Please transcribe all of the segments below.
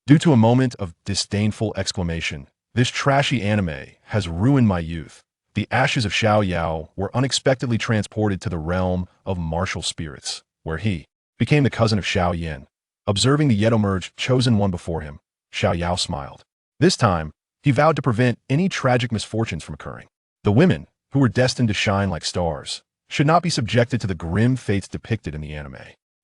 Due to a moment of disdainful exclamation, this trashy anime has ruined my youth. The ashes of Xiao Yao were unexpectedly transported to the realm of martial spirits, where he became the cousin of Xiao Yan. Observing the yet emerged chosen one before him, Xiao Yao smiled. This time, he vowed to prevent any tragic misfortunes from occurring. The women, who were destined to shine like stars, should not be subjected to the grim fates depicted in the anime.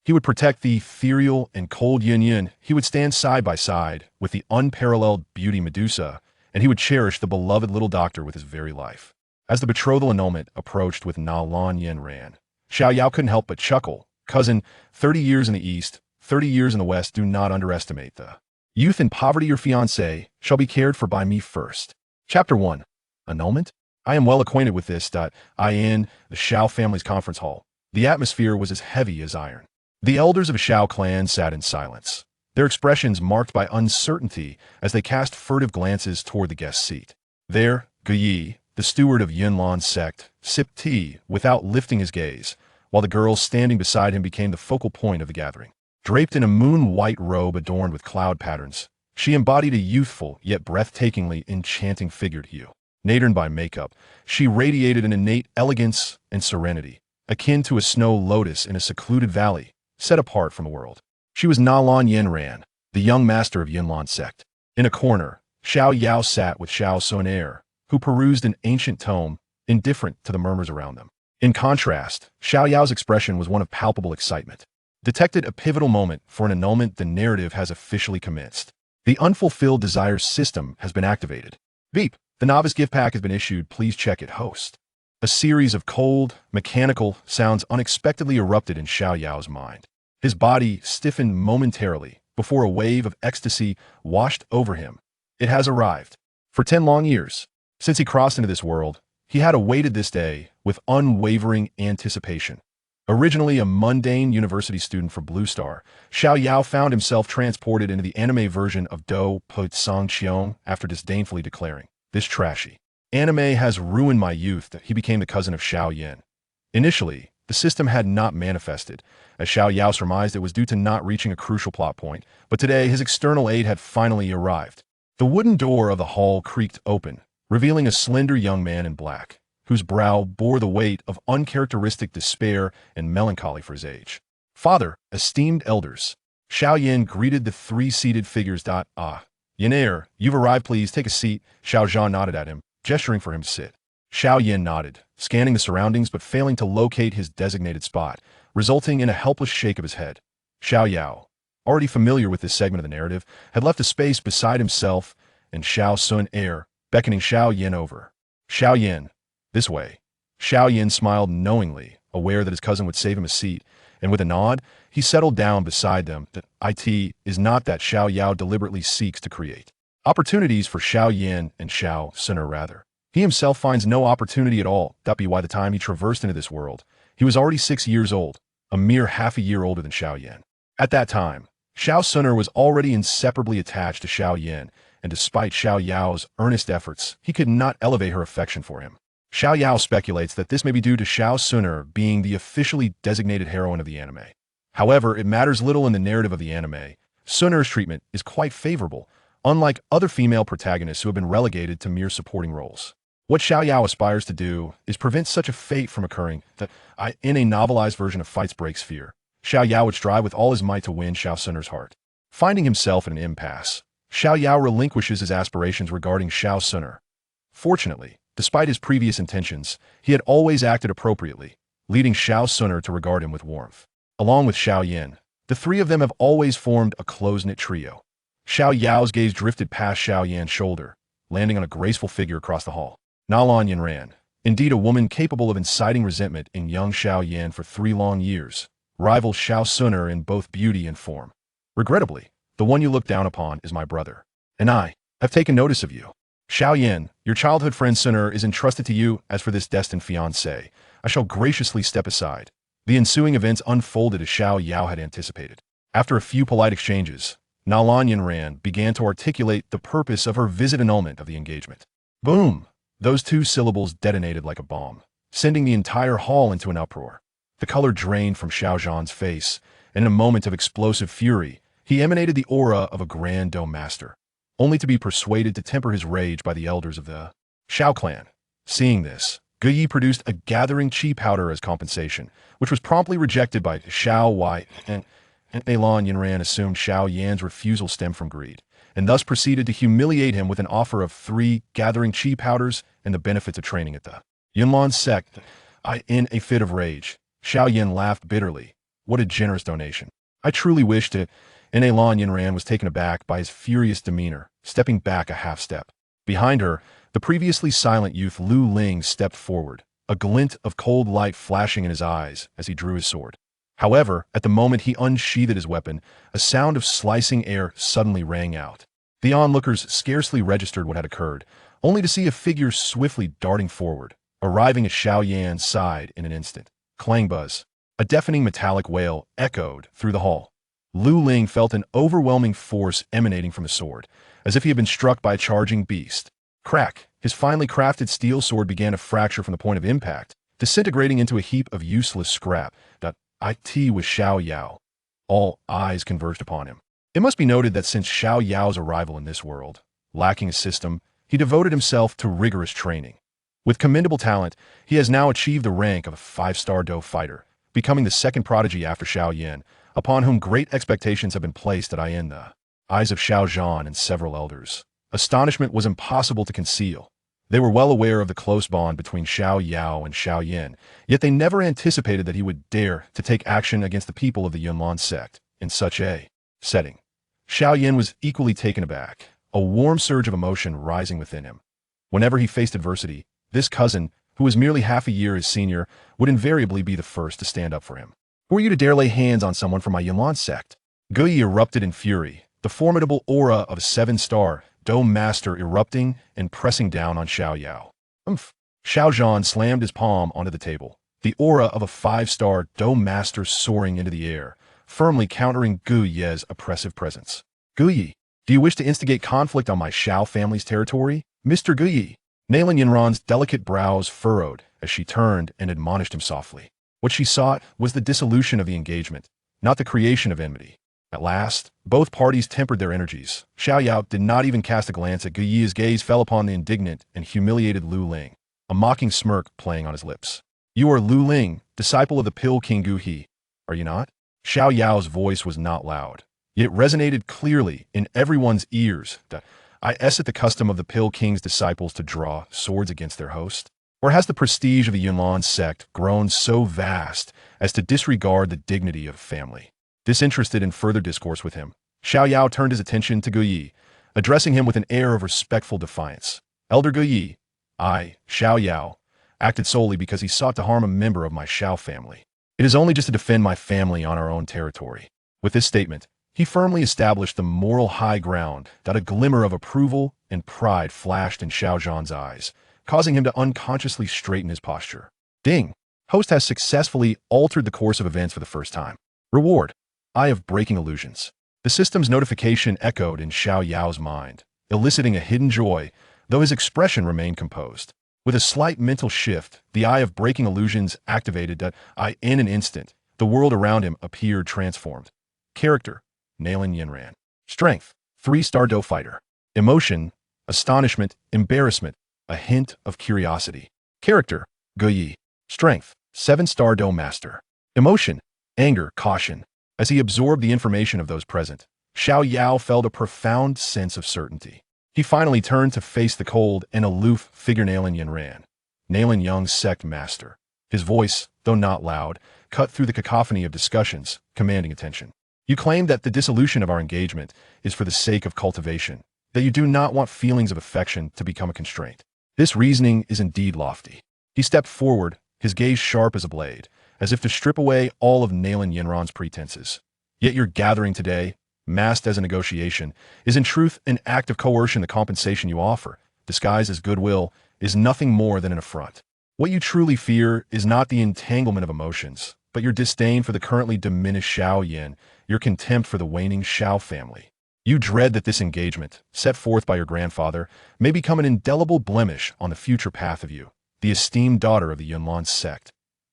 He would protect the ethereal and cold Yin. He would stand side by side with the unparalleled beauty Medusa, and he would cherish the beloved little doctor with his very life. As the betrothal annulment approached with Nalan Yanran, Xiao Yao couldn't help but chuckle. Cousin, 30 years in the east, 30 years in the west, do not underestimate the youth and poverty. Your fiancé shall be cared for by me first. Chapter 1. Annulment? I am well acquainted with this. In the Xiao family's conference hall, the atmosphere was as heavy as iron. The elders of the Xiao clan sat in silence, their expressions marked by uncertainty as they cast furtive glances toward the guest seat. There, Guyi, the steward of Yunlan sect, sipped tea without lifting his gaze, while the girl standing beside him became the focal point of the gathering. Draped in a moon-white robe adorned with cloud patterns, she embodied a youthful yet breathtakingly enchanting figure to you. Naderned by makeup, she radiated an innate elegance and serenity, akin to a snow lotus in a secluded valley, set apart from the world. She was Nalan Yanran, the young master of Yunlan sect. In a corner, Xiao Yao sat with Xiao Sun, who perused an ancient tome, indifferent to the murmurs around them. In contrast, Xiao Yao's expression was one of palpable excitement. Detected a pivotal moment for an annulment. The narrative has officially commenced. The unfulfilled desires system has been activated. Beep, the novice gift pack has been issued. Please check it, host. A series of cold, mechanical sounds unexpectedly erupted in Xiao Yao's mind. His body stiffened momentarily before a wave of ecstasy washed over him. It has arrived. For 10 long years, since he crossed into this world, he had awaited this day with unwavering anticipation. Originally a mundane university student for Blue Star, Xiao Yao found himself transported into the anime version of Dou Qi Continent after disdainfully declaring, "This trashy anime has ruined my youth." He became the cousin of Xiao Yan. Initially, the system had not manifested. As Xiao Yao surmised, it was due to not reaching a crucial plot point, but today his external aid had finally arrived. The wooden door of the hall creaked open, revealing a slender young man in black, whose brow bore the weight of uncharacteristic despair and melancholy for his age. "Father, esteemed elders." Xiao Yan greeted the three-seated figures. Yaner, you've arrived, please take a seat." Xiao Zhan nodded at him, gesturing for him to sit. Xiao Yan nodded, scanning the surroundings but failing to locate his designated spot, resulting in a helpless shake of his head. Xiao Yao, already familiar with this segment of the narrative, had left a space beside himself and Xiao Sun, beckoning Xiao Yan over. "Xiao Yan, this way." Xiao Yan smiled knowingly, aware that his cousin would save him a seat, and with a nod, he settled down beside them. It is not that Xiao Yao deliberately seeks to create opportunities for Xiao Yan and Xiao Sun, rather. He himself finds no opportunity at all. By the time he traversed into this world, he was already 6 years old, a mere half a year older than Xiao Yan. At that time, Xiao Sun was already inseparably attached to Xiao Yan, and despite Xiao Yao's earnest efforts, he could not elevate her affection for him. Xiao Yao speculates that this may be due to Xiao Sun being the officially designated heroine of the anime. However, it matters little in the narrative of the anime. Sun's treatment is quite favorable, unlike other female protagonists who have been relegated to mere supporting roles. What Xiao Yao aspires to do is prevent such a fate from occurring. In a novelized version of Fights Breaks Fear, Xiao Yao would strive with all his might to win Xiao Sun's heart. Finding himself in an impasse, Xiao Yao relinquishes his aspirations regarding Xiao Sun. Fortunately, despite his previous intentions, he had always acted appropriately, leading Xiao Sun to regard him with warmth. Along with Xiao Yan, the three of them have always formed a close-knit trio. Xiao Yao's gaze drifted past Xiao Yan's shoulder, landing on a graceful figure across the hall. Nalan Yanran, indeed a woman capable of inciting resentment in young Xiao Yan for 3 long years, rivals Xiao Sun in both beauty and form. "Regrettably, the one you look down upon is my brother, and I have taken notice of you. Xiao Yan, your childhood friend Sun is entrusted to you. As for this destined fiancé, I shall graciously step aside." The ensuing events unfolded as Xiao Yao had anticipated. After a few polite exchanges, Nalan Yanran began to articulate the purpose of her visit. Annulment of the engagement. Boom! Those 2 syllables detonated like a bomb, sending the entire hall into an uproar. The color drained from Xiao Zhan's face, and in a moment of explosive fury, He emanated the aura of a grand Dou master, only to be persuaded to temper his rage by the elders of the Xiao clan. Seeing this, Gou Yi produced a gathering Qi powder as compensation, which was promptly rejected by Xiao Yao, and Nalan Yanran assumed Xiao Yan's refusal stemmed from greed, and thus proceeded to humiliate him with an offer of 3 gathering Qi powders and the benefits of training at the Yunlan sect. In a fit of rage, Xiao Yan laughed bitterly. What a generous donation. I truly wish to. Nalan Yanran was taken aback by his furious demeanor, stepping back a half step. Behind her, the previously silent youth Lu Ling stepped forward, a glint of cold light flashing in his eyes as he drew his sword. However, at the moment he unsheathed his weapon, a sound of slicing air suddenly rang out. The onlookers scarcely registered what had occurred, only to see a figure swiftly darting forward, arriving at Xiao Yan's side in an instant. Clang buzz. A deafening metallic wail echoed through the hall. Lu Ling felt an overwhelming force emanating from the sword, as if he had been struck by a charging beast. Crack! His finely crafted steel sword began to fracture from the point of impact, disintegrating into a heap of useless scrap. It was Xiao Yao. All eyes converged upon him. It must be noted that since Xiao Yao's arrival in this world, lacking a system, he devoted himself to rigorous training. With commendable talent, he has now achieved the rank of a 5-star Dou fighter, becoming the second prodigy after Xiao Yan, upon whom great expectations have been placed in the eyes of Xiao Zhan and several elders. Astonishment was impossible to conceal. They were well aware of the close bond between Xiao Yao and Xiao Yan, yet they never anticipated that he would dare to take action against the people of the Yunlan sect in such a setting. Xiao Yan was equally taken aback, a warm surge of emotion rising within him. Whenever he faced adversity, this cousin, who was merely half a year his senior, would invariably be the first to stand up for him. Who are you to dare lay hands on someone from my Yunlan sect? Gou Yi erupted in fury, the formidable aura of a 7-star Dou master erupting and pressing down on Xiao Yao. Xiao Zhan slammed his palm onto the table, the aura of a 5-star Dou master soaring into the air, firmly countering Gou Yi's oppressive presence. Gou Yi, do you wish to instigate conflict on my Xiao family's territory? Mr. Gou Yi. Nalan Yanran's delicate brows furrowed as she turned and admonished him softly. What she sought was the dissolution of the engagement, not the creation of enmity. At last, both parties tempered their energies. Xiao Yao did not even cast a glance at Gou Yi. His gaze fell upon the indignant and humiliated Lu Ling, a mocking smirk playing on his lips. You are Lu Ling, disciple of the Pill King Gou Yi, are you not? Xiao Yao's voice was not loud, yet it resonated clearly in everyone's ears. Is it the custom of the Pill King's disciples to draw swords against their host? Or has the prestige of the Yunlan sect grown so vast as to disregard the dignity of family? Disinterested in further discourse with him, Xiao Yao turned his attention to Gou Yi, addressing him with an air of respectful defiance. Elder Gou Yi, Xiao Yao, acted solely because he sought to harm a member of my Xiao family. It is only just to defend my family on our own territory. With this statement, he firmly established the moral high ground that a glimmer of approval and pride flashed in Xiao Zhan's eyes, causing him to unconsciously straighten his posture. Ding! Host has successfully altered the course of events for the first time. Reward. Eye of breaking illusions. The system's notification echoed in Xiao Yao's mind, eliciting a hidden joy, though his expression remained composed. With a slight mental shift, the Eye of breaking illusions activated in an instant. The world around him appeared transformed. Character. Nalan Yanran. Strength. 3-star Dou fighter. Emotion. Astonishment, embarrassment, a hint of curiosity. Character. Gou Yi. Strength. 7-star Dou master. Emotion. Anger, caution. As he absorbed the information of those present, Xiao Yao felt a profound sense of certainty. He finally turned to face the cold and aloof figure Nalan Yanran, Nalan Yang's sect master. His voice, though not loud, cut through the cacophony of discussions, commanding attention. You claim that the dissolution of our engagement is for the sake of cultivation, that you do not want feelings of affection to become a constraint. This reasoning is indeed lofty. He stepped forward, his gaze sharp as a blade, as if to strip away all of Nalan Yanran's pretenses. Yet your gathering today, masked as a negotiation, is in truth an act of coercion. The compensation you offer, disguised as goodwill, is nothing more than an affront. What you truly fear is not the entanglement of emotions, but your disdain for the currently diminished Xiao Yan, your contempt for the waning Xiao family. You dread that this engagement, set forth by your grandfather, may become an indelible blemish on the future path of you, the esteemed daughter of the Yunlan sect.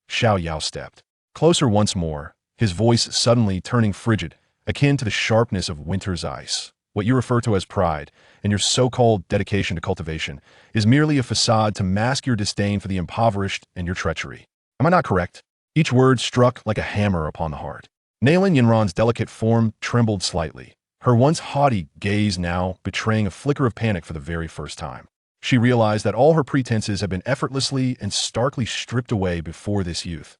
Xiao Yao stepped closer once more, his voice suddenly turning frigid akin to the sharpness of winter's ice. What you refer to as pride, and your so-called dedication to cultivation, is merely a facade to mask your disdain for the impoverished and your treachery. Am I not correct? Each word struck like a hammer upon the heart. Nalan Yanran's delicate form trembled slightly, her once haughty gaze now betraying a flicker of panic for the very first time. She realized that all her pretenses had been effortlessly and starkly stripped away before this youth.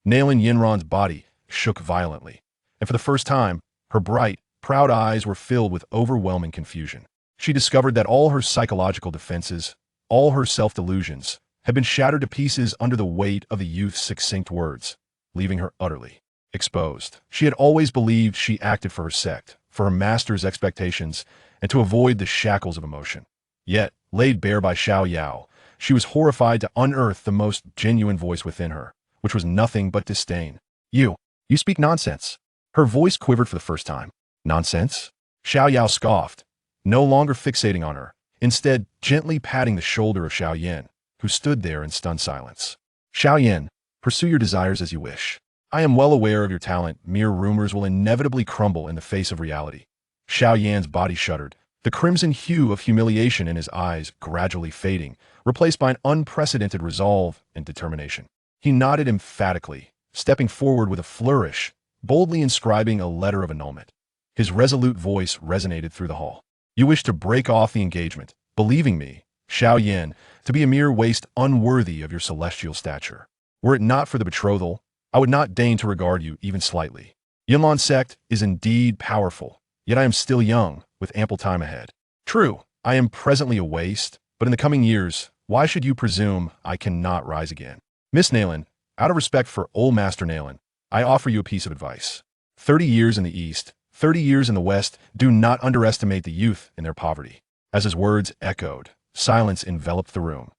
Nalan Yanran's body shook violently, and for the first time, her bright, proud eyes were filled with overwhelming confusion. She discovered that all her psychological defenses, all her self-delusions, had been shattered to pieces under the weight of the youth's succinct words, leaving her utterly exposed. She had always believed she acted for her sect, for her master's expectations, and to avoid the shackles of emotion. Yet, laid bare by Xiao Yao, she was horrified to unearth the most genuine voice within her, which was nothing but disdain. You speak nonsense." Her voice quivered for the first time. "Nonsense?" Xiao Yao scoffed, no longer fixating on her, instead gently patting the shoulder of Xiao Yan, who stood there in stunned silence. "Xiao Yan, pursue your desires as you wish. I am well aware of your talent. Mere rumors will inevitably crumble in the face of reality." Xiao Yan's body shuddered, the crimson hue of humiliation in his eyes gradually fading, replaced by an unprecedented resolve and determination. He nodded emphatically, stepping forward with a flourish, boldly inscribing a letter of annulment. His resolute voice resonated through the hall. "You wish to break off the engagement, believing me, Xiao Yan, to be a mere waste unworthy of your celestial stature. Were it not for the betrothal, I would not deign to regard you even slightly. Yunlan sect is indeed powerful, yet I am still young, with ample time ahead. True, I am presently a waste, but in the coming years, why should you presume I cannot rise again? Miss Nalan, out of respect for old Master Nalan, I offer you a piece of advice. 30 years in the East, 30 years in the West, do not underestimate the youth in their poverty." As his words echoed, silence enveloped the room.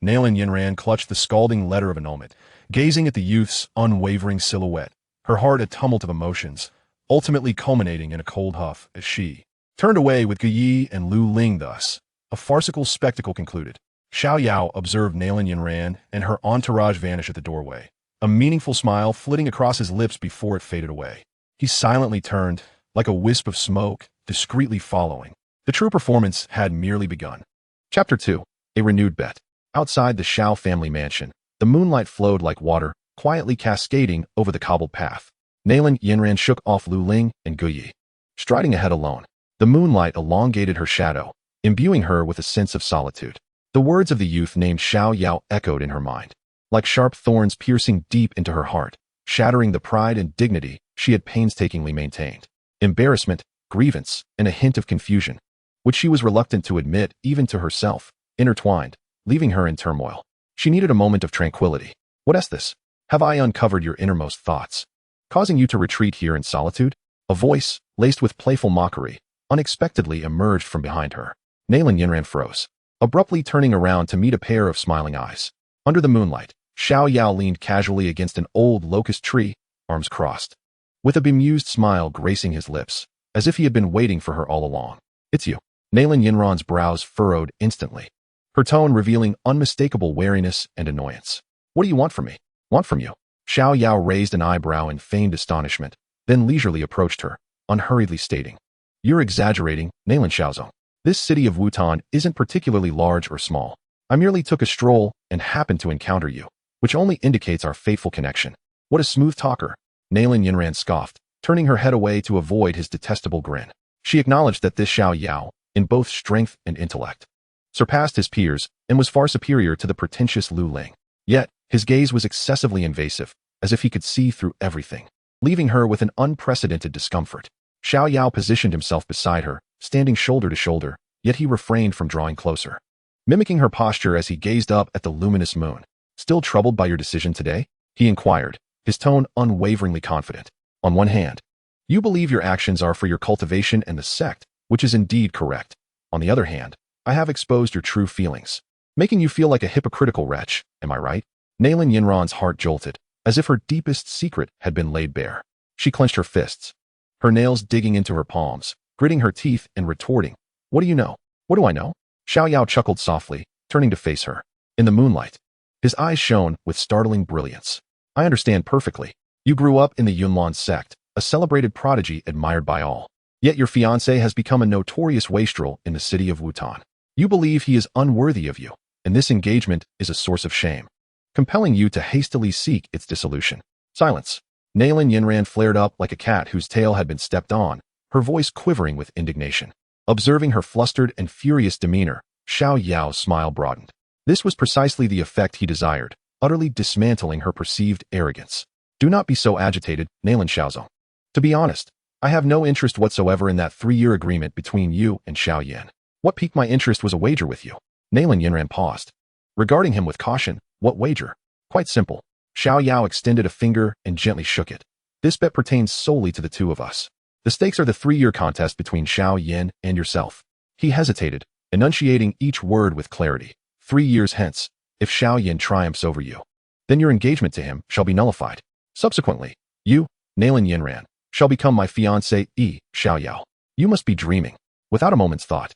Nalan Yanran clutched the scalding letter of annulment, gazing at the youth's unwavering silhouette, her heart a tumult of emotions, ultimately culminating in a cold huff as she turned away with Guyi and Lu Ling. Thus, a farcical spectacle concluded. Xiao Yao observed Nalan Yanran and her entourage vanish at the doorway, a meaningful smile flitting across his lips before it faded away. He silently turned, like a wisp of smoke, discreetly following. The true performance had merely begun. Chapter 2. A renewed bet. Outside the Xiao family mansion, the moonlight flowed like water, quietly cascading over the cobbled path. Nalan Yanran shook off Lu Ling and Guyi. Striding ahead alone, the moonlight elongated her shadow, imbuing her with a sense of solitude. The words of the youth named Xiao Yao echoed in her mind, like sharp thorns piercing deep into her heart, shattering the pride and dignity she had painstakingly maintained. Embarrassment, grievance, and a hint of confusion, which she was reluctant to admit even to herself, intertwined, leaving her in turmoil. She needed a moment of tranquility. "What is this? Have I uncovered your innermost thoughts, causing you to retreat here in solitude?" A voice, laced with playful mockery, unexpectedly emerged from behind her. Nalan Yanran froze, abruptly turning around to meet a pair of smiling eyes. Under the moonlight, Xiao Yao leaned casually against an old locust tree, arms crossed, with a bemused smile gracing his lips, as if he had been waiting for her all along. "It's you." Nalan Yanran's brows furrowed instantly, her tone revealing unmistakable wariness and annoyance. "What do you want from me?" "Want from you?" Xiao Yao raised an eyebrow in feigned astonishment, then leisurely approached her, unhurriedly stating, "You're exaggerating, Nalan Xiaozong. This city of Wutan isn't particularly large or small. I merely took a stroll and happened to encounter you, which only indicates our fateful connection." "What a smooth talker," Nalan Yanran scoffed, turning her head away to avoid his detestable grin. She acknowledged that this Xiao Yao, in both strength and intellect, surpassed his peers and was far superior to the pretentious Lu Ling. Yet, his gaze was excessively invasive, as if he could see through everything, leaving her with an unprecedented discomfort. Xiao Yao positioned himself beside her, standing shoulder to shoulder, yet he refrained from drawing closer. Mimicking her posture as he gazed up at the luminous moon. "Still troubled by your decision today?" he inquired, his tone unwaveringly confident. "On one hand, you believe your actions are for your cultivation and the sect, which is indeed correct. On the other hand, I have exposed your true feelings, making you feel like a hypocritical wretch, am I right?" Nalan Yanran's heart jolted, as if her deepest secret had been laid bare. She clenched her fists, her nails digging into her palms, gritting her teeth and retorting, "What do you know?" "What do I know?" Xiao Yao chuckled softly, turning to face her. In the moonlight, his eyes shone with startling brilliance. "I understand perfectly. You grew up in the Yunlan sect, a celebrated prodigy admired by all. Yet your fiancé has become a notorious wastrel in the city of Wutan. You believe he is unworthy of you, and this engagement is a source of shame, compelling you to hastily seek its dissolution. Silence. Nalan Yanran flared up like a cat whose tail had been stepped on, her voice quivering with indignation. Observing her flustered and furious demeanor, Xiao Yao's smile broadened. This was precisely the effect he desired, utterly dismantling her perceived arrogance. Do not be so agitated, Nalan Xiaozong. To be honest, I have no interest whatsoever in that 3-year agreement between you and Xiao Yan. What piqued my interest was a wager with you. Nalan Yanran paused, regarding him with caution. What wager? Quite simple. Xiao Yao extended a finger and gently shook it. This bet pertains solely to the two of us. The stakes are the 3-year contest between Xiao Yan and yourself. He hesitated, enunciating each word with clarity. 3 years hence, if Xiao Yan triumphs over you, then your engagement to him shall be nullified. Subsequently, you, Nalan Yanran, shall become my fiancé, Xiao Yao. You must be dreaming. Without a moment's thought,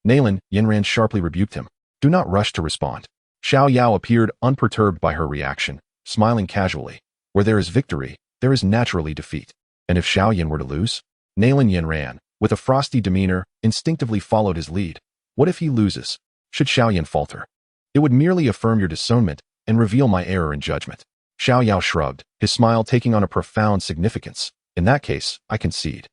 Nalan Yanran sharply rebuked him. Do not rush to respond. Xiao Yao appeared unperturbed by her reaction, smiling casually. Where there is victory, there is naturally defeat. And if Xiao Yan were to lose? Nalan Yanran, with a frosty demeanor, instinctively followed his lead. What if he loses? Should Xiao Yan falter? It would merely affirm your discernment and reveal my error in judgment. Xiao Yao shrugged, his smile taking on a profound significance. In that case, I concede.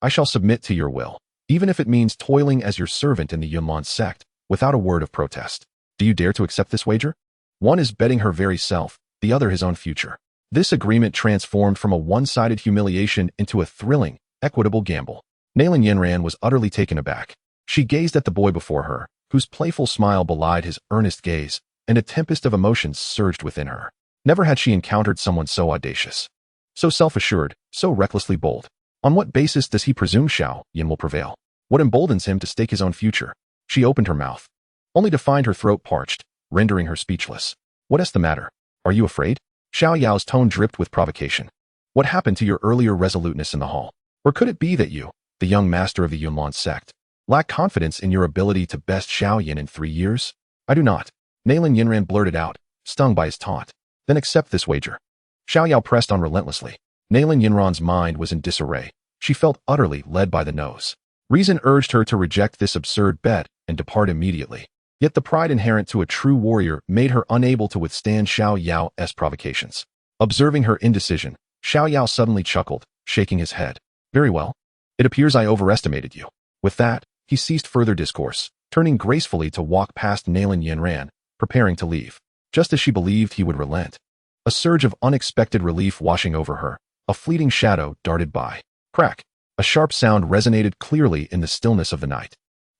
I shall submit to your will, even if it means toiling as your servant in the Unveiling sect, without a word of protest. Do you dare to accept this wager? One is betting her very self, the other his own future. This agreement transformed from a one-sided humiliation into a thrilling, equitable gamble. Nalan Yanran was utterly taken aback. She gazed at the boy before her, whose playful smile belied his earnest gaze, and a tempest of emotions surged within her. Never had she encountered someone so audacious, so self-assured, so recklessly bold. On what basis does he presume Xiao Yan will prevail? What emboldens him to stake his own future? She opened her mouth, only to find her throat parched, rendering her speechless. What is the matter? Are you afraid? Xiao Yao's tone dripped with provocation. What happened to your earlier resoluteness in the hall? Or could it be that you, the young master of the Unveiling sect, lack confidence in your ability to best Xiao Yan in 3 years? I do not. Nalan Yanran blurted out, stung by his taunt. Then accept this wager. Xiao Yao pressed on relentlessly. Nalan Yanran's mind was in disarray. She felt utterly led by the nose. Reason urged her to reject this absurd bet and depart immediately. Yet the pride inherent to a true warrior made her unable to withstand Xiao Yao's provocations. Observing her indecision, Xiao Yao suddenly chuckled, shaking his head. Very well. It appears I overestimated you. With that, he ceased further discourse, turning gracefully to walk past Nalan Yanran, preparing to leave. Just as she believed he would relent, a surge of unexpected relief washing over her, a fleeting shadow darted by. Crack! A sharp sound resonated clearly in the stillness of the night.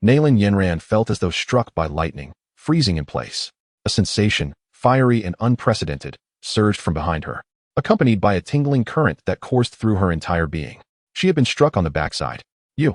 Nalan Yanran felt as though struck by lightning, freezing in place. A sensation, fiery and unprecedented, surged from behind her, accompanied by a tingling current that coursed through her entire being. She had been struck on the backside. You.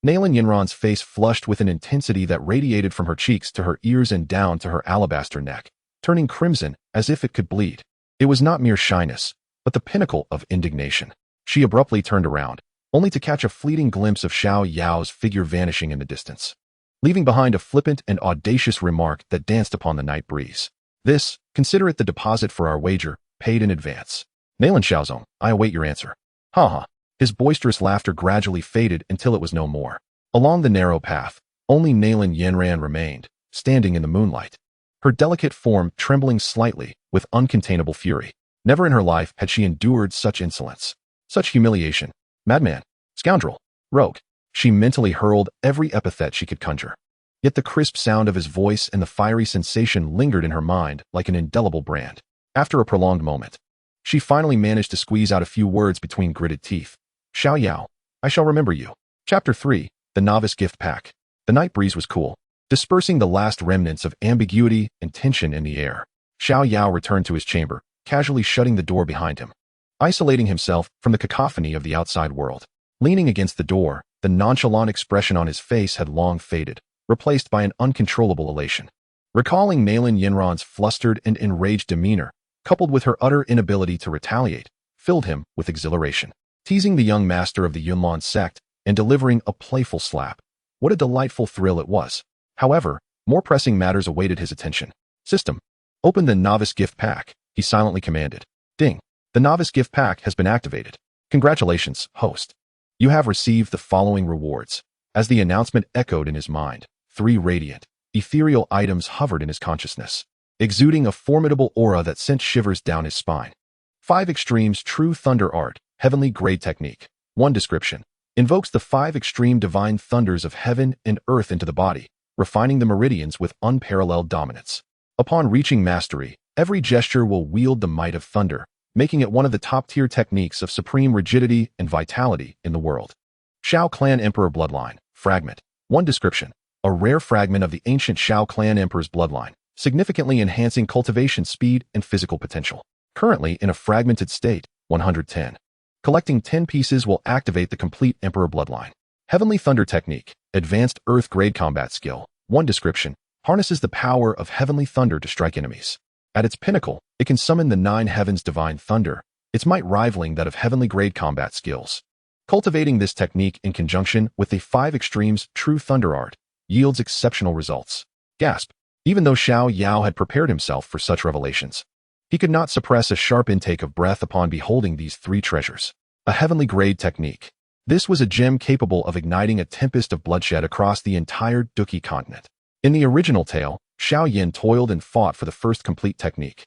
Nalan Yanran's face flushed with an intensity that radiated from her cheeks to her ears and down to her alabaster neck, turning crimson as if it could bleed. It was not mere shyness, but the pinnacle of indignation. She abruptly turned around, only to catch a fleeting glimpse of Xiao Yao's figure vanishing in the distance, leaving behind a flippant and audacious remark that danced upon the night breeze. This, consider it the deposit for our wager, paid in advance. Nalan Xiaozong, I await your answer. Ha ha. His boisterous laughter gradually faded until it was no more. Along the narrow path, only Nalan Yanran remained, standing in the moonlight, her delicate form trembling slightly with uncontainable fury. Never in her life had she endured such insolence, such humiliation. Madman, scoundrel, rogue. She mentally hurled every epithet she could conjure. Yet the crisp sound of his voice and the fiery sensation lingered in her mind like an indelible brand. After a prolonged moment, she finally managed to squeeze out a few words between gritted teeth. Xiao Yao, I shall remember you. Chapter 3, The Novice Gift Pack. The night breeze was cool, dispersing the last remnants of ambiguity and tension in the air. Xiao Yao returned to his chamber, casually shutting the door behind him, isolating himself from the cacophony of the outside world. Leaning against the door, the nonchalant expression on his face had long faded, replaced by an uncontrollable elation. Recalling Nalan Yanran's flustered and enraged demeanor, coupled with her utter inability to retaliate, filled him with exhilaration. Teasing the young master of the Unveiling sect and delivering a playful slap. What a delightful thrill it was. However, more pressing matters awaited his attention. System. Open the Novice Gift Pack, he silently commanded. Ding. The Novice Gift Pack has been activated. Congratulations, host. You have received the following rewards. As the announcement echoed in his mind, 3 radiant, ethereal items hovered in his consciousness, exuding a formidable aura that sent shivers down his spine. 5 extremes true thunder art, heavenly grade technique. 1 description. Invokes the 5 extreme divine thunders of heaven and earth into the body, refining the meridians with unparalleled dominance. Upon reaching mastery, every gesture will wield the might of thunder, making it one of the top-tier techniques of supreme rigidity and vitality in the world. Xiao Clan Emperor Bloodline, Fragment. 1 description. A rare fragment of the ancient Xiao Clan Emperor's bloodline, significantly enhancing cultivation speed and physical potential. Currently in a fragmented state, 110. Collecting 10 pieces will activate the complete Emperor bloodline. Heavenly Thunder Technique, Advanced Earth Grade Combat Skill. 1 description. Harnesses the power of Heavenly Thunder to strike enemies. At its pinnacle, it can summon the 9 heavens' divine thunder, its might rivaling that of heavenly grade combat skills. Cultivating this technique in conjunction with the 5 extremes true thunder art yields exceptional results. Gasp. Even though Xiao Yao had prepared himself for such revelations, he could not suppress a sharp intake of breath upon beholding these 3 treasures. A heavenly grade technique. This was a gem capable of igniting a tempest of bloodshed across the entire Dou Qi Continent. In the original tale, Xiao Yan toiled and fought for the first complete technique,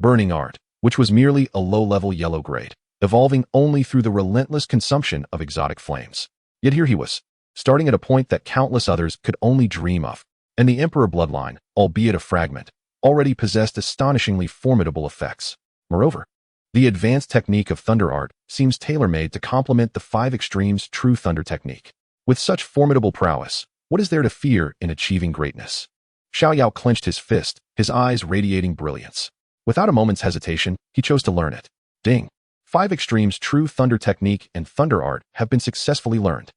Burning Art, which was merely a low-level yellow grade, evolving only through the relentless consumption of exotic flames. Yet here he was, starting at a point that countless others could only dream of, and the Emperor bloodline, albeit a fragment, already possessed astonishingly formidable effects. Moreover, the advanced technique of Thunder Art seems tailor-made to complement the 5 extremes true Thunder technique. With such formidable prowess, what is there to fear in achieving greatness? Xiao Yao clenched his fist, his eyes radiating brilliance. Without a moment's hesitation, he chose to learn it. Ding. 5 extremes true Thunder technique and Thunder Art have been successfully learned.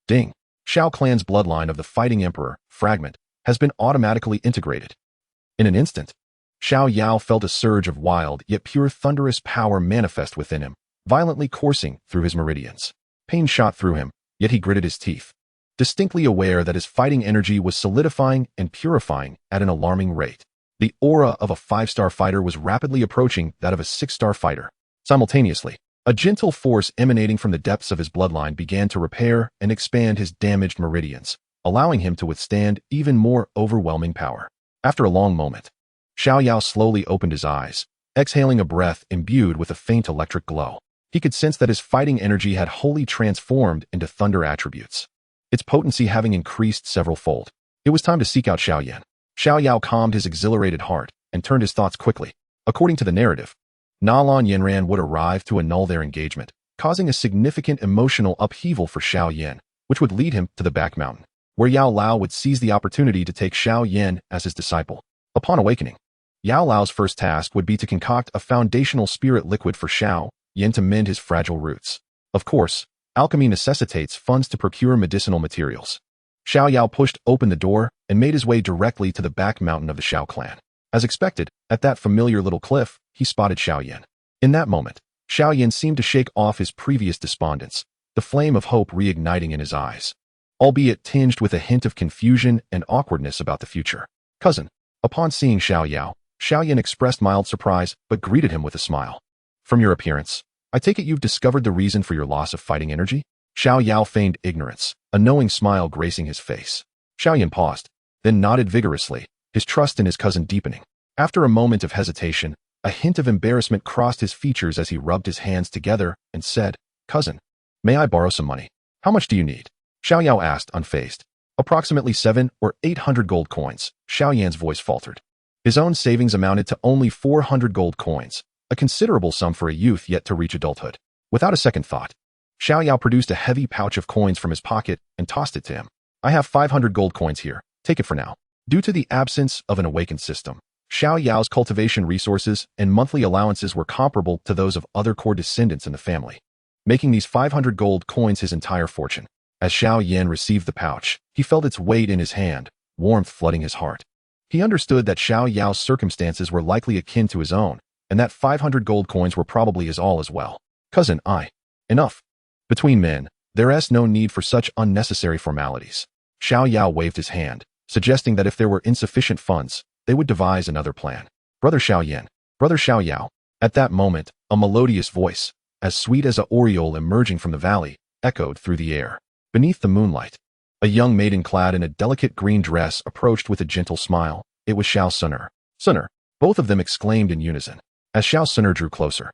Ding. Xiao Clan's bloodline of the Fighting Emperor, Fragment, has been automatically integrated. In an instant, Xiao Yao felt a surge of wild yet pure thunderous power manifest within him, violently coursing through his meridians. Pain shot through him, yet he gritted his teeth, distinctly aware that his fighting energy was solidifying and purifying at an alarming rate. The aura of a 5-star fighter was rapidly approaching that of a 6-star fighter. Simultaneously, a gentle force emanating from the depths of his bloodline began to repair and expand his damaged meridians, allowing him to withstand even more overwhelming power. After a long moment, Xiao Yao slowly opened his eyes, exhaling a breath imbued with a faint electric glow. He could sense that his fighting energy had wholly transformed into thunder attributes, its potency having increased several-fold. It was time to seek out Xiao Yan. Xiao Yao calmed his exhilarated heart and turned his thoughts quickly. According to the narrative, Nalan Yanran would arrive to annul their engagement, causing a significant emotional upheaval for Xiao Yan, which would lead him to the back mountain, where Yao Lao would seize the opportunity to take Xiao Yan as his disciple. Upon awakening, Yao Lao's first task would be to concoct a foundational spirit liquid for Xiao Yan to mend his fragile roots. Of course, alchemy necessitates funds to procure medicinal materials. Xiao Yao pushed open the door and made his way directly to the back mountain of the Xiao clan. As expected, at that familiar little cliff, he spotted Xiao Yan. In that moment, Xiao Yan seemed to shake off his previous despondence, the flame of hope reigniting in his eyes, albeit tinged with a hint of confusion and awkwardness about the future. Cousin. Upon seeing Xiao Yao, Xiao Yan expressed mild surprise but greeted him with a smile. From your appearance, I take it you've discovered the reason for your loss of fighting energy? Xiao Yao feigned ignorance, a knowing smile gracing his face. Xiao Yan paused, then nodded vigorously, his trust in his cousin deepening. After a moment of hesitation, a hint of embarrassment crossed his features as he rubbed his hands together and said, Cousin, may I borrow some money? How much do you need? Xiao Yao asked, unfazed. Approximately 700 or 800 gold coins, Xiao Yan's voice faltered. His own savings amounted to only 400 gold coins, a considerable sum for a youth yet to reach adulthood. Without a second thought, Xiao Yao produced a heavy pouch of coins from his pocket and tossed it to him. I have 500 gold coins here, take it for now. Due to the absence of an awakened system, Xiao Yao's cultivation resources and monthly allowances were comparable to those of other core descendants in the family, making these 500 gold coins his entire fortune. As Xiao Yan received the pouch, he felt its weight in his hand, warmth flooding his heart. He understood that Xiao Yao's circumstances were likely akin to his own, and that 500 gold coins were probably his all as well. Cousin, enough. Between men, there is no need for such unnecessary formalities. Xiao Yao waved his hand, suggesting that if there were insufficient funds, they would devise another plan. Brother Xiao Yan, Brother Xiao Yao. At that moment, a melodious voice, as sweet as a aureole emerging from the valley, echoed through the air. Beneath the moonlight, a young maiden clad in a delicate green dress approached with a gentle smile. It was Xiao Suner. Suner! Both of them exclaimed in unison, as Xiao Suner drew closer.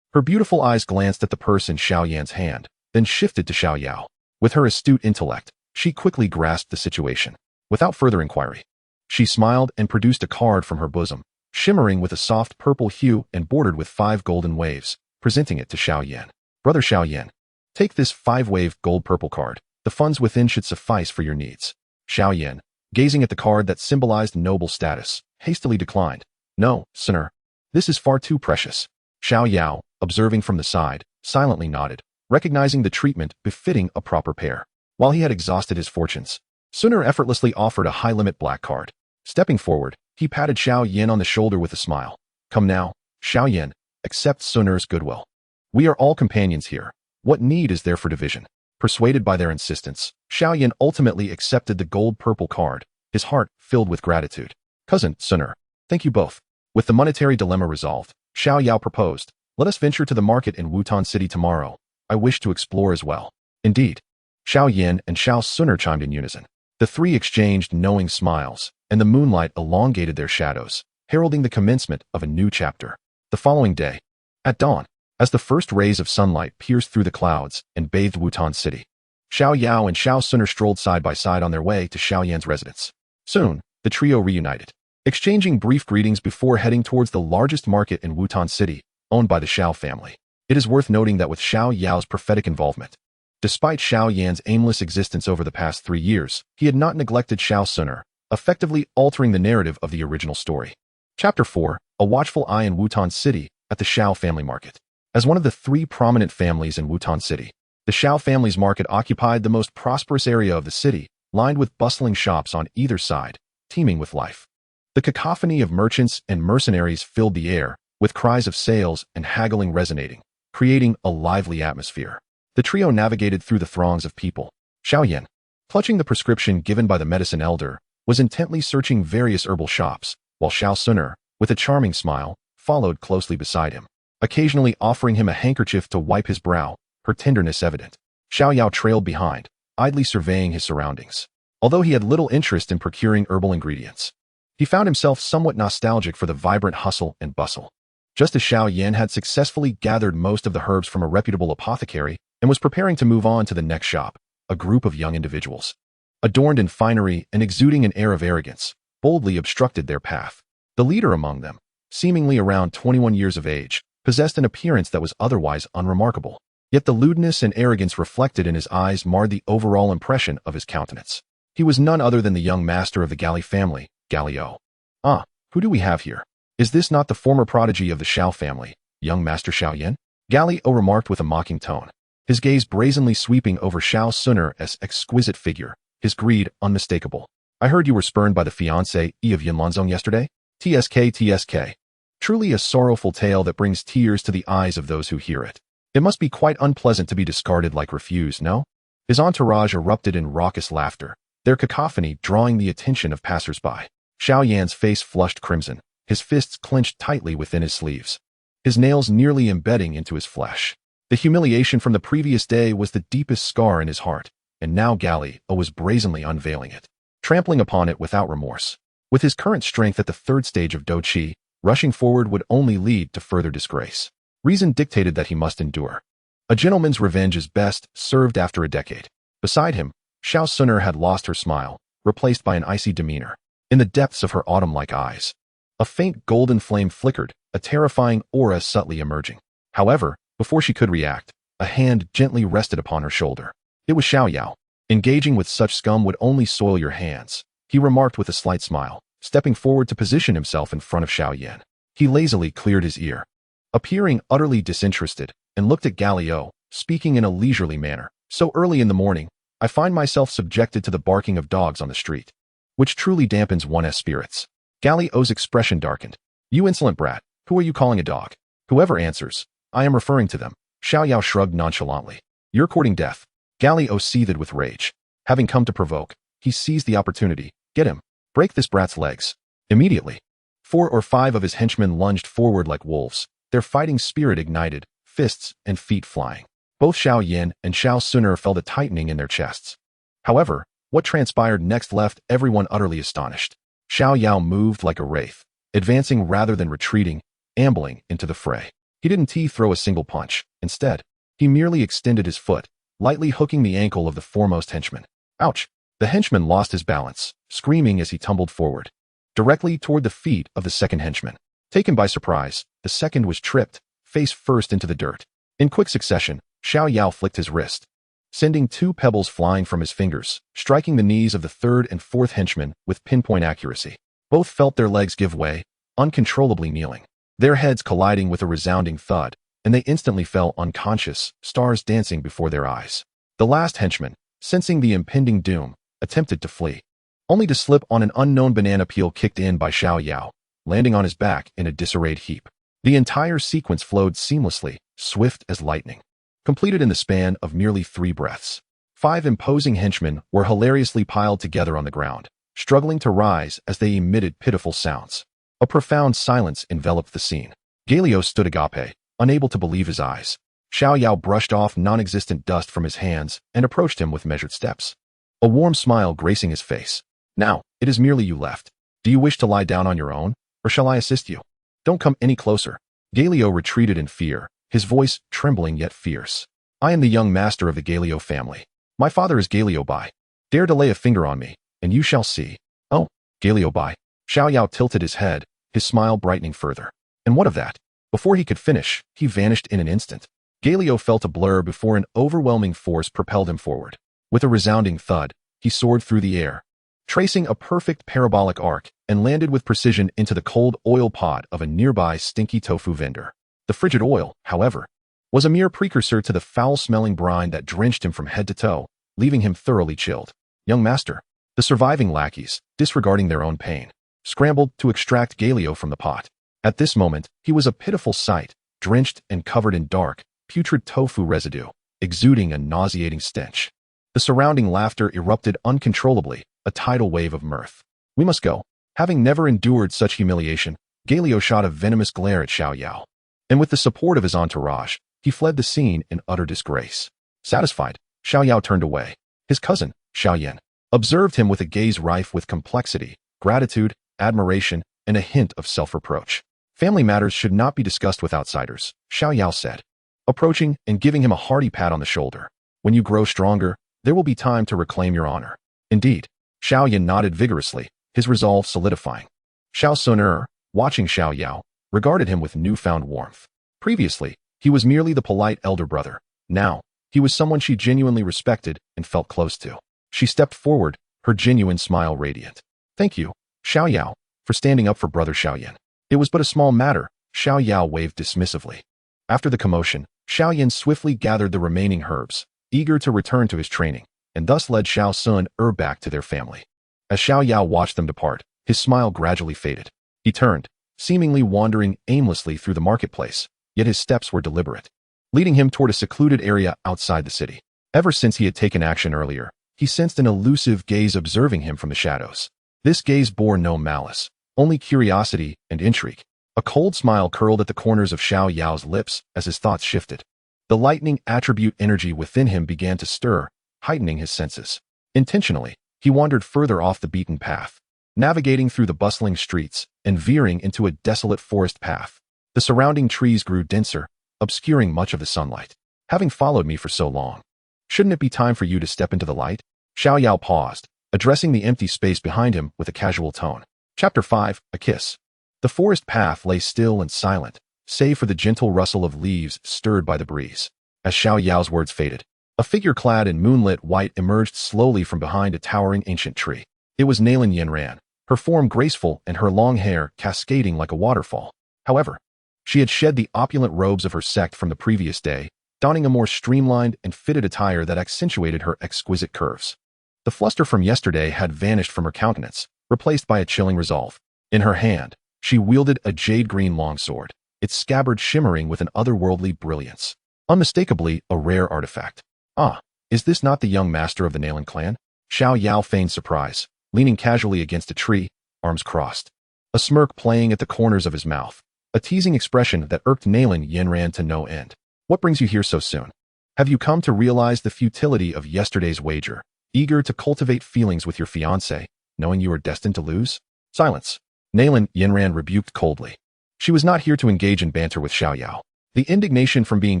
Her beautiful eyes glanced at the purse in Xiao Yan's hand, then shifted to Xiao Yao. With her astute intellect, she quickly grasped the situation. Without further inquiry, she smiled and produced a card from her bosom, shimmering with a soft purple hue and bordered with 5 golden waves, presenting it to Xiao Yan. Brother Xiao Yan, take this 5-wave gold-purple card. The funds within should suffice for your needs. Xiao Yan, gazing at the card that symbolized noble status, hastily declined. No, Suner. This is far too precious. Xiao Yao, observing from the side, silently nodded, recognizing the treatment befitting a proper pair. While he had exhausted his fortunes, Suner effortlessly offered a high-limit black card. Stepping forward, he patted Xiao Yan on the shoulder with a smile. Come now, Xiao Yan, accept Suner's goodwill. We are all companions here. What need is there for division? Persuaded by their insistence, Xiao Yan ultimately accepted the gold-purple card, his heart filled with gratitude. Cousin, Suner, thank you both. With the monetary dilemma resolved, Xiao Yao proposed, let us venture to the market in Wutan City tomorrow. I wish to explore as well. Indeed. Xiao Yan and Xiao Suner chimed in unison. The three exchanged knowing smiles, and the moonlight elongated their shadows, heralding the commencement of a new chapter. The following day, at dawn, as the first rays of sunlight pierced through the clouds and bathed Wutan City, Xiao Yao and Xiao Suner strolled side by side on their way to Xiao Yan's residence. Soon, the trio reunited, exchanging brief greetings before heading towards the largest market in Wutan City, owned by the Xiao family. It is worth noting that with Xiao Yao's prophetic involvement, despite Xiao Yan's aimless existence over the past 3 years, he had not neglected Xiao Suner, effectively altering the narrative of the original story. Chapter 4, A Watchful Eye in Wutan City, at the Xiao family market. As one of the 3 prominent families in Wutan City, the Xiao family's market occupied the most prosperous area of the city, lined with bustling shops on either side, teeming with life. The cacophony of merchants and mercenaries filled the air, with cries of sales and haggling resonating, creating a lively atmosphere. The trio navigated through the throngs of people. Xiao Yan, clutching the prescription given by the medicine elder, was intently searching various herbal shops, while Xiao Suner, with a charming smile, followed closely beside him, occasionally offering him a handkerchief to wipe his brow, her tenderness evident. Xiao Yao trailed behind, idly surveying his surroundings. Although he had little interest in procuring herbal ingredients, he found himself somewhat nostalgic for the vibrant hustle and bustle. Just as Xiao Yan had successfully gathered most of the herbs from a reputable apothecary and was preparing to move on to the next shop, a group of young individuals, adorned in finery and exuding an air of arrogance, boldly obstructed their path. The leader among them, seemingly around 21 years of age, possessed an appearance that was otherwise unremarkable. Yet the lewdness and arrogance reflected in his eyes marred the overall impression of his countenance. He was none other than the young master of the Gali family, Gao. Ah, who do we have here? Is this not the former prodigy of the Xiao family, young Master Xiao Yan? Gao remarked with a mocking tone, his gaze brazenly sweeping over Xiao Suner's exquisite figure, his greed unmistakable. I heard you were spurned by the fiancée of Yinlanzong yesterday? TSK. Truly a sorrowful tale that brings tears to the eyes of those who hear it. It must be quite unpleasant to be discarded like refuse, no? His entourage erupted in raucous laughter, their cacophony drawing the attention of passers-by. Xiao Yan's face flushed crimson, his fists clenched tightly within his sleeves, his nails nearly embedding into his flesh. The humiliation from the previous day was the deepest scar in his heart, and now Gao was brazenly unveiling it, trampling upon it without remorse. With his current strength at the 3rd stage of Dou Qi, rushing forward would only lead to further disgrace. Reason dictated that he must endure. A gentleman's revenge is best served after a decade. Beside him, Xiao Suner had lost her smile, replaced by an icy demeanor. In the depths of her autumn-like eyes, a faint golden flame flickered, a terrifying aura subtly emerging. However, before she could react, a hand gently rested upon her shoulder. It was Xiao Yao. Engaging with such scum would only soil your hands, he remarked with a slight smile, stepping forward to position himself in front of Xiao Yan. He lazily cleared his ear, appearing utterly disinterested, and looked at Gao, speaking in a leisurely manner. So early in the morning, I find myself subjected to the barking of dogs on the street, which truly dampens one's spirits. Gao's expression darkened. You insolent brat, who are you calling a dog? Whoever answers, I am referring to them. Xiao Yao shrugged nonchalantly. You're courting death. Gao seethed with rage. Having come to provoke, he seized the opportunity. Get him. Break this brat's legs. Immediately, 4 or 5 of his henchmen lunged forward like wolves, their fighting spirit ignited, fists and feet flying. Both Xiao Yan and Xiao Suner felt a tightening in their chests. However, what transpired next left everyone utterly astonished. Xiao Yao moved like a wraith, advancing rather than retreating, ambling into the fray. He didn't throw a single punch. Instead, he merely extended his foot, lightly hooking the ankle of the foremost henchman. Ouch! The henchman lost his balance, screaming as he tumbled forward, directly toward the feet of the second henchman. Taken by surprise, the second was tripped, face first into the dirt. In quick succession, Xiao Yao flicked his wrist, sending 2 pebbles flying from his fingers, striking the knees of the third and fourth henchmen with pinpoint accuracy. Both felt their legs give way, uncontrollably kneeling, their heads colliding with a resounding thud, and they instantly fell unconscious, stars dancing before their eyes. The last henchman, sensing the impending doom, attempted to flee, only to slip on an unknown banana peel kicked in by Xiao Yao, landing on his back in a disarrayed heap. The entire sequence flowed seamlessly, swift as lightning, completed in the span of merely 3 breaths. 5 imposing henchmen were hilariously piled together on the ground, struggling to rise as they emitted pitiful sounds. A profound silence enveloped the scene. Galio stood agape, unable to believe his eyes. Xiao Yao brushed off non-existent dust from his hands and approached him with measured steps, a warm smile gracing his face. Now, it is merely you left. Do you wish to lie down on your own, or shall I assist you? Don't come any closer. Galio retreated in fear, his voice trembling yet fierce. I am the young master of the Galio family. My father is Galio Bai. Dare to lay a finger on me, and you shall see. Oh, Galio Bai. Xiao Yao tilted his head, his smile brightening further. And what of that? Before he could finish, he vanished in an instant. Galio felt a blur before an overwhelming force propelled him forward. With a resounding thud, he soared through the air, tracing a perfect parabolic arc, and landed with precision into the cold oil pot of a nearby stinky tofu vendor. The frigid oil, however, was a mere precursor to the foul-smelling brine that drenched him from head to toe, leaving him thoroughly chilled. Young master, the surviving lackeys, disregarding their own pain, scrambled to extract Galio from the pot. At this moment, he was a pitiful sight, drenched and covered in dark, putrid tofu residue, exuding a nauseating stench. The surrounding laughter erupted uncontrollably, a tidal wave of mirth. We must go. Having never endured such humiliation, Galio shot a venomous glare at Xiao Yao, and with the support of his entourage, he fled the scene in utter disgrace. Satisfied, Xiao Yao turned away. His cousin, Xiao Yan, observed him with a gaze rife with complexity, gratitude, admiration, and a hint of self-reproach. Family matters should not be discussed with outsiders, Xiao Yao said, approaching and giving him a hearty pat on the shoulder. When you grow stronger, there will be time to reclaim your honor. Indeed. Xiao Yan nodded vigorously, his resolve solidifying. Xiao Suner, watching Xiao Yao, regarded him with newfound warmth. Previously, he was merely the polite elder brother. Now, he was someone she genuinely respected and felt close to. She stepped forward, her genuine smile radiant. Thank you, Xiao Yao, for standing up for brother Xiao Yan. It was but a small matter, Xiao Yao waved dismissively. After the commotion, Xiao Yan swiftly gathered the remaining herbs, eager to return to his training, and thus led Xiao Sun back to their family. As Xiao Yao watched them depart, his smile gradually faded. He turned, seemingly wandering aimlessly through the marketplace, yet his steps were deliberate, leading him toward a secluded area outside the city. Ever since he had taken action earlier, he sensed an elusive gaze observing him from the shadows. This gaze bore no malice, only curiosity and intrigue. A cold smile curled at the corners of Xiao Yao's lips as his thoughts shifted. The lightning attribute energy within him began to stir, heightening his senses. Intentionally, he wandered further off the beaten path, navigating through the bustling streets and veering into a desolate forest path. The surrounding trees grew denser, obscuring much of the sunlight. Having followed me for so long, shouldn't it be time for you to step into the light? Xiao Yao paused, addressing the empty space behind him with a casual tone. Chapter 5, A Kiss. The forest path lay still and silent, save for the gentle rustle of leaves stirred by the breeze. As Xiao Yao's words faded, a figure clad in moonlit white emerged slowly from behind a towering ancient tree. It was Nalan Yanran, her form graceful and her long hair cascading like a waterfall. However, she had shed the opulent robes of her sect from the previous day, donning a more streamlined and fitted attire that accentuated her exquisite curves. The fluster from yesterday had vanished from her countenance, replaced by a chilling resolve. In her hand, she wielded a jade-green longsword, its scabbard shimmering with an otherworldly brilliance. Unmistakably a rare artifact. Ah, is this not the young master of the Nalan clan? Xiao Yao feigned surprise, leaning casually against a tree, arms crossed, a smirk playing at the corners of his mouth, a teasing expression that irked Nalan Yanran to no end. What brings you here so soon? Have you come to realize the futility of yesterday's wager, eager to cultivate feelings with your fiancé, knowing you are destined to lose? Silence. Nalan Yanran rebuked coldly. She was not here to engage in banter with Xiao Yao. The indignation from being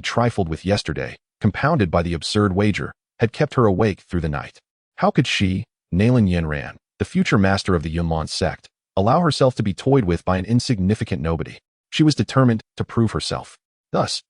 trifled with yesterday, compounded by the absurd wager, had kept her awake through the night. How could she, Nalan Yanran, the future master of the Unveiling sect, allow herself to be toyed with by an insignificant nobody? She was determined to prove herself. Thus,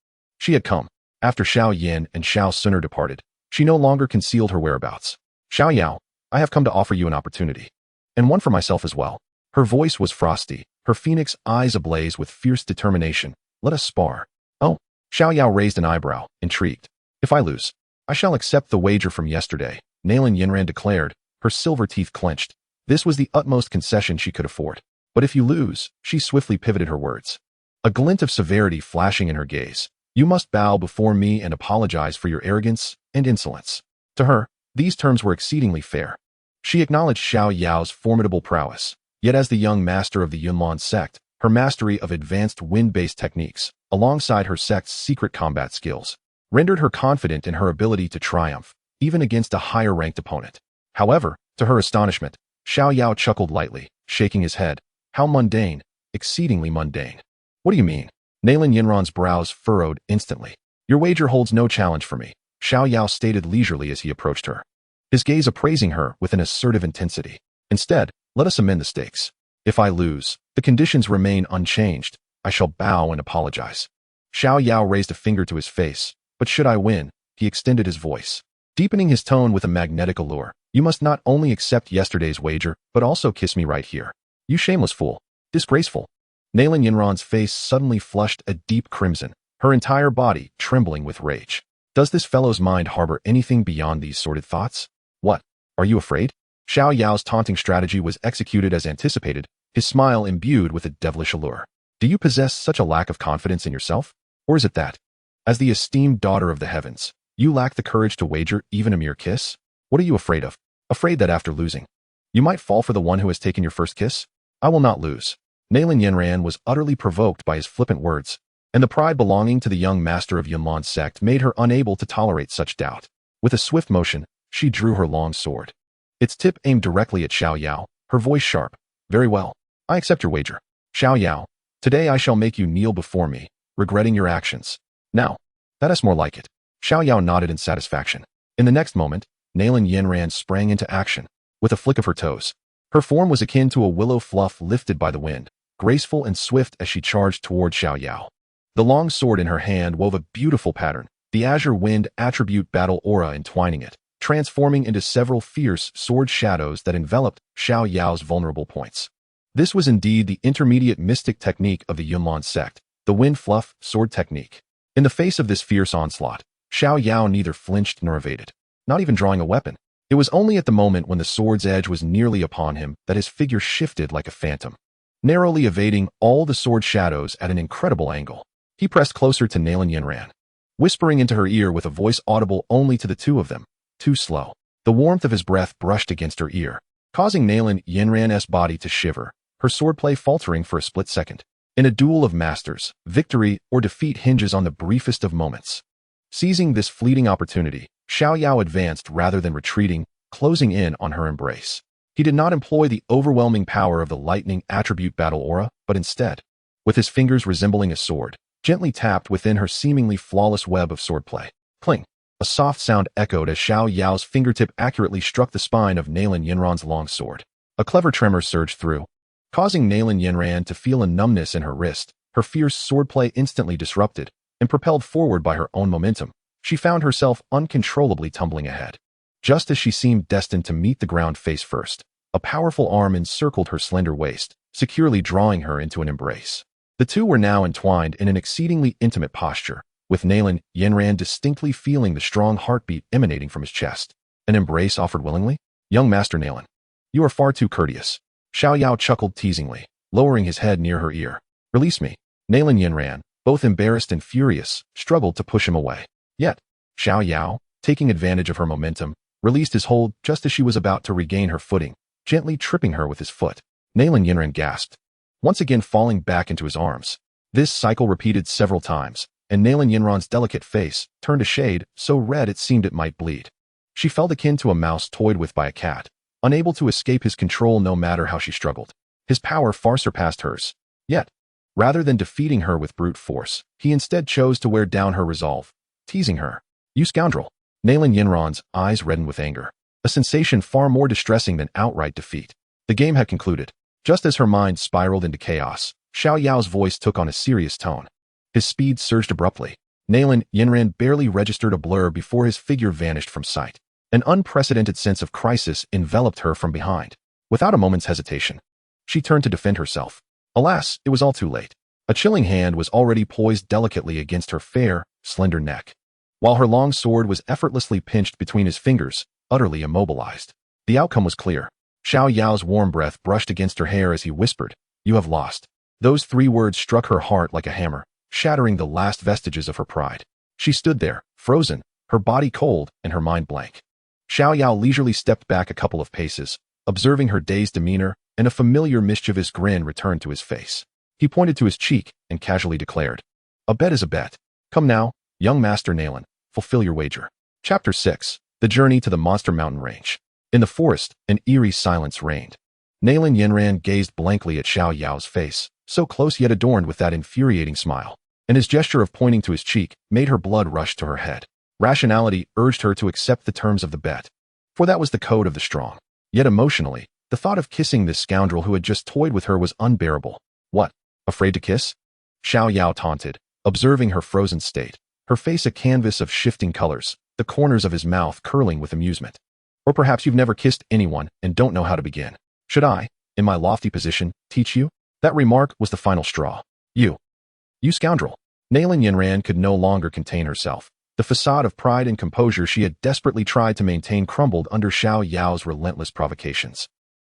she had come. After Xiao Yan and Xiao Suner departed, she no longer concealed her whereabouts. Xiao Yao, I have come to offer you an opportunity. And one for myself as well. Her voice was frosty, her phoenix eyes ablaze with fierce determination. Let us spar. Oh, Xiao Yao raised an eyebrow, intrigued. If I lose, I shall accept the wager from yesterday, Nalan Yanran declared, her silver teeth clenched. This was the utmost concession she could afford. But if you lose, she swiftly pivoted her words. A glint of severity flashing in her gaze. You must bow before me and apologize for your arrogance and insolence. To her, these terms were exceedingly fair. She acknowledged Xiao Yao's formidable prowess, yet as the young master of the Yunlan sect, her mastery of advanced wind-based techniques, alongside her sect's secret combat skills, rendered her confident in her ability to triumph, even against a higher-ranked opponent. However, to her astonishment, Xiao Yao chuckled lightly, shaking his head. How mundane, exceedingly mundane. What do you mean? Nalan Yanran's brows furrowed instantly. Your wager holds no challenge for me, Xiao Yao stated leisurely as he approached her, his gaze appraising her with an assertive intensity. Instead, let us amend the stakes. If I lose, the conditions remain unchanged. I shall bow and apologize. Xiao Yao raised a finger to his face, but should I win, he extended his voice, deepening his tone with a magnetic allure. You must not only accept yesterday's wager, but also kiss me right here. You shameless fool. Disgraceful. Nalan Yanran's face suddenly flushed a deep crimson, her entire body trembling with rage. Does this fellow's mind harbor anything beyond these sordid thoughts? What? Are you afraid? Xiao Yao's taunting strategy was executed as anticipated, his smile imbued with a devilish allure. Do you possess such a lack of confidence in yourself? Or is it that, as the esteemed daughter of the heavens, you lack the courage to wager even a mere kiss? What are you afraid of? Afraid that after losing, you might fall for the one who has taken your first kiss? I will not lose. Nalan Yanran was utterly provoked by his flippant words, and the pride belonging to the young master of Yunlan's sect made her unable to tolerate such doubt. With a swift motion, she drew her long sword. Its tip aimed directly at Xiao Yao, her voice sharp. Very well. I accept your wager. Xiao Yao, today I shall make you kneel before me, regretting your actions. Now, that is more like it. Xiao Yao nodded in satisfaction. In the next moment, Nalan Yanran sprang into action, with a flick of her toes. Her form was akin to a willow fluff lifted by the wind, graceful and swift as she charged toward Xiao Yao. The long sword in her hand wove a beautiful pattern, the azure wind attribute battle aura entwining it, transforming into several fierce sword shadows that enveloped Xiao Yao's vulnerable points. This was indeed the intermediate mystic technique of the Yunlan sect, the wind fluff sword technique. In the face of this fierce onslaught, Xiao Yao neither flinched nor evaded, not even drawing a weapon. It was only at the moment when the sword's edge was nearly upon him that his figure shifted like a phantom. Narrowly evading all the sword shadows at an incredible angle, he pressed closer to Nalan Yanran, whispering into her ear with a voice audible only to the two of them. Too slow. The warmth of his breath brushed against her ear, causing Nalan Yanran's body to shiver, her swordplay faltering for a split second. In a duel of masters, victory or defeat hinges on the briefest of moments. Seizing this fleeting opportunity, Xiao Yao advanced rather than retreating, closing in on her embrace. He did not employ the overwhelming power of the lightning attribute battle aura, but instead, with his fingers resembling a sword, gently tapped within her seemingly flawless web of swordplay. Cling. A soft sound echoed as Xiao Yao's fingertip accurately struck the spine of Nalan Yanran's long sword. A clever tremor surged through, causing Nalan Yanran to feel a numbness in her wrist. Her fierce swordplay instantly disrupted, and propelled forward by her own momentum, she found herself uncontrollably tumbling ahead. Just as she seemed destined to meet the ground face first, a powerful arm encircled her slender waist, securely drawing her into an embrace. The two were now entwined in an exceedingly intimate posture, with Nalan Yanran distinctly feeling the strong heartbeat emanating from his chest. An embrace offered willingly? Young Master Nalan, you are far too courteous. Xiao Yao chuckled teasingly, lowering his head near her ear. Release me. Nalan Yanran, both embarrassed and furious, struggled to push him away. Yet, Xiao Yao, taking advantage of her momentum, released his hold just as she was about to regain her footing, gently tripping her with his foot. Nalan Yanran gasped, once again falling back into his arms. This cycle repeated several times, and Nalan Yanran's delicate face turned a shade so red it seemed it might bleed. She felt akin to a mouse toyed with by a cat, unable to escape his control no matter how she struggled. His power far surpassed hers. Yet, rather than defeating her with brute force, he instead chose to wear down her resolve, teasing her. "You scoundrel!" Nalan Yanran's eyes reddened with anger, a sensation far more distressing than outright defeat. The game had concluded. Just as her mind spiraled into chaos, Xiao Yao's voice took on a serious tone. His speed surged abruptly. Nalan Yanran barely registered a blur before his figure vanished from sight. An unprecedented sense of crisis enveloped her from behind. Without a moment's hesitation, she turned to defend herself. Alas, it was all too late. A chilling hand was already poised delicately against her fair, slender neck, while her long sword was effortlessly pinched between his fingers, utterly immobilized. The outcome was clear. Xiao Yao's warm breath brushed against her hair as he whispered, "You have lost." Those 3 words struck her heart like a hammer, shattering the last vestiges of her pride. She stood there, frozen, her body cold and her mind blank. Xiao Yao leisurely stepped back a couple of paces, observing her dazed demeanor, and a familiar mischievous grin returned to his face. He pointed to his cheek and casually declared, "A bet is a bet. Come now, young Master Nalan, fulfill your wager." Chapter 6. The Journey to the Monster Mountain Range. In the forest, an eerie silence reigned. Nalan Yanran gazed blankly at Xiao Yao's face, so close yet adorned with that infuriating smile, and his gesture of pointing to his cheek made her blood rush to her head. Rationality urged her to accept the terms of the bet, for that was the code of the strong. Yet emotionally, the thought of kissing this scoundrel who had just toyed with her was unbearable. "What? Afraid to kiss?" Xiao Yao taunted, observing her frozen state, her face a canvas of shifting colors, the corners of his mouth curling with amusement. "Or perhaps you've never kissed anyone and don't know how to begin. Should I, in my lofty position, teach you?" That remark was the final straw. You scoundrel." Nalan Yanran could no longer contain herself. The facade of pride and composure she had desperately tried to maintain crumbled under Xiao Yao's relentless provocations.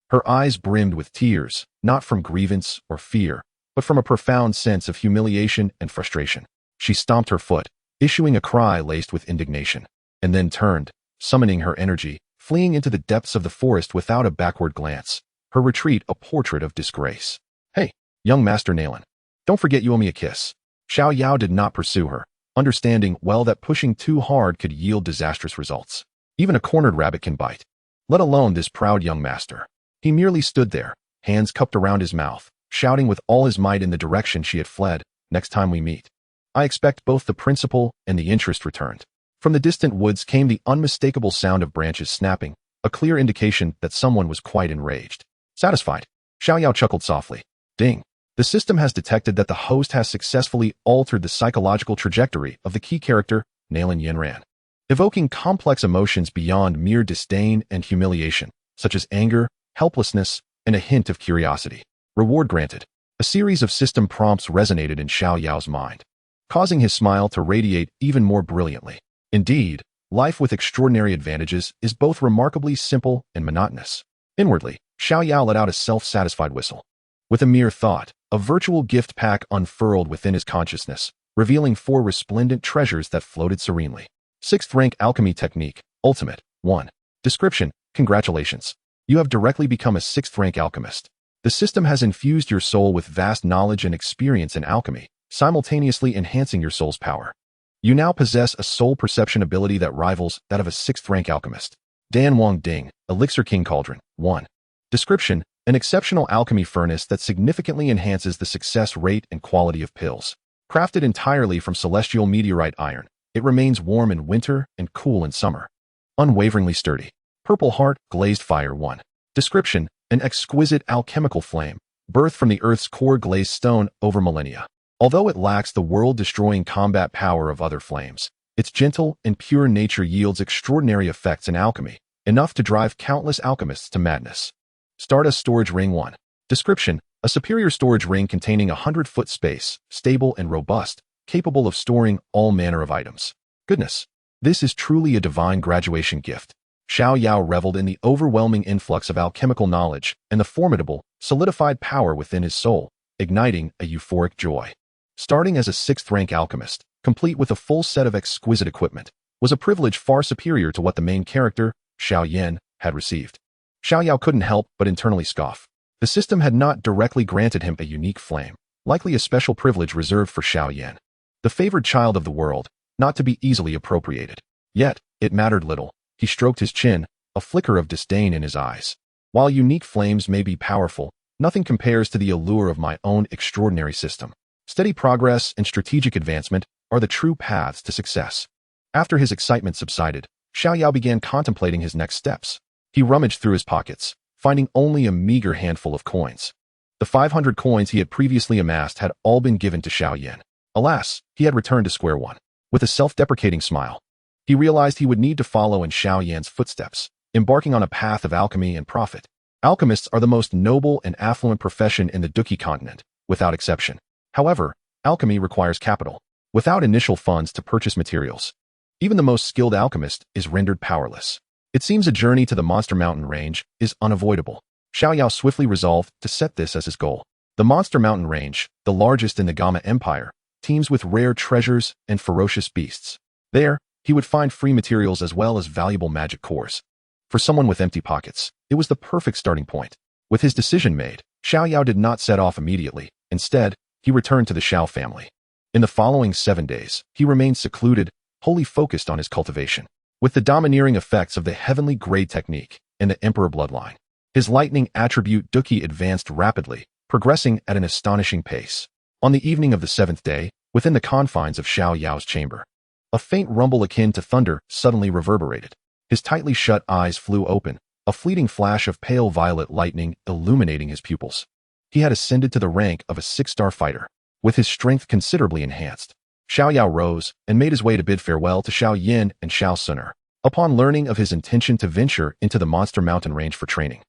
Her eyes brimmed with tears, not from grievance or fear, but from a profound sense of humiliation and frustration. She stomped her foot, issuing a cry laced with indignation, and then turned, summoning her energy, fleeing into the depths of the forest without a backward glance, her retreat a portrait of disgrace. "Hey, young Master Nalan, don't forget you owe me a kiss." Xiao Yao did not pursue her, understanding well that pushing too hard could yield disastrous results. Even a cornered rabbit can bite, let alone this proud young master. He merely stood there, hands cupped around his mouth, shouting with all his might in the direction she had fled, "Next time we meet, I expect both the principal and the interest returned." From the distant woods came the unmistakable sound of branches snapping, a clear indication that someone was quite enraged. Satisfied, Xiao Yao chuckled softly. "Ding. The system has detected that the host has successfully altered the psychological trajectory of the key character, Nalan Yanran, evoking complex emotions beyond mere disdain and humiliation, such as anger, helplessness, and a hint of curiosity. Reward granted." A series of system prompts resonated in Xiao Yao's mind, causing his smile to radiate even more brilliantly. Indeed, life with extraordinary advantages is both remarkably simple and monotonous. Inwardly, Xiao Yao let out a self-satisfied whistle. With a mere thought, a virtual gift pack unfurled within his consciousness, revealing 4 resplendent treasures that floated serenely. 6th rank alchemy technique, ultimate, 1. Description: Congratulations. You have directly become a 6th rank alchemist. The system has infused your soul with vast knowledge and experience in alchemy, simultaneously enhancing your soul's power. You now possess a soul perception ability that rivals that of a 6th rank alchemist. Dan Wang Ding, Elixir King Cauldron, 1. Description: An exceptional alchemy furnace that significantly enhances the success rate and quality of pills. Crafted entirely from celestial meteorite iron, it remains warm in winter and cool in summer. Unwaveringly sturdy. Purple Heart Glazed Fire, 1. Description: An exquisite alchemical flame, birthed from the Earth's core glazed stone over millennia. Although it lacks the world-destroying combat power of other flames, its gentle and pure nature yields extraordinary effects in alchemy, enough to drive countless alchemists to madness. Stardust Storage Ring, 1. Description: A superior storage ring containing 100-foot space, stable and robust, capable of storing all manner of items. Goodness, this is truly a divine graduation gift. Xiao Yao reveled in the overwhelming influx of alchemical knowledge and the formidable, solidified power within his soul, igniting a euphoric joy. Starting as a 6th rank alchemist, complete with a full set of exquisite equipment, was a privilege far superior to what the main character, Xiao Yan, had received. Xiao Yao couldn't help but internally scoff. The system had not directly granted him a unique flame, likely a special privilege reserved for Xiao Yan. the favored child of the world, not to be easily appropriated. Yet, it mattered little. He stroked his chin, a flicker of disdain in his eyes. While unique flames may be powerful, nothing compares to the allure of my own extraordinary system. Steady progress and strategic advancement are the true paths to success. After his excitement subsided, Xiao Yao began contemplating his next steps. He rummaged through his pockets, finding only a meager handful of coins. The 500 coins he had previously amassed had all been given to Xiao Yan. Alas, he had returned to square one. With a self-deprecating smile, he realized he would need to follow in Xiao Yan's footsteps, embarking on a path of alchemy and profit. Alchemists are the most noble and affluent profession in the Dou Qi Continent, without exception. However, alchemy requires capital. Without initial funds to purchase materials, even the most skilled alchemist is rendered powerless. It seems a journey to the Monster Mountain range is unavoidable. Xiao Yao swiftly resolved to set this as his goal. The Monster Mountain range, the largest in the Gamma Empire, teems with rare treasures and ferocious beasts. There, he would find free materials as well as valuable magic cores. For someone with empty pockets, it was the perfect starting point. With his decision made, Xiao Yao did not set off immediately. Instead, he returned to the Xiao family. In the following 7 days, he remained secluded, wholly focused on his cultivation. With the domineering effects of the heavenly grade technique and the emperor bloodline, his lightning attribute Dou Qi advanced rapidly, progressing at an astonishing pace. On the evening of the 7th day, within the confines of Xiao Yao's chamber, a faint rumble akin to thunder suddenly reverberated. His tightly shut eyes flew open, a fleeting flash of pale violet lightning illuminating his pupils. He had ascended to the rank of a 6-star fighter, with his strength considerably enhanced. Xiao Yao rose and made his way to bid farewell to Xiao Yan and Xiao Suner. Upon learning of his intention to venture into the Monster Mountain range for training,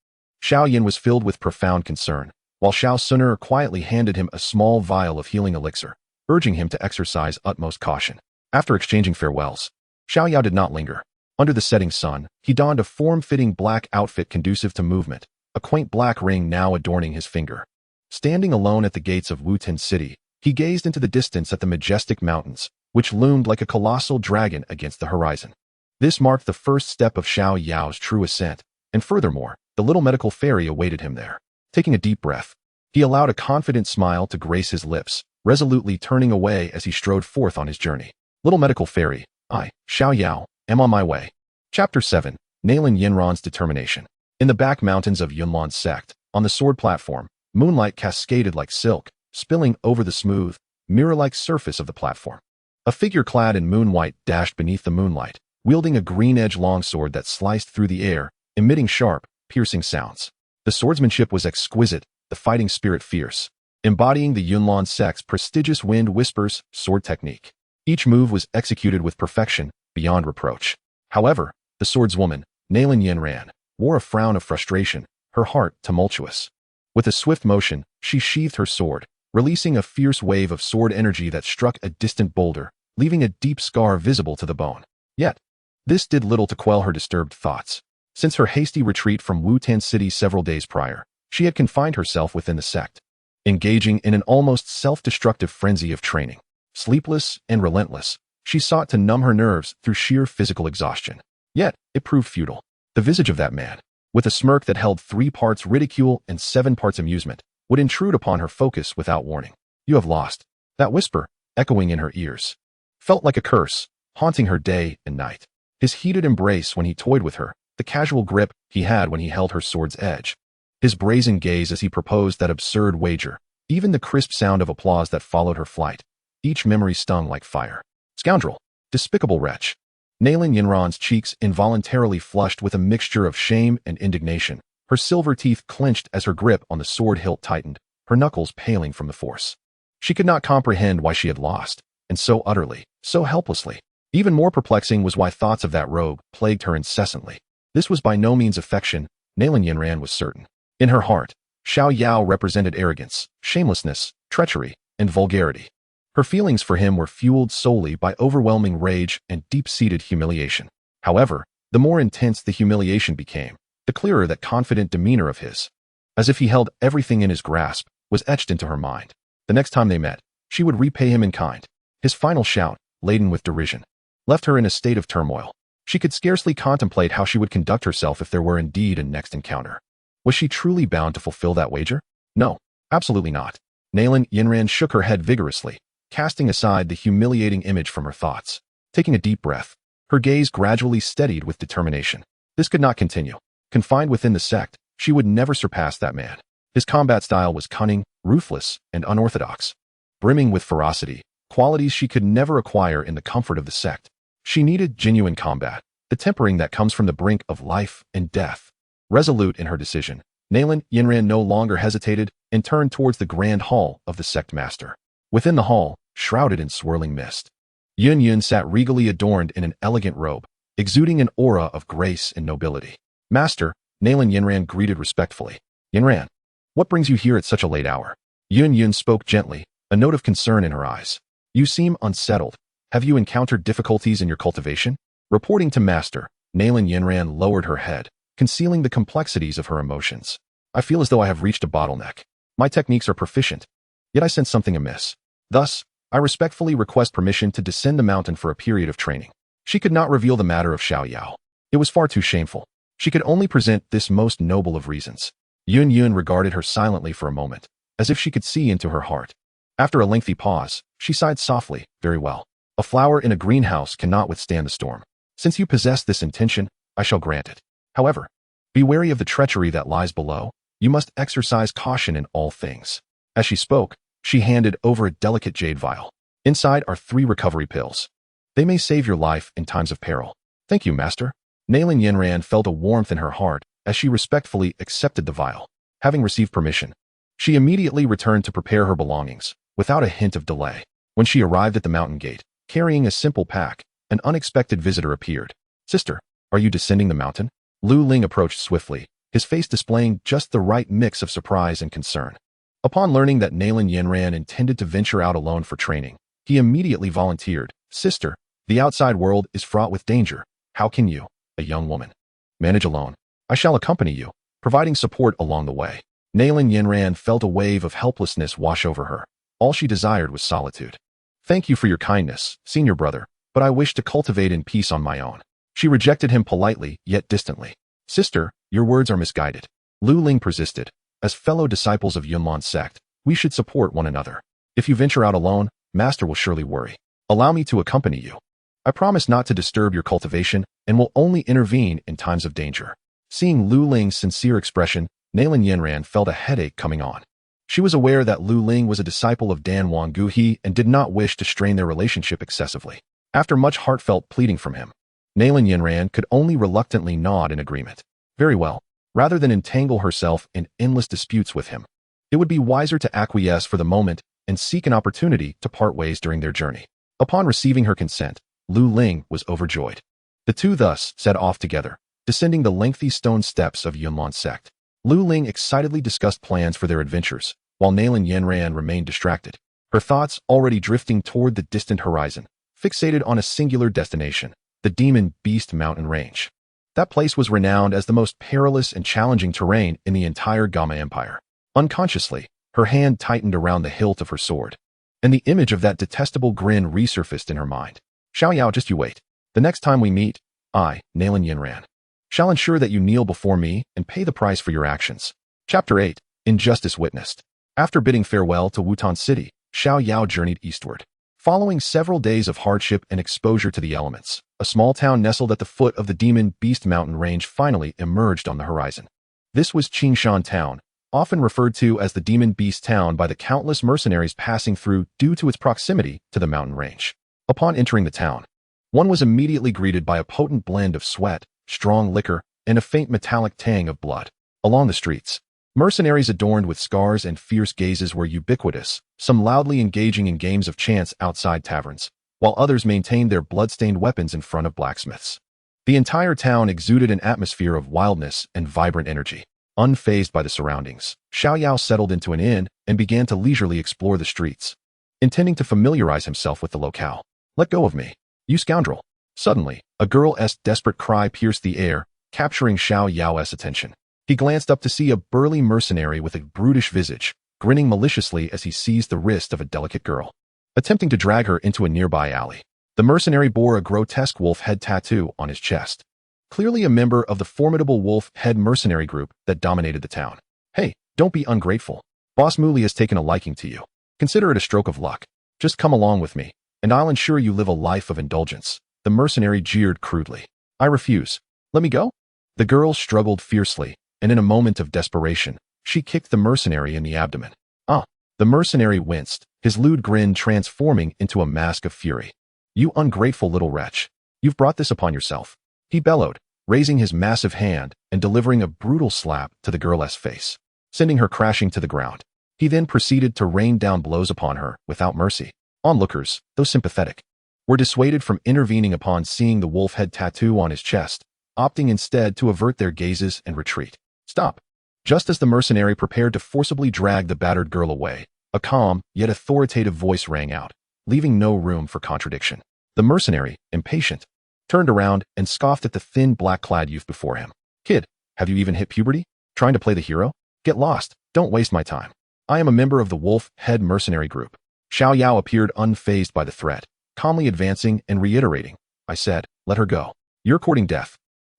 Xiao Yan was filled with profound concern, while Xiao Suner quietly handed him a small vial of healing elixir, urging him to exercise utmost caution. After exchanging farewells, Xiao Yao did not linger. Under the setting sun, he donned a form-fitting black outfit conducive to movement, a quaint black ring now adorning his finger. Standing alone at the gates of Wutan City, he gazed into the distance at the majestic mountains, which loomed like a colossal dragon against the horizon. This marked the first step of Xiao Yao's true ascent, and furthermore, the little medical fairy awaited him there. Taking a deep breath, he allowed a confident smile to grace his lips, resolutely turning away as he strode forth on his journey. Little medical fairy, I, Xiao Yao, am on my way. Chapter 7, Nalan Yanran's Determination. In the back mountains of Yunlan's sect, on the sword platform, moonlight cascaded like silk, spilling over the smooth, mirror-like surface of the platform. A figure clad in moon white dashed beneath the moonlight, wielding a green-edged longsword that sliced through the air, emitting sharp, piercing sounds. The swordsmanship was exquisite, the fighting spirit fierce, embodying the Yunlan sect's prestigious wind whispers sword technique. Each move was executed with perfection, beyond reproach. However, the swordswoman, Nalan Yanran, wore a frown of frustration, her heart tumultuous. With a swift motion, she sheathed her sword, releasing a fierce wave of sword energy that struck a distant boulder, leaving a deep scar visible to the bone. Yet, this did little to quell her disturbed thoughts. Since her hasty retreat from Wutan City several days prior, she had confined herself within the sect, engaging in an almost self-destructive frenzy of training. Sleepless and relentless, she sought to numb her nerves through sheer physical exhaustion. Yet, it proved futile. The visage of that man, with a smirk that held 3 parts ridicule and 7 parts amusement, would intrude upon her focus without warning. You have lost. That whisper, echoing in her ears, felt like a curse, haunting her day and night. His heated embrace when he toyed with her, the casual grip he had when he held her sword's edge, his brazen gaze as he proposed that absurd wager, even the crisp sound of applause that followed her flight, each memory stung like fire. Scoundrel! Despicable wretch! Nalan Yanran's cheeks involuntarily flushed with a mixture of shame and indignation. Her silver teeth clenched as her grip on the sword hilt tightened, her knuckles paling from the force. She could not comprehend why she had lost, and so utterly, so helplessly. Even more perplexing was why thoughts of that rogue plagued her incessantly. This was by no means affection, Nalan Yanran was certain. In her heart, Xiao Yao represented arrogance, shamelessness, treachery, and vulgarity. Her feelings for him were fueled solely by overwhelming rage and deep-seated humiliation. However, the more intense the humiliation became, the clearer that confident demeanor of his, as if he held everything in his grasp, was etched into her mind. The next time they met, she would repay him in kind. His final shout, laden with derision, left her in a state of turmoil. She could scarcely contemplate how she would conduct herself if there were indeed a next encounter. Was she truly bound to fulfill that wager? No, absolutely not. Nalan Yanran shook her head vigorously, casting aside the humiliating image from her thoughts. Taking a deep breath, her gaze gradually steadied with determination. This could not continue. Confined within the sect, she would never surpass that man. His combat style was cunning, ruthless, and unorthodox, brimming with ferocity, qualities she could never acquire in the comfort of the sect. She needed genuine combat, the tempering that comes from the brink of life and death. Resolute in her decision, Nalan Yanran no longer hesitated and turned towards the grand hall of the sect master. Within the hall, shrouded in swirling mist, Yun sat regally adorned in an elegant robe, exuding an aura of grace and nobility. Master, Nalan Yanran greeted respectfully. Yanran, what brings you here at such a late hour? Yun spoke gently, a note of concern in her eyes. You seem unsettled. Have you encountered difficulties in your cultivation? Reporting to Master, Nalan Yanran lowered her head, concealing the complexities of her emotions. I feel as though I have reached a bottleneck. My techniques are proficient, yet I sense something amiss. Thus, I respectfully request permission to descend the mountain for a period of training. She could not reveal the matter of Xiao Yao. It was far too shameful. She could only present this most noble of reasons. Yun regarded her silently for a moment, as if she could see into her heart. After a lengthy pause, she sighed softly. Very well. A flower in a greenhouse cannot withstand the storm. Since you possess this intention, I shall grant it. However, be wary of the treachery that lies below. You must exercise caution in all things. As she spoke, she handed over a delicate jade vial. Inside are 3 recovery pills. They may save your life in times of peril. Thank you, Master. Nalan Yanran felt a warmth in her heart as she respectfully accepted the vial. Having received permission, she immediately returned to prepare her belongings, without a hint of delay. When she arrived at the mountain gate, carrying a simple pack, an unexpected visitor appeared. Sister, are you descending the mountain? Lu Ling approached swiftly, his face displaying just the right mix of surprise and concern. Upon learning that Nalan Yanran intended to venture out alone for training, he immediately volunteered. Sister, the outside world is fraught with danger. How can you, a young woman, manage alone? I shall accompany you, providing support along the way. Nalan Yanran felt a wave of helplessness wash over her. All she desired was solitude. Thank you for your kindness, senior brother, but I wish to cultivate in peace on my own. She rejected him politely, yet distantly. Sister, your words are misguided. Lu Ling persisted. As fellow disciples of Yunlan's sect, we should support one another. If you venture out alone, Master will surely worry. Allow me to accompany you. I promise not to disturb your cultivation and will only intervene in times of danger. Seeing Lu Ling's sincere expression, Nalan Yanran felt a headache coming on. She was aware that Lu Ling was a disciple of Dan Wang Guhi and did not wish to strain their relationship excessively. After much heartfelt pleading from him, Nalan Yanran could only reluctantly nod in agreement. Very well. Rather than entangle herself in endless disputes with him, it would be wiser to acquiesce for the moment and seek an opportunity to part ways during their journey. Upon receiving her consent, Lu Ling was overjoyed. The two thus set off together, descending the lengthy stone steps of Yunlan's sect. Lu Ling excitedly discussed plans for their adventures, while Nalan Yanran remained distracted, her thoughts already drifting toward the distant horizon, fixated on a singular destination, the Demon Beast Mountain Range. That place was renowned as the most perilous and challenging terrain in the entire Gama Empire. Unconsciously, her hand tightened around the hilt of her sword, and the image of that detestable grin resurfaced in her mind. Xiao Yao, just you wait. The next time we meet, I, Nalan Yanran, shall ensure that you kneel before me and pay the price for your actions. Chapter 8. Injustice Witnessed. After bidding farewell to Wutan City, Xiao Yao journeyed eastward. Following several days of hardship and exposure to the elements, a small town nestled at the foot of the Demon Beast Mountain Range finally emerged on the horizon. This was Shan Town, often referred to as the Demon Beast Town by the countless mercenaries passing through due to its proximity to the mountain range. Upon entering the town, one was immediately greeted by a potent blend of sweat, strong liquor, and a faint metallic tang of blood. Along the streets, mercenaries adorned with scars and fierce gazes were ubiquitous, some loudly engaging in games of chance outside taverns, while others maintained their blood-stained weapons in front of blacksmiths. The entire town exuded an atmosphere of wildness and vibrant energy. Unfazed by the surroundings, Xiao Yao settled into an inn and began to leisurely explore the streets, intending to familiarize himself with the locale. Let go of me, you scoundrel. Suddenly, a girl's desperate cry pierced the air, capturing Xiao Yao's attention. He glanced up to see a burly mercenary with a brutish visage, grinning maliciously as he seized the wrist of a delicate girl, attempting to drag her into a nearby alley. The mercenary bore a grotesque wolf head tattoo on his chest, clearly a member of the formidable wolf head mercenary group that dominated the town. Hey, don't be ungrateful. Boss Muli has taken a liking to you. Consider it a stroke of luck. Just come along with me, and I'll ensure you live a life of indulgence. The mercenary jeered crudely. I refuse. Let me go? The girl struggled fiercely, and in a moment of desperation, she kicked the mercenary in the abdomen. Ah! The mercenary winced, his lewd grin transforming into a mask of fury. You ungrateful little wretch. You've brought this upon yourself. He bellowed, raising his massive hand and delivering a brutal slap to the girl's face, sending her crashing to the ground. He then proceeded to rain down blows upon her without mercy. Onlookers, though sympathetic, were dissuaded from intervening upon seeing the wolf head tattoo on his chest, opting instead to avert their gazes and retreat. Stop! Just as the mercenary prepared to forcibly drag the battered girl away, a calm yet authoritative voice rang out, leaving no room for contradiction. The mercenary, impatient, turned around and scoffed at the thin black-clad youth before him. Kid, have you even hit puberty? Trying to play the hero? Get lost, don't waste my time. I am a member of the Wolf Head Mercenary group. Xiao Yao appeared unfazed by the threat, calmly advancing and reiterating. I said, let her go. You're courting death.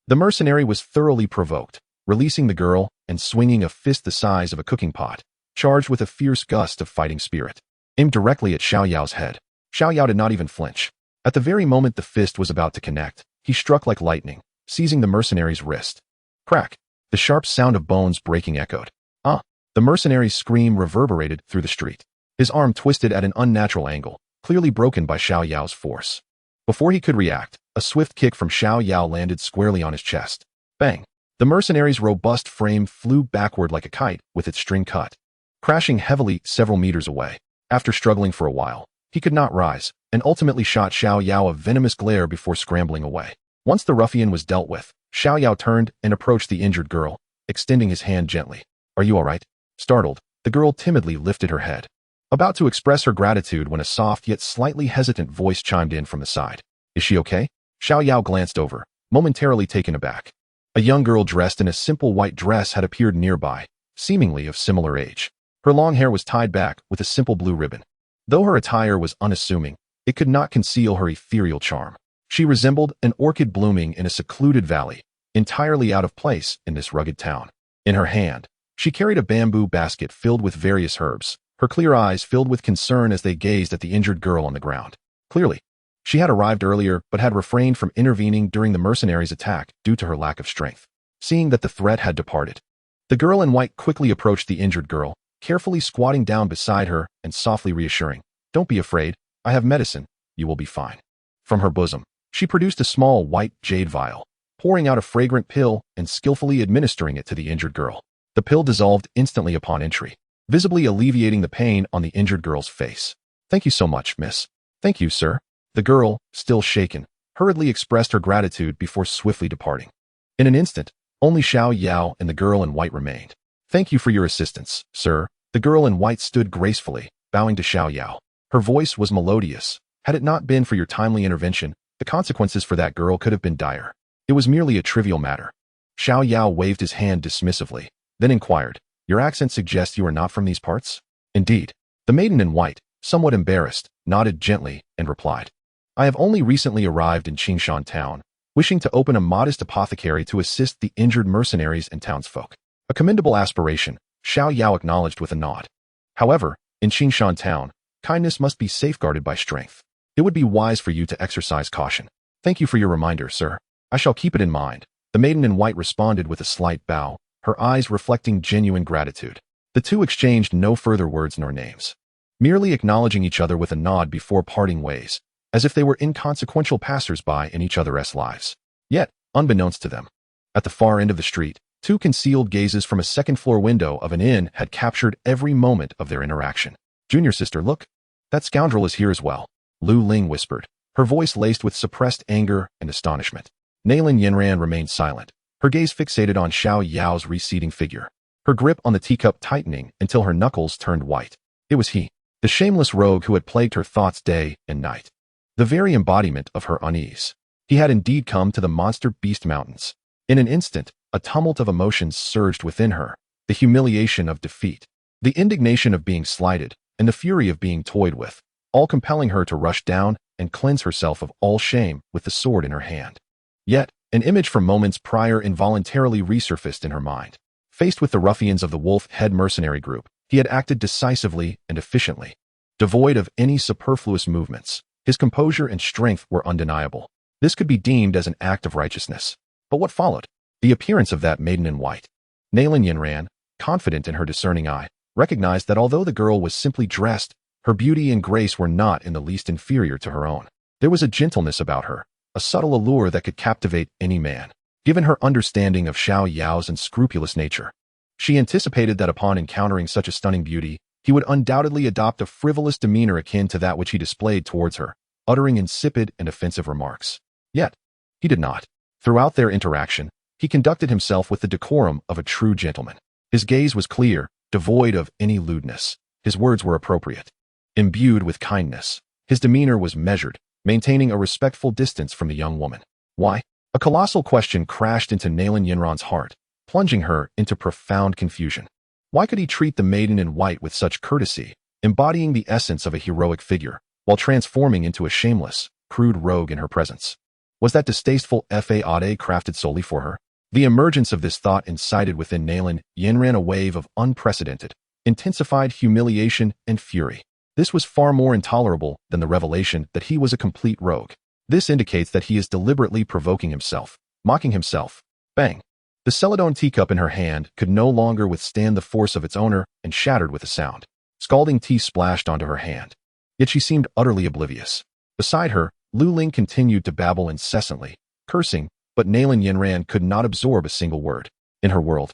The mercenary was thoroughly provoked, releasing the girl and swinging a fist the size of a cooking pot, charged with a fierce gust of fighting spirit, aimed directly at Xiao Yao's head. Xiao Yao did not even flinch. At the very moment the fist was about to connect, he struck like lightning, seizing the mercenary's wrist. Crack! The sharp sound of bones breaking echoed. Ah! The mercenary's scream reverberated through the street. His arm twisted at an unnatural angle, clearly broken by Xiao Yao's force. Before he could react, a swift kick from Xiao Yao landed squarely on his chest. Bang! The mercenary's robust frame flew backward like a kite with its string cut, crashing heavily several meters away. After struggling for a while, he could not rise, and ultimately shot Xiao Yao a venomous glare before scrambling away. Once the ruffian was dealt with, Xiao Yao turned and approached the injured girl, extending his hand gently. Are you all right? Startled, the girl timidly lifted her head, about to express her gratitude when a soft yet slightly hesitant voice chimed in from the side. Is she okay? Xiao Yao glanced over, momentarily taken aback. A young girl dressed in a simple white dress had appeared nearby, seemingly of similar age. Her long hair was tied back with a simple blue ribbon. Though her attire was unassuming, it could not conceal her ethereal charm. She resembled an orchid blooming in a secluded valley, entirely out of place in this rugged town. In her hand, she carried a bamboo basket filled with various herbs, her clear eyes filled with concern as they gazed at the injured girl on the ground. Clearly, she had arrived earlier but had refrained from intervening during the mercenary's attack due to her lack of strength. Seeing that the threat had departed, the girl in white quickly approached the injured girl, carefully squatting down beside her and softly reassuring, Don't be afraid, I have medicine, you will be fine. From her bosom, she produced a small white jade vial, pouring out a fragrant pill and skillfully administering it to the injured girl. The pill dissolved instantly upon entry, visibly alleviating the pain on the injured girl's face. Thank you so much, miss. Thank you, sir. The girl, still shaken, hurriedly expressed her gratitude before swiftly departing. In an instant, only Xiao Yao and the girl in white remained. Thank you for your assistance, sir. The girl in white stood gracefully, bowing to Xiao Yao. Her voice was melodious. Had it not been for your timely intervention, the consequences for that girl could have been dire. It was merely a trivial matter. Xiao Yao waved his hand dismissively, then inquired, Your accent suggests you are not from these parts? Indeed. The maiden in white, somewhat embarrassed, nodded gently and replied, I have only recently arrived in Qingshan town, wishing to open a modest apothecary to assist the injured mercenaries and townsfolk. A commendable aspiration, Xiao Yao acknowledged with a nod. However, in Qingshan town, kindness must be safeguarded by strength. It would be wise for you to exercise caution. Thank you for your reminder, sir. I shall keep it in mind. The maiden in white responded with a slight bow, her eyes reflecting genuine gratitude. The two exchanged no further words nor names, merely acknowledging each other with a nod before parting ways, as if they were inconsequential passers-by in each other's lives. Yet, unbeknownst to them, at the far end of the street, two concealed gazes from a second-floor window of an inn had captured every moment of their interaction. Junior sister, look. That scoundrel is here as well, Lu Ling whispered, her voice laced with suppressed anger and astonishment. Nalan Yanran remained silent, her gaze fixated on Xiao Yao's receding figure, her grip on the teacup tightening until her knuckles turned white. It was he, the shameless rogue who had plagued her thoughts day and night. The very embodiment of her unease. He had indeed come to the monster beast mountains. In an instant, a tumult of emotions surged within her, the humiliation of defeat, the indignation of being slighted, and the fury of being toyed with, all compelling her to rush down and cleanse herself of all shame with the sword in her hand. Yet, an image from moments prior involuntarily resurfaced in her mind. Faced with the ruffians of the Wolf Head Mercenary group, he had acted decisively and efficiently. devoid of any superfluous movements. His composure and strength were undeniable. This could be deemed as an act of righteousness. But what followed? The appearance of that maiden in white. Nalan Yanran, confident in her discerning eye, recognized that although the girl was simply dressed, her beauty and grace were not in the least inferior to her own. There was a gentleness about her, a subtle allure that could captivate any man. Given her understanding of Xiao Yao's unscrupulous nature, she anticipated that upon encountering such a stunning beauty, he would undoubtedly adopt a frivolous demeanor akin to that which he displayed towards her, uttering insipid and offensive remarks. Yet, he did not. Throughout their interaction, he conducted himself with the decorum of a true gentleman. His gaze was clear, devoid of any lewdness. His words were appropriate, imbued with kindness. His demeanor was measured, maintaining a respectful distance from the young woman. Why? A colossal question crashed into Nalan Yanran's heart, plunging her into profound confusion. Why could he treat the maiden in white with such courtesy, embodying the essence of a heroic figure, while transforming into a shameless, crude rogue in her presence? Was that distasteful fade crafted solely for her? The emergence of this thought incited within Nalan Yanran a wave of unprecedented, intensified humiliation and fury. This was far more intolerable than the revelation that he was a complete rogue. This indicates that he is deliberately provoking himself, mocking himself. Bang! The celadon teacup in her hand could no longer withstand the force of its owner and shattered with a sound. Scalding tea splashed onto her hand. Yet she seemed utterly oblivious. Beside her, Lu Ling continued to babble incessantly, cursing, but Nalan Yanran could not absorb a single word. In her world,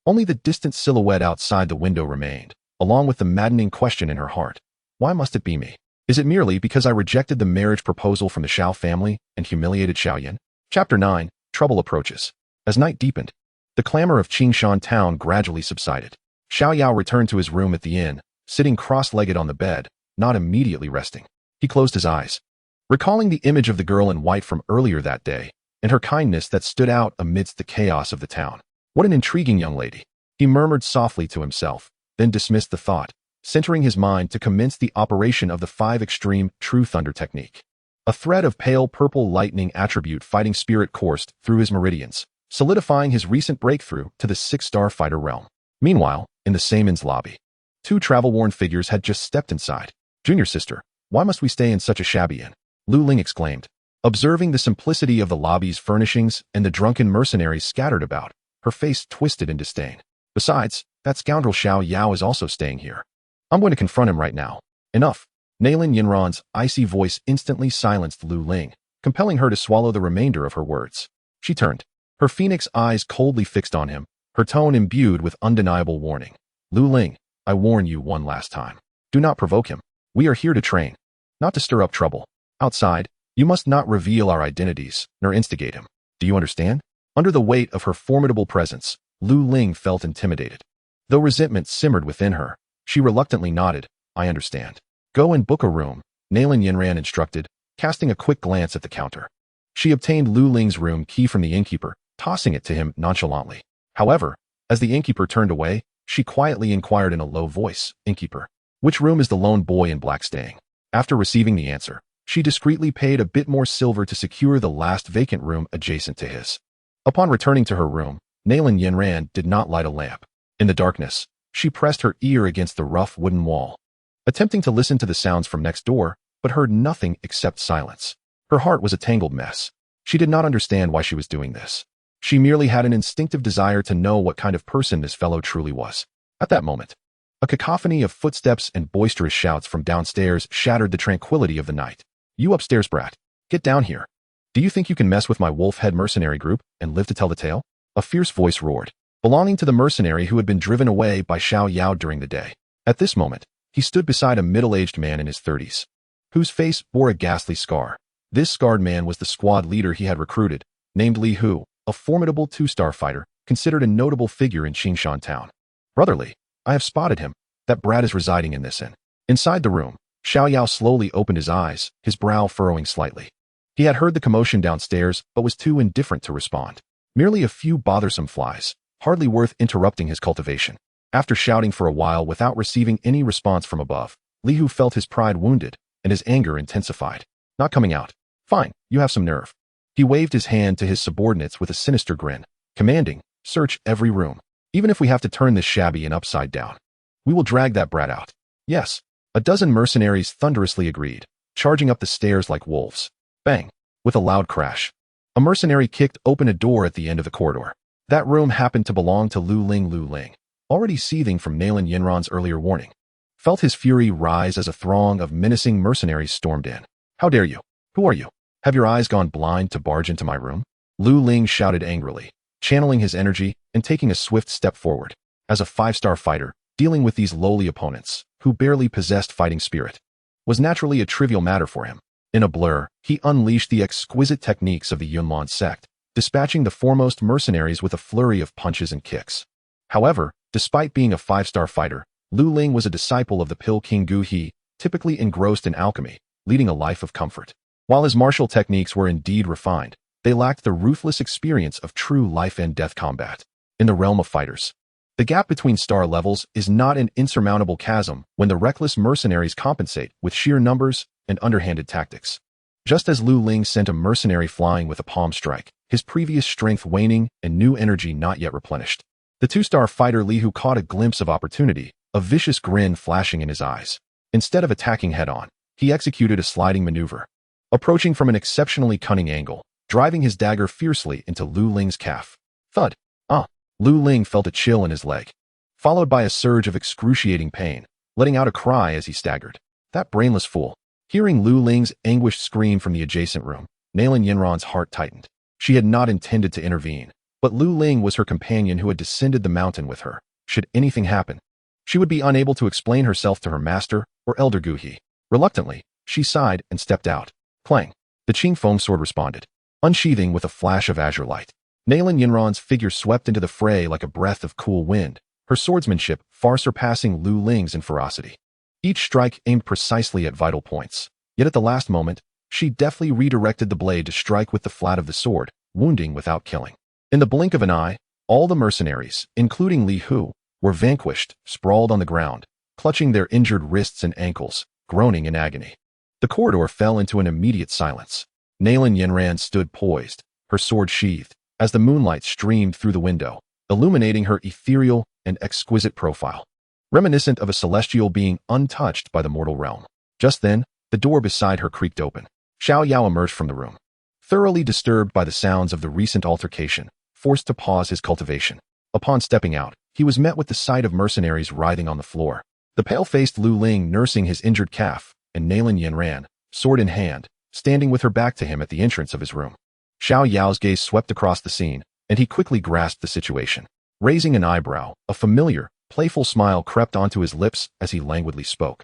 only the distant silhouette outside the window remained, along with the maddening question in her heart. Why must it be me? Is it merely because I rejected the marriage proposal from the Xiao family and humiliated Xiao Yan? Chapter 9, Trouble Approaches. As night deepened, the clamor of Qingshan town gradually subsided. Xiao Yao returned to his room at the inn, sitting cross-legged on the bed, not immediately resting. He closed his eyes, recalling the image of the girl in white from earlier that day, and her kindness that stood out amidst the chaos of the town. What an intriguing young lady. He murmured softly to himself, then dismissed the thought, centering his mind to commence the operation of the 5 extreme True Thunder technique. A thread of pale purple lightning attribute fighting spirit coursed through his meridians, solidifying his recent breakthrough to the 6-star fighter realm. Meanwhile, in the same inn's lobby, 2 travel-worn figures had just stepped inside. Junior sister, why must we stay in such a shabby inn? Lu Ling exclaimed. Observing the simplicity of the lobby's furnishings and the drunken mercenaries scattered about, her face twisted in disdain. Besides, that scoundrel Xiao Yao is also staying here. I'm going to confront him right now. Enough. Nalan Yanran's icy voice instantly silenced Lu Ling, compelling her to swallow the remainder of her words. She turned, her phoenix eyes coldly fixed on him, her tone imbued with undeniable warning. Lu Ling, I warn you one last time. Do not provoke him. We are here to train, not to stir up trouble. Outside, you must not reveal our identities, nor instigate him. Do you understand? Under the weight of her formidable presence, Lu Ling felt intimidated. Though resentment simmered within her, she reluctantly nodded. I understand. Go and book a room, Nalan Yanran instructed, casting a quick glance at the counter. She obtained Lu Ling's room key from the innkeeper, tossing it to him nonchalantly. However, as the innkeeper turned away, she quietly inquired in a low voice, Innkeeper, which room is the lone boy in black staying? After receiving the answer, she discreetly paid a bit more silver to secure the last vacant room adjacent to his. Upon returning to her room, Nalan Yanran did not light a lamp. In the darkness, she pressed her ear against the rough wooden wall, attempting to listen to the sounds from next door, but heard nothing except silence. Her heart was a tangled mess. She did not understand why she was doing this. She merely had an instinctive desire to know what kind of person this fellow truly was. At that moment, a cacophony of footsteps and boisterous shouts from downstairs shattered the tranquility of the night. You upstairs, brat. Get down here. Do you think you can mess with my wolf head mercenary group and live to tell the tale? A fierce voice roared, belonging to the mercenary who had been driven away by Xiao Yao during the day. At this moment, he stood beside a middle-aged man in his 30s, whose face bore a ghastly scar. This scarred man was the squad leader he had recruited, named Li Hu, a formidable 2-star fighter, considered a notable figure in Qingshan town. Brotherly, I have spotted him. That brat is residing in this inn. Inside the room, Xiao Yao slowly opened his eyes, his brow furrowing slightly. He had heard the commotion downstairs, but was too indifferent to respond. Merely a few bothersome flies, hardly worth interrupting his cultivation. After shouting for a while without receiving any response from above, Li Hu felt his pride wounded, and his anger intensified. Not coming out. Fine, you have some nerve. He waved his hand to his subordinates with a sinister grin, commanding, search every room. Even if we have to turn this shabby inn upside down, we will drag that brat out. Yes, A dozen mercenaries thunderously agreed, charging up the stairs like wolves. Bang! With a loud crash, a mercenary kicked open a door at the end of the corridor. That room happened to belong to Lu Ling, already seething from Nalan Yanran's earlier warning. Felt his fury rise as a throng of menacing mercenaries stormed in. How dare you? Who are you? Have your eyes gone blind to barge into my room? Lu Ling shouted angrily, channeling his energy and taking a swift step forward. As a 5-star fighter, dealing with these lowly opponents, who barely possessed fighting spirit, was naturally a trivial matter for him. In a blur, he unleashed the exquisite techniques of the Yunlan sect, dispatching the foremost mercenaries with a flurry of punches and kicks. However, despite being a 5-star fighter, Lu Ling was a disciple of the Pill King Gu He, typically engrossed in alchemy, leading a life of comfort. While his martial techniques were indeed refined, they lacked the ruthless experience of true life-and-death combat. In the realm of fighters, the gap between star levels is not an insurmountable chasm when the reckless mercenaries compensate with sheer numbers and underhanded tactics. Just as Lu Ling sent a mercenary flying with a palm strike, his previous strength waning and new energy not yet replenished, the 2-star fighter Li Hu caught a glimpse of opportunity, a vicious grin flashing in his eyes. Instead of attacking head-on, he executed a sliding maneuver, approaching from an exceptionally cunning angle, driving his dagger fiercely into Lu Ling's calf. Thud! Lu Ling felt a chill in his leg, followed by a surge of excruciating pain, letting out a cry as he staggered. That brainless fool! Hearing Lu Ling's anguished scream from the adjacent room, Nalan Yanran's heart tightened. She had not intended to intervene, but Lu Ling was her companion who had descended the mountain with her. Should anything happen, she would be unable to explain herself to her master or Elder Gu He. Reluctantly, she sighed and stepped out. Clang! The Qing foam sword responded, unsheathing with a flash of azure light. Nalan Yanran's figure swept into the fray like a breath of cool wind, her swordsmanship far surpassing Lu Ling's in ferocity. Each strike aimed precisely at vital points, yet at the last moment, she deftly redirected the blade to strike with the flat of the sword, wounding without killing. In the blink of an eye, all the mercenaries, including Li Hu, were vanquished, sprawled on the ground, clutching their injured wrists and ankles, groaning in agony. The corridor fell into an immediate silence. Nalan Yanran stood poised, her sword sheathed, as the moonlight streamed through the window, illuminating her ethereal and exquisite profile, reminiscent of a celestial being untouched by the mortal realm. Just then, the door beside her creaked open. Xiao Yao emerged from the room, thoroughly disturbed by the sounds of the recent altercation, forced to pause his cultivation. Upon stepping out, he was met with the sight of mercenaries writhing on the floor, the pale-faced Lu Ling nursing his injured calf, and Nalan Yanran, sword in hand, standing with her back to him at the entrance of his room. Xiao Yao's gaze swept across the scene, and he quickly grasped the situation. Raising an eyebrow, a familiar, playful smile crept onto his lips as he languidly spoke.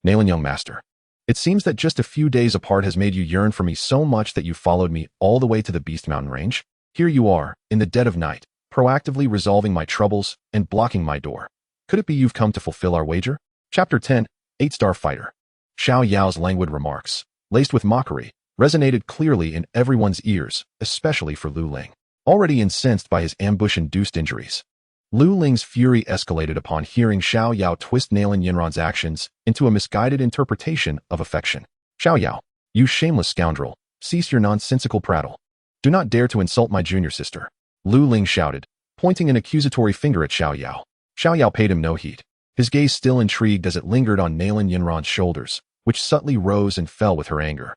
Nalan, young master, it seems that just a few days apart has made you yearn for me so much that you followed me all the way to the Beast Mountain range. Here you are, in the dead of night, proactively resolving my troubles and blocking my door. Could it be you've come to fulfill our wager? Chapter 10, 8-Star Fighter. Xiao Yao's languid remarks, laced with mockery, resonated clearly in everyone's ears, especially for Lu Ling, already incensed by his ambush-induced injuries. Lu Ling's fury escalated upon hearing Xiao Yao twist Nalan Yanran's actions into a misguided interpretation of affection. Xiao Yao, you shameless scoundrel, cease your nonsensical prattle. Do not dare to insult my junior sister. Lu Ling shouted, pointing an accusatory finger at Xiao Yao. Xiao Yao paid him no heed, his gaze still intrigued as it lingered on Nalan Yanran's shoulders, which subtly rose and fell with her anger.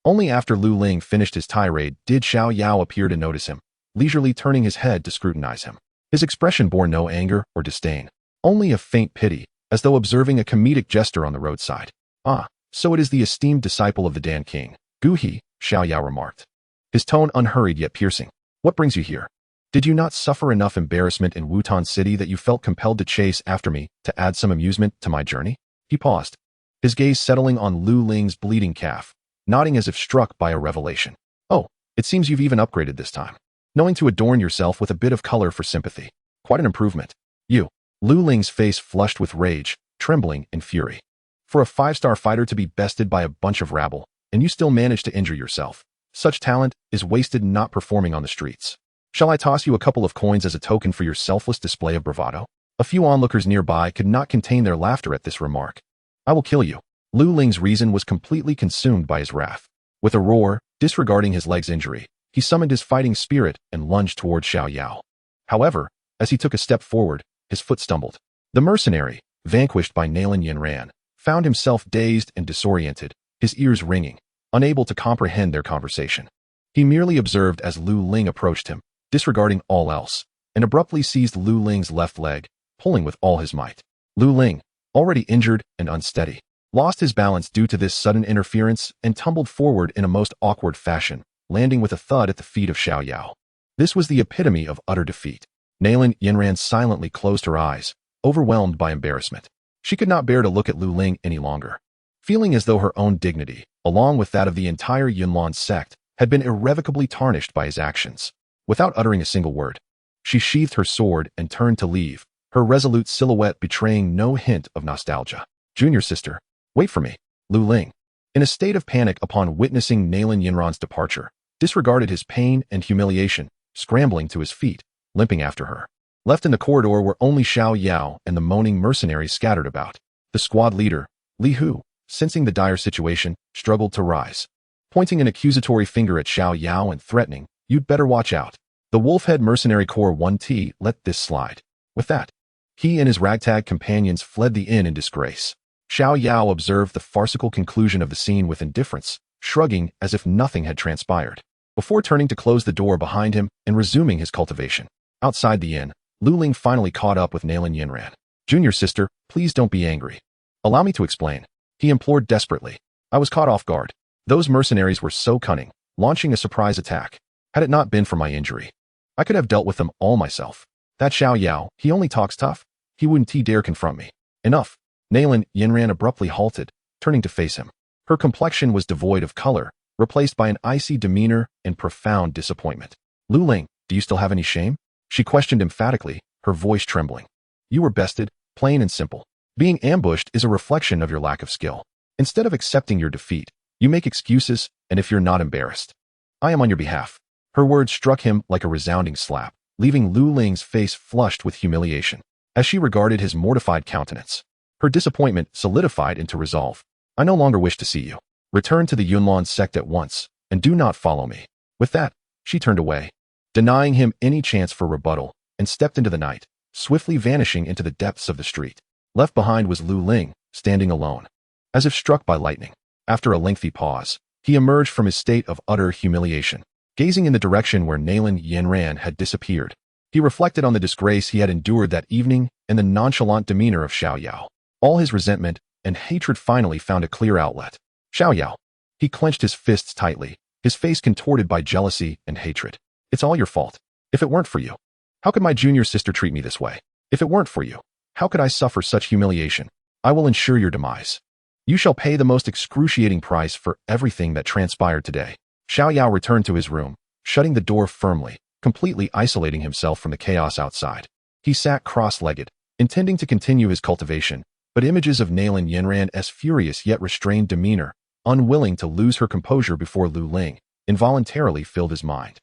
Only after Lu Ling finished his tirade did Xiao Yao appear to notice him, leisurely turning his head to scrutinize him. His expression bore no anger or disdain, only a faint pity, as though observing a comedic jester on the roadside. Ah, so it is the esteemed disciple of the Dan King, Gu He, Xiao Yao remarked, his tone unhurried yet piercing. What brings you here? Did you not suffer enough embarrassment in Wutan City that you felt compelled to chase after me to add some amusement to my journey? He paused, his gaze settling on Lu Ling's bleeding calf, nodding as if struck by a revelation. Oh, it seems you've even upgraded this time, knowing to adorn yourself with a bit of color for sympathy. Quite an improvement. You. Lu Ling's face flushed with rage, trembling in fury. For a 5-star fighter to be bested by a bunch of rabble, and you still manage to injure yourself, such talent is wasted not performing on the streets. Shall I toss you a couple of coins as a token for your selfless display of bravado? A few onlookers nearby could not contain their laughter at this remark. I will kill you. Lu Ling's reason was completely consumed by his wrath. With a roar, disregarding his leg's injury, he summoned his fighting spirit and lunged toward Xiao Yao. However, as he took a step forward, his foot stumbled. The mercenary, vanquished by Nalan Yanran, found himself dazed and disoriented, his ears ringing, unable to comprehend their conversation. He merely observed as Lu Ling approached him, disregarding all else, and abruptly seized Lu Ling's left leg, pulling with all his might. Lu Ling, already injured and unsteady, lost his balance due to this sudden interference and tumbled forward in a most awkward fashion, landing with a thud at the feet of Xiao Yao. This was the epitome of utter defeat. Nalan Yanran silently closed her eyes, overwhelmed by embarrassment. She could not bear to look at Lu Ling any longer, feeling as though her own dignity, along with that of the entire Yunlan sect, had been irrevocably tarnished by his actions. Without uttering a single word, she sheathed her sword and turned to leave, her resolute silhouette betraying no hint of nostalgia. "Junior sister, wait for me." Lu Ling, in a state of panic upon witnessing Nalan Yanran's departure, disregarded his pain and humiliation, scrambling to his feet, limping after her. Left in the corridor were only Xiao Yao and the moaning mercenaries scattered about. The squad leader, Li Hu, sensing the dire situation, struggled to rise, pointing an accusatory finger at Xiao Yao and threatening, "You'd better watch out." The Head Mercenary Corps 1T let this slide. With that, he and his ragtag companions fled the inn in disgrace. Xiao Yao observed the farcical conclusion of the scene with indifference, shrugging as if nothing had transpired, before turning to close the door behind him and resuming his cultivation. Outside the inn, Lu Ling finally caught up with Nalan Yanran. "Junior sister, please don't be angry. Allow me to explain," he implored desperately. "I was caught off guard. Those mercenaries were so cunning, launching a surprise attack. Had it not been for my injury, I could have dealt with them all myself. That Xiao Yao, he only talks tough. He wouldn't dare confront me." "Enough." Nalan Yanran abruptly halted, turning to face him. Her complexion was devoid of color, replaced by an icy demeanor and profound disappointment. "Lu Ling, do you still have any shame?" she questioned emphatically, her voice trembling. "You were bested, plain and simple. Being ambushed is a reflection of your lack of skill. Instead of accepting your defeat, you make excuses, and if you're not embarrassed, I am on your behalf." Her words struck him like a resounding slap, leaving Lu Ling's face flushed with humiliation. As she regarded his mortified countenance, her disappointment solidified into resolve. "I no longer wish to see you. Return to the Yunlan sect at once, and do not follow me." With that, she turned away, denying him any chance for rebuttal, and stepped into the night, swiftly vanishing into the depths of the street. Left behind was Lu Ling, standing alone, as if struck by lightning. After a lengthy pause, he emerged from his state of utter humiliation, gazing in the direction where Nalan Yanran had disappeared. He reflected on the disgrace he had endured that evening and the nonchalant demeanor of Xiao Yao. All his resentment and hatred finally found a clear outlet. "Xiao Yao." He clenched his fists tightly, his face contorted by jealousy and hatred. "It's all your fault. If it weren't for you, how could my junior sister treat me this way? If it weren't for you, how could I suffer such humiliation? I will ensure your demise. You shall pay the most excruciating price for everything that transpired today." Xiao Yao returned to his room, shutting the door firmly, completely isolating himself from the chaos outside. He sat cross-legged, intending to continue his cultivation, but images of Nalan Yanran's furious yet restrained demeanor, unwilling to lose her composure before Lu Ling, involuntarily filled his mind.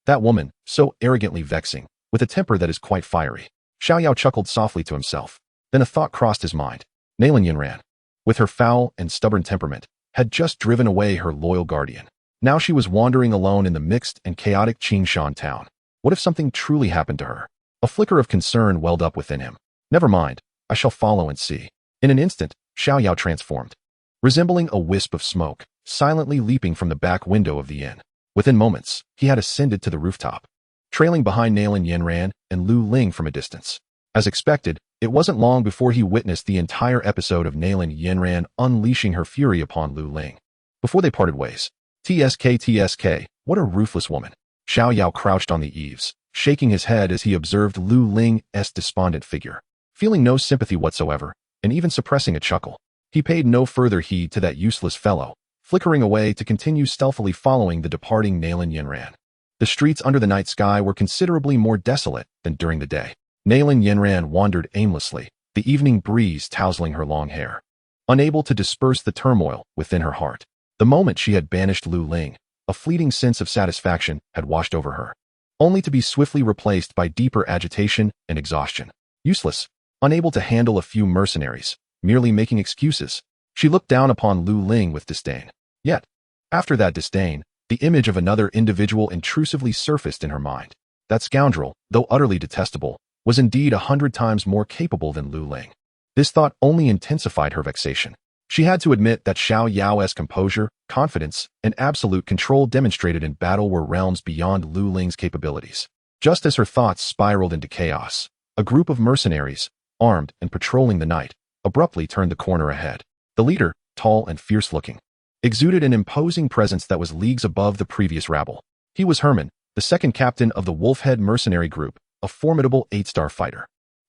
That woman, so arrogantly vexing, with a temper that is quite fiery. Xiao Yao chuckled softly to himself. Then a thought crossed his mind. Nalan Yanran, with her foul and stubborn temperament, had just driven away her loyal guardian. Now she was wandering alone in the mixed and chaotic Qing town. What if something truly happened to her? A flicker of concern welled up within him. "Never mind, I shall follow and see." In an instant, Xiao Yao transformed, resembling a wisp of smoke, silently leaping from the back window of the inn. Within moments, he had ascended to the rooftop, trailing behind Nalan Yanran and Lu Ling from a distance. As expected, it wasn't long before he witnessed the entire episode of Nalan Yanran unleashing her fury upon Lu Ling. Before they parted ways, TSK, what a ruthless woman. Xiao Yao crouched on the eaves, shaking his head as he observed Lu Ling's despondent figure. Feeling no sympathy whatsoever, and even suppressing a chuckle, he paid no further heed to that useless fellow, flickering away to continue stealthily following the departing Nalan Yanran. The streets under the night sky were considerably more desolate than during the day. Nalan Yanran wandered aimlessly, the evening breeze tousling her long hair, unable to disperse the turmoil within her heart. The moment she had banished Lu Ling, a fleeting sense of satisfaction had washed over her, only to be swiftly replaced by deeper agitation and exhaustion. Useless, unable to handle a few mercenaries, merely making excuses, she looked down upon Lu Ling with disdain. Yet, after that disdain, the image of another individual intrusively surfaced in her mind. That scoundrel, though utterly detestable, was indeed 100 times more capable than Lu Ling. This thought only intensified her vexation. She had to admit that Xiao Yao's composure, confidence, and absolute control demonstrated in battle were realms beyond Lu Ling's capabilities. Just as her thoughts spiraled into chaos, a group of mercenaries, armed and patrolling the night, abruptly turned the corner ahead. The leader, tall and fierce-looking, exuded an imposing presence that was leagues above the previous rabble. He was Herman, the second captain of the Head Mercenary group, a formidable 8-star fighter.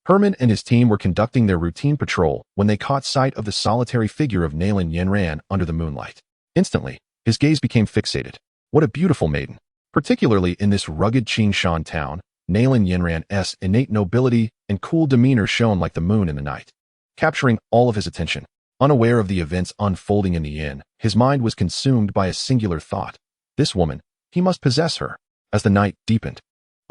Herman and his team were conducting their routine patrol when they caught sight of the solitary figure of Nalan Yanran under the moonlight. Instantly, his gaze became fixated. What a beautiful maiden! Particularly in this rugged Qing Shan town, Nalan Yanran's innate nobility and cool demeanor shone like the moon in the night, capturing all of his attention. Unaware of the events unfolding in the inn, his mind was consumed by a singular thought. This woman, he must possess her. As the night deepened,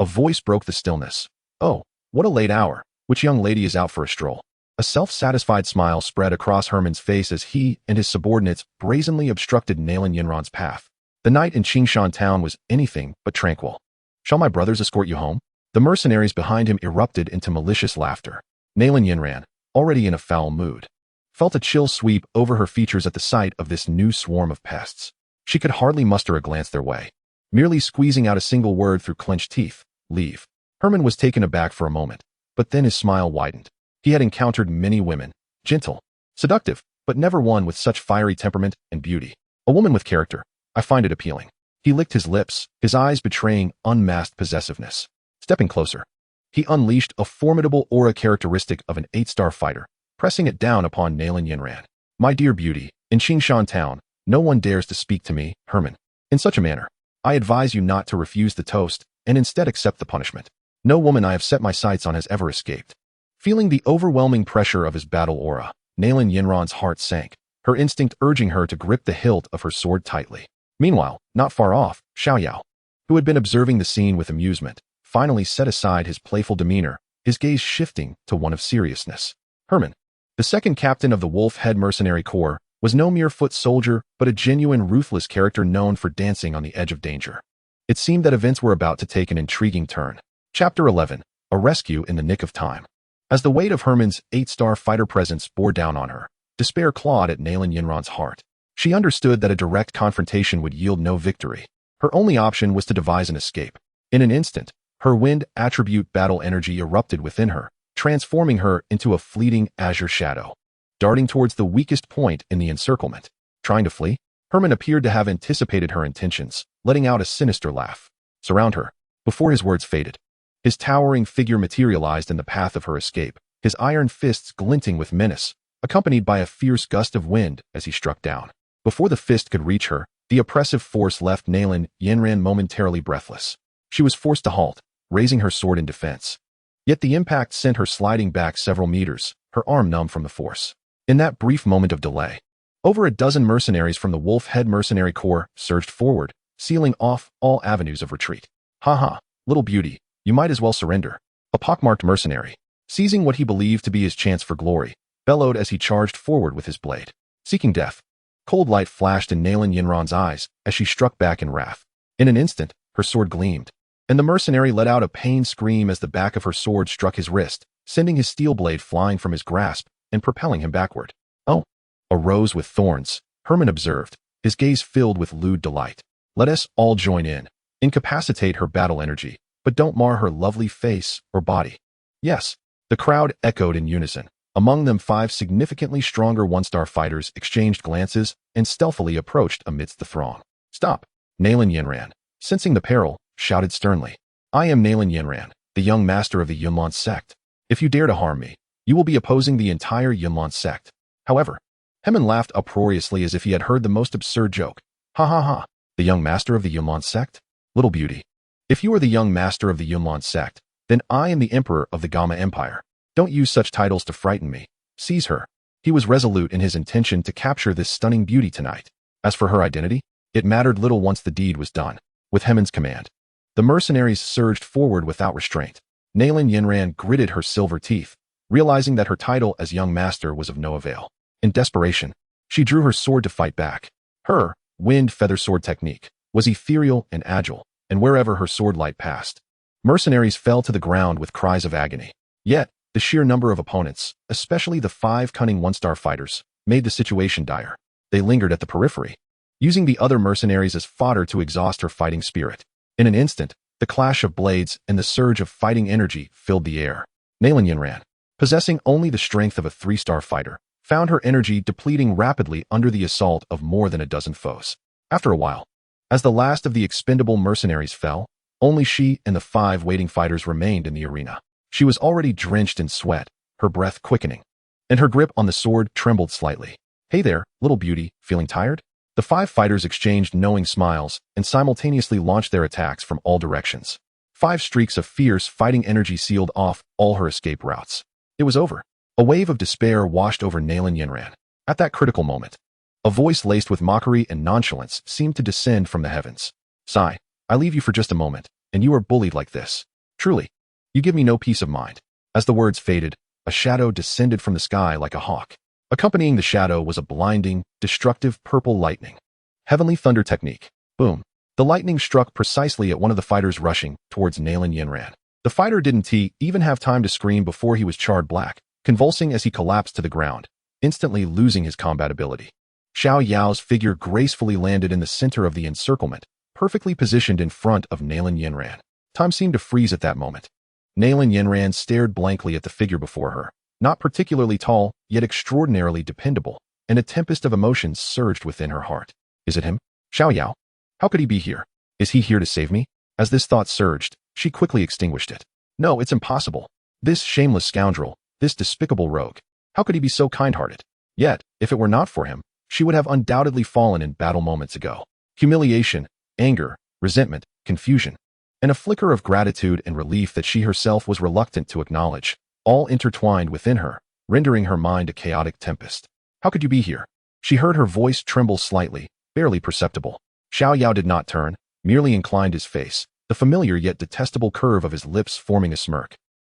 a voice broke the stillness. Oh, what a late hour. Which young lady is out for a stroll? A self-satisfied smile spread across Herman's face as he and his subordinates brazenly obstructed Nalan Yanran's path. The night in Qingshan town was anything but tranquil. Shall my brothers escort you home? The mercenaries behind him erupted into malicious laughter. Nalan Yanran, already in a foul mood, felt a chill sweep over her features at the sight of this new swarm of pests. She could hardly muster a glance their way, merely squeezing out a single word through clenched teeth: leave. Herman was taken aback for a moment, but then his smile widened. He had encountered many women, gentle, seductive, but never one with such fiery temperament and beauty. A woman with character. I find it appealing. He licked his lips, his eyes betraying unmasked possessiveness. Stepping closer, he unleashed a formidable aura characteristic of an 8-star fighter, pressing it down upon Nalan Yanran. My dear beauty, in Qingshan town, no one dares to speak to me, Herman, in such a manner. I advise you not to refuse the toast, and instead accept the punishment. No woman I have set my sights on has ever escaped. Feeling the overwhelming pressure of his battle aura, Nalan Yanran's heart sank, her instinct urging her to grip the hilt of her sword tightly. Meanwhile, not far off, Xiao Yao, who had been observing the scene with amusement, finally set aside his playful demeanor, his gaze shifting to one of seriousness. Herman, the second captain of the Head Mercenary Corps, was no mere foot soldier, but a genuine ruthless character known for dancing on the edge of danger. It seemed that events were about to take an intriguing turn. Chapter 11. A rescue in the nick of time. As the weight of Herman's 8-star fighter presence bore down on her, despair clawed at Nalan Yanran's heart. She understood that a direct confrontation would yield no victory. Her only option was to devise an escape. In an instant, her wind attribute battle energy erupted within her, transforming her into a fleeting azure shadow, darting towards the weakest point in the encirclement. Trying to flee, Herman appeared to have anticipated her intentions, letting out a sinister laugh. Surround her. Before his words faded, his towering figure materialized in the path of her escape, his iron fists glinting with menace, accompanied by a fierce gust of wind as he struck down. Before the fist could reach her, the oppressive force left Nalan Yanran momentarily breathless. She was forced to halt, raising her sword in defense. Yet the impact sent her sliding back several meters, her arm numb from the force. In that brief moment of delay, over a dozen mercenaries from the Head Mercenary Corps surged forward, sealing off all avenues of retreat. Ha ha, little beauty, you might as well surrender. A pockmarked mercenary, seizing what he believed to be his chance for glory, bellowed as he charged forward with his blade. Seeking death. Cold light flashed in Nalan Yanran's eyes as she struck back in wrath. In an instant, her sword gleamed, and the mercenary let out a pained scream as the back of her sword struck his wrist, sending his steel blade flying from his grasp and propelling him backward. Oh, a rose with thorns, Herman observed, his gaze filled with lewd delight. Let us all join in. Incapacitate her battle energy, but don't mar her lovely face or body. Yes, the crowd echoed in unison. Among them 5 significantly stronger 1-star fighters exchanged glances and stealthily approached amidst the throng. Stop! Nalan Yanran, sensing the peril, shouted sternly. I am Nalan Yanran, the young master of the Unveiling sect. If you dare to harm me, you will be opposing the entire Unveiling sect. However, Herman laughed uproariously as if he had heard the most absurd joke. Ha ha ha, the young master of the Unveiling sect? Little beauty. If you are the young master of the Unveiling sect, then I am the emperor of the Gamma Empire. Don't use such titles to frighten me. Seize her. He was resolute in his intention to capture this stunning beauty tonight. As for her identity, it mattered little once the deed was done. With Herman's command, the mercenaries surged forward without restraint. Nalan Yanran gritted her silver teeth, realizing that her title as young master was of no avail. In desperation, she drew her sword to fight back. Her wind feather sword technique was ethereal and agile, and wherever her sword light passed, mercenaries fell to the ground with cries of agony. Yet, The sheer number of opponents, especially the 5 cunning one-star fighters, made the situation dire. They lingered at the periphery, using the other mercenaries as fodder to exhaust her fighting spirit. In an instant, the clash of blades and the surge of fighting energy filled the air. Nalan Yanran, possessing only the strength of a 3-star fighter, found her energy depleting rapidly under the assault of more than a dozen foes. After a while, as the last of the expendable mercenaries fell, only she and the 5 waiting fighters remained in the arena. She was already drenched in sweat, her breath quickening, and her grip on the sword trembled slightly. "Hey there, little beauty, feeling tired?" The 5 fighters exchanged knowing smiles and simultaneously launched their attacks from all directions. 5 streaks of fierce fighting energy sealed off all her escape routes. It was over. A wave of despair washed over Nalan Yanran. At that critical moment, a voice laced with mockery and nonchalance seemed to descend from the heavens. "Sigh, I leave you for just a moment, and you are bullied like this. Truly, you give me no peace of mind." As the words faded, a shadow descended from the sky like a hawk. Accompanying the shadow was a blinding, destructive purple lightning. Heavenly thunder technique. Boom. The lightning struck precisely at one of the fighters rushing towards Nalan Yanran. The fighter didn't even have time to scream before he was charred black, convulsing as he collapsed to the ground, instantly losing his combat ability. Xiao Yao's figure gracefully landed in the center of the encirclement, perfectly positioned in front of Nalan Yanran. Time seemed to freeze at that moment. Nalan Yanran stared blankly at the figure before her, not particularly tall, yet extraordinarily dependable, and a tempest of emotions surged within her heart. Is it him? Xiao Yao? How could he be here? Is he here to save me? As this thought surged, she quickly extinguished it. No, it's impossible. This shameless scoundrel, this despicable rogue. How could he be so kind-hearted? Yet, if it were not for him, she would have undoubtedly fallen in battle moments ago. Humiliation, anger, resentment, confusion, and a flicker of gratitude and relief that she herself was reluctant to acknowledge, all intertwined within her, rendering her mind a chaotic tempest. How could you be here? She heard her voice tremble slightly, barely perceptible. Xiao Yao did not turn, merely inclined his face, the familiar yet detestable curve of his lips forming a smirk.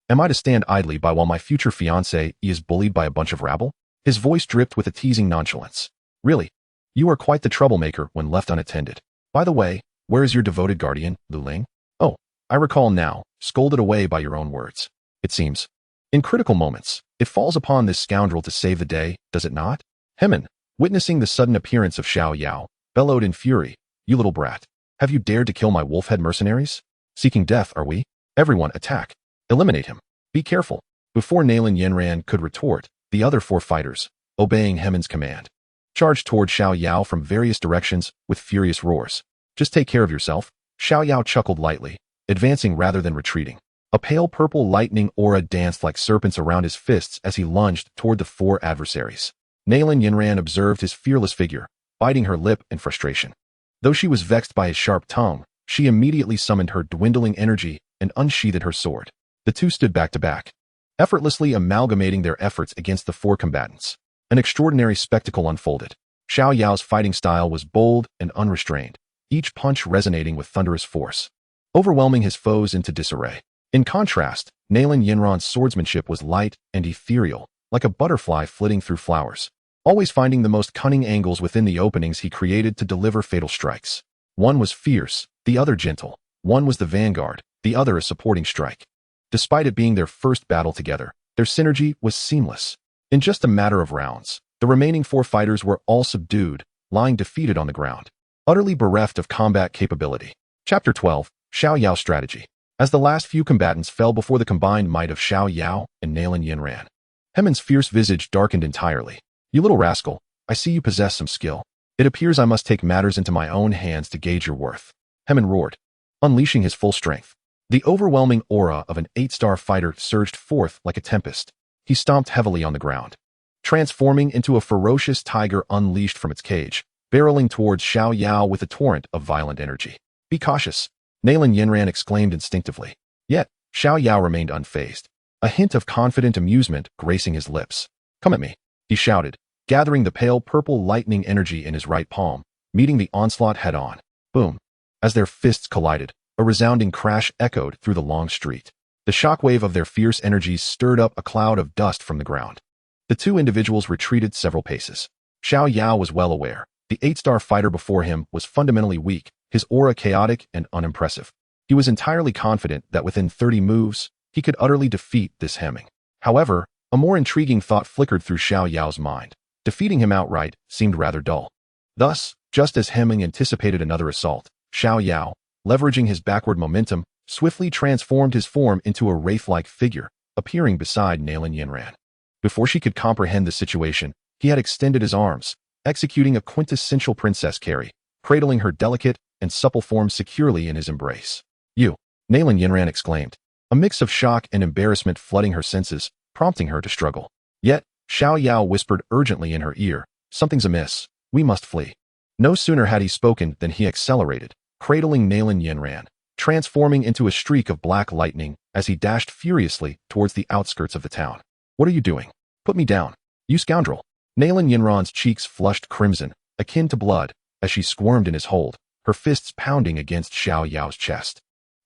Am I to stand idly by while my future fiancé is bullied by a bunch of rabble? His voice dripped with a teasing nonchalance. Really? You are quite the troublemaker when left unattended. By the way, where is your devoted guardian, Lu Ling? Oh, I recall now, scolded away by your own words. It seems. In critical moments, it falls upon this scoundrel to save the day, does it not? Hemin, witnessing the sudden appearance of Xiao Yao, bellowed in fury. You little brat. Have you dared to kill my wolf-head mercenaries? Seeking death, are we? Everyone, attack. Eliminate him. Be careful. Before Nalan Yanran could retort, the other 4 fighters, obeying Hemin's command, charged toward Xiao Yao from various directions with furious roars. Just take care of yourself. Xiao Yao chuckled lightly, advancing rather than retreating. A pale purple lightning aura danced like serpents around his fists as he lunged toward the 4 adversaries. Nalan Yanran observed his fearless figure, biting her lip in frustration. Though she was vexed by his sharp tongue, she immediately summoned her dwindling energy and unsheathed her sword. The 2 stood back to back, effortlessly amalgamating their efforts against the 4 combatants. An extraordinary spectacle unfolded. Xiao Yao's fighting style was bold and unrestrained, each punch resonating with thunderous force, overwhelming his foes into disarray. In contrast, Nalan Yanran's swordsmanship was light and ethereal, like a butterfly flitting through flowers, always finding the most cunning angles within the openings he created to deliver fatal strikes. One was fierce, the other gentle. One was the vanguard, the other a supporting strike. Despite it being their first battle together, their synergy was seamless. In just a matter of rounds, the remaining 4 fighters were all subdued, lying defeated on the ground, utterly bereft of combat capability. Chapter 12, Xiao Yao Strategy. As the last few combatants fell before the combined might of Xiao Yao and Nalan Yanran, Hemin's fierce visage darkened entirely. You little rascal, I see you possess some skill. It appears I must take matters into my own hands to gauge your worth. Hemin roared, unleashing his full strength. The overwhelming aura of an 8-star fighter surged forth like a tempest. He stomped heavily on the ground, transforming into a ferocious tiger unleashed from its cage, barreling towards Xiao Yao with a torrent of violent energy. Be cautious, Nalan Yanran exclaimed instinctively. Yet, Xiao Yao remained unfazed, a hint of confident amusement gracing his lips. Come at me, he shouted, gathering the pale purple lightning energy in his right palm, meeting the onslaught head-on. Boom. As their fists collided, a resounding crash echoed through the long street. The shockwave of their fierce energies stirred up a cloud of dust from the ground. The 2 individuals retreated several paces. Xiao Yao was well aware. The 8-star fighter before him was fundamentally weak, his aura chaotic and unimpressive. He was entirely confident that within 30 moves, he could utterly defeat this Hemming. However, a more intriguing thought flickered through Xiao Yao's mind. Defeating him outright seemed rather dull. Thus, just as Hemming anticipated another assault, Xiao Yao, leveraging his backward momentum, swiftly transformed his form into a wraith-like figure, appearing beside Nalan Yanran. Before she could comprehend the situation, he had extended his arms, executing a quintessential princess carry, cradling her delicate and supple form securely in his embrace. "You!" Nalan Yanran exclaimed, a mix of shock and embarrassment flooding her senses, prompting her to struggle. Yet, Xiao Yao whispered urgently in her ear, "Something's amiss. We must flee." No sooner had he spoken than he accelerated, cradling Nalan Yanran, transforming into a streak of black lightning as he dashed furiously towards the outskirts of the town. "What are you doing? Put me down, you scoundrel!" Nalan Yanran's cheeks flushed crimson, akin to blood, as she squirmed in his hold, her fists pounding against Xiao Yao's chest.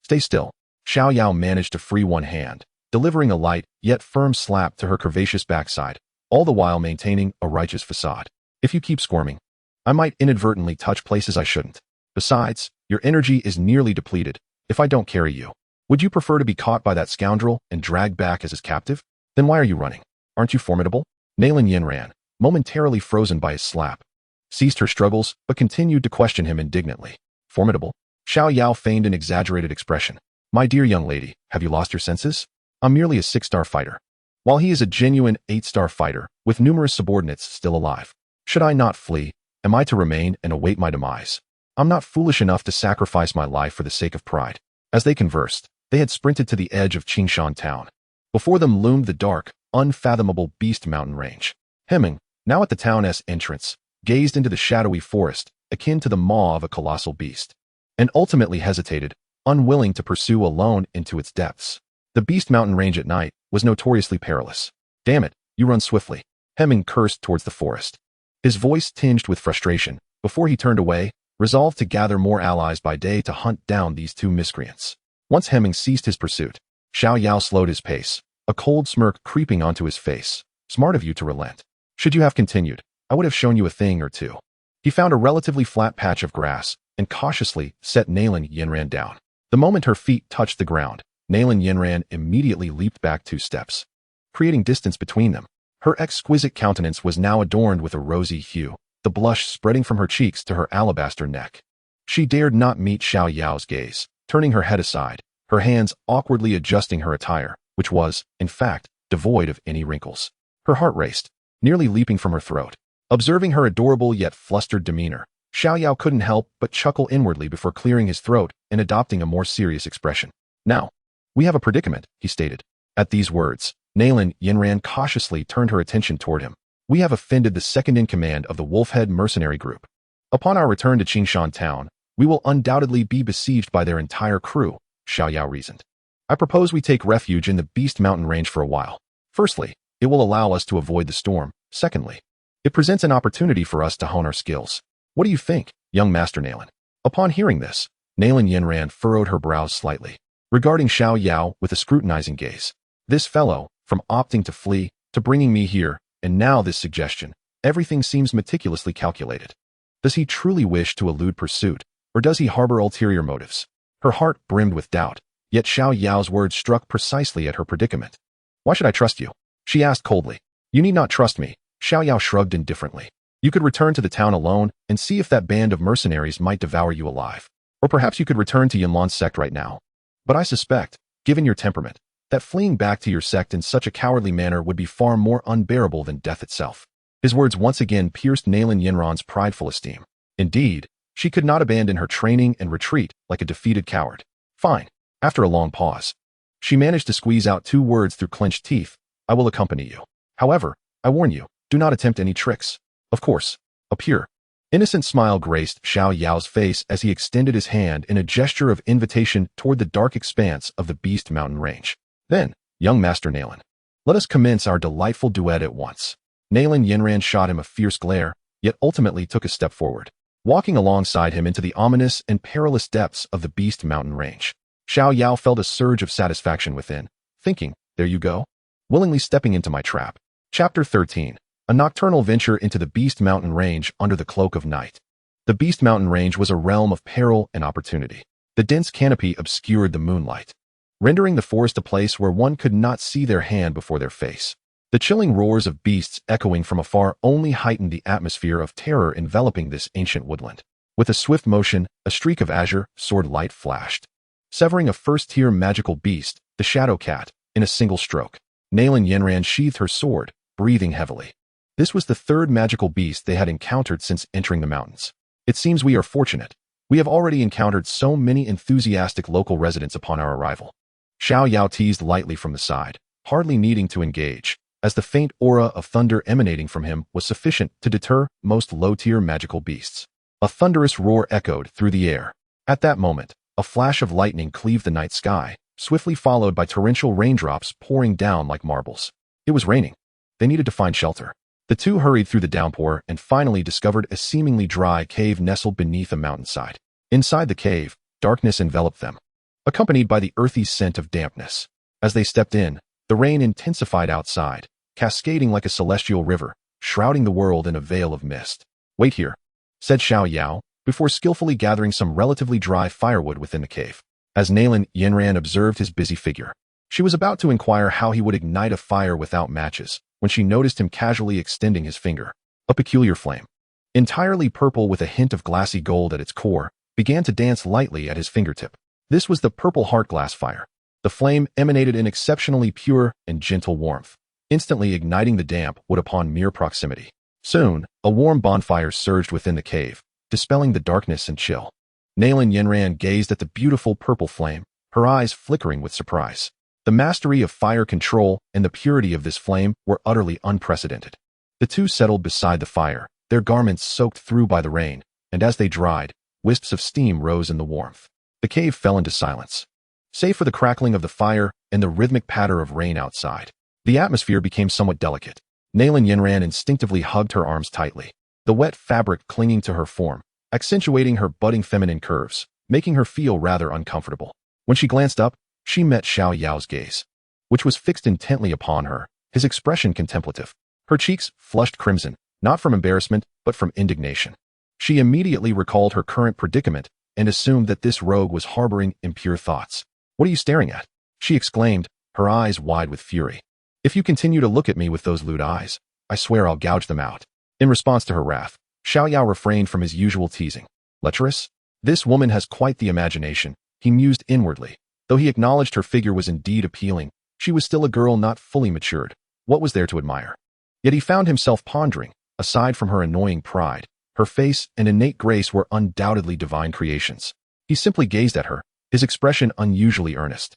"Stay still." Xiao Yao managed to free one hand, delivering a light yet firm slap to her curvaceous backside, all the while maintaining a righteous facade. "If you keep squirming, I might inadvertently touch places I shouldn't. Besides, your energy is nearly depleted if I don't carry you. Would you prefer to be caught by that scoundrel and dragged back as his captive? Then why are you running? Aren't you formidable?" Nalan Yanran, momentarily frozen by his slap, ceased her struggles but continued to question him indignantly. "Formidable?" Xiao Yao feigned an exaggerated expression. "My dear young lady, have you lost your senses? I'm merely a 6-star fighter, while he is a genuine 8-star fighter with numerous subordinates still alive. Should I not flee? Am I to remain and await my demise? I'm not foolish enough to sacrifice my life for the sake of pride." As they conversed, they had sprinted to the edge of Qingshan town. Before them loomed the dark, unfathomable Beast Mountain range. Hemming, now at the town's entrance, gazed into the shadowy forest, akin to the maw of a colossal beast, and ultimately hesitated, unwilling to pursue alone into its depths. The Beast Mountain range at night was notoriously perilous. "Damn it, you run swiftly," Hemming cursed towards the forest, his voice tinged with frustration, before he turned away, resolved to gather more allies by day to hunt down these two miscreants. Once Hemming ceased his pursuit, Xiao Yao slowed his pace, a cold smirk creeping onto his face. "Smart of you to relent. Should you have continued, I would have shown you a thing or two." He found a relatively flat patch of grass and cautiously set Nalan Yanran down. The moment her feet touched the ground, Nalan Yanran immediately leaped back 2 steps, creating distance between them. Her exquisite countenance was now adorned with a rosy hue, the blush spreading from her cheeks to her alabaster neck. She dared not meet Xiao Yao's gaze, turning her head aside, her hands awkwardly adjusting her attire, which was, in fact, devoid of any wrinkles. Her heart raced, nearly leaping from her throat. Observing her adorable yet flustered demeanor, Xiao Yao couldn't help but chuckle inwardly before clearing his throat and adopting a more serious expression. "Now, we have a predicament," he stated. At these words, Nalan Yanran cautiously turned her attention toward him. "We have offended the second-in-command of the Head Mercenary group. Upon our return to Qingshan town, we will undoubtedly be besieged by their entire crew," Xiao Yao reasoned. "I propose we take refuge in the Beast Mountain range for a while. Firstly, it will allow us to avoid the storm. Secondly, it presents an opportunity for us to hone our skills. What do you think, young Master Nalan?" Upon hearing this, Nalan Yanran furrowed her brows slightly, regarding Xiao Yao with a scrutinizing gaze. "This fellow, from opting to flee, to bringing me here, and now this suggestion, everything seems meticulously calculated. Does he truly wish to elude pursuit, or does he harbor ulterior motives?" Her heart brimmed with doubt, yet Xiao Yao's words struck precisely at her predicament. "Why should I trust you?" she asked coldly. "You need not trust me," Xiao Yao shrugged indifferently. "You could return to the town alone and see if that band of mercenaries might devour you alive. Or perhaps you could return to Yunlan's sect right now. But I suspect, given your temperament, that fleeing back to your sect in such a cowardly manner would be far more unbearable than death itself." His words once again pierced Nalan Yanran's prideful esteem. Indeed, she could not abandon her training and retreat like a defeated coward. "Fine." After a long pause, she managed to squeeze out 2 words through clenched teeth. "I will accompany you. However, I warn you, do not attempt any tricks." Of course. A pure, innocent smile graced Xiao Yao's face as he extended his hand in a gesture of invitation toward the dark expanse of the Beast Mountain range. "Then, young Master Nalan, let us commence our delightful duet at once." Nalan Yanran shot him a fierce glare, yet ultimately took a step forward, walking alongside him into the ominous and perilous depths of the Beast Mountain range. Xiao Yao felt a surge of satisfaction within, thinking, "There you go, willingly stepping into my trap." Chapter 13. A nocturnal venture into the Beast Mountain range under the cloak of night. The Beast Mountain range was a realm of peril and opportunity. The dense canopy obscured the moonlight, rendering the forest a place where one could not see their hand before their face. The chilling roars of beasts echoing from afar only heightened the atmosphere of terror enveloping this ancient woodland. With a swift motion, a streak of azure, sword light flashed, severing a first-tier magical beast, the Shadow Cat, in a single stroke. Nalan Yanran sheathed her sword, breathing heavily. This was the third magical beast they had encountered since entering the mountains. It seems we are fortunate. We have already encountered so many enthusiastic local residents upon our arrival. Xiao Yao teased lightly from the side, hardly needing to engage, as the faint aura of thunder emanating from him was sufficient to deter most low-tier magical beasts. A thunderous roar echoed through the air. At that moment, a flash of lightning cleaved the night sky, swiftly followed by torrential raindrops pouring down like marbles. It was raining. They needed to find shelter. The two hurried through the downpour and finally discovered a seemingly dry cave nestled beneath a mountainside. Inside the cave, darkness enveloped them, accompanied by the earthy scent of dampness. As they stepped in, the rain intensified outside, cascading like a celestial river, shrouding the world in a veil of mist. "Wait here," said Xiao Yao, before skillfully gathering some relatively dry firewood within the cave. As Nalan Yanran observed his busy figure, she was about to inquire how he would ignite a fire without matches, when she noticed him casually extending his finger. A peculiar flame, entirely purple with a hint of glassy gold at its core, began to dance lightly at his fingertip. This was the purple heart glass fire. The flame emanated an exceptionally pure and gentle warmth, instantly igniting the damp wood upon mere proximity. Soon, a warm bonfire surged within the cave, dispelling the darkness and chill. Nalan Yanran gazed at the beautiful purple flame, her eyes flickering with surprise. The mastery of fire control and the purity of this flame were utterly unprecedented. The two settled beside the fire, their garments soaked through by the rain, and as they dried, wisps of steam rose in the warmth. The cave fell into silence, save for the crackling of the fire and the rhythmic patter of rain outside. The atmosphere became somewhat delicate. Nalan Yanran instinctively hugged her arms tightly, the wet fabric clinging to her form, accentuating her budding feminine curves, making her feel rather uncomfortable. When she glanced up, she met Xiao Yao's gaze, which was fixed intently upon her, his expression contemplative. Her cheeks flushed crimson, not from embarrassment, but from indignation. She immediately recalled her current predicament and assumed that this rogue was harboring impure thoughts. "What are you staring at?" she exclaimed, her eyes wide with fury. "If you continue to look at me with those lewd eyes, I swear I'll gouge them out." In response to her wrath, Xiao Yao refrained from his usual teasing. "Lecherous? This woman has quite the imagination," he mused inwardly. Though he acknowledged her figure was indeed appealing, she was still a girl not fully matured. What was there to admire? Yet he found himself pondering, aside from her annoying pride, her face and innate grace were undoubtedly divine creations. He simply gazed at her, his expression unusually earnest,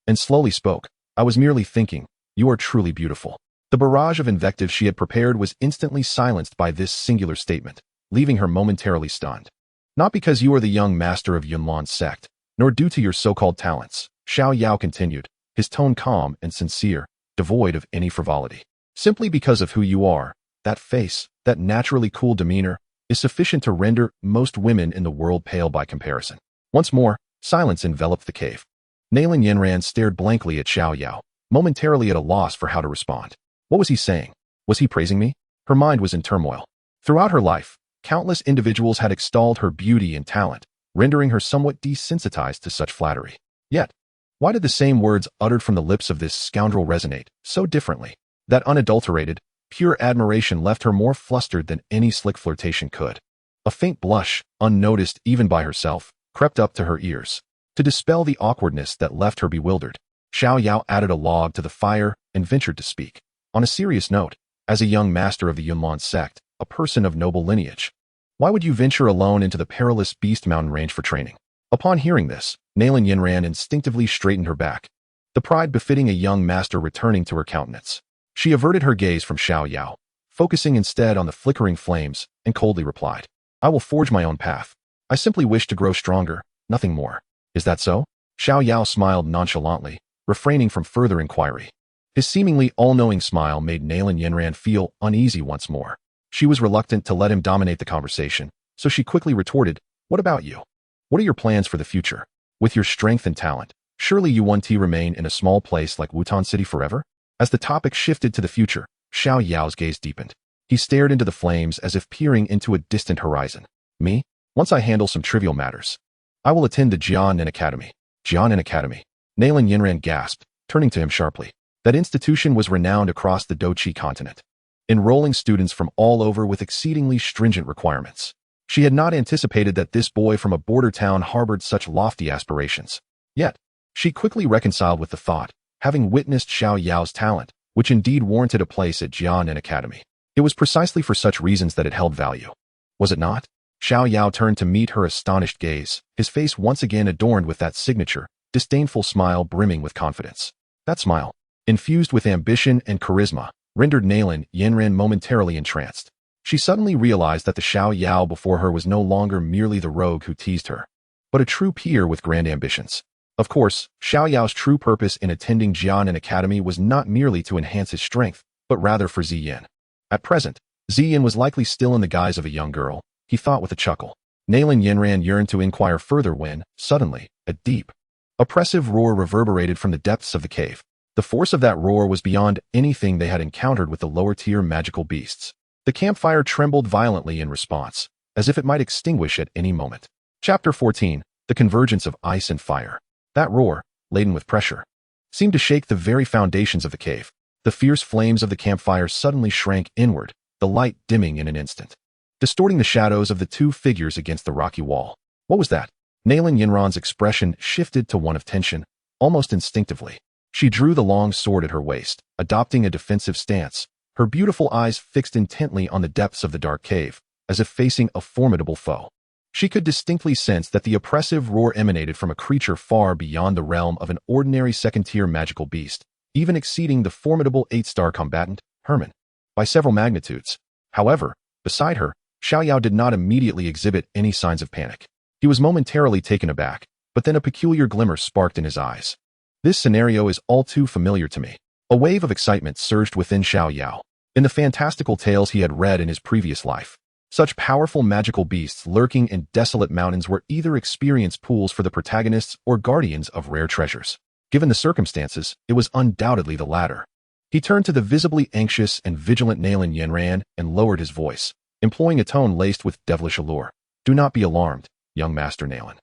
and slowly spoke. "I was merely thinking, you are truly beautiful." The barrage of invective she had prepared was instantly silenced by this singular statement, leaving her momentarily stunned. "Not because you are the young master of Yunlan's sect, nor due to your so-called talents," Xiao Yao continued, his tone calm and sincere, devoid of any frivolity. "Simply because of who you are, that face, that naturally cool demeanor, is sufficient to render most women in the world pale by comparison." Once more, silence enveloped the cave. Nalan Yanran stared blankly at Xiao Yao, momentarily at a loss for how to respond. What was he saying? Was he praising me? Her mind was in turmoil. Throughout her life, countless individuals had extolled her beauty and talent, rendering her somewhat desensitized to such flattery. Yet, why did the same words uttered from the lips of this scoundrel resonate so differently? That unadulterated, pure admiration left her more flustered than any slick flirtation could. A faint blush, unnoticed even by herself, crept up to her ears. To dispel the awkwardness that left her bewildered, Xiao Yao added a log to the fire and ventured to speak. On a serious note, as a young master of the Yunlan sect, a person of noble lineage, why would you venture alone into the perilous Beast Mountain range for training? Upon hearing this, Nalan Yanran instinctively straightened her back, the pride befitting a young master returning to her countenance. She averted her gaze from Xiao Yao, focusing instead on the flickering flames, and coldly replied, "I will forge my own path. I simply wish to grow stronger, nothing more." "Is that so?" Xiao Yao smiled nonchalantly, refraining from further inquiry. His seemingly all-knowing smile made Nalan Yanran feel uneasy once more. She was reluctant to let him dominate the conversation, so she quickly retorted, "What about you? What are your plans for the future? With your strength and talent, surely you want to remain in a small place like Wutan City forever?" As the topic shifted to the future, Xiao Yao's gaze deepened. He stared into the flames as if peering into a distant horizon. "Me? Once I handle some trivial matters, I will attend the Jianan Academy." "Jianan Academy?" Nalan Yanran gasped, turning to him sharply. That institution was renowned across the Dou Qi Continent, enrolling students from all over with exceedingly stringent requirements. She had not anticipated that this boy from a border town harbored such lofty aspirations. Yet, she quickly reconciled with the thought, having witnessed Xiao Yao's talent, which indeed warranted a place at Jianan Academy. It was precisely for such reasons that it held value. Was it not? Xiao Yao turned to meet her astonished gaze, his face once again adorned with that signature, disdainful smile brimming with confidence. That smile, infused with ambition and charisma, rendered Nalan Yanran momentarily entranced. She suddenly realized that the Xiao Yao before her was no longer merely the rogue who teased her, but a true peer with grand ambitions. Of course, Xiao Yao's true purpose in attending Jianan Academy was not merely to enhance his strength, but rather for Ziyin. At present, Ziyin was likely still in the guise of a young girl, he thought with a chuckle. Nalan Yanran yearned to inquire further when, suddenly, a deep, oppressive roar reverberated from the depths of the cave. The force of that roar was beyond anything they had encountered with the lower-tier magical beasts. The campfire trembled violently in response, as if it might extinguish at any moment. Chapter 14, The Convergence of Ice and Fire. That roar, laden with pressure, seemed to shake the very foundations of the cave. The fierce flames of the campfire suddenly shrank inward, the light dimming in an instant, distorting the shadows of the two figures against the rocky wall. What was that? Nalan Yanran's expression shifted to one of tension, almost instinctively. She drew the long sword at her waist, adopting a defensive stance, her beautiful eyes fixed intently on the depths of the dark cave, as if facing a formidable foe. She could distinctly sense that the oppressive roar emanated from a creature far beyond the realm of an ordinary second-tier magical beast, even exceeding the formidable 8-star combatant, Herman, by several magnitudes. However, beside her, Xiao Yao did not immediately exhibit any signs of panic. He was momentarily taken aback, but then a peculiar glimmer sparked in his eyes. This scenario is all too familiar to me. A wave of excitement surged within Xiao Yao. In the fantastical tales he had read in his previous life, such powerful magical beasts lurking in desolate mountains were either experience pools for the protagonists or guardians of rare treasures. Given the circumstances, it was undoubtedly the latter. He turned to the visibly anxious and vigilant Nalan Yanran and lowered his voice, employing a tone laced with devilish allure. Do not be alarmed, young Master Nalan.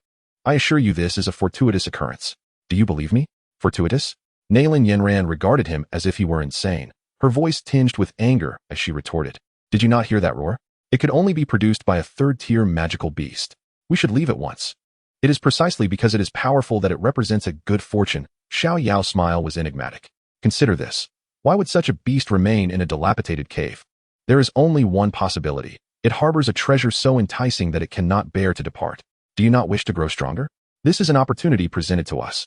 I assure you this is a fortuitous occurrence. Do you believe me? Fortuitous? Nalan Yanran regarded him as if he were insane, her voice tinged with anger as she retorted. Did you not hear that roar? It could only be produced by a third-tier magical beast. We should leave at once. It is precisely because it is powerful that it represents a good fortune. Xiao Yao's smile was enigmatic. Consider this. Why would such a beast remain in a dilapidated cave? There is only one possibility. It harbors a treasure so enticing that it cannot bear to depart. Do you not wish to grow stronger? This is an opportunity presented to us.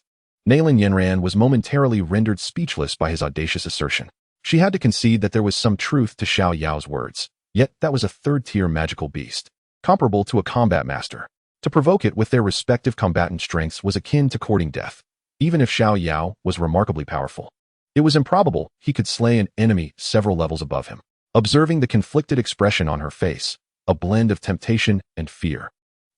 Nalan Yanran was momentarily rendered speechless by his audacious assertion. She had to concede that there was some truth to Xiao Yao's words. Yet that was a third-tier magical beast, comparable to a combat master. To provoke it with their respective combatant strengths was akin to courting death. Even if Xiao Yao was remarkably powerful, it was improbable he could slay an enemy several levels above him. Observing the conflicted expression on her face, a blend of temptation and fear,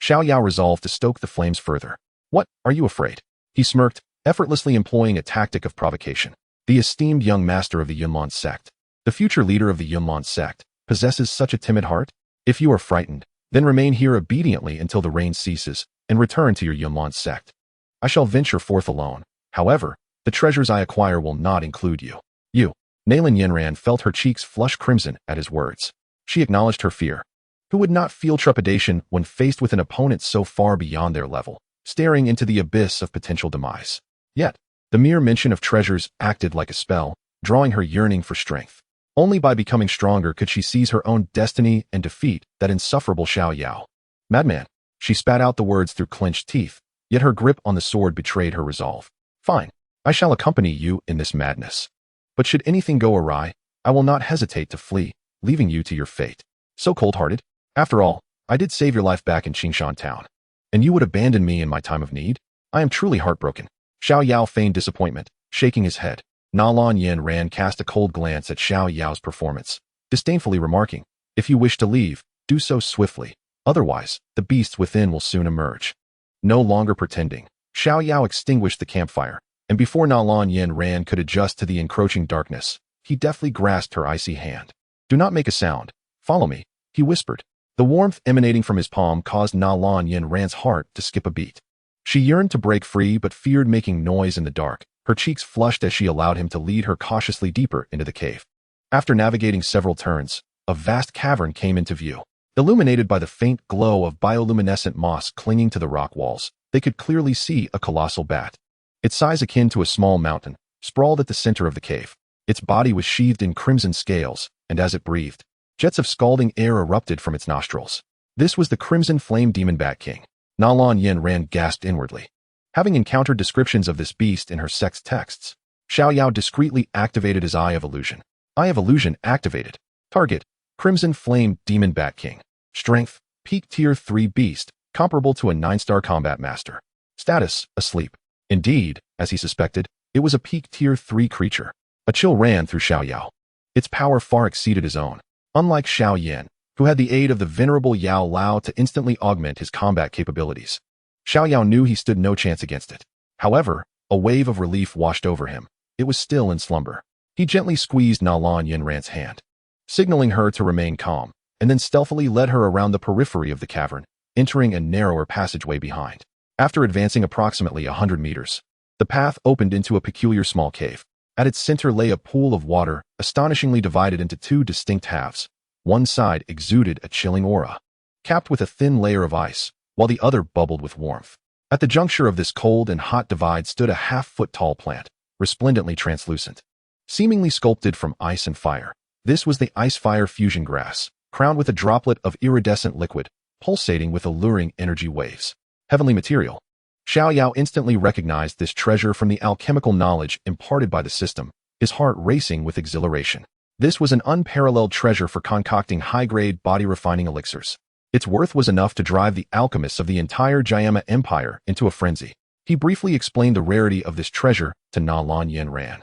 Xiao Yao resolved to stoke the flames further. What, are you afraid? He smirked, effortlessly employing a tactic of provocation. The esteemed young master of the Unveiling sect, the future leader of the Unveiling sect, possesses such a timid heart? If you are frightened, then remain here obediently until the rain ceases, and return to your Unveiling sect. I shall venture forth alone. However, the treasures I acquire will not include you. You. Nalan Yanran felt her cheeks flush crimson at his words. She acknowledged her fear. Who would not feel trepidation when faced with an opponent so far beyond their level, staring into the abyss of potential demise? Yet, the mere mention of treasures acted like a spell, drawing her yearning for strength. Only by becoming stronger could she seize her own destiny and defeat that insufferable Xiao Yao. Madman. She spat out the words through clenched teeth, yet her grip on the sword betrayed her resolve. Fine. I shall accompany you in this madness. But should anything go awry, I will not hesitate to flee, leaving you to your fate. So cold-hearted? After all, I did save your life back in Qingshan town. And you would abandon me in my time of need? I am truly heartbroken. Xiao Yao feigned disappointment, shaking his head. Nalan Yanran cast a cold glance at Xiao Yao's performance, disdainfully remarking, if you wish to leave, do so swiftly. Otherwise, the beasts within will soon emerge. No longer pretending, Xiao Yao extinguished the campfire, and before Nalan Yanran could adjust to the encroaching darkness, he deftly grasped her icy hand. Do not make a sound. Follow me, he whispered. The warmth emanating from his palm caused Nalan Yanran's heart to skip a beat. She yearned to break free but feared making noise in the dark. Her cheeks flushed as she allowed him to lead her cautiously deeper into the cave. After navigating several turns, a vast cavern came into view. Illuminated by the faint glow of bioluminescent moss clinging to the rock walls, they could clearly see a colossal bat. Its size akin to a small mountain, sprawled at the center of the cave. Its body was sheathed in crimson scales, and as it breathed, jets of scalding air erupted from its nostrils. This was the Crimson Flame Demon Bat King. Nalan Yanran gasped inwardly. Having encountered descriptions of this beast in her sect's texts, Xiao Yao discreetly activated his Eye of Illusion. Eye of Illusion activated. Target: Crimson Flame Demon Bat King. Strength: Peak Tier 3 Beast, comparable to a 9-star combat master. Status: Asleep. Indeed, as he suspected, it was a Peak Tier 3 creature. A chill ran through Xiao Yao. Its power far exceeded his own. Unlike Xiao Yan, who had the aid of the venerable Yao Lao to instantly augment his combat capabilities, Xiao Yao knew he stood no chance against it. However, a wave of relief washed over him. It was still in slumber. He gently squeezed Nalan Yanran's hand, signaling her to remain calm, and then stealthily led her around the periphery of the cavern, entering a narrower passageway behind. After advancing approximately 100 meters, the path opened into a peculiar small cave. At its center lay a pool of water, astonishingly divided into two distinct halves. One side exuded a chilling aura, capped with a thin layer of ice, while the other bubbled with warmth. At the juncture of this cold and hot divide stood a half-foot-tall plant, resplendently translucent. Seemingly sculpted from ice and fire, this was the ice-fire fusion grass, crowned with a droplet of iridescent liquid, pulsating with alluring energy waves. Heavenly material. Xiao Yao instantly recognized this treasure from the alchemical knowledge imparted by the system, his heart racing with exhilaration. This was an unparalleled treasure for concocting high-grade body-refining elixirs. Its worth was enough to drive the alchemists of the entire Jayama Empire into a frenzy. He briefly explained the rarity of this treasure to Nalan Yanran,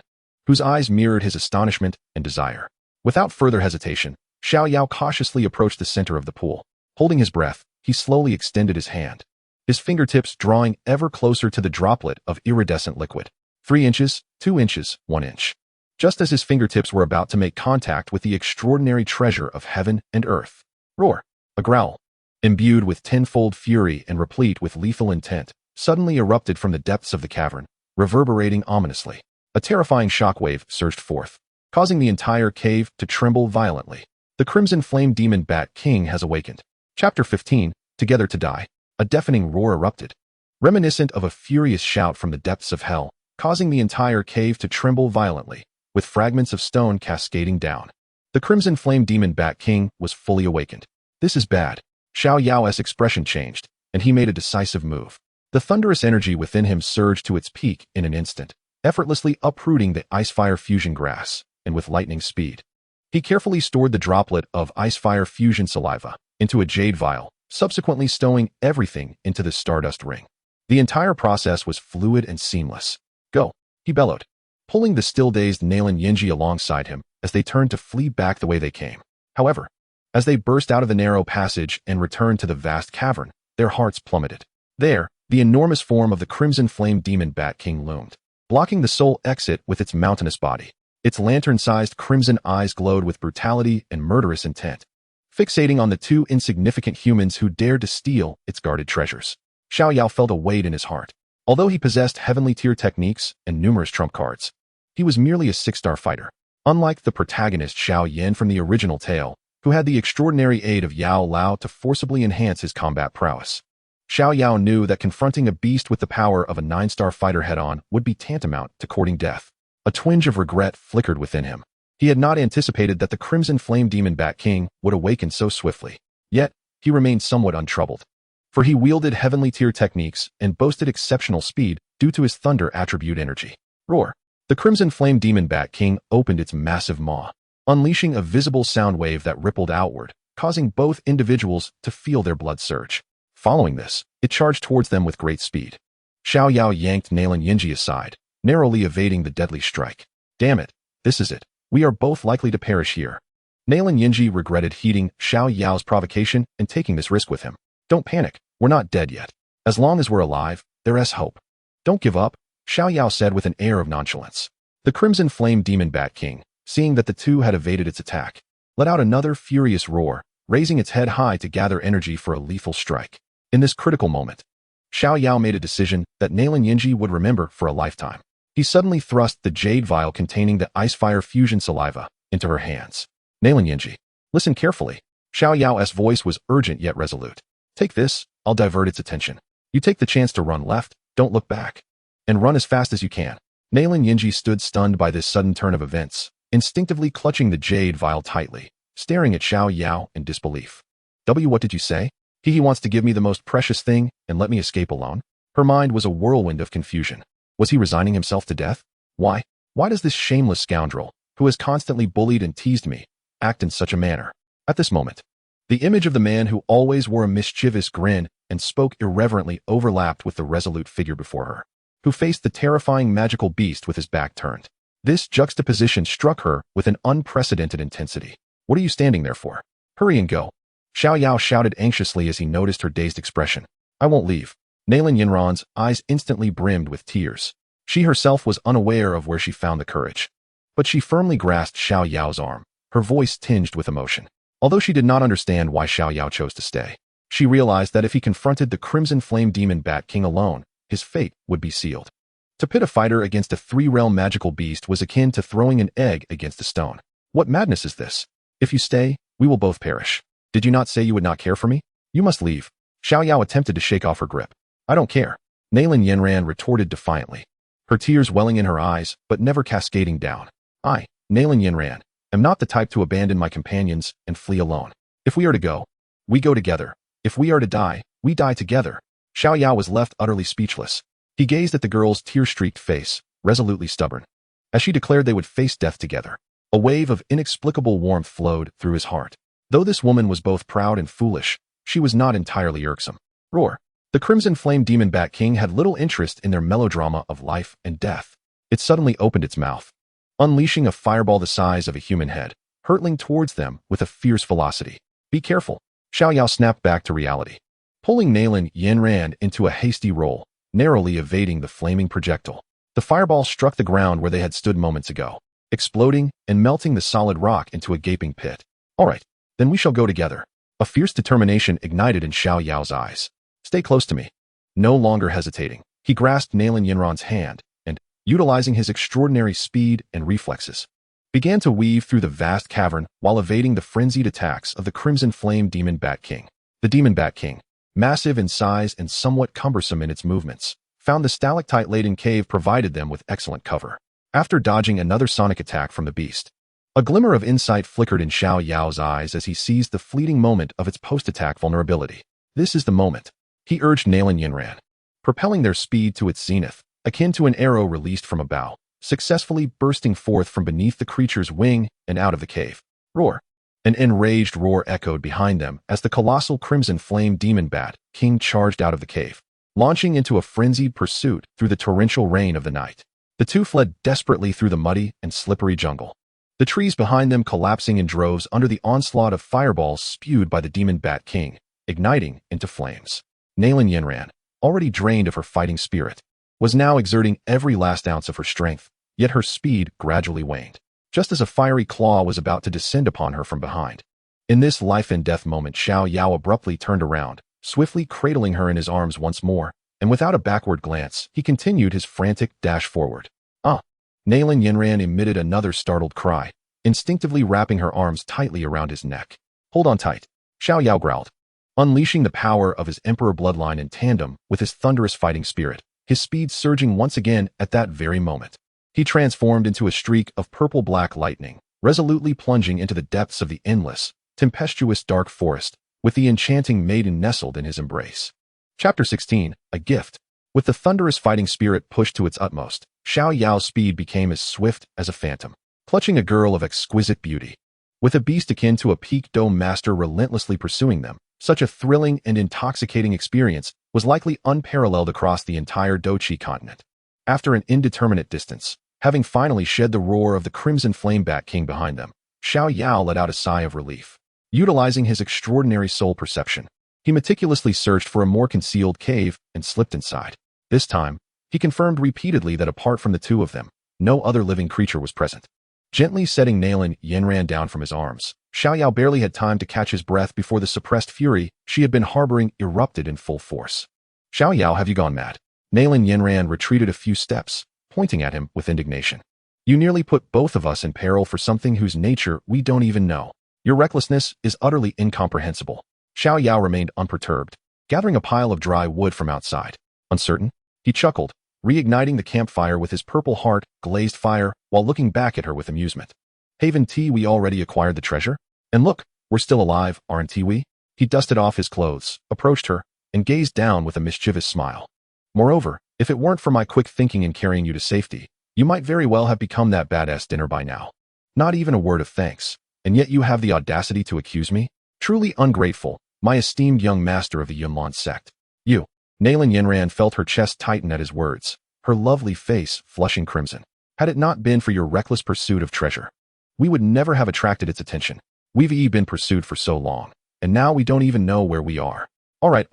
whose eyes mirrored his astonishment and desire. Without further hesitation, Xiao Yao cautiously approached the center of the pool. Holding his breath, he slowly extended his hand, his fingertips drawing ever closer to the droplet of iridescent liquid. 3 inches, 2 inches, 1 inch. Just as his fingertips were about to make contact with the extraordinary treasure of heaven and earth. Roar! A growl, imbued with tenfold fury and replete with lethal intent, suddenly erupted from the depths of the cavern, reverberating ominously. A terrifying shockwave surged forth, causing the entire cave to tremble violently. The Crimson Flame Demon Bat King has awakened. Chapter 15, Together to Die. A deafening roar erupted, reminiscent of a furious shout from the depths of hell, causing the entire cave to tremble violently, with fragments of stone cascading down. The Crimson Flame Demon Bat King was fully awakened. This is bad. Xiao Yao's expression changed, and he made a decisive move. The thunderous energy within him surged to its peak in an instant, effortlessly uprooting the ice-fire fusion grass, and with lightning speed. He carefully stored the droplet of ice-fire fusion saliva into a jade vial, subsequently stowing everything into the stardust ring. The entire process was fluid and seamless. Go, he bellowed, pulling the still-dazed Nalan Yanran alongside him as they turned to flee back the way they came. However, as they burst out of the narrow passage and returned to the vast cavern, their hearts plummeted. There, the enormous form of the Crimson Flame Demon Bat King loomed, blocking the sole exit with its mountainous body. Its lantern-sized crimson eyes glowed with brutality and murderous intent, fixating on the two insignificant humans who dared to steal its guarded treasures. Xiao Yao felt a weight in his heart. Although he possessed heavenly tier techniques and numerous trump cards, he was merely a 6-star fighter. Unlike the protagonist Xiao Yan from the original tale, who had the extraordinary aid of Yao Lao to forcibly enhance his combat prowess, Xiao Yao knew that confronting a beast with the power of a 9-star fighter head-on would be tantamount to courting death. A twinge of regret flickered within him. He had not anticipated that the Crimson Flame Demon Bat King would awaken so swiftly. Yet, he remained somewhat untroubled, for he wielded heavenly tier techniques and boasted exceptional speed due to his thunder attribute energy. Roar! The Crimson Flame Demon Bat King opened its massive maw, unleashing a visible sound wave that rippled outward, causing both individuals to feel their blood surge. Following this, it charged towards them with great speed. Xiao Yao yanked Nalan Yanran aside, narrowly evading the deadly strike. Damn it, this is it. We are both likely to perish here. Nalan Yanran regretted heeding Xiao Yao's provocation and taking this risk with him. Don't panic, we're not dead yet. As long as we're alive, there's hope. Don't give up, Xiao Yao said with an air of nonchalance. The Crimson Flame Demon Bat King, seeing that the two had evaded its attack, let out another furious roar, raising its head high to gather energy for a lethal strike. In this critical moment, Xiao Yao made a decision that Nalan Yanran would remember for a lifetime. He suddenly thrust the jade vial containing the ice-fire fusion saliva into her hands. Nalan Yanran, listen carefully. Xiao Yao's voice was urgent yet resolute. Take this, I'll divert its attention. You take the chance to run left, don't look back. And run as fast as you can. Nalan Yanran stood stunned by this sudden turn of events, instinctively clutching the jade vial tightly, staring at Xiao Yao in disbelief. What did you say? He wants to give me the most precious thing and let me escape alone? Her mind was a whirlwind of confusion. Was he resigning himself to death? Why? Why does this shameless scoundrel, who has constantly bullied and teased me, act in such a manner? At this moment, the image of the man who always wore a mischievous grin and spoke irreverently overlapped with the resolute figure before her, who faced the terrifying magical beast with his back turned. This juxtaposition struck her with an unprecedented intensity. What are you standing there for? Hurry and go. Xiao Yao shouted anxiously as he noticed her dazed expression. I won't leave. Nalan Yanran's eyes instantly brimmed with tears. She herself was unaware of where she found the courage. But she firmly grasped Xiao Yao's arm, her voice tinged with emotion. Although she did not understand why Xiao Yao chose to stay, she realized that if he confronted the Crimson Flame Demon Bat King alone, his fate would be sealed. To pit a fighter against a three-realm magical beast was akin to throwing an egg against a stone. What madness is this? If you stay, we will both perish. Did you not say you would not care for me? You must leave. Xiao Yao attempted to shake off her grip. I don't care. Nalan Yanran retorted defiantly, her tears welling in her eyes, but never cascading down. I, Nalan Yanran, am not the type to abandon my companions and flee alone. If we are to go, we go together. If we are to die, we die together. Xiao Yao was left utterly speechless. He gazed at the girl's tear-streaked face, resolutely stubborn. As she declared they would face death together, a wave of inexplicable warmth flowed through his heart. Though this woman was both proud and foolish, she was not entirely irksome. Roar. The Crimson Flame Demon Bat King had little interest in their melodrama of life and death. It suddenly opened its mouth, unleashing a fireball the size of a human head, hurtling towards them with a fierce velocity. Be careful. Xiao Yao snapped back to reality, pulling Nalan Yanran into a hasty roll, narrowly evading the flaming projectile. The fireball struck the ground where they had stood moments ago, exploding and melting the solid rock into a gaping pit. All right, then we shall go together. A fierce determination ignited in Xiao Yao's eyes. Stay close to me. No longer hesitating, he grasped Nalan Yanran's hand and, utilizing his extraordinary speed and reflexes, began to weave through the vast cavern while evading the frenzied attacks of the Crimson Flame Demon Bat King. The Demon Bat King, massive in size and somewhat cumbersome in its movements, found the stalactite-laden cave provided them with excellent cover. After dodging another sonic attack from the beast, a glimmer of insight flickered in Xiao Yao's eyes as he seized the fleeting moment of its post-attack vulnerability. This is the moment, he urged Nalan Yanran, propelling their speed to its zenith, akin to an arrow released from a bow, successfully bursting forth from beneath the creature's wing and out of the cave. Roar. An enraged roar echoed behind them as the colossal Crimson Flame Demon Bat King charged out of the cave, launching into a frenzied pursuit through the torrential rain of the night. The two fled desperately through the muddy and slippery jungle, the trees behind them collapsing in droves under the onslaught of fireballs spewed by the Demon Bat King, igniting into flames. Nalan Yanran, already drained of her fighting spirit, was now exerting every last ounce of her strength, yet her speed gradually waned, just as a fiery claw was about to descend upon her from behind. In this life-and-death moment, Xiao Yao abruptly turned around, swiftly cradling her in his arms once more, and without a backward glance, he continued his frantic dash forward. Ah! Nalan Yanran emitted another startled cry, instinctively wrapping her arms tightly around his neck. Hold on tight, Xiao Yao growled, unleashing the power of his emperor bloodline in tandem with his thunderous fighting spirit, his speed surging once again at that very moment. He transformed into a streak of purple-black lightning, resolutely plunging into the depths of the endless, tempestuous dark forest, with the enchanting maiden nestled in his embrace. Chapter 16, A Gift. With the thunderous fighting spirit pushed to its utmost, Xiao Yao's speed became as swift as a phantom, clutching a girl of exquisite beauty. With a beast akin to a peak dome master relentlessly pursuing them, such a thrilling and intoxicating experience was likely unparalleled across the entire Dou Qi Continent. After an indeterminate distance, having finally shed the roar of the Crimson Flame Bat King behind them, Xiao Yao let out a sigh of relief. Utilizing his extraordinary soul perception, he meticulously searched for a more concealed cave and slipped inside. This time, he confirmed repeatedly that apart from the two of them, no other living creature was present. Gently setting Nalan Yanran down from his arms, Xiao Yao barely had time to catch his breath before the suppressed fury she had been harboring erupted in full force. Xiao Yao, have you gone mad? Nalan Yanran retreated a few steps, pointing at him with indignation. You nearly put both of us in peril for something whose nature we don't even know. Your recklessness is utterly incomprehensible. Xiao Yao remained unperturbed, gathering a pile of dry wood from outside. Uncertain, he chuckled, reigniting the campfire with his purple heart glazed fire while looking back at her with amusement. Haven't we already acquired the treasure? And look, we're still alive, aren't we? He dusted off his clothes, approached her, and gazed down with a mischievous smile. Moreover, if it weren't for my quick thinking in carrying you to safety, you might very well have become that badass dinner by now. Not even a word of thanks, and yet you have the audacity to accuse me? Truly ungrateful, my esteemed young master of the Unveiling sect. You. Nalan Yanran felt her chest tighten at his words, her lovely face flushing crimson. Had it not been for your reckless pursuit of treasure, we would never have attracted its attention. We've been pursued for so long, and now we don't even know where we are. All right.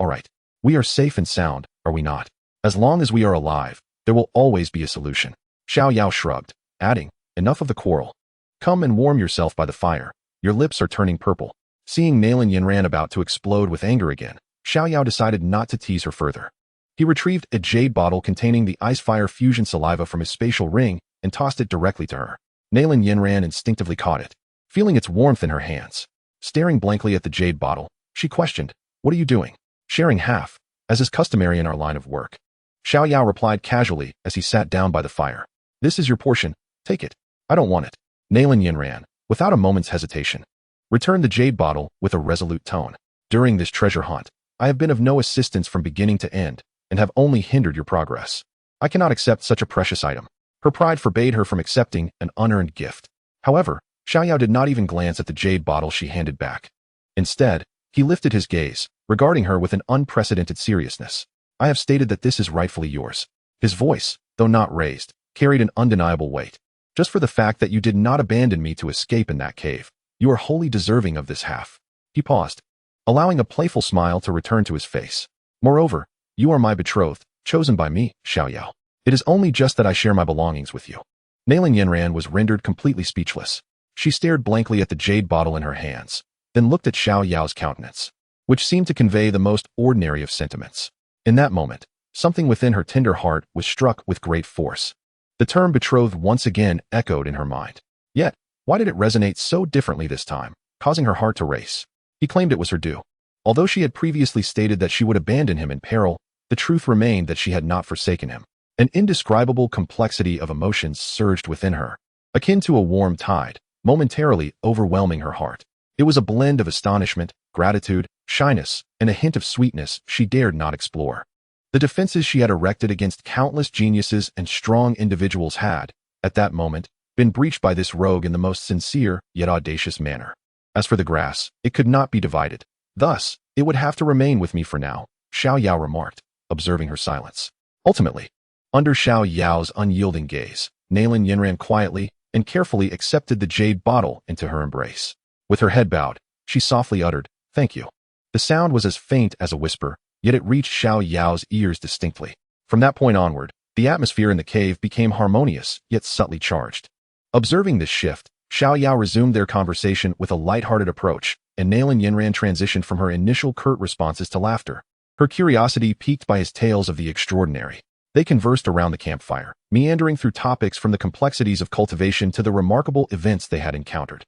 We are safe and sound, are we not? As long as we are alive, there will always be a solution. Xiao Yao shrugged, adding, enough of the quarrel. Come and warm yourself by the fire. Your lips are turning purple. Seeing Nalan Yanran about to explode with anger again, Xiao Yao decided not to tease her further. He retrieved a jade bottle containing the ice-fire fusion saliva from his spatial ring and tossed it directly to her. Nalan Yanran instinctively caught it, feeling its warmth in her hands. Staring blankly at the jade bottle, she questioned, what are you doing? Sharing half, as is customary in our line of work. Xiao Yao replied casually as he sat down by the fire. This is your portion, take it. I don't want it. Nalan Yanran, without a moment's hesitation, returned the jade bottle with a resolute tone. During this treasure hunt, I have been of no assistance from beginning to end, and have only hindered your progress. I cannot accept such a precious item. Her pride forbade her from accepting an unearned gift. However, Xiao Yao did not even glance at the jade bottle she handed back. Instead, he lifted his gaze, regarding her with an unprecedented seriousness. I have stated that this is rightfully yours. His voice, though not raised, carried an undeniable weight. Just for the fact that you did not abandon me to escape in that cave, you are wholly deserving of this half. He paused, allowing a playful smile to return to his face. Moreover, you are my betrothed, chosen by me, Xiao Yao. It is only just that I share my belongings with you. Nalan Yanran was rendered completely speechless. She stared blankly at the jade bottle in her hands, then looked at Xiao Yao's countenance, which seemed to convey the most ordinary of sentiments. In that moment, something within her tender heart was struck with great force. The term betrothed once again echoed in her mind. Yet, why did it resonate so differently this time, causing her heart to race? He claimed it was her due. Although she had previously stated that she would abandon him in peril, the truth remained that she had not forsaken him. An indescribable complexity of emotions surged within her, akin to a warm tide, momentarily overwhelming her heart. It was a blend of astonishment, gratitude, shyness, and a hint of sweetness she dared not explore. The defenses she had erected against countless geniuses and strong individuals had, at that moment, been breached by this rogue in the most sincere yet audacious manner. As for the grass, it could not be divided. Thus, it would have to remain with me for now, Xiao Yao remarked, observing her silence. Ultimately, under Xiao Yao's unyielding gaze, Nalan Yanran quietly and carefully accepted the jade bottle into her embrace. With her head bowed, she softly uttered, "Thank you." The sound was as faint as a whisper, yet it reached Xiao Yao's ears distinctly. From that point onward, the atmosphere in the cave became harmonious yet subtly charged. Observing this shift, Xiao Yao resumed their conversation with a light-hearted approach, and Nalan Yanran transitioned from her initial curt responses to laughter, her curiosity piqued by his tales of the extraordinary. They conversed around the campfire, meandering through topics from the complexities of cultivation to the remarkable events they had encountered.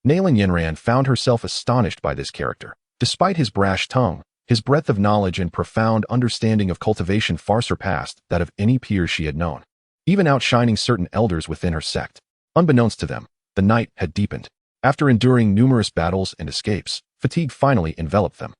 Nalan Yanran found herself astonished by this character. Despite his brash tongue, his breadth of knowledge and profound understanding of cultivation far surpassed that of any peers she had known, even outshining certain elders within her sect. Unbeknownst to them, the night had deepened. After enduring numerous battles and escapes, fatigue finally enveloped them.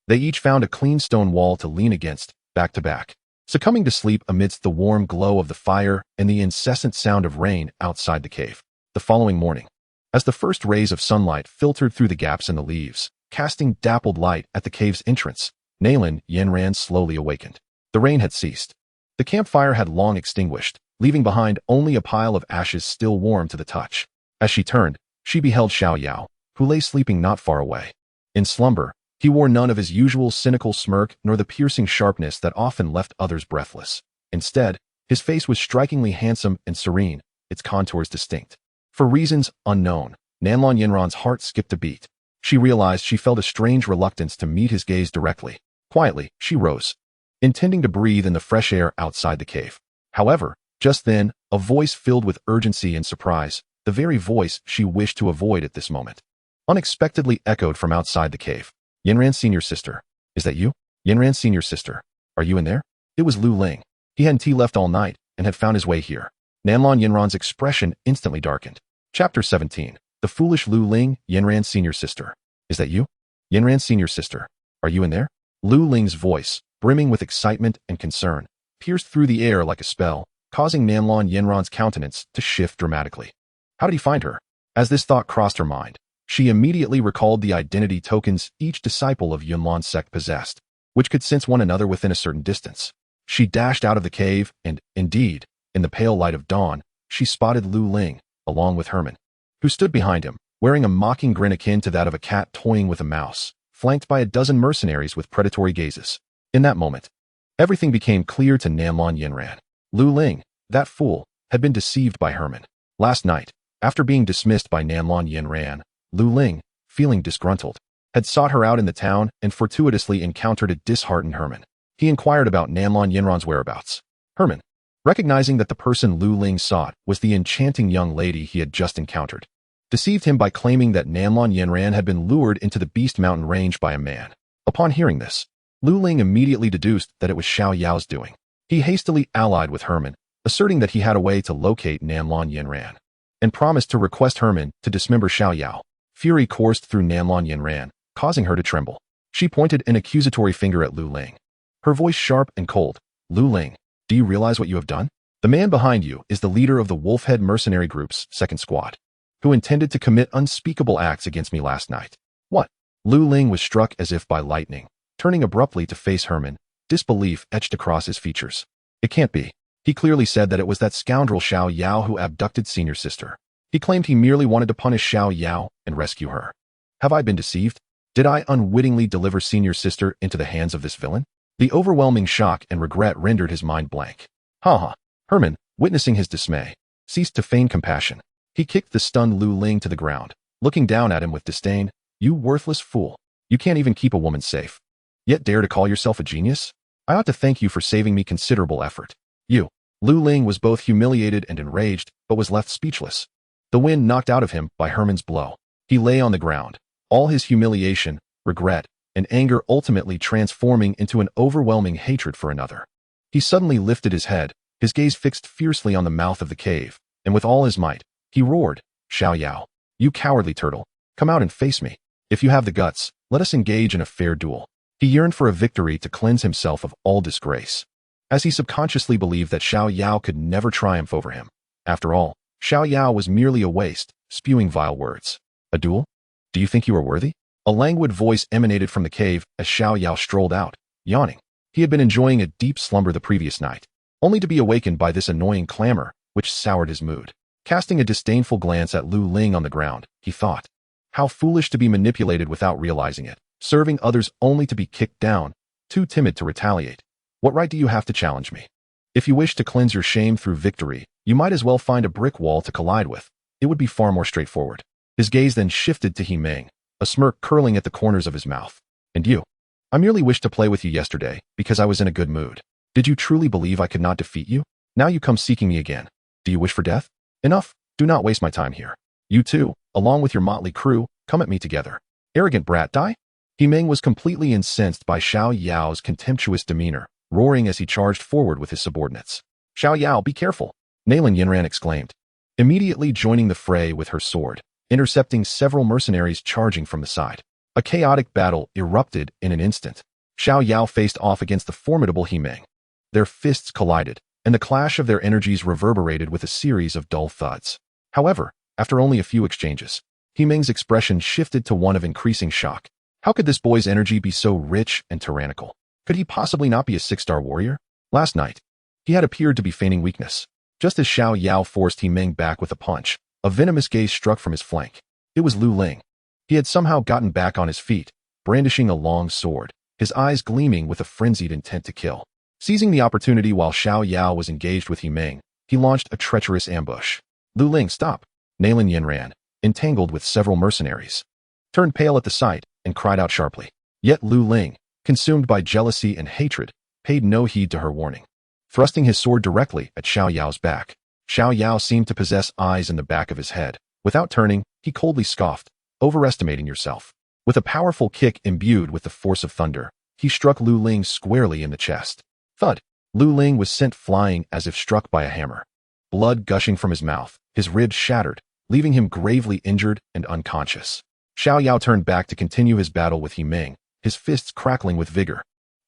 They each found a clean stone wall to lean against, back to back, succumbing to sleep amidst the warm glow of the fire and the incessant sound of rain outside the cave. The following morning, as the first rays of sunlight filtered through the gaps in the leaves, casting dappled light at the cave's entrance, Nalan Yanran slowly awakened. The rain had ceased. The campfire had long extinguished, leaving behind only a pile of ashes still warm to the touch. As she turned, she beheld Xiao Yao, who lay sleeping not far away. In slumber, he wore none of his usual cynical smirk nor the piercing sharpness that often left others breathless. Instead, his face was strikingly handsome and serene, its contours distinct. For reasons unknown, Nalan Yanran's heart skipped a beat. She realized she felt a strange reluctance to meet his gaze directly. Quietly, she rose. intending to breathe in the fresh air outside the cave. However, just then, a voice filled with urgency and surprise, the very voice she wished to avoid at this moment, unexpectedly echoed from outside the cave. Yanran, senior sister. Is that you? Yanran, senior sister. Are you in there? It was Lu Ling. He hadn't left all night and had found his way here. Nalan Yanran's expression instantly darkened. Chapter 17. The foolish Lu Ling, Yanran, senior sister. Is that you? Yanran, senior sister. Are you in there? Lu Ling's voice, brimming with excitement and concern, pierced through the air like a spell, causing Nalan Yanran's countenance to shift dramatically. How did he find her? As this thought crossed her mind, she immediately recalled the identity tokens each disciple of Yunlan's sect possessed, which could sense one another within a certain distance. She dashed out of the cave and, indeed, in the pale light of dawn, she spotted Lu Ling, along with Herman, who stood behind him, wearing a mocking grin akin to that of a cat toying with a mouse, flanked by a dozen mercenaries with predatory gazes. In that moment, everything became clear to Nalan Yanran. Lu Ling, that fool, had been deceived by Herman. Last night, after being dismissed by Nalan Yanran, Lu Ling, feeling disgruntled, had sought her out in the town and fortuitously encountered a disheartened Herman. He inquired about Nalan Yanran's whereabouts. Herman, recognizing that the person Lu Ling sought was the enchanting young lady he had just encountered, deceived him by claiming that Nalan Yanran had been lured into the Beast Mountain range by a man. Upon hearing this, Lu Ling immediately deduced that it was Xiao Yao's doing. He hastily allied with Herman, asserting that he had a way to locate Nalan Yanran, and promised to request Herman to dismember Xiao Yao. Fury coursed through Nalan Yanran, causing her to tremble. She pointed an accusatory finger at Lu Ling, her voice sharp and cold. Lu Ling, do you realize what you have done? The man behind you is the leader of the Head Mercenary Group's second squad, who intended to commit unspeakable acts against me last night. What? Lu Ling was struck as if by lightning, turning abruptly to face Herman, disbelief etched across his features. It can't be. He clearly said that it was that scoundrel Xiao Yao who abducted senior sister. He claimed he merely wanted to punish Xiao Yao and rescue her. Have I been deceived? Did I unwittingly deliver senior sister into the hands of this villain? The overwhelming shock and regret rendered his mind blank. Ha! Herman, witnessing his dismay, ceased to feign compassion. He kicked the stunned Lu Ling to the ground, looking down at him with disdain. You worthless fool. You can't even keep a woman safe, yet dare to call yourself a genius? I ought to thank you for saving me considerable effort. You. Lu Ling was both humiliated and enraged, but was left speechless. The wind knocked out of him by Herman's blow. He lay on the ground, all his humiliation, regret, and anger ultimately transforming into an overwhelming hatred for another. He suddenly lifted his head, his gaze fixed fiercely on the mouth of the cave, and with all his might, he roared, Xiao Yao, you cowardly turtle, come out and face me. If you have the guts, let us engage in a fair duel. He yearned for a victory to cleanse himself of all disgrace, as he subconsciously believed that Xiao Yao could never triumph over him. After all, Xiao Yao was merely a waste, spewing vile words. A duel? Do you think you are worthy? A languid voice emanated from the cave as Xiao Yao strolled out, yawning. He had been enjoying a deep slumber the previous night, only to be awakened by this annoying clamor, which soured his mood. Casting a disdainful glance at Lu Ling on the ground, he thought, how foolish to be manipulated without realizing it, serving others only to be kicked down, too timid to retaliate. What right do you have to challenge me? If you wish to cleanse your shame through victory, you might as well find a brick wall to collide with. It would be far more straightforward. His gaze then shifted to Meng, a smirk curling at the corners of his mouth. And you? I merely wished to play with you yesterday because I was in a good mood. Did you truly believe I could not defeat you? Now you come seeking me again. Do you wish for death? Enough. Do not waste my time here. You too, along with your motley crew, come at me together. Arrogant brat, die? Meng was completely incensed by Xiao Yao's contemptuous demeanor, roaring as he charged forward with his subordinates. Xiao Yao, be careful, Nalan Yanran exclaimed, immediately joining the fray with her sword, intercepting several mercenaries charging from the side. A chaotic battle erupted in an instant. Xiao Yao faced off against the formidable Meng. Their fists collided, and the clash of their energies reverberated with a series of dull thuds. However, after only a few exchanges, Meng's expression shifted to one of increasing shock. How could this boy's energy be so rich and tyrannical? Could he possibly not be a six-star warrior? Last night, he had appeared to be feigning weakness. Just as Xiao Yao forced Meng back with a punch, a venomous gaze struck from his flank. It was Lu Ling. He had somehow gotten back on his feet, brandishing a long sword, his eyes gleaming with a frenzied intent to kill. Seizing the opportunity while Xiao Yao was engaged with Meng, he launched a treacherous ambush. Lu Ling, stop! Nalan Yanran, entangled with several mercenaries, turned pale at the sight and cried out sharply. Yet Lu Ling, consumed by jealousy and hatred, paid no heed to her warning. Thrusting his sword directly at Xiao Yao's back, Xiao Yao seemed to possess eyes in the back of his head. Without turning, he coldly scoffed, overestimating yourself. With a powerful kick imbued with the force of thunder, he struck Lu Ling squarely in the chest. Thud! Lu Ling was sent flying as if struck by a hammer. Blood gushing from his mouth, his ribs shattered, leaving him gravely injured and unconscious. Xiao Yao turned back to continue his battle with He Ming, his fists crackling with vigor.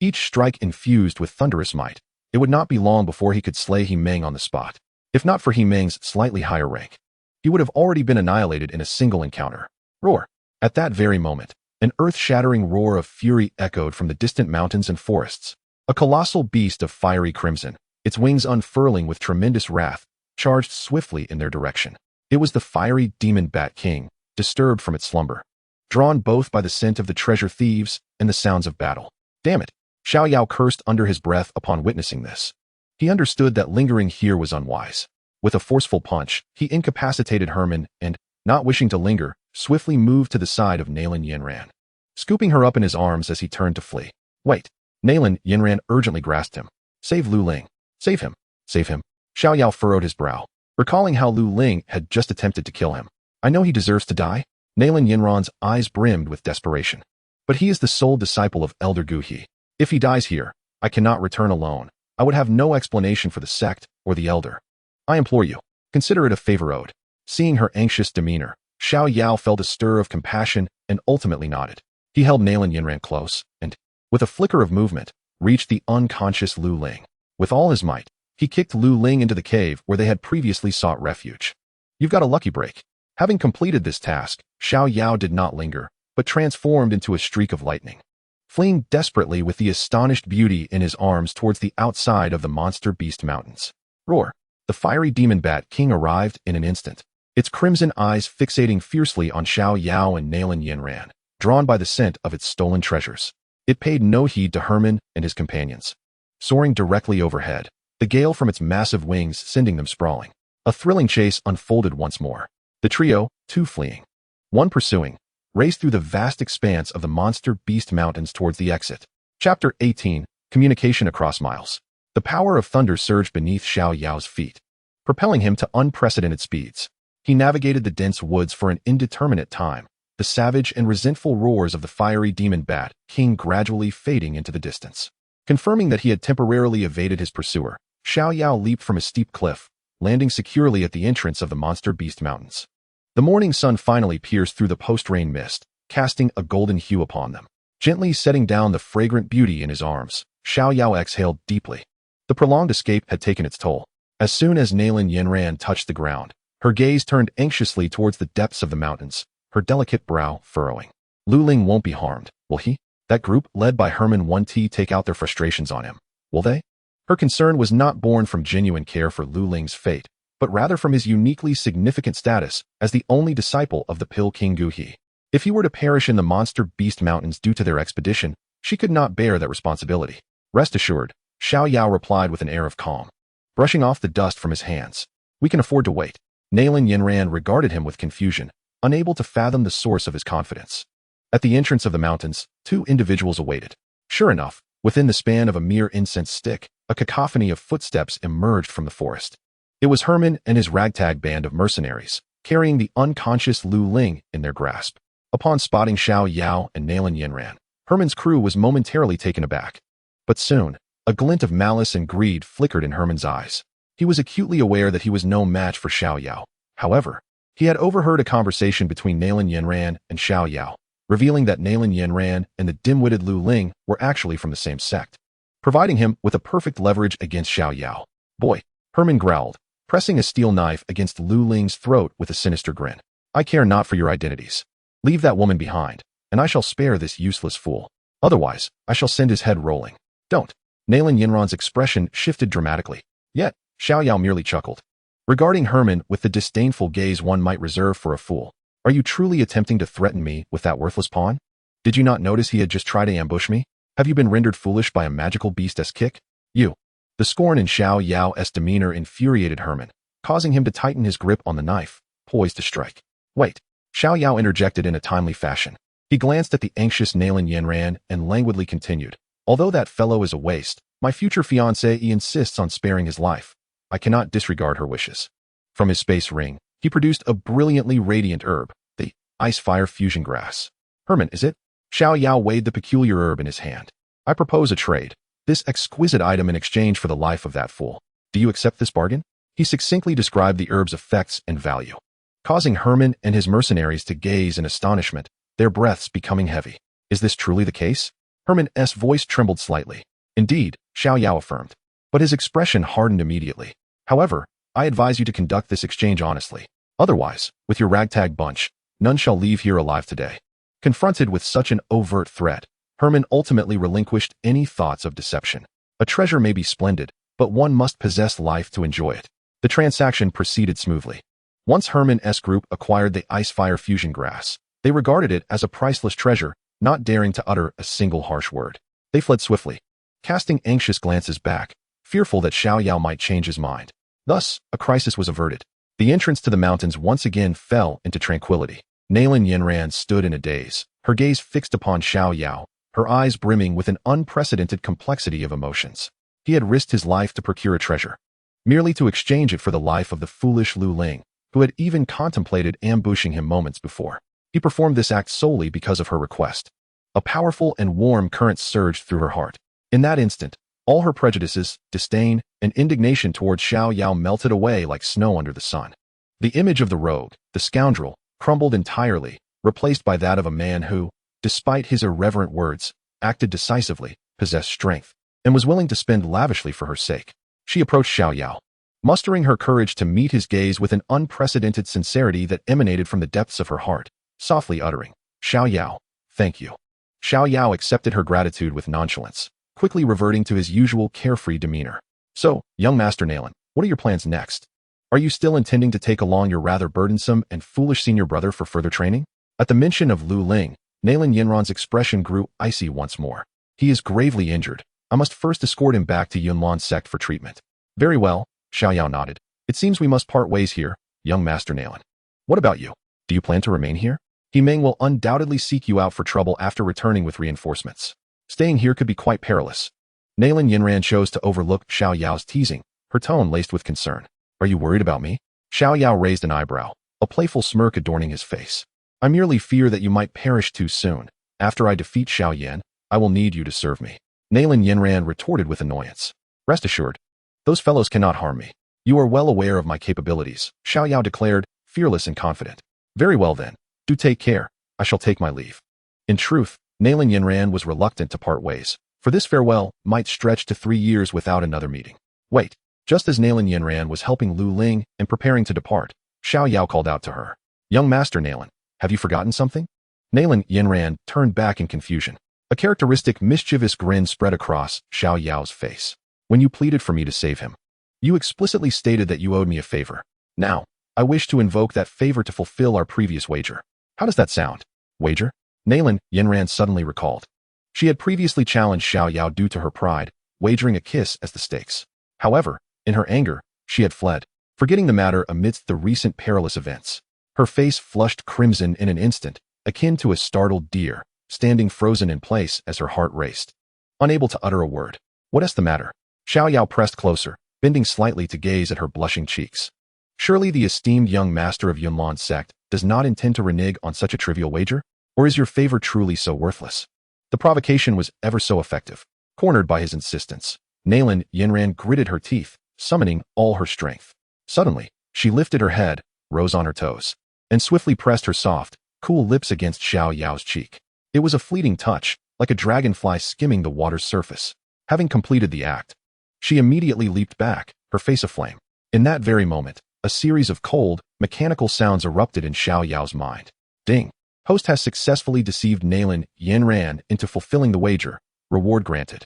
Each strike infused with thunderous might. It would not be long before he could slay He Ming on the spot. If not for He Ming's slightly higher rank, he would have already been annihilated in a single encounter. Roar! At that very moment, an earth-shattering roar of fury echoed from the distant mountains and forests. A colossal beast of fiery crimson, its wings unfurling with tremendous wrath, charged swiftly in their direction. It was the fiery demon Bat King, disturbed from its slumber, drawn both by the scent of the treasure thieves and the sounds of battle. Damn it! Xiao Yao cursed under his breath upon witnessing this. He understood that lingering here was unwise. With a forceful punch, he incapacitated Herman and, not wishing to linger, swiftly moved to the side of Nalan Yanran, scooping her up in his arms as he turned to flee. Wait! Nalan Yanran urgently grasped him. Save Lu Ling. Save him. Save him. Xiao Yao furrowed his brow, recalling how Lu Ling had just attempted to kill him. I know he deserves to die. Nalan Yanran's eyes brimmed with desperation. But he is the sole disciple of Elder Gu He. If he dies here, I cannot return alone. I would have no explanation for the sect or the elder. I implore you, consider it a favor owed. Seeing her anxious demeanor, Xiao Yao felt a stir of compassion and ultimately nodded. He held Nalan Yanran close and, with a flicker of movement, reached the unconscious Lu Ling. With all his might, he kicked Lu Ling into the cave where they had previously sought refuge. You've got a lucky break. Having completed this task, Xiao Yao did not linger, but transformed into a streak of lightning, fleeing desperately with the astonished beauty in his arms towards the outside of the monster beast mountains. Roar! The fiery demon Bat King arrived in an instant, its crimson eyes fixating fiercely on Xiao Yao and Nalan Yanran, drawn by the scent of its stolen treasures. It paid no heed to Herman and his companions. Soaring directly overhead, the gale from its massive wings sending them sprawling. A thrilling chase unfolded once more. The trio, two fleeing, one pursuing, raced through the vast expanse of the monster beast mountains towards the exit. Chapter 18, Communication Across Miles. The power of thunder surged beneath Xiao Yao's feet, propelling him to unprecedented speeds. He navigated the dense woods for an indeterminate time, the savage and resentful roars of the fiery demon Bat King gradually fading into the distance. Confirming that he had temporarily evaded his pursuer, Xiao Yao leaped from a steep cliff, landing securely at the entrance of the monster beast mountains. The morning sun finally pierced through the post-rain mist, casting a golden hue upon them. Gently setting down the fragrant beauty in his arms, Xiao Yao exhaled deeply. The prolonged escape had taken its toll. As soon as Nalan Yanran touched the ground, her gaze turned anxiously towards the depths of the mountains, her delicate brow furrowing. Lu Ling won't be harmed, will he? That group, led by Herman 1T, take out their frustrations on him, will they? Her concern was not born from genuine care for Lu Ling's fate, but rather from his uniquely significant status as the only disciple of the Pill King Gu He. If he were to perish in the monster beast mountains due to their expedition, she could not bear that responsibility. Rest assured, Xiao Yao replied with an air of calm, brushing off the dust from his hands. We can afford to wait. Nalan Yanran regarded him with confusion, unable to fathom the source of his confidence. At the entrance of the mountains, two individuals awaited. Sure enough, within the span of a mere incense stick, a cacophony of footsteps emerged from the forest. It was Herman and his ragtag band of mercenaries, carrying the unconscious Lu Ling in their grasp. Upon spotting Xiao Yao and Nalan Yanran, Herman's crew was momentarily taken aback. But soon, a glint of malice and greed flickered in Herman's eyes. He was acutely aware that he was no match for Xiao Yao. However, he had overheard a conversation between Nalan Yanran and Xiao Yao, revealing that Nalan Yanran and the dim-witted Lu Ling were actually from the same sect, providing him with a perfect leverage against Xiao Yao. Boy, Herman growled, pressing a steel knife against Lu Ling's throat with a sinister grin. I care not for your identities. Leave that woman behind, and I shall spare this useless fool. Otherwise, I shall send his head rolling. Don't. Nalan Yanran's expression shifted dramatically. Yet, Xiao Yao merely chuckled, regarding Herman with the disdainful gaze one might reserve for a fool. Are you truly attempting to threaten me with that worthless pawn? Did you not notice he had just tried to ambush me? Have you been rendered foolish by a magical beast's kick? You. The scorn in Xiao Yao's demeanor infuriated Herman, causing him to tighten his grip on the knife, poised to strike. Wait. Xiao Yao interjected in a timely fashion. He glanced at the anxious Nalan Yanran and languidly continued. Although that fellow is a waste, My future fiancé insists on sparing his life. I cannot disregard her wishes. From his space ring, he produced a brilliantly radiant herb, the ice-fire fusion grass. Herman, is it? Xiao Yao weighed the peculiar herb in his hand. I propose a trade. This exquisite item in exchange for the life of that fool. Do you accept this bargain? He succinctly described the herb's effects and value, causing Herman and his mercenaries to gaze in astonishment, their breaths becoming heavy. Is this truly the case? Herman's voice trembled slightly. Indeed, Xiao Yao affirmed. But his expression hardened immediately. However, I advise you to conduct this exchange honestly. Otherwise, with your ragtag bunch, none shall leave here alive today. Confronted with such an overt threat, Herman ultimately relinquished any thoughts of deception. A treasure may be splendid, but one must possess life to enjoy it. The transaction proceeded smoothly. Once Herman's group acquired the ice-fire fusion grass, they regarded it as a priceless treasure, not daring to utter a single harsh word. They fled swiftly, casting anxious glances back, fearful that Xiao Yao might change his mind. Thus, a crisis was averted. The entrance to the mountains once again fell into tranquility. Nalan Yanran stood in a daze, her gaze fixed upon Xiao Yao, her eyes brimming with an unprecedented complexity of emotions. He had risked his life to procure a treasure, merely to exchange it for the life of the foolish Lu Ling, who had even contemplated ambushing him moments before. He performed this act solely because of her request. A powerful and warm current surged through her heart. In that instant, all her prejudices, disdain, and indignation towards Xiao Yao melted away like snow under the sun. The image of the rogue, the scoundrel, crumbled entirely, replaced by that of a man who, despite his irreverent words, acted decisively, possessed strength, and was willing to spend lavishly for her sake. She approached Xiao Yao, mustering her courage to meet his gaze with an unprecedented sincerity that emanated from the depths of her heart, softly uttering, "Xiao Yao, thank you." Xiao Yao accepted her gratitude with nonchalance, quickly reverting to his usual carefree demeanor. So, young Master Nalan, what are your plans next? Are you still intending to take along your rather burdensome and foolish senior brother for further training? At the mention of Lu Ling, Nalan Yanran's expression grew icy once more. He is gravely injured. I must first escort him back to Yunlan's sect for treatment. Very well, Xiao Yao nodded. It seems we must part ways here, young Master Nalan. What about you? Do you plan to remain here? He Meng will undoubtedly seek you out for trouble after returning with reinforcements. Staying here could be quite perilous. Nalan Yanran chose to overlook Xiao Yao's teasing, her tone laced with concern. Are you worried about me? Xiao Yao raised an eyebrow, a playful smirk adorning his face. I merely fear that you might perish too soon. After I defeat Xiao Yan, I will need you to serve me. Nalan Yanran retorted with annoyance. Rest assured, those fellows cannot harm me. You are well aware of my capabilities, Xiao Yao declared, fearless and confident. Very well then, do take care. I shall take my leave. In truth, Nalan Yanran was reluctant to part ways, for this farewell might stretch to 3 years without another meeting. Wait. Just as Nalan Yanran was helping Lu Ling and preparing to depart, Xiao Yao called out to her. Young Master Nalan, have you forgotten something? Nalan Yanran turned back in confusion. A characteristic mischievous grin spread across Xiao Yao's face. When you pleaded for me to save him, you explicitly stated that you owed me a favor. Now, I wish to invoke that favor to fulfill our previous wager. How does that sound? Wager? Nalan Yanran suddenly recalled. She had previously challenged Xiao Yao due to her pride, wagering a kiss as the stakes. However, in her anger, she had fled, forgetting the matter amidst the recent perilous events. Her face flushed crimson in an instant, akin to a startled deer, standing frozen in place as her heart raced. Unable to utter a word. What's the matter? Xiao Yao pressed closer, bending slightly to gaze at her blushing cheeks. Surely the esteemed young master of Yunlan's sect does not intend to renege on such a trivial wager? Or is your favor truly so worthless? The provocation was ever so effective. Cornered by his insistence, Nalan Yanran gritted her teeth, summoning all her strength. Suddenly, she lifted her head, rose on her toes, and swiftly pressed her soft, cool lips against Xiao Yao's cheek. It was a fleeting touch, like a dragonfly skimming the water's surface. Having completed the act, she immediately leaped back, her face aflame. In that very moment, a series of cold, mechanical sounds erupted in Xiao Yao's mind. Ding! Host has successfully deceived Nalan Yanran into fulfilling the wager. Reward granted.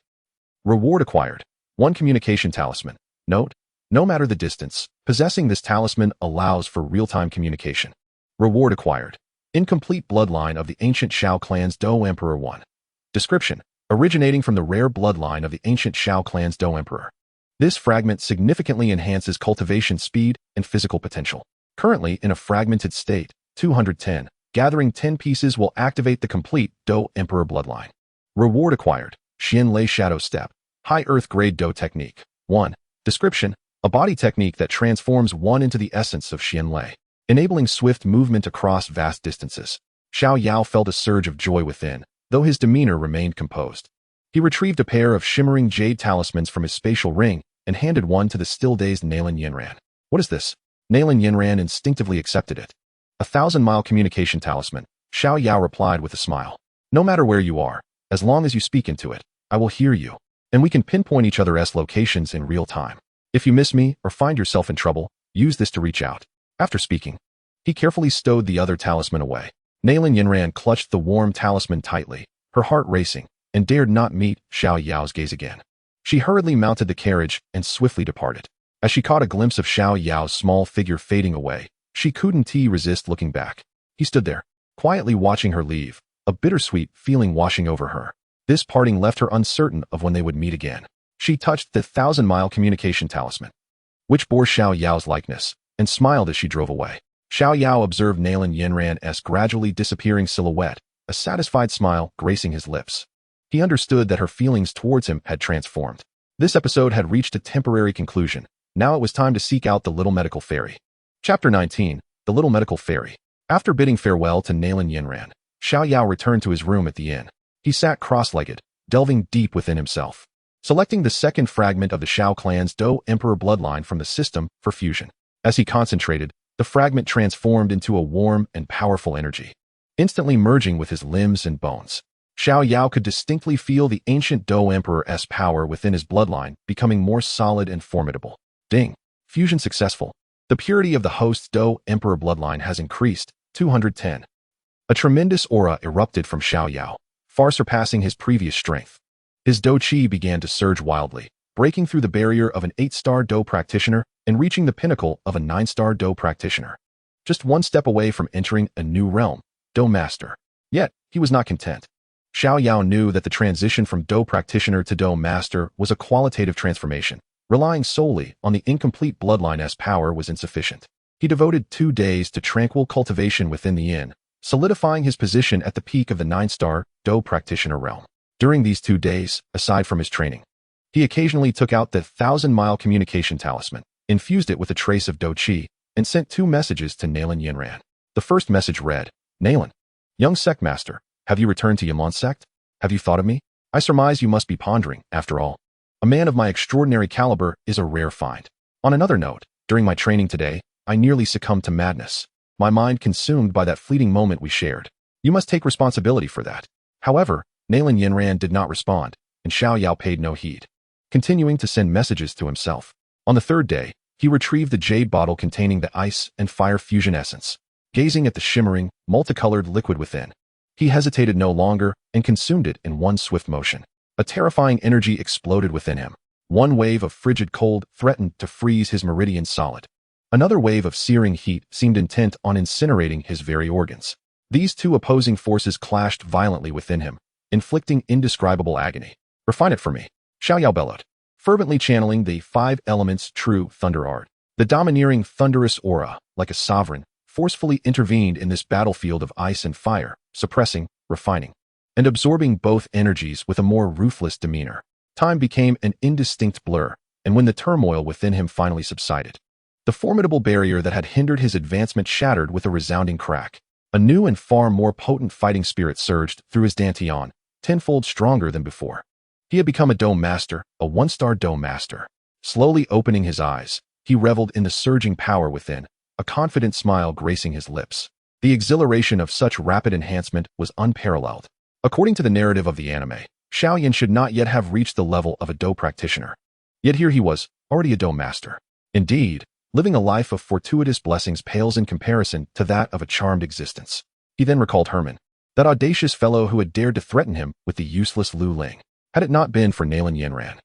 Reward acquired. 1 communication talisman. Note, no matter the distance, possessing this talisman allows for real-time communication. Reward acquired. Incomplete bloodline of the ancient Shao clan's Dou Emperor 1. Description, originating from the rare bloodline of the ancient Shao clan's Dou Emperor. This fragment significantly enhances cultivation speed and physical potential. Currently in a fragmented state, 210. Gathering 10 pieces will activate the complete Dou Emperor bloodline. Reward acquired. Xian Lei Shadow Step. High Earth Grade Dou Technique. 1. Description: a body technique that transforms one into the essence of Xianlei, enabling swift movement across vast distances. Xiao Yao felt a surge of joy within, though his demeanor remained composed. He retrieved a pair of shimmering jade talismans from his spatial ring and handed one to the still-dazed Nalan Yanran. What is this? Nalan Yanran instinctively accepted it. 1,000-mile communication talisman, Xiao Yao replied with a smile. No matter where you are, as long as you speak into it, I will hear you, and we can pinpoint each other's locations in real time. If you miss me or find yourself in trouble, use this to reach out. After speaking, he carefully stowed the other talisman away. Nalan Yanran clutched the warm talisman tightly, her heart racing, and dared not meet Xiao Yao's gaze again. She hurriedly mounted the carriage and swiftly departed. As she caught a glimpse of Xiao Yao's small figure fading away, she couldn't resist looking back. He stood there, quietly watching her leave, a bittersweet feeling washing over her. This parting left her uncertain of when they would meet again. She touched the 1,000-mile communication talisman, which bore Xiao Yao's likeness, and smiled as she drove away. Xiao Yao observed Nalan Yanran's gradually disappearing silhouette, a satisfied smile gracing his lips. He understood that her feelings towards him had transformed. This episode had reached a temporary conclusion. Now it was time to seek out the Little Medical Fairy. Chapter 19, The Little Medical Fairy. After bidding farewell to Nalan Yanran, Xiao Yao returned to his room at the inn. He sat cross-legged, delving deep within himself, selecting the second fragment of the Xiao clan's Dou Emperor bloodline from the system for fusion. As he concentrated, the fragment transformed into a warm and powerful energy, instantly merging with his limbs and bones. Xiao Yao could distinctly feel the ancient Dou Emperor's power within his bloodline becoming more solid and formidable. Ding! Fusion successful. The purity of the host's Dou Emperor bloodline has increased. 210. A tremendous aura erupted from Xiao Yao, far surpassing his previous strength. His Dou Qi began to surge wildly, breaking through the barrier of an 8-star Dou practitioner and reaching the pinnacle of a 9-star Dou practitioner. Just one step away from entering a new realm, Dou Master. Yet, he was not content. Xiao Yao knew that the transition from Dou practitioner to Dou Master was a qualitative transformation. Relying solely on the incomplete bloodline's power was insufficient. He devoted 2 days to tranquil cultivation within the inn, solidifying his position at the peak of the 9-star Dou practitioner realm. During these 2 days, aside from his training, he occasionally took out the 1,000-mile communication talisman, infused it with a trace of Dou Qi, and sent 2 messages to Nalan Yanran. The first message read, Nalan, young sect master, have you returned to Yamon sect? Have you thought of me? I surmise you must be pondering, after all. A man of my extraordinary caliber is a rare find. On another note, during my training today, I nearly succumbed to madness, my mind consumed by that fleeting moment we shared. You must take responsibility for that. However, Nalan Yanran did not respond, and Xiao Yao paid no heed, continuing to send messages to himself. On the 3rd day, he retrieved the jade bottle containing the ice and fire fusion essence. Gazing at the shimmering, multicolored liquid within, he hesitated no longer and consumed it in one swift motion. A terrifying energy exploded within him. One wave of frigid cold threatened to freeze his meridian solid. Another wave of searing heat seemed intent on incinerating his very organs. These 2 opposing forces clashed violently within him, inflicting indescribable agony. Refine it for me, Xiao Yao bellowed, fervently channeling the 5 elements' true thunder art. The domineering thunderous aura, like a sovereign, forcefully intervened in this battlefield of ice and fire, suppressing, refining, and absorbing both energies with a more ruthless demeanor. Time became an indistinct blur, and when the turmoil within him finally subsided, the formidable barrier that had hindered his advancement shattered with a resounding crack. A new and far more potent fighting spirit surged through his dantian, tenfold stronger than before. He had become a Dou Master, a 1-star Dou Master. Slowly opening his eyes, he reveled in the surging power within, a confident smile gracing his lips. The exhilaration of such rapid enhancement was unparalleled. According to the narrative of the anime, Xiao Yan should not yet have reached the level of a Dou practitioner. Yet here he was, already a Dou Master. Indeed, living a life of fortuitous blessings pales in comparison to that of a charmed existence. He then recalled Herman, that audacious fellow who had dared to threaten him with the useless Lu Ling. Had it not been for Nalan Yanran,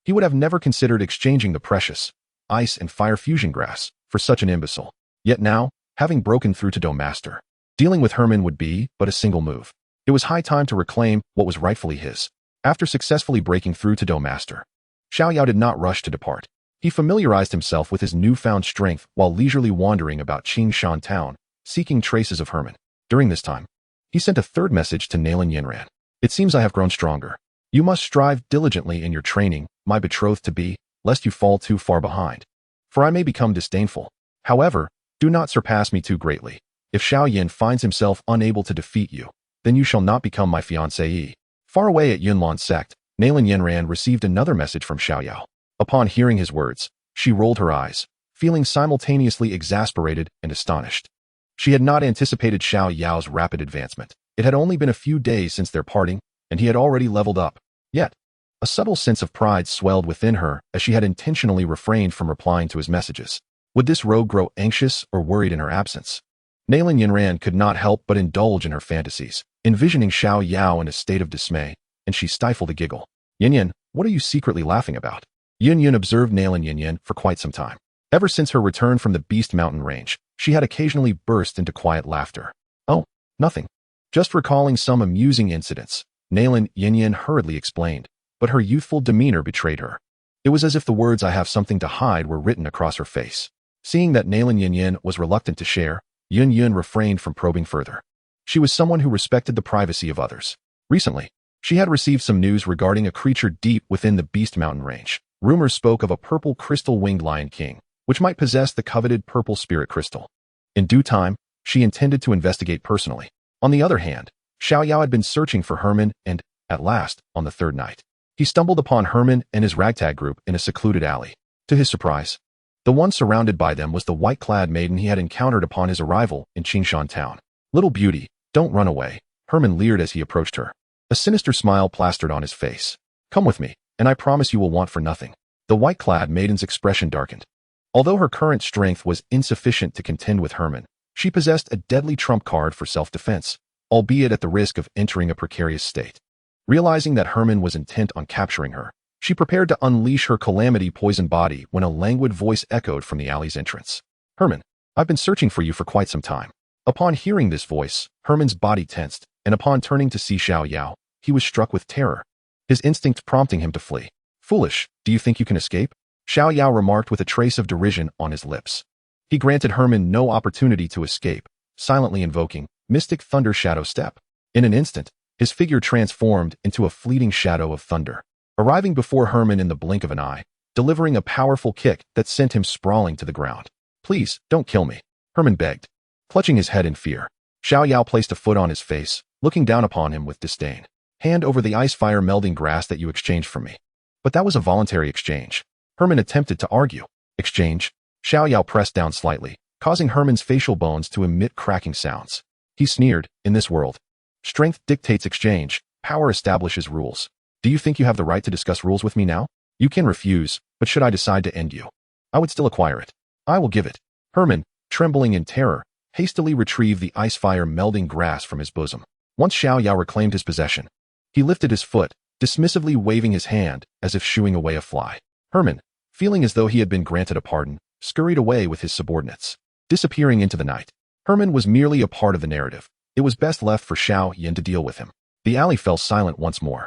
he would have never considered exchanging the precious ice and fire fusion grass for such an imbecile. Yet now, having broken through to Dou Master, dealing with Herman would be but a single move. It was high time to reclaim what was rightfully his. After successfully breaking through to Dou Master, Xiao Yao did not rush to depart. He familiarized himself with his newfound strength while leisurely wandering about Qing Shan town, seeking traces of Herman. During this time, he sent a 3rd message to Nalan Yanran. It seems I have grown stronger. You must strive diligently in your training, my betrothed-to-be, lest you fall too far behind. For I may become disdainful. However, do not surpass me too greatly. If Xiao Yan finds himself unable to defeat you, then you shall not become my fiancée. Far away at Yunlan's sect, Nalan Yanran received another message from Xiao Yao. Upon hearing his words, she rolled her eyes, feeling simultaneously exasperated and astonished. She had not anticipated Xiao Yao's rapid advancement. It had only been a few days since their parting, and he had already leveled up. Yet, a subtle sense of pride swelled within her as she had intentionally refrained from replying to his messages. Would this rogue grow anxious or worried in her absence? Nalan Yanran could not help but indulge in her fantasies, envisioning Xiao Yao in a state of dismay, and she stifled a giggle. Yan, what are you secretly laughing about? Yun observed Nalan Yan for quite some time. Ever since her return from the Beast Mountain range, she had occasionally burst into quiet laughter. Oh, nothing. Just recalling some amusing incidents, Nalan Yan hurriedly explained, but her youthful demeanor betrayed her. It was as if the words "I have something to hide" were written across her face. Seeing that Nalan Yan was reluctant to share, Yun refrained from probing further. She was someone who respected the privacy of others. Recently, she had received some news regarding a creature deep within the Beast Mountain range. Rumors spoke of a purple crystal-winged lion king, which might possess the coveted purple spirit crystal. In due time, she intended to investigate personally. On the other hand, Xiao Yao had been searching for Herman and, at last, on the third night, he stumbled upon Herman and his ragtag group in a secluded alley. To his surprise, the one surrounded by them was the white-clad maiden he had encountered upon his arrival in Qingshan town. Little beauty, don't run away, Herman leered as he approached her. A sinister smile plastered on his face. Come with me, and I promise you will want for nothing. The white-clad maiden's expression darkened. Although her current strength was insufficient to contend with Herman, she possessed a deadly trump card for self-defense, albeit at the risk of entering a precarious state. Realizing that Herman was intent on capturing her, she prepared to unleash her calamity-poisoned body when a languid voice echoed from the alley's entrance. Herman, I've been searching for you for quite some time. Upon hearing this voice, Herman's body tensed, and upon turning to see Xiao Yao, he was struck with terror, his instinct prompting him to flee. Foolish, do you think you can escape? Xiao Yao remarked with a trace of derision on his lips. He granted Herman no opportunity to escape, silently invoking Mystic Thunder Shadow Step. In an instant, his figure transformed into a fleeting shadow of thunder, arriving before Herman in the blink of an eye, delivering a powerful kick that sent him sprawling to the ground. Please, don't kill me, Herman begged. Clutching his head in fear, Xiao Yao placed a foot on his face, looking down upon him with disdain. Hand over the ice-fire melding grass that you exchanged from me. But that was a voluntary exchange. Herman attempted to argue. Exchange? Xiao Yao pressed down slightly, causing Herman's facial bones to emit cracking sounds. He sneered, in this world, strength dictates exchange, power establishes rules. Do you think you have the right to discuss rules with me now? You can refuse, but should I decide to end you, I would still acquire it. I will give it. Herman, trembling in terror, hastily retrieved the ice-fire melding grass from his bosom. Once Xiao Yao reclaimed his possession, he lifted his foot, dismissively waving his hand as if shooing away a fly. Herman, feeling as though he had been granted a pardon, scurried away with his subordinates, disappearing into the night. Herman was merely a part of the narrative. It was best left for Xiao Yan to deal with him. The alley fell silent once more.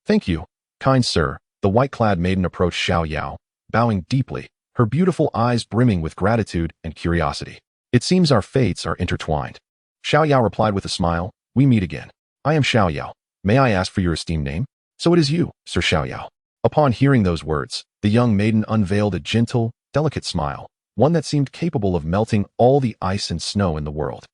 Thank you, kind sir. The white-clad maiden approached Xiao Yao, bowing deeply, her beautiful eyes brimming with gratitude and curiosity. It seems our fates are intertwined. Xiao Yao replied with a smile, we meet again. I am Xiao Yao. May I ask for your esteemed name? So it is you, Sir Xiao Yao. Upon hearing those words, the young maiden unveiled a gentle, delicate smile, one that seemed capable of melting all the ice and snow in the world.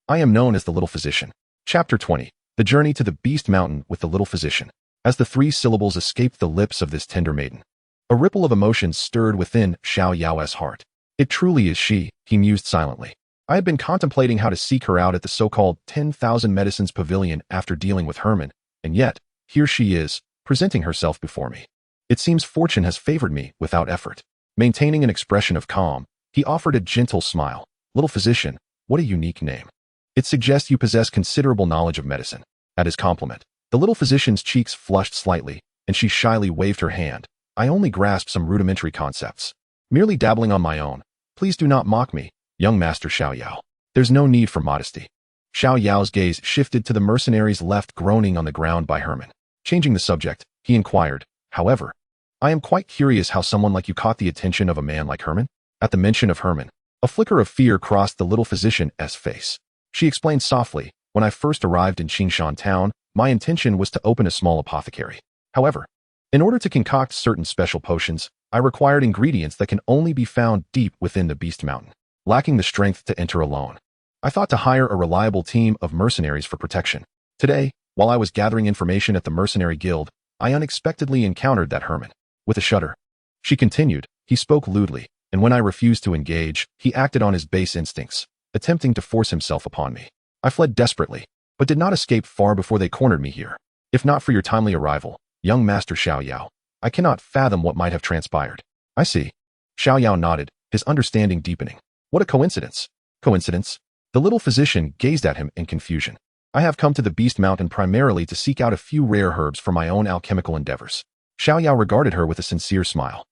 I am known as the Little Physician. Chapter 20. The Journey to the Beast Mountain with the Little Physician. As the three syllables escaped the lips of this tender maiden, a ripple of emotion stirred within Xiao Yao's heart. It truly is she, he mused silently. I had been contemplating how to seek her out at the so-called 10,000 Medicines Pavilion after dealing with Herman, and yet, here she is, presenting herself before me. It seems fortune has favored me without effort. Maintaining an expression of calm, he offered a gentle smile. Little Physician, what a unique name. It suggests you possess considerable knowledge of medicine. At his compliment, the Little Physician's cheeks flushed slightly, and she shyly waved her hand. I only grasp some rudimentary concepts. Merely dabbling on my own. Please do not mock me, young Master Xiao Yao. There's no need for modesty. Xiao Yao's gaze shifted to the mercenaries left groaning on the ground by Herman. Changing the subject, he inquired, however, I am quite curious how someone like you caught the attention of a man like Herman. At the mention of Herman, a flicker of fear crossed the Little Physician's face. She explained softly, when I first arrived in Qingshan town, my intention was to open a small apothecary. However, in order to concoct certain special potions, I required ingredients that can only be found deep within the Beast Mountain, lacking the strength to enter alone. I thought to hire a reliable team of mercenaries for protection. Today, while I was gathering information at the Mercenary Guild, I unexpectedly encountered that Herman. With a shudder, she continued, he spoke lewdly, and when I refused to engage, he acted on his base instincts, attempting to force himself upon me. I fled desperately, but did not escape far before they cornered me here. If not for your timely arrival, young Master Xiao Yao, I cannot fathom what might have transpired. I see. Xiao Yao nodded, his understanding deepening. What a coincidence. Coincidence? The little physician gazed at him in confusion. I have come to the Beast Mountain primarily to seek out a few rare herbs for my own alchemical endeavors. Xiao Yao regarded her with a sincere smile.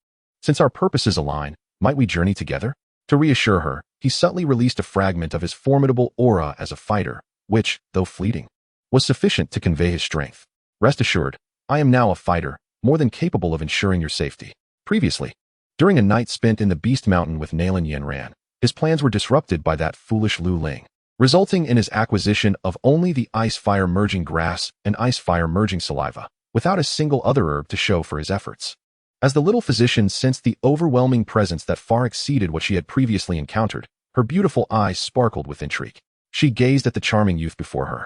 Since our purposes align, might we journey together? To reassure her, he subtly released a fragment of his formidable aura as a fighter, which, though fleeting, was sufficient to convey his strength. Rest assured, I am now a fighter, more than capable of ensuring your safety. Previously, during a night spent in the Beast Mountain with Nalan Yanran, his plans were disrupted by that foolish Lu Ling, resulting in his acquisition of only the ice-fire merging grass and ice-fire merging saliva, without a single other herb to show for his efforts. As the little physician sensed the overwhelming presence that far exceeded what she had previously encountered, her beautiful eyes sparkled with intrigue. She gazed at the charming youth before her,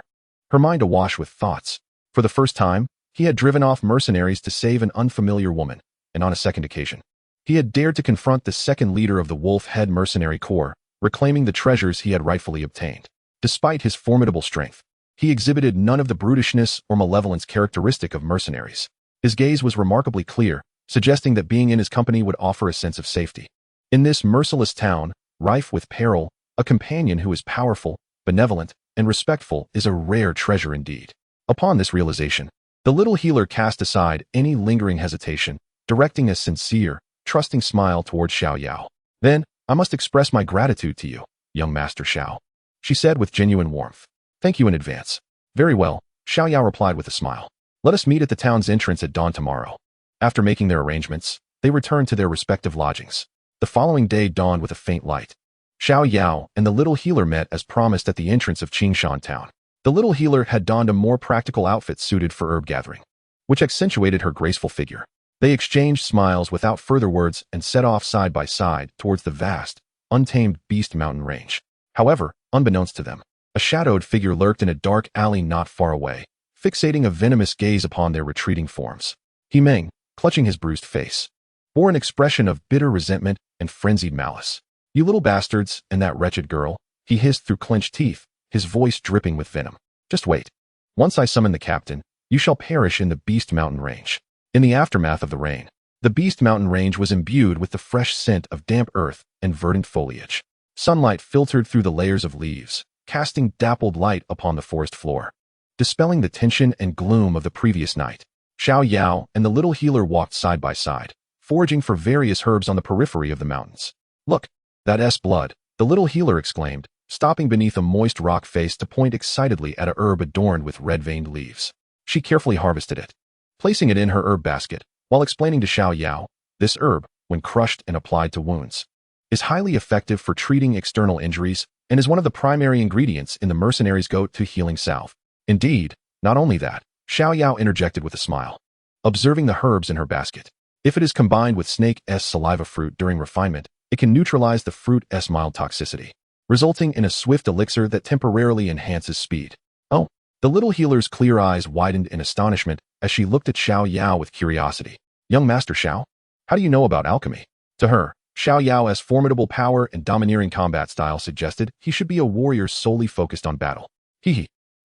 her mind awash with thoughts. For the first time, he had driven off mercenaries to save an unfamiliar woman, and on a second occasion, he had dared to confront the second leader of the Wolf Head Mercenary Corps, reclaiming the treasures he had rightfully obtained. Despite his formidable strength, he exhibited none of the brutishness or malevolence characteristic of mercenaries. His gaze was remarkably clear, suggesting that being in his company would offer a sense of safety. In this merciless town, rife with peril, a companion who is powerful, benevolent, and respectful is a rare treasure indeed. Upon this realization, the little healer cast aside any lingering hesitation, directing a sincere, trusting smile toward Xiao Yao. Then, I must express my gratitude to you, young Master Xiao, she said with genuine warmth. Thank you in advance. Very well, Xiao Yao replied with a smile. Let us meet at the town's entrance at dawn tomorrow. After making their arrangements, they returned to their respective lodgings. The following day dawned with a faint light. Xiao Yao and the little healer met as promised at the entrance of Qingshan town. The little healer had donned a more practical outfit suited for herb gathering, which accentuated her graceful figure. They exchanged smiles without further words and set off side by side towards the vast, untamed Beast Mountain range. However, unbeknownst to them, a shadowed figure lurked in a dark alley not far away, fixating a venomous gaze upon their retreating forms. He Meng, clutching his bruised face, bore an expression of bitter resentment and frenzied malice. You little bastards and that wretched girl, he hissed through clenched teeth, his voice dripping with venom. Just wait. Once I summon the captain, you shall perish in the Beast Mountain range. In the aftermath of the rain, the Beast Mountain range was imbued with the fresh scent of damp earth and verdant foliage. Sunlight filtered through the layers of leaves, casting dappled light upon the forest floor, dispelling the tension and gloom of the previous night. Xiao Yao and the little healer walked side by side, foraging for various herbs on the periphery of the mountains. Look, that blood, the little healer exclaimed, stopping beneath a moist rock face to point excitedly at a herb adorned with red-veined leaves. She carefully harvested it, placing it in her herb basket, while explaining to Xiao Yao, this herb, when crushed and applied to wounds, is highly effective for treating external injuries and is one of the primary ingredients in the Mercenaries' go-to healing salve. Indeed, not only that, Xiao Yao interjected with a smile, observing the herbs in her basket. If it is combined with snake's saliva fruit during refinement, it can neutralize the fruit's mild toxicity, resulting in a swift elixir that temporarily enhances speed. Oh, the little healer's clear eyes widened in astonishment as she looked at Xiao Yao with curiosity. Young Master Xiao, how do you know about alchemy? To her, Xiao Yao's formidable power and domineering combat style suggested he should be a warrior solely focused on battle.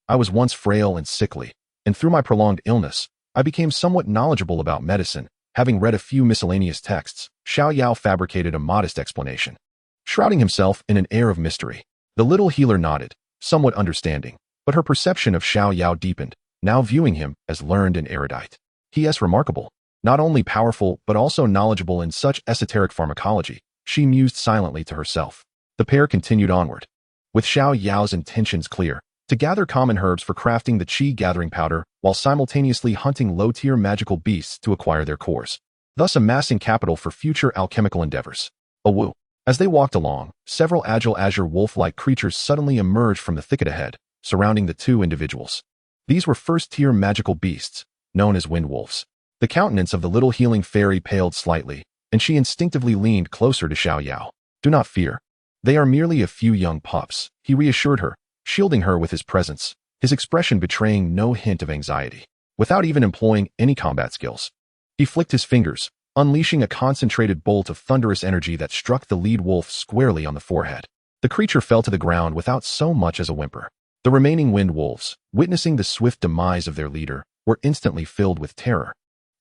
I was once frail and sickly, and through my prolonged illness, I became somewhat knowledgeable about medicine, having read a few miscellaneous texts. Xiao Yao fabricated a modest explanation, shrouding himself in an air of mystery. The little healer nodded, somewhat understanding, but her perception of Xiao Yao deepened, now viewing him as learned and erudite. He is remarkable, not only powerful but also knowledgeable in such esoteric pharmacology, she mused silently to herself. The pair continued onward, with Xiao Yao's intentions clear, to gather common herbs for crafting the Qi gathering powder while simultaneously hunting low-tier magical beasts to acquire their cores, thus amassing capital for future alchemical endeavors. Awoo. As they walked along, several agile azure wolf-like creatures suddenly emerged from the thicket ahead, surrounding the two individuals. These were first-tier magical beasts, known as wind wolves. The countenance of the little healing fairy paled slightly, and she instinctively leaned closer to Xiao Yao. Do not fear. They are merely a few young pups, he reassured her, shielding her with his presence, his expression betraying no hint of anxiety. Without even employing any combat skills, he flicked his fingers, unleashing a concentrated bolt of thunderous energy that struck the lead wolf squarely on the forehead. The creature fell to the ground without so much as a whimper. The remaining wind wolves, witnessing the swift demise of their leader, were instantly filled with terror,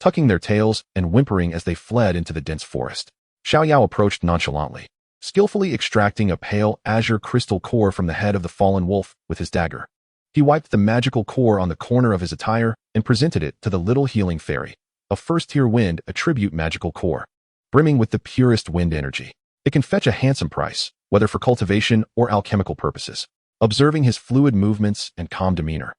tucking their tails and whimpering as they fled into the dense forest. Xiao Yao approached nonchalantly, skillfully extracting a pale azure crystal core from the head of the fallen wolf with his dagger. He wiped the magical core on the corner of his attire and presented it to the little healing fairy, a first-tier wind attribute magical core, brimming with the purest wind energy. It can fetch a handsome price, whether for cultivation or alchemical purposes. Observing his fluid movements and calm demeanor,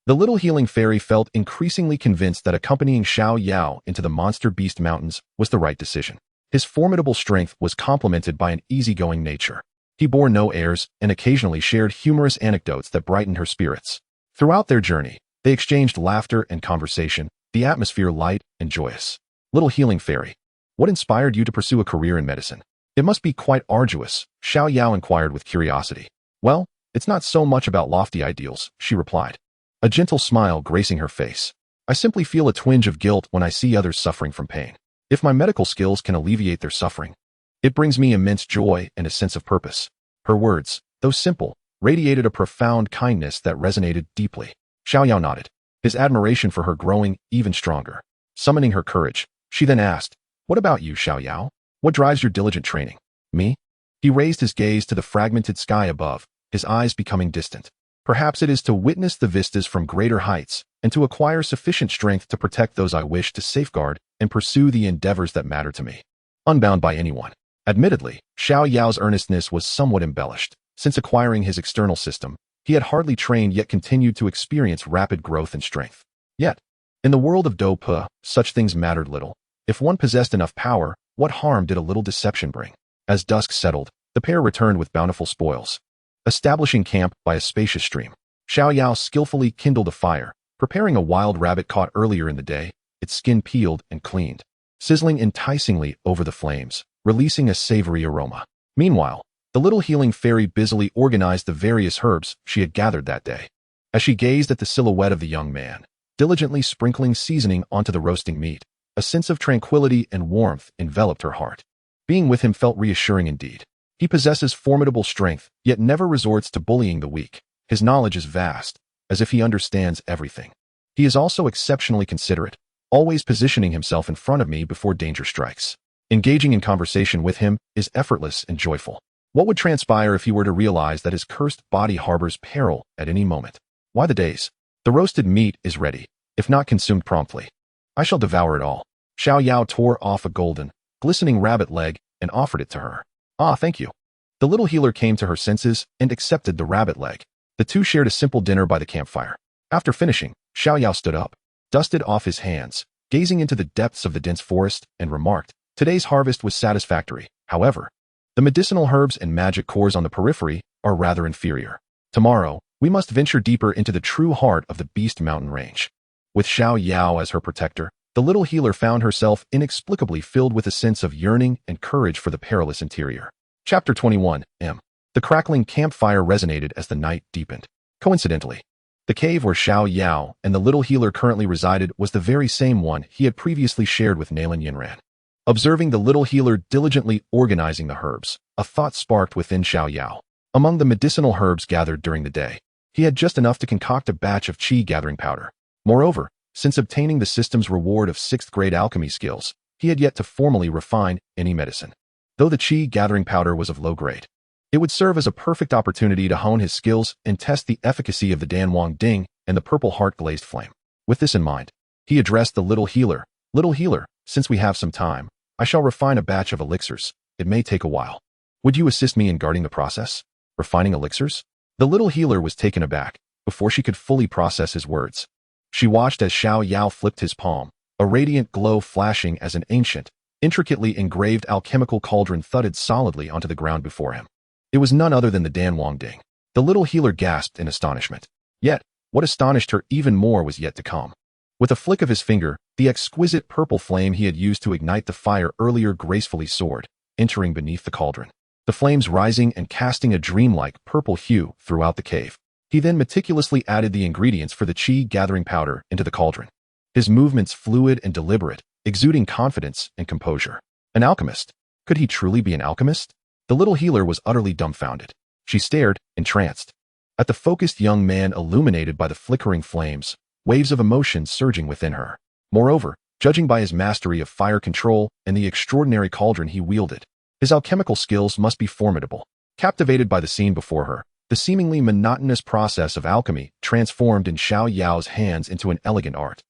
the little healing fairy felt increasingly convinced that accompanying Xiao Yao into the monster beast mountains was the right decision. His formidable strength was complemented by an easygoing nature. He bore no airs and occasionally shared humorous anecdotes that brightened her spirits. Throughout their journey, they exchanged laughter and conversation, the atmosphere light and joyous. Little healing fairy, what inspired you to pursue a career in medicine? It must be quite arduous, Xiao Yao inquired with curiosity. Well, it's not so much about lofty ideals, she replied, a gentle smile gracing her face. I simply feel a twinge of guilt when I see others suffering from pain. If my medical skills can alleviate their suffering, it brings me immense joy and a sense of purpose. Her words, though simple, radiated a profound kindness that resonated deeply. Xiao Yao nodded, his admiration for her growing even stronger. Summoning her courage, she then asked, what about you, Xiao Yao? What drives your diligent training? Me? He raised his gaze to the fragmented sky above, his eyes becoming distant. Perhaps it is to witness the vistas from greater heights and to acquire sufficient strength to protect those I wish to safeguard and pursue the endeavors that matter to me, unbound by anyone. Admittedly, Xiao Yao's earnestness was somewhat embellished. Since acquiring his external system, he had hardly trained yet continued to experience rapid growth and strength. Yet, in the world of Dou Qi, such things mattered little. If one possessed enough power, what harm did a little deception bring? As dusk settled, the pair returned with bountiful spoils. Establishing camp by a spacious stream, Xiao Yao skillfully kindled a fire, preparing a wild rabbit caught earlier in the day, its skin peeled and cleaned, sizzling enticingly over the flames, releasing a savory aroma. Meanwhile, the little healing fairy busily organized the various herbs she had gathered that day. As she gazed at the silhouette of the young man, diligently sprinkling seasoning onto the roasting meat, a sense of tranquility and warmth enveloped her heart. Being with him felt reassuring indeed. He possesses formidable strength, yet never resorts to bullying the weak. His knowledge is vast, as if he understands everything. He is also exceptionally considerate, always positioning himself in front of me before danger strikes. Engaging in conversation with him is effortless and joyful. What would transpire if he were to realize that his cursed body harbors peril at any moment? Why the days? The roasted meat is ready, if not consumed promptly. I shall devour it all. Xiao Yao tore off a golden, glistening rabbit leg and offered it to her. Ah, thank you. The little healer came to her senses and accepted the rabbit leg. The two shared a simple dinner by the campfire. After finishing, Xiao Yao stood up, dusted off his hands, gazing into the depths of the dense forest, and remarked, today's harvest was satisfactory. However, the medicinal herbs and magic cores on the periphery are rather inferior. Tomorrow, we must venture deeper into the true heart of the Beast Mountain Range. With Xiao Yao as her protector, the little healer found herself inexplicably filled with a sense of yearning and courage for the perilous interior. Chapter 21, M. The crackling campfire resonated as the night deepened. Coincidentally, the cave where Xiao Yao and the little healer currently resided was the very same one he had previously shared with Nalan Yanran. Observing the little healer diligently organizing the herbs, a thought sparked within Xiao Yao. Among the medicinal herbs gathered during the day, he had just enough to concoct a batch of Qi gathering powder. Moreover, since obtaining the system's reward of 6th grade alchemy skills, he had yet to formally refine any medicine. Though the Qi gathering powder was of low grade, it would serve as a perfect opportunity to hone his skills and test the efficacy of the Danwang Ding and the purple heart glazed flame. With this in mind, he addressed the little healer. Little healer, since we have some time, I shall refine a batch of elixirs. It may take a while. Would you assist me in guarding the process? Refining elixirs? The little healer was taken aback before she could fully process his words. She watched as Xiao Yao flipped his palm, a radiant glow flashing as an ancient, intricately engraved alchemical cauldron thudded solidly onto the ground before him. It was none other than the Danwang Ding. The little healer gasped in astonishment. Yet, what astonished her even more was yet to come. With a flick of his finger, the exquisite purple flame he had used to ignite the fire earlier gracefully soared, entering beneath the cauldron. The flames rising and casting a dreamlike purple hue throughout the cave. He then meticulously added the ingredients for the Qi gathering powder into the cauldron. His movements fluid and deliberate, exuding confidence and composure. An alchemist? Could he truly be an alchemist? The little healer was utterly dumbfounded. She stared, entranced, at the focused young man illuminated by the flickering flames, waves of emotion surging within her. Moreover, judging by his mastery of fire control and the extraordinary cauldron he wielded, his alchemical skills must be formidable. Captivated by the scene before her, the seemingly monotonous process of alchemy transformed in Xiao Yao's hands into an elegant art.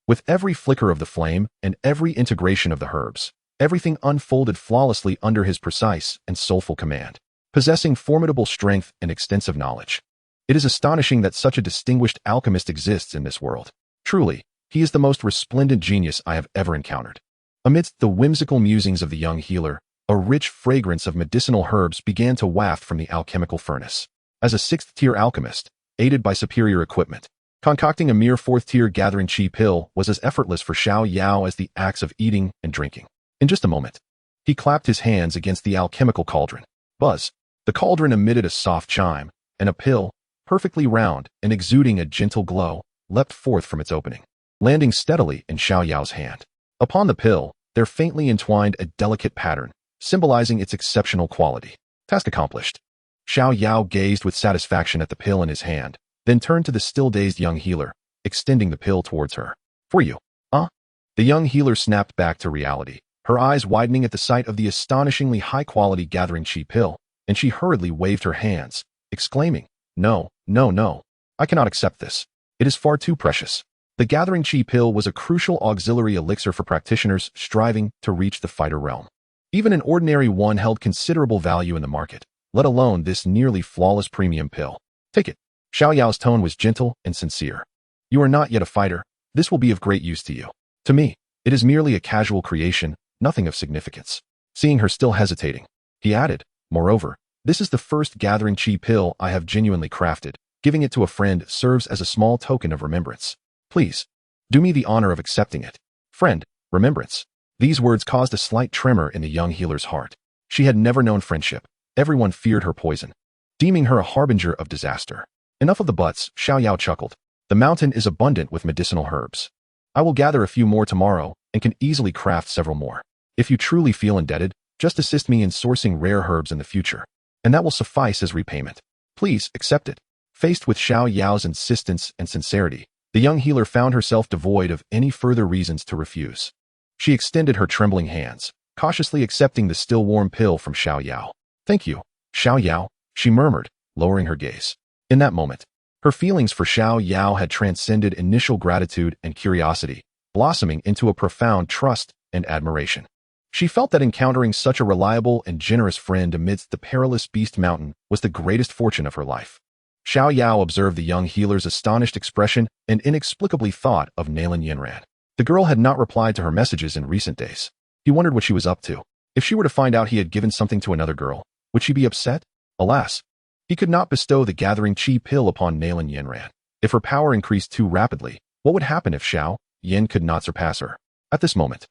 With every flicker of the flame and every integration of the herbs, everything unfolded flawlessly under his precise and soulful command, possessing formidable strength and extensive knowledge. It is astonishing that such a distinguished alchemist exists in this world. Truly, he is the most resplendent genius I have ever encountered. Amidst the whimsical musings of the young healer, a rich fragrance of medicinal herbs began to waft from the alchemical furnace. As a sixth-tier alchemist, aided by superior equipment, concocting a mere fourth-tier gathering Qi pill was as effortless for Xiao Yao as the acts of eating and drinking. In just a moment, he clapped his hands against the alchemical cauldron. Buzz! The cauldron emitted a soft chime, and a pill, perfectly round and exuding a gentle glow, leapt forth from its opening, landing steadily in Xiao Yao's hand. Upon the pill, there faintly entwined a delicate pattern, symbolizing its exceptional quality. Task accomplished. Xiao Yao gazed with satisfaction at the pill in his hand, then turned to the still-dazed young healer, extending the pill towards her. For you, huh? The young healer snapped back to reality, her eyes widening at the sight of the astonishingly high-quality gathering Qi pill, and she hurriedly waved her hands, exclaiming, No, no, no. I cannot accept this. It is far too precious. The gathering Qi pill was a crucial auxiliary elixir for practitioners striving to reach the fighter realm. Even an ordinary one held considerable value in the market, let alone this nearly flawless premium pill. Take it. Xiao Yao's tone was gentle and sincere. You are not yet a fighter. This will be of great use to you. To me, it is merely a casual creation, nothing of significance. Seeing her still hesitating, he added, Moreover, this is the first gathering Qi pill I have genuinely crafted. Giving it to a friend serves as a small token of remembrance. Please, do me the honor of accepting it. Friend, remembrance. These words caused a slight tremor in the young healer's heart. She had never known friendship. Everyone feared her poison, deeming her a harbinger of disaster. Enough of the buts, Xiao Yao chuckled. The mountain is abundant with medicinal herbs. I will gather a few more tomorrow and can easily craft several more. If you truly feel indebted, just assist me in sourcing rare herbs in the future, and that will suffice as repayment. Please accept it. Faced with Xiao Yao's insistence and sincerity, the young healer found herself devoid of any further reasons to refuse. She extended her trembling hands, cautiously accepting the still warm pill from Xiao Yao. Thank you, Xiao Yao, she murmured, lowering her gaze. In that moment, her feelings for Xiao Yao had transcended initial gratitude and curiosity, blossoming into a profound trust and admiration. She felt that encountering such a reliable and generous friend amidst the perilous Beast Mountain was the greatest fortune of her life. Xiao Yao observed the young healer's astonished expression and inexplicably thought of Nalan Yanran. The girl had not replied to her messages in recent days. He wondered what she was up to. If she were to find out he had given something to another girl, would she be upset? Alas, he could not bestow the gathering Qi pill upon Nalan Yanran. If her power increased too rapidly, what would happen if Xiao Yan could not surpass her? At this moment,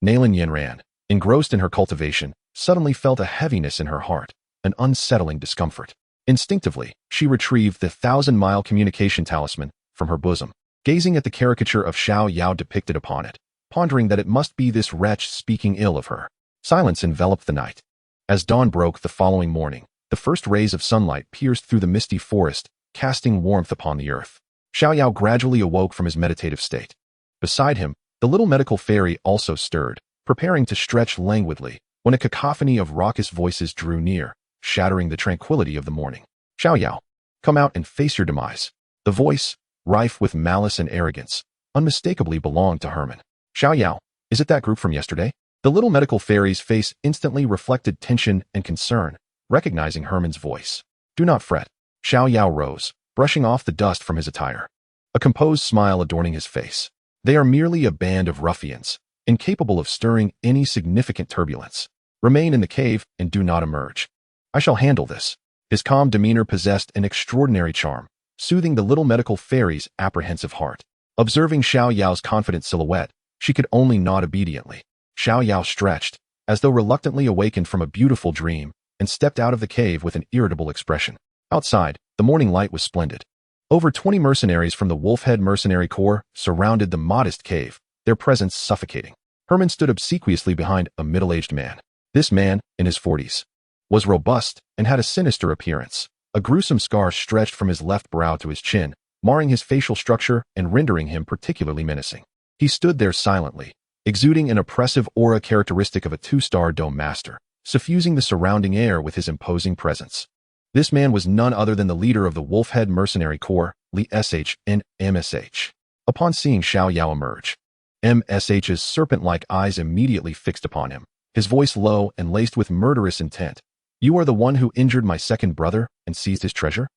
Nalan Yanran, engrossed in her cultivation, suddenly felt a heaviness in her heart, an unsettling discomfort. Instinctively, she retrieved the 1,000-mile communication talisman from her bosom, gazing at the caricature of Xiao Yao depicted upon it, pondering that it must be this wretch speaking ill of her. Silence enveloped the night. As dawn broke the following morning, the first rays of sunlight pierced through the misty forest, casting warmth upon the earth. Xiao Yao gradually awoke from his meditative state. Beside him, the little medical fairy also stirred, preparing to stretch languidly, when a cacophony of raucous voices drew near, shattering the tranquility of the morning. Xiao Yao, come out and face your demise. The voice, rife with malice and arrogance, unmistakably belonged to Herman. Xiao Yao, is it that group from yesterday? The little medical fairy's face instantly reflected tension and concern, recognizing Herman's voice. Do not fret. Xiao Yao rose, brushing off the dust from his attire, a composed smile adorning his face. They are merely a band of ruffians, incapable of stirring any significant turbulence. Remain in the cave and do not emerge. I shall handle this. His calm demeanor possessed an extraordinary charm, soothing the little medical fairy's apprehensive heart. Observing Xiao Yao's confident silhouette, she could only nod obediently. Xiao Yao stretched, as though reluctantly awakened from a beautiful dream, and stepped out of the cave with an irritable expression. Outside, the morning light was splendid. Over 20 mercenaries from the Head Mercenary Corps surrounded the modest cave, their presence suffocating. Herman stood obsequiously behind a middle-aged man. This man, in his 40s, was robust and had a sinister appearance. A gruesome scar stretched from his left brow to his chin, marring his facial structure and rendering him particularly menacing. He stood there silently, exuding an oppressive aura characteristic of a two-star dome master, suffusing the surrounding air with his imposing presence. This man was none other than the leader of the Head Mercenary Corps, Li Sh and MSH. Upon seeing Xiao Yao emerge, MSH's serpent-like eyes immediately fixed upon him, his voice low and laced with murderous intent. "You are the one who injured my second brother and seized his treasure?"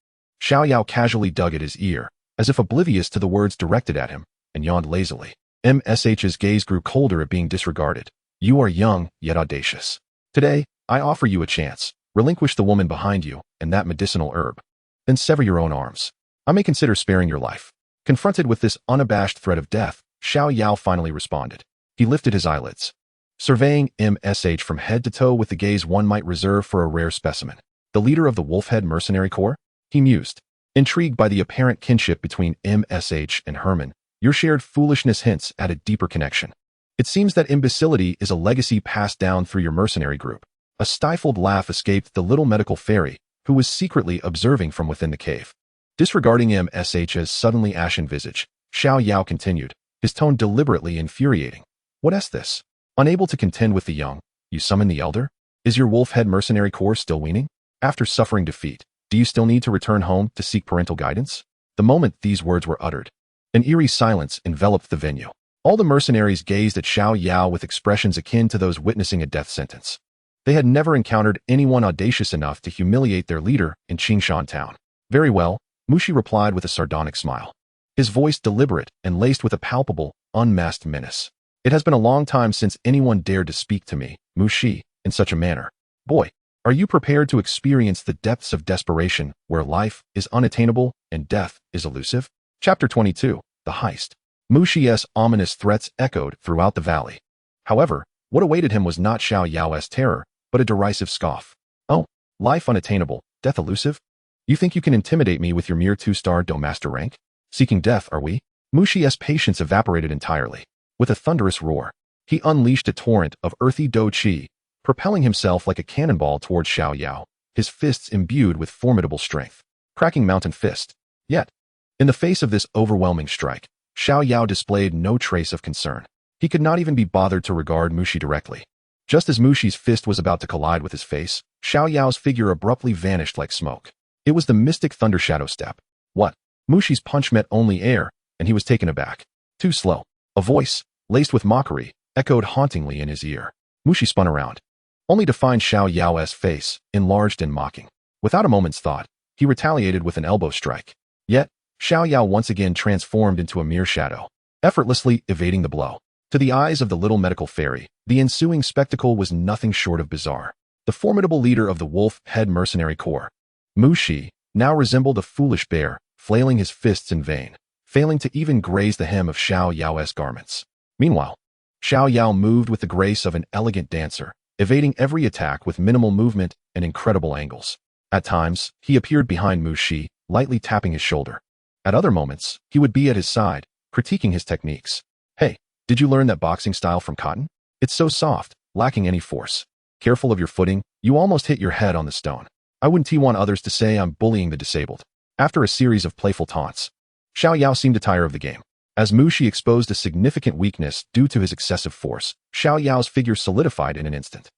Xiao Yao casually dug at his ear, as if oblivious to the words directed at him, and yawned lazily. MSH's gaze grew colder at being disregarded. "You are young, yet audacious. Today, I offer you a chance. Relinquish the woman behind you and that medicinal herb. Then sever your own arms. I may consider sparing your life." Confronted with this unabashed threat of death, Xiao Yao finally responded. He lifted his eyelids, surveying MSH from head to toe with the gaze one might reserve for a rare specimen. "The leader of the Head Mercenary Corps?" he mused. Intrigued by the apparent kinship between MSH and Herman, your shared foolishness hints at a deeper connection. It seems that imbecility is a legacy passed down through your mercenary group. A stifled laugh escaped the little medical fairy, who was secretly observing from within the cave. Disregarding MSH's suddenly ashen visage, Xiao Yao continued, his tone deliberately infuriating. "What is this? Unable to contend with the young, you summon the elder? Is your Head Mercenary Corps still weaning? After suffering defeat, do you still need to return home to seek parental guidance?" The moment these words were uttered, an eerie silence enveloped the venue. All the mercenaries gazed at Xiao Yao with expressions akin to those witnessing a death sentence. They had never encountered anyone audacious enough to humiliate their leader in Qing town. "Very well," Mushi replied with a sardonic smile, his voice deliberate and laced with a palpable, unmasked menace. "It has been a long time since anyone dared to speak to me, Mushi, in such a manner. Boy, are you prepared to experience the depths of desperation where life is unattainable and death is elusive?" Chapter 22, The Heist. Mushi's ominous threats echoed throughout the valley. However, what awaited him was not Xiao Yao's terror, but a derisive scoff. "Oh, life unattainable, death elusive? You think you can intimidate me with your mere two-star dome master rank? Seeking death, are we?" Mushi's patience evaporated entirely. With a thunderous roar, he unleashed a torrent of earthy Dou Qi, propelling himself like a cannonball towards Xiao Yao, his fists imbued with formidable strength. Cracking mountain fist. Yet, in the face of this overwhelming strike, Xiao Yao displayed no trace of concern. He could not even be bothered to regard Mushi directly. Just as Mushi's fist was about to collide with his face, Xiao Yao's figure abruptly vanished like smoke. It was the mystic thunder shadow step. What? Mushi's punch met only air, and he was taken aback. Too slow. A voice, laced with mockery, echoed hauntingly in his ear. Mushi spun around, only to find Xiao Yao's face, enlarged and mocking. Without a moment's thought, he retaliated with an elbow strike. Yet, Xiao Yao once again transformed into a mere shadow, effortlessly evading the blow. To the eyes of the little medical fairy, the ensuing spectacle was nothing short of bizarre. The formidable leader of the Head Mercenary Corps, Mushi, now resembled a foolish bear, flailing his fists in vain, failing to even graze the hem of Xiao Yao's garments. Meanwhile, Xiao Yao moved with the grace of an elegant dancer, evading every attack with minimal movement and incredible angles. At times, he appeared behind Mushi, lightly tapping his shoulder. At other moments, he would be at his side, critiquing his techniques. "Hey, did you learn that boxing style from Cotton? It's so soft, lacking any force. Careful of your footing, you almost hit your head on the stone. I wouldn't want others to say I'm bullying the disabled." After a series of playful taunts, Xiao Yao seemed to tire of the game. As Mushi exposed a significant weakness due to his excessive force, Xiao Yao's figure solidified in an instant.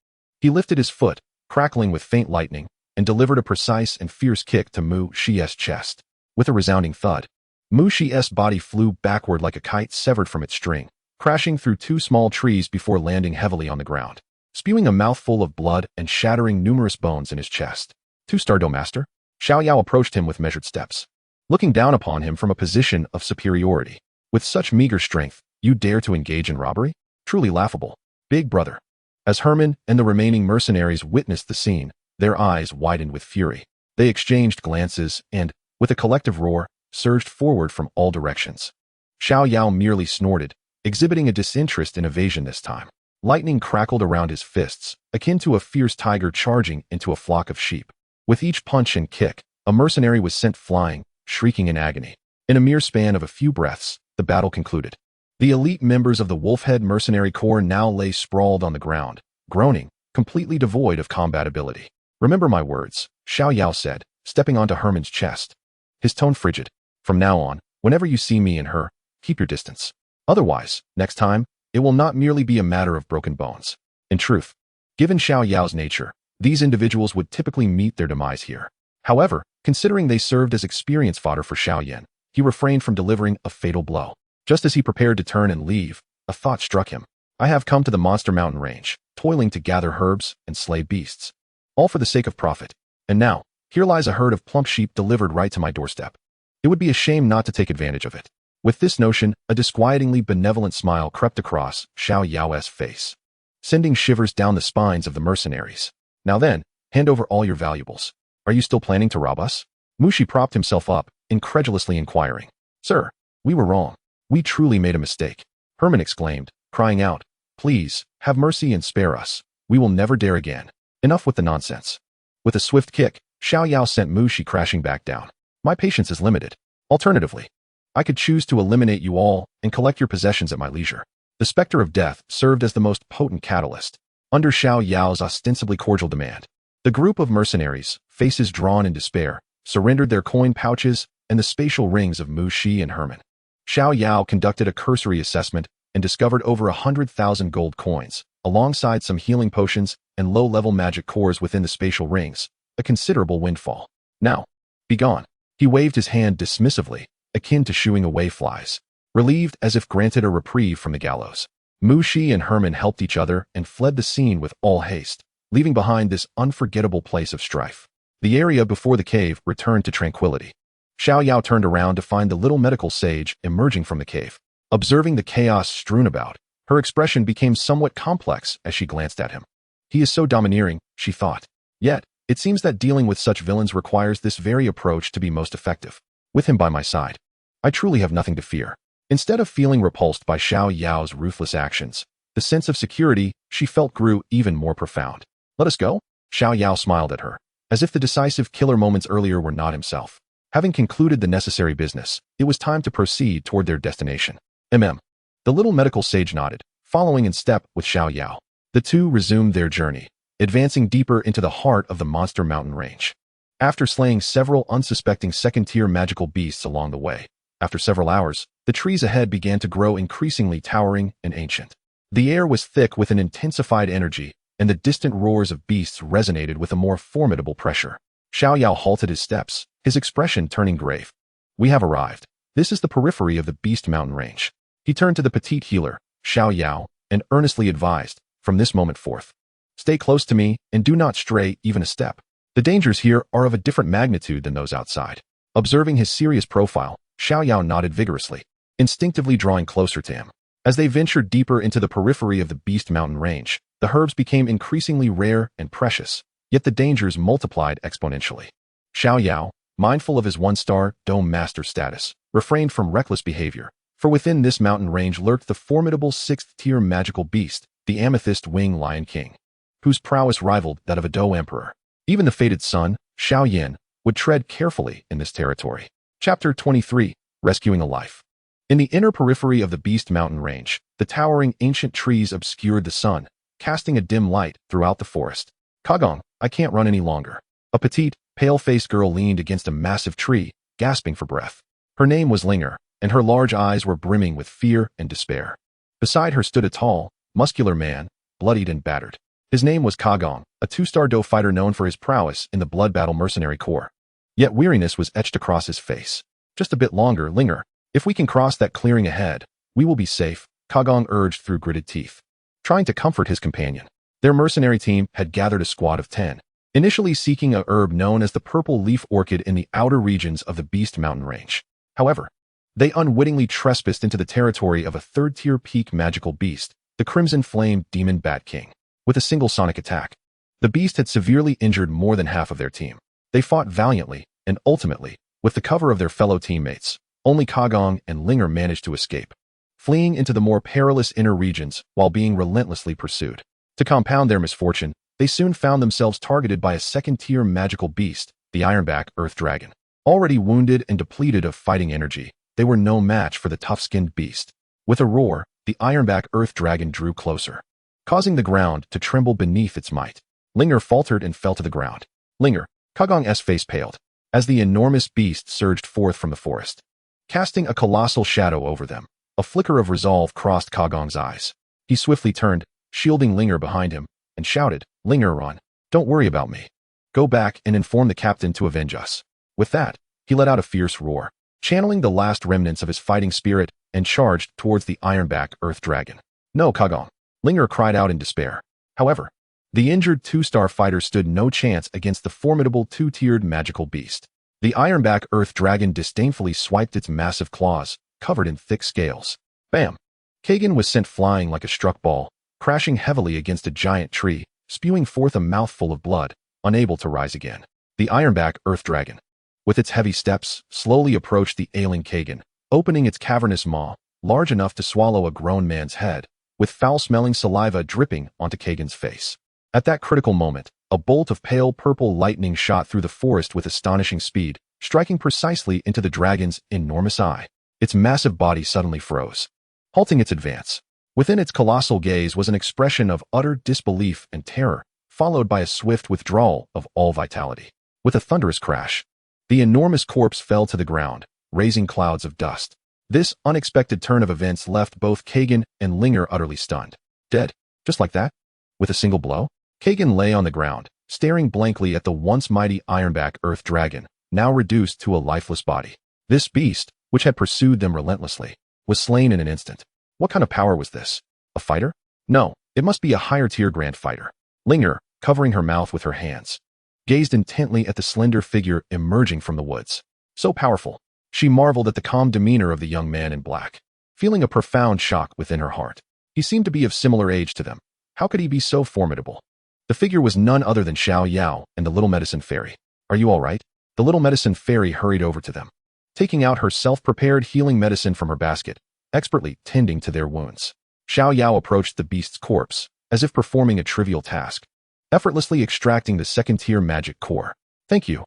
He lifted his foot, crackling with faint lightning, and delivered a precise and fierce kick to Mushi's chest. With a resounding thud, Mushi's body flew backward like a kite severed from its string, crashing through two small trees before landing heavily on the ground, spewing a mouthful of blood and shattering numerous bones in his chest. "Two-star Dome Master?" Xiao Yao approached him with measured steps, looking down upon him from a position of superiority. "With such meager strength, you dare to engage in robbery? Truly laughable. Big brother." As Herman and the remaining mercenaries witnessed the scene, their eyes widened with fury. They exchanged glances and, with a collective roar, surged forward from all directions. Xiao Yao merely snorted, exhibiting a disinterest in evasion this time. Lightning crackled around his fists, akin to a fierce tiger charging into a flock of sheep. With each punch and kick, a mercenary was sent flying, shrieking in agony. In a mere span of a few breaths, the battle concluded. The elite members of the Head Mercenary Corps now lay sprawled on the ground, groaning, completely devoid of combat ability. "Remember my words," Xiao Yao said, stepping onto Herman's chest. His tone frigid. "From now on, whenever you see me and her, keep your distance. Otherwise, next time, it will not merely be a matter of broken bones." In truth, given Xiao Yao's nature, these individuals would typically meet their demise here. However, considering they served as experience fodder for Xiao Yan, he refrained from delivering a fatal blow. Just as he prepared to turn and leave, a thought struck him. "I have come to the monster mountain range, toiling to gather herbs and slay beasts, all for the sake of profit. And now, here lies a herd of plump sheep delivered right to my doorstep. It would be a shame not to take advantage of it." With this notion, a disquietingly benevolent smile crept across Xiao Yao's face, sending shivers down the spines of the mercenaries. "Now then, hand over all your valuables. Are you still planning to rob us?" Mushi propped himself up, incredulously inquiring. "Sir, we were wrong. We truly made a mistake," Herman exclaimed, crying out, "Please, have mercy and spare us. We will never dare again. Enough with the nonsense." With a swift kick, Xiao Yao sent Mushi crashing back down. "My patience is limited. Alternatively, I could choose to eliminate you all and collect your possessions at my leisure." The specter of death served as the most potent catalyst. Under Xiao Yao's ostensibly cordial demand, the group of mercenaries, faces drawn in despair, surrendered their coin pouches and the spatial rings of Mushi and Herman. Xiao Yao conducted a cursory assessment and discovered over 100,000 gold coins, alongside some healing potions and low-level magic cores within the spatial rings, a considerable windfall. "Now, be gone." He waved his hand dismissively, akin to shooing away flies, relieved as if granted a reprieve from the gallows. Mushi and Herman helped each other and fled the scene with all haste, leaving behind this unforgettable place of strife. The area before the cave returned to tranquility. Xiao Yao turned around to find the little medical sage emerging from the cave. Observing the chaos strewn about, her expression became somewhat complex as she glanced at him. "He is so domineering," she thought. "Yet, it seems that dealing with such villains requires this very approach to be most effective. With him by my side, I truly have nothing to fear." Instead of feeling repulsed by Xiao Yao's ruthless actions, the sense of security she felt grew even more profound. "Let us go?" Xiao Yao smiled at her, as if the decisive killer moments earlier were not himself. Having concluded the necessary business, it was time to proceed toward their destination. The little medical sage nodded, following in step with Xiao Yao. The two resumed their journey, advancing deeper into the heart of the monster mountain range. After slaying several unsuspecting second-tier magical beasts along the way, after several hours, the trees ahead began to grow increasingly towering and ancient. The air was thick with an intensified energy, and the distant roars of beasts resonated with a more formidable pressure. Xiao Yao halted his steps, his expression turning grave. "We have arrived. This is the periphery of the Beast Mountain Range." He turned to the petite healer, Xiao Yao, and earnestly advised, "From this moment forth, stay close to me and do not stray even a step. The dangers here are of a different magnitude than those outside." Observing his serious profile, Xiao Yao nodded vigorously, instinctively drawing closer to him. As they ventured deeper into the periphery of the Beast Mountain Range, the herbs became increasingly rare and precious, yet the dangers multiplied exponentially. Xiao Yao, mindful of his one-star Dome Master status, refrained from reckless behavior, for within this mountain range lurked the formidable sixth-tier magical beast, the Amethyst Wing Lion King, whose prowess rivaled that of a Dou Emperor. Even the fated son, Xiao Yan, would tread carefully in this territory. Chapter 23, Rescuing a Life. In the inner periphery of the Beast Mountain Range, the towering ancient trees obscured the sun, casting a dim light throughout the forest. "Kagong, I can't run any longer." A petite, pale-faced girl leaned against a massive tree, gasping for breath. Her name was Linger, and her large eyes were brimming with fear and despair. Beside her stood a tall, muscular man, bloodied and battered. His name was Kagong, a two-star Dou fighter known for his prowess in the Blood Battle Mercenary Corps. Yet weariness was etched across his face. "Just a bit longer, Linger. If we can cross that clearing ahead, we will be safe," Kagong urged through gritted teeth, trying to comfort his companion. Their mercenary team had gathered a squad of 10, initially seeking a herb known as the purple leaf orchid in the outer regions of the Beast Mountain Range. However, they unwittingly trespassed into the territory of a third-tier peak magical beast, the Crimson Flame Demon Bat King. With a single sonic attack, the beast had severely injured more than half of their team. They fought valiantly, and ultimately, with the cover of their fellow teammates, Only Kagong and Linger managed to escape, fleeing into the more perilous inner regions while being relentlessly pursued. To compound their misfortune, they soon found themselves targeted by a second-tier magical beast, the Ironback Earth Dragon. Already wounded and depleted of fighting energy, they were no match for the tough-skinned beast. With a roar, the Ironback Earth Dragon drew closer, causing the ground to tremble beneath its might. Linger faltered and fell to the ground. Linger, Kagong's face paled, as the enormous beast surged forth from the forest, casting a colossal shadow over them. A flicker of resolve crossed Kagong's eyes. He swiftly turned, shielding Linger behind him, and shouted, "Linger, run. Don't worry about me. Go back and inform the captain to avenge us." With that, he let out a fierce roar, channeling the last remnants of his fighting spirit, and charged towards the Ironback Earth Dragon. "No, Kagong," Linger cried out in despair. However, the injured two-star fighter stood no chance against the formidable two-tiered magical beast. The Ironback Earth Dragon disdainfully swiped its massive claws, covered in thick scales. Bam! Kagan was sent flying like a struck ball, crashing heavily against a giant tree, spewing forth a mouthful of blood, unable to rise again. The Ironback Earth Dragon, with its heavy steps, slowly approached the ailing Kagan, opening its cavernous maw, large enough to swallow a grown man's head, with foul-smelling saliva dripping onto Kagan's face. At that critical moment, a bolt of pale purple lightning shot through the forest with astonishing speed, striking precisely into the dragon's enormous eye. Its massive body suddenly froze, halting its advance. Within its colossal gaze was an expression of utter disbelief and terror, followed by a swift withdrawal of all vitality. With a thunderous crash, the enormous corpse fell to the ground, raising clouds of dust. This unexpected turn of events left both Kagan and Linger utterly stunned. Dead, just like that? With a single blow? Kagan lay on the ground, staring blankly at the once mighty Ironback Earth Dragon, now reduced to a lifeless body. This beast, which had pursued them relentlessly, was slain in an instant. What kind of power was this? A fighter? No, it must be a higher-tier grand fighter. Linger, covering her mouth with her hands, gazed intently at the slender figure emerging from the woods. So powerful, she marveled at the calm demeanor of the young man in black, feeling a profound shock within her heart. He seemed to be of similar age to them. How could he be so formidable? The figure was none other than Xiao Yao and the little medicine fairy. "Are you all right?" The little medicine fairy hurried over to them, taking out her self-prepared healing medicine from her basket, expertly tending to their wounds. Xiao Yao approached the beast's corpse, as if performing a trivial task, effortlessly extracting the second-tier magic core. Thank you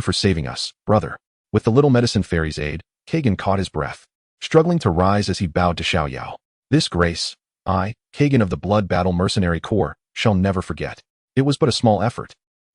for saving us, brother." With the little medicine fairy's aid, Kagan caught his breath, struggling to rise as he bowed to Xiao Yao. "This grace, I, Kagan of the Blood Battle Mercenary Corps, shall never forget. It was but a small effort."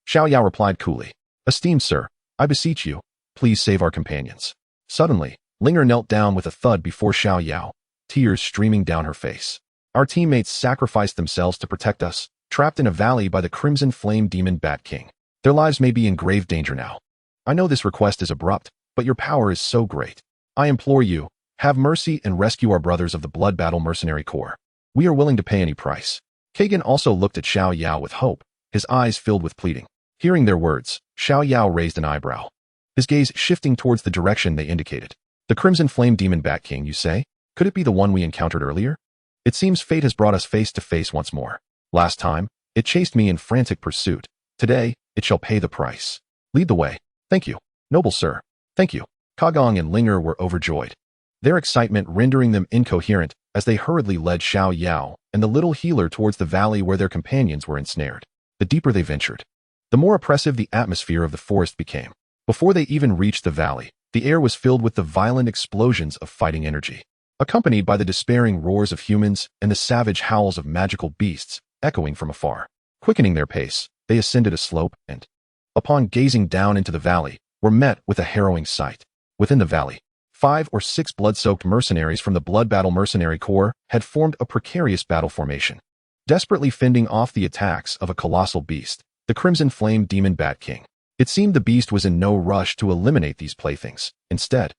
Xiao Yao replied coolly, "Esteemed sir, I beseech you, please save our companions." Suddenly, Linger knelt down with a thud before Xiao Yao, tears streaming down her face. "Our teammates sacrificed themselves to protect us, trapped in a valley by the Crimson Flame Demon Bat King. Their lives may be in grave danger now. I know this request is abrupt, but your power is so great. I implore you, have mercy and rescue our brothers of the Blood Battle Mercenary Corps. We are willing to pay any price." Kagan also looked at Xiao Yao with hope, his eyes filled with pleading. Hearing their words, Xiao Yao raised an eyebrow, his gaze shifting towards the direction they indicated. "The Crimson Flame Demon Bat King, you say? Could it be the one we encountered earlier? It seems fate has brought us face to face once more. Last time, it chased me in frantic pursuit. Today, it shall pay the price. Lead the way." "Thank you, noble sir. Thank you." Kagong and Linger were overjoyed, their excitement rendering them incoherent as they hurriedly led Xiao Yao and the little healer towards the valley where their companions were ensnared. The deeper they ventured, the more oppressive the atmosphere of the forest became. Before they even reached the valley, the air was filled with the violent explosions of fighting energy, accompanied by the despairing roars of humans and the savage howls of magical beasts echoing from afar. Quickening their pace, they ascended a slope and, upon gazing down into the valley, were met with a harrowing sight. Within the valley, 5 or 6 blood-soaked mercenaries from the Blood Battle Mercenary Corps had formed a precarious battle formation, desperately fending off the attacks of a colossal beast, the Crimson Flame Demon Bat King. It seemed the beast was in no rush to eliminate these playthings. Instead,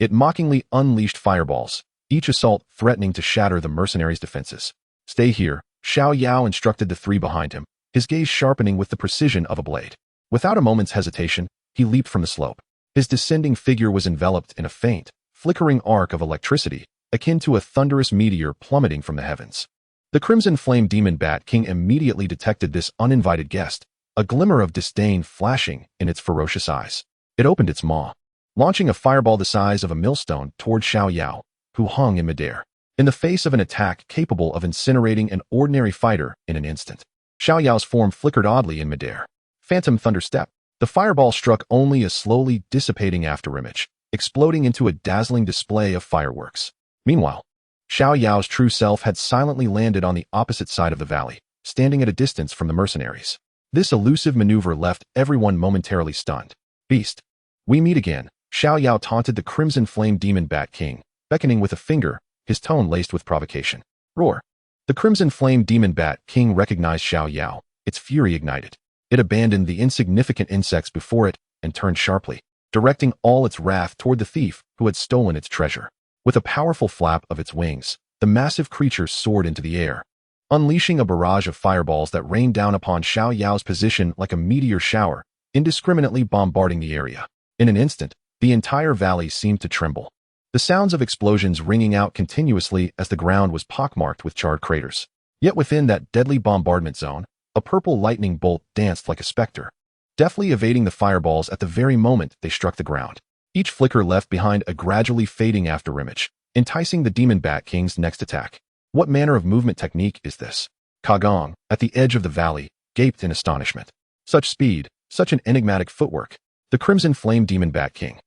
it mockingly unleashed fireballs, each assault threatening to shatter the mercenaries' defenses. "Stay here," Xiao Yao instructed the 3 behind him, his gaze sharpening with the precision of a blade. Without a moment's hesitation, he leaped from the slope. His descending figure was enveloped in a faint, flickering arc of electricity, akin to a thunderous meteor plummeting from the heavens. The Crimson Flame Demon Bat King immediately detected this uninvited guest, a glimmer of disdain flashing in its ferocious eyes. It opened its maw, launching a fireball the size of a millstone toward Xiao Yao, who hung in midair. In the face of an attack capable of incinerating an ordinary fighter in an instant, Xiao Yao's form flickered oddly in midair. Phantom Thunder Step. The fireball struck only a slowly dissipating afterimage, exploding into a dazzling display of fireworks. Meanwhile, Xiao Yao's true self had silently landed on the opposite side of the valley, standing at a distance from the mercenaries. This elusive maneuver left everyone momentarily stunned. Beast. We meet again, Xiao Yao taunted the Crimson Flame Demon Bat King, beckoning with a finger, his tone laced with provocation. Roar. The Crimson Flame Demon Bat King recognized Xiao Yao, its fury ignited. It abandoned the insignificant insects before it and turned sharply, directing all its wrath toward the thief who had stolen its treasure. With a powerful flap of its wings, the massive creature soared into the air, unleashing a barrage of fireballs that rained down upon Xiao Yao's position like a meteor shower, indiscriminately bombarding the area. In an instant, the entire valley seemed to tremble, the sounds of explosions ringing out continuously as the ground was pockmarked with charred craters. Yet within that deadly bombardment zone, a purple lightning bolt danced like a specter, deftly evading the fireballs at the very moment they struck the ground. Each flicker left behind a gradually fading afterimage, enticing the Demon Bat King's next attack. What manner of movement technique is this? Kagong, at the edge of the valley, gaped in astonishment. Such speed, such an enigmatic footwork. The Crimson Flame Demon Bat King,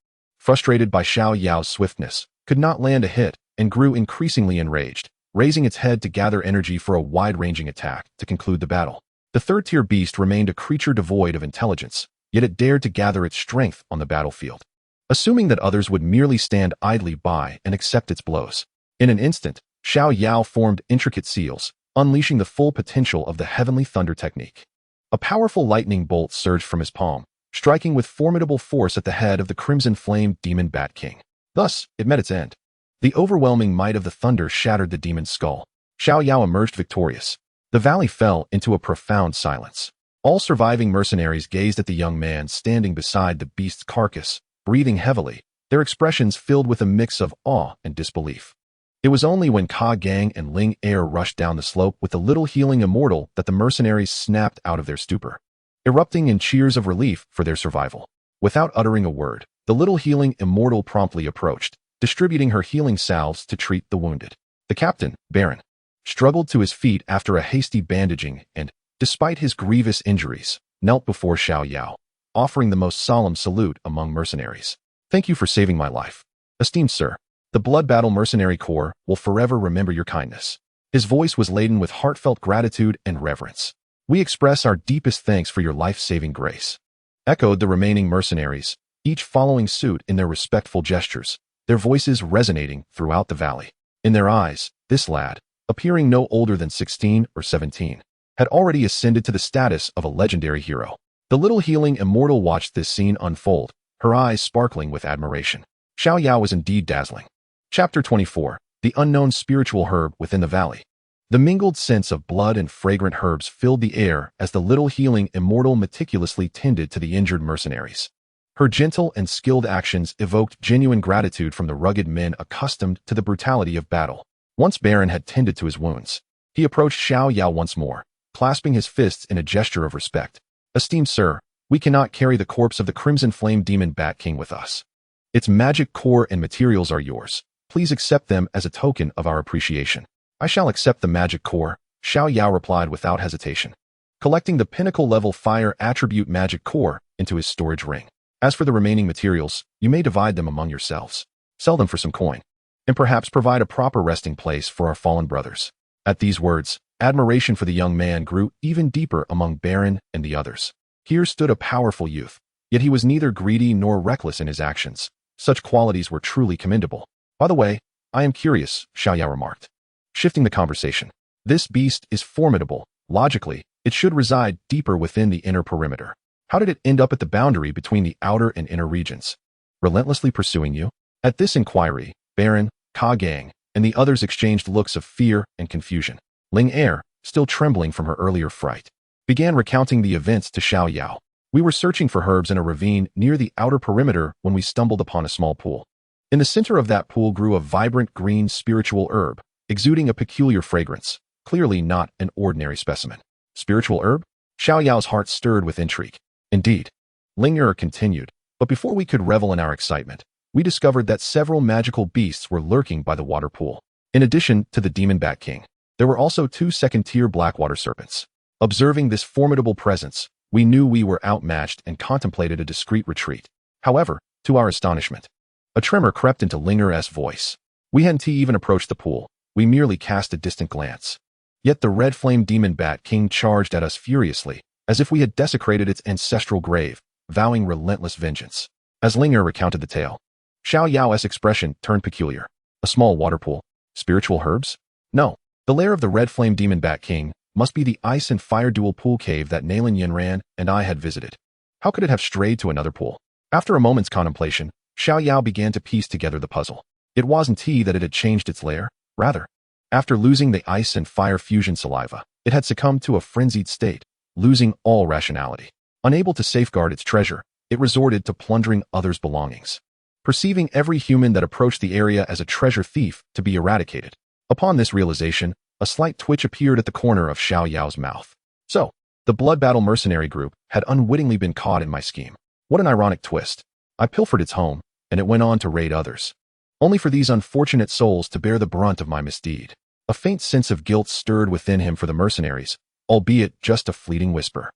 frustrated by Xiao Yao's swiftness, could not land a hit and grew increasingly enraged, raising its head to gather energy for a wide-ranging attack to conclude the battle. The third-tier beast remained a creature devoid of intelligence, yet it dared to gather its strength on the battlefield, assuming that others would merely stand idly by and accept its blows. In an instant, Xiao Yao formed intricate seals, unleashing the full potential of the Heavenly Thunder technique. A powerful lightning bolt surged from his palm, striking with formidable force at the head of the Crimson Flame Demon Bat King. Thus, it met its end. The overwhelming might of the thunder shattered the demon's skull. Xiao Yao emerged victorious. The valley fell into a profound silence. All surviving mercenaries gazed at the young man standing beside the beast's carcass, breathing heavily, their expressions filled with a mix of awe and disbelief. It was only when Ka Gang and Ling Er rushed down the slope with the little healing immortal that the mercenaries snapped out of their stupor, erupting in cheers of relief for their survival. Without uttering a word, the little healing immortal promptly approached, distributing her healing salves to treat the wounded. The captain, Baron, struggled to his feet after a hasty bandaging and, despite his grievous injuries, knelt before Xiao Yao, offering the most solemn salute among mercenaries. Thank you for saving my life. Esteemed sir, the Blood Battle Mercenary Corps will forever remember your kindness. His voice was laden with heartfelt gratitude and reverence. We express our deepest thanks for your life-saving grace. Echoed the remaining mercenaries, each following suit in their respectful gestures, their voices resonating throughout the valley. In their eyes, this lad, appearing no older than 16 or 17, had already ascended to the status of a legendary hero. The little healing immortal watched this scene unfold, her eyes sparkling with admiration. Xiao Yao was indeed dazzling. Chapter 24. The Unknown Spiritual Herb Within the Valley. The mingled scents of blood and fragrant herbs filled the air as the little healing immortal meticulously tended to the injured mercenaries. Her gentle and skilled actions evoked genuine gratitude from the rugged men accustomed to the brutality of battle. Once Baron had tended to his wounds, he approached Xiao Yao once more, clasping his fists in a gesture of respect. Esteemed sir, we cannot carry the corpse of the Crimson Flame Demon Bat King with us. Its magic core and materials are yours. Please accept them as a token of our appreciation. I shall accept the magic core, Xiao Yao replied without hesitation, collecting the pinnacle-level fire attribute magic core into his storage ring. As for the remaining materials, you may divide them among yourselves, sell them for some coin, and perhaps provide a proper resting place for our fallen brothers. At these words, admiration for the young man grew even deeper among Baron and the others. Here stood a powerful youth, yet he was neither greedy nor reckless in his actions. Such qualities were truly commendable. By the way, I am curious, Xiao Yao remarked, shifting the conversation. This beast is formidable. Logically, it should reside deeper within the inner perimeter. How did it end up at the boundary between the outer and inner regions? Relentlessly pursuing you? At this inquiry, Baron, Ka Gang, and the others exchanged looks of fear and confusion. Ling Er, still trembling from her earlier fright, began recounting the events to Xiao Yao. We were searching for herbs in a ravine near the outer perimeter when we stumbled upon a small pool. In the center of that pool grew a vibrant green spiritual herb, exuding a peculiar fragrance, clearly not an ordinary specimen. Spiritual herb? Xiao Yao's heart stirred with intrigue. Indeed. Ling Er continued, But before we could revel in our excitement, we discovered that several magical beasts were lurking by the water pool. In addition to the demon Bat King, there were also 2 second-tier blackwater serpents. Observing this formidable presence, we knew we were outmatched and contemplated a discreet retreat. However, to our astonishment, a tremor crept into Linger's voice. We hadn't even approached the pool, we merely cast a distant glance. Yet the red flame demon Bat King charged at us furiously, as if we had desecrated its ancestral grave, vowing relentless vengeance. As Linger recounted the tale, Xiao Yao's expression turned peculiar. A small water pool? Spiritual herbs? No. The lair of the red flame demon Bat King must be the ice and fire dual pool cave that Nalan Yanran and I had visited. How could it have strayed to another pool? After a moment's contemplation, Xiao Yao began to piece together the puzzle. It wasn't he that it had changed its lair. Rather, after losing the ice and fire fusion saliva, it had succumbed to a frenzied state, losing all rationality. Unable to safeguard its treasure, it resorted to plundering others' belongings, perceiving every human that approached the area as a treasure thief to be eradicated. Upon this realization, a slight twitch appeared at the corner of Xiao Yao's mouth. So, the Blood Battle Mercenary group had unwittingly been caught in my scheme. What an ironic twist. I pilfered its home, and it went on to raid others, only for these unfortunate souls to bear the brunt of my misdeed. A faint sense of guilt stirred within him for the mercenaries, albeit just a fleeting whisper.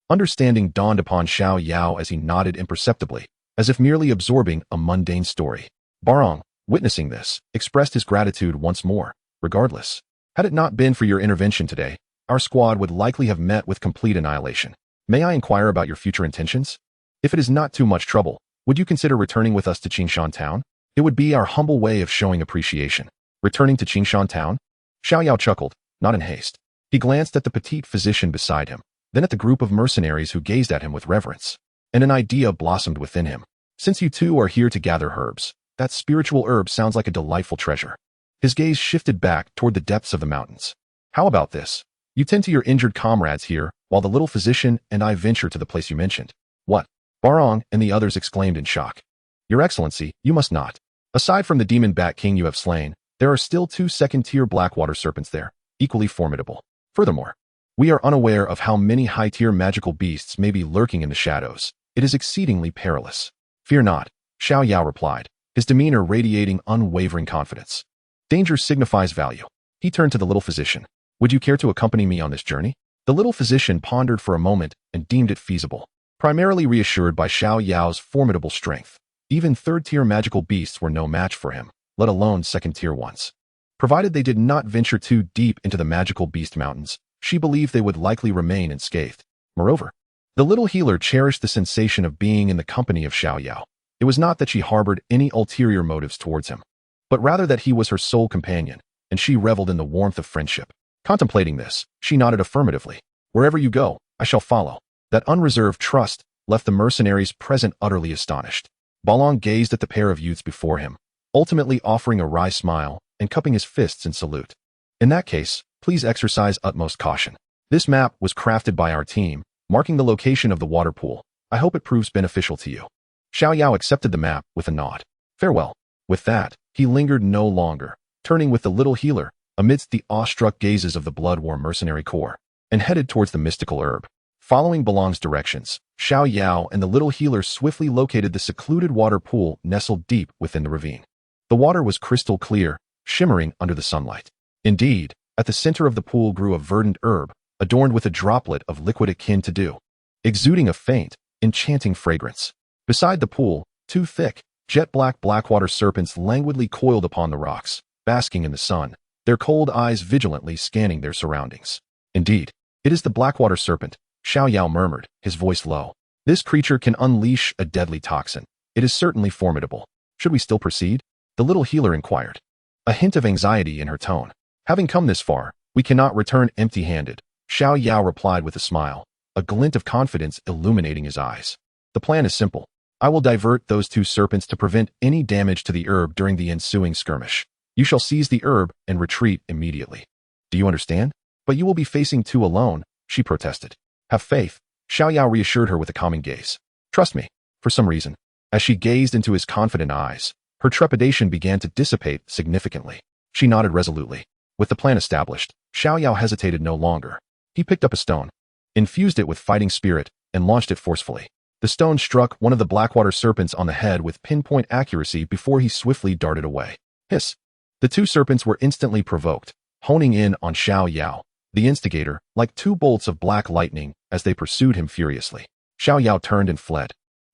Understanding dawned upon Xiao Yao as he nodded imperceptibly, as if merely absorbing a mundane story. Barong, witnessing this, expressed his gratitude once more. Regardless, had it not been for your intervention today, our squad would likely have met with complete annihilation. May I inquire about your future intentions? If it is not too much trouble, would you consider returning with us to Qingshan Town? It would be our humble way of showing appreciation. Returning to Qingshan Town? Xiao Yao chuckled, not in haste. He glanced at the petite physician beside him, then at the group of mercenaries who gazed at him with reverence. And an idea blossomed within him. Since you two are here to gather herbs, that spiritual herb sounds like a delightful treasure. His gaze shifted back toward the depths of the mountains. How about this? You tend to your injured comrades here, while the little physician and I venture to the place you mentioned. What? Barong and the others exclaimed in shock. Your Excellency, you must not. Aside from the demon Bat King you have slain, there are still 2 second-tier blackwater serpents there, equally formidable. Furthermore, we are unaware of how many high-tier magical beasts may be lurking in the shadows. It is exceedingly perilous. Fear not, Xiao Yao replied, his demeanor radiating unwavering confidence. Danger signifies value. He turned to the little physician. Would you care to accompany me on this journey? The little physician pondered for a moment and deemed it feasible, primarily reassured by Xiao Yao's formidable strength. Even 3rd-tier magical beasts were no match for him, let alone 2nd-tier ones. Provided they did not venture too deep into the magical beast mountains, she believed they would likely remain unscathed. Moreover, the little healer cherished the sensation of being in the company of Xiao Yao. It was not that she harbored any ulterior motives towards him, but rather that he was her sole companion, and she reveled in the warmth of friendship. Contemplating this, she nodded affirmatively. Wherever you go, I shall follow. That unreserved trust left the mercenaries present utterly astonished. Balong gazed at the pair of youths before him, ultimately offering a wry smile and cupping his fists in salute. In that case, please exercise utmost caution. This map was crafted by our team, marking the location of the water pool. I hope it proves beneficial to you. Xiao Yao accepted the map with a nod. Farewell. With that, he lingered no longer, turning with the little healer, amidst the awestruck gazes of the blood-warm mercenary corps, and headed towards the mystical herb. Following Balong's directions, Xiao Yao and the little healer swiftly located the secluded water pool nestled deep within the ravine. The water was crystal clear, shimmering under the sunlight. Indeed, at the center of the pool grew a verdant herb, adorned with a droplet of liquid akin to dew, exuding a faint, enchanting fragrance. Beside the pool, 2 thick, jet-black blackwater serpents languidly coiled upon the rocks, basking in the sun, their cold eyes vigilantly scanning their surroundings. Indeed, it is the blackwater serpent, Xiao Yao murmured, his voice low. This creature can unleash a deadly toxin. It is certainly formidable. Should we still proceed? The little healer inquired, a hint of anxiety in her tone. Having come this far, we cannot return empty-handed, Xiao Yao replied with a smile, a glint of confidence illuminating his eyes. The plan is simple. I will divert those 2 serpents to prevent any damage to the herb during the ensuing skirmish. You shall seize the herb and retreat immediately. Do you understand? But you will be facing 2 alone, she protested. Have faith, Xiao Yao reassured her with a calming gaze. Trust me. For some reason, as she gazed into his confident eyes, her trepidation began to dissipate significantly. She nodded resolutely. With the plan established, Xiao Yao hesitated no longer. He picked up a stone, infused it with fighting spirit, and launched it forcefully. The stone struck one of the blackwater serpents on the head with pinpoint accuracy before he swiftly darted away. Hiss! The two serpents were instantly provoked, honing in on Xiao Yao, the instigator, like two bolts of black lightning as they pursued him furiously. Xiao Yao turned and fled,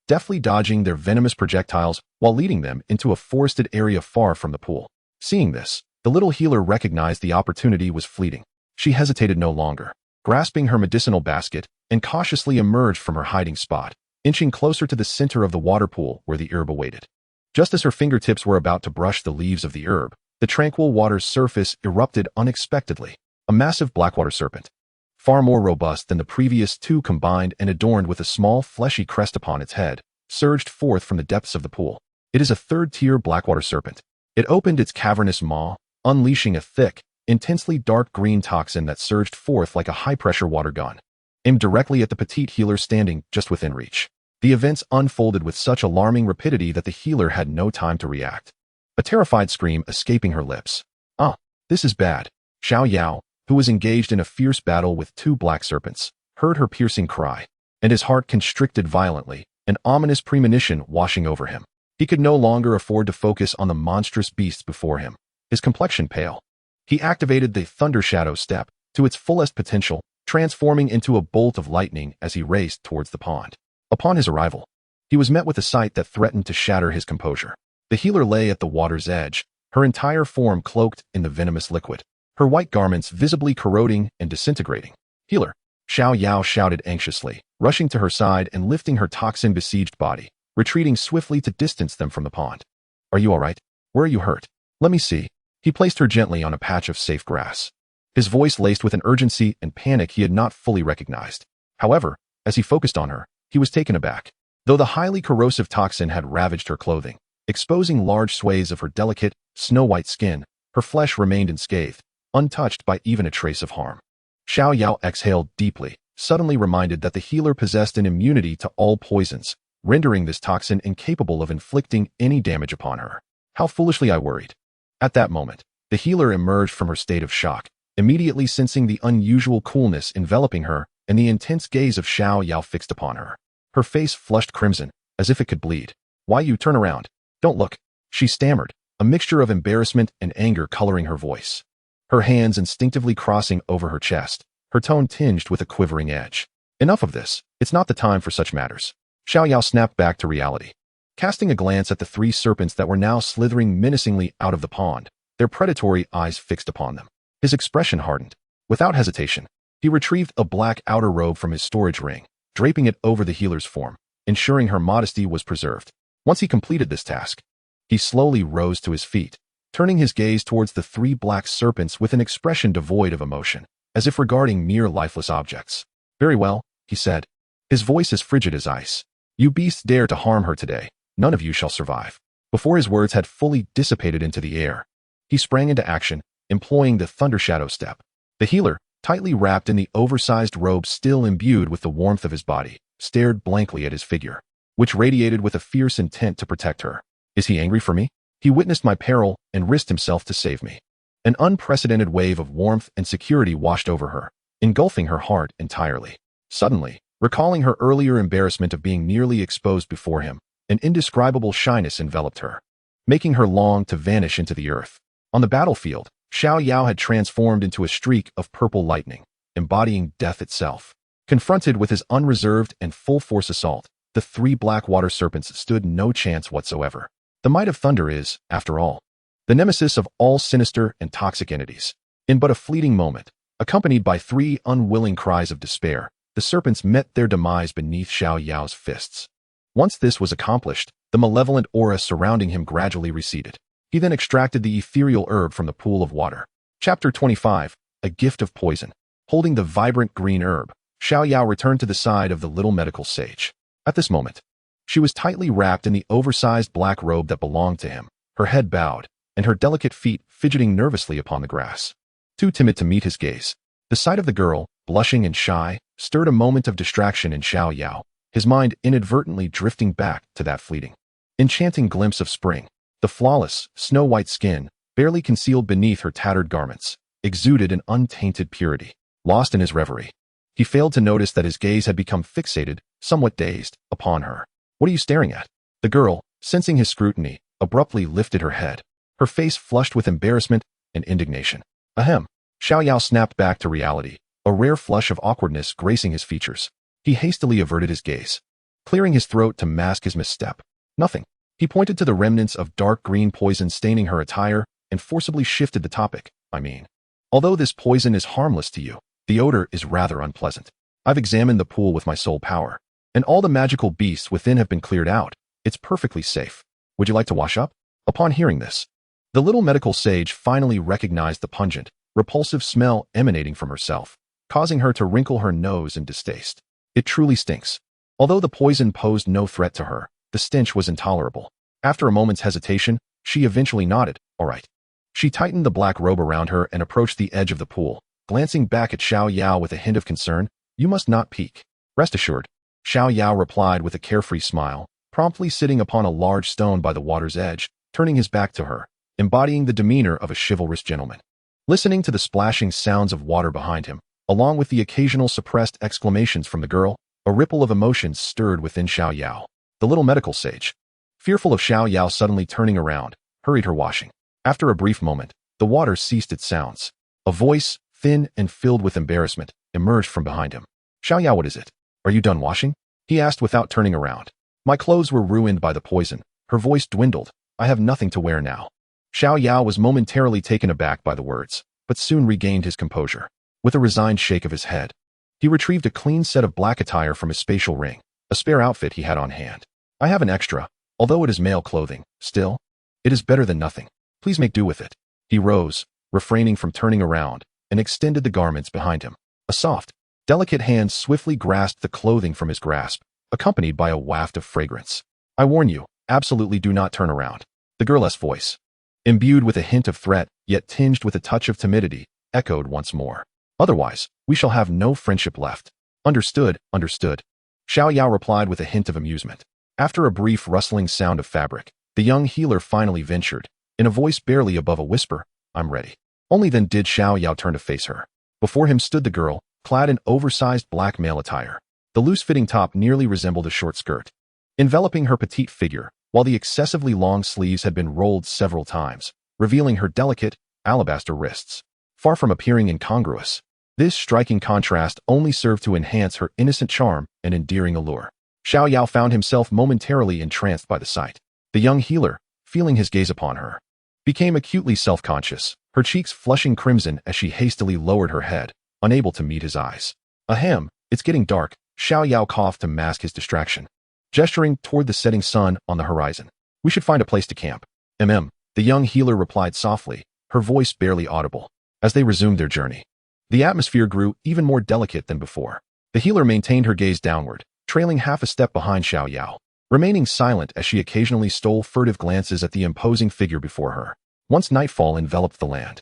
deftly dodging their venomous projectiles while leading them into a forested area far from the pool. Seeing this, the little healer recognized the opportunity was fleeting. She hesitated no longer, grasping her medicinal basket, and cautiously emerged from her hiding spot, inching closer to the center of the water pool where the herb awaited. Just as her fingertips were about to brush the leaves of the herb, the tranquil water's surface erupted unexpectedly. A massive blackwater serpent, far more robust than the previous two combined and adorned with a small fleshy crest upon its head, surged forth from the depths of the pool. It is a third-tier blackwater serpent. It opened its cavernous maw, unleashing a thick, intensely dark green toxin that surged forth like a high-pressure water gun, aimed directly at the petite healer standing just within reach. The events unfolded with such alarming rapidity that the healer had no time to react, a terrified scream escaping her lips. "Ah, this is bad." Xiao Yao, who was engaged in a fierce battle with two black serpents, heard her piercing cry, and his heart constricted violently, an ominous premonition washing over him. He could no longer afford to focus on the monstrous beasts before him, his complexion pale. He activated the Thunder Shadow step to its fullest potential, transforming into a bolt of lightning as he raced towards the pond. Upon his arrival, he was met with a sight that threatened to shatter his composure. The healer lay at the water's edge, her entire form cloaked in the venomous liquid, her white garments visibly corroding and disintegrating. "Healer!" Xiao Yao shouted anxiously, rushing to her side and lifting her toxin-besieged body, retreating swiftly to distance them from the pond. "Are you all right? Where are you hurt? Let me see." He placed her gently on a patch of safe grass, his voice laced with an urgency and panic he had not fully recognized. However, as he focused on her, he was taken aback. Though the highly corrosive toxin had ravaged her clothing, exposing large swathes of her delicate, snow-white skin, her flesh remained unscathed, untouched by even a trace of harm. Xiao Yao exhaled deeply, suddenly reminded that the healer possessed an immunity to all poisons, rendering this toxin incapable of inflicting any damage upon her. How foolishly I worried. At that moment, the healer emerged from her state of shock, immediately sensing the unusual coolness enveloping her and the intense gaze of Xiao Yao fixed upon her. Her face flushed crimson, as if it could bleed. "Why you turn around? Don't look," she stammered, a mixture of embarrassment and anger coloring her voice. Her hands instinctively crossing over her chest, her tone tinged with a quivering edge. "Enough of this. It's not the time for such matters." Xiao Yao snapped back to reality. Casting a glance at the three serpents that were now slithering menacingly out of the pond, their predatory eyes fixed upon them. His expression hardened. Without hesitation, he retrieved a black outer robe from his storage ring, draping it over the healer's form, ensuring her modesty was preserved. Once he completed this task, he slowly rose to his feet, turning his gaze towards the three black serpents with an expression devoid of emotion, as if regarding mere lifeless objects. "Very well," he said, his voice as frigid as ice. "You beasts dare to harm her today. None of you shall survive." Before his words had fully dissipated into the air, he sprang into action, employing the Thunder Shadow step. The healer, tightly wrapped in the oversized robe still imbued with the warmth of his body, stared blankly at his figure, which radiated with a fierce intent to protect her. "Is he angry for me? He witnessed my peril and risked himself to save me." An unprecedented wave of warmth and security washed over her, engulfing her heart entirely. Suddenly, recalling her earlier embarrassment of being nearly exposed before him, an indescribable shyness enveloped her, making her long to vanish into the earth. On the battlefield, Xiao Yao had transformed into a streak of purple lightning, embodying death itself. Confronted with his unreserved and full-force assault, the three black water serpents stood no chance whatsoever. The might of thunder is, after all, the nemesis of all sinister and toxic entities. In but a fleeting moment, accompanied by three unwilling cries of despair, the serpents met their demise beneath Xiao Yao's fists. Once this was accomplished, the malevolent aura surrounding him gradually receded. He then extracted the ethereal herb from the pool of water. Chapter 25, A Gift of Poison. Holding the vibrant green herb, Xiao Yao returned to the side of the little medical sage. At this moment, she was tightly wrapped in the oversized black robe that belonged to him, her head bowed, and her delicate feet fidgeting nervously upon the grass. Too timid to meet his gaze, the sight of the girl, blushing and shy, stirred a moment of distraction in Xiao Yao, his mind inadvertently drifting back to that fleeting, enchanting glimpse of spring. The flawless, snow-white skin, barely concealed beneath her tattered garments, exuded an untainted purity. Lost in his reverie, He failed to notice that his gaze had become fixated, somewhat dazed, upon her. What are you staring at? The girl, sensing his scrutiny, abruptly lifted her head, her face flushed with embarrassment and indignation. Ahem. Xiao Yao snapped back to reality, a rare flush of awkwardness gracing his features. He hastily averted his gaze, clearing his throat to mask his misstep. Nothing. He pointed to the remnants of dark green poison staining her attire and forcibly shifted the topic. Although this poison is harmless to you, the odor is rather unpleasant. I've examined the pool with my soul power, and all the magical beasts within have been cleared out. It's perfectly safe. Would you like to wash up? Upon hearing this, the little medical sage finally recognized the pungent, repulsive smell emanating from herself, causing her to wrinkle her nose in distaste. It truly stinks. Although the poison posed no threat to her, the stench was intolerable. After a moment's hesitation, she eventually nodded. All right. She tightened the black robe around her and approached the edge of the pool, glancing back at Xiao Yao with a hint of concern. You must not peek. Rest assured. Xiao Yao replied with a carefree smile, promptly sitting upon a large stone by the water's edge, turning his back to her, embodying the demeanor of a chivalrous gentleman. Listening to the splashing sounds of water behind him, along with the occasional suppressed exclamations from the girl, a ripple of emotion stirred within Xiao Yao. The little medical sage, fearful of Xiao Yao suddenly turning around, hurried her washing. After a brief moment, the water ceased its sounds. A voice, thin and filled with embarrassment, emerged from behind him. Xiao Yao, what is it? Are you done washing? He asked without turning around. My clothes were ruined by the poison. Her voice dwindled. I have nothing to wear now. Xiao Yao was momentarily taken aback by the words, but soon regained his composure. With a resigned shake of his head, he retrieved a clean set of black attire from his spatial ring, a spare outfit he had on hand. I have an extra, although it is male clothing. Still, it is better than nothing. Please make do with it. He rose, refraining from turning around, and extended the garments behind him. A soft, delicate hand swiftly grasped the clothing from his grasp, accompanied by a waft of fragrance. I warn you, absolutely do not turn around. The girl's voice, imbued with a hint of threat, yet tinged with a touch of timidity, echoed once more. Otherwise, we shall have no friendship left. Understood, understood. Xiao Yao replied with a hint of amusement. After a brief rustling sound of fabric, the young healer finally ventured, in a voice barely above a whisper, I'm ready. Only then did Xiao Yao turn to face her. Before him stood the girl, clad in oversized black male attire. The loose-fitting top nearly resembled a short skirt, enveloping her petite figure, while the excessively long sleeves had been rolled several times, revealing her delicate, alabaster wrists. Far from appearing incongruous, this striking contrast only served to enhance her innocent charm and endearing allure. Xiao Yao found himself momentarily entranced by the sight. The young healer, feeling his gaze upon her, became acutely self-conscious, her cheeks flushing crimson as she hastily lowered her head, unable to meet his eyes. Ahem, it's getting dark. Xiao Yao coughed to mask his distraction, gesturing toward the setting sun on the horizon. We should find a place to camp. The young healer replied softly, her voice barely audible. As they resumed their journey, the atmosphere grew even more delicate than before. The healer maintained her gaze downward, trailing half a step behind Xiao Yao, remaining silent as she occasionally stole furtive glances at the imposing figure before her. Once nightfall enveloped the land,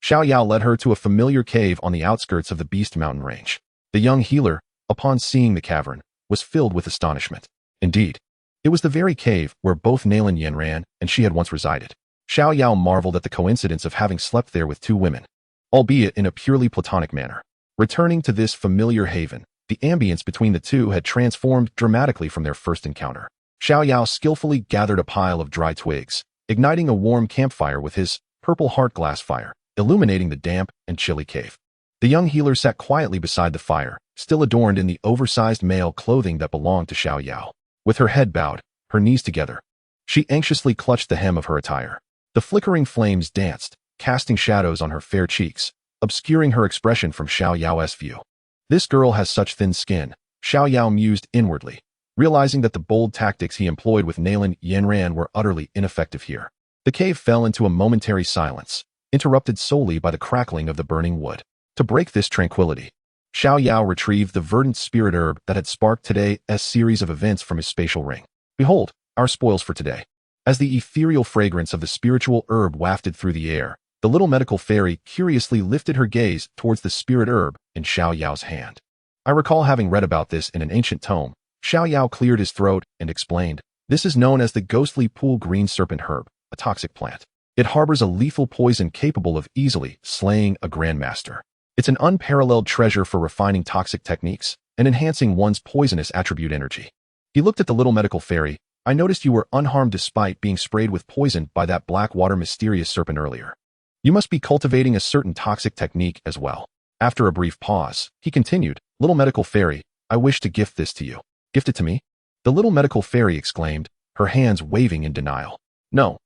Xiao Yao led her to a familiar cave on the outskirts of the Beast Mountain range. The young healer, upon seeing the cavern, was filled with astonishment. Indeed, it was the very cave where both Nalan Yanran and she had once resided. Xiao Yao marveled at the coincidence of having slept there with two women, albeit in a purely platonic manner. Returning to this familiar haven, the ambience between the two had transformed dramatically from their first encounter. Xiao Yao skillfully gathered a pile of dry twigs, igniting a warm campfire with his purple heart glass fire, illuminating the damp and chilly cave. The young healer sat quietly beside the fire, still adorned in the oversized male clothing that belonged to Xiao Yao. With her head bowed, her knees together, she anxiously clutched the hem of her attire. The flickering flames danced, casting shadows on her fair cheeks, obscuring her expression from Xiao Yao's view. This girl has such thin skin, Xiao Yao mused inwardly, realizing that the bold tactics he employed with Nalan Yanran were utterly ineffective here. The cave fell into a momentary silence, interrupted solely by the crackling of the burning wood. To break this tranquility, Xiao Yao retrieved the verdant spirit herb that had sparked today's series of events from his spatial ring. Behold, our spoils for today. As the ethereal fragrance of the spiritual herb wafted through the air, the little medical fairy curiously lifted her gaze towards the spirit herb in Xiao Yao's hand. I recall having read about this in an ancient tome. Xiao Yao cleared his throat and explained, this is known as the ghostly pool green serpent herb, a toxic plant. It harbors a lethal poison capable of easily slaying a grandmaster. It's an unparalleled treasure for refining toxic techniques and enhancing one's poisonous attribute energy. He looked at the little medical fairy. I noticed you were unharmed despite being sprayed with poison by that black water mysterious serpent earlier. You must be cultivating a certain toxic technique as well. After a brief pause, he continued, Little medical fairy, I wish to gift this to you. Gift it to me? The little medical fairy exclaimed, her hands waving in denial. No,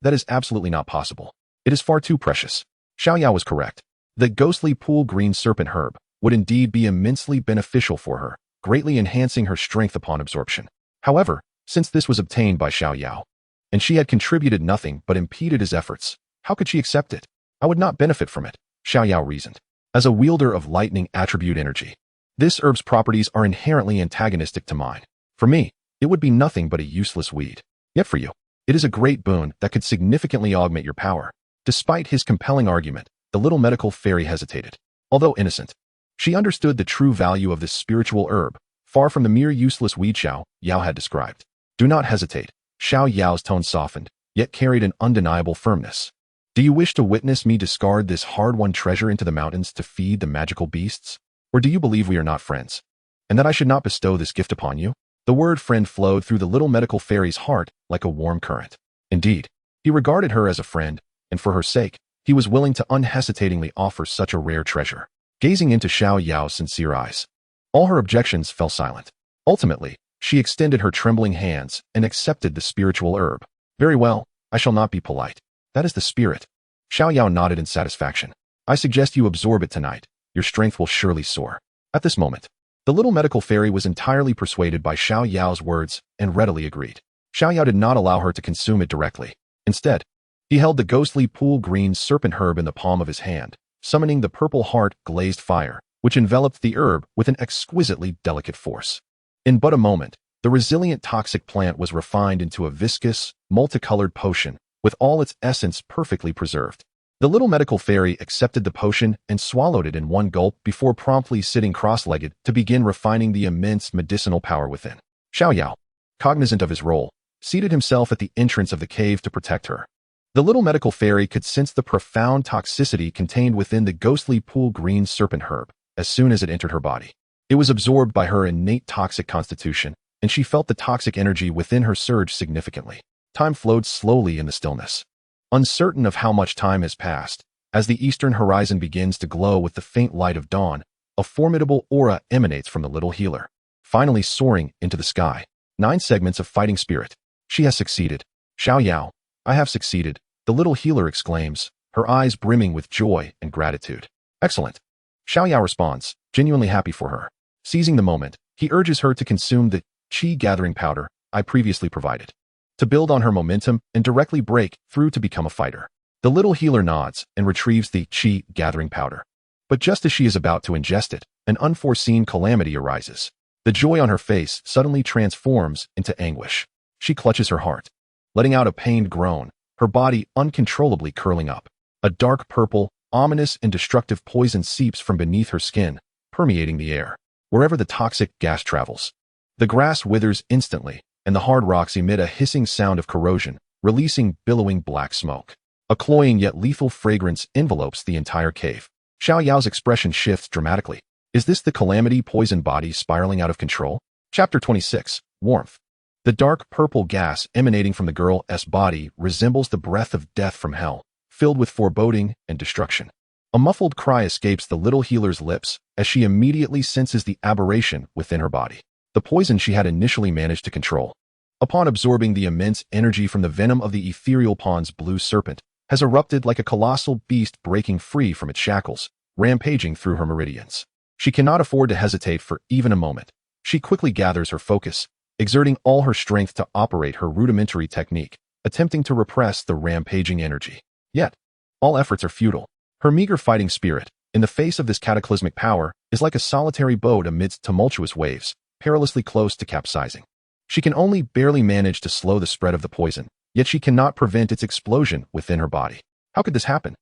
that is absolutely not possible. It is far too precious. Xiao Yao was correct. The ghostly pool green serpent herb would indeed be immensely beneficial for her, greatly enhancing her strength upon absorption. However, since this was obtained by Xiao Yao, and she had contributed nothing but impeded his efforts, how could she accept it? I would not benefit from it, Xiao Yao reasoned. As a wielder of lightning attribute energy, this herb's properties are inherently antagonistic to mine. For me, it would be nothing but a useless weed. Yet for you, it is a great boon that could significantly augment your power. Despite his compelling argument, the little medical fairy hesitated. Although innocent, she understood the true value of this spiritual herb, far from the mere useless weed Xiao Yao had described. Do not hesitate. Xiao Yao's tone softened, yet carried an undeniable firmness. Do you wish to witness me discard this hard-won treasure into the mountains to feed the magical beasts? Or do you believe we are not friends, and that I should not bestow this gift upon you? The word friend flowed through the little medical fairy's heart like a warm current. Indeed, he regarded her as a friend, and for her sake, he was willing to unhesitatingly offer such a rare treasure. Gazing into Xiao Yao's sincere eyes, all her objections fell silent. Ultimately, she extended her trembling hands and accepted the spiritual herb. Very well, I shall not be polite. That is the spirit. Xiao Yao nodded in satisfaction. I suggest you absorb it tonight. Your strength will surely soar. At this moment, the little medical fairy was entirely persuaded by Xiao Yao's words and readily agreed. Xiao Yao did not allow her to consume it directly. Instead, he held the ghostly pool green serpent herb in the palm of his hand, summoning the purple heart glazed fire, which enveloped the herb with an exquisitely delicate force. In but a moment, the resilient toxic plant was refined into a viscous, multicolored potion, with all its essence perfectly preserved. The little medical fairy accepted the potion and swallowed it in one gulp before promptly sitting cross-legged to begin refining the immense medicinal power within. Xiao Yao, cognizant of his role, seated himself at the entrance of the cave to protect her. The little medical fairy could sense the profound toxicity contained within the ghostly pool green serpent herb as soon as it entered her body. It was absorbed by her innate toxic constitution, and she felt the toxic energy within her surge significantly. Time flowed slowly in the stillness. Uncertain of how much time has passed, as the eastern horizon begins to glow with the faint light of dawn, a formidable aura emanates from the little healer, finally soaring into the sky. 9 segments of fighting spirit. She has succeeded. Xiao Yao, I have succeeded, the little healer exclaims, her eyes brimming with joy and gratitude. Excellent. Xiao Yao responds, genuinely happy for her. Seizing the moment, he urges her to consume the Qi gathering powder I previously provided, to build on her momentum and directly break through to become a fighter. The little healer nods and retrieves the Qi gathering powder. But just as she is about to ingest it, an unforeseen calamity arises. The joy on her face suddenly transforms into anguish. She clutches her heart, letting out a pained groan, her body uncontrollably curling up. A dark purple, ominous and destructive poison seeps from beneath her skin, permeating the air. Wherever the toxic gas travels, the grass withers instantly, and the hard rocks emit a hissing sound of corrosion, releasing billowing black smoke. A cloying yet lethal fragrance envelopes the entire cave. Xiao Yao's expression shifts dramatically. Is this the calamity poison body spiraling out of control? Chapter 26. Warmth. The dark purple gas emanating from the girl's body resembles the breath of death from hell, filled with foreboding and destruction. A muffled cry escapes the little healer's lips as she immediately senses the aberration within her body. The poison she had initially managed to control, upon absorbing the immense energy from the venom of the ethereal pond's blue serpent, has erupted like a colossal beast breaking free from its shackles, rampaging through her meridians. She cannot afford to hesitate for even a moment. She quickly gathers her focus, exerting all her strength to operate her rudimentary technique, attempting to repress the rampaging energy. Yet, all efforts are futile. Her meager fighting spirit, in the face of this cataclysmic power, is like a solitary boat amidst tumultuous waves, perilously close to capsizing. She can only barely manage to slow the spread of the poison, yet she cannot prevent its explosion within her body. How could this happen?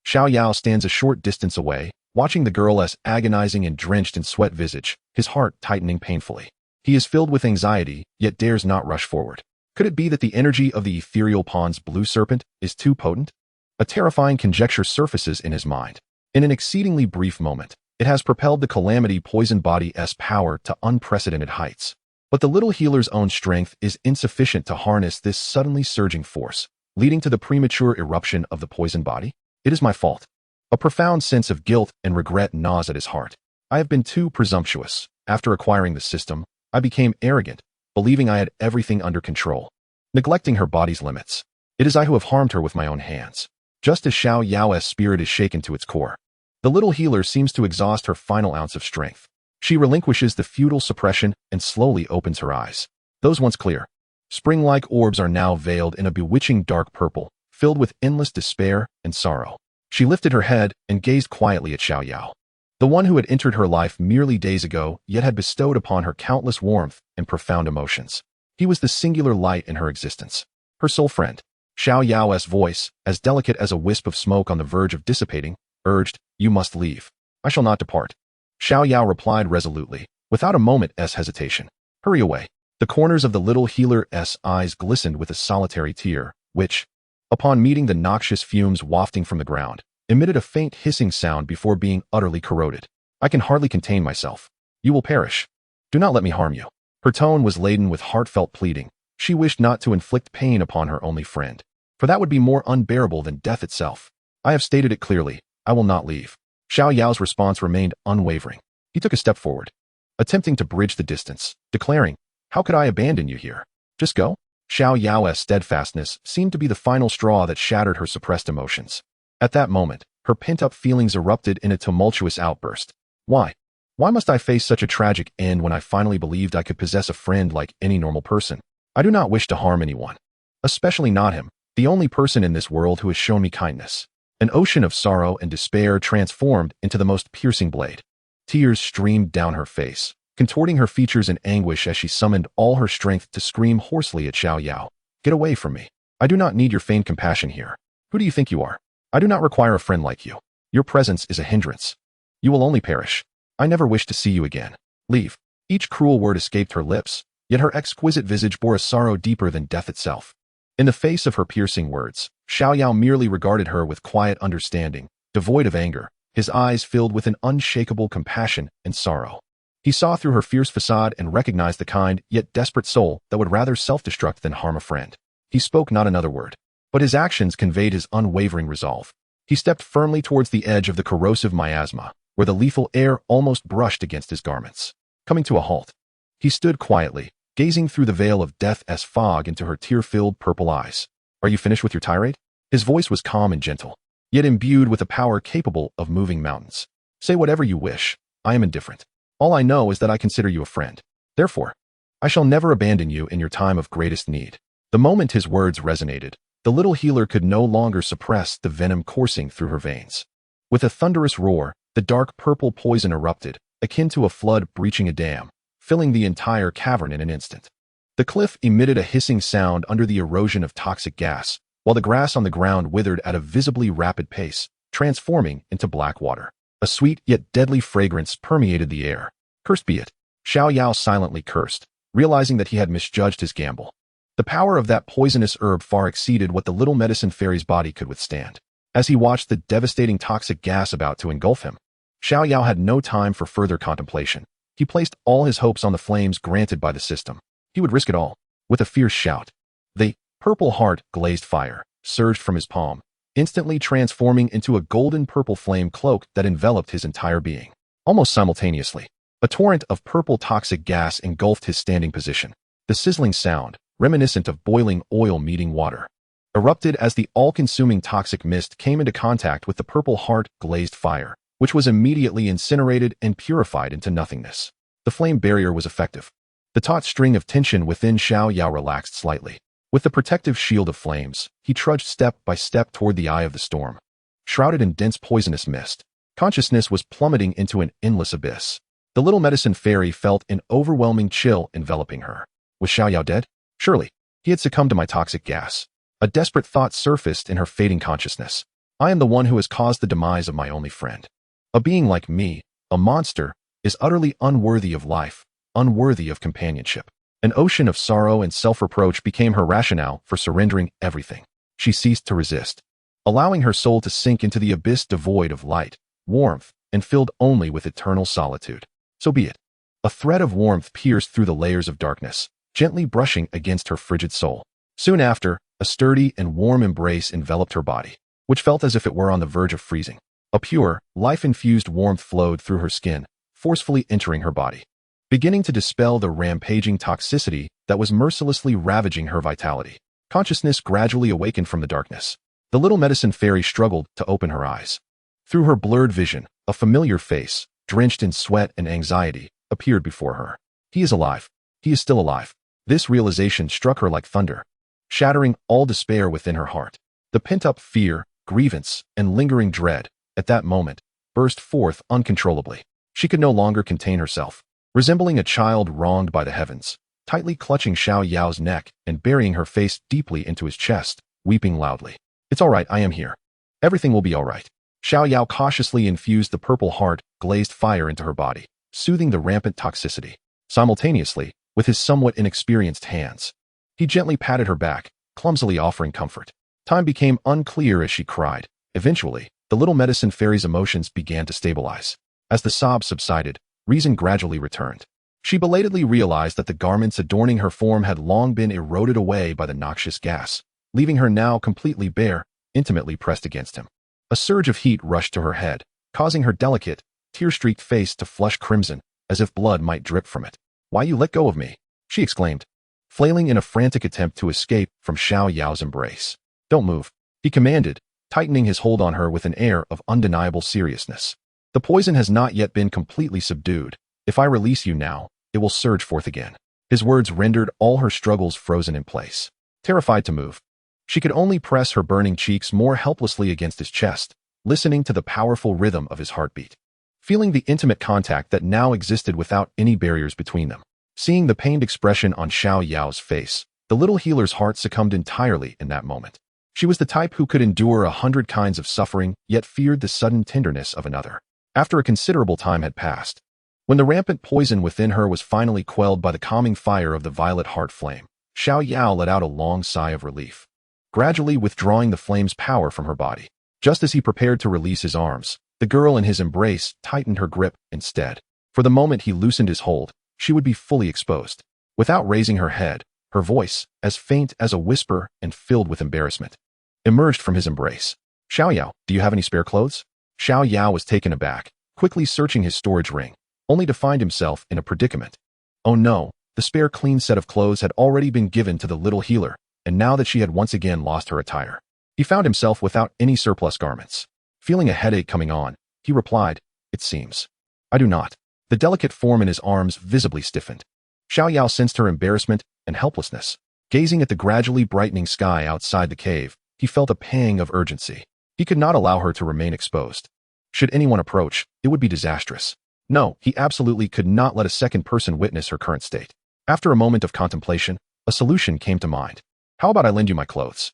Xiao Yao stands a short distance away, watching the girl's agonizing and drenched in sweat visage, his heart tightening painfully. He is filled with anxiety, yet dares not rush forward. Could it be that the energy of the ethereal pond's blue serpent is too potent? A terrifying conjecture surfaces in his mind. In an exceedingly brief moment, it has propelled the Calamity Poison Body's power to unprecedented heights. But the little healer's own strength is insufficient to harness this suddenly surging force, leading to the premature eruption of the poison body. It is my fault. A profound sense of guilt and regret gnaws at his heart. I have been too presumptuous. After acquiring the system, I became arrogant, believing I had everything under control, neglecting her body's limits. It is I who have harmed her with my own hands. Just as Xiao Yao's spirit is shaken to its core, the little healer seems to exhaust her final ounce of strength. She relinquishes the futile suppression and slowly opens her eyes. Those once clear, spring-like orbs are now veiled in a bewitching dark purple, filled with endless despair and sorrow. She lifted her head and gazed quietly at Xiao Yao, the one who had entered her life merely days ago, yet had bestowed upon her countless warmth and profound emotions. He was the singular light in her existence, her sole friend. Xiao Yao's voice, as delicate as a wisp of smoke on the verge of dissipating, urged, "You must leave." "I shall not depart." Xiao Yao replied resolutely, without a moment's hesitation. "Hurry away." The corners of the little healer's eyes glistened with a solitary tear, which, upon meeting the noxious fumes wafting from the ground, emitted a faint hissing sound before being utterly corroded. "I can hardly contain myself. You will perish. Do not let me harm you." Her tone was laden with heartfelt pleading. She wished not to inflict pain upon her only friend, for that would be more unbearable than death itself. "I have stated it clearly. I will not leave." Xiao Yao's response remained unwavering. He took a step forward, attempting to bridge the distance, declaring, "How could I abandon you here? Just go." Xiao Yao's steadfastness seemed to be the final straw that shattered her suppressed emotions. At that moment, her pent-up feelings erupted in a tumultuous outburst. Why? Why must I face such a tragic end when I finally believed I could possess a friend like any normal person? I do not wish to harm anyone, especially not him, the only person in this world who has shown me kindness. An ocean of sorrow and despair transformed into the most piercing blade. Tears streamed down her face, contorting her features in anguish as she summoned all her strength to scream hoarsely at Xiao Yao. "Get away from me. I do not need your feigned compassion here. Who do you think you are? I do not require a friend like you. Your presence is a hindrance. You will only perish. I never wish to see you again. Leave." Each cruel word escaped her lips, yet her exquisite visage bore a sorrow deeper than death itself. In the face of her piercing words, Xiao Yao merely regarded her with quiet understanding, devoid of anger, his eyes filled with an unshakable compassion and sorrow. He saw through her fierce facade and recognized the kind yet desperate soul that would rather self-destruct than harm a friend. He spoke not another word, but his actions conveyed his unwavering resolve. He stepped firmly towards the edge of the corrosive miasma, where the lethal air almost brushed against his garments. Coming to a halt, he stood quietly, gazing through the veil of death's fog into her tear-filled purple eyes. "Are you finished with your tirade?" His voice was calm and gentle, yet imbued with a power capable of moving mountains. "Say whatever you wish. I am indifferent. All I know is that I consider you a friend. Therefore, I shall never abandon you in your time of greatest need." The moment his words resonated, the little healer could no longer suppress the venom coursing through her veins. With a thunderous roar, the dark purple poison erupted, akin to a flood breaching a dam, filling the entire cavern in an instant. The cliff emitted a hissing sound under the erosion of toxic gas, while the grass on the ground withered at a visibly rapid pace, transforming into black water. A sweet yet deadly fragrance permeated the air. "Cursed be it." Xiao Yao silently cursed, realizing that he had misjudged his gamble. The power of that poisonous herb far exceeded what the little medicine fairy's body could withstand. As he watched the devastating toxic gas about to engulf him, Xiao Yao had no time for further contemplation. He placed all his hopes on the flames granted by the system. He would risk it all. With a fierce shout, the purple heart glazed fire surged from his palm, instantly transforming into a golden purple flame cloak that enveloped his entire being. Almost simultaneously, a torrent of purple toxic gas engulfed his standing position. The sizzling sound, reminiscent of boiling oil meeting water, erupted as the all-consuming toxic mist came into contact with the purple heart glazed fire, which was immediately incinerated and purified into nothingness. The flame barrier was effective. The taut string of tension within Xiao Yao relaxed slightly. With the protective shield of flames, he trudged step by step toward the eye of the storm. Shrouded in dense poisonous mist, consciousness was plummeting into an endless abyss. The little medicine fairy felt an overwhelming chill enveloping her. Was Xiao Yao dead? Surely, he had succumbed to my toxic gas. A desperate thought surfaced in her fading consciousness. I am the one who has caused the demise of my only friend. A being like me, a monster, is utterly unworthy of life, unworthy of companionship. An ocean of sorrow and self-reproach became her rationale for surrendering everything. She ceased to resist, allowing her soul to sink into the abyss devoid of light, warmth, and filled only with eternal solitude. So be it. A thread of warmth pierced through the layers of darkness, gently brushing against her frigid soul. Soon after, a sturdy and warm embrace enveloped her body, which felt as if it were on the verge of freezing. A pure, life-infused warmth flowed through her skin, forcefully entering her body, beginning to dispel the rampaging toxicity that was mercilessly ravaging her vitality. Consciousness gradually awakened from the darkness. The little medicine fairy struggled to open her eyes. Through her blurred vision, a familiar face, drenched in sweat and anxiety, appeared before her. He is alive. He is still alive. This realization struck her like thunder, shattering all despair within her heart. The pent-up fear, grievance, and lingering dread, at that moment, burst forth uncontrollably. She could no longer contain herself. Resembling a child wronged by the heavens, tightly clutching Xiao Yao's neck and burying her face deeply into his chest, weeping loudly. It's all right, I am here. Everything will be all right. Xiao Yao cautiously infused the purple heart, glazed fire into her body, soothing the rampant toxicity. Simultaneously, with his somewhat inexperienced hands, he gently patted her back, clumsily offering comfort. Time became unclear as she cried. Eventually, the little medicine fairy's emotions began to stabilize. As the sobs subsided, reason gradually returned. She belatedly realized that the garments adorning her form had long been eroded away by the noxious gas, leaving her now completely bare, intimately pressed against him. A surge of heat rushed to her head, causing her delicate, tear-streaked face to flush crimson, as if blood might drip from it. "Why you let go of me?" she exclaimed, flailing in a frantic attempt to escape from Xiao Yao's embrace. "Don't move," he commanded, tightening his hold on her with an air of undeniable seriousness. "The poison has not yet been completely subdued. If I release you now, it will surge forth again." His words rendered all her struggles frozen in place. Terrified to move, she could only press her burning cheeks more helplessly against his chest, listening to the powerful rhythm of his heartbeat, feeling the intimate contact that now existed without any barriers between them. Seeing the pained expression on Xiao Yao's face, the little healer's heart succumbed entirely in that moment. She was the type who could endure 100 kinds of suffering, yet feared the sudden tenderness of another. After a considerable time had passed, when the rampant poison within her was finally quelled by the calming fire of the violet heart flame, Xiao Yao let out a long sigh of relief, gradually withdrawing the flame's power from her body. Just as he prepared to release his arms, the girl in his embrace tightened her grip instead. For the moment he loosened his hold, she would be fully exposed. Without raising her head, her voice, as faint as a whisper and filled with embarrassment, emerged from his embrace. "Xiao Yao, do you have any spare clothes?" Xiao Yao was taken aback, quickly searching his storage ring, only to find himself in a predicament. Oh no, the spare clean set of clothes had already been given to the little healer, and now that she had once again lost her attire, he found himself without any surplus garments. Feeling a headache coming on, he replied, "It seems I do not." The delicate form in his arms visibly stiffened. Xiao Yao sensed her embarrassment and helplessness. Gazing at the gradually brightening sky outside the cave, he felt a pang of urgency. He could not allow her to remain exposed. Should anyone approach, it would be disastrous. No, he absolutely could not let a second person witness her current state. After a moment of contemplation, a solution came to mind. "How about I lend you my clothes?"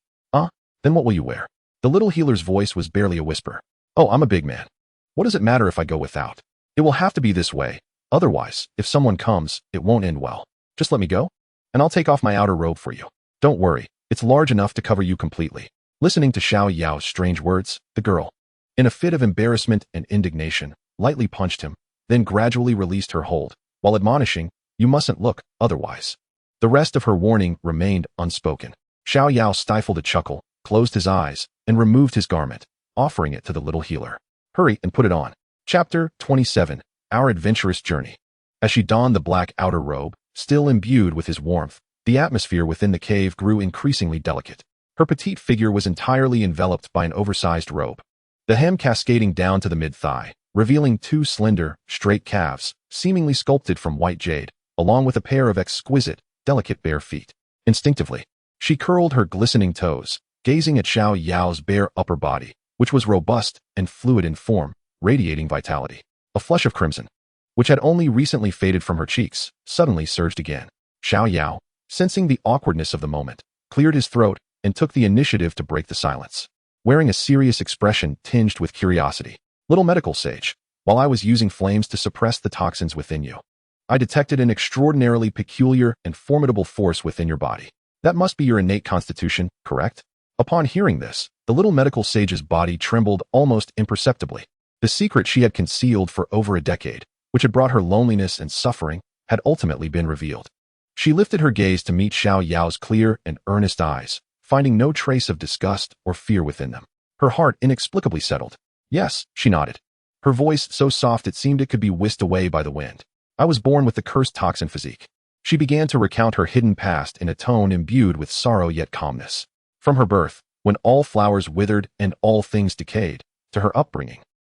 Then what will you wear?" The little healer's voice was barely a whisper. "Oh, I'm a big man. What does it matter if I go without? It will have to be this way. Otherwise, if someone comes, it won't end well. Just let me go, and I'll take off my outer robe for you. Don't worry, it's large enough to cover you completely." Listening to Xiao Yao's strange words, the girl, in a fit of embarrassment and indignation, lightly punched him, then gradually released her hold, while admonishing, "You mustn't look, otherwise." The rest of her warning remained unspoken. Xiao Yao stifled a chuckle, closed his eyes, and removed his garment, offering it to the little healer. "Hurry and put it on." Chapter 27, Our Adventurous Journey. As she donned the black outer robe, still imbued with his warmth, the atmosphere within the cave grew increasingly delicate. Her petite figure was entirely enveloped by an oversized robe, the hem cascading down to the mid-thigh, revealing two slender, straight calves, seemingly sculpted from white jade, along with a pair of exquisite, delicate bare feet. Instinctively, she curled her glistening toes, gazing at Xiao Yao's bare upper body, which was robust and fluid in form, radiating vitality. A flush of crimson, which had only recently faded from her cheeks, suddenly surged again. Xiao Yao, sensing the awkwardness of the moment, cleared his throat and took the initiative to break the silence. Wearing a serious expression tinged with curiosity, "Little medical sage, while I was using flames to suppress the toxins within you, I detected an extraordinarily peculiar and formidable force within your body. That must be your innate constitution, correct?" Upon hearing this, the little medical sage's body trembled almost imperceptibly. The secret she had concealed for over a decade, which had brought her loneliness and suffering, had ultimately been revealed. She lifted her gaze to meet Xiao Yao's clear and earnest eyes, finding no trace of disgust or fear within them. Her heart inexplicably settled. Yes, she nodded. Her voice so soft it seemed it could be whisked away by the wind. I was born with the cursed toxin physique. She began to recount her hidden past in a tone imbued with sorrow yet calmness. From her birth, when all flowers withered and all things decayed, to her upbringing,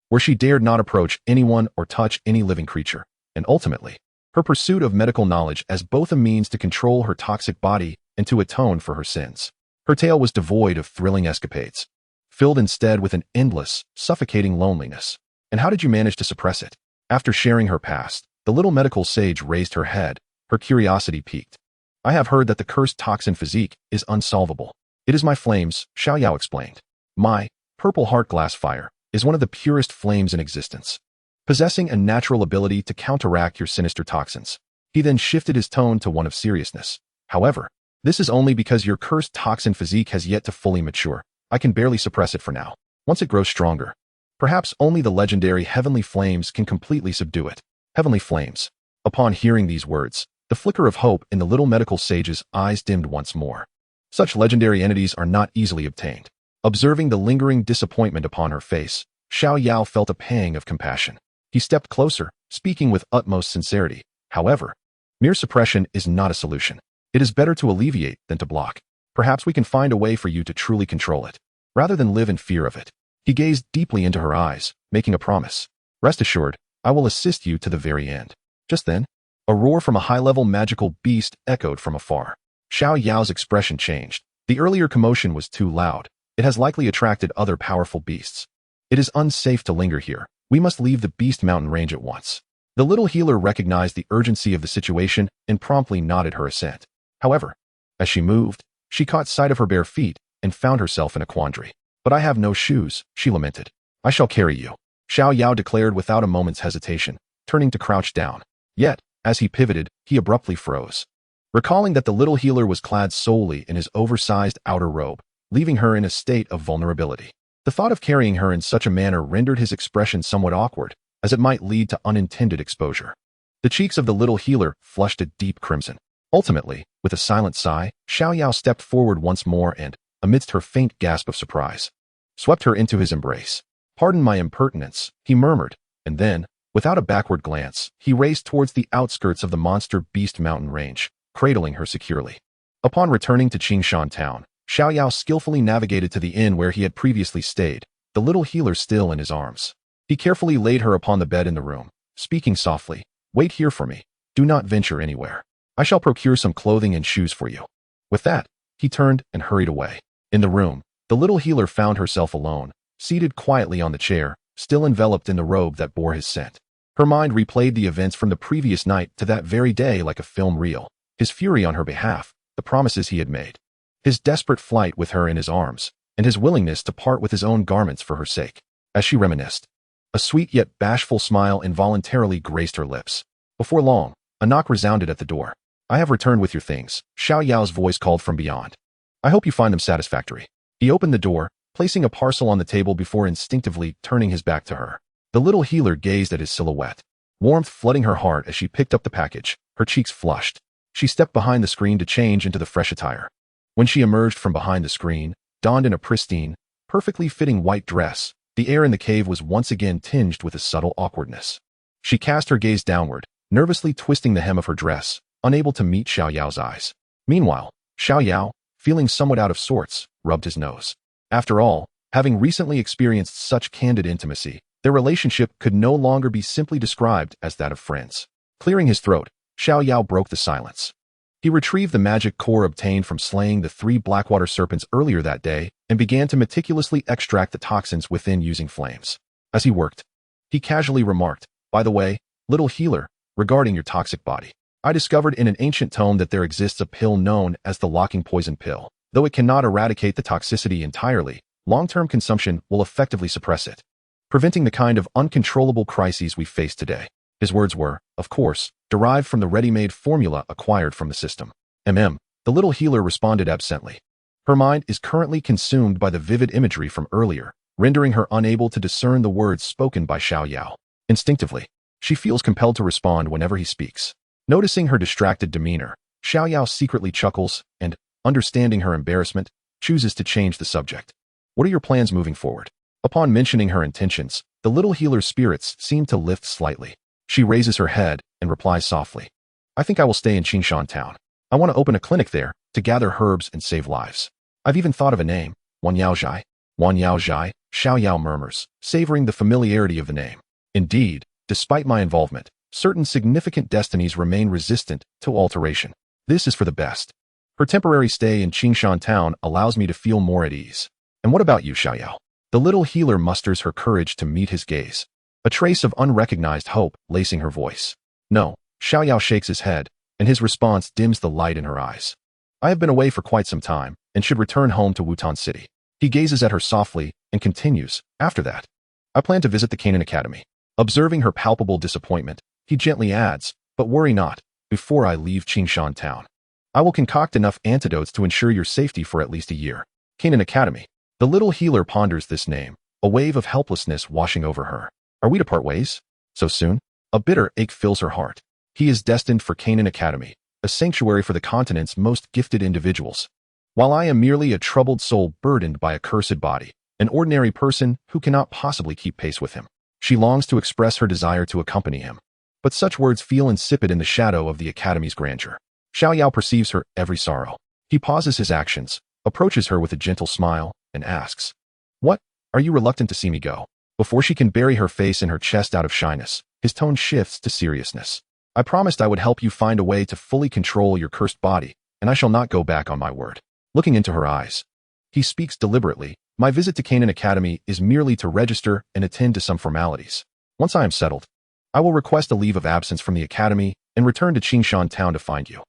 where she dared not approach anyone or touch any living creature, and ultimately, her pursuit of medical knowledge as both a means to control her toxic body and to atone for her sins. Her tale was devoid of thrilling escapades, filled instead with an endless, suffocating loneliness. And how did you manage to suppress it? After sharing her past, the little medical sage raised her head, her curiosity piqued. I have heard that the cursed toxin physique is unsolvable. It is my flames, Xiao Yao explained. My purple heart glass fire is one of the purest flames in existence, possessing a natural ability to counteract your sinister toxins. He then shifted his tone to one of seriousness. However, this is only because your cursed toxin physique has yet to fully mature. I can barely suppress it for now. Once it grows stronger, perhaps only the legendary heavenly flames can completely subdue it. Heavenly flames. Upon hearing these words, the flicker of hope in the little medical sage's eyes dimmed once more. Such legendary entities are not easily obtained. Observing the lingering disappointment upon her face, Xiao Yao felt a pang of compassion. He stepped closer, speaking with utmost sincerity. However, mere suppression is not a solution. It is better to alleviate than to block. Perhaps we can find a way for you to truly control it, rather than live in fear of it. He gazed deeply into her eyes, making a promise. Rest assured, I will assist you to the very end. Just then, a roar from a high-level magical beast echoed from afar. Xiao Yao's expression changed. The earlier commotion was too loud. It has likely attracted other powerful beasts. It is unsafe to linger here. We must leave the Beast Mountain range at once. The little healer recognized the urgency of the situation and promptly nodded her assent. However, as she moved, she caught sight of her bare feet and found herself in a quandary. But I have no shoes, she lamented. I shall carry you, Xiao Yao declared without a moment's hesitation, turning to crouch down. Yet, as he pivoted, he abruptly froze. Recalling that the little healer was clad solely in his oversized outer robe, leaving her in a state of vulnerability. The thought of carrying her in such a manner rendered his expression somewhat awkward, as it might lead to unintended exposure. The cheeks of the little healer flushed a deep crimson. Ultimately, with a silent sigh, Xiao Yao stepped forward once more and, amidst her faint gasp of surprise, swept her into his embrace. Pardon my impertinence, he murmured, and then, without a backward glance, he raced towards the outskirts of the monster Beast Mountain range, cradling her securely. Upon returning to Qingshan town, Xiao Yao skillfully navigated to the inn where he had previously stayed, the little healer still in his arms. He carefully laid her upon the bed in the room, speaking softly, "Wait here for me. Do not venture anywhere. I shall procure some clothing and shoes for you." With that, he turned and hurried away. In the room, the little healer found herself alone, seated quietly on the chair, still enveloped in the robe that bore his scent. Her mind replayed the events from the previous night to that very day like a film reel. His fury on her behalf, the promises he had made, his desperate flight with her in his arms, and his willingness to part with his own garments for her sake. As she reminisced, a sweet yet bashful smile involuntarily graced her lips. Before long, a knock resounded at the door. "I have returned with your things," Xiao Yao's voice called from beyond. "I hope you find them satisfactory." He opened the door, placing a parcel on the table before instinctively turning his back to her. The little healer gazed at his silhouette, warmth flooding her heart as she picked up the package, her cheeks flushed. She stepped behind the screen to change into the fresh attire. When she emerged from behind the screen, donned in a pristine, perfectly fitting white dress, the air in the cave was once again tinged with a subtle awkwardness. She cast her gaze downward, nervously twisting the hem of her dress, unable to meet Xiao Yao's eyes. Meanwhile, Xiao Yao, feeling somewhat out of sorts, rubbed his nose. After all, having recently experienced such candid intimacy, their relationship could no longer be simply described as that of friends. Clearing his throat, Xiao Yao broke the silence. He retrieved the magic core obtained from slaying the 3 Blackwater serpents earlier that day and began to meticulously extract the toxins within using flames. As he worked, he casually remarked, "By the way, little healer, regarding your toxic body, I discovered in an ancient tome that there exists a pill known as the locking poison pill. Though it cannot eradicate the toxicity entirely, long-term consumption will effectively suppress it, preventing the kind of uncontrollable crises we face today." His words were, of course, derived from the ready-made formula acquired from the system. The little healer responded absently. Her mind is currently consumed by the vivid imagery from earlier, rendering her unable to discern the words spoken by Xiao Yao. Instinctively, she feels compelled to respond whenever he speaks. Noticing her distracted demeanor, Xiao Yao secretly chuckles and, understanding her embarrassment, chooses to change the subject. What are your plans moving forward? Upon mentioning her intentions, the little healer's spirits seem to lift slightly. She raises her head and replies softly. I think I will stay in Qingshan town. I want to open a clinic there to gather herbs and save lives. I've even thought of a name, Wan Yao Zhai. Wan Yao Zhai, Xiao Yao murmurs, savoring the familiarity of the name. Indeed, despite my involvement, certain significant destinies remain resistant to alteration. This is for the best. Her temporary stay in Qingshan town allows me to feel more at ease. And what about you, Xiao Yao? The little healer musters her courage to meet his gaze. A trace of unrecognized hope lacing her voice. No, Xiao Yao shakes his head, and his response dims the light in her eyes. I have been away for quite some time, and should return home to Wutan City. He gazes at her softly and continues, after that, I plan to visit the Canaan Academy. Observing her palpable disappointment, he gently adds, but worry not, before I leave Qingshan town. I will concoct enough antidotes to ensure your safety for at least a year. Canaan Academy. The little healer ponders this name, a wave of helplessness washing over her. Are we to part ways? So soon? A bitter ache fills her heart. He is destined for Canaan Academy, a sanctuary for the continent's most gifted individuals. While I am merely a troubled soul burdened by a cursed body, an ordinary person who cannot possibly keep pace with him. She longs to express her desire to accompany him. But such words feel insipid in the shadow of the Academy's grandeur. Xiao Yao perceives her every sorrow. He pauses his actions, approaches her with a gentle smile, and asks, What? Are you reluctant to see me go? Before she can bury her face in her chest out of shyness, his tone shifts to seriousness. I promised I would help you find a way to fully control your cursed body, and I shall not go back on my word. Looking into her eyes, he speaks deliberately. My visit to Canaan Academy is merely to register and attend to some formalities. Once I am settled, I will request a leave of absence from the Academy and return to Qingshan town to find you.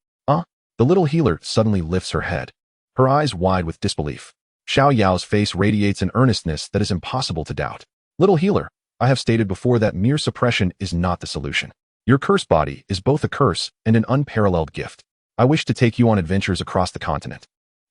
The little healer suddenly lifts her head, her eyes wide with disbelief. Xiao Yao's face radiates an earnestness that is impossible to doubt. Little healer, I have stated before that mere suppression is not the solution. Your cursed body is both a curse and an unparalleled gift. I wish to take you on adventures across the continent,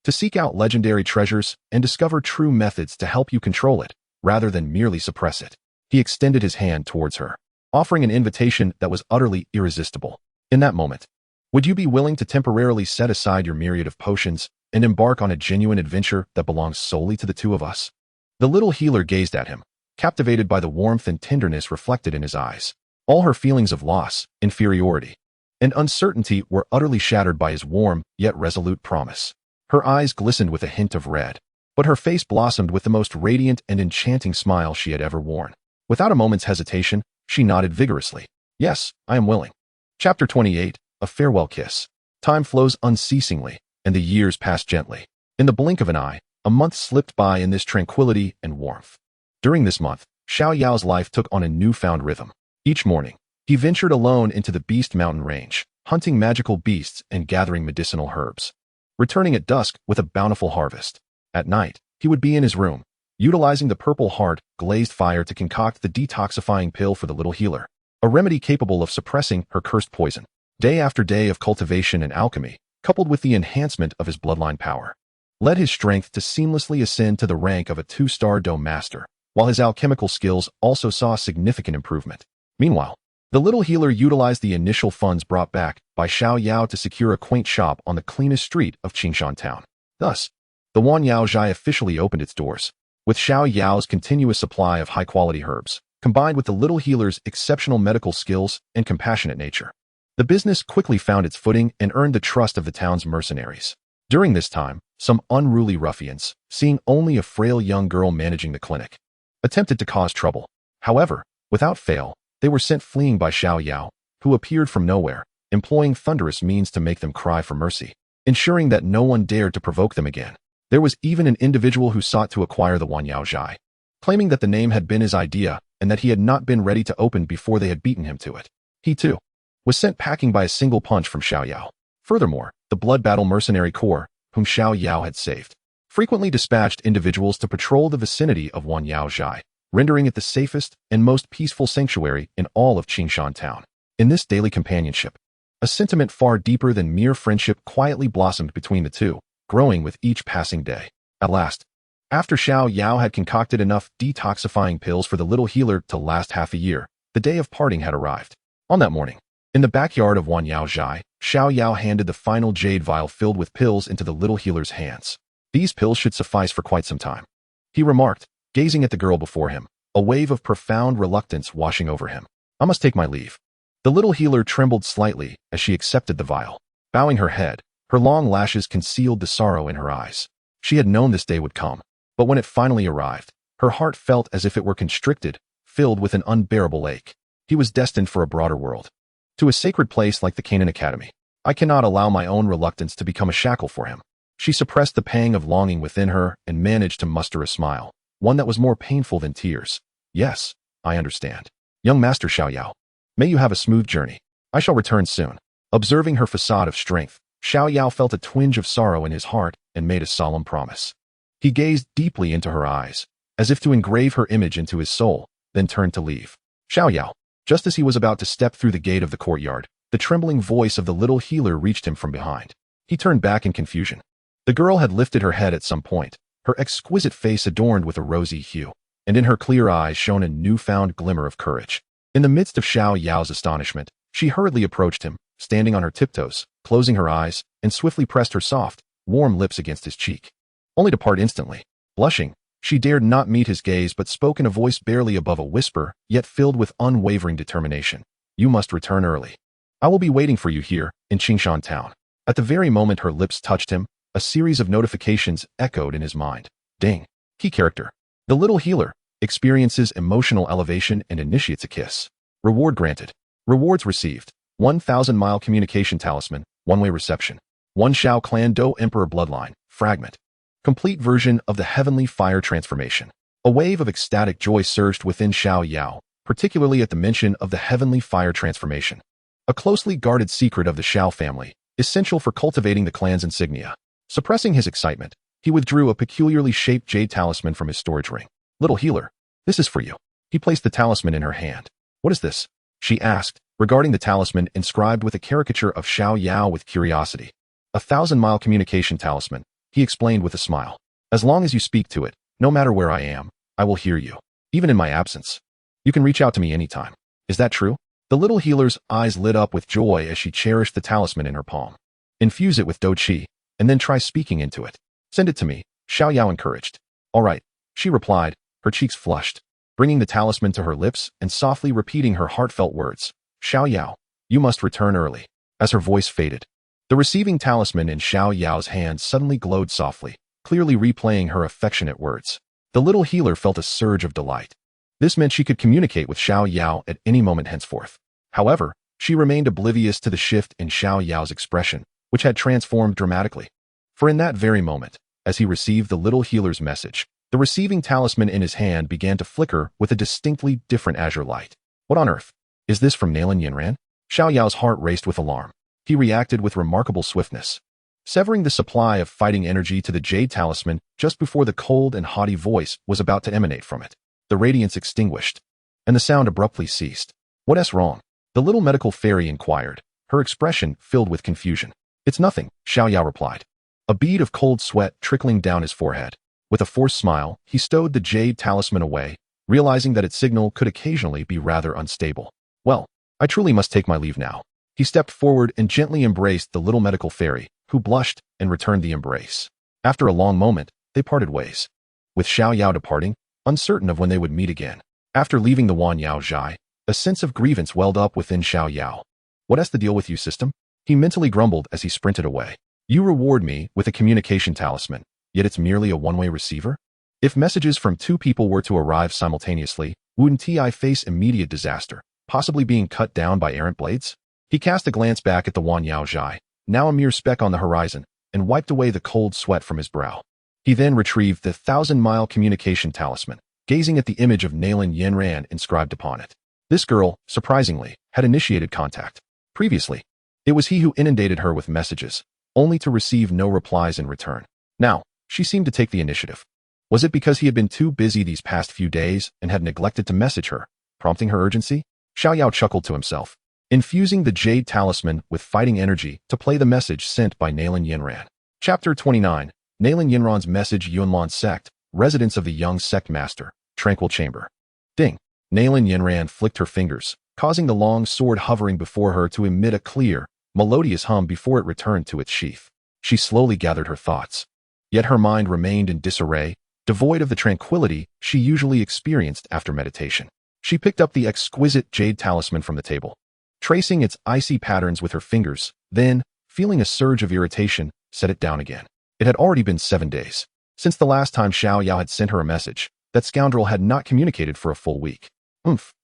to seek out legendary treasures and discover true methods to help you control it, rather than merely suppress it. He extended his hand towards her, offering an invitation that was utterly irresistible. In that moment, would you be willing to temporarily set aside your myriad of potions and embark on a genuine adventure that belongs solely to the two of us? The little healer gazed at him, captivated by the warmth and tenderness reflected in his eyes. All her feelings of loss, inferiority, and uncertainty were utterly shattered by his warm, yet resolute promise. Her eyes glistened with a hint of red, but her face blossomed with the most radiant and enchanting smile she had ever worn. Without a moment's hesitation, she nodded vigorously. Yes, I am willing. Chapter 28, A Farewell Kiss. Time flows unceasingly, and the years pass gently. In the blink of an eye, a month slipped by in this tranquility and warmth. During this month, Xiao Yao's life took on a newfound rhythm. Each morning, he ventured alone into the Beast Mountain range, hunting magical beasts and gathering medicinal herbs, returning at dusk with a bountiful harvest. At night, he would be in his room, utilizing the purple heart glazed fire to concoct the detoxifying pill for the little healer, a remedy capable of suppressing her cursed poison. Day after day of cultivation and alchemy, coupled with the enhancement of his bloodline power, led his strength to seamlessly ascend to the rank of a 2-star dome master, while his alchemical skills also saw significant improvement. Meanwhile, the little healer utilized the initial funds brought back by Xiao Yao to secure a quaint shop on the cleanest street of Qingshan town. Thus, the Wan Yao Zhai officially opened its doors. With Xiao Yao's continuous supply of high-quality herbs, combined with the little healer's exceptional medical skills and compassionate nature, the business quickly found its footing and earned the trust of the town's mercenaries. During this time, some unruly ruffians, seeing only a frail young girl managing the clinic, attempted to cause trouble. However, without fail, they were sent fleeing by Xiao Yao, who appeared from nowhere, employing thunderous means to make them cry for mercy, ensuring that no one dared to provoke them again. There was even an individual who sought to acquire the Wan Yao Zhai, claiming that the name had been his idea and that he had not been ready to open before they had beaten him to it. He, too, was sent packing by a single punch from Xiao Yao. Furthermore, the Blood Battle Mercenary Corps, whom Xiao Yao had saved, frequently dispatched individuals to patrol the vicinity of Wan Yao Zhai, rendering it the safest and most peaceful sanctuary in all of Qingshan town. In this daily companionship, a sentiment far deeper than mere friendship quietly blossomed between the two, growing with each passing day. At last, After Xiao Yao had concocted enough detoxifying pills for the little healer to last half a year, the day of parting had arrived. On that morning, in the backyard of Wanyaozhai, Xiao Yao handed the final jade vial filled with pills into the little healer's hands. These pills should suffice for quite some time, he remarked, gazing at the girl before him, a wave of profound reluctance washing over him. I must take my leave. The little healer trembled slightly as she accepted the vial. Bowing her head, her long lashes concealed the sorrow in her eyes. She had known this day would come, but when it finally arrived, her heart felt as if it were constricted, filled with an unbearable ache. He was destined for a broader world, to a sacred place like the Canaan Academy. I cannot allow my own reluctance to become a shackle for him. She suppressed the pang of longing within her and managed to muster a smile, one that was more painful than tears. Yes, I understand. Young Master Xiao Yao, may you have a smooth journey. I shall return soon. Observing her facade of strength, Xiao Yao felt a twinge of sorrow in his heart and made a solemn promise. He gazed deeply into her eyes, as if to engrave her image into his soul, then turned to leave. Xiao Yao, just as he was about to step through the gate of the courtyard, the trembling voice of the little healer reached him from behind. He turned back in confusion. The girl had lifted her head at some point, her exquisite face adorned with a rosy hue, and in her clear eyes shone a newfound glimmer of courage. In the midst of Xiao Yao's astonishment, she hurriedly approached him, standing on her tiptoes, closing her eyes, and swiftly pressed her soft, warm lips against his cheek, only to part instantly. Blushing, she dared not meet his gaze but spoke in a voice barely above a whisper, yet filled with unwavering determination. You must return early. I will be waiting for you here, in Qingshan town. At the very moment her lips touched him, a series of notifications echoed in his mind. Ding. Key character. The little healer experiences emotional elevation and initiates a kiss. Reward granted. Rewards received. 1,000-mile communication talisman, one-way reception. 1 Shao Clan Dou Emperor bloodline, fragment. Complete version of the heavenly fire transformation. A wave of ecstatic joy surged within Xiao Yao, particularly at the mention of the heavenly fire transformation. A closely guarded secret of the Xiao family, essential for cultivating the clan's insignia. Suppressing his excitement, he withdrew a peculiarly shaped jade talisman from his storage ring. Little healer, this is for you. He placed the talisman in her hand. What is this? She asked, regarding the talisman inscribed with a caricature of Xiao Yao with curiosity. 1,000-mile communication talisman, he explained with a smile. As long as you speak to it, no matter where I am, I will hear you. Even in my absence. You can reach out to me anytime. Is that true? The little healer's eyes lit up with joy as she cherished the talisman in her palm. Infuse it with Dou Qi, and then try speaking into it. Send it to me, Xiao Yao encouraged. All right, she replied, her cheeks flushed, bringing the talisman to her lips and softly repeating her heartfelt words. Xiao Yao, you must return early. As her voice faded, the receiving talisman in Xiao Yao's hand suddenly glowed softly, clearly replaying her affectionate words. The little healer felt a surge of delight. This meant she could communicate with Xiao Yao at any moment henceforth. However, she remained oblivious to the shift in Xiao Yao's expression, which had transformed dramatically. For in that very moment, as he received the little healer's message, the receiving talisman in his hand began to flicker with a distinctly different azure light. What on earth? Is this from Nalan Yanran? Xiao Yao's heart raced with alarm. He reacted with remarkable swiftness, severing the supply of fighting energy to the jade talisman just before the cold and haughty voice was about to emanate from it. The radiance extinguished, and the sound abruptly ceased. What's wrong? The little medical fairy inquired, her expression filled with confusion. It's nothing, Xiao Yao replied, a bead of cold sweat trickling down his forehead. With a forced smile, he stowed the jade talisman away, realizing that its signal could occasionally be rather unstable. Well, I truly must take my leave now. He stepped forward and gently embraced the little medical fairy, who blushed and returned the embrace. After a long moment, they parted ways, with Xiao Yao departing, uncertain of when they would meet again. After leaving the Wanyaozhai, a sense of grievance welled up within Xiao Yao. What's the deal with you, system? He mentally grumbled as he sprinted away. You reward me with a communication talisman, yet it's merely a one-way receiver? If messages from 2 people were to arrive simultaneously, wouldn't I face immediate disaster, possibly being cut down by errant blades? He cast a glance back at the Wanyaozhai, now a mere speck on the horizon, and wiped away the cold sweat from his brow. He then retrieved the 1,000-mile communication talisman, gazing at the image of Nalan Yanran inscribed upon it. This girl, surprisingly, had initiated contact. Previously, it was he who inundated her with messages, only to receive no replies in return. Now, she seemed to take the initiative. Was it because he had been too busy these past few days and had neglected to message her, prompting her urgency? Xiao Yao chuckled to himself, infusing the jade talisman with fighting energy to play the message sent by Nalan Yanran. Chapter 29, Nalan Yanran's message. Yunlan sect, residence of the young sect master, Tranquil chamber. Ding! Nalan Yanran flicked her fingers, causing the long sword hovering before her to emit a clear, melodious hum before it returned to its sheath. She slowly gathered her thoughts. Yet her mind remained in disarray, devoid of the tranquility she usually experienced after meditation. She picked up the exquisite jade talisman from the table, tracing its icy patterns with her fingers, then, feeling a surge of irritation, set it down again. It had already been 7 days since the last time Xiao Yao had sent her a message. That scoundrel had not communicated for a full week.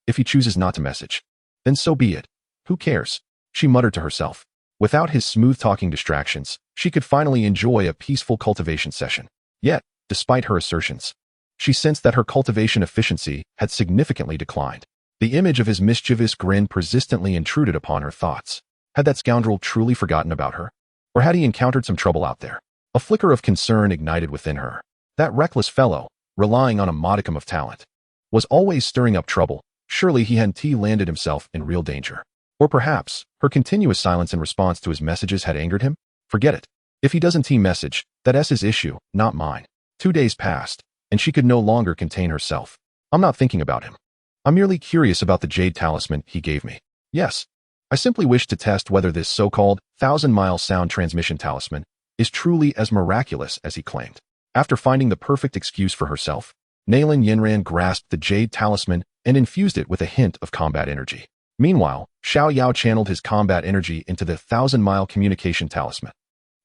If he chooses not to message, then so be it. Who cares? She muttered to herself. Without his smooth-talking distractions, she could finally enjoy a peaceful cultivation session. Yet, despite her assertions, she sensed that her cultivation efficiency had significantly declined. The image of his mischievous grin persistently intruded upon her thoughts. Had that scoundrel truly forgotten about her? Or had he encountered some trouble out there? A flicker of concern ignited within her. That reckless fellow, relying on a modicum of talent, was always stirring up trouble. Surely he hadn't landed himself in real danger. Or perhaps, her continuous silence in response to his messages had angered him? Forget it. If he doesn't message, that's his issue, not mine. 2 days passed, and she could no longer contain herself. I'm not thinking about him. I'm merely curious about the jade talisman he gave me. Yes, I simply wish to test whether this so-called 1,000-mile sound transmission talisman is truly as miraculous as he claimed. After finding the perfect excuse for herself, Nalan Yanran grasped the jade talisman and infused it with a hint of combat energy. Meanwhile, Xiao Yao channeled his combat energy into the 1,000-mile communication talisman,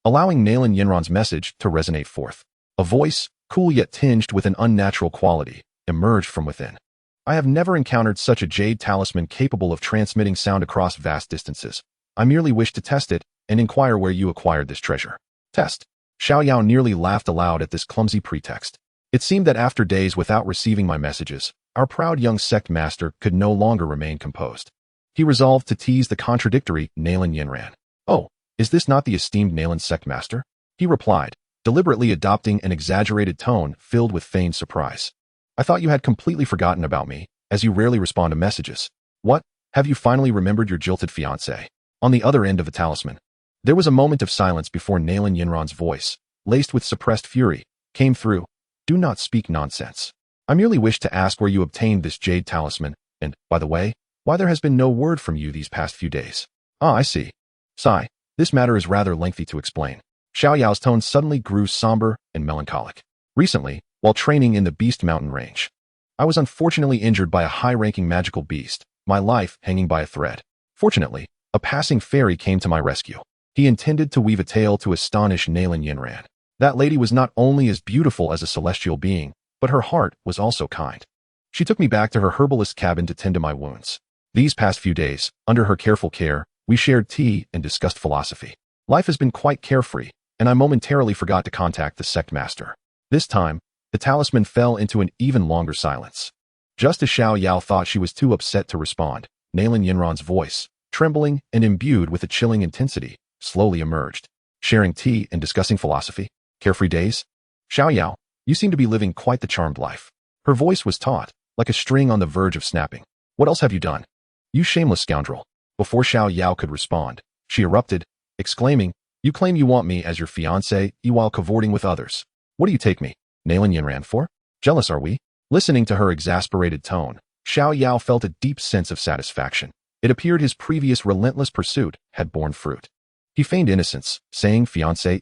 allowing Nalan Yanran's message to resonate forth. A voice, cool yet tinged with an unnatural quality, emerged from within. I have never encountered such a jade talisman capable of transmitting sound across vast distances. I merely wish to test it and inquire where you acquired this treasure. Test. Xiao Yao nearly laughed aloud at this clumsy pretext. It seemed that after days without receiving my messages, our proud young sect master could no longer remain composed. He resolved to tease the contradictory Nalan Yanran. Oh, is this not the esteemed Nalan sect master? He replied, deliberately adopting an exaggerated tone filled with feigned surprise. I thought you had completely forgotten about me, as you rarely respond to messages. What? Have you finally remembered your jilted fiancée? On the other end of the talisman, there was a moment of silence before Nalan Yanran's voice, laced with suppressed fury, came through. Do not speak nonsense. I merely wish to ask where you obtained this jade talisman, and, by the way, why there has been no word from you these past few days. Ah, I see. Sigh, this matter is rather lengthy to explain. Xiao Yao's tone suddenly grew somber and melancholic. Recently, while training in the Beast Mountain Range, I was unfortunately injured by a high-ranking magical beast, my life hanging by a thread. Fortunately, a passing fairy came to my rescue. He intended to weave a tale to astonish Nalan Yanran. That lady was not only as beautiful as a celestial being, but her heart was also kind. She took me back to her herbalist cabin to tend to my wounds. These past few days, under her careful care, we shared tea and discussed philosophy. Life has been quite carefree, and I momentarily forgot to contact the sect master. This time, the talisman fell into an even longer silence. Just as Xiao Yao thought she was too upset to respond, Nalan Yanran's voice, trembling and imbued with a chilling intensity, slowly emerged. Sharing tea and discussing philosophy? Carefree days? Xiao Yao, you seem to be living quite the charmed life. Her voice was taut, like a string on the verge of snapping. What else have you done? You shameless scoundrel. Before Xiao Yao could respond, she erupted, exclaiming, You claim you want me as your fiancé, while cavorting with others. What do you take me, Nalan Yanran, for? Jealous are we? Listening to her exasperated tone, Xiao Yao felt a deep sense of satisfaction. It appeared his previous relentless pursuit had borne fruit. He feigned innocence, saying, Fiancé,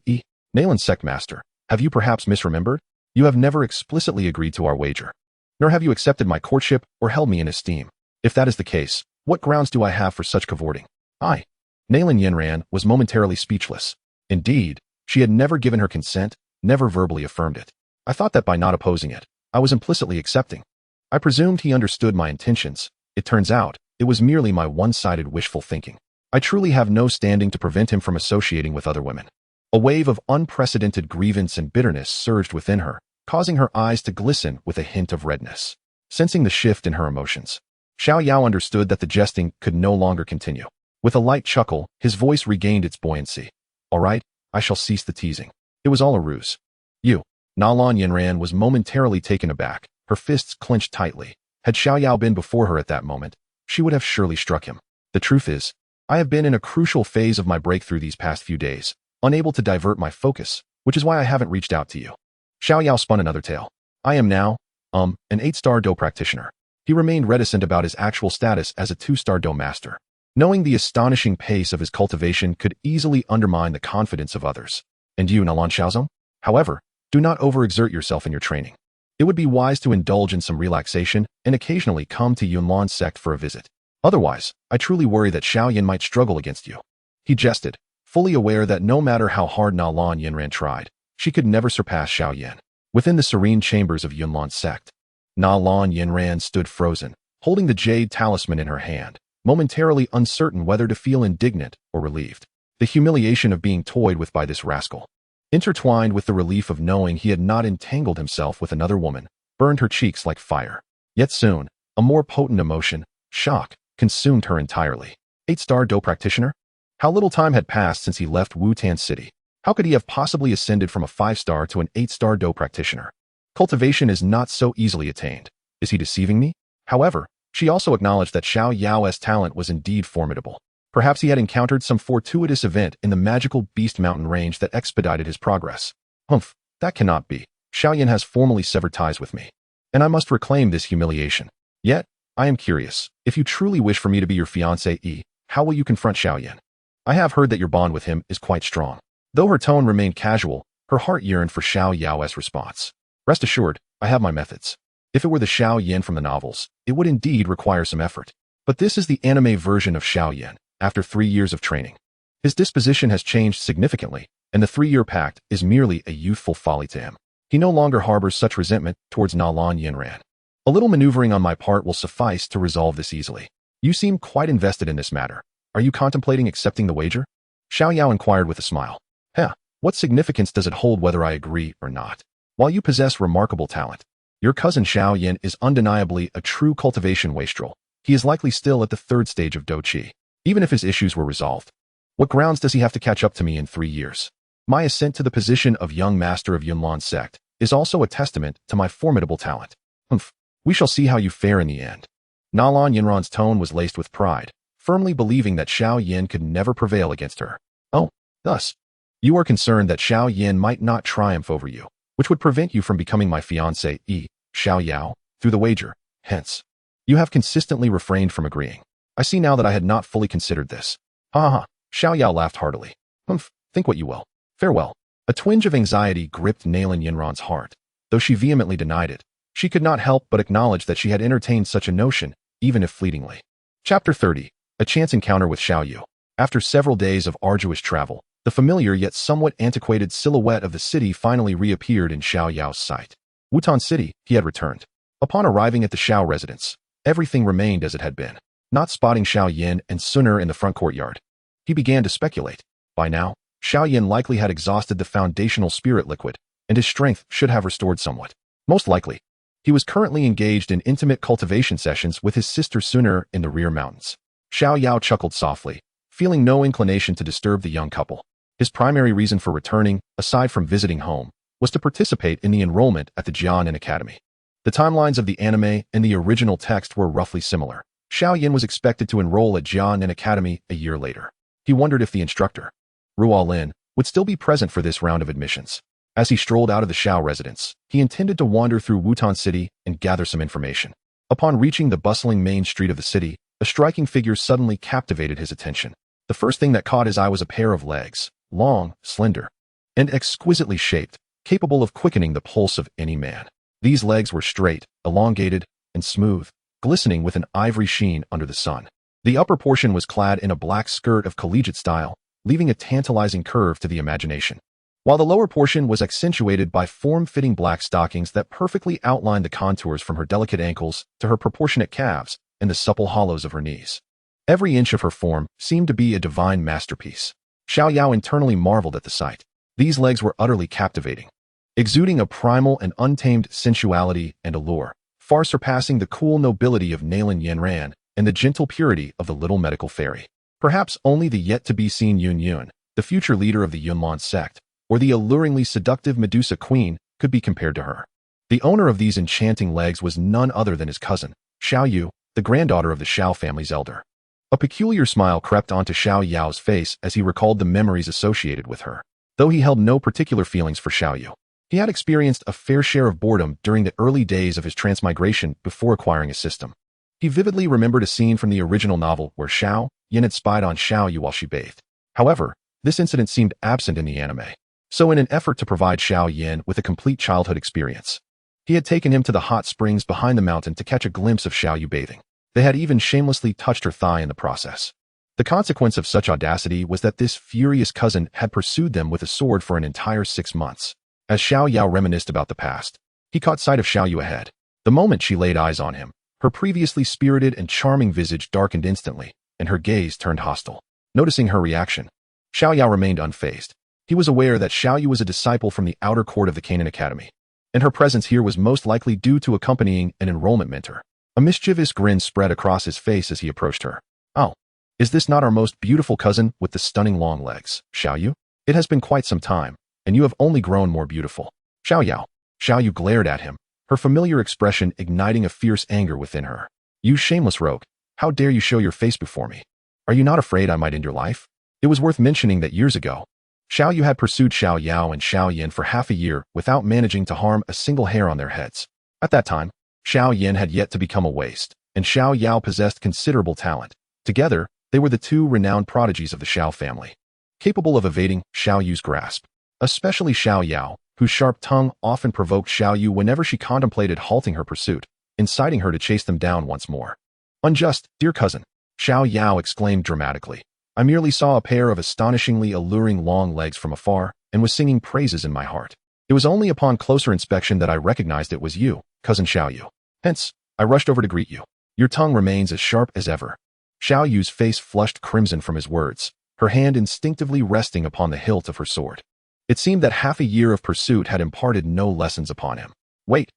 Nalan sect master, have you perhaps misremembered? You have never explicitly agreed to our wager. Nor have you accepted my courtship or held me in esteem. If that is the case, what grounds do I have for such cavorting? Nalan Yanran was momentarily speechless. Indeed, she had never given her consent, never verbally affirmed it. I thought that by not opposing it, I was implicitly accepting. I presumed he understood my intentions. It turns out, it was merely my one-sided wishful thinking. I truly have no standing to prevent him from associating with other women. A wave of unprecedented grievance and bitterness surged within her, causing her eyes to glisten with a hint of redness. Sensing the shift in her emotions, Xiao Yao understood that the jesting could no longer continue. With a light chuckle, his voice regained its buoyancy. All right, I shall cease the teasing. It was all a ruse. You. Nalan Yanran was momentarily taken aback, her fists clenched tightly. Had Xiao Yao been before her at that moment, she would have surely struck him. The truth is, I have been in a crucial phase of my breakthrough these past few days, unable to divert my focus, which is why I haven't reached out to you. Xiao Yao spun another tale. I am now, an 8-star Dou practitioner. He remained reticent about his actual status as a 2-star Dou master, knowing the astonishing pace of his cultivation could easily undermine the confidence of others. And you, Nalan Yanran? However, do not overexert yourself in your training. It would be wise to indulge in some relaxation and occasionally come to Yunlan's sect for a visit. Otherwise, I truly worry that Xiao Yan might struggle against you. He jested, fully aware that no matter how hard Nalan Yanran tried, she could never surpass Xiao Yan. Within the serene chambers of Yunlan's sect, Nalan Yanran stood frozen, holding the jade talisman in her hand, momentarily uncertain whether to feel indignant or relieved. The humiliation of being toyed with by this rascal, intertwined with the relief of knowing he had not entangled himself with another woman, burned her cheeks like fire. Yet soon, a more potent emotion, shock, consumed her entirely. 8-star Dou practitioner? How little time had passed since he left Wutan City. How could he have possibly ascended from a 5-star to an 8-star Dou practitioner? Cultivation is not so easily attained. Is he deceiving me? However, she also acknowledged that Xiao Yao's talent was indeed formidable. Perhaps he had encountered some fortuitous event in the magical Beast Mountain range that expedited his progress. Humph, that cannot be. Xiao Yan has formally severed ties with me, and I must reclaim this humiliation. Yet, I am curious, if you truly wish for me to be your fiancée, how will you confront Xiao Yan? I have heard that your bond with him is quite strong. Though her tone remained casual, her heart yearned for Xiao Yao's response. Rest assured, I have my methods. If it were the Xiao Yan from the novels, it would indeed require some effort. But this is the anime version of Xiao Yan, after 3 years of training. His disposition has changed significantly, and the 3-year pact is merely a youthful folly to him. He no longer harbors such resentment towards Nalan Yanran. A little maneuvering on my part will suffice to resolve this easily. You seem quite invested in this matter. Are you contemplating accepting the wager? Xiao Yao inquired with a smile. What significance does it hold whether I agree or not? While you possess remarkable talent, your cousin Xiao Yan is undeniably a true cultivation wastrel. He is likely still at the 3rd stage of Dou Qi, even if his issues were resolved. What grounds does he have to catch up to me in 3 years? My ascent to the position of young master of Yunlan's sect is also a testament to my formidable talent. We shall see how you fare in the end. Nalan Yanran's tone was laced with pride, firmly believing that Xiao Yan could never prevail against her. Oh, thus, you are concerned that Xiao Yan might not triumph over you, which would prevent you from becoming my fiancée, Xiao Yao, through the wager. Hence, you have consistently refrained from agreeing. I see now that I had not fully considered this. Ha. Xiao Yao laughed heartily. Think what you will. Farewell. A twinge of anxiety gripped Nalan Yanran's heart. Though she vehemently denied it, she could not help but acknowledge that she had entertained such a notion, even if fleetingly. Chapter 30. A chance encounter with Xiao Yu. After several days of arduous travel, the familiar yet somewhat antiquated silhouette of the city finally reappeared in Xiao Yao's sight. Wutan City, he had returned. Upon arriving at the Xiao residence, everything remained as it had been. Not spotting Xiao Yan and Suner in the front courtyard, he began to speculate. By now, Xiao Yan likely had exhausted the foundational spirit liquid, and his strength should have restored somewhat. Most likely, he was currently engaged in intimate cultivation sessions with his sister Suner in the rear mountains. Xiao Yao chuckled softly, feeling no inclination to disturb the young couple. His primary reason for returning, aside from visiting home, was to participate in the enrollment at the Jianan Academy. The timelines of the anime and the original text were roughly similar. Xiao Yan was expected to enroll at Jianan Academy a year later. He wondered if the instructor, Ruo Lin, would still be present for this round of admissions. As he strolled out of the Xiao residence, he intended to wander through Wutan City and gather some information. Upon reaching the bustling main street of the city, a striking figure suddenly captivated his attention. The first thing that caught his eye was a pair of legs, long, slender, and exquisitely shaped, capable of quickening the pulse of any man. These legs were straight, elongated, and smooth, glistening with an ivory sheen under the sun. The upper portion was clad in a black skirt of collegiate style, leaving a tantalizing curve to the imagination, while the lower portion was accentuated by form-fitting black stockings that perfectly outlined the contours from her delicate ankles to her proportionate calves and the supple hollows of her knees. Every inch of her form seemed to be a divine masterpiece. Xiao Yao internally marveled at the sight. These legs were utterly captivating, exuding a primal and untamed sensuality and allure, far surpassing the cool nobility of Nalan Yanran and the gentle purity of the little medical fairy. Perhaps only the yet-to-be-seen Yun Yun, the future leader of the Yunlan sect, or the alluringly seductive Medusa queen, could be compared to her. The owner of these enchanting legs was none other than his cousin, Xiao Yu, the granddaughter of the Xiao family's elder. A peculiar smile crept onto Xiao Yao's face as he recalled the memories associated with her. Though he held no particular feelings for Xiao Yu, He had experienced a fair share of boredom during the early days of his transmigration before acquiring a system. He vividly remembered a scene from the original novel where Xiao Yan had spied on Xiao Yu while she bathed. However, this incident seemed absent in the anime. So in an effort to provide Xiao Yan with a complete childhood experience, he had taken him to the hot springs behind the mountain to catch a glimpse of Xiao Yu bathing. They had even shamelessly touched her thigh in the process. The consequence of such audacity was that this furious cousin had pursued them with a sword for an entire 6 months. As Xiao Yao reminisced about the past, he caught sight of Xiao Yu ahead. The moment she laid eyes on him, her previously spirited and charming visage darkened instantly, and her gaze turned hostile. Noticing her reaction, Xiao Yao remained unfazed. He was aware that Xiao Yu was a disciple from the outer court of the Canaan Academy, and her presence here was most likely due to accompanying an enrollment mentor. A mischievous grin spread across his face as he approached her. "Oh, is this not our most beautiful cousin with the stunning long legs, Xiao Yu? It has been quite some time, and you have only grown more beautiful." Xiao Yao. Xiao Yu glared at him, her familiar expression igniting a fierce anger within her. "You shameless rogue, how dare you show your face before me? Are you not afraid I might end your life?" It was worth mentioning that years ago, Xiao Yu had pursued Xiao Yao and Xiao Yan for half a year without managing to harm a single hair on their heads. At that time, Xiao Yan had yet to become a waste, and Xiao Yao possessed considerable talent. Together, they were the two renowned prodigies of the Xiao family, capable of evading Xiao Yu's grasp. Especially Xiao Yao, whose sharp tongue often provoked Xiao Yu whenever she contemplated halting her pursuit, inciting her to chase them down once more. "Unjust, dear cousin," Xiao Yao exclaimed dramatically. "I merely saw a pair of astonishingly alluring long legs from afar and was singing praises in my heart. It was only upon closer inspection that I recognized it was you, cousin Xiao Yu. Hence, I rushed over to greet you. Your tongue remains as sharp as ever." Xiao Yu's face flushed crimson from his words, her hand instinctively resting upon the hilt of her sword. It seemed that half a year of pursuit had imparted no lessons upon him. Wait,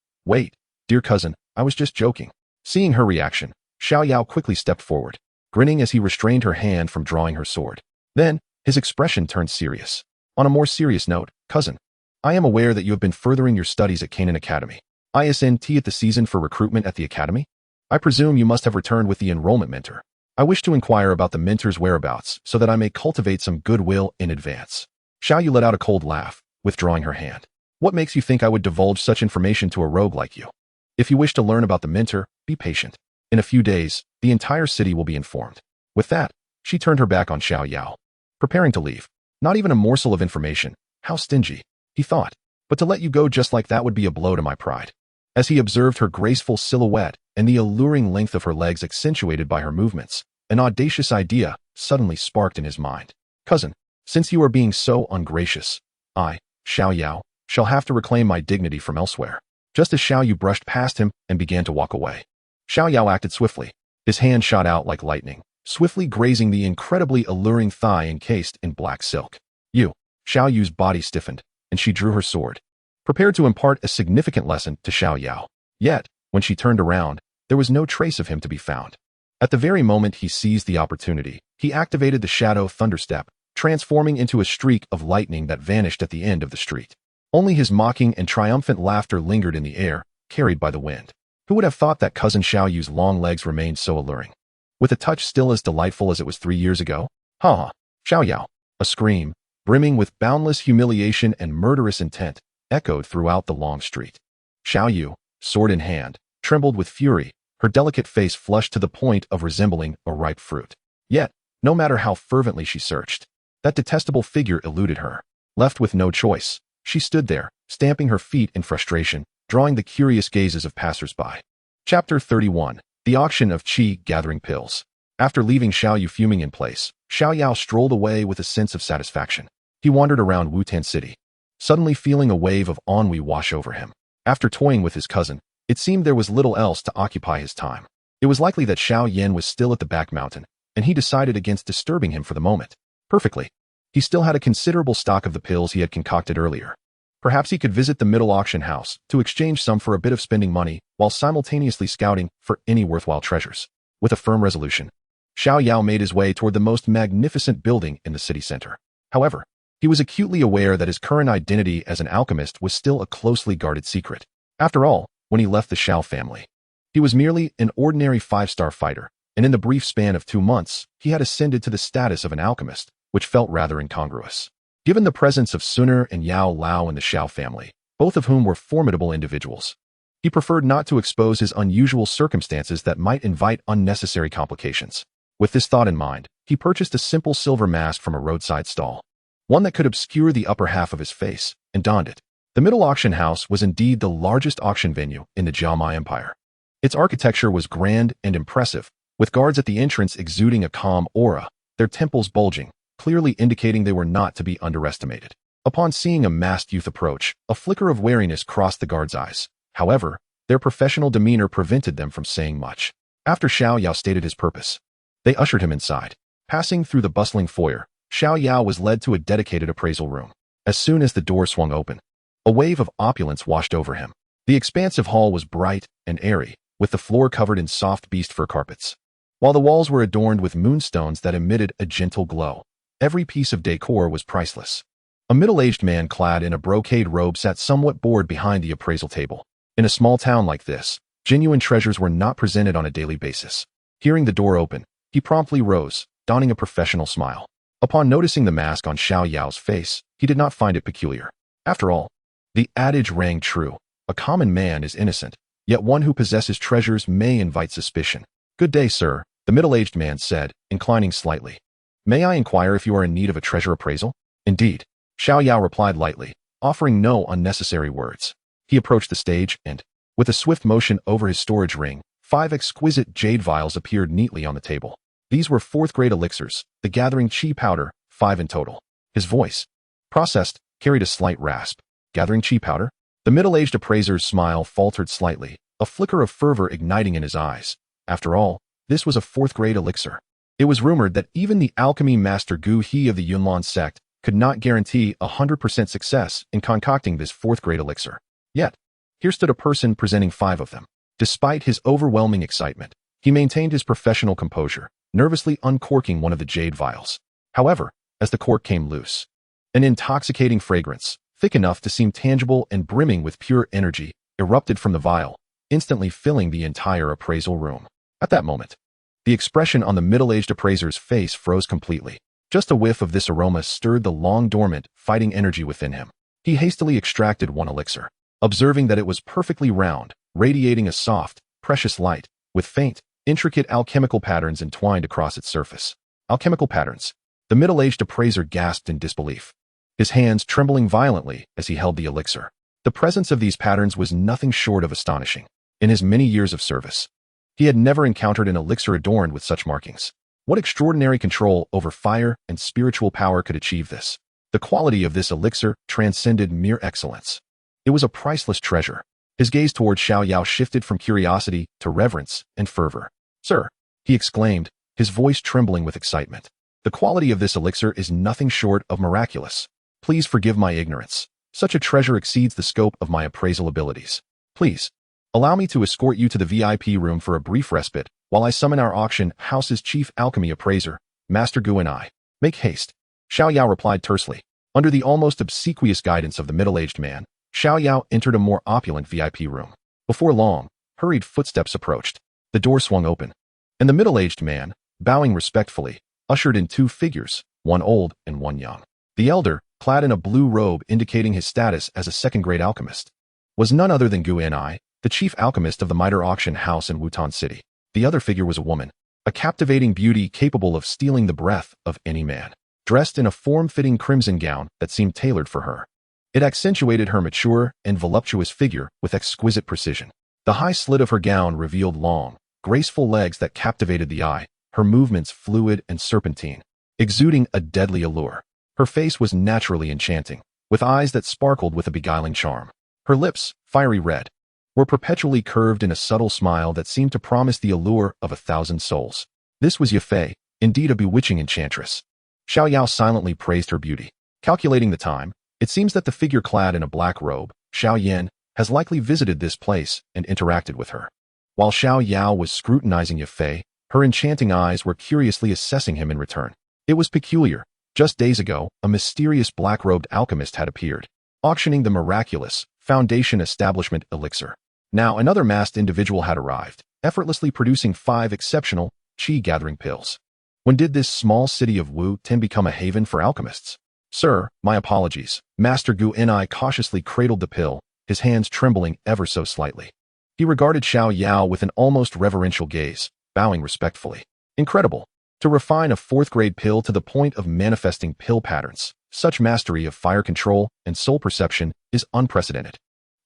dear cousin, I was just joking." Seeing her reaction, Xiao Yao quickly stepped forward, grinning as he restrained her hand from drawing her sword. Then, his expression turned serious. "On a more serious note, cousin, I am aware that you have been furthering your studies at Canaan Academy. Isn't it the season for recruitment at the academy? I presume you must have returned with the enrollment mentor. I wish to inquire about the mentor's whereabouts so that I may cultivate some goodwill in advance." Xiao Yu let out a cold laugh, withdrawing her hand. "What makes you think I would divulge such information to a rogue like you? If you wish to learn about the mentor, be patient. In a few days, the entire city will be informed." With that, she turned her back on Xiao Yao, preparing to leave. Not even a morsel of information. How stingy, he thought. But to let you go just like that would be a blow to my pride. As he observed her graceful silhouette and the alluring length of her legs accentuated by her movements, an audacious idea suddenly sparked in his mind. "Cousin, since you are being so ungracious, I, Xiao Yao, shall have to reclaim my dignity from elsewhere." Just as Xiao Yu brushed past him and began to walk away, Xiao Yao acted swiftly. His hand shot out like lightning, swiftly grazing the incredibly alluring thigh encased in black silk. Xiao Yu's body stiffened, and she drew her sword, prepared to impart a significant lesson to Xiao Yao. Yet, when she turned around, there was no trace of him to be found. At the very moment he seized the opportunity, he activated the Shadow Thunderstep, transforming into a streak of lightning that vanished at the end of the street. Only his mocking and triumphant laughter lingered in the air, carried by the wind. Who would have thought that cousin Xiao Yu's long legs remained so alluring? With a touch still as delightful as it was 3 years ago? Ha ha! Xiao Yao! A scream, brimming with boundless humiliation and murderous intent, echoed throughout the long street. Xiao Yu, sword in hand, trembled with fury, her delicate face flushed to the point of resembling a ripe fruit. Yet, no matter how fervently she searched, that detestable figure eluded her. Left with no choice, she stood there, stamping her feet in frustration, drawing the curious gazes of passers-by. Chapter 31. The Auction of Qi Gathering Pills. After leaving Xiao Yu fuming in place, Xiao Yao strolled away with a sense of satisfaction. He wandered around Wutan City, suddenly feeling a wave of ennui wash over him. After toying with his cousin, it seemed there was little else to occupy his time. It was likely that Xiao Yan was still at the back mountain, and he decided against disturbing him for the moment. Perfectly. He still had a considerable stock of the pills he had concocted earlier. Perhaps he could visit the middle auction house to exchange some for a bit of spending money while simultaneously scouting for any worthwhile treasures. With a firm resolution, Xiao Yao made his way toward the most magnificent building in the city center. However, he was acutely aware that his current identity as an alchemist was still a closely guarded secret. After all, when he left the Xiao family, he was merely an ordinary 5-star fighter, and in the brief span of 2 months, he had ascended to the status of an alchemist, which felt rather incongruous. Given the presence of Suner and Yao Lao in the Xiao family, both of whom were formidable individuals. He preferred not to expose his unusual circumstances that might invite unnecessary complications. With this thought in mind, he purchased a simple silver mask from a roadside stall, one that could obscure the upper half of his face, and donned it. The middle auction house was indeed the largest auction venue in the Jiaoma Empire. Its architecture was grand and impressive, with guards at the entrance exuding a calm aura, their temples bulging, clearly indicating they were not to be underestimated. Upon seeing a masked youth approach, a flicker of wariness crossed the guards' eyes. However, their professional demeanor prevented them from saying much. After Xiao Yao stated his purpose, they ushered him inside. Passing through the bustling foyer, Xiao Yao was led to a dedicated appraisal room. As soon as the door swung open, a wave of opulence washed over him. The expansive hall was bright and airy, with the floor covered in soft beast fur carpets, while the walls were adorned with moonstones that emitted a gentle glow. Every piece of decor was priceless. A middle-aged man clad in a brocade robe sat somewhat bored behind the appraisal table. In a small town like this, genuine treasures were not presented on a daily basis. Hearing the door open, he promptly rose, donning a professional smile. Upon noticing the mask on Xiao Yao's face, he did not find it peculiar. After all, the adage rang true. A common man is innocent, yet one who possesses treasures may invite suspicion. "Good day, sir," the middle-aged man said, inclining slightly. "May I inquire if you are in need of a treasure appraisal?" "Indeed," Xiao Yao replied lightly, offering no unnecessary words. He approached the stage and, with a swift motion over his storage ring, 5 exquisite jade vials appeared neatly on the table. These were 4th-grade elixirs, the gathering chi powder, 5 in total. His voice, processed, carried a slight rasp. "Gathering chi powder?" The middle-aged appraiser's smile faltered slightly, a flicker of fervor igniting in his eyes. After all, this was a 4th-grade elixir. It was rumored that even the alchemy master Gu He of the Yunlan sect could not guarantee 100% success in concocting this 4th-grade elixir. Yet, here stood a person presenting 5 of them. Despite his overwhelming excitement, he maintained his professional composure, nervously uncorking one of the jade vials. However, as the cork came loose, an intoxicating fragrance, thick enough to seem tangible and brimming with pure energy, erupted from the vial, instantly filling the entire appraisal room. At that moment, the expression on the middle-aged appraiser's face froze completely. Just a whiff of this aroma stirred the long-dormant, fighting energy within him. He hastily extracted one elixir, observing that it was perfectly round, radiating a soft, precious light, with faint, intricate alchemical patterns entwined across its surface. Alchemical patterns. The middle-aged appraiser gasped in disbelief, his hands trembling violently as he held the elixir. The presence of these patterns was nothing short of astonishing. In his many years of service, he had never encountered an elixir adorned with such markings. What extraordinary control over fire and spiritual power could achieve this? The quality of this elixir transcended mere excellence. It was a priceless treasure. His gaze toward Xiao Yao shifted from curiosity to reverence and fervor. "Sir," he exclaimed, his voice trembling with excitement, "the quality of this elixir is nothing short of miraculous. Please forgive my ignorance. Such a treasure exceeds the scope of my appraisal abilities. Please, allow me to escort you to the VIP room for a brief respite while I summon our auction house's chief alchemy appraiser, Master Gu and I." "Make haste," Xiao Yao replied tersely. Under the almost obsequious guidance of the middle-aged man, Xiao Yao entered a more opulent VIP room. Before long, hurried footsteps approached. The door swung open, and the middle-aged man, bowing respectfully, ushered in 2 figures, one old and one young. The elder, clad in a blue robe indicating his status as a 2nd-grade alchemist, was none other than Gu Enai, the chief alchemist of the Mitre Auction House in Wutan City. The other figure was a woman, a captivating beauty capable of stealing the breath of any man, dressed in a form-fitting crimson gown that seemed tailored for her. It accentuated her mature and voluptuous figure with exquisite precision. The high slit of her gown revealed long, graceful legs that captivated the eye, her movements fluid and serpentine, exuding a deadly allure. Her face was naturally enchanting, with eyes that sparkled with a beguiling charm. Her lips, fiery red, were perpetually curved in a subtle smile that seemed to promise the allure of 1,000 souls. This was Yafay, indeed a bewitching enchantress. Xiao Yao silently praised her beauty. Calculating the time, it seems that the figure clad in a black robe, Xiao Yan, has likely visited this place and interacted with her. While Xiao Yao was scrutinizing Yafay, her enchanting eyes were curiously assessing him in return. It was peculiar. Just days ago, a mysterious black-robed alchemist had appeared, auctioning the miraculous Foundation Establishment elixir. Now another masked individual had arrived, effortlessly producing 5 exceptional chi-gathering pills. When did this small city of Wutan become a haven for alchemists? "Sir, my apologies." Master Gu and I cautiously cradled the pill, his hands trembling ever so slightly. He regarded Xiao Yao with an almost reverential gaze, bowing respectfully. Incredible. To refine a fourth-grade pill to the point of manifesting pill patterns, such mastery of fire control and soul perception is unprecedented.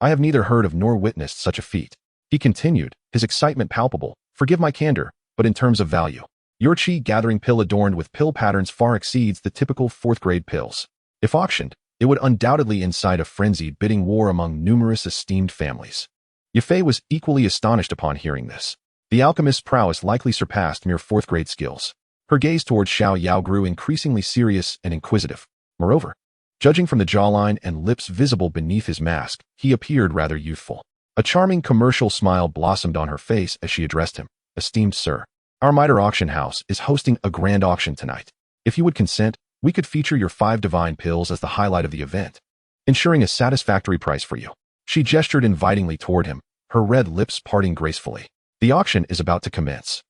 I have neither heard of nor witnessed such a feat. He continued, his excitement palpable. Forgive my candor, but in terms of value, your Qi gathering pill adorned with pill patterns far exceeds the typical fourth-grade pills. If auctioned, it would undoubtedly incite a frenzied bidding war among numerous esteemed families. Yafay was equally astonished upon hearing this. The alchemist's prowess likely surpassed mere fourth-grade skills. Her gaze towards Xiao Yao grew increasingly serious and inquisitive. Moreover, judging from the jawline and lips visible beneath his mask, he appeared rather youthful. A charming commercial smile blossomed on her face as she addressed him. Esteemed sir, our Mitre auction house is hosting a grand auction tonight. If you would consent, we could feature your 5 divine pills as the highlight of the event, ensuring a satisfactory price for you. She gestured invitingly toward him, her red lips parting gracefully. The auction is about to commence.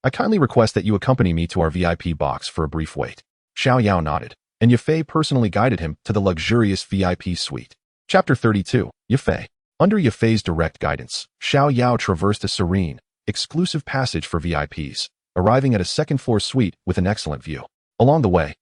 I kindly request that you accompany me to our VIP box for a brief wait. Xiao Yao nodded, and Yafay personally guided him to the luxurious VIP suite. Chapter 32, Yafay. Under Yafay's direct guidance, Xiao Yao traversed a serene, exclusive passage for VIPs, arriving at a second-floor suite with an excellent view. Along the way,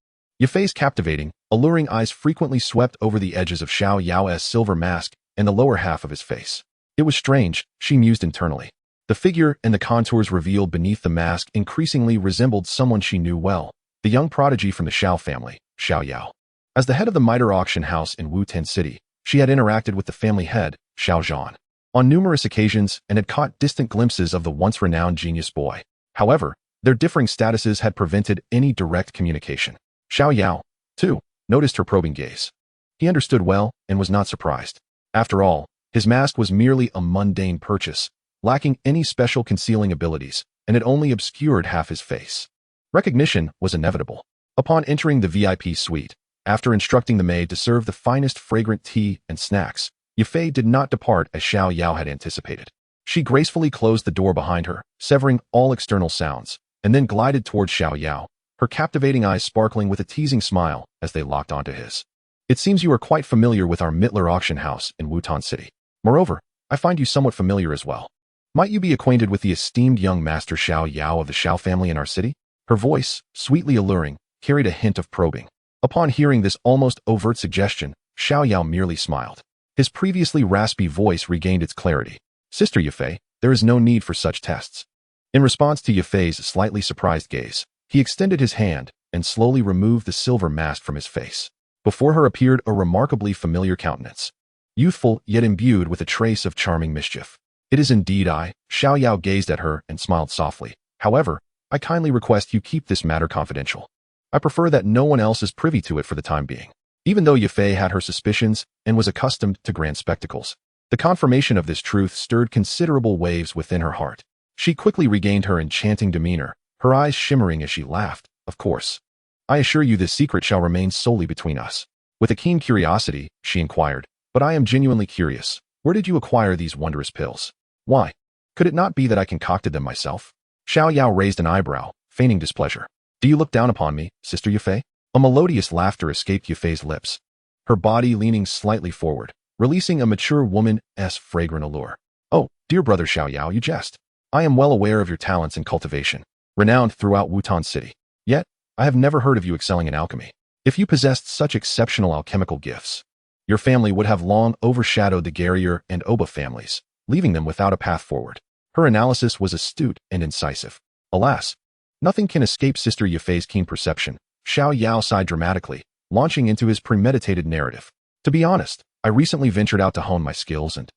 Yafay's captivating, alluring eyes frequently swept over the edges of Xiao Yao's silver mask and the lower half of his face. It was strange, she mused internally. The figure and the contours revealed beneath the mask increasingly resembled someone she knew well, the young prodigy from the Xiao family, Xiao Yao. As the head of the Mitre auction house in Wutan City, she had interacted with the family head, Xiao Yan, on numerous occasions and had caught distant glimpses of the once renowned genius boy. However, their differing statuses had prevented any direct communication. Xiao Yao, too, noticed her probing gaze. He understood well and was not surprised. After all, his mask was merely a mundane purchase, lacking any special concealing abilities, and it only obscured half his face. Recognition was inevitable. Upon entering the VIP suite, after instructing the maid to serve the finest fragrant tea and snacks, Yafay did not depart as Xiao Yao had anticipated. She gracefully closed the door behind her, severing all external sounds, and then glided towards Xiao Yao, her captivating eyes sparkling with a teasing smile as they locked onto his. It seems you are quite familiar with our Mitre auction house in Wutan City. Moreover, I find you somewhat familiar as well. Might you be acquainted with the esteemed young master Xiao Yao of the Xiao family in our city? Her voice, sweetly alluring, carried a hint of probing. Upon hearing this almost overt suggestion, Xiao Yao merely smiled. His previously raspy voice regained its clarity. Sister Yafay, there is no need for such tests. In response to Yafay's slightly surprised gaze, he extended his hand and slowly removed the silver mask from his face. Before her appeared a remarkably familiar countenance, youthful yet imbued with a trace of charming mischief. It is indeed I. Xiao Yao gazed at her and smiled softly. However, I kindly request you keep this matter confidential. I prefer that no one else is privy to it for the time being. Even though Yafay had her suspicions and was accustomed to grand spectacles, the confirmation of this truth stirred considerable waves within her heart. She quickly regained her enchanting demeanor, her eyes shimmering as she laughed. Of course. I assure you this secret shall remain solely between us. With a keen curiosity, she inquired, but I am genuinely curious. Where did you acquire these wondrous pills? Why? Could it not be that I concocted them myself? Xiao Yao raised an eyebrow, feigning displeasure. Do you look down upon me, Sister Yafay? A melodious laughter escaped Yafay's lips, her body leaning slightly forward, releasing a mature woman's fragrant allure. Oh, dear brother Xiao Yao, you jest. I am well aware of your talents in cultivation, renowned throughout Wutan City. Yet, I have never heard of you excelling in alchemy. If you possessed such exceptional alchemical gifts, your family would have long overshadowed the Guerrier and Oba families, leaving them without a path forward. Her analysis was astute and incisive. Alas, nothing can escape Sister Yafay's keen perception. Xiao Yao sighed dramatically, launching into his premeditated narrative. To be honest, I recently ventured out to hone my skills and,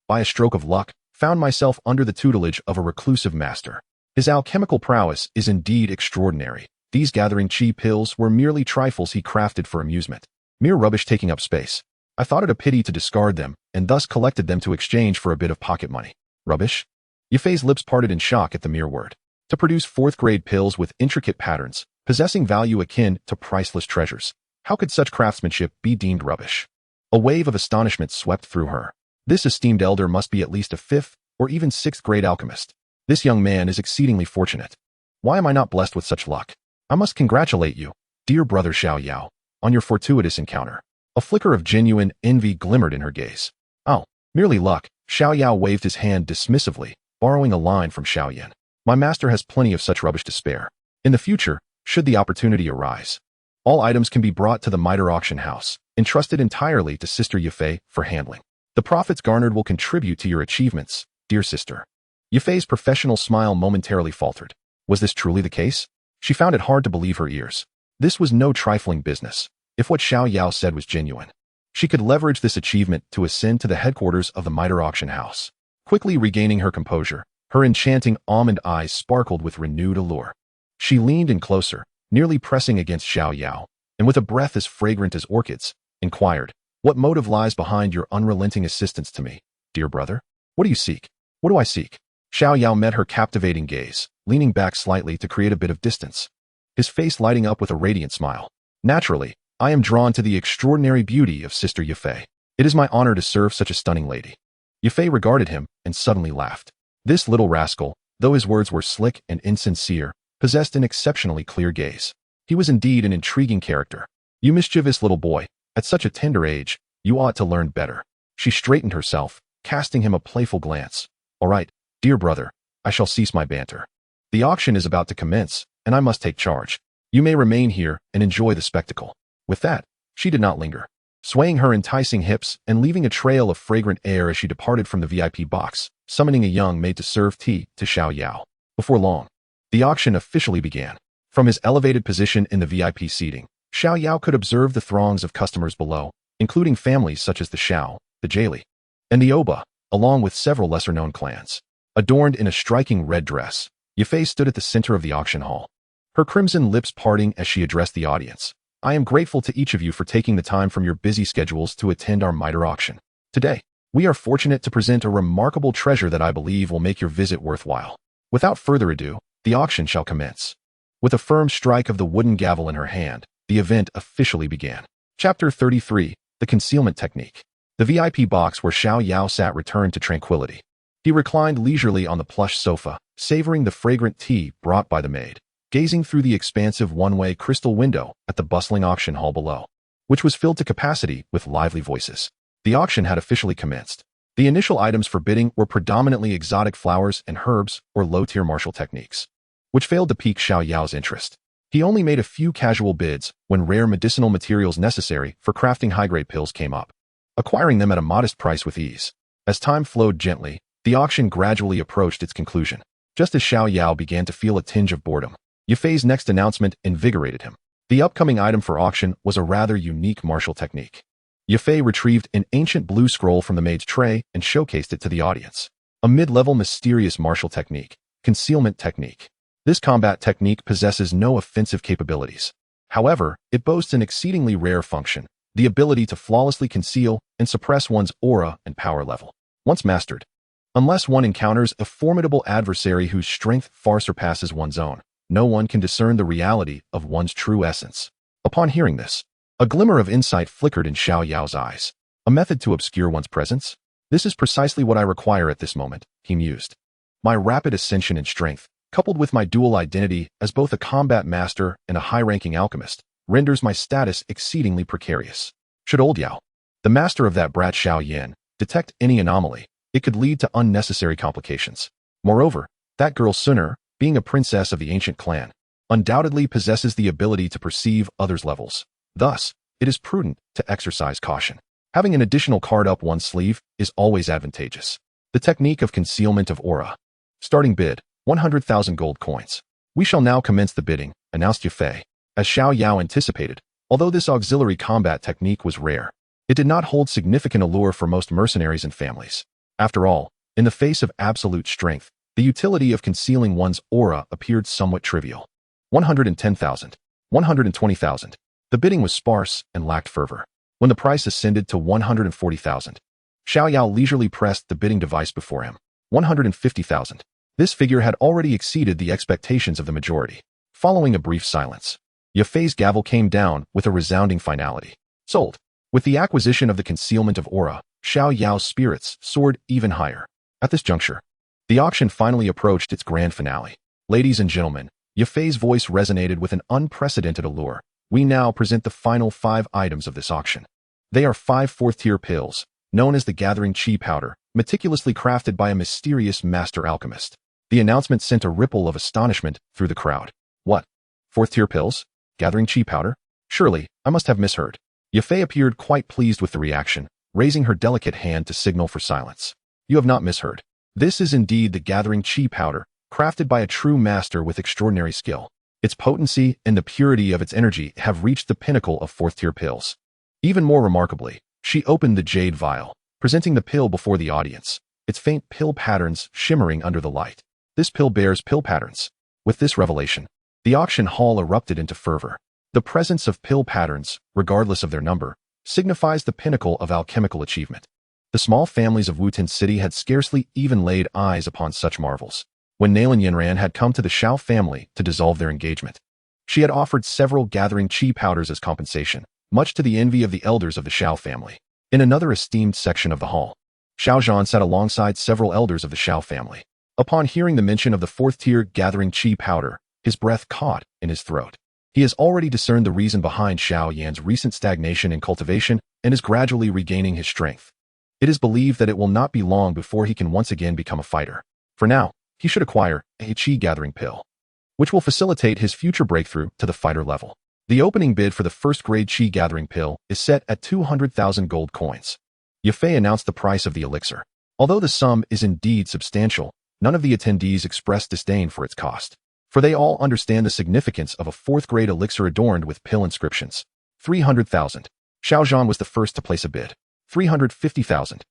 by a stroke of luck, found myself under the tutelage of a reclusive master. His alchemical prowess is indeed extraordinary. These gathering Qi pills were merely trifles he crafted for amusement. Mere rubbish taking up space. I thought it a pity to discard them, and thus collected them to exchange for a bit of pocket money. Rubbish? Yafay's lips parted in shock at the mere word. To produce fourth-grade pills with intricate patterns, possessing value akin to priceless treasures. How could such craftsmanship be deemed rubbish? A wave of astonishment swept through her. This esteemed elder must be at least a 5th or even 6th-grade alchemist. This young man is exceedingly fortunate. Why am I not blessed with such luck? I must congratulate you, dear brother Xiao Yao, on your fortuitous encounter. A flicker of genuine envy glimmered in her gaze. Oh, Merely luck, Xiao Yao waved his hand dismissively, borrowing a line from Xiao Yan. My master has plenty of such rubbish to spare. In the future, should the opportunity arise, all items can be brought to the miter auction house, entrusted entirely to Sister Yafay for handling. The profits garnered will contribute to your achievements, dear sister. Yafay's professional smile momentarily faltered. Was this truly the case? She found it hard to believe her ears. This was no trifling business. If what Xiao Yao said was genuine, she could leverage this achievement to ascend to the headquarters of the miter auction house. Quickly regaining her composure, her enchanting almond eyes sparkled with renewed allure. She leaned in closer, nearly pressing against Xiao Yao, and with a breath as fragrant as orchids, inquired, "What motive lies behind your unrelenting assistance to me, dear brother? What do you seek?" "What do I seek?" Xiao Yao met her captivating gaze, leaning back slightly to create a bit of distance, his face lighting up with a radiant smile. "Naturally, I am drawn to the extraordinary beauty of Sister Yafay. It is my honor to serve such a stunning lady." Yafay regarded him and suddenly laughed. This little rascal, though his words were slick and insincere, possessed an exceptionally clear gaze. He was indeed an intriguing character. "You mischievous little boy, at such a tender age, you ought to learn better." She straightened herself, casting him a playful glance. "All right, dear brother, I shall cease my banter. The auction is about to commence, and I must take charge. You may remain here and enjoy the spectacle." With that, she did not linger, swaying her enticing hips and leaving a trail of fragrant air as she departed from the VIP box, summoning a young maid to serve tea to Xiao Yao. Before long, the auction officially began. From his elevated position in the VIP seating, Xiao Yao could observe the throngs of customers below, including families such as the Xiao, the Jali, and the Oba, along with several lesser-known clans. Adorned in a striking red dress, Yafay stood at the center of the auction hall, her crimson lips parting as she addressed the audience. "I am grateful to each of you for taking the time from your busy schedules to attend our miter auction. Today, we are fortunate to present a remarkable treasure that I believe will make your visit worthwhile. Without further ado, the auction shall commence." With a firm strike of the wooden gavel in her hand, the event officially began. Chapter 33, The Concealment Technique. The VIP box where Xiao Yao sat returned to tranquility. He reclined leisurely on the plush sofa, savoring the fragrant tea brought by the maid, gazing through the expansive one-way crystal window at the bustling auction hall below, which was filled to capacity with lively voices. The auction had officially commenced. The initial items for bidding were predominantly exotic flowers and herbs or low-tier martial techniques, which failed to pique Xiao Yao's interest. He only made a few casual bids when rare medicinal materials necessary for crafting high-grade pills came up, acquiring them at a modest price with ease. As time flowed gently, the auction gradually approached its conclusion. Just as Xiao Yao began to feel a tinge of boredom, Yafay's next announcement invigorated him. The upcoming item for auction was a rather unique martial technique. Yafay retrieved an ancient blue scroll from the maid's tray and showcased it to the audience. A mid-level mysterious martial technique, Concealment Technique. This combat technique possesses no offensive capabilities. However, it boasts an exceedingly rare function, the ability to flawlessly conceal and suppress one's aura and power level. Once mastered, unless one encounters a formidable adversary whose strength far surpasses one's own, no one can discern the reality of one's true essence. Upon hearing this, a glimmer of insight flickered in Xiao Yao's eyes. A method to obscure one's presence? This is precisely what I require at this moment, he mused. My rapid ascension in strength, coupled with my dual identity as both a combat master and a high-ranking alchemist, renders my status exceedingly precarious. Should old Yao, the master of that brat Xiao Yan, detect any anomaly, it could lead to unnecessary complications. Moreover, that girl Suner, being a princess of the ancient clan, undoubtedly possesses the ability to perceive others' levels. Thus, it is prudent to exercise caution. Having an additional card up one's sleeve is always advantageous. The technique of concealment of aura. Starting bid, 100,000 gold coins. "We shall now commence the bidding," announced Yafay. As Xiao Yao anticipated, although this auxiliary combat technique was rare, it did not hold significant allure for most mercenaries and families. After all, in the face of absolute strength, the utility of concealing one's aura appeared somewhat trivial. 110,000. 120,000. The bidding was sparse and lacked fervor. When the price ascended to 140,000, Xiao Yao leisurely pressed the bidding device before him. 150,000. This figure had already exceeded the expectations of the majority. Following a brief silence, Yafay's gavel came down with a resounding finality. Sold. With the acquisition of the concealment of aura, Xiao Yao's spirits soared even higher. At this juncture, the auction finally approached its grand finale. Ladies and gentlemen, Yafay's voice resonated with an unprecedented allure. We now present the final 5 items of this auction. They are 5 fourth-tier pills, known as the Gathering Qi powder, meticulously crafted by a mysterious master alchemist. The announcement sent a ripple of astonishment through the crowd. What? Fourth-tier pills? Gathering Qi powder? Surely, I must have misheard. Yafay appeared quite pleased with the reaction, raising her delicate hand to signal for silence. You have not misheard. This is indeed the Gathering Qi powder, crafted by a true master with extraordinary skill. Its potency and the purity of its energy have reached the pinnacle of fourth-tier pills. Even more remarkably, she opened the jade vial, presenting the pill before the audience, its faint pill patterns shimmering under the light. This pill bears pill patterns. With this revelation, the auction hall erupted into fervor. The presence of pill patterns, regardless of their number, signifies the pinnacle of alchemical achievement. The small families of Wutan City had scarcely even laid eyes upon such marvels. When Nalan Yanran had come to the Xiao family to dissolve their engagement, she had offered several Gathering Qi powders as compensation, much to the envy of the elders of the Xiao family. In another esteemed section of the hall, Xiao Yan sat alongside several elders of the Xiao family. Upon hearing the mention of the fourth-tier Gathering Qi powder, his breath caught in his throat. He has already discerned the reason behind Xiao Yan's recent stagnation in cultivation and is gradually regaining his strength. It is believed that it will not be long before he can once again become a fighter. For now, he should acquire a Qi gathering pill, which will facilitate his future breakthrough to the fighter level. The opening bid for the first-grade Qi gathering pill is set at 200,000 gold coins. Yafay announced the price of the elixir. Although the sum is indeed substantial, none of the attendees expressed disdain for its cost, for they all understand the significance of a fourth-grade elixir adorned with pill inscriptions. 300,000. Xiao Yan was the first to place a bid. 350,000.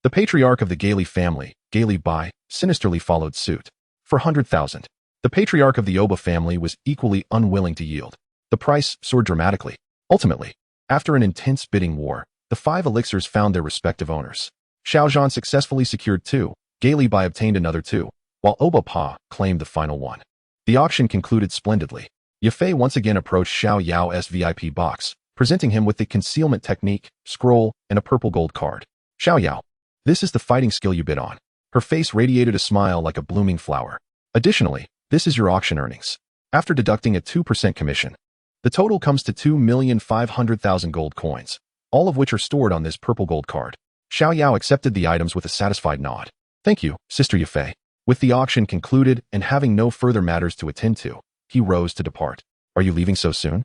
The patriarch of the Gailey family, Gailey Bai, sinisterly followed suit. 400,000. The patriarch of the Oba family was equally unwilling to yield. The price soared dramatically. Ultimately, after an intense bidding war, the 5 elixirs found their respective owners. Xiao Yan successfully secured 2, Gailey Bai obtained another 2, while Oba Pa claimed the final one. The auction concluded splendidly. Yafay once again approached Xiao Yao's VIP box, presenting him with the concealment technique, scroll, and a purple gold card. Xiao Yao, this is the fighting skill you bid on. Her face radiated a smile like a blooming flower. Additionally, this is your auction earnings. After deducting a 2% commission, the total comes to 2,500,000 gold coins, all of which are stored on this purple gold card. Xiao Yao accepted the items with a satisfied nod. Thank you, Sister Yafay. With the auction concluded and having no further matters to attend to, he rose to depart. Are you leaving so soon?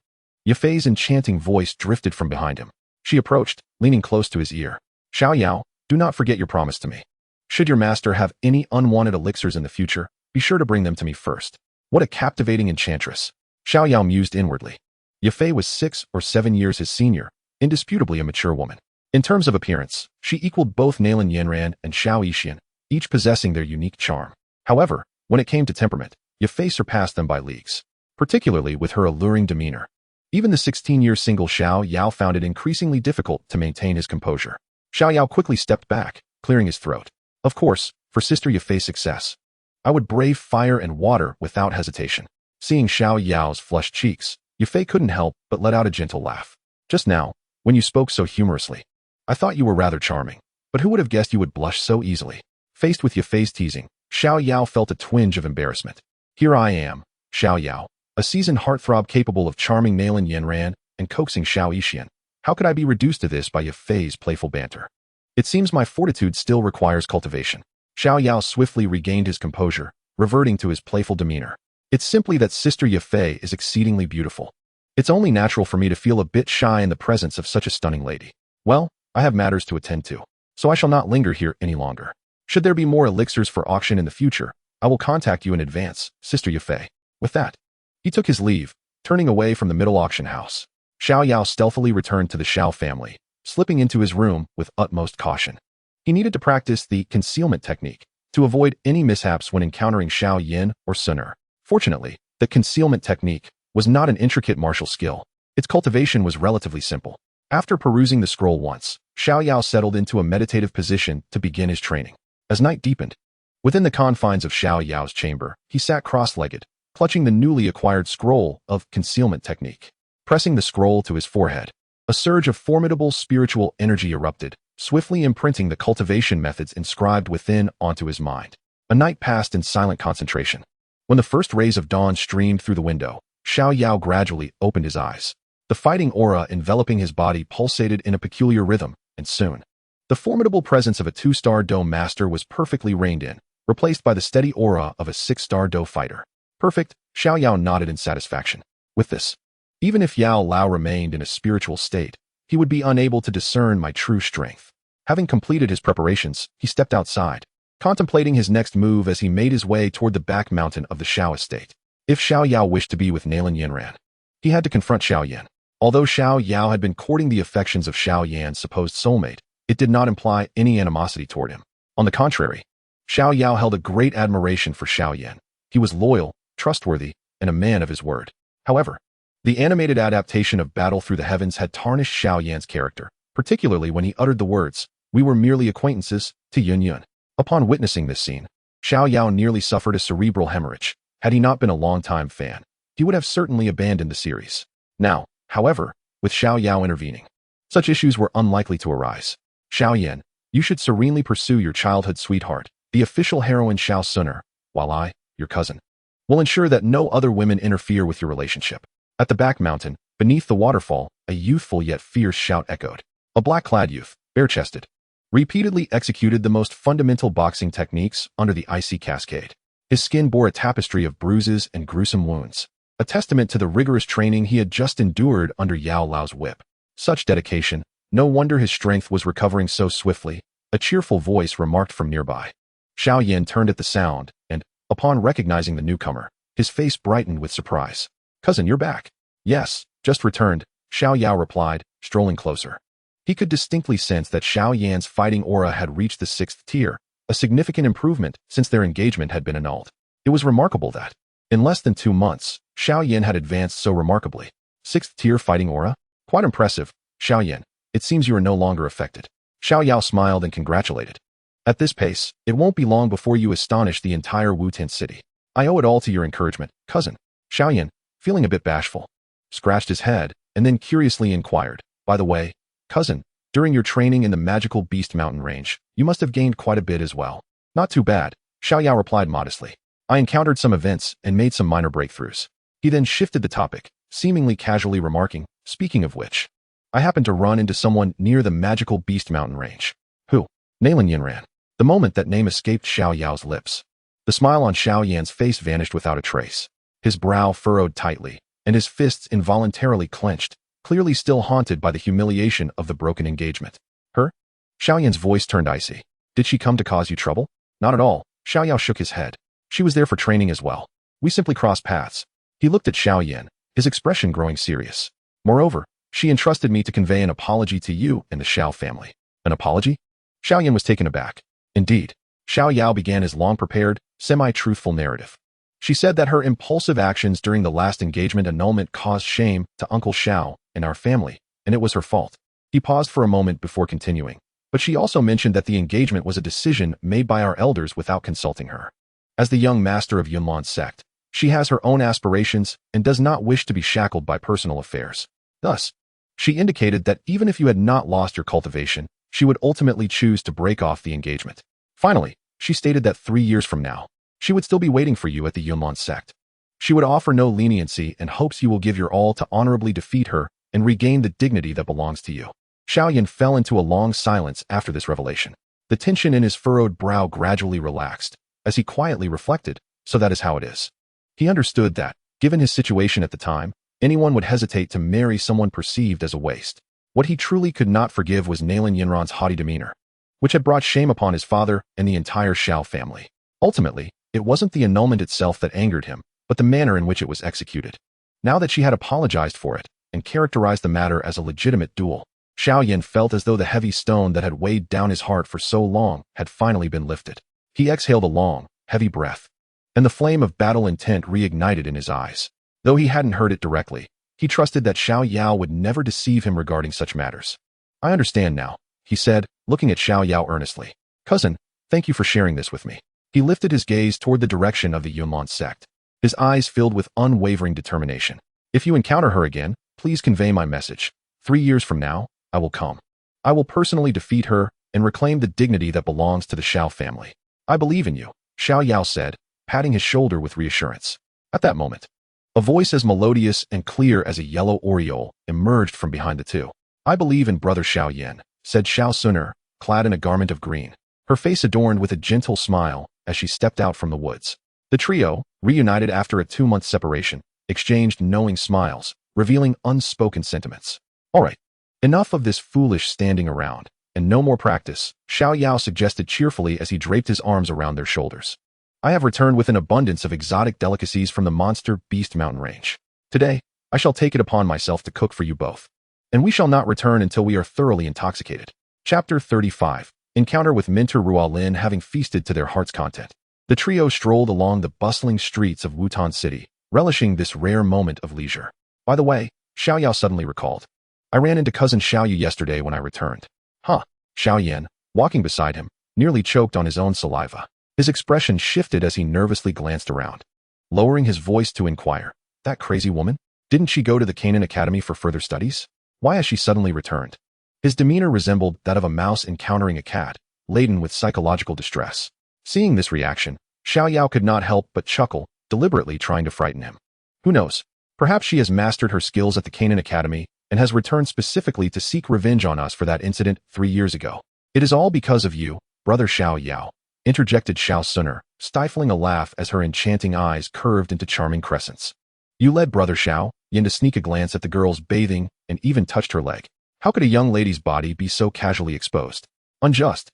Yafay's enchanting voice drifted from behind him. She approached, leaning close to his ear. Xiao Yao, do not forget your promise to me. Should your master have any unwanted elixirs in the future, be sure to bring them to me first. What a captivating enchantress. Xiao Yao mused inwardly. Yafay was 6 or 7 years his senior, indisputably a mature woman. In terms of appearance, she equaled both Nalan Yanran and Xiao Yixian, each possessing their unique charm. However, when it came to temperament, Yafay surpassed them by leagues, particularly with her alluring demeanor. Even the 16-year single Xiao Yao found it increasingly difficult to maintain his composure. Xiao Yao quickly stepped back, clearing his throat. Of course, for Sister Yafay's success, I would brave fire and water without hesitation. Seeing Xiao Yao's flushed cheeks, Yafay couldn't help but let out a gentle laugh. Just now, when you spoke so humorously, I thought you were rather charming, but who would have guessed you would blush so easily? Faced with Yafay's teasing, Xiao Yao felt a twinge of embarrassment. Here I am, Xiao Yao, a seasoned heartthrob capable of charming Nalan Yanran and coaxing Xiao Yixian. How could I be reduced to this by Yafay's playful banter? It seems my fortitude still requires cultivation. Xiao Yao swiftly regained his composure, reverting to his playful demeanor. It's simply that Sister Yafay is exceedingly beautiful. It's only natural for me to feel a bit shy in the presence of such a stunning lady. Well, I have matters to attend to, so I shall not linger here any longer. Should there be more elixirs for auction in the future, I will contact you in advance, Sister Yafay. With that, he took his leave, turning away from the middle auction house. Xiao Yao stealthily returned to the Xiao family, slipping into his room with utmost caution. He needed to practice the concealment technique to avoid any mishaps when encountering Xiao Yan or Sun. Fortunately, the concealment technique was not an intricate martial skill. Its cultivation was relatively simple. After perusing the scroll once, Xiao Yao settled into a meditative position to begin his training. As night deepened, within the confines of Xiao Yao's chamber, he sat cross-legged, clutching the newly acquired scroll of concealment technique. Pressing the scroll to his forehead, a surge of formidable spiritual energy erupted, swiftly imprinting the cultivation methods inscribed within onto his mind. A night passed in silent concentration. When the first rays of dawn streamed through the window, Xiao Yao gradually opened his eyes. The fighting aura enveloping his body pulsated in a peculiar rhythm, and soon, The formidable presence of a 2-star Dou master was perfectly reined in, replaced by the steady aura of a 6-star Dou fighter. Perfect, Xiao Yao nodded in satisfaction. With this, even if Yao Lao remained in a spiritual state, he would be unable to discern my true strength. Having completed his preparations, he stepped outside, contemplating his next move as he made his way toward the back mountain of the Xiao estate. If Xiao Yao wished to be with Nalan Yanran, he had to confront Xiao Yan. Although Xiao Yao had been courting the affections of Xiao Yan's supposed soulmate, it did not imply any animosity toward him. On the contrary, Xiao Yao held a great admiration for Xiao Yan. He was loyal, trustworthy, and a man of his word. However, the animated adaptation of Battle Through the Heavens had tarnished Xiao Yan's character, particularly when he uttered the words, "We were merely acquaintances," to Yun Yun. Upon witnessing this scene, Xiao Yao nearly suffered a cerebral hemorrhage. Had he not been a long-time fan, he would have certainly abandoned the series. Now, however, with Xiao Yao intervening, such issues were unlikely to arise. Xiao Yan, you should serenely pursue your childhood sweetheart, the official heroine Xiao Suner, while I, your cousin, will ensure that no other women interfere with your relationship. At the back mountain, beneath the waterfall, a youthful yet fierce shout echoed. A black-clad youth, bare-chested, repeatedly executed the most fundamental boxing techniques under the icy cascade. His skin bore a tapestry of bruises and gruesome wounds, a testament to the rigorous training he had just endured under Yao Lao's whip. Such dedication, no wonder his strength was recovering so swiftly, a cheerful voice remarked from nearby. Xiao Yan turned at the sound, and, upon recognizing the newcomer, his face brightened with surprise. "Cousin, you're back." "Yes, just returned," Xiao Yao replied, strolling closer. He could distinctly sense that Xiao Yan's fighting aura had reached the 6th tier, a significant improvement since their engagement had been annulled. It was remarkable that, in less than 2 months, Xiao Yan had advanced so remarkably. 6th tier fighting aura? Quite impressive, Xiao Yan. It seems you are no longer affected. Xiao Yao smiled and congratulated. At this pace, it won't be long before you astonish the entire Wutan city. I owe it all to your encouragement, cousin. Xiao Yan, feeling a bit bashful, scratched his head and then curiously inquired, "By the way, cousin, during your training in the magical Beast Mountain range, you must have gained quite a bit as well." "Not too bad," Xiao Yao replied modestly. "I encountered some events and made some minor breakthroughs." He then shifted the topic, seemingly casually remarking, "Speaking of which, I happened to run into someone near the magical Beast Mountain range." "Who?" "Nalan Yanran." The moment that name escaped Xiao Yao's lips, the smile on Xiao Yan's face vanished without a trace. His brow furrowed tightly, and his fists involuntarily clenched, clearly still haunted by the humiliation of the broken engagement. "Her?" Xiao Yan's voice turned icy. "Did she come to cause you trouble?" "Not at all," Xiao Yao shook his head. "She was there for training as well. We simply crossed paths." He looked at Xiao Yan, his expression growing serious. "Moreover, she entrusted me to convey an apology to you and the Xiao family." "An apology?" Xiao Yan was taken aback. Indeed, Xiao Yao began his long-prepared, semi-truthful narrative. She said that her impulsive actions during the last engagement annulment caused shame to Uncle Xiao and our family, and it was her fault. He paused for a moment before continuing, but she also mentioned that the engagement was a decision made by our elders without consulting her. As the young master of Yunlan's sect, she has her own aspirations and does not wish to be shackled by personal affairs. Thus, she indicated that even if you had not lost your cultivation, she would ultimately choose to break off the engagement. Finally, she stated that 3 years from now, she would still be waiting for you at the Yunlan sect. She would offer no leniency and hopes you will give your all to honorably defeat her and regain the dignity that belongs to you. Xiao Yan fell into a long silence after this revelation. The tension in his furrowed brow gradually relaxed, as he quietly reflected, "So that is how it is." He understood that, given his situation at the time, anyone would hesitate to marry someone perceived as a waste. What he truly could not forgive was Nalan Yanran's haughty demeanor, which had brought shame upon his father and the entire Xiao family. Ultimately, it wasn't the annulment itself that angered him, but the manner in which it was executed. Now that she had apologized for it and characterized the matter as a legitimate duel, Xiao Yan felt as though the heavy stone that had weighed down his heart for so long had finally been lifted. He exhaled a long, heavy breath, and the flame of battle intent reignited in his eyes. Though he hadn't heard it directly, he trusted that Xiao Yao would never deceive him regarding such matters. "I understand now," he said, looking at Xiao Yao earnestly. "Cousin, thank you for sharing this with me." He lifted his gaze toward the direction of the Yunlan sect, his eyes filled with unwavering determination. "If you encounter her again, please convey my message. 3 years from now, I will come. I will personally defeat her and reclaim the dignity that belongs to the Xiao family. I believe in you," Xiao Yao said, patting his shoulder with reassurance. At that moment, a voice as melodious and clear as a yellow aureole emerged from behind the two. "I believe in brother Xiao Yan," said Xiao Suner, clad in a garment of green, her face adorned with a gentle smile as she stepped out from the woods. The trio, reunited after a 2-month separation, exchanged knowing smiles, revealing unspoken sentiments. All right, enough of this foolish standing around, and no more practice, Xiao Yao suggested cheerfully as he draped his arms around their shoulders. I have returned with an abundance of exotic delicacies from the monster beast mountain range. Today, I shall take it upon myself to cook for you both. And we shall not return until we are thoroughly intoxicated. Chapter 35. Encounter with Mentor Ruolin. Having feasted to their heart's content, the trio strolled along the bustling streets of Wutan City, relishing this rare moment of leisure. By the way, Xiao Yao suddenly recalled. I ran into cousin Xiao Yu yesterday when I returned. Huh. Xiao Yan, walking beside him, nearly choked on his own saliva. His expression shifted as he nervously glanced around. Lowering his voice to inquire, that crazy woman? Didn't she go to the Canaan Academy for further studies? Why has she suddenly returned? His demeanor resembled that of a mouse encountering a cat, laden with psychological distress. Seeing this reaction, Xiao Yao could not help but chuckle, deliberately trying to frighten him. Who knows? Perhaps she has mastered her skills at the Canaan Academy and has returned specifically to seek revenge on us for that incident 3 years ago. It is all because of you, brother Xiao Yao, interjected Xiao Suner, stifling a laugh as her enchanting eyes curved into charming crescents. You led brother Xiao Yan to sneak a glance at the girls bathing and even touched her leg. How could a young lady's body be so casually exposed? Unjust.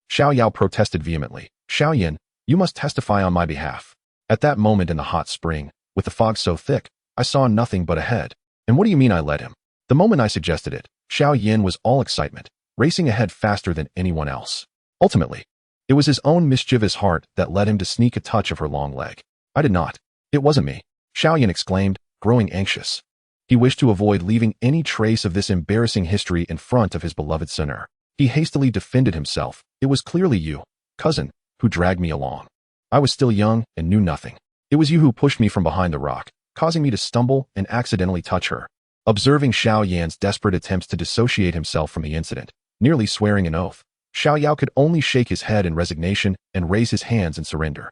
Xiao Yao protested vehemently. Xiao Yan, you must testify on my behalf. At that moment in the hot spring, with the fog so thick, I saw nothing but a head. And what do you mean I led him? The moment I suggested it, Xiao Yan was all excitement, racing ahead faster than anyone else. Ultimately, it was his own mischievous heart that led him to sneak a touch of her long leg. I did not. It wasn't me, Xiao Yan exclaimed, growing anxious. He wished to avoid leaving any trace of this embarrassing history in front of his beloved Suner. He hastily defended himself. It was clearly you, cousin, who dragged me along. I was still young and knew nothing. It was you who pushed me from behind the rock, causing me to stumble and accidentally touch her. Observing Xiao Yan's desperate attempts to dissociate himself from the incident, nearly swearing an oath, Xiao Yao could only shake his head in resignation and raise his hands in surrender.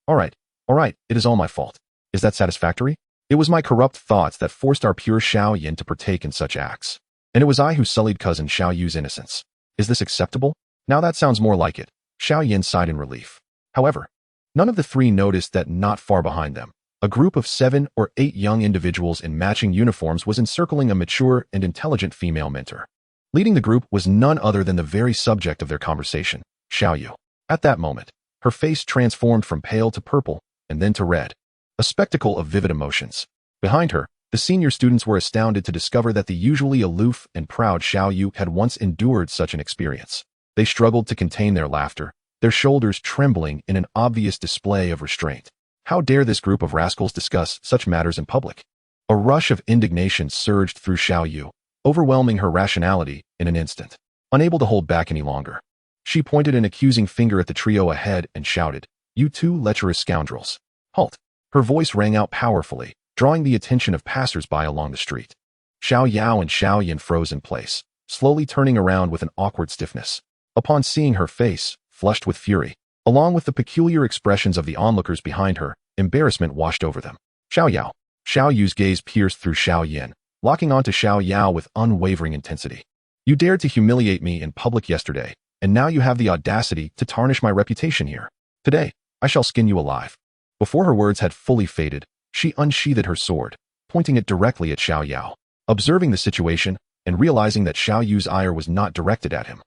All right, it is all my fault. Is that satisfactory? It was my corrupt thoughts that forced our pure Xiao Yan to partake in such acts. And it was I who sullied cousin Xiao Yu's innocence. Is this acceptable? Now that sounds more like it. Xiao Yan sighed in relief. However, none of the three noticed that not far behind them, a group of 7 or 8 young individuals in matching uniforms was encircling a mature and intelligent female mentor. Leading the group was none other than the very subject of their conversation, Xiao Yu. At that moment, her face transformed from pale to purple and then to red, a spectacle of vivid emotions. Behind her, the senior students were astounded to discover that the usually aloof and proud Xiao Yu had once endured such an experience. They struggled to contain their laughter, their shoulders trembling in an obvious display of restraint. How dare this group of rascals discuss such matters in public? A rush of indignation surged through Xiao Yu, overwhelming her rationality in an instant. Unable to hold back any longer, she pointed an accusing finger at the trio ahead and shouted, "You two lecherous scoundrels. Halt!" Her voice rang out powerfully, drawing the attention of passers-by along the street. Xiao Yao and Xiao Yan froze in place, slowly turning around with an awkward stiffness. Upon seeing her face, flushed with fury, along with the peculiar expressions of the onlookers behind her, embarrassment washed over them. Xiao Yao. Xiao Yu's gaze pierced through Xiao Yan, locking onto Xiao Yao with unwavering intensity. You dared to humiliate me in public yesterday, and now you have the audacity to tarnish my reputation here. Today, I shall skin you alive. Before her words had fully faded, she unsheathed her sword, pointing it directly at Xiao Yao. Observing the situation, and realizing that Xiao Yu's ire was not directed at him,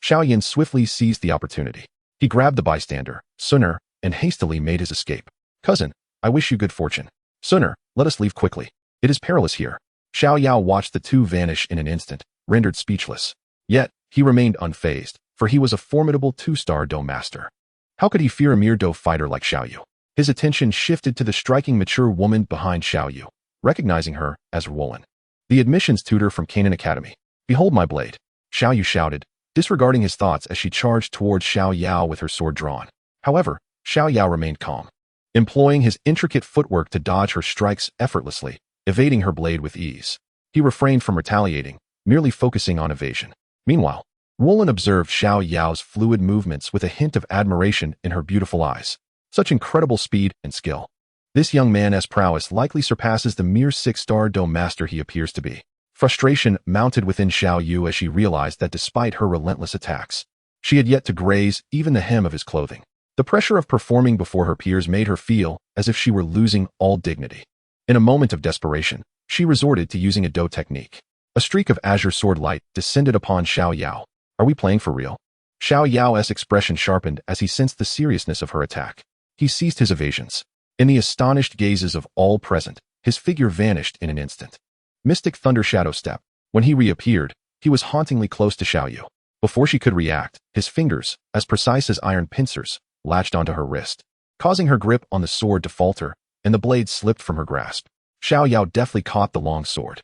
Xiao Yan swiftly seized the opportunity. He grabbed the bystander, Suner, and hastily made his escape. Cousin, I wish you good fortune. Suner, let us leave quickly. It is perilous here. Xiao Yao watched the two vanish in an instant, rendered speechless. Yet, he remained unfazed, for he was a formidable 2-star Dou master. How could he fear a mere Dou fighter like Xiao Yu? His attention shifted to the striking mature woman behind Xiao Yu, recognizing her as Ruolin, the admissions tutor from Canaan Academy. Behold my blade, Xiao Yu shouted, disregarding his thoughts as she charged towards Xiao Yao with her sword drawn. However, Xiao Yao remained calm, employing his intricate footwork to dodge her strikes effortlessly, evading her blade with ease. He refrained from retaliating, merely focusing on evasion. Meanwhile, Ruolin observed Xiao Yao's fluid movements with a hint of admiration in her beautiful eyes. Such incredible speed and skill. This young man's prowess likely surpasses the mere 6-star Dou master he appears to be. Frustration mounted within Xiao Yu as she realized that despite her relentless attacks, She had yet to graze even the hem of his clothing. The pressure of performing before her peers made her feel as if she were losing all dignity. In a moment of desperation, she resorted to using a Dou technique. A streak of azure sword light descended upon Xiao Yao. Are we playing for real? Xiao Yao's expression sharpened as he sensed the seriousness of her attack. He ceased his evasions. In the astonished gazes of all present, his figure vanished in an instant. Mystic Thunder Shadow Step. When he reappeared, he was hauntingly close to Xiao Yu. Before she could react, his fingers, as precise as iron pincers, latched onto her wrist, causing her grip on the sword to falter, and the blade slipped from her grasp. Xiao Yao deftly caught the long sword,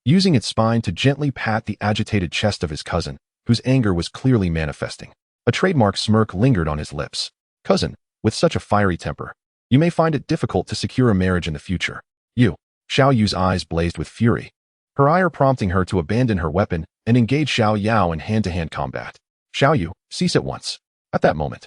using its spine to gently pat the agitated chest of his cousin, whose anger was clearly manifesting. A trademark smirk lingered on his lips. Cousin, with such a fiery temper, you may find it difficult to secure a marriage in the future. You. Xiao Yu's eyes blazed with fury, her ire prompting her to abandon her weapon and engage Xiao Yao in hand-to-hand combat. Xiao Yu, cease at once. At that moment,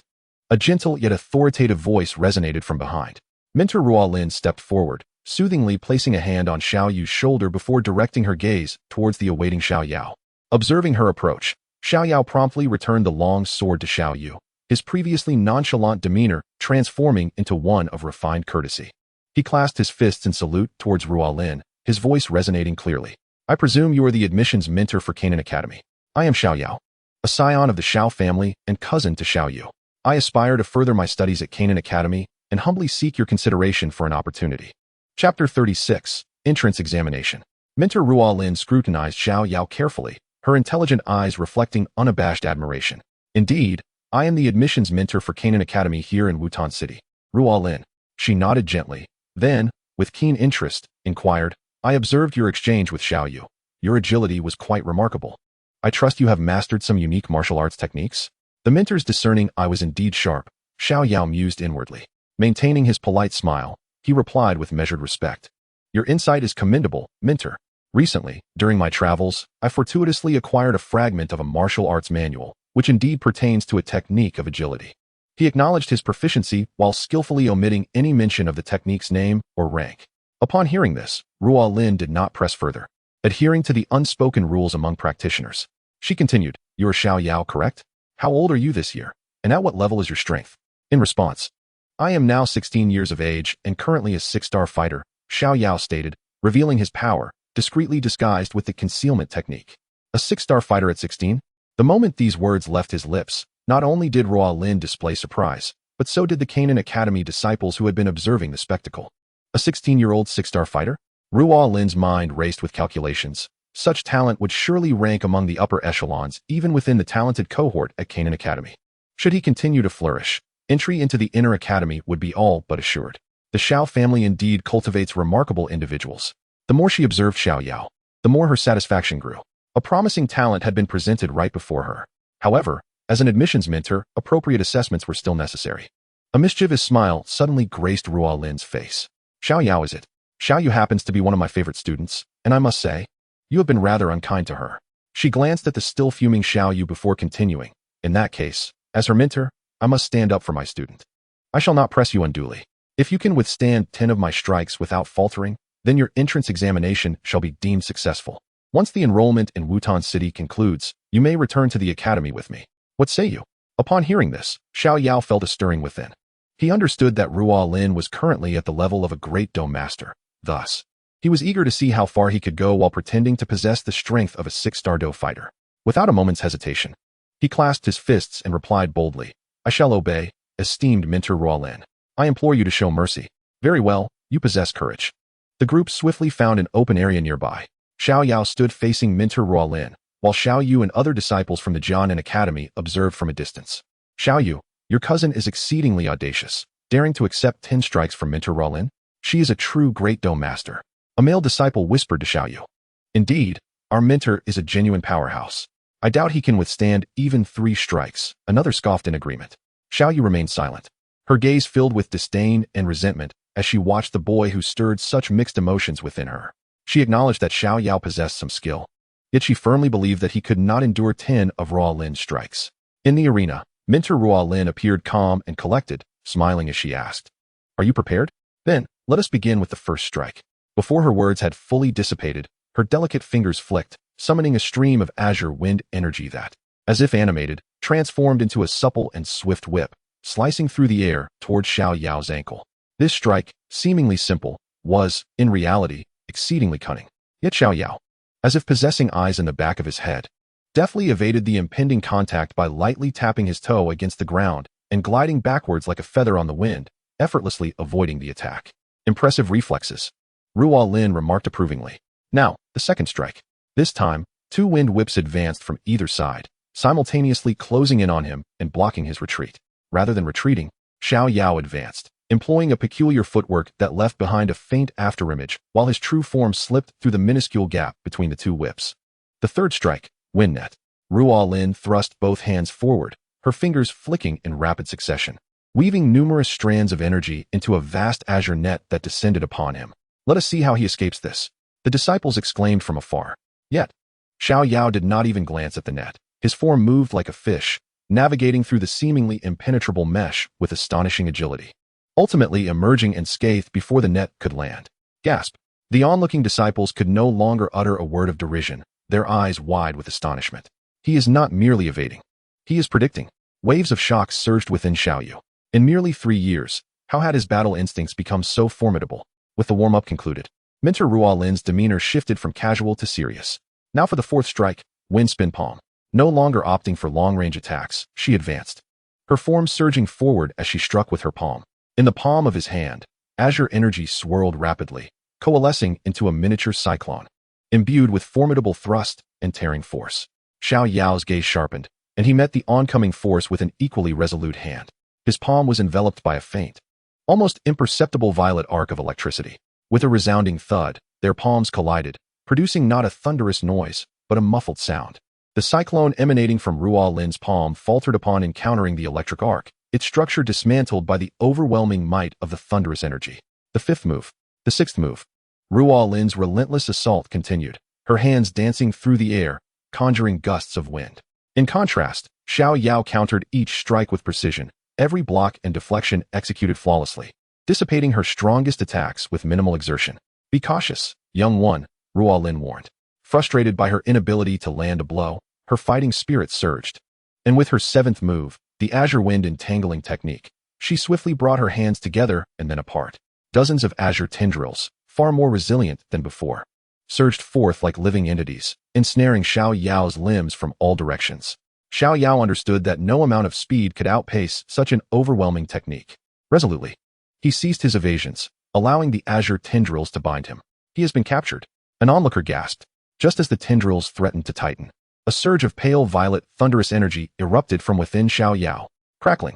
a gentle yet authoritative voice resonated from behind. Mentor Ruolin stepped forward, soothingly placing a hand on Xiao Yu's shoulder before directing her gaze towards the awaiting Xiao Yao. Observing her approach, Xiao Yao promptly returned the long sword to Xiao Yu, his previously nonchalant demeanor transforming into one of refined courtesy. He clasped his fists in salute towards Ruolin, his voice resonating clearly. I presume you are the admissions mentor for Canaan Academy. I am Xiao Yao, a scion of the Xiao family and cousin to Xiao Yu. I aspire to further my studies at Canaan Academy and humbly seek your consideration for an opportunity. Chapter 36, Entrance Examination. Mentor Ruolin scrutinized Xiao Yao carefully, her intelligent eyes reflecting unabashed admiration. Indeed, I am the admissions mentor for Canaan Academy here in Wutan City. Ruolin. She nodded gently, then, with keen interest, inquired, I observed your exchange with Xiao Yu. Your agility was quite remarkable. I trust you have mastered some unique martial arts techniques? The mentor's discerning eye was indeed sharp. Xiao Yao mused inwardly. Maintaining his polite smile, he replied with measured respect. Your insight is commendable, mentor. Recently, during my travels, I fortuitously acquired a fragment of a martial arts manual, which indeed pertains to a technique of agility. He acknowledged his proficiency while skillfully omitting any mention of the technique's name or rank. Upon hearing this, Ruolin did not press further, adhering to the unspoken rules among practitioners. She continued, You are Xiao Yao, correct? How old are you this year, and at what level is your strength? In response, I am now 16 years of age and currently a 6-star fighter, Xiao Yao stated, revealing his power, discreetly disguised with the concealment technique. A 6-star fighter at 16? The moment these words left his lips, not only did Ruolin display surprise, but so did the Canaan Academy disciples who had been observing the spectacle. A 16-year-old 6-star fighter? Ruolin's mind raced with calculations. Such talent would surely rank among the upper echelons even within the talented cohort at Canaan Academy. Should he continue to flourish, entry into the inner academy would be all but assured. The Xiao family indeed cultivates remarkable individuals. The more she observed Xiao Yao, the more her satisfaction grew. A promising talent had been presented right before her. However, as an admissions mentor, appropriate assessments were still necessary. A mischievous smile suddenly graced Ruolin's face. Xiao Yao is it? Xiao Yu happens to be one of my favorite students, and I must say, you have been rather unkind to her. She glanced at the still fuming Xiao Yu before continuing. In that case, as her mentor, I must stand up for my student. I shall not press you unduly. If you can withstand 10 of my strikes without faltering, then your entrance examination shall be deemed successful. Once the enrollment in Wutan City concludes, you may return to the academy with me. What say you? Upon hearing this, Xiao Yao felt a stirring within. He understood that Ruolin was currently at the level of a great Dou master. Thus, he was eager to see how far he could go while pretending to possess the strength of a 6-star Dou fighter. Without a moment's hesitation, he clasped his fists and replied boldly, I shall obey, esteemed mentor Ruolin. I implore you to show mercy. Very well, you possess courage. The group swiftly found an open area nearby. Xiao Yao stood facing mentor Ruolin, while Xiao Yu and other disciples from the Jianan Academy observed from a distance. Xiao Yu, your cousin is exceedingly audacious, daring to accept 10 strikes from mentor Ruolin. She is a true great Dou master. A male disciple whispered to Xiao Yu. Indeed, our mentor is a genuine powerhouse. I doubt he can withstand even 3 strikes. Another scoffed in agreement. Xiao Yu remained silent, her gaze filled with disdain and resentment as she watched the boy who stirred such mixed emotions within her. She acknowledged that Xiao Yao possessed some skill, yet she firmly believed that he could not endure 10 of Ruolin's strikes. In the arena, mentor Ruolin appeared calm and collected, smiling as she asked, Are you prepared? Then, let us begin with the first strike. Before her words had fully dissipated, her delicate fingers flicked, summoning a stream of azure wind energy that, as if animated, transformed into a supple and swift whip, slicing through the air toward Xiao Yao's ankle. This strike, seemingly simple, was, in reality, exceedingly cunning. Yet Xiao Yao, as if possessing eyes in the back of his head, deftly evaded the impending contact by lightly tapping his toe against the ground and gliding backwards like a feather on the wind, effortlessly avoiding the attack. Impressive reflexes, Ruo Lin remarked approvingly. Now, the second strike. This time, 2 wind whips advanced from either side, simultaneously closing in on him and blocking his retreat. Rather than retreating, Xiao Yao advanced, employing a peculiar footwork that left behind a faint afterimage while his true form slipped through the minuscule gap between the 2 whips. The third strike, wind net. Ruo Lin thrust both hands forward, her fingers flicking in rapid succession, weaving numerous strands of energy into a vast azure net that descended upon him. Let us see how he escapes this, the disciples exclaimed from afar. Yet, Xiao Yao did not even glance at the net. His form moved like a fish, navigating through the seemingly impenetrable mesh with astonishing agility, ultimately emerging unscathed before the net could land. Gasp! The onlooking disciples could no longer utter a word of derision, their eyes wide with astonishment. He is not merely evading. He is predicting. Waves of shock surged within Xiao Yao. In merely 3 years, how had his battle instincts become so formidable? With the warm-up concluded, Mentor Ruo Lin's demeanor shifted from casual to serious. Now for the fourth strike, wind spin palm. No longer opting for long-range attacks, she advanced, her form surging forward as she struck with her palm. In the palm of his hand, azure energy swirled rapidly, coalescing into a miniature cyclone, imbued with formidable thrust and tearing force. Xiao Yao's gaze sharpened, and he met the oncoming force with an equally resolute hand. His palm was enveloped by a faint, almost imperceptible violet arc of electricity. With a resounding thud, their palms collided, producing not a thunderous noise, but a muffled sound. The cyclone emanating from Ruo Lin's palm faltered upon encountering the electric arc, its structure dismantled by the overwhelming might of the thunderous energy. The fifth move. The sixth move. Ruo Lin's relentless assault continued, her hands dancing through the air, conjuring gusts of wind. In contrast, Xiao Yao countered each strike with precision, every block and deflection executed flawlessly, dissipating her strongest attacks with minimal exertion. Be cautious, young one, Ruo Lin warned. Frustrated by her inability to land a blow, her fighting spirit surged. And with her seventh move, the azure wind entangling technique, she swiftly brought her hands together and then apart. Dozens of azure tendrils, far more resilient than before, surged forth like living entities, ensnaring Xiao Yao's limbs from all directions. Xiao Yao understood that no amount of speed could outpace such an overwhelming technique. Resolutely, he ceased his evasions, allowing the azure tendrils to bind him. He has been captured. An onlooker gasped, just as the tendrils threatened to tighten. A surge of pale violet, thunderous energy erupted from within Xiao Yao, crackling.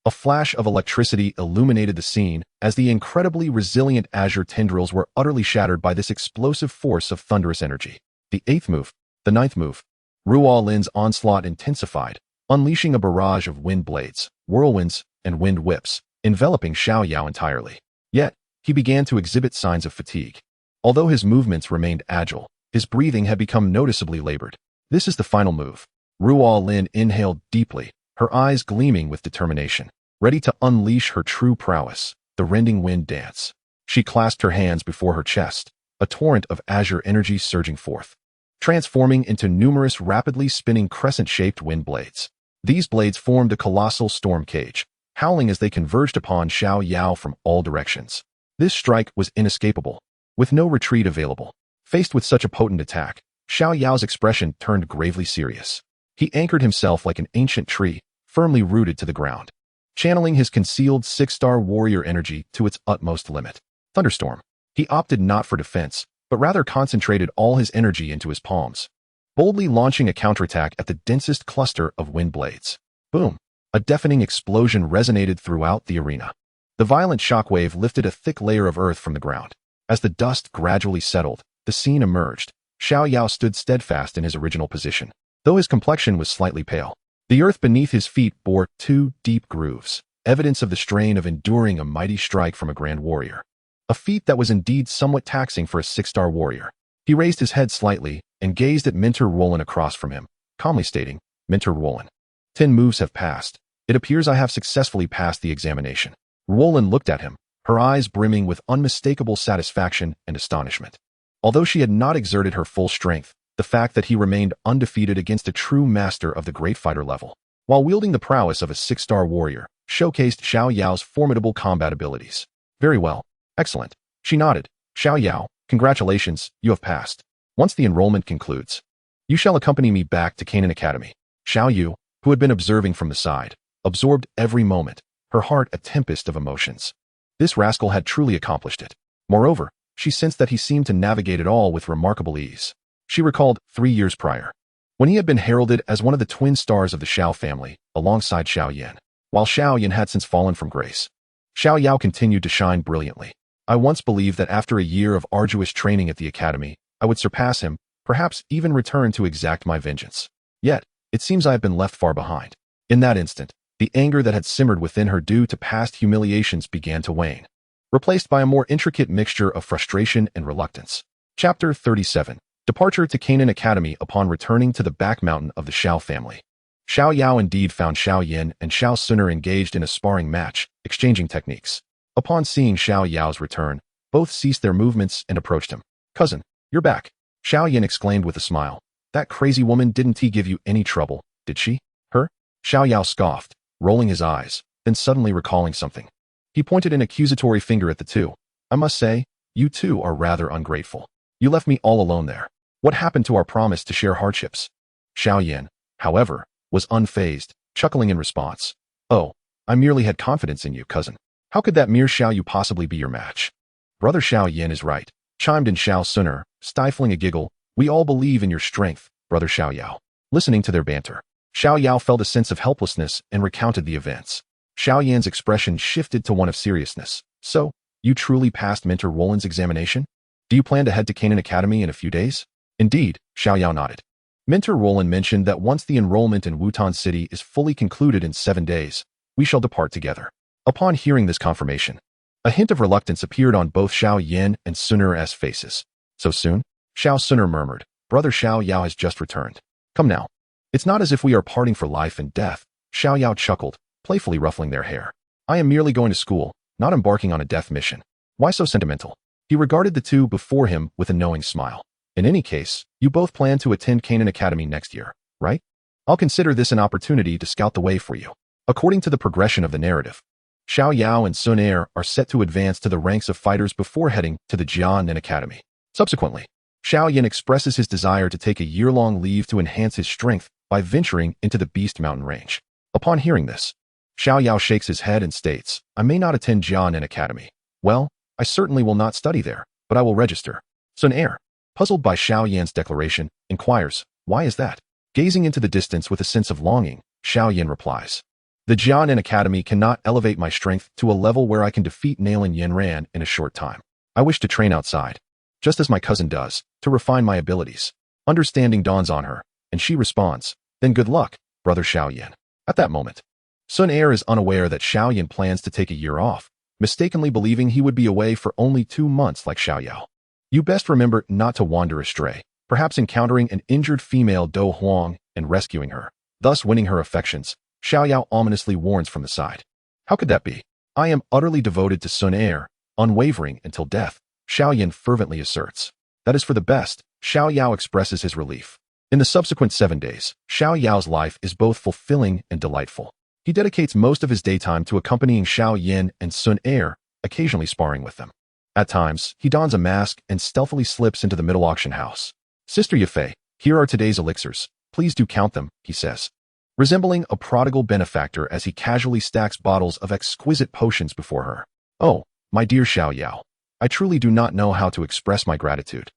A flash of electricity illuminated the scene as the incredibly resilient azure tendrils were utterly shattered by this explosive force of thunderous energy. The eighth move. The ninth move. Ruo Lin's onslaught intensified, unleashing a barrage of wind blades, whirlwinds, and wind whips, enveloping Xiao Yao entirely. Yet, he began to exhibit signs of fatigue. Although his movements remained agile, his breathing had become noticeably labored. This is the final move. Ruo Lin inhaled deeply, her eyes gleaming with determination, ready to unleash her true prowess, the rending wind dance. She clasped her hands before her chest, a torrent of azure energy surging forth, transforming into numerous rapidly spinning crescent-shaped wind blades. These blades formed a colossal storm cage, howling as they converged upon Xiao Yao from all directions. This strike was inescapable, with no retreat available. Faced with such a potent attack, Xiao Yao's expression turned gravely serious. He anchored himself like an ancient tree, firmly rooted to the ground, channeling his concealed 6-star warrior energy to its utmost limit. Thunderstorm. He opted not for defense, but rather concentrated all his energy into his palms, boldly launching a counterattack at the densest cluster of wind blades. Boom! A deafening explosion resonated throughout the arena. The violent shockwave lifted a thick layer of earth from the ground. As the dust gradually settled, the scene emerged. Xiao Yao stood steadfast in his original position, though his complexion was slightly pale. The earth beneath his feet bore 2 deep grooves, evidence of the strain of enduring a mighty strike from a grand warrior. A feat that was indeed somewhat taxing for a 6-star warrior. He raised his head slightly and gazed at Mentor Roland across from him, calmly stating, "Mentor Roland, 10 moves have passed. It appears I have successfully passed the examination." Roland looked at him, her eyes brimming with unmistakable satisfaction and astonishment. Although she had not exerted her full strength, the fact that he remained undefeated against a true master of the great fighter level while wielding the prowess of a 6-star warrior, showcased Xiao Yao's formidable combat abilities. Very well. Excellent. She nodded. Xiao Yao, congratulations, you have passed. Once the enrollment concludes, you shall accompany me back to Canaan Academy. Xiao Yu, who had been observing from the side, absorbed every moment, her heart a tempest of emotions. This rascal had truly accomplished it. Moreover, she sensed that he seemed to navigate it all with remarkable ease. She recalled 3 years prior, when he had been heralded as one of the twin stars of the Xiao family, alongside Xiao Yan. While Xiao Yan had since fallen from grace, Xiao Yao continued to shine brilliantly. I once believed that after a year of arduous training at the academy, I would surpass him, perhaps even return to exact my vengeance. Yet, it seems I have been left far behind. In that instant, the anger that had simmered within her due to past humiliations began to wane, replaced by a more intricate mixture of frustration and reluctance. Chapter 37. Departure to Canaan Academy upon returning to the back mountain of the Xiao family. Xiao Yao indeed found Xiao Yan and Xiao Suner engaged in a sparring match, exchanging techniques. Upon seeing Xiao Yao's return, both ceased their movements and approached him. Cousin, you're back. Xiao Yan exclaimed with a smile. That crazy woman didn't give you any trouble, did she? Her? Xiao Yao scoffed, rolling his eyes, then suddenly recalling something. He pointed an accusatory finger at the two. I must say, you two are rather ungrateful. You left me all alone there. What happened to our promise to share hardships? Xiao Yan, however, was unfazed, chuckling in response. Oh, I merely had confidence in you, cousin. How could that mere Xiao Yu possibly be your match? Brother Xiao Yan is right, chimed in Xiao Suner, stifling a giggle. We all believe in your strength, Brother Xiao Yao. Listening to their banter, Xiao Yao felt a sense of helplessness and recounted the events. Xiao Yan's expression shifted to one of seriousness. So, you truly passed Mentor Roland's examination? Do you plan to head to Canaan Academy in a few days? Indeed, Xiao Yao nodded. Mentor Roland mentioned that once the enrollment in Wutan City is fully concluded in 7 days, we shall depart together. Upon hearing this confirmation, a hint of reluctance appeared on both Xiao Yan and Suner's faces. So soon? Xiao Suner murmured. Brother Xiao Yao has just returned. Come now. It's not as if we are parting for life and death. Xiao Yao chuckled, playfully ruffling their hair. I am merely going to school, not embarking on a death mission. Why so sentimental? He regarded the two before him with a knowing smile. In any case, you both plan to attend Canaan Academy next year, right? I'll consider this an opportunity to scout the way for you. According to the progression of the narrative, Xiao Yao and Sun Er are set to advance to the ranks of fighters before heading to the Jianan Academy. Subsequently, Xiao Yan expresses his desire to take a year-long leave to enhance his strength by venturing into the Beast Mountain Range. Upon hearing this, Xiao Yao shakes his head and states, I may not attend Jianan Academy. Well, I certainly will not study there, but I will register. Sun Er, puzzled by Xiao Yan's declaration, inquires, why is that? Gazing into the distance with a sense of longing, Xiao Yan replies, the Jianan Academy cannot elevate my strength to a level where I can defeat Nalan Yanran in a short time. I wish to train outside, just as my cousin does, to refine my abilities. Understanding dawns on her, and she responds, then good luck, Brother Xiao Yan. At that moment, Sun Er is unaware that Xiao Yan plans to take a year off, mistakenly believing he would be away for only 2 months like Xiao Yao. You best remember not to wander astray, perhaps encountering an injured female Dou Huang and rescuing her, thus winning her affections, Xiao Yao ominously warns from the side. How could that be? I am utterly devoted to Sun Er, unwavering until death, Xiao Yan fervently asserts. That is for the best, Xiao Yao expresses his relief. In the subsequent 7 days, Xiao Yao's life is both fulfilling and delightful. He dedicates most of his daytime to accompanying Xiao Yan and Sun Er, occasionally sparring with them. At times, he dons a mask and stealthily slips into the middle auction house. Sister Yafay, here are today's elixirs. Please do count them, he says, resembling a prodigal benefactor as he casually stacks bottles of exquisite potions before her. Oh, my dear Xiao Yao, I truly do not know how to express my gratitude.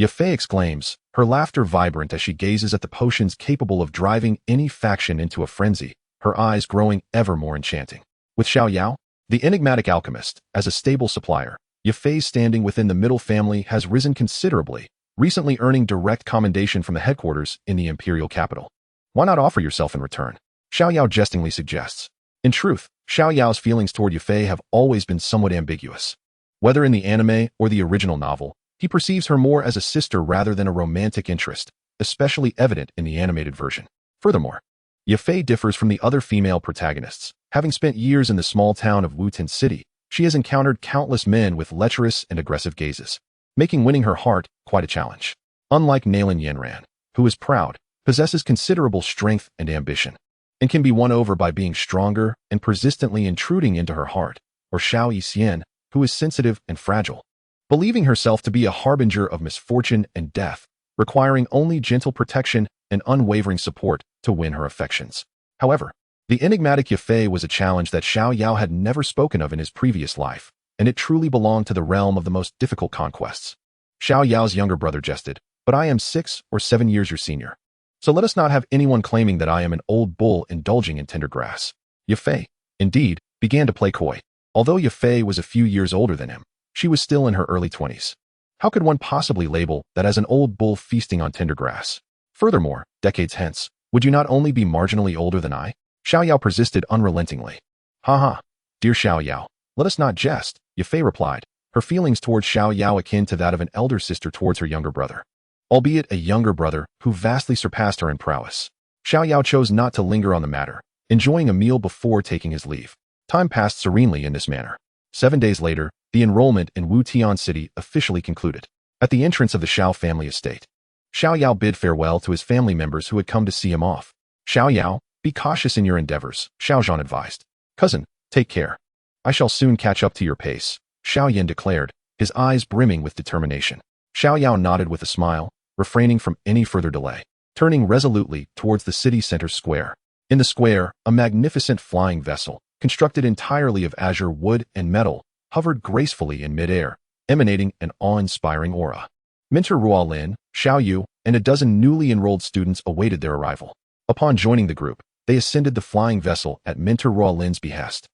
Yafay exclaims, her laughter vibrant as she gazes at the potions capable of driving any faction into a frenzy, her eyes growing ever more enchanting. With Xiao Yao, the enigmatic alchemist, as a stable supplier, Yafay's standing within the middle family has risen considerably, recently earning direct commendation from the headquarters in the imperial capital. Why not offer yourself in return? Xiao Yao jestingly suggests. In truth, Xiao Yao's feelings toward Yafay have always been somewhat ambiguous. Whether in the anime or the original novel, he perceives her more as a sister rather than a romantic interest, especially evident in the animated version. Furthermore, Yafay differs from the other female protagonists. Having spent years in the small town of Wutan City, she has encountered countless men with lecherous and aggressive gazes, making winning her heart quite a challenge. Unlike Nalan Yanran, who is proud, possesses considerable strength and ambition. and can be won over by being stronger and persistently intruding into her heart, or Xiao Yan, who is sensitive and fragile, believing herself to be a harbinger of misfortune and death, requiring only gentle protection and unwavering support to win her affections. However, the enigmatic Yafay was a challenge that Xiao Yao had never spoken of in his previous life, and it truly belonged to the realm of the most difficult conquests. Xiao Yao's younger brother jested, "But I am 6 or 7 years your senior. So let us not have anyone claiming that I am an old bull indulging in tender grass." Yafay, indeed, began to play coy. Although Yafay was a few years older than him, she was still in her early 20s. How could one possibly label that as an old bull feasting on tender grass? Furthermore, decades hence, would you not only be marginally older than I? Xiao Yao persisted unrelentingly. "Ha, dear Xiao Yao, let us not jest," Yafay replied, her feelings towards Xiao Yao akin to that of an elder sister towards her younger brother, albeit a younger brother who vastly surpassed her in prowess. Xiao Yao chose not to linger on the matter, enjoying a meal before taking his leave. Time passed serenely in this manner. 7 days later, the enrollment in Wutan city officially concluded. At the entrance of the Xiao family estate, Xiao Yao bid farewell to his family members who had come to see him off. "Xiao Yao, be cautious in your endeavors," Xiao Yan advised. "Cousin, take care. I shall soon catch up to your pace," Xiao Yan declared, his eyes brimming with determination. Xiao Yao nodded with a smile, refraining from any further delay, turning resolutely towards the city center square. In the square, a magnificent flying vessel, constructed entirely of azure wood and metal, hovered gracefully in midair, emanating an awe-inspiring aura. Mentor Ruolin, Xiao Yu, and a dozen newly enrolled students awaited their arrival. Upon joining the group, they ascended the flying vessel at Mentor Ruolin's behest.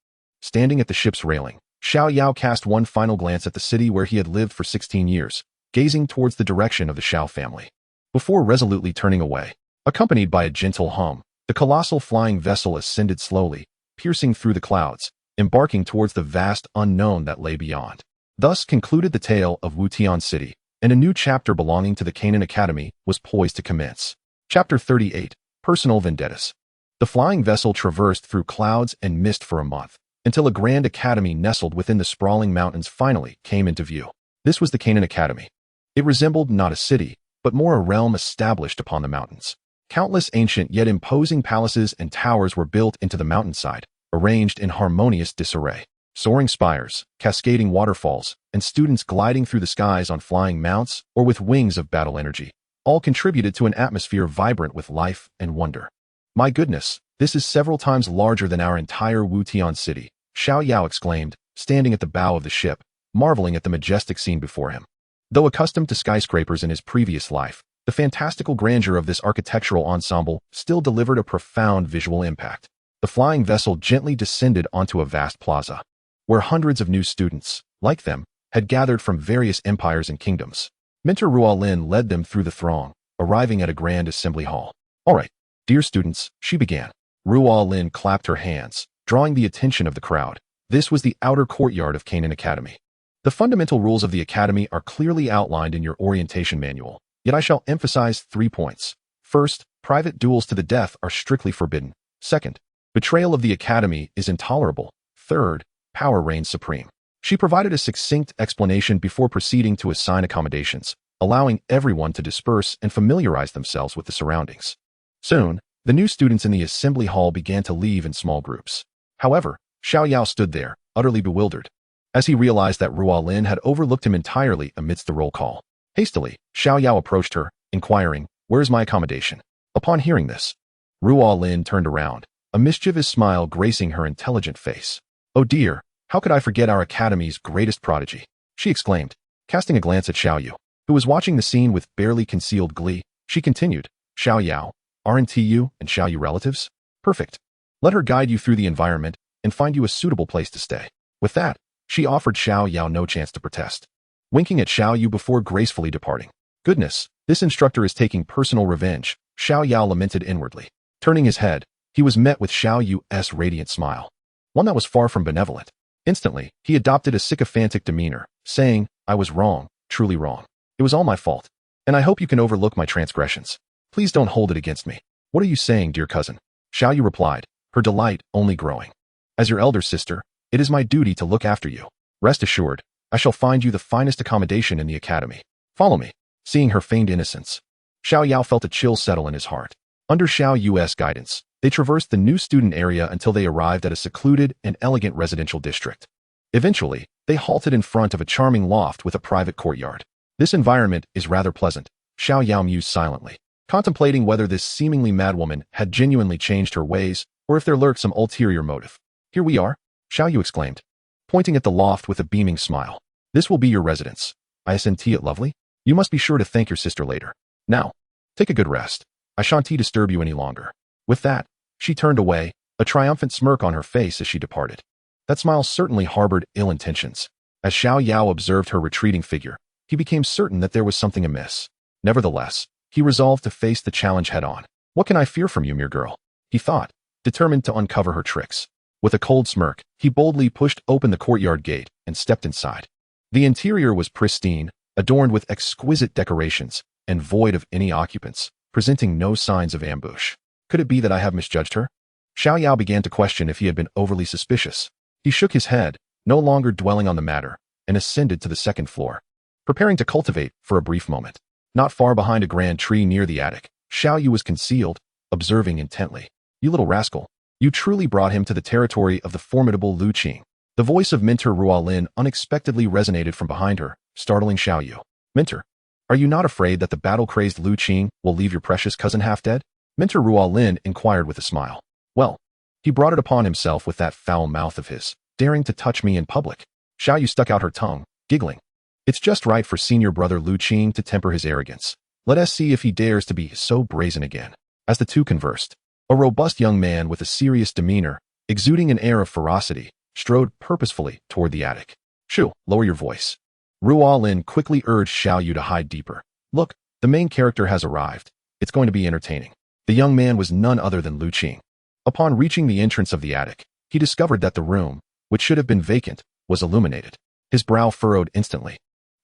Standing at the ship's railing, Xiao Yao cast one final glance at the city where he had lived for 16 years, gazing towards the direction of the Xiao family. Before resolutely turning away, accompanied by a gentle hum, the colossal flying vessel ascended slowly, piercing through the clouds, embarking towards the vast unknown that lay beyond. Thus concluded the tale of Wutan City, and a new chapter belonging to the Canaan Academy was poised to commence. Chapter 38, Personal Vendettas. The flying vessel traversed through clouds and mist for a month, until a grand academy nestled within the sprawling mountains finally came into view. This was the Canaan Academy. It resembled not a city, but more a realm established upon the mountains. Countless ancient yet imposing palaces and towers were built into the mountainside, arranged in harmonious disarray. Soaring spires, cascading waterfalls, and students gliding through the skies on flying mounts or with wings of battle energy, all contributed to an atmosphere vibrant with life and wonder. "My goodness, this is several times larger than our entire Wutan city," Xiao Yao exclaimed, standing at the bow of the ship, marveling at the majestic scene before him. Though accustomed to skyscrapers in his previous life, the fantastical grandeur of this architectural ensemble still delivered a profound visual impact. The flying vessel gently descended onto a vast plaza, where hundreds of new students, like them, had gathered from various empires and kingdoms. Mentor Ruolin led them through the throng, arriving at a grand assembly hall. "All right, dear students," she began. Ruolin clapped her hands, drawing the attention of the crowd. This was the outer courtyard of Canaan Academy. The fundamental rules of the academy are clearly outlined in your orientation manual, yet I shall emphasize 3 points. First, private duels to the death are strictly forbidden. Second, betrayal of the academy is intolerable. Third, power reigns supreme. She provided a succinct explanation before proceeding to assign accommodations, allowing everyone to disperse and familiarize themselves with the surroundings. Soon, the new students in the assembly hall began to leave in small groups. However, Xiao Yao stood there, utterly bewildered, as he realized that Ruolin had overlooked him entirely amidst the roll call. Hastily, Xiao Yao approached her, inquiring, "Where's my accommodation?" Upon hearing this, Ruolin turned around, a mischievous smile gracing her intelligent face. "Oh dear, how could I forget our academy's greatest prodigy?" she exclaimed, casting a glance at Xiao Yu, who was watching the scene with barely concealed glee. She continued, "Xiao Yao, aren't you and Xiao Yu relatives? Perfect. Let her guide you through the environment and find you a suitable place to stay." With that, she offered Xiao Yao no chance to protest, winking at Xiao Yu before gracefully departing. "Goodness, this instructor is taking personal revenge," Xiao Yao lamented inwardly. Turning his head, he was met with Xiao Yu's radiant smile, one that was far from benevolent. Instantly, he adopted a sycophantic demeanor, saying, "I was wrong, truly wrong. It was all my fault, and I hope you can overlook my transgressions. Please don't hold it against me." "What are you saying, dear cousin?" Xiao Yu replied, her delight only growing. "As your elder sister, it is my duty to look after you. Rest assured, I shall find you the finest accommodation in the academy. Follow me." Seeing her feigned innocence, Xiao Yao felt a chill settle in his heart. Under Xiao Yu's guidance, They traversed the new student area until they arrived at a secluded and elegant residential district. Eventually, they halted in front of a charming loft with a private courtyard. This environment is rather pleasant, Xiao Yao mused silently, contemplating whether this seemingly mad woman had genuinely changed her ways or if there lurked some ulterior motive. Here we are, Xiao Yu exclaimed, pointing at the loft with a beaming smile. This will be your residence. Isn't it lovely? You must be sure to thank your sister later. Now, take a good rest. I shan't disturb you any longer. With that, she turned away, a triumphant smirk on her face as she departed. That smile certainly harbored ill intentions. As Xiao Yao observed her retreating figure, he became certain that there was something amiss. Nevertheless, he resolved to face the challenge head-on. What can I fear from you, mere girl? He thought, determined to uncover her tricks. With a cold smirk, he boldly pushed open the courtyard gate and stepped inside. The interior was pristine, adorned with exquisite decorations, and void of any occupants, presenting no signs of ambush. Could it be that I have misjudged her? Xiao Yao began to question if he had been overly suspicious. He shook his head, no longer dwelling on the matter, and ascended to the second floor, preparing to cultivate for a brief moment. Not far behind a grand tree near the attic, Xiao Yu was concealed, observing intently. You little rascal, you truly brought him to the territory of the formidable Lu Qing. The voice of Mentor Ruolin unexpectedly resonated from behind her, startling Xiao Yu. Mentor, are you not afraid that the battle-crazed Lu Qing will leave your precious cousin half-dead? Mentor Ruolin inquired with a smile. Well, he brought it upon himself with that foul mouth of his, daring to touch me in public. Xiao Yu stuck out her tongue, giggling. It's just right for senior brother Lu Qing to temper his arrogance. Let us see if he dares to be so brazen again. As the two conversed, a robust young man with a serious demeanor, exuding an air of ferocity, strode purposefully toward the attic. Shoo, lower your voice. Ruolin quickly urged Xiao Yu to hide deeper. Look, the main character has arrived. It's going to be entertaining. The young man was none other than Lu Qing. Upon reaching the entrance of the attic, he discovered that the room, which should have been vacant, was illuminated. His brow furrowed instantly.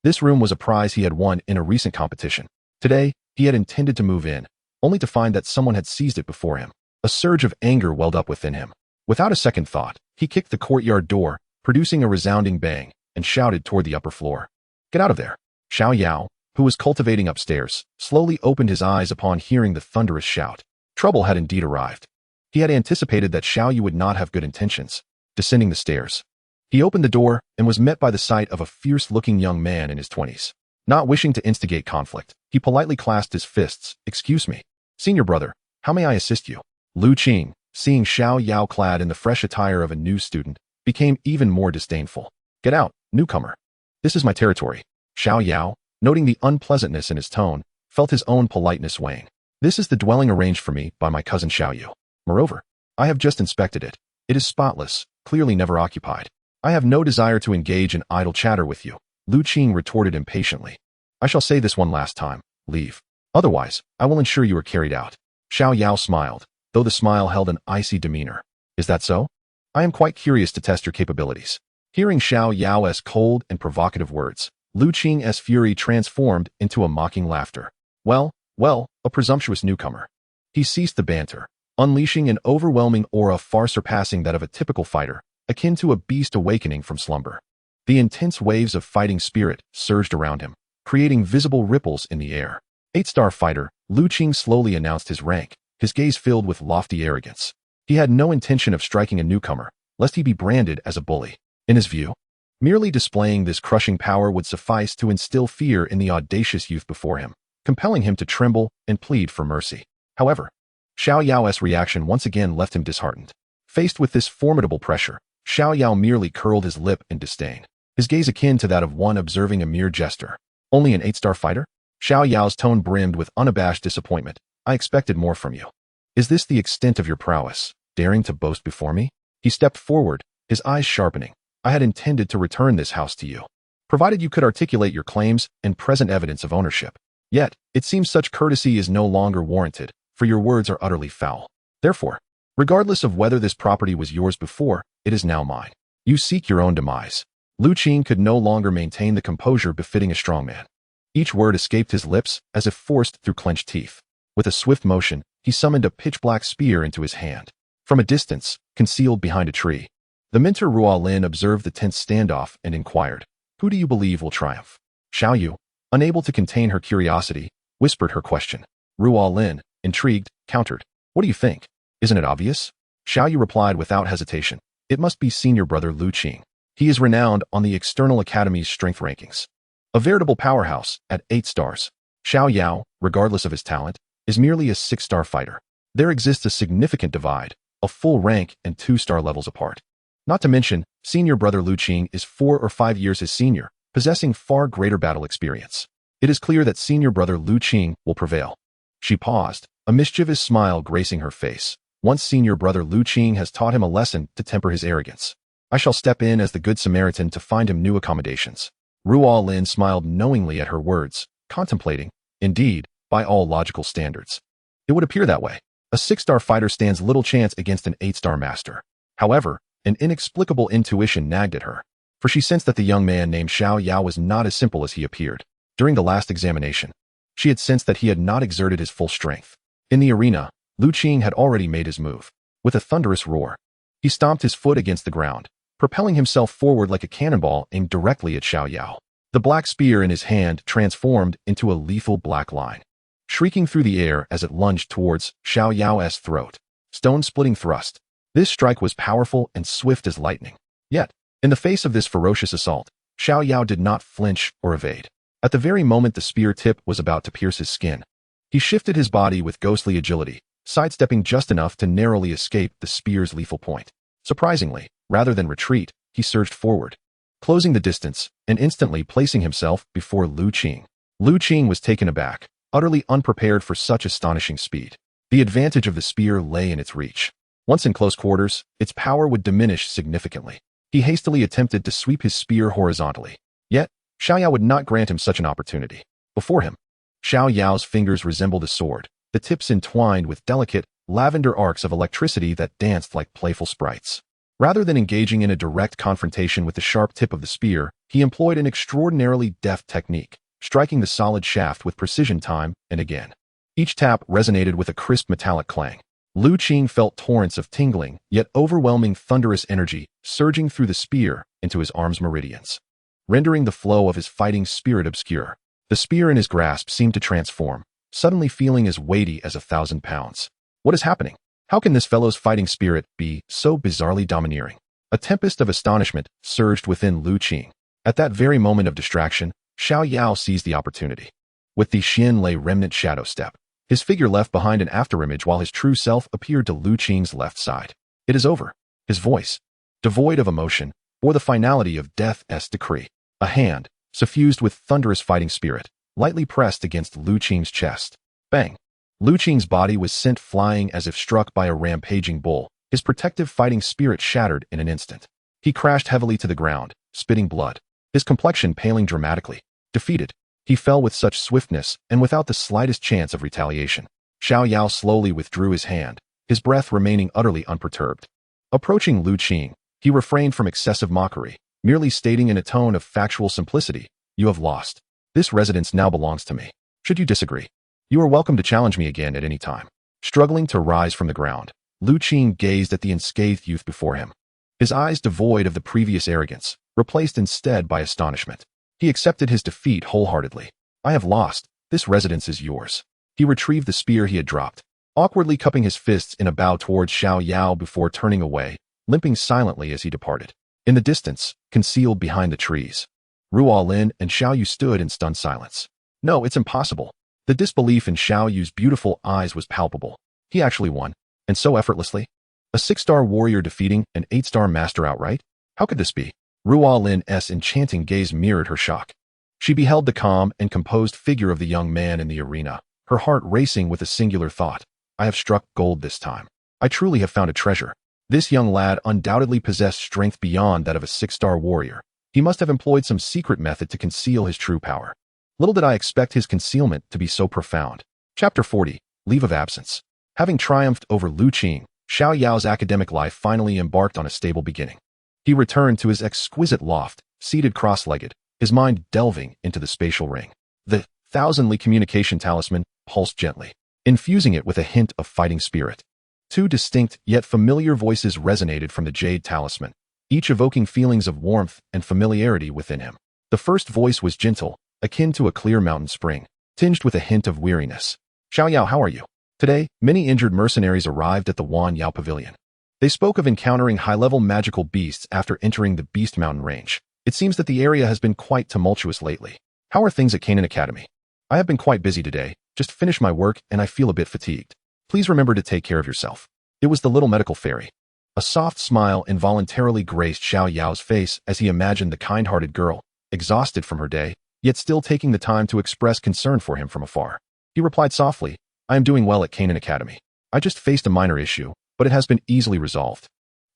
This room was a prize he had won in a recent competition. Today, he had intended to move in, only to find that someone had seized it before him. A surge of anger welled up within him. Without a second thought, he kicked the courtyard door, producing a resounding bang, and shouted toward the upper floor. Get out of there. Xiao Yao, who was cultivating upstairs, slowly opened his eyes upon hearing the thunderous shout. Trouble had indeed arrived. He had anticipated that Xiao Yu would not have good intentions. Descending the stairs, he opened the door and was met by the sight of a fierce-looking young man in his 20s. Not wishing to instigate conflict, he politely clasped his fists. Excuse me. Senior brother, how may I assist you? Lu Qing, seeing Xiao Yao clad in the fresh attire of a new student, became even more disdainful. Get out, newcomer. This is my territory. Xiao Yao, noting the unpleasantness in his tone, felt his own politeness weighing. This is the dwelling arranged for me by my cousin Xiao Yu. Moreover, I have just inspected it. It is spotless, clearly never occupied. I have no desire to engage in idle chatter with you, Lu Qing retorted impatiently. I shall say this one last time. Leave. Otherwise, I will ensure you are carried out. Xiao Yao smiled, though the smile held an icy demeanor. Is that so? I am quite curious to test your capabilities. Hearing Xiao Yao's cold and provocative words, Lu Qing's fury transformed into a mocking laughter. Well, a presumptuous newcomer. He ceased the banter, unleashing an overwhelming aura far surpassing that of a typical fighter, akin to a beast awakening from slumber. The intense waves of fighting spirit surged around him, creating visible ripples in the air. 8-star fighter, Lu Qing slowly announced his rank, his gaze filled with lofty arrogance. He had no intention of striking a newcomer, lest he be branded as a bully. In his view, merely displaying this crushing power would suffice to instill fear in the audacious youth before him, compelling him to tremble and plead for mercy. However, Xiao Yao's reaction once again left him disheartened. Faced with this formidable pressure, Xiao Yao merely curled his lip in disdain, his gaze akin to that of one observing a mere jester. Only an 8-star fighter? Xiao Yao's tone brimmed with unabashed disappointment. I expected more from you. Is this the extent of your prowess, daring to boast before me? He stepped forward, his eyes sharpening. I had intended to return this house to you, provided you could articulate your claims and present evidence of ownership. Yet, it seems such courtesy is no longer warranted, for your words are utterly foul. Therefore, regardless of whether this property was yours before, it is now mine. You seek your own demise. Lu Qing could no longer maintain the composure befitting a strong man. Each word escaped his lips as if forced through clenched teeth. With a swift motion, he summoned a pitch-black spear into his hand. From a distance, concealed behind a tree, the mentor Ruolin observed the tense standoff and inquired, Who do you believe will triumph? Xiao Yu, unable to contain her curiosity, whispered her question. Ruolin, intrigued, countered, What do you think? Isn't it obvious? Xiao Yu replied without hesitation. It must be senior brother Lu Qing. He is renowned on the External Academy's strength rankings. A veritable powerhouse at 8 stars. Xiao Yao, regardless of his talent, is merely a 6-star fighter. There exists a significant divide, a full rank and 2-star levels apart. Not to mention, senior brother Lu Qing is 4 or 5 years his senior, possessing far greater battle experience. It is clear that senior brother Lu Qing will prevail. She paused, a mischievous smile gracing her face. Once senior brother Lu Qing has taught him a lesson to temper his arrogance. I shall step in as the good Samaritan to find him new accommodations. Ruo Lin smiled knowingly at her words, contemplating, indeed, by all logical standards. It would appear that way. A 6-star fighter stands little chance against an 8-star master. However, an inexplicable intuition nagged at her, for she sensed that the young man named Xiao Yao was not as simple as he appeared. During the last examination, she had sensed that he had not exerted his full strength. In the arena, Lu Qing had already made his move. With a thunderous roar, he stomped his foot against the ground, propelling himself forward like a cannonball aimed directly at Xiao Yao. The black spear in his hand transformed into a lethal black line, shrieking through the air as it lunged towards Xiao Yao's throat. Stone-splitting thrust. This strike was powerful and swift as lightning. Yet, in the face of this ferocious assault, Xiao Yao did not flinch or evade. At the very moment the spear tip was about to pierce his skin, he shifted his body with ghostly agility, sidestepping just enough to narrowly escape the spear's lethal point. Surprisingly, rather than retreat, he surged forward, closing the distance and instantly placing himself before Lu Qing. Lu Qing was taken aback, utterly unprepared for such astonishing speed. The advantage of the spear lay in its reach. Once in close quarters, its power would diminish significantly. He hastily attempted to sweep his spear horizontally. Yet, Xiao Yao would not grant him such an opportunity. Before him, Xiao Yao's fingers resembled a sword, the tips entwined with delicate, lavender arcs of electricity that danced like playful sprites. Rather than engaging in a direct confrontation with the sharp tip of the spear, he employed an extraordinarily deft technique, striking the solid shaft with precision time and again. Each tap resonated with a crisp metallic clang. Lu Qing felt torrents of tingling, yet overwhelming thunderous energy surging through the spear into his arm's meridians, rendering the flow of his fighting spirit obscure. The spear in his grasp seemed to transform, suddenly feeling as weighty as 1,000 pounds. What is happening? How can this fellow's fighting spirit be so bizarrely domineering? A tempest of astonishment surged within Lu Qing. At that very moment of distraction, Xiao Yao seized the opportunity. With the Shan lay remnant shadow step, his figure left behind an afterimage while his true self appeared to Lu Qing's left side. It is over. His voice, devoid of emotion, bore the finality of death's decree. A hand, suffused with thunderous fighting spirit, lightly pressed against Lu Qing's chest. Bang! Lu Qing's body was sent flying as if struck by a rampaging bull. His protective fighting spirit shattered in an instant. He crashed heavily to the ground, spitting blood, his complexion paling dramatically. Defeated, he fell with such swiftness and without the slightest chance of retaliation. Xiao Yao slowly withdrew his hand, his breath remaining utterly unperturbed. Approaching Lu Qing, he refrained from excessive mockery, merely stating in a tone of factual simplicity, "You have lost. This residence now belongs to me. Should you disagree, you are welcome to challenge me again at any time." Struggling to rise from the ground, Lu Qing gazed at the unscathed youth before him, his eyes devoid of the previous arrogance, replaced instead by astonishment. He accepted his defeat wholeheartedly. "I have lost. This residence is yours." He retrieved the spear he had dropped, awkwardly cupping his fists in a bow towards Xiao Yao before turning away, limping silently as he departed. In the distance, concealed behind the trees, Ruo Lin and Xiao Yu stood in stunned silence. No, it's impossible. The disbelief in Xiao Yu's beautiful eyes was palpable. He actually won, and so effortlessly. A 6-star warrior defeating an 8-star master outright? How could this be? Ruo Lin's enchanting gaze mirrored her shock. She beheld the calm and composed figure of the young man in the arena, her heart racing with a singular thought. I have struck gold this time. I truly have found a treasure. This young lad undoubtedly possessed strength beyond that of a 6-star warrior. He must have employed some secret method to conceal his true power. Little did I expect his concealment to be so profound. Chapter 40, Leave of Absence. Having triumphed over Lu Qing, Xiao Yao's academic life finally embarked on a stable beginning. He returned to his exquisite loft, seated cross-legged, his mind delving into the spatial ring. The thousandly communication talisman pulsed gently, infusing it with a hint of fighting spirit. 2 distinct yet familiar voices resonated from the jade talisman, each evoking feelings of warmth and familiarity within him. The first voice was gentle, akin to a clear mountain spring, tinged with a hint of weariness. "Xiao Yao, how are you?" Today, many injured mercenaries arrived at the Yao Pavilion. They spoke of encountering high-level magical beasts after entering the Beast Mountain range. It seems that the area has been quite tumultuous lately. How are things at Canaan Academy? I have been quite busy today, just finished my work and I feel a bit fatigued. Please remember to take care of yourself. It was the little medical fairy. A soft smile involuntarily graced Xiao Yao's face as he imagined the kind-hearted girl, exhausted from her day, yet still taking the time to express concern for him from afar. He replied softly, I am doing well at Canaan Academy. I just faced a minor issue, but it has been easily resolved.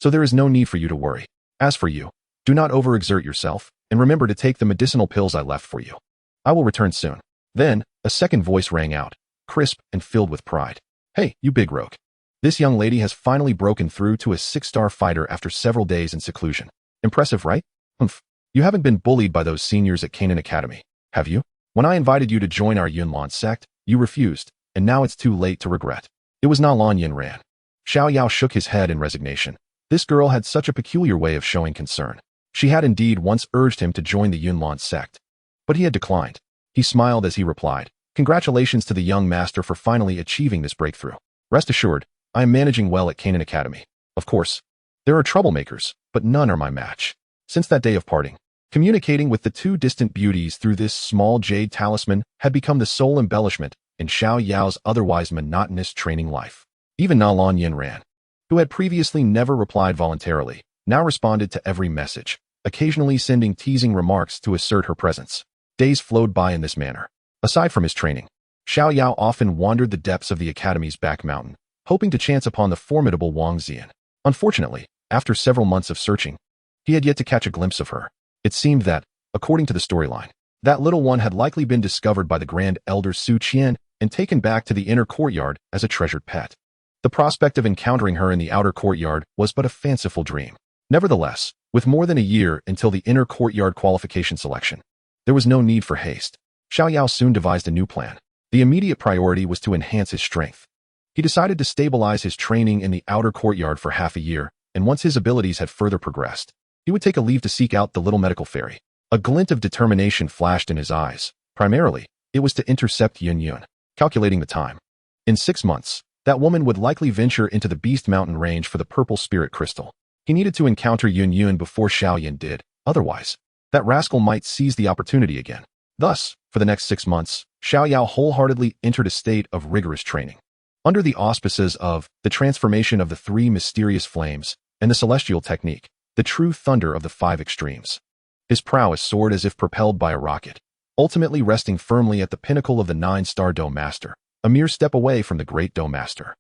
So there is no need for you to worry. As for you, do not overexert yourself, and remember to take the medicinal pills I left for you. I will return soon. Then, a second voice rang out, crisp and filled with pride. Hey, you big rogue. This young lady has finally broken through to a 6-star fighter after several days in seclusion. Impressive, right? You haven't been bullied by those seniors at Canaan Academy, have you? When I invited you to join our Yunlan sect, you refused, and now it's too late to regret. It was Nalan Yanran. Xiao Yao shook his head in resignation. This girl had such a peculiar way of showing concern. She had indeed once urged him to join the Yunlan sect, but he had declined. He smiled as he replied, Congratulations to the young master for finally achieving this breakthrough. Rest assured, I am managing well at Canaan Academy. Of course, there are troublemakers, but none are my match. Since that day of parting, communicating with the two distant beauties through this small jade talisman had become the sole embellishment in Xiao Yao's otherwise monotonous training life. Even Nalan Yanran, who had previously never replied voluntarily, now responded to every message, occasionally sending teasing remarks to assert her presence. Days flowed by in this manner. Aside from his training, Xiao Yao often wandered the depths of the academy's back mountain, hoping to chance upon the formidable Wang Xian. Unfortunately, after several months of searching, he had yet to catch a glimpse of her. It seemed that, according to the storyline, that little one had likely been discovered by the Grand Elder Su Qian and taken back to the inner courtyard as a treasured pet. The prospect of encountering her in the outer courtyard was but a fanciful dream. Nevertheless, with more than a year until the inner courtyard qualification selection, there was no need for haste. Xiao Yao soon devised a new plan. The immediate priority was to enhance his strength. He decided to stabilize his training in the outer courtyard for half a year, and once his abilities had further progressed, he would take a leave to seek out the little medical fairy. A glint of determination flashed in his eyes. Primarily, it was to intercept Yun Yun. Calculating the time. In 6 months, that woman would likely venture into the Beast Mountain range for the purple spirit crystal. He needed to encounter Yun Yun before Xiao Yan did, otherwise, that rascal might seize the opportunity again. Thus, for the next 6 months, Xiao Yao wholeheartedly entered a state of rigorous training. Under the auspices of the transformation of the 3 mysterious flames and the celestial technique, the true thunder of the 5 extremes. His prowess soared as if propelled by a rocket, ultimately resting firmly at the pinnacle of the 9-star Dou Master, a mere step away from the great Dou Master.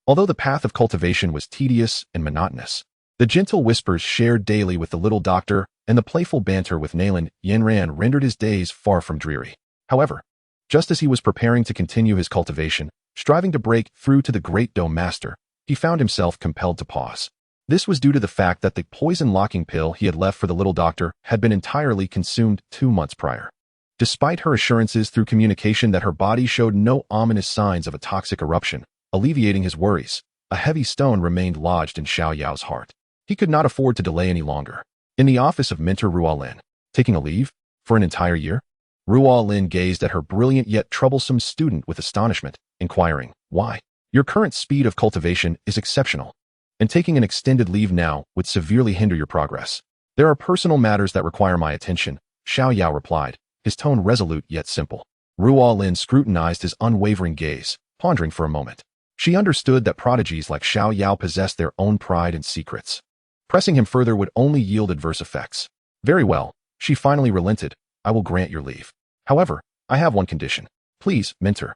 Although the path of cultivation was tedious and monotonous, the gentle whispers shared daily with the little doctor and the playful banter with Nalan Yanran rendered his days far from dreary. However, just as he was preparing to continue his cultivation, striving to break through to the great Dou Master, he found himself compelled to pause. This was due to the fact that the poison-locking pill he had left for the little doctor had been entirely consumed 2 months prior. Despite her assurances through communication that her body showed no ominous signs of a toxic eruption, alleviating his worries, a heavy stone remained lodged in Xiao Yao's heart. He could not afford to delay any longer. In the office of Mentor Ruolin, taking a leave? For an entire year? Ruolin gazed at her brilliant yet troublesome student with astonishment, inquiring, Why? Your current speed of cultivation is exceptional, and taking an extended leave now would severely hinder your progress. There are personal matters that require my attention, Xiao Yao replied, his tone resolute yet simple. Ruolin scrutinized his unwavering gaze, pondering for a moment. She understood that prodigies like Xiao Yao possessed their own pride and secrets. Pressing him further would only yield adverse effects. Very well, she finally relented. I will grant your leave. However, I have one condition. Please, mentor.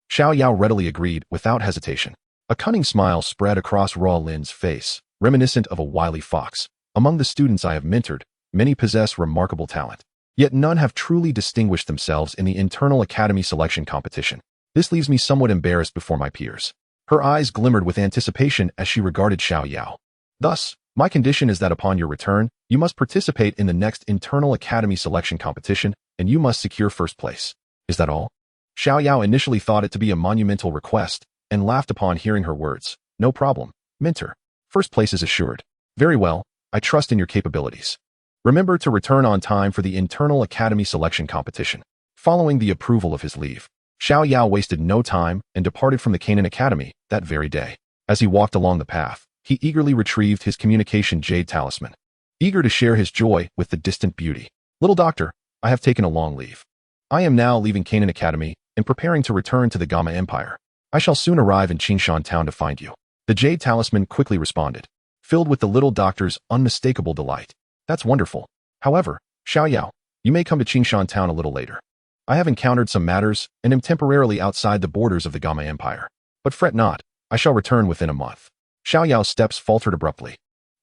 Xiao Yao readily agreed without hesitation. A cunning smile spread across Ruolin's face, reminiscent of a wily fox. Among the students I have mentored, many possess remarkable talent. Yet none have truly distinguished themselves in the internal academy selection competition. This leaves me somewhat embarrassed before my peers. Her eyes glimmered with anticipation as she regarded Xiao Yao. Thus, my condition is that upon your return, you must participate in the next internal academy selection competition, and you must secure first place. Is that all? Xiao Yao initially thought it to be a monumental request, and laughed upon hearing her words. No problem, mentor. First place is assured. Very well, I trust in your capabilities. Remember to return on time for the internal academy selection competition. Following the approval of his leave, Xiao Yao wasted no time and departed from the Canaan Academy that very day. As he walked along the path, he eagerly retrieved his communication jade talisman, eager to share his joy with the distant beauty. Little doctor, I have taken a long leave. I am now leaving Canaan Academy and preparing to return to the Gama Empire. I shall soon arrive in Qingshan town to find you. The jade talisman quickly responded, filled with the little doctor's unmistakable delight. That's wonderful. However, Xiao Yao, you may come to Qingshan town a little later. I have encountered some matters and am temporarily outside the borders of the Gama Empire. But fret not, I shall return within a month. Xiao Yao's steps faltered abruptly.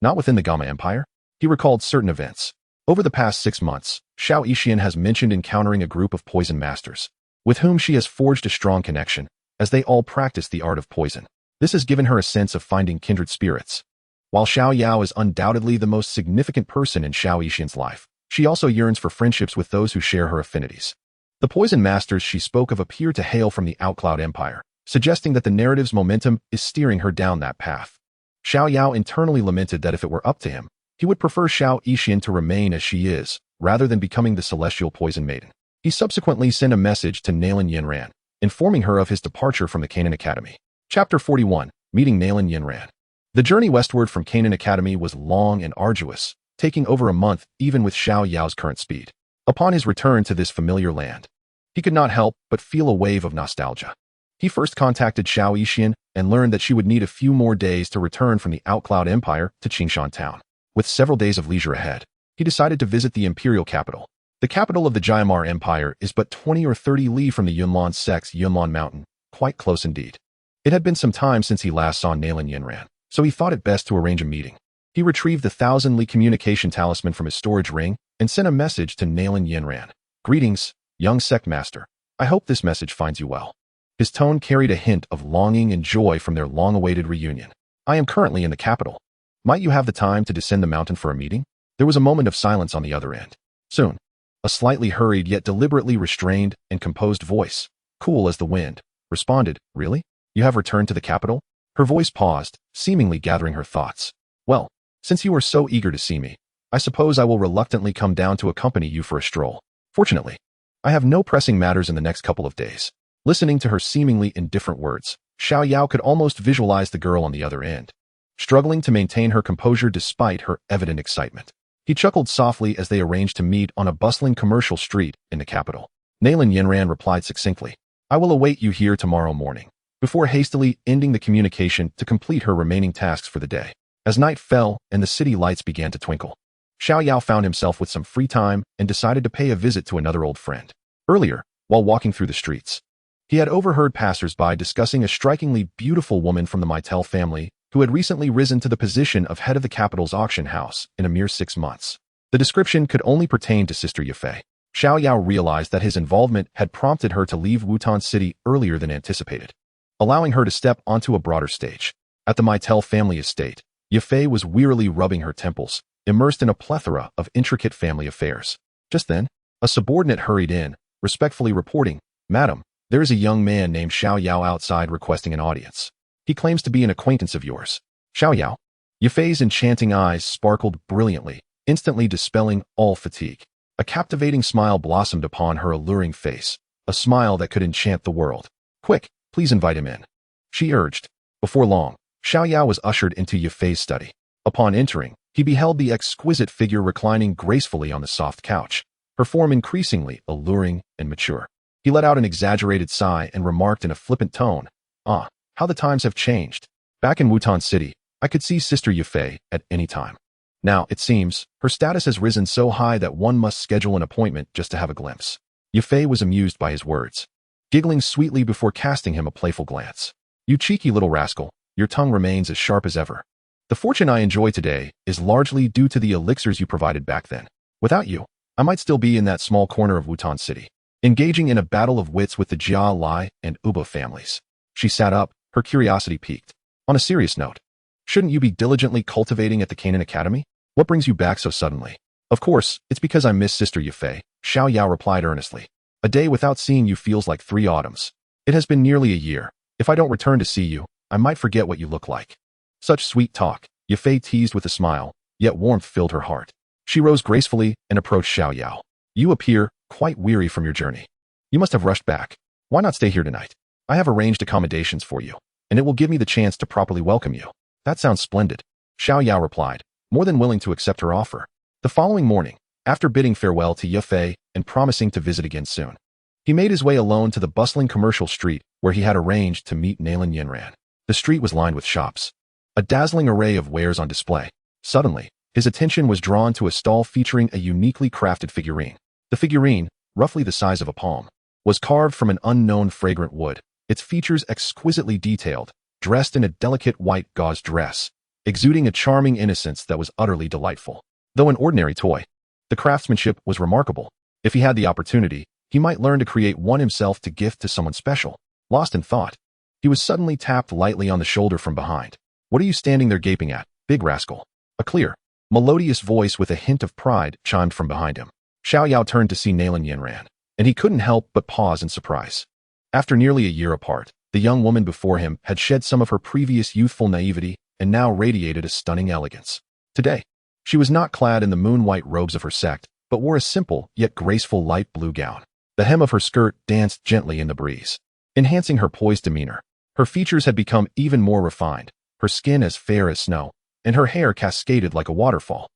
Not within the Gama Empire? He recalled certain events. Over the past 6 months, Xiao Yixian has mentioned encountering a group of poison masters, with whom she has forged a strong connection, as they all practice the art of poison. This has given her a sense of finding kindred spirits. While Xiao Yao is undoubtedly the most significant person in Xiao Yixian's life, she also yearns for friendships with those who share her affinities. The poison masters she spoke of appear to hail from the Outcloud Empire, suggesting that the narrative's momentum is steering her down that path. Xiao Yao internally lamented that if it were up to him, he would prefer Xiao Yixian to remain as she is, rather than becoming the celestial poison maiden. He subsequently sent a message to Nalan Yanran, informing her of his departure from the Canaan Academy. Chapter 41, Meeting Nalan Yanran. The journey westward from Canaan Academy was long and arduous, taking over a month even with Xiao Yao's current speed. Upon his return to this familiar land, he could not help but feel a wave of nostalgia. He first contacted Xiao Yixian and learned that she would need a few more days to return from the Outcloud Empire to Qingshan town. With several days of leisure ahead, he decided to visit the imperial capital. The capital of the Jiamar Empire is but 20 or 30 li from the Yunlan Sect's Yunlan Mountain, quite close indeed. It had been some time since he last saw Nalan Yanran, so he thought it best to arrange a meeting. He retrieved the 1,000 li communication talisman from his storage ring and sent a message to Nalan Yanran. Greetings, young sect master. I hope this message finds you well. His tone carried a hint of longing and joy from their long-awaited reunion. I am currently in the capital. Might you have the time to descend the mountain for a meeting? There was a moment of silence on the other end. Soon, a slightly hurried yet deliberately restrained and composed voice, cool as the wind, responded, Really? You have returned to the capital? Her voice paused, seemingly gathering her thoughts. Well, since you are so eager to see me, I suppose I will reluctantly come down to accompany you for a stroll. Fortunately, I have no pressing matters in the next couple of days. Listening to her seemingly indifferent words, Xiao Yao could almost visualize the girl on the other end, struggling to maintain her composure despite her evident excitement. He chuckled softly as they arranged to meet on a bustling commercial street in the capital. Nalan Yanran replied succinctly, I will await you here tomorrow morning, before hastily ending the communication to complete her remaining tasks for the day. As night fell and the city lights began to twinkle, Xiao Yao found himself with some free time and decided to pay a visit to another old friend. Earlier, while walking through the streets, he had overheard passers-by discussing a strikingly beautiful woman from the Meitel family who had recently risen to the position of head of the capital's auction house in a mere 6 months. The description could only pertain to Sister Yafay. Xiao Yao realized that his involvement had prompted her to leave Wutan City earlier than anticipated, allowing her to step onto a broader stage. At the Meitel family estate, Yafay was wearily rubbing her temples, immersed in a plethora of intricate family affairs. Just then, a subordinate hurried in, respectfully reporting, Madam, there is a young man named Xiao Yao outside requesting an audience. He claims to be an acquaintance of yours. Xiao Yao? Yafay's enchanting eyes sparkled brilliantly, instantly dispelling all fatigue. A captivating smile blossomed upon her alluring face, a smile that could enchant the world. Quick, please invite him in, she urged. Before long, Xiao Yao was ushered into Yafay's study. Upon entering, he beheld the exquisite figure reclining gracefully on the soft couch, her form increasingly alluring and mature. He let out an exaggerated sigh and remarked in a flippant tone, Ah, how the times have changed. Back in Wutan City, I could see Sister Yafay at any time. Now, it seems, her status has risen so high that one must schedule an appointment just to have a glimpse. Yafay was amused by his words, giggling sweetly before casting him a playful glance. You cheeky little rascal, your tongue remains as sharp as ever. The fortune I enjoy today is largely due to the elixirs you provided back then. Without you, I might still be in that small corner of Wutan City, engaging in a battle of wits with the Jia, Lai, and Uba families. She sat up, her curiosity piqued. On a serious note, shouldn't you be diligently cultivating at the Canaan Academy? What brings you back so suddenly? Of course, it's because I miss Sister Yafay, Xiao Yao replied earnestly. A day without seeing you feels like 3 autumns. It has been nearly a year. If I don't return to see you, I might forget what you look like. Such sweet talk, Yafay teased with a smile, yet warmth filled her heart. She rose gracefully and approached Xiao Yao. You appear quite weary from your journey. You must have rushed back. Why not stay here tonight? I have arranged accommodations for you, and it will give me the chance to properly welcome you. That sounds splendid, Xiao Yao replied, more than willing to accept her offer. The following morning, after bidding farewell to Yafay and promising to visit again soon, he made his way alone to the bustling commercial street where he had arranged to meet Nalan Yanran. The street was lined with shops, a dazzling array of wares on display. Suddenly, his attention was drawn to a stall featuring a uniquely crafted figurine. The figurine, roughly the size of a palm, was carved from an unknown fragrant wood, its features exquisitely detailed, dressed in a delicate white gauze dress, exuding a charming innocence that was utterly delightful. Though an ordinary toy, the craftsmanship was remarkable. If he had the opportunity, he might learn to create one himself to gift to someone special. Lost in thought, he was suddenly tapped lightly on the shoulder from behind. What are you standing there gaping at, big rascal? A clear, melodious voice with a hint of pride chimed from behind him. Xiao Yao turned to see Nalan Yanran, and he couldn't help but pause in surprise. After nearly a year apart, the young woman before him had shed some of her previous youthful naivety and now radiated a stunning elegance. Today, she was not clad in the moon-white robes of her sect, but wore a simple yet graceful light blue gown. The hem of her skirt danced gently in the breeze, enhancing her poised demeanor. Her features had become even more refined, her skin as fair as snow, and her hair cascaded like a waterfall.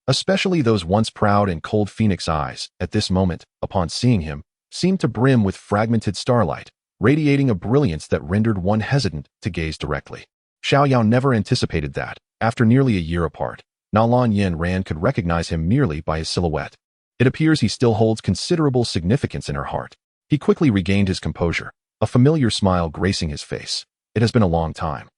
Especially those once proud and cold phoenix eyes, at this moment, upon seeing him, seemed to brim with fragmented starlight, radiating a brilliance that rendered one hesitant to gaze directly. Xiao Yao never anticipated that, after nearly a year apart, Nalan Yanran could recognize him merely by his silhouette. It appears he still holds considerable significance in her heart. He quickly regained his composure, a familiar smile gracing his face. It has been a long time.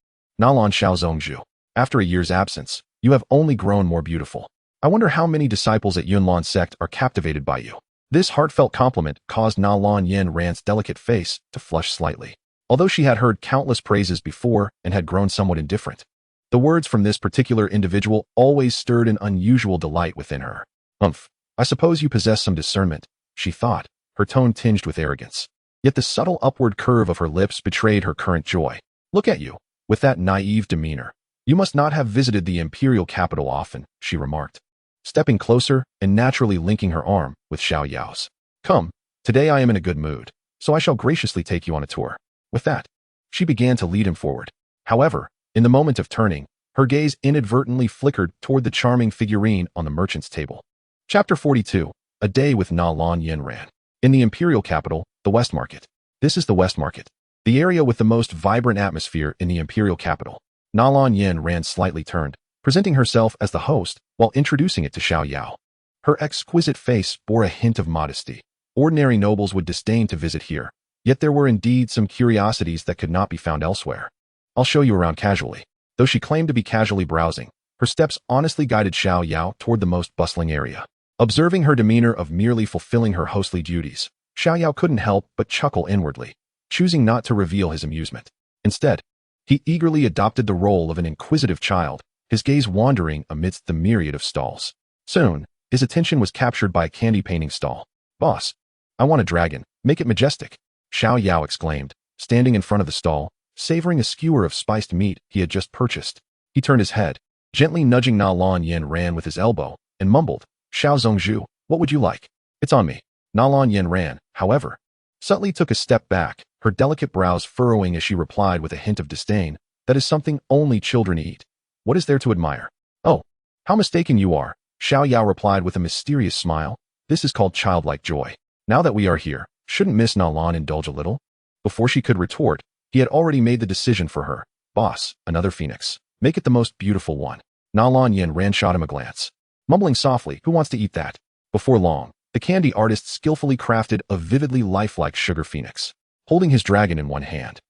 Nalan Xiaozongzhu, after a year's absence, you have only grown more beautiful. I wonder how many disciples at Yunlan sect are captivated by you. This heartfelt compliment caused Nalan Yanran's delicate face to flush slightly. Although she had heard countless praises before and had grown somewhat indifferent, the words from this particular individual always stirred an unusual delight within her. I suppose you possess some discernment, she thought, her tone tinged with arrogance. Yet the subtle upward curve of her lips betrayed her current joy. Look at you, with that naive demeanor. You must not have visited the imperial capital often, she remarked, stepping closer and naturally linking her arm with Xiao Yao's. Come, today I am in a good mood, so I shall graciously take you on a tour. With that, she began to lead him forward. However, in the moment of turning, her gaze inadvertently flickered toward the charming figurine on the merchant's table. Chapter 42, A Day with Nalan Yanran. In the imperial capital, the West Market. This is the West Market, the area with the most vibrant atmosphere in the imperial capital. Nalan Yanran slightly turned, presenting herself as the host while introducing it to Xiao Yao. Her exquisite face bore a hint of modesty. Ordinary nobles would disdain to visit here, yet there were indeed some curiosities that could not be found elsewhere. I'll show you around casually. Though she claimed to be casually browsing, her steps honestly guided Xiao Yao toward the most bustling area. Observing her demeanor of merely fulfilling her hostly duties, Xiao Yao couldn't help but chuckle inwardly, choosing not to reveal his amusement. Instead, he eagerly adopted the role of an inquisitive child, his gaze wandering amidst the myriad of stalls. Soon, his attention was captured by a candy painting stall. Boss, I want a dragon, make it majestic, Xiao Yao exclaimed, standing in front of the stall, savoring a skewer of spiced meat he had just purchased. He turned his head, gently nudging Nalan Yanran with his elbow, and mumbled, Xiaozongzhu, what would you like? It's on me. Nalan Yanran, however, subtly took a step back, her delicate brows furrowing as she replied with a hint of disdain, that is something only children eat. What is there to admire? Oh, how mistaken you are, Xiao Yao replied with a mysterious smile. This is called childlike joy. Now that we are here, shouldn't Miss Nalan indulge a little? Before she could retort, he had already made the decision for her. Boss, another phoenix. Make it the most beautiful one. Nalan Yanran shot him a glance, mumbling softly, who wants to eat that? Before long, the candy artist skillfully crafted a vividly lifelike sugar phoenix, holding his dragon in one hand.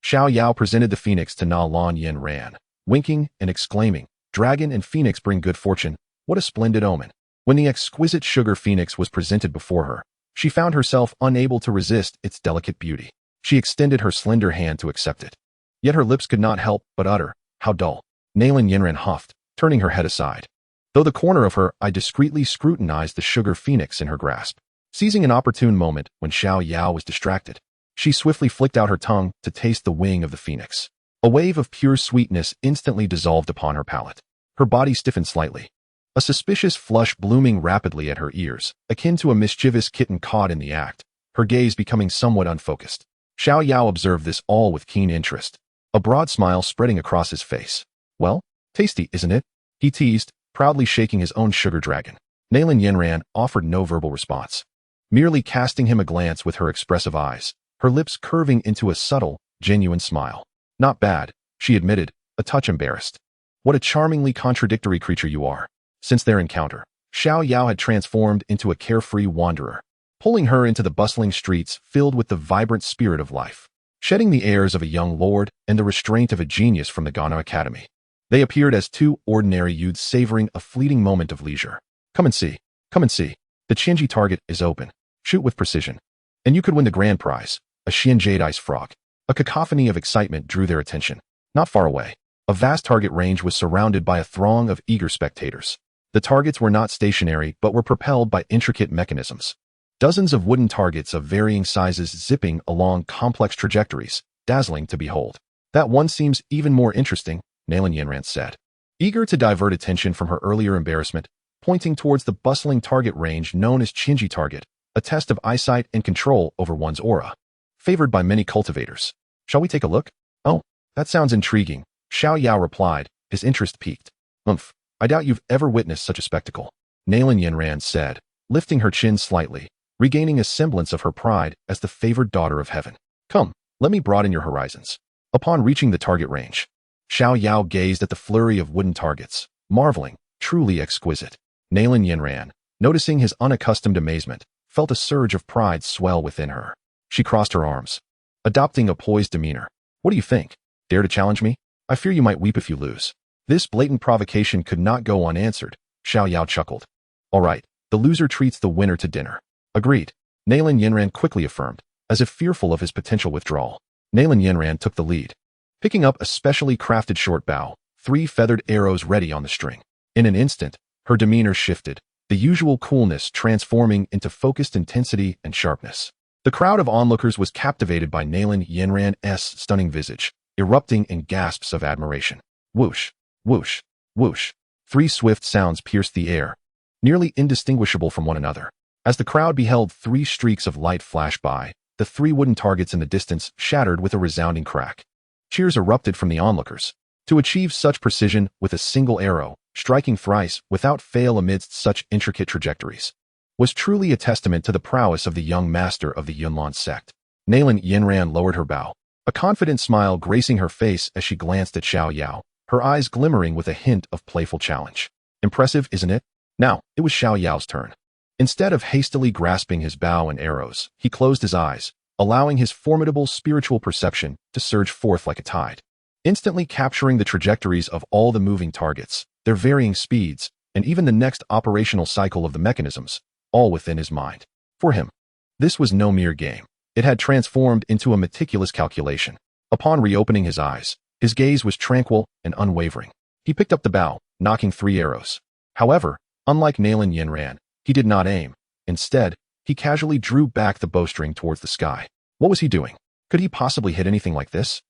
Xiao Yao presented the phoenix to Nalan Yanran, winking and exclaiming, dragon and phoenix bring good fortune, what a splendid omen. When the exquisite sugar phoenix was presented before her, she found herself unable to resist its delicate beauty. She extended her slender hand to accept it. Yet her lips could not help but utter, how dull. Nalan Yanran huffed, turning her head aside. Though the corner of her eye discreetly scrutinized the sugar phoenix in her grasp. Seizing an opportune moment when Xiao Yao was distracted, she swiftly flicked out her tongue to taste the wing of the phoenix. A wave of pure sweetness instantly dissolved upon her palate. Her body stiffened slightly, a suspicious flush blooming rapidly at her ears, akin to a mischievous kitten caught in the act, her gaze becoming somewhat unfocused. Xiao Yao observed this all with keen interest, a broad smile spreading across his face. Well, tasty, isn't it? He teased, proudly shaking his own sugar dragon. Nalan Yanran offered no verbal response, merely casting him a glance with her expressive eyes, her lips curving into a subtle, genuine smile. Not bad, she admitted, a touch embarrassed. What a charmingly contradictory creature you are. Since their encounter, Xiao Yao had transformed into a carefree wanderer, pulling her into the bustling streets filled with the vibrant spirit of life, shedding the airs of a young lord and the restraint of a genius from the Ghana Academy. They appeared as two ordinary youths savoring a fleeting moment of leisure. Come and see. Come and see. The Qingji target is open. Shoot with precision. And you could win the grand prize, a Xian jade ice frog. A cacophony of excitement drew their attention. Not far away, a vast target range was surrounded by a throng of eager spectators. The targets were not stationary but were propelled by intricate mechanisms. Dozens of wooden targets of varying sizes zipping along complex trajectories, dazzling to behold. That one seems even more interesting, Nalan Yanran said, eager to divert attention from her earlier embarrassment, pointing towards the bustling target range known as Qingji target, a test of eyesight and control over one's aura, favored by many cultivators. Shall we take a look? Oh, that sounds intriguing, Xiao Yao replied, his interest piqued. I doubt you've ever witnessed such a spectacle, Nalan Yanran said, lifting her chin slightly, regaining a semblance of her pride as the favored daughter of heaven. Come, let me broaden your horizons. Upon reaching the target range, Xiao Yao gazed at the flurry of wooden targets, marveling, truly exquisite. Nalan Yanran, noticing his unaccustomed amazement, felt a surge of pride swell within her. She crossed her arms, adopting a poised demeanor. What do you think? Dare to challenge me? I fear you might weep if you lose. This blatant provocation could not go unanswered, Xiao Yao chuckled. All right, the loser treats the winner to dinner. Agreed, Nalan Yanran quickly affirmed, as if fearful of his potential withdrawal. Nalan Yanran took the lead, picking up a specially crafted short bow, 3 feathered arrows ready on the string. In an instant, her demeanor shifted, the usual coolness transforming into focused intensity and sharpness. The crowd of onlookers was captivated by Nalan Yanran's stunning visage, erupting in gasps of admiration. Whoosh, whoosh, whoosh. 3 swift sounds pierced the air, nearly indistinguishable from one another. As the crowd beheld 3 streaks of light flash by, the 3 wooden targets in the distance shattered with a resounding crack. Cheers erupted from the onlookers. To achieve such precision with a single arrow, striking thrice without fail amidst such intricate trajectories, was truly a testament to the prowess of the young master of the Yunlan sect. Nalan Yanran lowered her bow, a confident smile gracing her face as she glanced at Xiao Yao, her eyes glimmering with a hint of playful challenge. Impressive, isn't it? Now, it was Xiao Yao's turn. Instead of hastily grasping his bow and arrows, he closed his eyes, allowing his formidable spiritual perception to surge forth like a tide, instantly capturing the trajectories of all the moving targets, their varying speeds, and even the next operational cycle of the mechanisms, all within his mind. For him, this was no mere game. It had transformed into a meticulous calculation. Upon reopening his eyes, his gaze was tranquil and unwavering. He picked up the bow, knocking 3 arrows. However, unlike Nalan Yanran, he did not aim. Instead, he casually drew back the bowstring towards the sky. What was he doing? Could he possibly hit anything like this?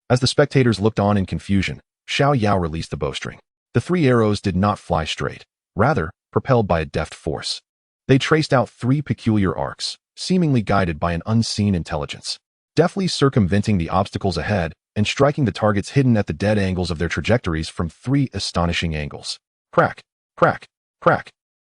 As the spectators looked on in confusion, Xiao Yao released the bowstring. The 3 arrows did not fly straight, rather, propelled by a deft force. They traced out 3 peculiar arcs, seemingly guided by an unseen intelligence, deftly circumventing the obstacles ahead and striking the targets hidden at the dead angles of their trajectories from 3 astonishing angles. Crack, crack, crack.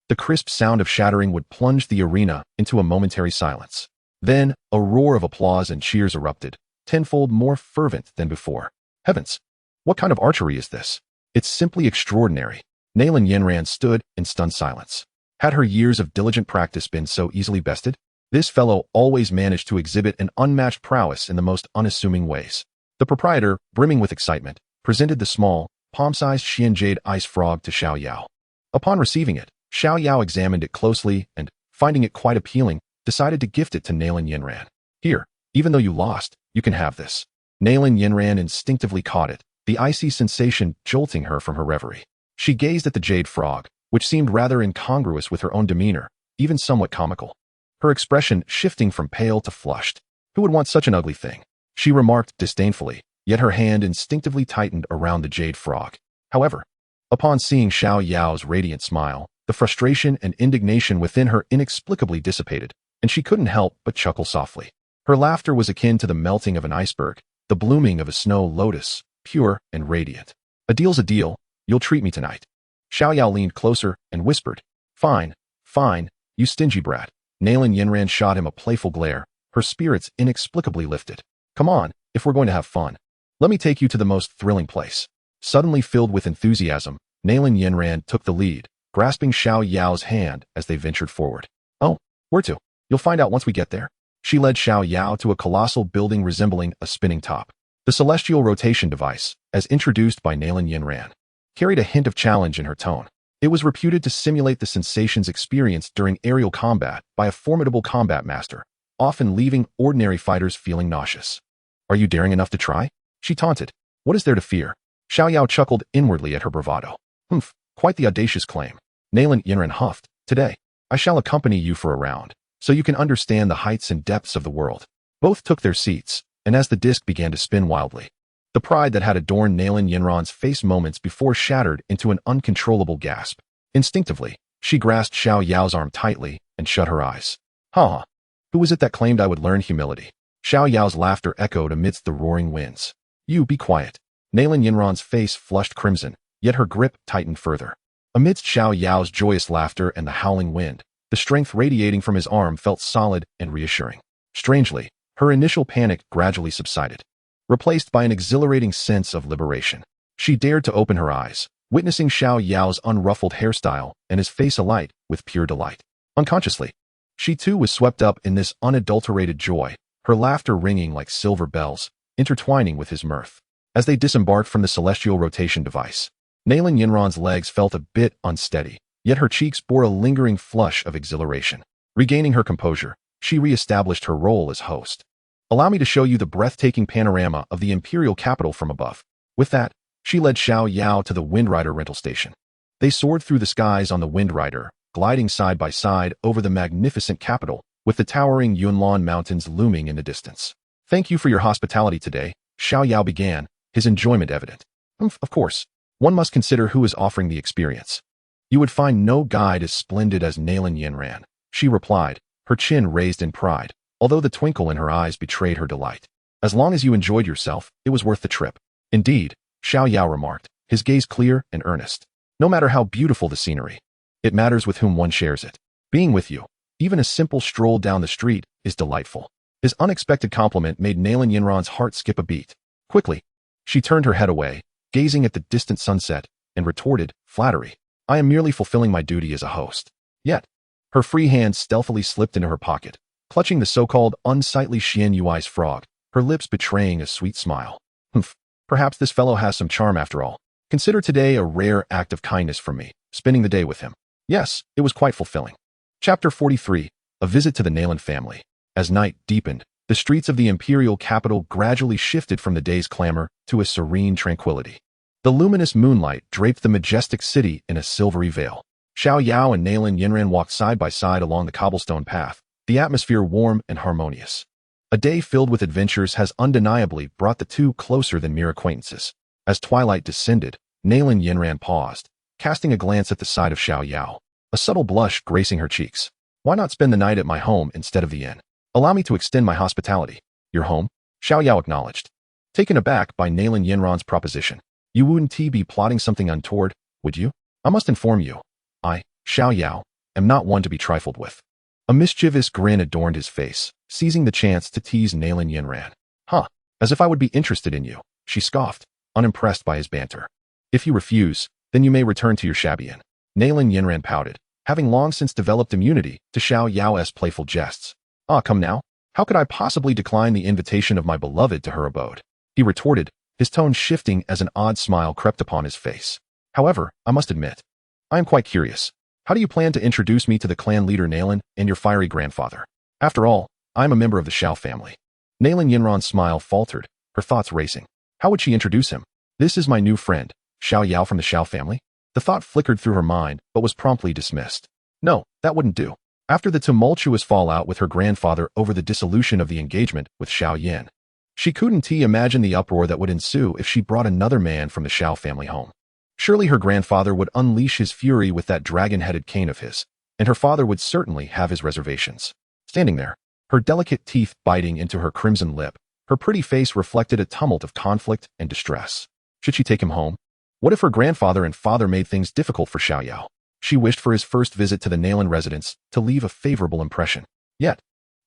The crisp sound of shattering would plunge the arena into a momentary silence. Then, a roar of applause and cheers erupted, tenfold more fervent than before. Heavens! What kind of archery is this? It's simply extraordinary. Nalan Yanran stood in stunned silence. Had her years of diligent practice been so easily bested? This fellow always managed to exhibit an unmatched prowess in the most unassuming ways. The proprietor, brimming with excitement, presented the small, palm-sized Xian jade ice frog to Xiao Yao. Upon receiving it, Xiao Yao examined it closely and, finding it quite appealing, decided to gift it to Nalan Yanran. Here, even though you lost, you can have this. Nalan Yanran instinctively caught it, the icy sensation jolting her from her reverie. She gazed at the jade frog, which seemed rather incongruous with her own demeanor, even somewhat comical. Her expression shifting from pale to flushed. Who would want such an ugly thing? She remarked disdainfully, yet her hand instinctively tightened around the jade frog. However, upon seeing Xiao Yao's radiant smile, the frustration and indignation within her inexplicably dissipated, and she couldn't help but chuckle softly. Her laughter was akin to the melting of an iceberg, the blooming of a snow lotus, pure and radiant. A deal's a deal, you'll treat me tonight. Xiao Yao leaned closer and whispered, Fine, fine, you stingy brat. Nalan Yanran shot him a playful glare, her spirits inexplicably lifted. Come on, if we're going to have fun. Let me take you to the most thrilling place. Suddenly filled with enthusiasm, Nalan Yanran took the lead, grasping Xiao Yao's hand as they ventured forward. Oh, where to? You'll find out once we get there. She led Xiao Yao to a colossal building resembling a spinning top. The celestial rotation device, as introduced by Nalan Yanran, carried a hint of challenge in her tone. It was reputed to simulate the sensations experienced during aerial combat by a formidable combat master, often leaving ordinary fighters feeling nauseous. Are you daring enough to try? She taunted. What is there to fear? Xiao Yao chuckled inwardly at her bravado. Humph, quite the audacious claim. Nalan Yanran huffed. Today, I shall accompany you for a round, so you can understand the heights and depths of the world. Both took their seats, and as the disc began to spin wildly, the pride that had adorned Nalan Yanran's face moments before shattered into an uncontrollable gasp. Instinctively, she grasped Xiao Yao's arm tightly and shut her eyes. Ha! Who was it that claimed I would learn humility? Xiao Yao's laughter echoed amidst the roaring winds. You be quiet. Nalan Yanran's face flushed crimson, yet her grip tightened further. Amidst Xiao Yao's joyous laughter and the howling wind, the strength radiating from his arm felt solid and reassuring. Strangely, her initial panic gradually subsided, replaced by an exhilarating sense of liberation. She dared to open her eyes, witnessing Xiao Yao's unruffled hairstyle and his face alight with pure delight. Unconsciously, she too was swept up in this unadulterated joy, her laughter ringing like silver bells, intertwining with his mirth. As they disembarked from the celestial rotation device, Nalan Yanran's legs felt a bit unsteady, yet her cheeks bore a lingering flush of exhilaration. Regaining her composure, she re-established her role as host. Allow me to show you the breathtaking panorama of the imperial capital from above. With that, she led Xiao Yao to the Windrider rental station. They soared through the skies on the Windrider, gliding side by side over the magnificent capital, with the towering Yunlan Mountains looming in the distance. Thank you for your hospitality today, Xiao Yao began, his enjoyment evident. Of course, one must consider who is offering the experience. You would find no guide as splendid as Nalan Yanran, she replied, her chin raised in pride, although the twinkle in her eyes betrayed her delight. As long as you enjoyed yourself, it was worth the trip. Indeed, Xiao Yao remarked, his gaze clear and earnest. No matter how beautiful the scenery, it matters with whom one shares it. Being with you, even a simple stroll down the street, is delightful. His unexpected compliment made Nalan Yanran's heart skip a beat. Quickly, she turned her head away, gazing at the distant sunset, and retorted, flattery. I am merely fulfilling my duty as a host. Yet, her free hand stealthily slipped into her pocket, clutching the so-called unsightly Xian Yui's frog, her lips betraying a sweet smile. Humph, perhaps this fellow has some charm after all. Consider today a rare act of kindness from me, spending the day with him. Yes, it was quite fulfilling. Chapter 43, A Visit to the Nalan Family. As night deepened, the streets of the imperial capital gradually shifted from the day's clamor to a serene tranquility. The luminous moonlight draped the majestic city in a silvery veil. Xiao Yao and Nalan Yanran walked side by side along the cobblestone path, the atmosphere warm and harmonious. A day filled with adventures has undeniably brought the two closer than mere acquaintances. As twilight descended, Nalan Yanran paused, casting a glance at the side of Xiao Yao, a subtle blush gracing her cheeks. Why not spend the night at my home instead of the inn? Allow me to extend my hospitality. Your home? Xiao Yao acknowledged. Taken aback by Nalan Yanran's proposition. You wouldn't be plotting something untoward, would you? I must inform you. I, Xiao Yao, am not one to be trifled with. A mischievous grin adorned his face, seizing the chance to tease Nalan Yanran. Huh, as if I would be interested in you, she scoffed, unimpressed by his banter. If you refuse, then you may return to your shabby inn. Nalan Yanran pouted, having long since developed immunity to Xiao Yao's playful jests. Ah, come now, how could I possibly decline the invitation of my beloved to her abode? He retorted, his tone shifting as an odd smile crept upon his face. However, I must admit, I am quite curious. How do you plan to introduce me to the clan leader Nalan and your fiery grandfather? After all, I am a member of the Xiao family. Nalan Yanran's smile faltered, her thoughts racing. How would she introduce him? This is my new friend, Xiao Yao from the Xiao family? The thought flickered through her mind, but was promptly dismissed. No, that wouldn't do. After the tumultuous fallout with her grandfather over the dissolution of the engagement with Xiao Yan, she couldn't imagine the uproar that would ensue if she brought another man from the Xiao family home. Surely her grandfather would unleash his fury with that dragon-headed cane of his, and her father would certainly have his reservations. Standing there, her delicate teeth biting into her crimson lip. Her pretty face reflected a tumult of conflict and distress. Should she take him home? What if her grandfather and father made things difficult for Xiao Yao? She wished for his first visit to the Nalan residence to leave a favorable impression. Yet,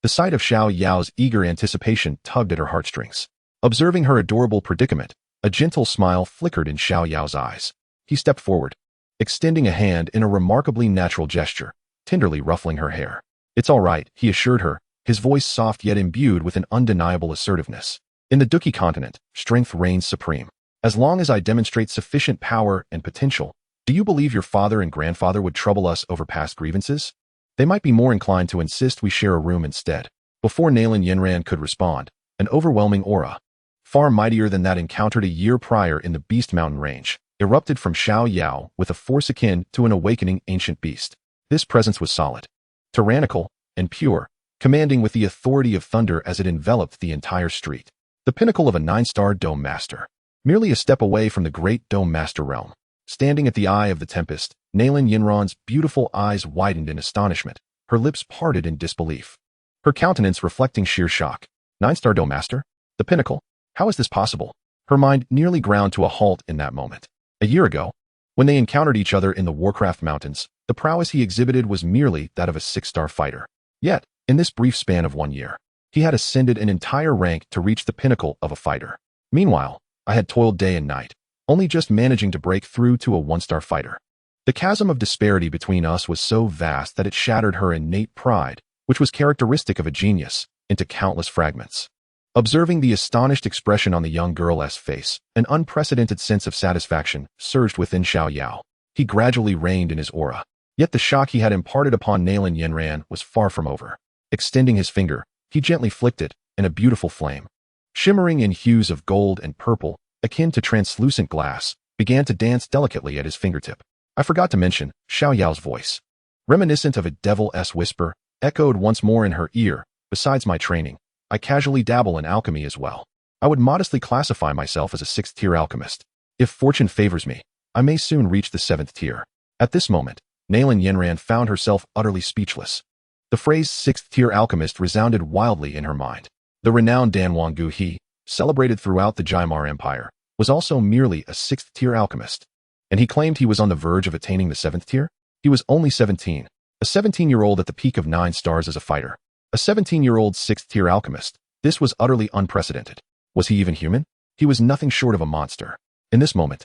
the sight of Xiao Yao's eager anticipation tugged at her heartstrings. Observing her adorable predicament, a gentle smile flickered in Xiao Yao's eyes. He stepped forward, extending a hand in a remarkably natural gesture, tenderly ruffling her hair. "It's all right," he assured her, his voice soft yet imbued with an undeniable assertiveness. "In the Dou Qi Continent, strength reigns supreme. As long as I demonstrate sufficient power and potential, do you believe your father and grandfather would trouble us over past grievances? They might be more inclined to insist we share a room instead." Before Nalan Yanran could respond, an overwhelming aura, far mightier than that encountered a year prior in the Beast Mountain range, erupted from Xiao Yao with a force akin to an awakening ancient beast. This presence was solid, tyrannical, and pure, commanding with the authority of thunder as it enveloped the entire street. The pinnacle of a 9-star Dome Master. Merely a step away from the great Dome Master realm. Standing at the eye of the tempest, Nalan Yanran's beautiful eyes widened in astonishment, her lips parted in disbelief. Her countenance reflecting sheer shock. 9-star Dome Master? The pinnacle? How is this possible? Her mind nearly ground to a halt in that moment. A year ago, when they encountered each other in the Warcraft Mountains, the prowess he exhibited was merely that of a 6-star fighter. Yet, in this brief span of 1 year, he had ascended an entire rank to reach the pinnacle of a fighter. Meanwhile, I had toiled day and night, only just managing to break through to a 1-star fighter. The chasm of disparity between us was so vast that it shattered her innate pride, which was characteristic of a genius, into countless fragments. Observing the astonished expression on the young girl's face, an unprecedented sense of satisfaction surged within Xiao Yao. He gradually reigned in his aura. Yet the shock he had imparted upon Nalan Yanran was far from over. Extending his finger, he gently flicked it, and a beautiful flame, shimmering in hues of gold and purple, akin to translucent glass, began to dance delicately at his fingertip. I forgot to mention, Xiao Yao's voice, reminiscent of a devil's whisper, echoed once more in her ear. Besides my training, I casually dabble in alchemy as well. I would modestly classify myself as a 6th-tier alchemist. If fortune favors me, I may soon reach the 7th tier. At this moment, Nalan Yanran found herself utterly speechless. The phrase 6th-tier alchemist resounded wildly in her mind. The renowned Danwang Gu He, celebrated throughout the Jaimar Empire, was also merely a 6th-tier alchemist. And he claimed he was on the verge of attaining the 7th tier? He was only 17. A 17-year-old at the peak of 9 stars as a fighter. A 17-year-old 6th-tier alchemist. This was utterly unprecedented. Was he even human? He was nothing short of a monster. In this moment,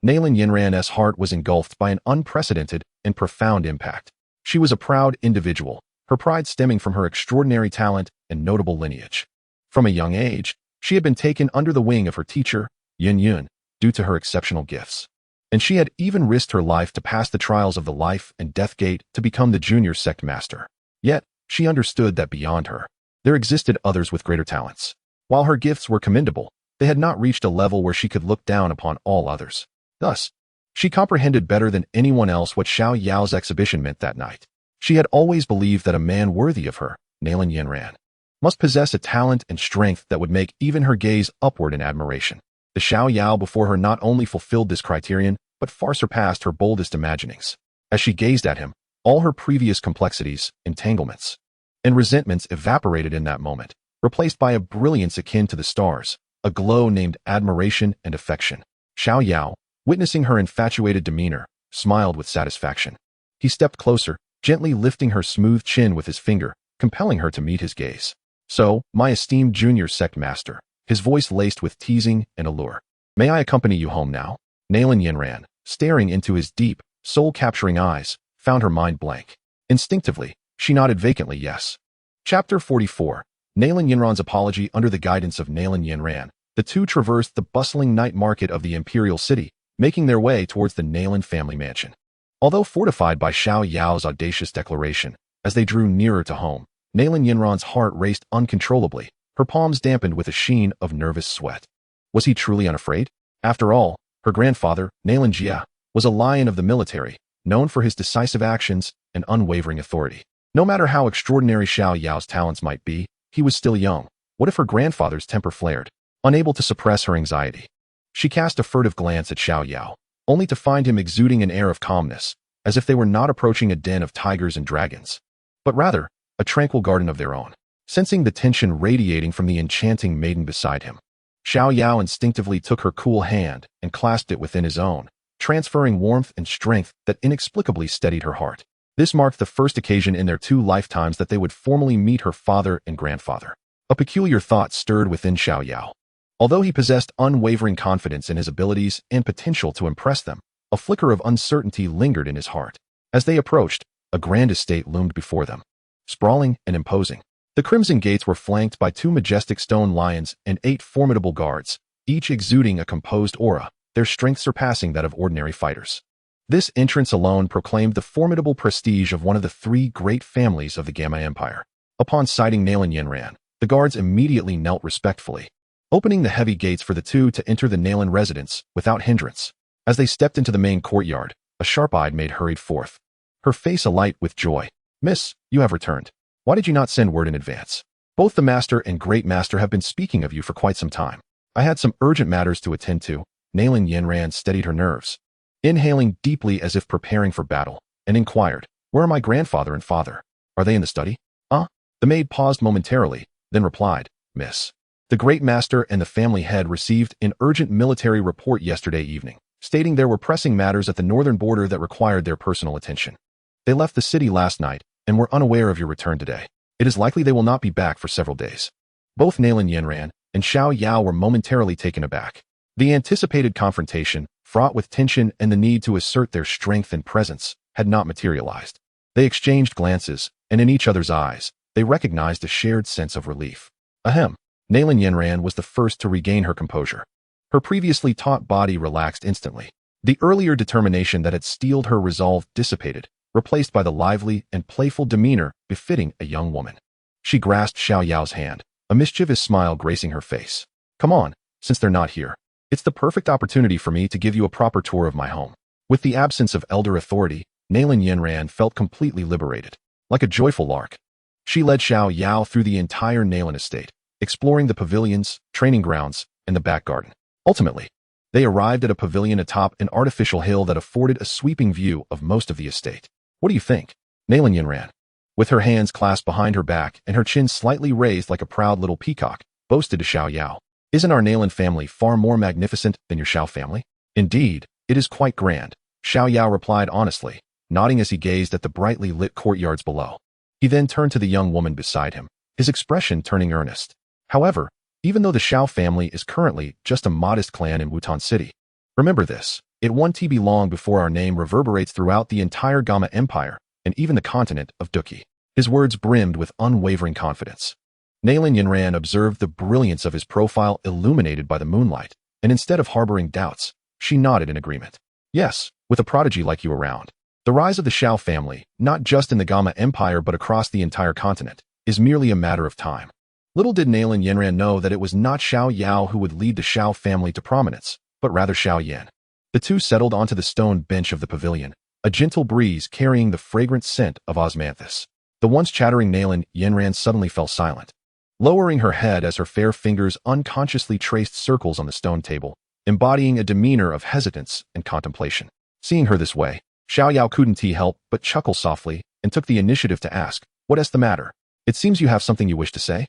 Nalan Yanran's heart was engulfed by an unprecedented and profound impact. She was a proud individual, her pride stemming from her extraordinary talent and notable lineage. From a young age, she had been taken under the wing of her teacher, Yin Yun, due to her exceptional gifts. And she had even risked her life to pass the trials of the life and death gate to become the junior sect master. Yet, she understood that beyond her, there existed others with greater talents. While her gifts were commendable, they had not reached a level where she could look down upon all others. Thus, she comprehended better than anyone else what Xiao Yao's exhibition meant that night. She had always believed that a man worthy of her, Nalan Yanran, must possess a talent and strength that would make even her gaze upward in admiration. The Xiao Yao before her not only fulfilled this criterion, but far surpassed her boldest imaginings. As she gazed at him, all her previous complexities, entanglements, and resentments evaporated in that moment, replaced by a brilliance akin to the stars, a glow named admiration and affection. Xiao Yao, witnessing her infatuated demeanor, smiled with satisfaction. He stepped closer, gently lifting her smooth chin with his finger, compelling her to meet his gaze. "So, my esteemed junior sect master," his voice laced with teasing and allure. "May I accompany you home now?" Nalan Yanran, staring into his deep, soul-capturing eyes, found her mind blank. Instinctively, she nodded vacantly yes. Chapter 44. Nalan Yanran's apology. Under the guidance of Nalan Yanran, the two traversed the bustling night market of the imperial city, making their way towards the Nalan family mansion. Although fortified by Xiao Yao's audacious declaration, as they drew nearer to home, Nalan Yanran's heart raced uncontrollably, her palms dampened with a sheen of nervous sweat. Was he truly unafraid? After all, her grandfather, Nalan Jia, was a lion of the military, known for his decisive actions and unwavering authority. No matter how extraordinary Xiao Yao's talents might be, he was still young. What if her grandfather's temper flared? Unable to suppress her anxiety, she cast a furtive glance at Xiao Yao, only to find him exuding an air of calmness, as if they were not approaching a den of tigers and dragons, but rather a tranquil garden of their own. sensing the tension radiating from the enchanting maiden beside him. Xiao Yao instinctively took her cool hand and clasped it within his own, transferring warmth and strength that inexplicably steadied her heart. This marked the first occasion in their 2 lifetimes that they would formally meet her father and grandfather. A peculiar thought stirred within Xiao Yao. Although he possessed unwavering confidence in his abilities and potential to impress them, a flicker of uncertainty lingered in his heart. As they approached, a grand estate loomed before them, sprawling and imposing. The crimson gates were flanked by 2 majestic stone lions and 8 formidable guards, each exuding a composed aura, their strength surpassing that of ordinary fighters. This entrance alone proclaimed the formidable prestige of one of the 3 great families of the Gamma Empire. Upon sighting Nalan Yanran, the guards immediately knelt respectfully, opening the heavy gates for the 2 to enter the Nalan residence without hindrance. As they stepped into the main courtyard, a sharp-eyed maid hurried forth, her face alight with joy. "Miss, you have returned. Why did you not send word in advance? Both the master and great master have been speaking of you for quite some time. I had some urgent matters to attend to." Nalan Yanran steadied her nerves, inhaling deeply as if preparing for battle, and inquired, "Where are my grandfather and father? Are they in the study?" The maid paused momentarily, then replied, "Miss, the great master and the family head received an urgent military report yesterday evening, stating there were pressing matters at the northern border that required their personal attention. They left the city last night and were unaware of your return today. It is likely they will not be back for several days." Both Nalan Yanran and Xiao Yao were momentarily taken aback. The anticipated confrontation, fraught with tension and the need to assert their strength and presence, had not materialized. They exchanged glances, and in each other's eyes, they recognized a shared sense of relief. Ahem. Nalan Yanran was the first to regain her composure. Her previously taut body relaxed instantly. The earlier determination that had steeled her resolve dissipated, replaced by the lively and playful demeanor befitting a young woman. She grasped Xiao Yao's hand, a mischievous smile gracing her face. "Come on, since they're not here. It's the perfect opportunity for me to give you a proper tour of my home." With the absence of elder authority, Nalan Yanran felt completely liberated. Like a joyful lark, she led Xiao Yao through the entire Nalan estate, exploring the pavilions, training grounds, and the back garden. Ultimately, they arrived at a pavilion atop an artificial hill that afforded a sweeping view of most of the estate. "What do you think?" Nalan Yanran, with her hands clasped behind her back and her chin slightly raised like a proud little peacock, boasted to Xiao Yao. "Isn't our Nalan family far more magnificent than your Xiao family?" "Indeed, it is quite grand," Xiao Yao replied honestly, nodding as he gazed at the brightly lit courtyards below. He then turned to the young woman beside him, his expression turning earnest. "However, even though the Xiao family is currently just a modest clan in Wutan City, remember this, it won't be long before our name reverberates throughout the entire Gamma Empire and even the continent of Dou Qi." His words brimmed with unwavering confidence. Nalan Yanran observed the brilliance of his profile illuminated by the moonlight, and instead of harboring doubts, she nodded in agreement. "Yes, with a prodigy like you around, the rise of the Xiao family, not just in the Gamma Empire but across the entire continent, is merely a matter of time." Little did Nalan Yanran know that it was not Xiao Yao who would lead the Xiao family to prominence, but rather Xiao Yan. The 2 settled onto the stone bench of the pavilion, a gentle breeze carrying the fragrant scent of osmanthus. The once chattering Nalan Yanran suddenly fell silent, lowering her head as her fair fingers unconsciously traced circles on the stone table, embodying a demeanor of hesitance and contemplation. Seeing her this way, Xiao Yao couldn't help but chuckle softly and took the initiative to ask, "What's the matter? It seems you have something you wish to say?"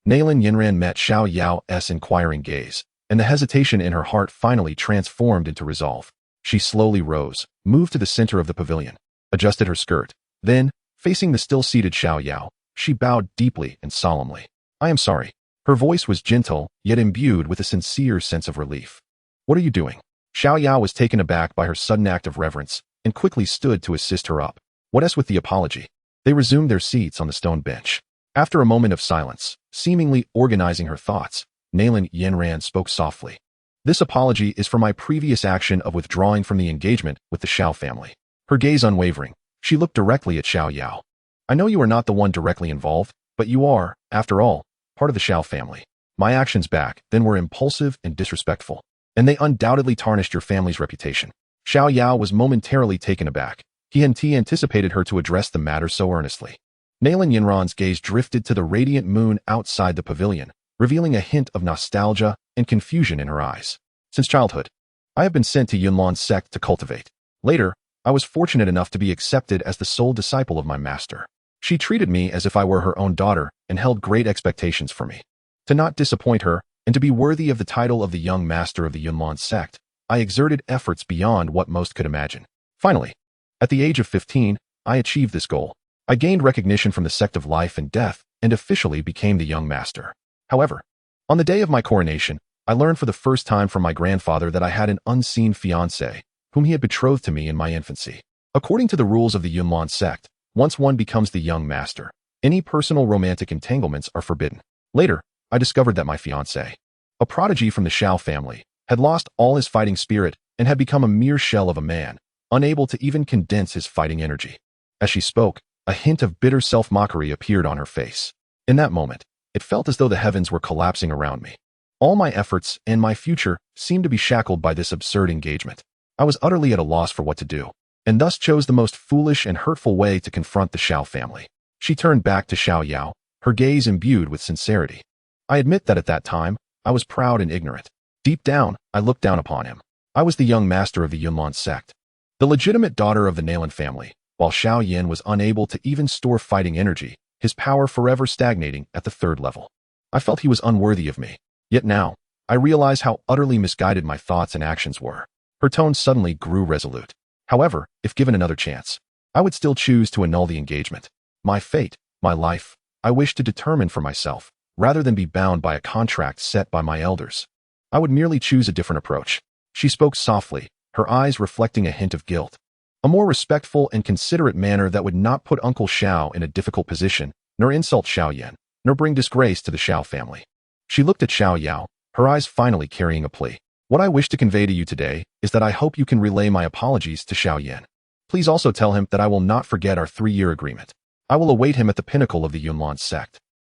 Nalan Yanran met Xiao Yao's inquiring gaze, and the hesitation in her heart finally transformed into resolve. She slowly rose, moved to the center of the pavilion, adjusted her skirt, then, facing the still-seated Xiao Yao, she bowed deeply and solemnly. "I am sorry." Her voice was gentle, yet imbued with a sincere sense of relief. "What are you doing?" Xiao Yao was taken aback by her sudden act of reverence, and quickly stood to assist her up. What's with the apology? They resumed their seats on the stone bench. After a moment of silence, seemingly organizing her thoughts, Nalan Yanran spoke softly. "This apology is for my previous action of withdrawing from the engagement with the Xiao family." Her gaze unwavering, she looked directly at Xiao Yao. "I know you are not the one directly involved, but you are, after all, part of the Xiao family. My actions back then were impulsive and disrespectful, and they undoubtedly tarnished your family's reputation." Xiao Yao was momentarily taken aback. He hadn't anticipated her to address the matter so earnestly. Nalan Yanran's gaze drifted to the radiant moon outside the pavilion, revealing a hint of nostalgia and confusion in her eyes. "Since childhood, I have been sent to Yunlan's sect to cultivate. Later, I was fortunate enough to be accepted as the sole disciple of my master." She treated me as if I were her own daughter and held great expectations for me. To not disappoint her, and to be worthy of the title of the young master of the Yunlan sect, I exerted efforts beyond what most could imagine. Finally, at the age of 15, I achieved this goal. I gained recognition from the sect of life and death and officially became the young master. However, on the day of my coronation, I learned for the first time from my grandfather that I had an unseen fiancée, whom he had betrothed to me in my infancy. According to the rules of the Yunlan sect, once one becomes the young master, any personal romantic entanglements are forbidden. Later, I discovered that my fiancé, a prodigy from the Xiao family, had lost all his fighting spirit and had become a mere shell of a man, unable to even condense his fighting energy. As she spoke, a hint of bitter self-mockery appeared on her face. In that moment, it felt as though the heavens were collapsing around me. All my efforts and my future seemed to be shackled by this absurd engagement. I was utterly at a loss for what to do, and thus chose the most foolish and hurtful way to confront the Xiao family. She turned back to Xiao Yao, her gaze imbued with sincerity. I admit that at that time, I was proud and ignorant. Deep down, I looked down upon him. I was the young master of the Yunlan sect, the legitimate daughter of the Nalan family, while Xiao Yan was unable to even store fighting energy, his power forever stagnating at the 3rd level. I felt he was unworthy of me. Yet now, I realize how utterly misguided my thoughts and actions were. Her tone suddenly grew resolute. However, if given another chance, I would still choose to annul the engagement. My fate, my life, I wish to determine for myself, rather than be bound by a contract set by my elders. I would merely choose a different approach. She spoke softly, her eyes reflecting a hint of guilt. A more respectful and considerate manner that would not put Uncle Xiao in a difficult position, nor insult Xiao Yan, nor bring disgrace to the Xiao family. She looked at Xiao Yao, her eyes finally carrying a plea. What I wish to convey to you today is that I hope you can relay my apologies to Xiao Yan. Please also tell him that I will not forget our 3-year agreement. I will await him at the pinnacle of the Yunlan sect,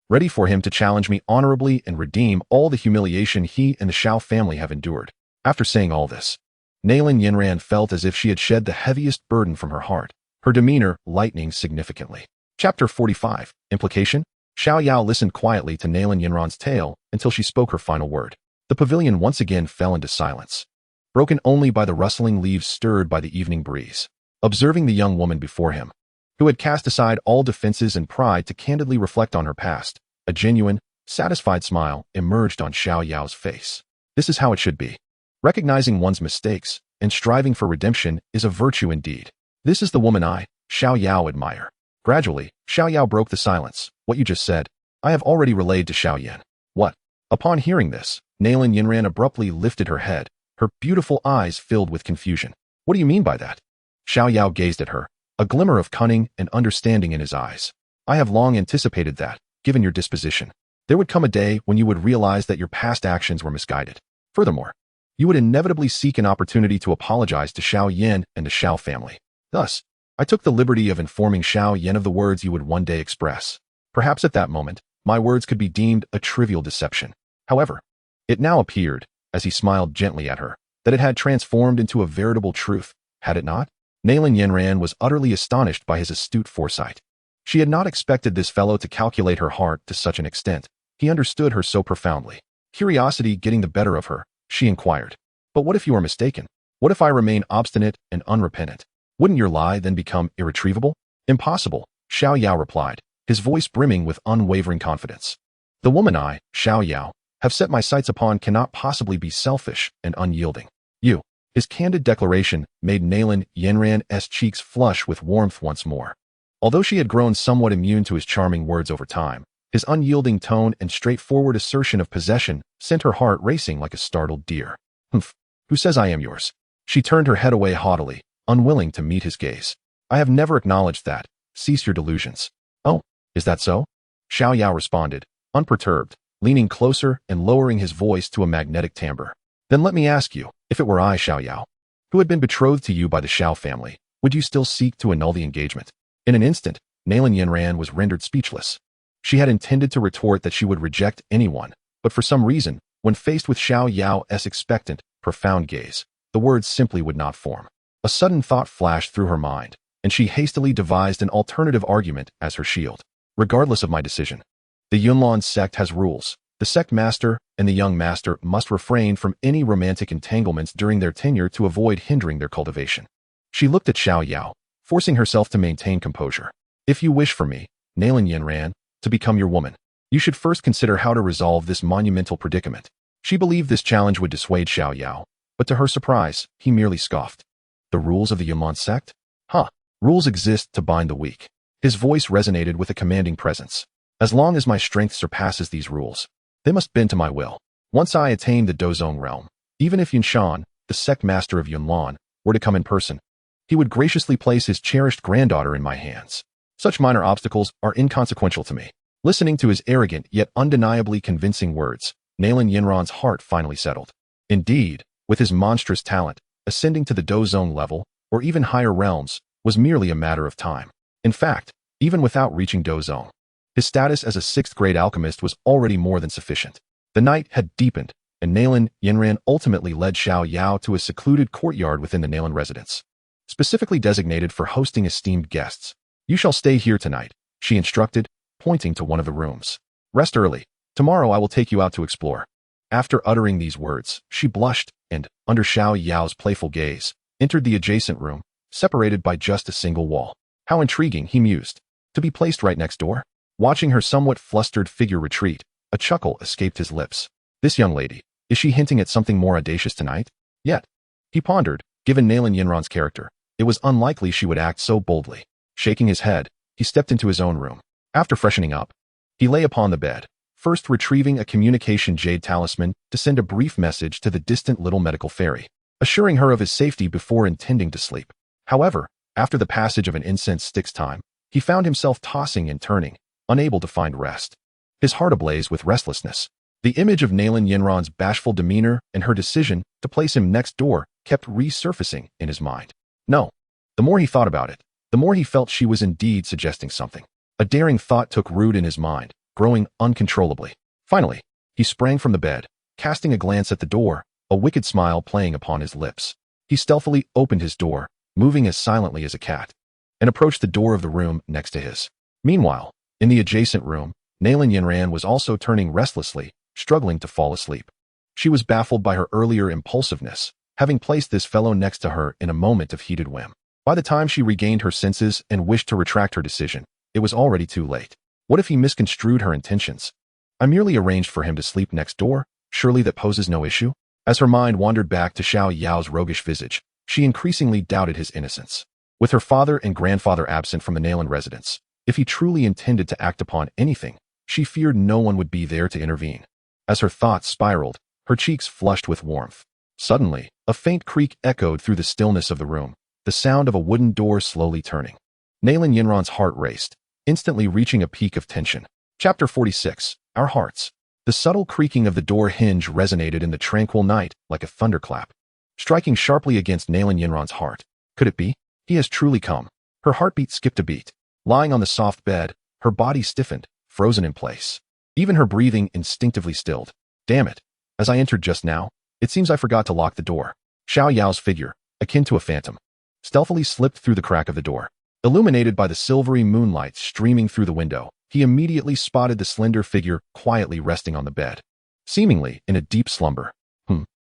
ready for him to challenge me honorably and redeem all the humiliation he and the Xiao family have endured. After saying all this, Nalan Yanran felt as if she had shed the heaviest burden from her heart, her demeanor lightening significantly. Chapter 45. Implication? Xiao Yao listened quietly to Nalan Yanran's tale until she spoke her final word. The pavilion once again fell into silence, broken only by the rustling leaves stirred by the evening breeze. Observing the young woman before him, who had cast aside all defenses and pride to candidly reflect on her past, a genuine, satisfied smile emerged on Xiao Yao's face. This is how it should be. Recognizing one's mistakes and striving for redemption is a virtue indeed. This is the woman I, Xiao Yao, admire. Gradually, Xiao Yao broke the silence. What you just said, I have already relayed to Xiao Yan. What? Upon hearing this, Nalan Yanran abruptly lifted her head, her beautiful eyes filled with confusion. What do you mean by that? Xiao Yao gazed at her, a glimmer of cunning and understanding in his eyes. I have long anticipated that, given your disposition, there would come a day when you would realize that your past actions were misguided. Furthermore, you would inevitably seek an opportunity to apologize to Xiao Yan and the Xiao family. Thus, I took the liberty of informing Xiao Yan of the words you would one day express. Perhaps at that moment, my words could be deemed a trivial deception. However, it now appeared, as he smiled gently at her, that it had transformed into a veritable truth, had it not? Nalan Yanran was utterly astonished by his astute foresight. She had not expected this fellow to calculate her heart to such an extent. He understood her so profoundly. Curiosity getting the better of her, she inquired. But what if you are mistaken? What if I remain obstinate and unrepentant? Wouldn't your lie then become irretrievable? Impossible, Xiao Yao replied, his voice brimming with unwavering confidence. The woman I, Xiao Yao, have set my sights upon cannot possibly be selfish and unyielding. You. His candid declaration made Nalan Yanran's cheeks flush with warmth once more. Although she had grown somewhat immune to his charming words over time, his unyielding tone and straightforward assertion of possession sent her heart racing like a startled deer. Humph, who says I am yours? She turned her head away haughtily, unwilling to meet his gaze. I have never acknowledged that. Cease your delusions. Oh, is that so? Xiao Yao responded, unperturbed, leaning closer and lowering his voice to a magnetic timbre. Then let me ask you, if it were I, Xiao Yao, who had been betrothed to you by the Xiao family, would you still seek to annul the engagement? In an instant, Nalan Yanran was rendered speechless. She had intended to retort that she would reject anyone, but for some reason, when faced with Xiao Yao's expectant, profound gaze, the words simply would not form. A sudden thought flashed through her mind, and she hastily devised an alternative argument as her shield. Regardless of my decision, the Yunlan sect has rules. The sect master and the young master must refrain from any romantic entanglements during their tenure to avoid hindering their cultivation. She looked at Xiao Yao, forcing herself to maintain composure. If you wish for me, Nalan Yanran, to become your woman. You should first consider how to resolve this monumental predicament. She believed this challenge would dissuade Xiao Yao, but to her surprise, he merely scoffed. The rules of the Unveiling sect? Huh. Rules exist to bind the weak. His voice resonated with a commanding presence. As long as my strength surpasses these rules, they must bend to my will. Once I attain the Dou Zone realm, even if Shan, the sect master of Yunlan, were to come in person, he would graciously place his cherished granddaughter in my hands. Such minor obstacles are inconsequential to me. Listening to his arrogant yet undeniably convincing words, Nalan Yanran's heart finally settled. Indeed, with his monstrous talent, ascending to the Dou Zone level, or even higher realms, was merely a matter of time. In fact, even without reaching Dou Zone, his status as a 6th-grade alchemist was already more than sufficient. The night had deepened, and Nalan Yanran ultimately led Xiao Yao to a secluded courtyard within the Nalan residence, specifically designated for hosting esteemed guests. You shall stay here tonight, she instructed, pointing to one of the rooms. Rest early. Tomorrow I will take you out to explore. After uttering these words, she blushed and, under Xiao Yao's playful gaze, entered the adjacent room, separated by just a single wall. How intriguing, he mused. To be placed right next door? Watching her somewhat flustered figure retreat, a chuckle escaped his lips. This young lady, is she hinting at something more audacious tonight? Yet, he pondered, given Nalan Yanran's character, it was unlikely she would act so boldly. Shaking his head, he stepped into his own room. After freshening up, he lay upon the bed, first retrieving a communication jade talisman to send a brief message to the distant little medical fairy, assuring her of his safety before intending to sleep. However, after the passage of an incense stick's time, he found himself tossing and turning, unable to find rest. His heart ablaze with restlessness. The image of Nalan Yanran's bashful demeanor and her decision to place him next door kept resurfacing in his mind. No. The more he thought about it, the more he felt she was indeed suggesting something. A daring thought took root in his mind, growing uncontrollably. Finally, he sprang from the bed, casting a glance at the door, a wicked smile playing upon his lips. He stealthily opened his door, moving as silently as a cat, and approached the door of the room next to his. Meanwhile, in the adjacent room, Nalan Yanran was also turning restlessly, struggling to fall asleep. She was baffled by her earlier impulsiveness, having placed this fellow next to her in a moment of heated whim. By the time she regained her senses and wished to retract her decision, it was already too late. What if he misconstrued her intentions? I merely arranged for him to sleep next door, surely that poses no issue? As her mind wandered back to Xiao Yao's roguish visage, she increasingly doubted his innocence. With her father and grandfather absent from the Nalan residence, if he truly intended to act upon anything, she feared no one would be there to intervene. As her thoughts spiraled, her cheeks flushed with warmth. Suddenly, a faint creak echoed through the stillness of the room, the sound of a wooden door slowly turning. Nalan Yanran's heart raced, instantly reaching a peak of tension. Chapter 46, Our Hearts. The subtle creaking of the door hinge resonated in the tranquil night like a thunderclap, striking sharply against Nalan Yanran's heart. Could it be? He has truly come. Her heartbeat skipped a beat. Lying on the soft bed, her body stiffened, frozen in place. Even her breathing instinctively stilled. Damn it. As I entered just now, it seems I forgot to lock the door. Xiao Yao's figure, akin to a phantom, stealthily slipped through the crack of the door. Illuminated by the silvery moonlight streaming through the window, he immediately spotted the slender figure quietly resting on the bed, seemingly in a deep slumber.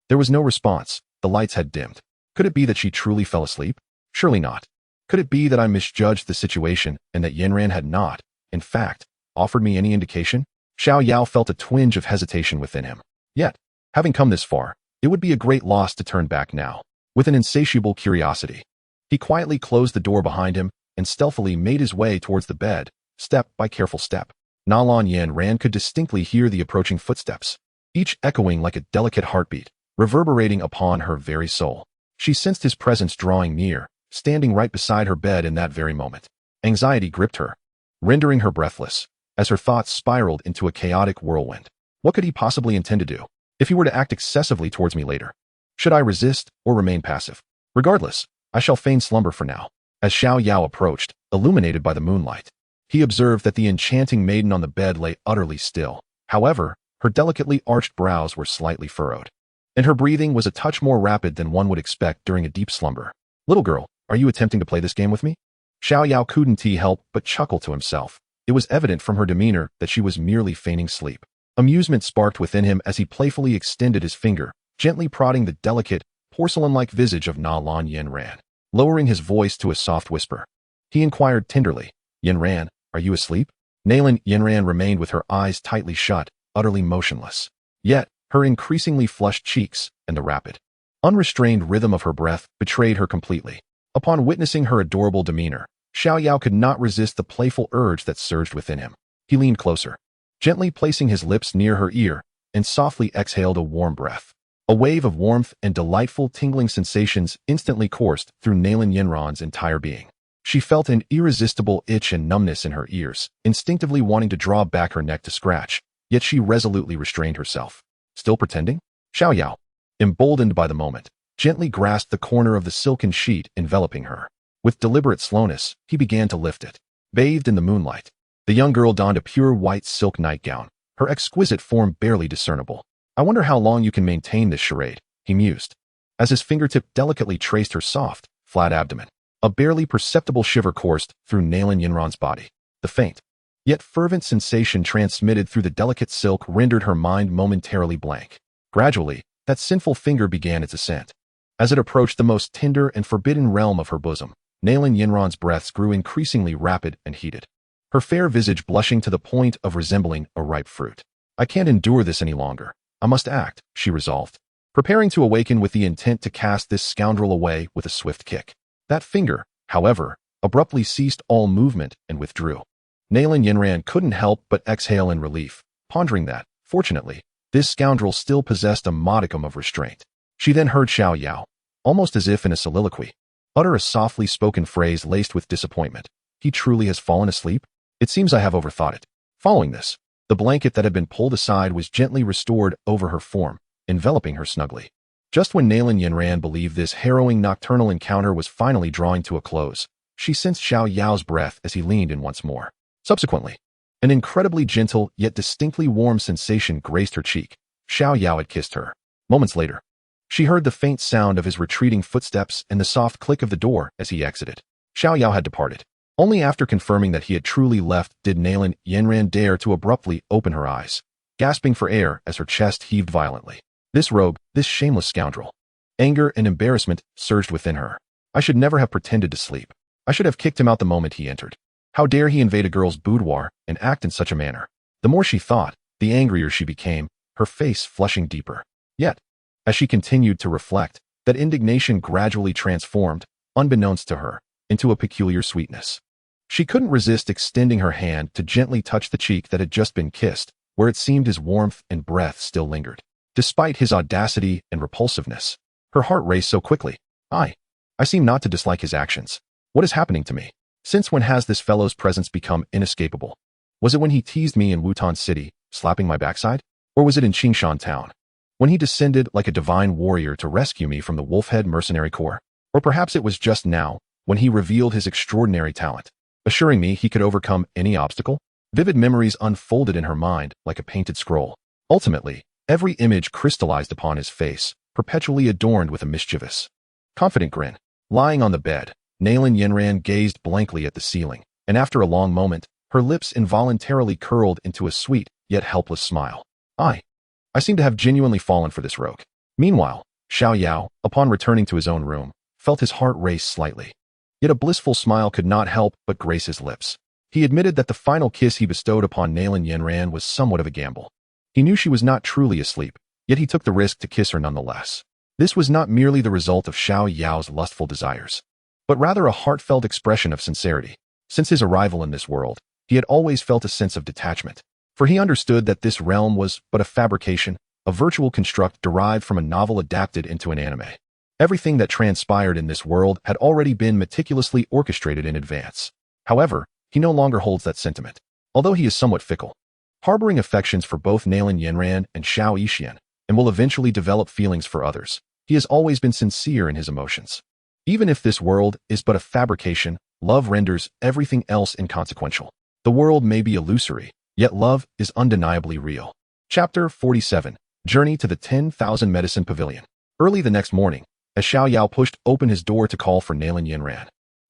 There was no response. The lights had dimmed. Could it be that she truly fell asleep? Surely not. Could it be that I misjudged the situation and that Yanran had not, in fact, offered me any indication? Xiao Yao felt a twinge of hesitation within him. Yet, having come this far, it would be a great loss to turn back now. With an insatiable curiosity, he quietly closed the door behind him and stealthily made his way towards the bed, step by careful step. Nalan Yanran could distinctly hear the approaching footsteps, each echoing like a delicate heartbeat, reverberating upon her very soul. She sensed his presence drawing near, standing right beside her bed in that very moment. Anxiety gripped her, rendering her breathless, as her thoughts spiraled into a chaotic whirlwind. What could he possibly intend to do? If he were to act excessively towards me later, should I resist or remain passive? Regardless, I shall feign slumber for now. As Xiao Yao approached, illuminated by the moonlight, he observed that the enchanting maiden on the bed lay utterly still. However, her delicately arched brows were slightly furrowed, and her breathing was a touch more rapid than one would expect during a deep slumber. Little girl, are you attempting to play this game with me? Xiao Yao couldn't help but chuckle to himself. It was evident from her demeanor that she was merely feigning sleep. Amusement sparked within him as he playfully extended his finger, gently prodding the delicate, porcelain-like visage of Nalan Yanran. Lowering his voice to a soft whisper, he inquired tenderly, Yanran, are you asleep? Nalan Yanran remained with her eyes tightly shut, utterly motionless. Yet, her increasingly flushed cheeks and the rapid, unrestrained rhythm of her breath betrayed her completely. Upon witnessing her adorable demeanor, Xiao Yao could not resist the playful urge that surged within him. He leaned closer, gently placing his lips near her ear, and softly exhaled a warm breath. A wave of warmth and delightful tingling sensations instantly coursed through Nalan Yanran's entire being. She felt an irresistible itch and numbness in her ears, instinctively wanting to draw back her neck to scratch, yet she resolutely restrained herself. Still pretending? Xiao Yao, emboldened by the moment, gently grasped the corner of the silken sheet enveloping her. With deliberate slowness, he began to lift it. Bathed in the moonlight, the young girl donned a pure white silk nightgown, her exquisite form barely discernible. I wonder how long you can maintain this charade, he mused, as his fingertip delicately traced her soft, flat abdomen. A barely perceptible shiver coursed through Nalan Yanran's body. The faint, yet fervent sensation transmitted through the delicate silk rendered her mind momentarily blank. Gradually, that sinful finger began its ascent. As it approached the most tender and forbidden realm of her bosom, Nalan Yanran's breaths grew increasingly rapid and heated, her fair visage blushing to the point of resembling a ripe fruit. I can't endure this any longer. I must act, she resolved, preparing to awaken with the intent to cast this scoundrel away with a swift kick. That finger, however, abruptly ceased all movement and withdrew. Nalan Yanran couldn't help but exhale in relief, pondering that, fortunately, this scoundrel still possessed a modicum of restraint. She then heard Xiao Yao, almost as if in a soliloquy, utter a softly spoken phrase laced with disappointment. He truly has fallen asleep? It seems I have overthought it. Following this, the blanket that had been pulled aside was gently restored over her form, enveloping her snugly. Just when Nalan Yanran believed this harrowing nocturnal encounter was finally drawing to a close, she sensed Xiao Yao's breath as he leaned in once more. Subsequently, an incredibly gentle yet distinctly warm sensation graced her cheek. Xiao Yao had kissed her. Moments later, she heard the faint sound of his retreating footsteps and the soft click of the door as he exited. Xiao Yao had departed. Only after confirming that he had truly left did Nalan Yanran dare to abruptly open her eyes, gasping for air as her chest heaved violently. This rogue, this shameless scoundrel. Anger and embarrassment surged within her. I should never have pretended to sleep. I should have kicked him out the moment he entered. How dare he invade a girl's boudoir and act in such a manner? The more she thought, the angrier she became, her face flushing deeper. Yet, as she continued to reflect, that indignation gradually transformed, unbeknownst to her, into a peculiar sweetness. She couldn't resist extending her hand to gently touch the cheek that had just been kissed, where it seemed his warmth and breath still lingered. Despite his audacity and repulsiveness, her heart raced so quickly. I seem not to dislike his actions. What is happening to me? Since when has this fellow's presence become inescapable? Was it when he teased me in Wutan City, slapping my backside? Or was it in Qingshan town, when he descended like a divine warrior to rescue me from the Head Mercenary Corps? Or perhaps it was just now, when he revealed his extraordinary talent, assuring me he could overcome any obstacle? Vivid memories unfolded in her mind like a painted scroll. Ultimately, every image crystallized upon his face, perpetually adorned with a mischievous, confident grin. Lying on the bed, Nalan Yanran gazed blankly at the ceiling, and after a long moment, her lips involuntarily curled into a sweet, yet helpless smile. I seem to have genuinely fallen for this rogue. Meanwhile, Xiao Yao, upon returning to his own room, felt his heart race slightly. Yet a blissful smile could not help but grace his lips. He admitted that the final kiss he bestowed upon Nalan Yanran was somewhat of a gamble. He knew she was not truly asleep, yet he took the risk to kiss her nonetheless. This was not merely the result of Xiao Yao's lustful desires, but rather a heartfelt expression of sincerity. Since his arrival in this world, he had always felt a sense of detachment, for he understood that this realm was but a fabrication, a virtual construct derived from a novel adapted into an anime. Everything that transpired in this world had already been meticulously orchestrated in advance. However, he no longer holds that sentiment, although he is somewhat fickle, harboring affections for both Nalan Yanran and Xiao Yixian, and will eventually develop feelings for others. He has always been sincere in his emotions. Even if this world is but a fabrication, love renders everything else inconsequential. The world may be illusory, yet love is undeniably real. Chapter 47. Journey to the 10,000 Medicine Pavilion. Early the next morning, as Xiao Yao pushed open his door to call for Nalan Yanran,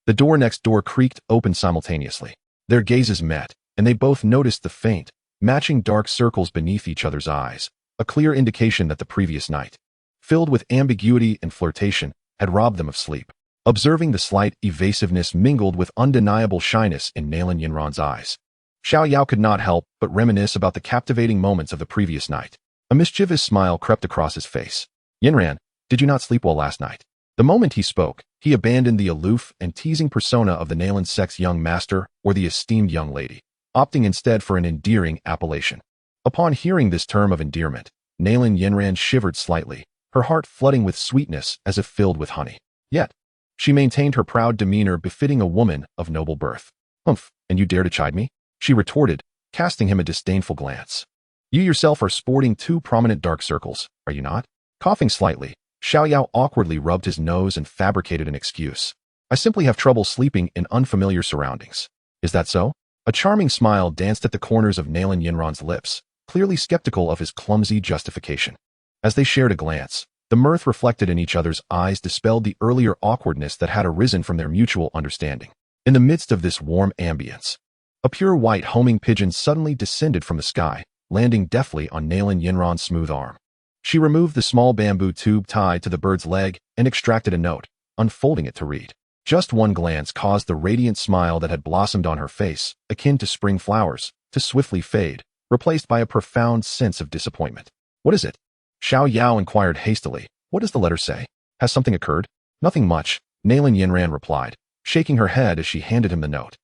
the door next door creaked open simultaneously. Their gazes met, and they both noticed the faint, matching dark circles beneath each other's eyes, a clear indication that the previous night, filled with ambiguity and flirtation, had robbed them of sleep. Observing the slight evasiveness mingled with undeniable shyness in Nalan Yanran's eyes, Xiao Yao could not help but reminisce about the captivating moments of the previous night. A mischievous smile crept across his face. Yanran, did you not sleep well last night? The moment he spoke, he abandoned the aloof and teasing persona of the Nalan sect's young master or the esteemed young lady, opting instead for an endearing appellation. Upon hearing this term of endearment, Nalan Yanran shivered slightly, her heart flooding with sweetness as if filled with honey. Yet, she maintained her proud demeanor befitting a woman of noble birth. Humph, and you dare to chide me? She retorted, casting him a disdainful glance. You yourself are sporting 2 prominent dark circles, are you not? Coughing slightly, Xiao Yao awkwardly rubbed his nose and fabricated an excuse. I simply have trouble sleeping in unfamiliar surroundings. Is that so? A charming smile danced at the corners of Nalan Yanran's lips, clearly skeptical of his clumsy justification. As they shared a glance, the mirth reflected in each other's eyes dispelled the earlier awkwardness that had arisen from their mutual understanding. In the midst of this warm ambience, a pure white homing pigeon suddenly descended from the sky, landing deftly on Nalan Yanran's smooth arm. She removed the small bamboo tube tied to the bird's leg and extracted a note, unfolding it to read. Just one glance caused the radiant smile that had blossomed on her face, akin to spring flowers, to swiftly fade, replaced by a profound sense of disappointment. What is it? Xiao Yao inquired hastily. What does the letter say? Has something occurred? Nothing much, Nalan Yanran replied, shaking her head as she handed him the note.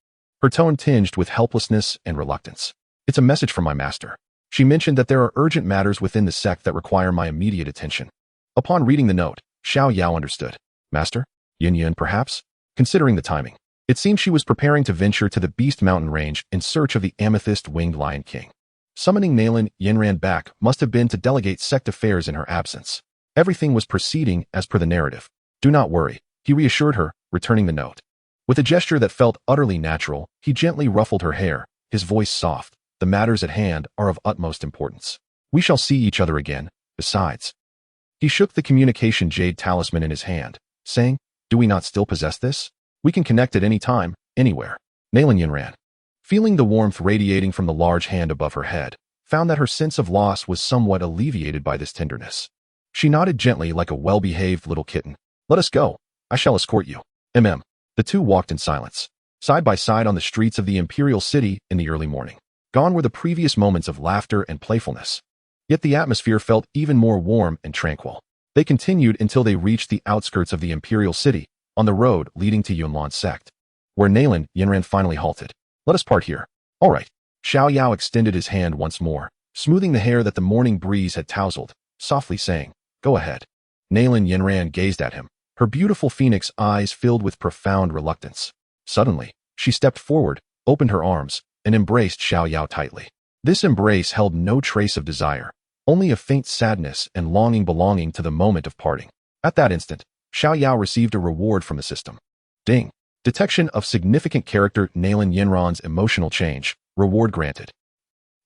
Her tone tinged with helplessness and reluctance. It's a message from my master. She mentioned that there are urgent matters within the sect that require my immediate attention. Upon reading the note, Xiao Yao understood. Master? Yin perhaps? Considering the timing, it seemed she was preparing to venture to the Beast Mountain range in search of the amethyst-winged Lion King. Summoning Nalan Yanran back must have been to delegate sect affairs in her absence. Everything was proceeding as per the narrative. Do not worry, he reassured her, returning the note. With a gesture that felt utterly natural, he gently ruffled her hair, his voice soft. The matters at hand are of utmost importance. We shall see each other again, besides. He shook the communication jade talisman in his hand, saying, do we not still possess this? We can connect at any time, anywhere. Nalan Yanran, feeling the warmth radiating from the large hand above her head, found that her sense of loss was somewhat alleviated by this tenderness. She nodded gently like a well-behaved little kitten. Let us go. I shall escort you. The two walked in silence, side by side on the streets of the imperial city in the early morning. Gone were the previous moments of laughter and playfulness. Yet the atmosphere felt even more warm and tranquil. They continued until they reached the outskirts of the imperial city, on the road leading to Yunlan's sect, where Nalan Yanran finally halted. Let us part here. All right. Xiao Yao extended his hand once more, smoothing the hair that the morning breeze had tousled, softly saying, go ahead. Nalan Yanran gazed at him, her beautiful phoenix eyes filled with profound reluctance. Suddenly, she stepped forward, opened her arms, and embraced Xiao Yao tightly. This embrace held no trace of desire, only a faint sadness and longing belonging to the moment of parting. At that instant, Xiao Yao received a reward from the system. Ding. Detection of significant character Nalan Yanran's emotional change. Reward granted.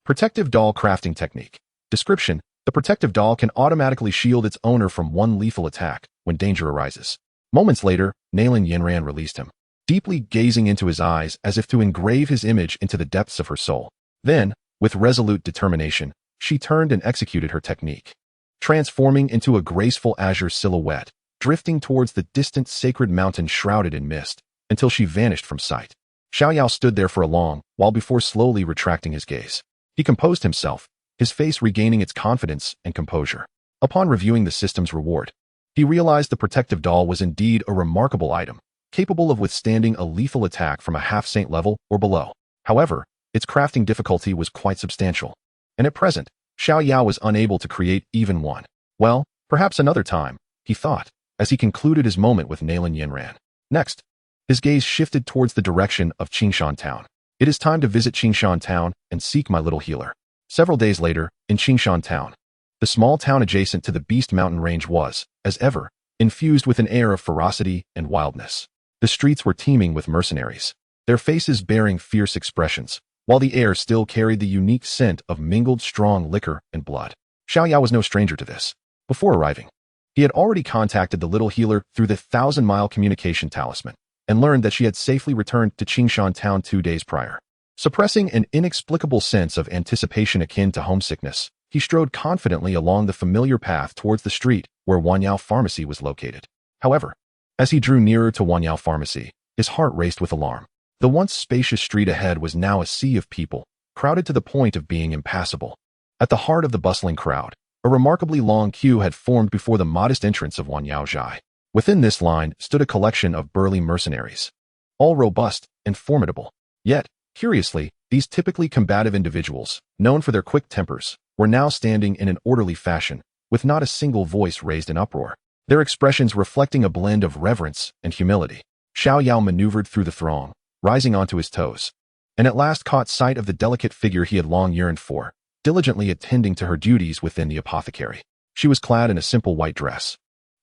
Protective doll crafting technique. Description: the protective doll can automatically shield its owner from one lethal attack when danger arises. Moments later, Nalan Yanran released him, deeply gazing into his eyes as if to engrave his image into the depths of her soul. Then, with resolute determination, she turned and executed her technique, transforming into a graceful azure silhouette, drifting towards the distant sacred mountain shrouded in mist, until she vanished from sight. Xiao Yao stood there for a long while before slowly retracting his gaze. He composed himself, his face regaining its confidence and composure. Upon reviewing the system's reward, he realized the protective doll was indeed a remarkable item, capable of withstanding a lethal attack from a half-saint level or below. However, its crafting difficulty was quite substantial, and at present, Xiao Yao was unable to create even one. Well, perhaps another time, he thought, as he concluded his moment with Nalan Yanran. Next, his gaze shifted towards the direction of Qingshan Town. It is time to visit Qingshan Town and seek my little healer. Several days later, in Qingshan Town, the small town adjacent to the Beast Mountain range was, as ever, infused with an air of ferocity and wildness. The streets were teeming with mercenaries, their faces bearing fierce expressions, while the air still carried the unique scent of mingled strong liquor and blood. Xiao Yao was no stranger to this. Before arriving, he had already contacted the little healer through the 1,000-mile communication talisman, and learned that she had safely returned to Qingshan Town 2 days prior. Suppressing an inexplicable sense of anticipation akin to homesickness, he strode confidently along the familiar path towards the street where Wanyao Pharmacy was located. However, as he drew nearer to Wanyao Pharmacy, his heart raced with alarm. The once spacious street ahead was now a sea of people, crowded to the point of being impassable. At the heart of the bustling crowd, a remarkably long queue had formed before the modest entrance of Wanyaozhai. Within this line stood a collection of burly mercenaries, all robust and formidable. Yet, curiously, these typically combative individuals, known for their quick tempers, were now standing in an orderly fashion, with not a single voice raised in uproar, their expressions reflecting a blend of reverence and humility. Xiao Yao maneuvered through the throng, rising onto his toes, and at last caught sight of the delicate figure he had long yearned for, diligently attending to her duties within the apothecary. She was clad in a simple white dress,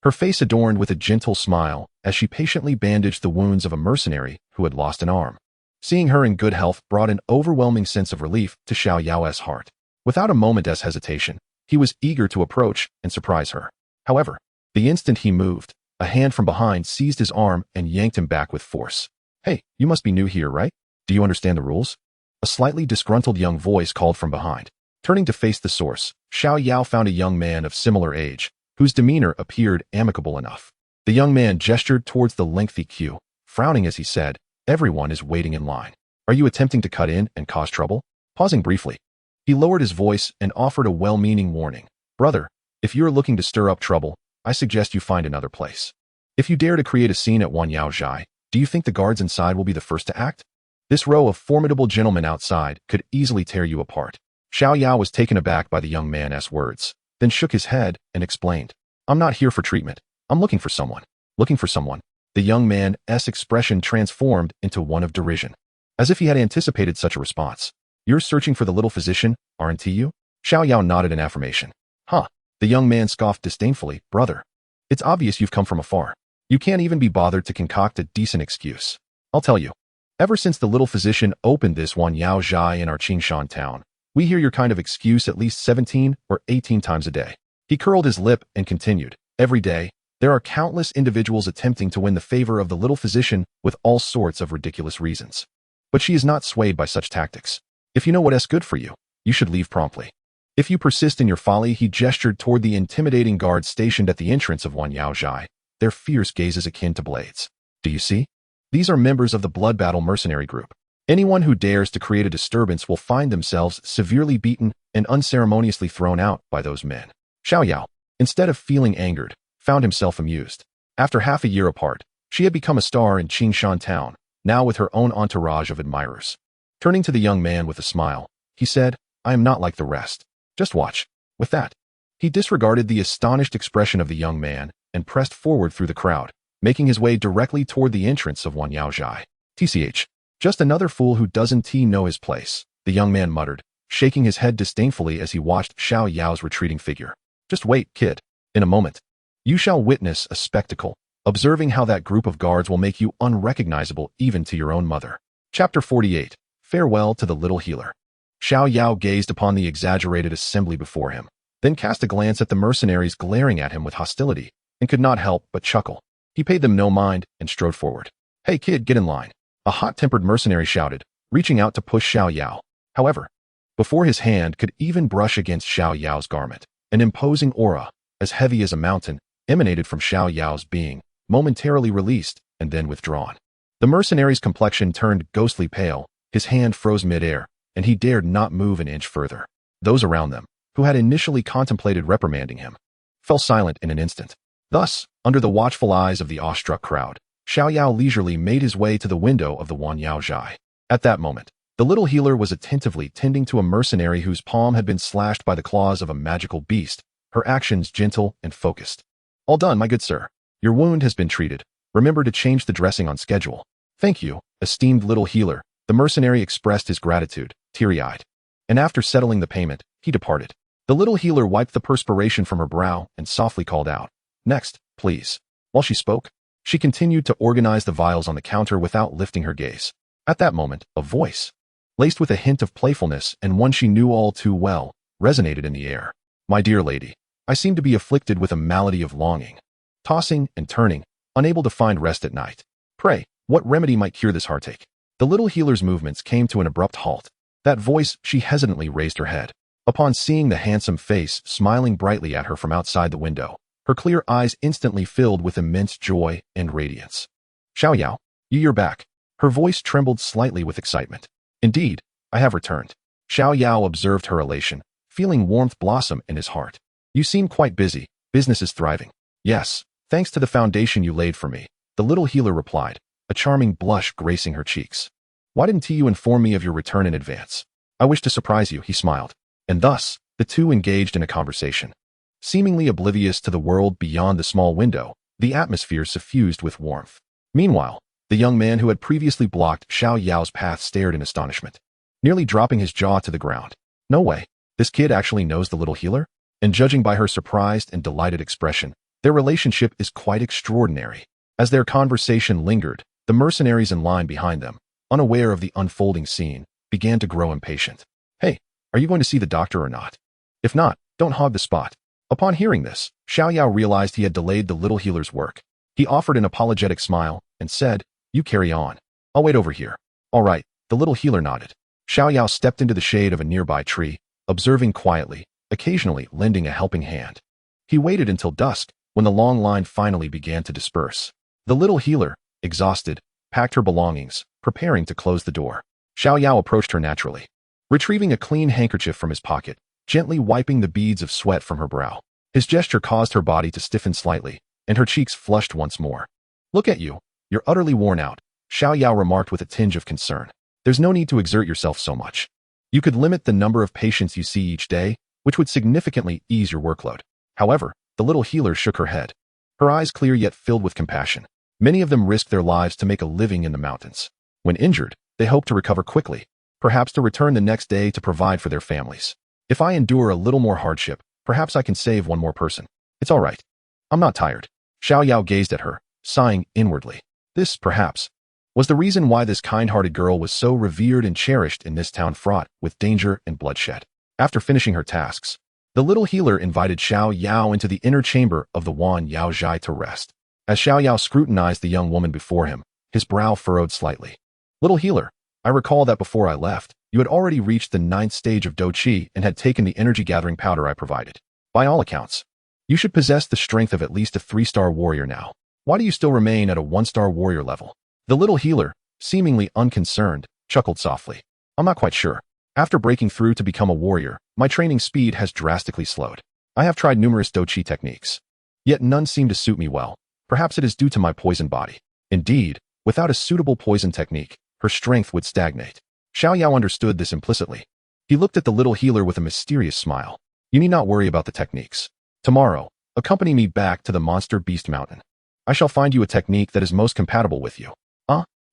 her face adorned with a gentle smile as she patiently bandaged the wounds of a mercenary who had lost an arm. Seeing her in good health brought an overwhelming sense of relief to Xiao Yao's heart. Without a moment's hesitation, he was eager to approach and surprise her. However, the instant he moved, a hand from behind seized his arm and yanked him back with force. "Hey, you must be new here, right? Do you understand the rules?" A slightly disgruntled young voice called from behind. Turning to face the source, Xiao Yao found a young man of similar age, whose demeanor appeared amicable enough. The young man gestured towards the lengthy queue, frowning as he said, "Everyone is waiting in line. Are you attempting to cut in and cause trouble?" Pausing briefly, he lowered his voice and offered a well-meaning warning. "Brother, if you're looking to stir up trouble, I suggest you find another place. If you dare to create a scene at Wanyaozhai, do you think the guards inside will be the first to act? This row of formidable gentlemen outside could easily tear you apart." Xiao Yao was taken aback by the young man's words, then shook his head and explained, "I'm not here for treatment. I'm looking for someone." "Looking for someone?" The young man's expression transformed into one of derision, as if he had anticipated such a response. "You're searching for the little physician, aren't you?" Xiao Yao nodded in affirmation. "Huh." The young man scoffed disdainfully. "Brother, it's obvious you've come from afar. You can't even be bothered to concoct a decent excuse. I'll tell you. Ever since the little physician opened this Wanyaozhai in our Qingshan town, we hear your kind of excuse at least 17 or 18 times a day." He curled his lip and continued, "Every day, there are countless individuals attempting to win the favor of the little physician with all sorts of ridiculous reasons. But she is not swayed by such tactics. If you know what's good for you, you should leave promptly. If you persist in your folly," he gestured toward the intimidating guards stationed at the entrance of Wanyaozhai, their fierce gazes akin to blades. "Do you see? These are members of the Blood Battle Mercenary group. Anyone who dares to create a disturbance will find themselves severely beaten and unceremoniously thrown out by those men." Xiao Yao, instead of feeling angered, found himself amused. After half a year apart, she had become a star in Qingshan town, now with her own entourage of admirers. Turning to the young man with a smile, he said, "I am not like the rest. Just watch." With that, he disregarded the astonished expression of the young man and pressed forward through the crowd, making his way directly toward the entrance of Wanyaozhai. "TCH, just another fool who doesn't know his place," the young man muttered, shaking his head disdainfully as he watched Xiao Yao's retreating figure. "Just wait, kid. In a moment, you shall witness a spectacle, observing how that group of guards will make you unrecognizable even to your own mother." Chapter 48. Farewell to the Little Healer. Xiao Yao gazed upon the exaggerated assembly before him, then cast a glance at the mercenaries glaring at him with hostility, and could not help but chuckle. He paid them no mind and strode forward. "Hey kid, get in line," a hot-tempered mercenary shouted, reaching out to push Xiao Yao. However, before his hand could even brush against Xiao Yao's garment, an imposing aura, as heavy as a mountain, emanated from Xiao Yao's being, momentarily released and then withdrawn. The mercenary's complexion turned ghostly pale, his hand froze mid-air, and he dared not move an inch further. Those around them, who had initially contemplated reprimanding him, fell silent in an instant. Thus, under the watchful eyes of the awestruck crowd, Xiao Yao leisurely made his way to the window of the Wanyaozhai. At that moment, the little healer was attentively tending to a mercenary whose palm had been slashed by the claws of a magical beast, her actions gentle and focused. "All done, my good sir. Your wound has been treated. Remember to change the dressing on schedule." "Thank you, esteemed little healer." The mercenary expressed his gratitude, teary-eyed. And after settling the payment, he departed. The little healer wiped the perspiration from her brow and softly called out, "Next, please." While she spoke, she continued to organize the vials on the counter without lifting her gaze. At that moment, a voice, laced with a hint of playfulness and one she knew all too well, resonated in the air. "My dear lady, I seem to be afflicted with a malady of longing, tossing and turning, unable to find rest at night. Pray, what remedy might cure this heartache?" The little healer's movements came to an abrupt halt. That voice, she hesitantly raised her head. Upon seeing the handsome face smiling brightly at her from outside the window, her clear eyes instantly filled with immense joy and radiance. "Xiao Yao, you're back. Her voice trembled slightly with excitement. Indeed, I have returned. Xiao Yao observed her elation, feeling warmth blossom in his heart. You seem quite busy. Business is thriving. Yes, thanks to the foundation you laid for me, the little healer replied, a charming blush gracing her cheeks. Why didn't you inform me of your return in advance? I wish to surprise you, he smiled. And thus, the two engaged in a conversation. Seemingly oblivious to the world beyond the small window, the atmosphere suffused with warmth. Meanwhile, the young man who had previously blocked Xiao Yao's path stared in astonishment, nearly dropping his jaw to the ground. No way, this kid actually knows the little healer? And judging by her surprised and delighted expression, their relationship is quite extraordinary. As their conversation lingered, the mercenaries in line behind them, unaware of the unfolding scene, began to grow impatient. Hey, are you going to see the doctor or not? If not, don't hog the spot. Upon hearing this, Xiao Yao realized he had delayed the little healer's work. He offered an apologetic smile and said, You carry on. I'll wait over here. All right, the little healer nodded. Xiao Yao stepped into the shade of a nearby tree, observing quietly, occasionally lending a helping hand. He waited until dusk, when the long line finally began to disperse. The little healer, exhausted, packed her belongings, preparing to close the door. Xiao Yao approached her naturally, retrieving a clean handkerchief from his pocket, gently wiping the beads of sweat from her brow. His gesture caused her body to stiffen slightly, and her cheeks flushed once more. Look at you. You're utterly worn out, Xiao Yao remarked with a tinge of concern. There's no need to exert yourself so much. You could limit the number of patients you see each day, which would significantly ease your workload. However, the little healer shook her head, her eyes clear yet filled with compassion. Many of them risk their lives to make a living in the mountains. When injured, they hope to recover quickly, perhaps to return the next day to provide for their families. If I endure a little more hardship, perhaps I can save one more person. It's all right. I'm not tired. Xiao Yao gazed at her, sighing inwardly. This, perhaps, was the reason why this kind-hearted girl was so revered and cherished in this town fraught with danger and bloodshed. After finishing her tasks, the little healer invited Xiao Yao into the inner chamber of the Wan Yao Zhai to rest. As Xiao Yao scrutinized the young woman before him, his brow furrowed slightly. Little healer, I recall that before I left, you had already reached the 9th stage of Dou Qi and had taken the energy-gathering powder I provided. By all accounts, you should possess the strength of at least a 3-star warrior now. Why do you still remain at a 1-star warrior level? The little healer, seemingly unconcerned, chuckled softly. I'm not quite sure. After breaking through to become a warrior, my training speed has drastically slowed. I have tried numerous Dou Qi techniques, yet none seem to suit me well. Perhaps it is due to my poison body. Indeed, without a suitable poison technique, her strength would stagnate. Xiao Yao understood this implicitly. He looked at the little healer with a mysterious smile. You need not worry about the techniques. Tomorrow, accompany me back to the Monster Beast Mountain. I shall find you a technique that is most compatible with you.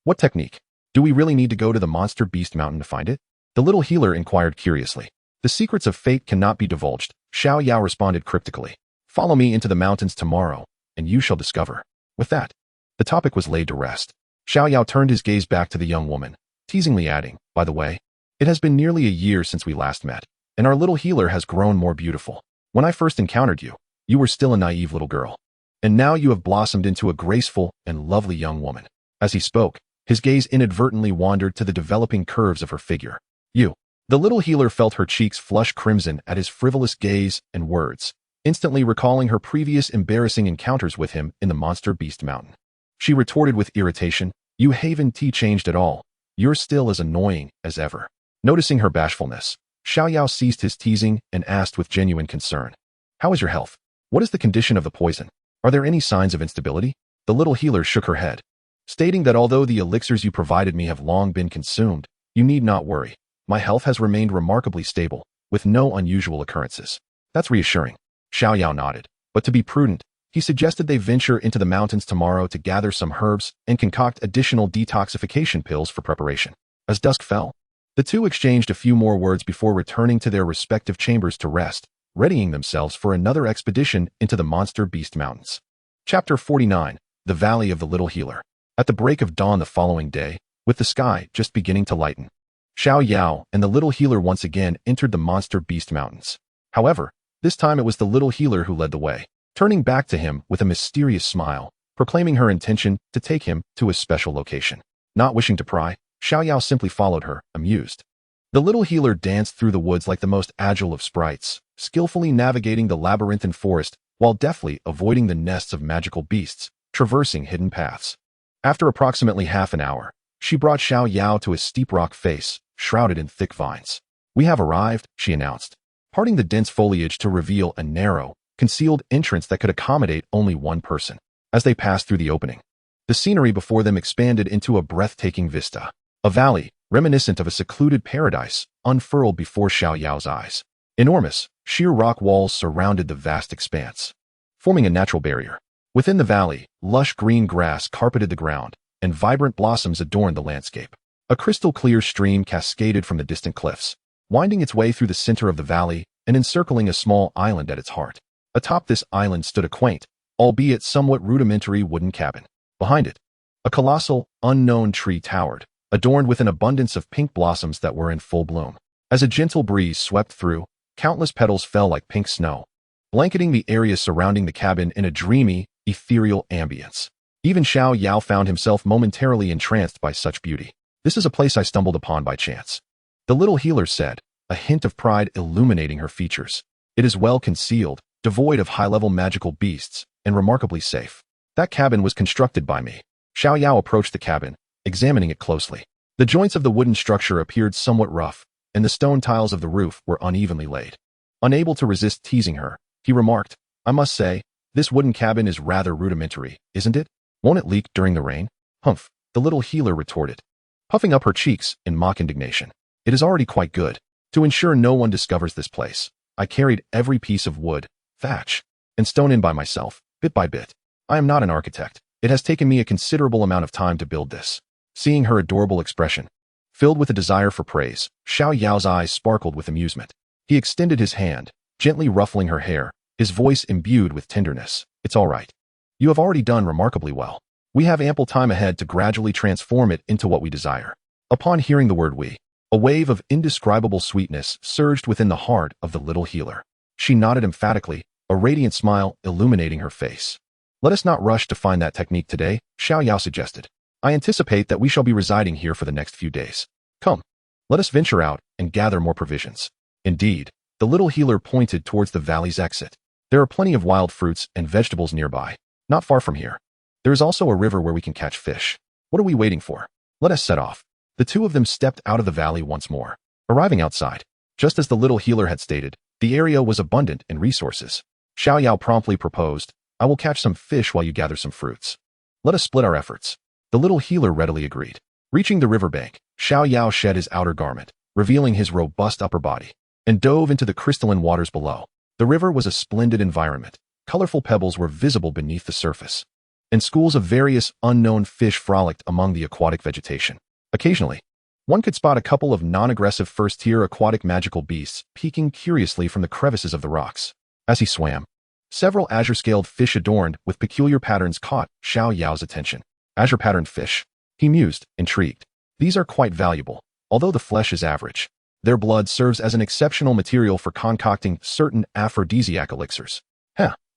What technique? Do we really need to go to the Monster Beast Mountain to find it? The little healer inquired curiously. The secrets of fate cannot be divulged, Xiao Yao responded cryptically. Follow me into the mountains tomorrow, and you shall discover. With that, the topic was laid to rest. Xiao Yao turned his gaze back to the young woman, teasingly adding, by the way, it has been nearly a year since we last met, and our little healer has grown more beautiful. When I first encountered you, you were still a naive little girl, and now you have blossomed into a graceful and lovely young woman. As he spoke, his gaze inadvertently wandered to the developing curves of her figure. You. The little healer felt her cheeks flush crimson at his frivolous gaze and words, instantly recalling her previous embarrassing encounters with him in the Monster Beast Mountain. She retorted with irritation, You haven't changed at all. You're still as annoying as ever. Noticing her bashfulness, Xiao Yao ceased his teasing and asked with genuine concern. How is your health? What is the condition of the poison? Are there any signs of instability? The little healer shook her head, stating that although the elixirs you provided me have long been consumed, you need not worry. My health has remained remarkably stable, with no unusual occurrences. That's reassuring. Xiao Yao nodded, but to be prudent, he suggested they venture into the mountains tomorrow to gather some herbs and concoct additional detoxification pills for preparation. As dusk fell, the two exchanged a few more words before returning to their respective chambers to rest, readying themselves for another expedition into the Monster Beast Mountains. Chapter 49, The Valley of the Little Healer. At the break of dawn the following day, with the sky just beginning to lighten, Xiao Yao and the little healer once again entered the Monster Beast Mountains. However, this time it was the little healer who led the way, turning back to him with a mysterious smile, proclaiming her intention to take him to a special location. Not wishing to pry, Xiao Yao simply followed her, amused. The little healer danced through the woods like the most agile of sprites, skillfully navigating the labyrinthine forest while deftly avoiding the nests of magical beasts, traversing hidden paths. After approximately half an hour, She brought Xiao Yao to a steep rock face, shrouded in thick vines. "We have arrived," she announced, parting the dense foliage to reveal a narrow, concealed entrance that could accommodate only one person. As they passed through the opening, the scenery before them expanded into a breathtaking vista. A valley, reminiscent of a secluded paradise, unfurled before Xiao Yao's eyes. Enormous, sheer rock walls surrounded the vast expanse, forming a natural barrier. Within the valley, lush green grass carpeted the ground, and vibrant blossoms adorned the landscape. A crystal-clear stream cascaded from the distant cliffs, winding its way through the center of the valley and encircling a small island at its heart. Atop this island stood a quaint, albeit somewhat rudimentary wooden cabin. Behind it, a colossal, unknown tree towered, adorned with an abundance of pink blossoms that were in full bloom. As a gentle breeze swept through, countless petals fell like pink snow, blanketing the area surrounding the cabin in a dreamy, ethereal ambience. Even Xiao Yao found himself momentarily entranced by such beauty. "This is a place I stumbled upon by chance," the little healer said, a hint of pride illuminating her features. "It is well concealed, devoid of high-level magical beasts, and remarkably safe. That cabin was constructed by me." Xiao Yao approached the cabin, examining it closely. The joints of the wooden structure appeared somewhat rough, and the stone tiles of the roof were unevenly laid. Unable to resist teasing her, he remarked, "I must say, this wooden cabin is rather rudimentary, isn't it? Won't it leak during the rain?" "Humph," the little healer retorted, puffing up her cheeks in mock indignation. "It is already quite good. To ensure no one discovers this place, I carried every piece of wood, thatch, and stone in by myself, bit by bit. I am not an architect. It has taken me a considerable amount of time to build this." Seeing her adorable expression, filled with a desire for praise, Xiao Yao's eyes sparkled with amusement. He extended his hand, gently ruffling her hair, his voice imbued with tenderness. "It's all right. You have already done remarkably well. We have ample time ahead to gradually transform it into what we desire." Upon hearing the word "we," a wave of indescribable sweetness surged within the heart of the little healer. She nodded emphatically, a radiant smile illuminating her face. "Let us not rush to find that technique today," Xiao Yao suggested. "I anticipate that we shall be residing here for the next few days. Come, let us venture out and gather more provisions." Indeed, the little healer pointed towards the valley's exit. "There are plenty of wild fruits and vegetables nearby, not far from here. There is also a river where we can catch fish. What are we waiting for? Let us set off." The two of them stepped out of the valley once more. Arriving outside, just as the little healer had stated, the area was abundant in resources. Xiao Yao promptly proposed, "I will catch some fish while you gather some fruits. Let us split our efforts." The little healer readily agreed. Reaching the riverbank, Xiao Yao shed his outer garment, revealing his robust upper body, and dove into the crystalline waters below. The river was a splendid environment. Colorful pebbles were visible beneath the surface, and schools of various unknown fish frolicked among the aquatic vegetation. Occasionally, one could spot a couple of non-aggressive first-tier aquatic magical beasts peeking curiously from the crevices of the rocks. As he swam, several azure-scaled fish adorned with peculiar patterns caught Xiao Yao's attention. "Azure-patterned fish," he mused, intrigued. "These are quite valuable, although the flesh is average. Their blood serves as an exceptional material for concocting certain aphrodisiac elixirs.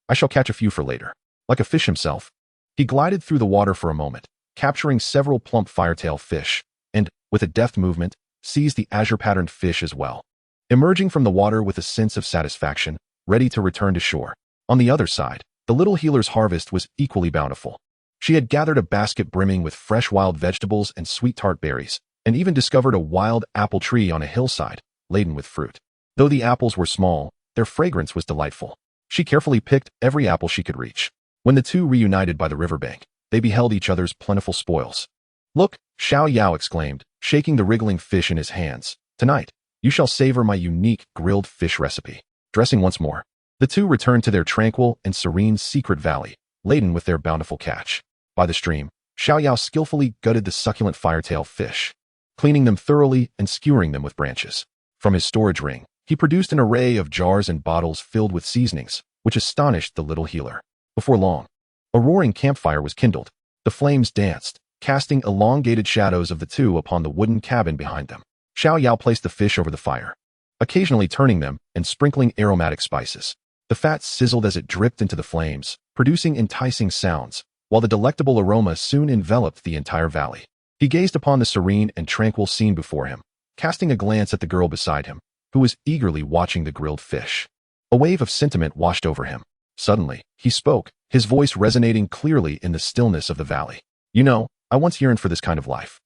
I shall catch a few for later." Like a fish himself, he glided through the water for a moment, capturing several plump firetail fish, and, with a deft movement, seized the azure-patterned fish as well, emerging from the water with a sense of satisfaction, ready to return to shore. On the other side, the little healer's harvest was equally bountiful. She had gathered a basket brimming with fresh wild vegetables and sweet tart berries, and even discovered a wild apple tree on a hillside, laden with fruit. Though the apples were small, their fragrance was delightful. She carefully picked every apple she could reach. When the two reunited by the riverbank, they beheld each other's plentiful spoils. "Look," Xiao Yao exclaimed, shaking the wriggling fish in his hands. "Tonight, you shall savor my unique grilled fish recipe." Dressing once more, the two returned to their tranquil and serene secret valley, laden with their bountiful catch. By the stream, Xiao Yao skillfully gutted the succulent firetail fish, cleaning them thoroughly and skewering them with branches. From his storage ring, he produced an array of jars and bottles filled with seasonings, which astonished the little healer. Before long, a roaring campfire was kindled. The flames danced, casting elongated shadows of the two upon the wooden cabin behind them. Xiao Yao placed the fish over the fire, occasionally turning them and sprinkling aromatic spices. The fat sizzled as it dripped into the flames, producing enticing sounds, while the delectable aroma soon enveloped the entire valley. He gazed upon the serene and tranquil scene before him, casting a glance at the girl beside him, who was eagerly watching the grilled fish. A wave of sentiment washed over him. Suddenly, he spoke, his voice resonating clearly in the stillness of the valley. "You know, I once yearned for this kind of life.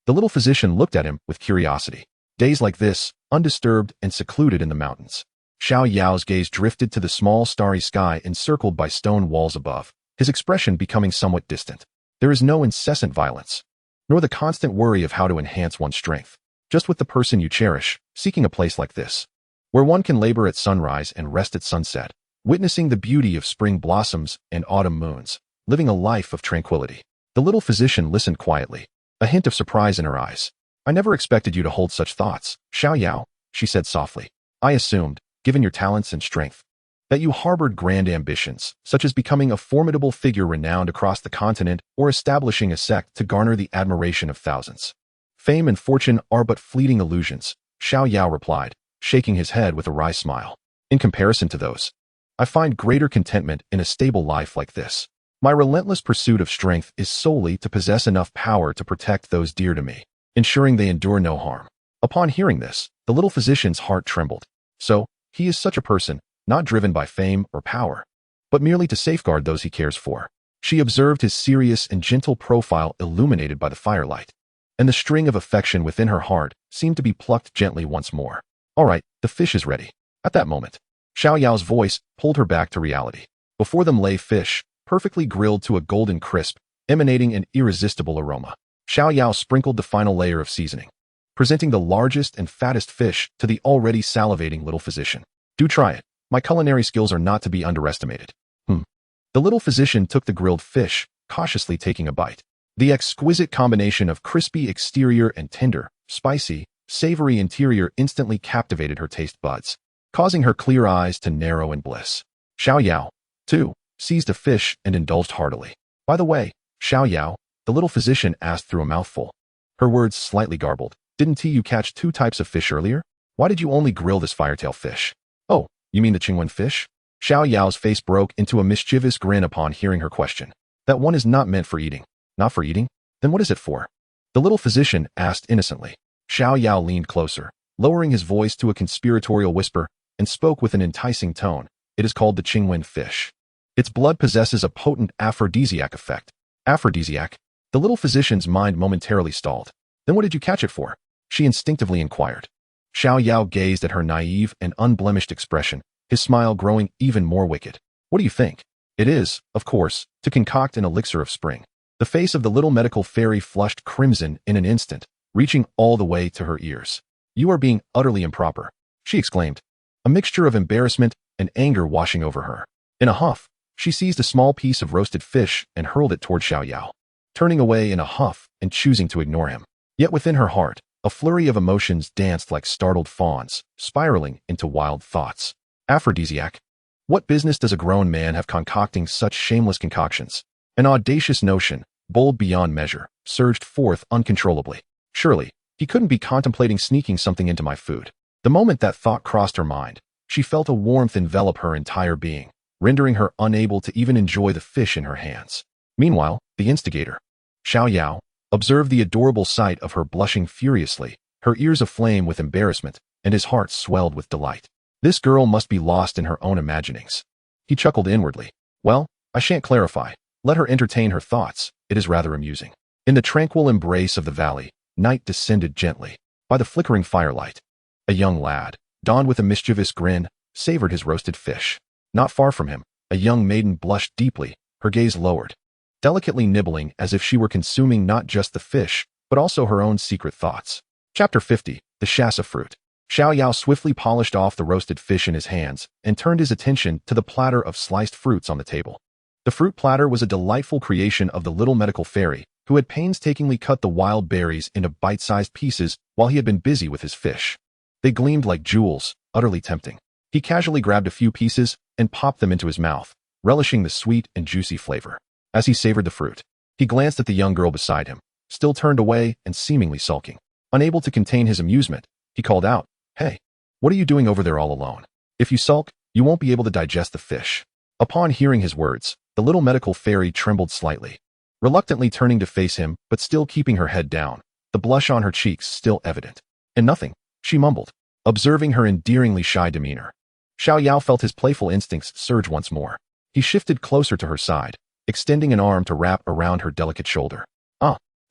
The little physician looked at him with curiosity. Days like this, undisturbed and secluded in the mountains. Xiao Yao's gaze drifted to the small starry sky encircled by stone walls above, his expression becoming somewhat distant. There is no incessant violence, nor the constant worry of how to enhance one's strength. Just with the person you cherish, seeking a place like this, where one can labor at sunrise and rest at sunset, witnessing the beauty of spring blossoms and autumn moons, living a life of tranquility. The little physician listened quietly, a hint of surprise in her eyes. I never expected you to hold such thoughts, Xiao Yao, she said softly. I assumed, given your talents and strength, that you harbored grand ambitions, such as becoming a formidable figure renowned across the continent or establishing a sect to garner the admiration of thousands. Fame and fortune are but fleeting illusions, Xiao Yao replied, shaking his head with a wry smile. In comparison to those, I find greater contentment in a stable life like this. My relentless pursuit of strength is solely to possess enough power to protect those dear to me, ensuring they endure no harm. Upon hearing this, the little physician's heart trembled. So, he is such a person, not driven by fame or power, but merely to safeguard those he cares for. She observed his serious and gentle profile illuminated by the firelight, and the string of affection within her heart seemed to be plucked gently once more. All right, the fish is ready. At that moment, Xiao Yao's voice pulled her back to reality. Before them lay fish, perfectly grilled to a golden crisp, emanating an irresistible aroma. Xiao Yao sprinkled the final layer of seasoning, presenting the largest and fattest fish to the already salivating little physician. Do try it. My culinary skills are not to be underestimated. The little physician took the grilled fish, cautiously taking a bite. The exquisite combination of crispy exterior and tender, spicy, savory interior instantly captivated her taste buds, causing her clear eyes to narrow in bliss. Xiao Yao, too, seized a fish and indulged heartily. By the way, Xiao Yao, the little physician asked through a mouthful, her words slightly garbled. Didn't you catch 2 types of fish earlier? Why did you only grill this firetail fish? Oh, you mean the Qingwen fish? Xiao Yao's face broke into a mischievous grin upon hearing her question. That one is not meant for eating. Not for eating? Then what is it for? The little physician asked innocently. Xiao Yao leaned closer, lowering his voice to a conspiratorial whisper, and spoke with an enticing tone. It is called the Qingwen fish. Its blood possesses a potent aphrodisiac effect. Aphrodisiac? The little physician's mind momentarily stalled. Then what did you catch it for? She instinctively inquired. Xiao Yao gazed at her naive and unblemished expression, his smile growing even more wicked. What do you think? It is, of course, to concoct an elixir of spring. The face of the little medical fairy flushed crimson in an instant, reaching all the way to her ears. You are being utterly improper, she exclaimed, a mixture of embarrassment and anger washing over her. In a huff, she seized a small piece of roasted fish and hurled it toward Xiao Yao, turning away in a huff and choosing to ignore him. Yet within her heart, a flurry of emotions danced like startled fawns, spiraling into wild thoughts. Aphrodisiac? What business does a grown man have concocting such shameless concoctions? An audacious notion, bold beyond measure, surged forth uncontrollably. Surely, he couldn't be contemplating sneaking something into my food. The moment that thought crossed her mind, she felt a warmth envelop her entire being, rendering her unable to even enjoy the fish in her hands. Meanwhile, the instigator, Xiao Yao, observed the adorable sight of her blushing furiously, her ears aflame with embarrassment, and his heart swelled with delight. This girl must be lost in her own imaginings. He chuckled inwardly. Well, I shan't clarify. Let her entertain her thoughts. It is rather amusing. In the tranquil embrace of the valley, night descended gently. By the flickering firelight, a young lad, donned with a mischievous grin, savored his roasted fish. Not far from him, a young maiden blushed deeply, her gaze lowered, delicately nibbling as if she were consuming not just the fish, but also her own secret thoughts. Chapter 50, The Shasa Fruit. Xiao Yao swiftly polished off the roasted fish in his hands and turned his attention to the platter of sliced fruits on the table. The fruit platter was a delightful creation of the little medical fairy, who had painstakingly cut the wild berries into bite-sized pieces while he had been busy with his fish. They gleamed like jewels, utterly tempting. He casually grabbed a few pieces and popped them into his mouth, relishing the sweet and juicy flavor. As he savored the fruit, he glanced at the young girl beside him, still turned away and seemingly sulking. Unable to contain his amusement, he called out, Hey, what are you doing over there all alone? If you sulk, you won't be able to digest the fish. Upon hearing his words, the little medical fairy trembled slightly, reluctantly turning to face him but still keeping her head down, the blush on her cheeks still evident. And nothing, she mumbled, observing her endearingly shy demeanor. Xiao Yao felt his playful instincts surge once more. He shifted closer to her side, extending an arm to wrap around her delicate shoulder.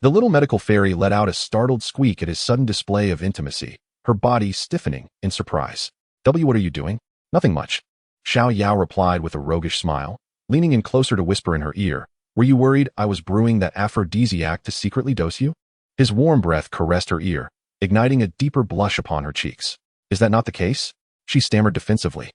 The little medical fairy let out a startled squeak at his sudden display of intimacy, her body stiffening in surprise. What are you doing? Nothing much. Xiao Yao replied with a roguish smile, leaning in closer to whisper in her ear, Were you worried I was brewing that aphrodisiac to secretly dose you? His warm breath caressed her ear, igniting a deeper blush upon her cheeks. Is that not the case? She stammered defensively,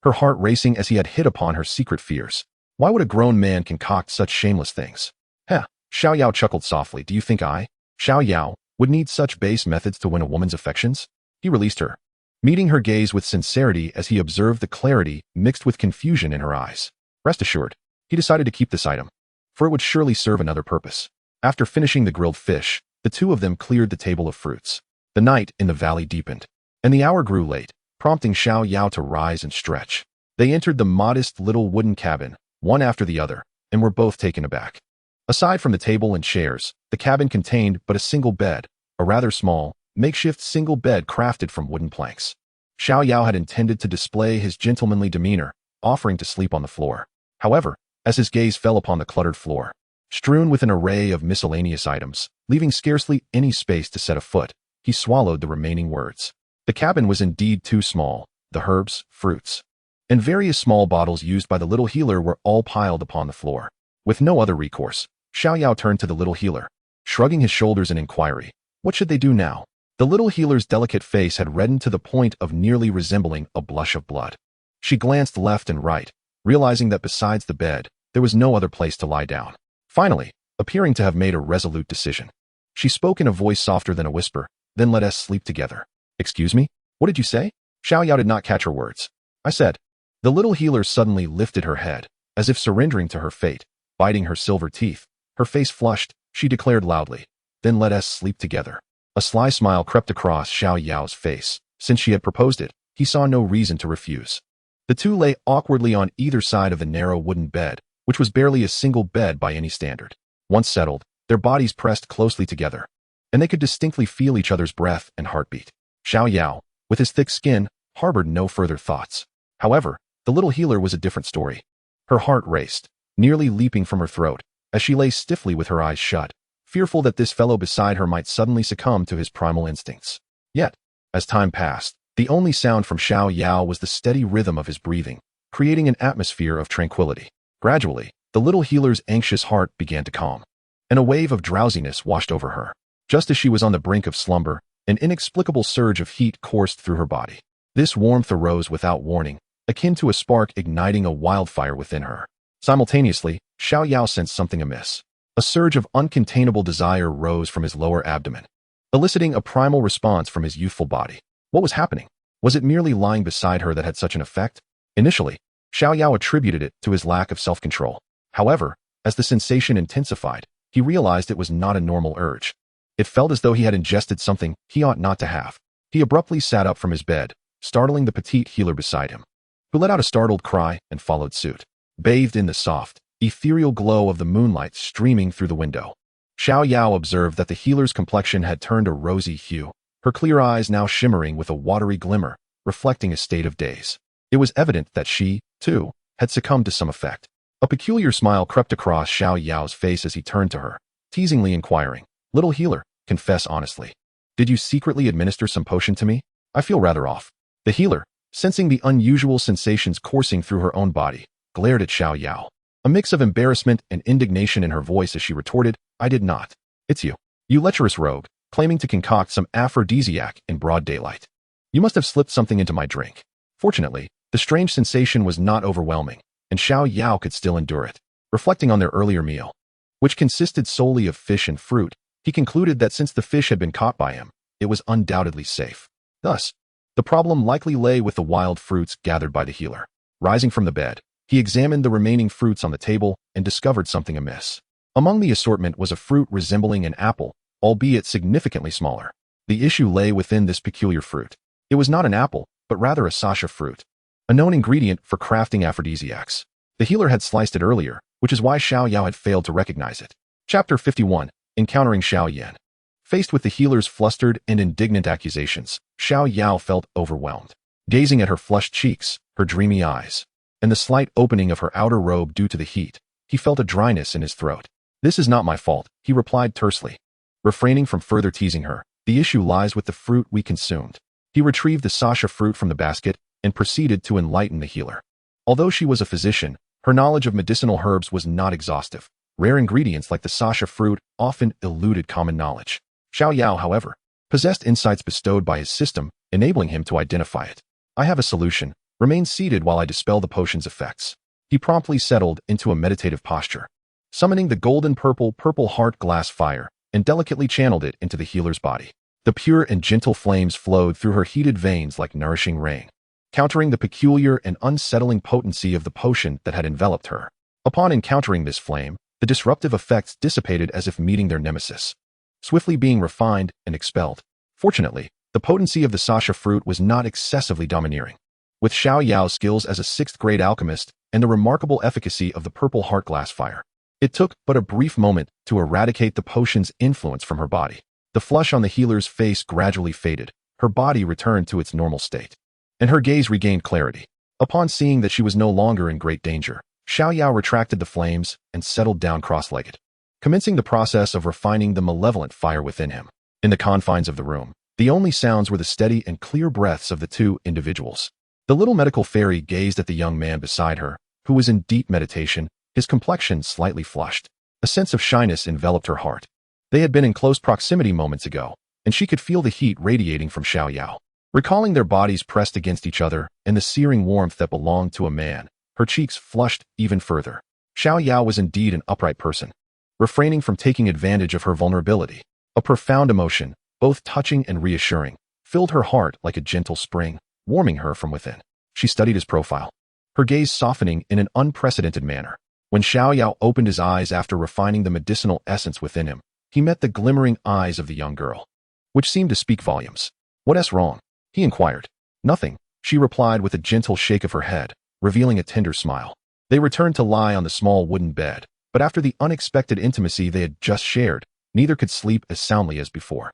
her heart racing as he had hit upon her secret fears. Why would a grown man concoct such shameless things? Heh, Xiao Yao chuckled softly. Do you think I, Xiao Yao, would need such base methods to win a woman's affections? He released her, meeting her gaze with sincerity as he observed the clarity mixed with confusion in her eyes. Rest assured, he decided to keep this item, for it would surely serve another purpose. After finishing the grilled fish, the two of them cleared the table of fruits. The night in the valley deepened, and the hour grew late, prompting Xiao Yao to rise and stretch. They entered the modest little wooden cabin, one after the other, and were both taken aback. Aside from the table and chairs, the cabin contained but a single bed, a rather small, makeshift single bed crafted from wooden planks. Xiao Yao had intended to display his gentlemanly demeanor, offering to sleep on the floor. However, as his gaze fell upon the cluttered floor, strewn with an array of miscellaneous items, leaving scarcely any space to set a foot, he swallowed the remaining words. The cabin was indeed too small. The herbs, fruits, and various small bottles used by the little healer were all piled upon the floor. With no other recourse, Xiao Yao turned to the little healer, shrugging his shoulders in inquiry. What should they do now? The little healer's delicate face had reddened to the point of nearly resembling a blush of blood. She glanced left and right, realizing that besides the bed, there was no other place to lie down. Finally, appearing to have made a resolute decision, she spoke in a voice softer than a whisper, Then let us sleep together. Excuse me? What did you say? Xiao Yao did not catch her words. I said. The little healer suddenly lifted her head, as if surrendering to her fate, biting her silver teeth. Her face flushed, she declared loudly, Then let us sleep together. A sly smile crept across Xiao Yao's face. Since she had proposed it, he saw no reason to refuse. The two lay awkwardly on either side of the narrow wooden bed, which was barely a single bed by any standard. Once settled, their bodies pressed closely together, and they could distinctly feel each other's breath and heartbeat. Xiao Yao, with his thick skin, harbored no further thoughts. However, the little healer was a different story. Her heart raced, nearly leaping from her throat, as she lay stiffly with her eyes shut, fearful that this fellow beside her might suddenly succumb to his primal instincts. Yet, as time passed, the only sound from Xiao Yao was the steady rhythm of his breathing, creating an atmosphere of tranquility. Gradually, the little healer's anxious heart began to calm, and a wave of drowsiness washed over her. Just as she was on the brink of slumber, an inexplicable surge of heat coursed through her body. This warmth arose without warning, akin to a spark igniting a wildfire within her. Simultaneously, Xiao Yao sensed something amiss. A surge of uncontainable desire rose from his lower abdomen, eliciting a primal response from his youthful body. What was happening? Was it merely lying beside her that had such an effect? Initially, Xiao Yao attributed it to his lack of self-control. However, as the sensation intensified, he realized it was not a normal urge. It felt as though he had ingested something he ought not to have. He abruptly sat up from his bed, startling the petite healer beside him, who let out a startled cry and followed suit. Bathed in the soft, ethereal glow of the moonlight streaming through the window, Xiao Yao observed that the healer's complexion had turned a rosy hue, her clear eyes now shimmering with a watery glimmer, reflecting a state of daze. It was evident that she, too, had succumbed to some effect. A peculiar smile crept across Xiao Yao's face as he turned to her, teasingly inquiring, Little healer, confess honestly. Did you secretly administer some potion to me? I feel rather off. The healer, sensing the unusual sensations coursing through her own body, glared at Xiao Yao, a mix of embarrassment and indignation in her voice as she retorted, I did not. It's you. You lecherous rogue, claiming to concoct some aphrodisiac in broad daylight. You must have slipped something into my drink. Fortunately, the strange sensation was not overwhelming, and Xiao Yao could still endure it. Reflecting on their earlier meal, which consisted solely of fish and fruit, he concluded that since the fish had been caught by him, it was undoubtedly safe. Thus, the problem likely lay with the wild fruits gathered by the healer. Rising from the bed, he examined the remaining fruits on the table and discovered something amiss. Among the assortment was a fruit resembling an apple, albeit significantly smaller. The issue lay within this peculiar fruit. It was not an apple, but rather a sasha fruit, a known ingredient for crafting aphrodisiacs. The healer had sliced it earlier, which is why Xiao Yao had failed to recognize it. Chapter 51. Encountering Xiao Yan. Faced with the healer's flustered and indignant accusations, Xiao Yao felt overwhelmed. Gazing at her flushed cheeks, her dreamy eyes, and the slight opening of her outer robe due to the heat, he felt a dryness in his throat. This is not my fault, he replied tersely. refraining from further teasing her. The issue lies with the fruit we consumed. He retrieved the sasha fruit from the basket and proceeded to enlighten the healer. Although she was a physician, her knowledge of medicinal herbs was not exhaustive. Rare ingredients like the sasha fruit often eluded common knowledge. Xiao Yao, however, possessed insights bestowed by his system, enabling him to identify it. I have a solution. Remain seated while I dispel the potion's effects. He promptly settled into a meditative posture, summoning the golden-purple heart glass fire, and delicately channeled it into the healer's body. The pure and gentle flames flowed through her heated veins like nourishing rain, countering the peculiar and unsettling potency of the potion that had enveloped her. Upon encountering this flame, the disruptive effects dissipated as if meeting their nemesis, swiftly being refined and expelled. Fortunately, the potency of the sasha fruit was not excessively domineering. With Xiao Yao's skills as a 6th-grade alchemist and the remarkable efficacy of the purple heart glass fire, it took but a brief moment to eradicate the potion's influence from her body. The flush on the healer's face gradually faded, her body returned to its normal state, and her gaze regained clarity. Upon seeing that she was no longer in great danger, Xiao Yao retracted the flames and settled down cross-legged, commencing the process of refining the malevolent fire within him. In the confines of the room, the only sounds were the steady and clear breaths of the two individuals. The little medical fairy gazed at the young man beside her, who was in deep meditation, his complexion slightly flushed. A sense of shyness enveloped her heart. They had been in close proximity moments ago, and she could feel the heat radiating from Xiao Yao. Recalling their bodies pressed against each other and the searing warmth that belonged to a man, her cheeks flushed even further. Xiao Yao was indeed an upright person, refraining from taking advantage of her vulnerability. A profound emotion, both touching and reassuring, filled her heart like a gentle spring, warming her from within. She studied his profile, her gaze softening in an unprecedented manner. When Xiao Yao opened his eyes after refining the medicinal essence within him, he met the glimmering eyes of the young girl, which seemed to speak volumes. "What's wrong?" he inquired. "Nothing," she replied with a gentle shake of her head, revealing a tender smile. They returned to lie on the small wooden bed, but after the unexpected intimacy they had just shared, neither could sleep as soundly as before.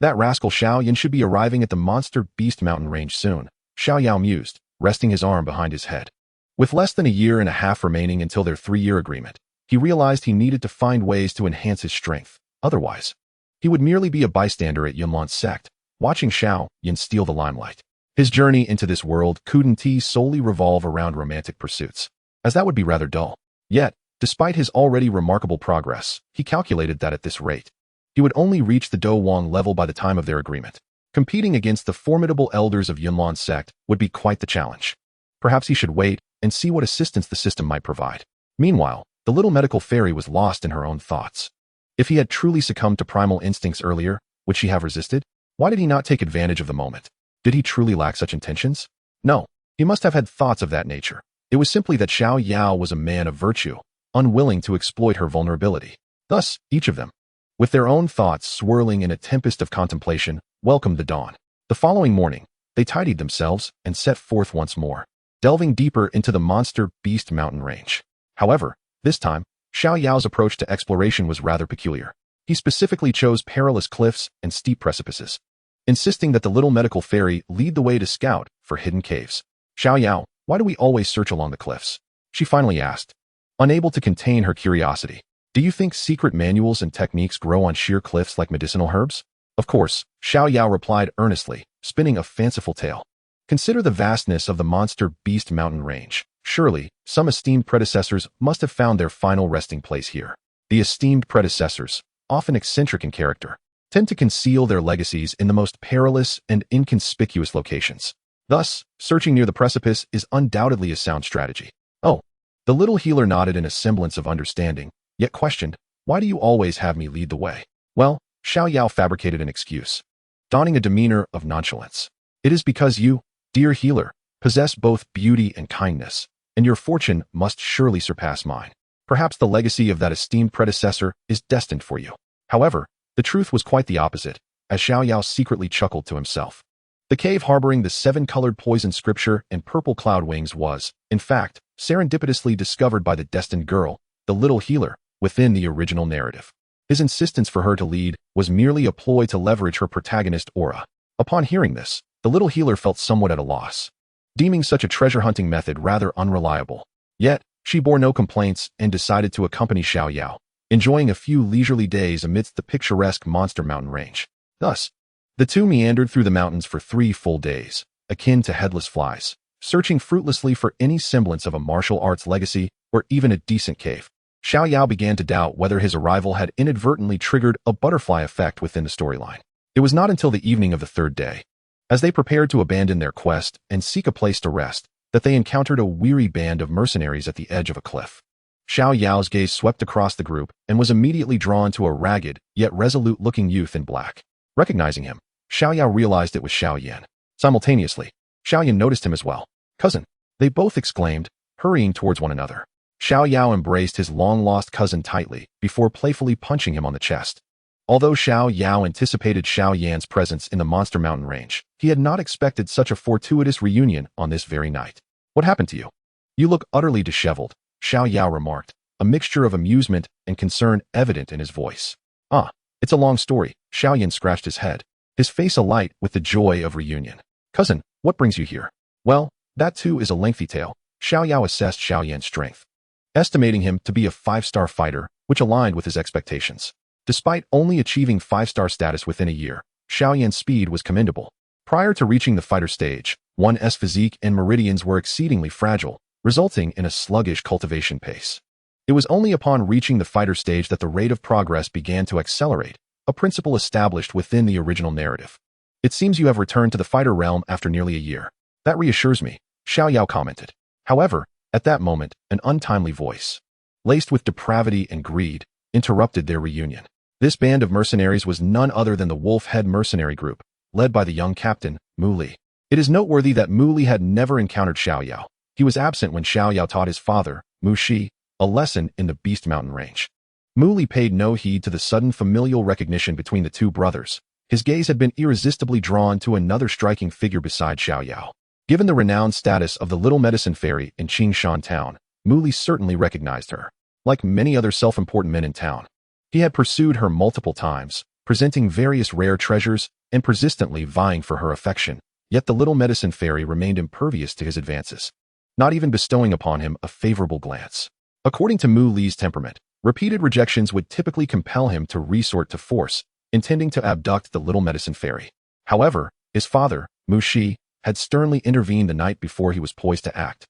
"That rascal Xiao Yan should be arriving at the Monster Beast Mountain range soon," Xiao Yao mused, resting his arm behind his head. With less than a year and a half remaining until their 3-year agreement, he realized he needed to find ways to enhance his strength. Otherwise, he would merely be a bystander at Unveiling sect, watching Xiao Yan steal the limelight. His journey into this world couldn't solely revolve around romantic pursuits, as that would be rather dull. Yet, despite his already remarkable progress, he calculated that at this rate, he would only reach the Dou Wang level by the time of their agreement. Competing against the formidable elders of Yunlan sect would be quite the challenge. Perhaps he should wait and see what assistance the system might provide. Meanwhile, the little medical fairy was lost in her own thoughts. If he had truly succumbed to primal instincts earlier, would she have resisted? Why did he not take advantage of the moment? Did he truly lack such intentions? No, he must have had thoughts of that nature. It was simply that Xiao Yao was a man of virtue, unwilling to exploit her vulnerability. Thus, each of them, with their own thoughts swirling in a tempest of contemplation, welcomed the dawn. The following morning, they tidied themselves and set forth once more, delving deeper into the Monster Beast Mountain range. However, this time, Xiao Yao's approach to exploration was rather peculiar. He specifically chose perilous cliffs and steep precipices, insisting that the little medical fairy lead the way to scout for hidden caves. "Xiao Yao, why do we always search along the cliffs?" she finally asked, unable to contain her curiosity. "Do you think secret manuals and techniques grow on sheer cliffs like medicinal herbs?" "Of course," Xiao Yao replied earnestly, spinning a fanciful tale. "Consider the vastness of the Monster Beast Mountain range. Surely, some esteemed predecessors must have found their final resting place here. The esteemed predecessors, often eccentric in character, tend to conceal their legacies in the most perilous and inconspicuous locations. Thus, searching near the precipice is undoubtedly a sound strategy." "Oh." The little healer nodded in a semblance of understanding, yet questioned, "Why do you always have me lead the way?" "Well," Xiao Yao fabricated an excuse, donning a demeanor of nonchalance. "It is because you, dear healer, possess both beauty and kindness, and your fortune must surely surpass mine. Perhaps the legacy of that esteemed predecessor is destined for you." However, the truth was quite the opposite, as Xiao Yao secretly chuckled to himself. The cave harboring the 7-colored poison scripture and purple cloud wings was, in fact, serendipitously discovered by the destined girl, the little healer, within the original narrative. His insistence for her to lead was merely a ploy to leverage her protagonist aura. Upon hearing this, the little healer felt somewhat at a loss, deeming such a treasure-hunting method rather unreliable. Yet, she bore no complaints and decided to accompany Xiao Yao, enjoying a few leisurely days amidst the picturesque monster mountain range. Thus, the two meandered through the mountains for 3 full days, akin to headless flies, searching fruitlessly for any semblance of a martial arts legacy or even a decent cave. Xiao Yao began to doubt whether his arrival had inadvertently triggered a butterfly effect within the storyline. It was not until the evening of the 3rd day, as they prepared to abandon their quest and seek a place to rest, that they encountered a weary band of mercenaries at the edge of a cliff. Xiao Yao's gaze swept across the group and was immediately drawn to a ragged, yet resolute-looking youth in black. Recognizing him, Xiao Yao realized it was Xiao Yan. Simultaneously, Xiao Yan noticed him as well. "Cousin," they both exclaimed, hurrying towards one another. Xiao Yao embraced his long-lost cousin tightly before playfully punching him on the chest. Although Xiao Yao anticipated Xiao Yan's presence in the Monster Mountain range, he had not expected such a fortuitous reunion on this very night. "What happened to you? You look utterly disheveled," Xiao Yao remarked, a mixture of amusement and concern evident in his voice. "Ah, it's a long story," Xiao Yan scratched his head, his face alight with the joy of reunion. "Cousin, what brings you here?" "Well, that too is a lengthy tale." Xiao Yao assessed Xiao Yan's strength, estimating him to be a 5-star fighter, which aligned with his expectations. Despite only achieving 5-star status within a year, Xiao Yan's speed was commendable. Prior to reaching the fighter stage, one's physique and meridians were exceedingly fragile, resulting in a sluggish cultivation pace. It was only upon reaching the fighter stage that the rate of progress began to accelerate, a principle established within the original narrative. "It seems you have returned to the fighter realm after nearly a year. That reassures me," Xiao Yao commented. However, at that moment, an untimely voice, laced with depravity and greed, interrupted their reunion. This band of mercenaries was none other than the Wolf Head Mercenary group, led by the young captain, Mu Li. It is noteworthy that Mu Li had never encountered Xiao Yao. He was absent when Xiao Yao taught his father, Mushi, a lesson in the Beast Mountain range. Mu Li paid no heed to the sudden familial recognition between the two brothers. His gaze had been irresistibly drawn to another striking figure beside Xiao Yao. Given the renowned status of the Little Medicine Fairy in Qing Shan town, Mu Li certainly recognized her. Like many other self-important men in town, he had pursued her multiple times, presenting various rare treasures and persistently vying for her affection, yet the Little Medicine Fairy remained impervious to his advances, not even bestowing upon him a favorable glance. According to Mu Li's temperament, repeated rejections would typically compel him to resort to force, intending to abduct the Little Medicine Fairy. However, his father, Mushi, had sternly intervened the night before he was poised to act,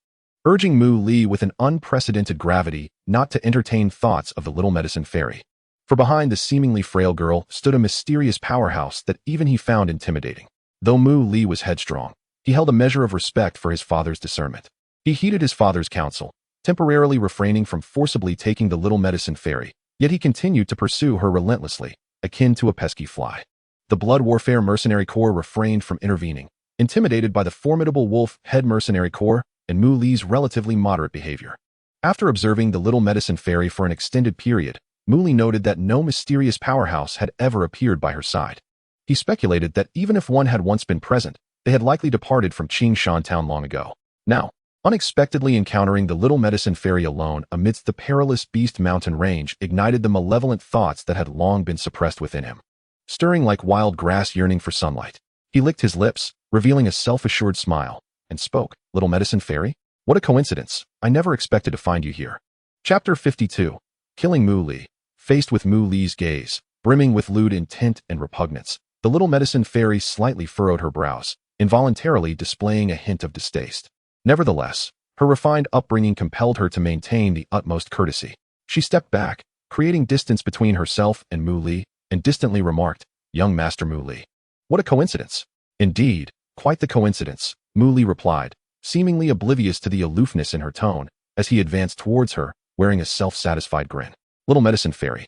urging Mu Li with an unprecedented gravity not to entertain thoughts of the Little Medicine Fairy. For behind the seemingly frail girl stood a mysterious powerhouse that even he found intimidating. Though Mu Li was headstrong, he held a measure of respect for his father's discernment. He heeded his father's counsel, temporarily refraining from forcibly taking the Little Medicine Fairy, yet he continued to pursue her relentlessly, akin to a pesky fly. The Blood Warfare Mercenary Corps refrained from intervening, intimidated by the formidable Wolf Head Mercenary Corps and Mu Li's relatively moderate behavior. After observing the Little Medicine Fairy for an extended period, Mu Li noted that no mysterious powerhouse had ever appeared by her side. He speculated that even if one had once been present, they had likely departed from Qing Shan town long ago. Now, unexpectedly encountering the Little Medicine Fairy alone amidst the perilous Beast Mountain range ignited the malevolent thoughts that had long been suppressed within him. Stirring like wild grass yearning for sunlight, he licked his lips, revealing a self-assured smile, and spoke, "Little Medicine Fairy? What a coincidence. I never expected to find you here." Chapter 52. Killing Mu Li. Faced with Mu Li's gaze, brimming with lewd intent and repugnance, the Little Medicine Fairy slightly furrowed her brows, involuntarily displaying a hint of distaste. Nevertheless, her refined upbringing compelled her to maintain the utmost courtesy. She stepped back, creating distance between herself and Mu Li, and distantly remarked, "Young Master Mu Li. What a coincidence." "Indeed, quite the coincidence," Mu Li replied, seemingly oblivious to the aloofness in her tone, as he advanced towards her, wearing a self-satisfied grin. "Little Medicine Fairy.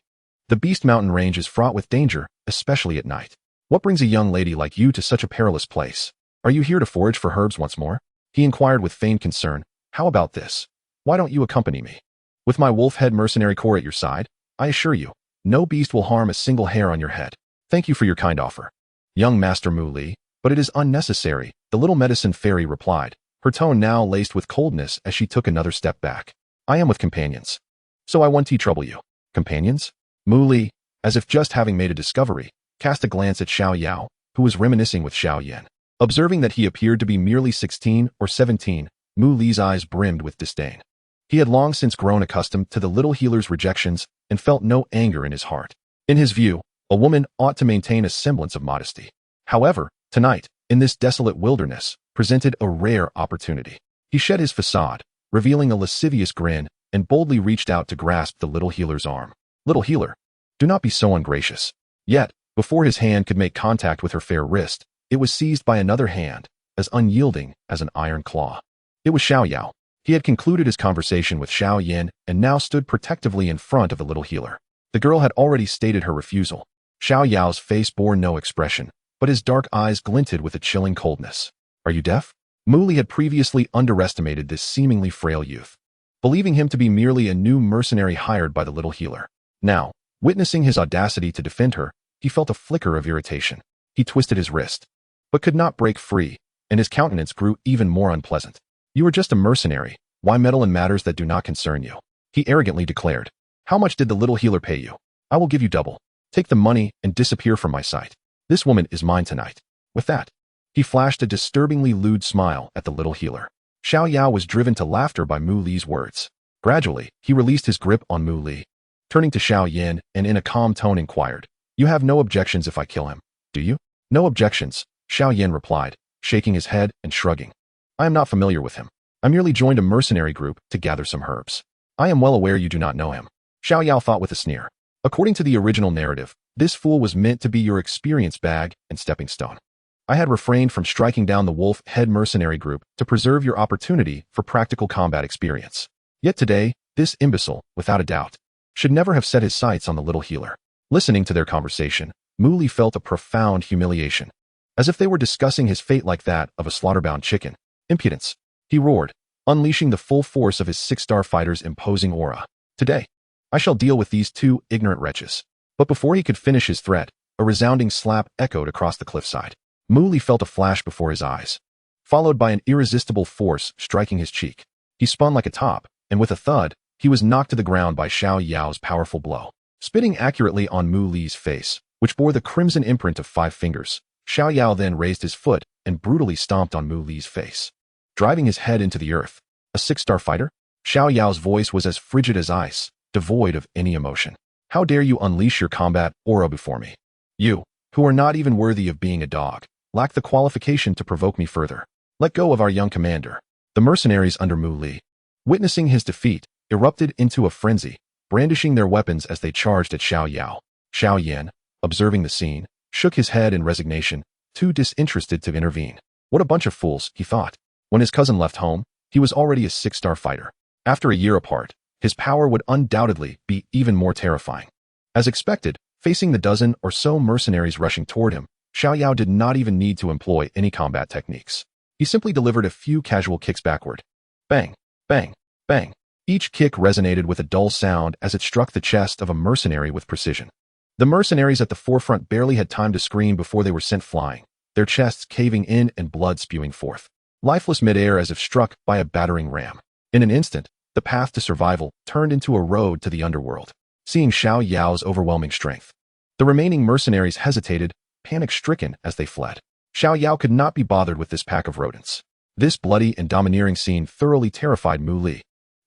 The Beast Mountain range is fraught with danger, especially at night. What brings a young lady like you to such a perilous place? Are you here to forage for herbs once more?" He inquired with feigned concern. "How about this? Why don't you accompany me? With my Wolf Head Mercenary Corps at your side, I assure you, no beast will harm a single hair on your head. Thank you for your kind offer, young Master Mu Li, but it is unnecessary," the Little Medicine Fairy replied, her tone now laced with coldness as she took another step back. "I am with companions, so I won't trouble you." "Companions?" Mu Li, as if just having made a discovery, cast a glance at Xiao Yao, who was reminiscing with Xiao Yan. Observing that he appeared to be merely 16 or 17, Mu Li's eyes brimmed with disdain. He had long since grown accustomed to the little healer's rejections and felt no anger in his heart. In his view, a woman ought to maintain a semblance of modesty. However, tonight, in this desolate wilderness, presented a rare opportunity. He shed his facade, revealing a lascivious grin, and boldly reached out to grasp the little healer's arm. Little healer, do not be so ungracious. Yet, before his hand could make contact with her fair wrist, it was seized by another hand, as unyielding as an iron claw. It was Xiao Yao. He had concluded his conversation with Xiao Yan and now stood protectively in front of the little healer. The girl had already stated her refusal. Xiao Yao's face bore no expression, but his dark eyes glinted with a chilling coldness. Are you deaf? Muli had previously underestimated this seemingly frail youth, believing him to be merely a new mercenary hired by the little healer. Now, witnessing his audacity to defend her, he felt a flicker of irritation. He twisted his wrist, but could not break free, and his countenance grew even more unpleasant. You are just a mercenary. Why meddle in matters that do not concern you? He arrogantly declared. How much did the little healer pay you? I will give you double. Take the money and disappear from my sight. This woman is mine tonight. With that, he flashed a disturbingly lewd smile at the little healer. Xiao Yao was driven to laughter by Mu Li's words. Gradually, he released his grip on Mu Li, turning to Xiao Yan and in a calm tone inquired, You have no objections if I kill him, do you? No objections, Xiao Yan replied, shaking his head and shrugging. I am not familiar with him. I merely joined a mercenary group to gather some herbs. I am well aware you do not know him. Xiao Yao thought with a sneer. According to the original narrative, this fool was meant to be your experience bag and stepping stone. I had refrained from striking down the wolf head mercenary group to preserve your opportunity for practical combat experience. Yet today, this imbecile, without a doubt, should never have set his sights on the little healer. Listening to their conversation, Muli felt a profound humiliation, as if they were discussing his fate like that of a slaughter-bound chicken. Impudence, he roared, unleashing the full force of his six-star fighter's imposing aura. Today, I shall deal with these two ignorant wretches. But before he could finish his threat, a resounding slap echoed across the cliffside. Muli felt a flash before his eyes, followed by an irresistible force striking his cheek. He spun like a top, and with a thud, he was knocked to the ground by Xiao Yao's powerful blow. Spitting accurately on Mu Li's face, which bore the crimson imprint of 5 fingers, Xiao Yao then raised his foot and brutally stomped on Mu Li's face, driving his head into the earth. A 6-star fighter? Xiao Yao's voice was as frigid as ice, devoid of any emotion. How dare you unleash your combat aura before me? You, who are not even worthy of being a dog, lack the qualification to provoke me further. Let go of our young commander. The mercenaries under Mu Li, witnessing his defeat, erupted into a frenzy, brandishing their weapons as they charged at Xiao Yao. Xiao Yan, observing the scene, shook his head in resignation, too disinterested to intervene. What a bunch of fools, he thought. When his cousin left home, he was already a 6-star fighter. After a year apart, his power would undoubtedly be even more terrifying. As expected, facing the dozen or so mercenaries rushing toward him, Xiao Yao did not even need to employ any combat techniques. He simply delivered a few casual kicks backward. Bang, bang, bang. Each kick resonated with a dull sound as it struck the chest of a mercenary with precision. The mercenaries at the forefront barely had time to scream before they were sent flying, their chests caving in and blood spewing forth, lifeless midair as if struck by a battering ram. In an instant, the path to survival turned into a road to the underworld. Seeing Xiao Yao's overwhelming strength, the remaining mercenaries hesitated, panic-stricken as they fled. Xiao Yao could not be bothered with this pack of rodents. This bloody and domineering scene thoroughly terrified Mu Li,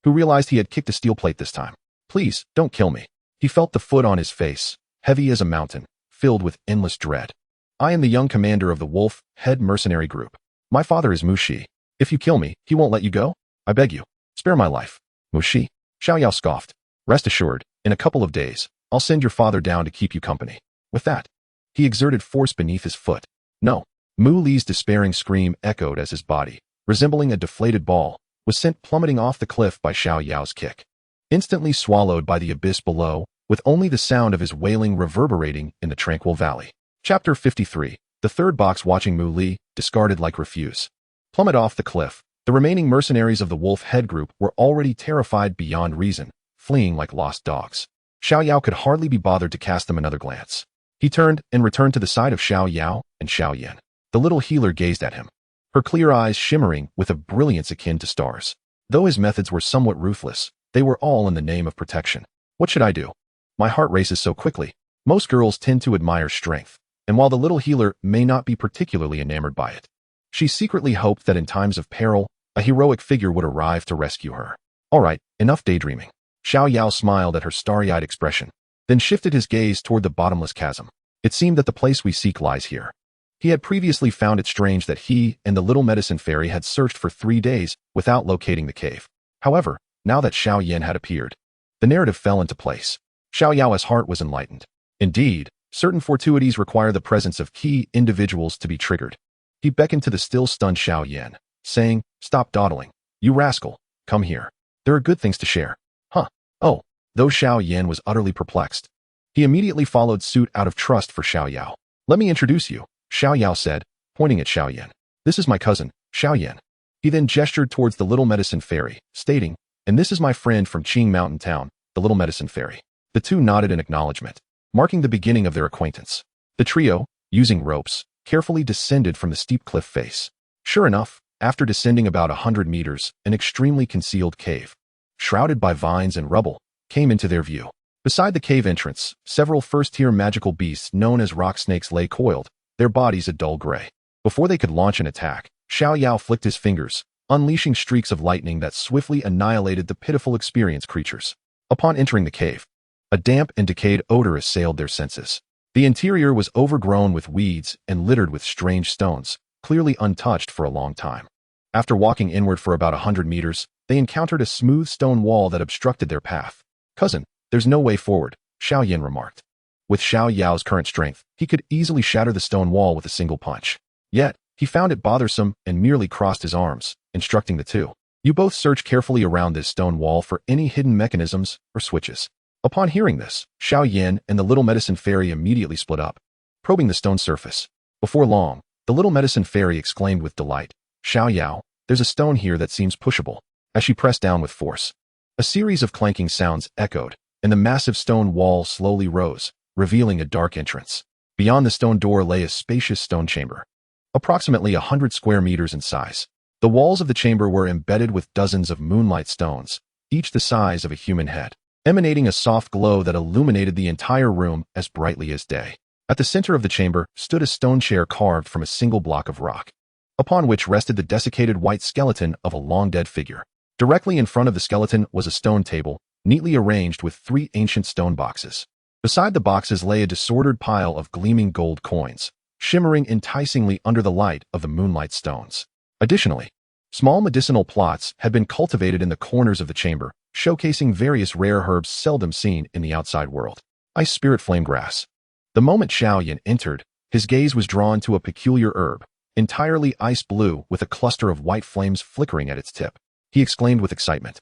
who realized he had kicked a steel plate this time. Please, don't kill me. He felt the foot on his face, heavy as a mountain, filled with endless dread. I am the young commander of the Wolf Head Mercenary Group. My father is Mushi. If you kill me, he won't let you go? I beg you, spare my life. Mushi? Xiao Yao scoffed. Rest assured, in a couple of days, I'll send your father down to keep you company. With that, he exerted force beneath his foot. No. Mu Li's despairing scream echoed as his body, resembling a deflated ball, was sent plummeting off the cliff by Xiao Yao's kick. Instantly swallowed by the abyss below, with only the sound of his wailing reverberating in the tranquil valley. Chapter 53. The third box watching Mu Li, discarded like refuse. Plummet off the cliff, the remaining mercenaries of the Wolf Head Group were already terrified beyond reason, fleeing like lost dogs. Xiao Yao could hardly be bothered to cast them another glance. He turned and returned to the side of Xiao Yao and Xiao Yan. The little healer gazed at him, her clear eyes shimmering with a brilliance akin to stars. Though his methods were somewhat ruthless, they were all in the name of protection. What should I do? My heart races so quickly. Most girls tend to admire strength, and while the little healer may not be particularly enamored by it, she secretly hoped that in times of peril, a heroic figure would arrive to rescue her. All right, enough daydreaming. Xiao Yao smiled at her starry-eyed expression, then shifted his gaze toward the bottomless chasm. It seemed that the place we seek lies here. He had previously found it strange that he and the little medicine fairy had searched for 3 days without locating the cave. However, now that Xiao Yan had appeared, the narrative fell into place. Xiao Yao's heart was enlightened. Indeed, certain fortuities require the presence of key individuals to be triggered. He beckoned to the still stunned Xiao Yan, saying, "Stop dawdling. You rascal, come here. There are good things to share." Huh. Oh. Though Xiao Yan was utterly perplexed, he immediately followed suit out of trust for Xiao Yao. "Let me introduce you," Xiao Yao said, pointing at Xiao Yan. "This is my cousin, Xiao Yan." He then gestured towards the little medicine fairy, stating, "And this is my friend from Qing Mountain Town, the little medicine fairy." The two nodded in acknowledgement, marking the beginning of their acquaintance. The trio, using ropes, carefully descended from the steep cliff face. Sure enough, after descending about 100 meters, an extremely concealed cave, shrouded by vines and rubble, came into their view. Beside the cave entrance, several first-tier magical beasts known as rock snakes lay coiled, their bodies a dull gray. Before they could launch an attack, Xiao Yao flicked his fingers, unleashing streaks of lightning that swiftly annihilated the pitiful experienced creatures. Upon entering the cave, a damp and decayed odor assailed their senses. The interior was overgrown with weeds and littered with strange stones, clearly untouched for a long time. After walking inward for about 100 meters, they encountered a smooth stone wall that obstructed their path. "Cousin, there's no way forward," Xiao Yan remarked. With Xiao Yao's current strength, he could easily shatter the stone wall with a single punch. Yet, he found it bothersome and merely crossed his arms, instructing the two. "You both search carefully around this stone wall for any hidden mechanisms or switches." Upon hearing this, Xiao Yan and the little medicine fairy immediately split up, probing the stone surface. Before long, the little medicine fairy exclaimed with delight, "Xiao Yao, there's a stone here that seems pushable." As she pressed down with force, a series of clanking sounds echoed, and the massive stone wall slowly rose, revealing a dark entrance. Beyond the stone door lay a spacious stone chamber, approximately 100 square meters in size. The walls of the chamber were embedded with dozens of moonlight stones, each the size of a human head, emanating a soft glow that illuminated the entire room as brightly as day. At the center of the chamber stood a stone chair carved from a single block of rock, upon which rested the desiccated white skeleton of a long-dead figure. Directly in front of the skeleton was a stone table, neatly arranged with 3 ancient stone boxes. Beside the boxes lay a disordered pile of gleaming gold coins, shimmering enticingly under the light of the moonlight stones. Additionally, small medicinal plots had been cultivated in the corners of the chamber, showcasing various rare herbs seldom seen in the outside world. Ice spirit flame grass. The moment Xiao Yan entered, his gaze was drawn to a peculiar herb, entirely ice blue with a cluster of white flames flickering at its tip. He exclaimed with excitement.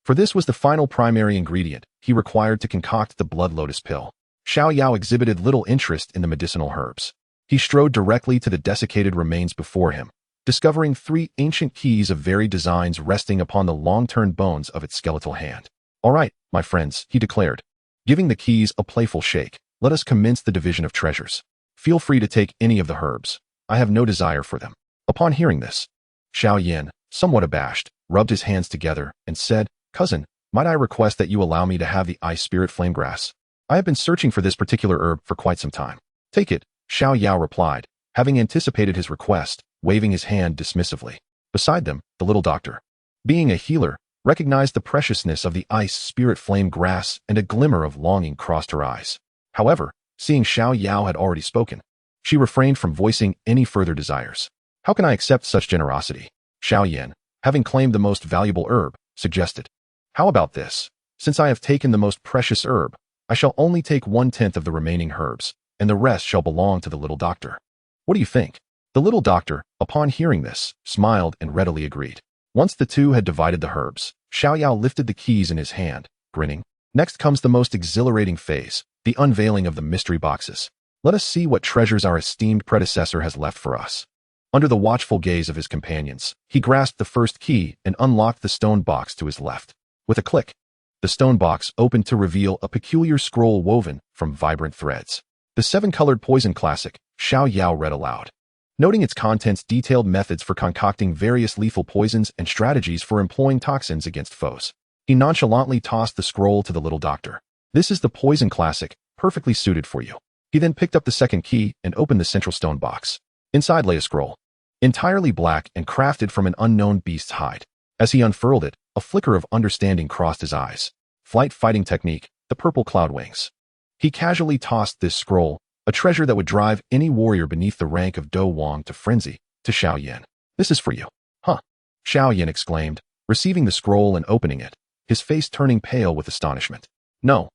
For this was the final primary ingredient he required to concoct the blood lotus pill. Xiao Yao exhibited little interest in the medicinal herbs. He strode directly to the desiccated remains before him, discovering 3 ancient keys of varied designs resting upon the long-turned bones of its skeletal hand. "All right, my friends," he declared, giving the keys a playful shake. "Let us commence the division of treasures. Feel free to take any of the herbs. I have no desire for them." Upon hearing this, Xiao Yan, somewhat abashed, rubbed his hands together and said, "Cousin, might I request that you allow me to have the ice spirit flame grass? I have been searching for this particular herb for quite some time." "Take it," Xiao Yao replied, having anticipated his request, waving his hand dismissively. Beside them, the little doctor, being a healer, recognized the preciousness of the ice spirit flame grass, and a glimmer of longing crossed her eyes. However, seeing Xiao Yao had already spoken, she refrained from voicing any further desires. "How can I accept such generosity?" Xiao Yan, having claimed the most valuable herb, suggested. "How about this? Since I have taken the most precious herb, I shall only take 1/10 of the remaining herbs, and the rest shall belong to the little doctor. What do you think?" The little doctor, upon hearing this, smiled and readily agreed. Once the two had divided the herbs, Xiao Yao lifted the keys in his hand, grinning. "Next comes the most exhilarating phase, the unveiling of the mystery boxes. Let us see what treasures our esteemed predecessor has left for us." Under the watchful gaze of his companions, he grasped the first key and unlocked the stone box to his left. With a click, the stone box opened to reveal a peculiar scroll woven from vibrant threads. "The 7-colored poison classic," Xiao Yao read aloud. Noting its contents detailed methods for concocting various lethal poisons and strategies for employing toxins against foes. He nonchalantly tossed the scroll to the little doctor. "This is the poison classic, perfectly suited for you." He then picked up the second key and opened the central stone box. Inside lay a scroll, entirely black and crafted from an unknown beast's hide. As he unfurled it, A flicker of understanding crossed his eyes. Flight fighting technique, the purple cloud wings. He casually tossed this scroll, a treasure that would drive any warrior beneath the rank of Do Wang to frenzy, to Xiao Yan. This is for you. Huh? Xiao Yan exclaimed, receiving the scroll and opening it, his face turning pale with astonishment. No,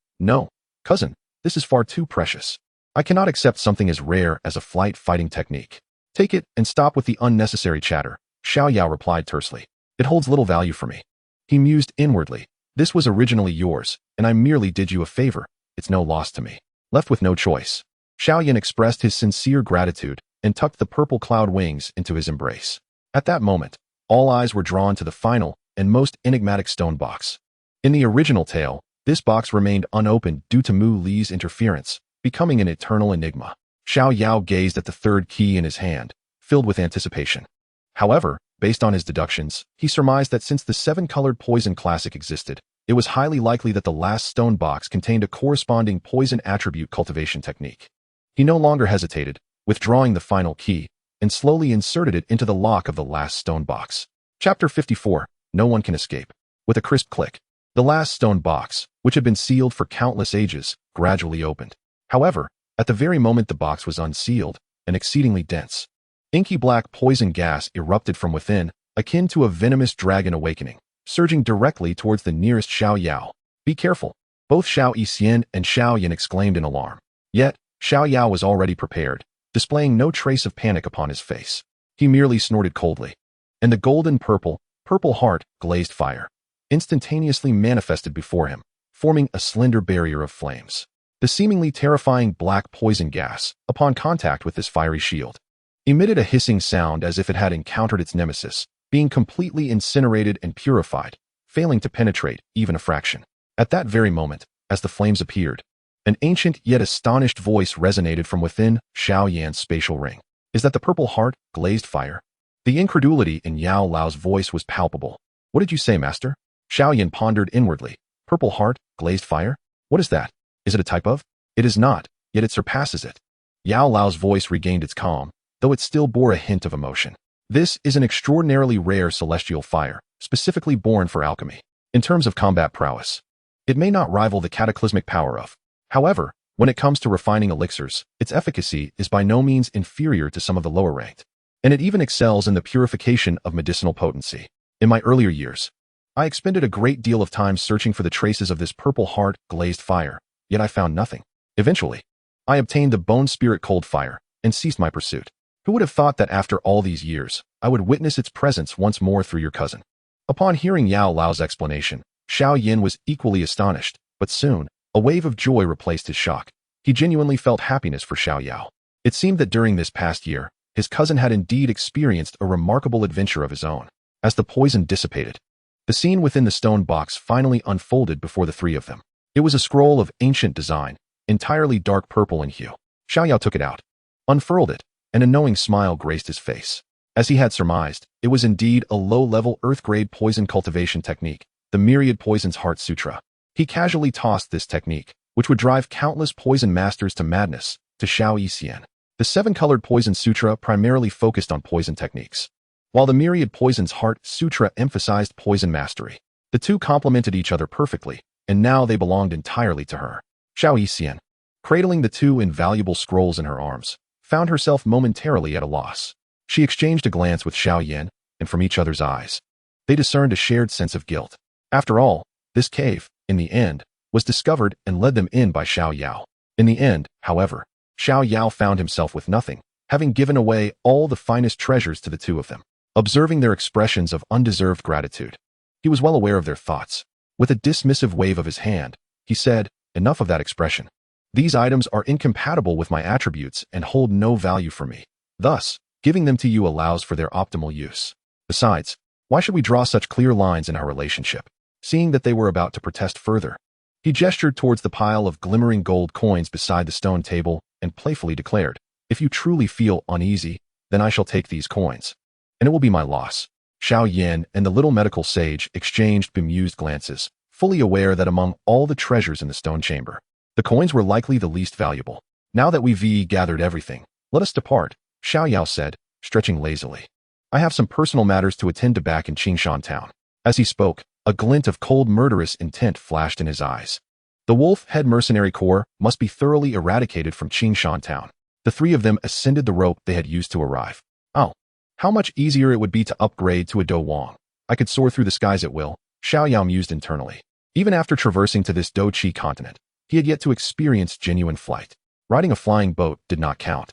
cousin, this is far too precious. I cannot accept something as rare as a flight fighting technique. Take it and stop with the unnecessary chatter, Xiao Yao replied tersely. It holds little value for me. He mused inwardly. This was originally yours, and I merely did you a favor. It's no loss to me. Left with no choice, Xiao Yan expressed his sincere gratitude and tucked the purple cloud wings into his embrace. At that moment, all eyes were drawn to the final and most enigmatic stone box. In the original tale, this box remained unopened due to Mu Li's interference, becoming an eternal enigma. Xiao Yao gazed at the third key in his hand, filled with anticipation. However, based on his deductions, he surmised that since the seven-colored poison classic existed, it was highly likely that the last stone box contained a corresponding poison attribute cultivation technique. He no longer hesitated, withdrawing the final key, and slowly inserted it into the lock of the last stone box. Chapter 54, No One Can Escape. With a crisp click, the last stone box, which had been sealed for countless ages, gradually opened. However, at the very moment the box was unsealed, an exceedingly dense, inky black poison gas erupted from within, akin to a venomous dragon awakening, surging directly towards the nearest Xiao Yao. Be careful! Both Xiao Yixian and Xiao Yan exclaimed in alarm. Yet, Xiao Yao was already prepared, displaying no trace of panic upon his face. He merely snorted coldly. And the golden purple heart, glazed fire, instantaneously manifested before him, forming a slender barrier of flames. The seemingly terrifying black poison gas, upon contact with this fiery shield, emitted a hissing sound as if it had encountered its nemesis, being completely incinerated and purified, failing to penetrate even a fraction. At that very moment, as the flames appeared, an ancient yet astonished voice resonated from within Xiao Yan's spatial ring. Is that the purple heart, glazed fire? The incredulity in Yao Lao's voice was palpable. What did you say, master? Xiao Yan pondered inwardly. Purple heart, glazed fire? What is that? Is it a type of? It is not, yet it surpasses it. Yao Lao's voice regained its calm, though it still bore a hint of emotion. This is an extraordinarily rare celestial fire, specifically born for alchemy. In terms of combat prowess, it may not rival the cataclysmic power of. However, when it comes to refining elixirs, its efficacy is by no means inferior to some of the lower ranked. And it even excels in the purification of medicinal potency. In my earlier years, I expended a great deal of time searching for the traces of this purple heart, glazed fire, yet I found nothing. Eventually, I obtained the bone spirit cold fire and ceased my pursuit. Who would have thought that after all these years, I would witness its presence once more through your cousin? Upon hearing Yao Lao's explanation, Xiao Yan was equally astonished, but soon, a wave of joy replaced his shock. He genuinely felt happiness for Xiao Yao. It seemed that during this past year, his cousin had indeed experienced a remarkable adventure of his own. As the poison dissipated, the scene within the stone box finally unfolded before the three of them. It was a scroll of ancient design, entirely dark purple in hue. Xiao Yao took it out, unfurled it, and a knowing smile graced his face. As he had surmised, it was indeed a low-level earth-grade poison cultivation technique, the Myriad Poisons Heart Sutra. He casually tossed this technique, which would drive countless poison masters to madness, to Xiao Yixian. The seven-colored poison sutra primarily focused on poison techniques, while the Myriad Poisons Heart Sutra emphasized poison mastery. The two complemented each other perfectly, and now they belonged entirely to her. Xiao Yixian, cradling the two invaluable scrolls in her arms, found herself momentarily at a loss. She exchanged a glance with Xiao Yan, and from each other's eyes, they discerned a shared sense of guilt. After all, this cave, in the end, was discovered and led them in by Xiao Yao. In the end, however, Xiao Yao found himself with nothing, having given away all the finest treasures to the two of them. Observing their expressions of undeserved gratitude, he was well aware of their thoughts. With a dismissive wave of his hand, he said, "Enough of that expression. These items are incompatible with my attributes and hold no value for me. Thus, giving them to you allows for their optimal use. Besides, why should we draw such clear lines in our relationship?" Seeing that they were about to protest further, he gestured towards the pile of glimmering gold coins beside the stone table and playfully declared, "If you truly feel uneasy, then I shall take these coins, and it will be my loss." Xiao Yan and the little medical sage exchanged bemused glances, fully aware that among all the treasures in the stone chamber, the coins were likely the least valuable. "Now that we've gathered everything, let us depart," Xiao Yao said, stretching lazily. "I have some personal matters to attend to back in Qingshan town." As he spoke, A glint of cold murderous intent flashed in his eyes. The wolf head mercenary corps must be thoroughly eradicated from Qing Shan town. The three of them ascended the rope they had used to arrive. Oh, how much easier it would be to upgrade to a Dou Wang. I could soar through the skies at will, Xiao Yao mused internally. Even after traversing to this Dou Qi Continent, he had yet to experience genuine flight. Riding a flying boat did not count.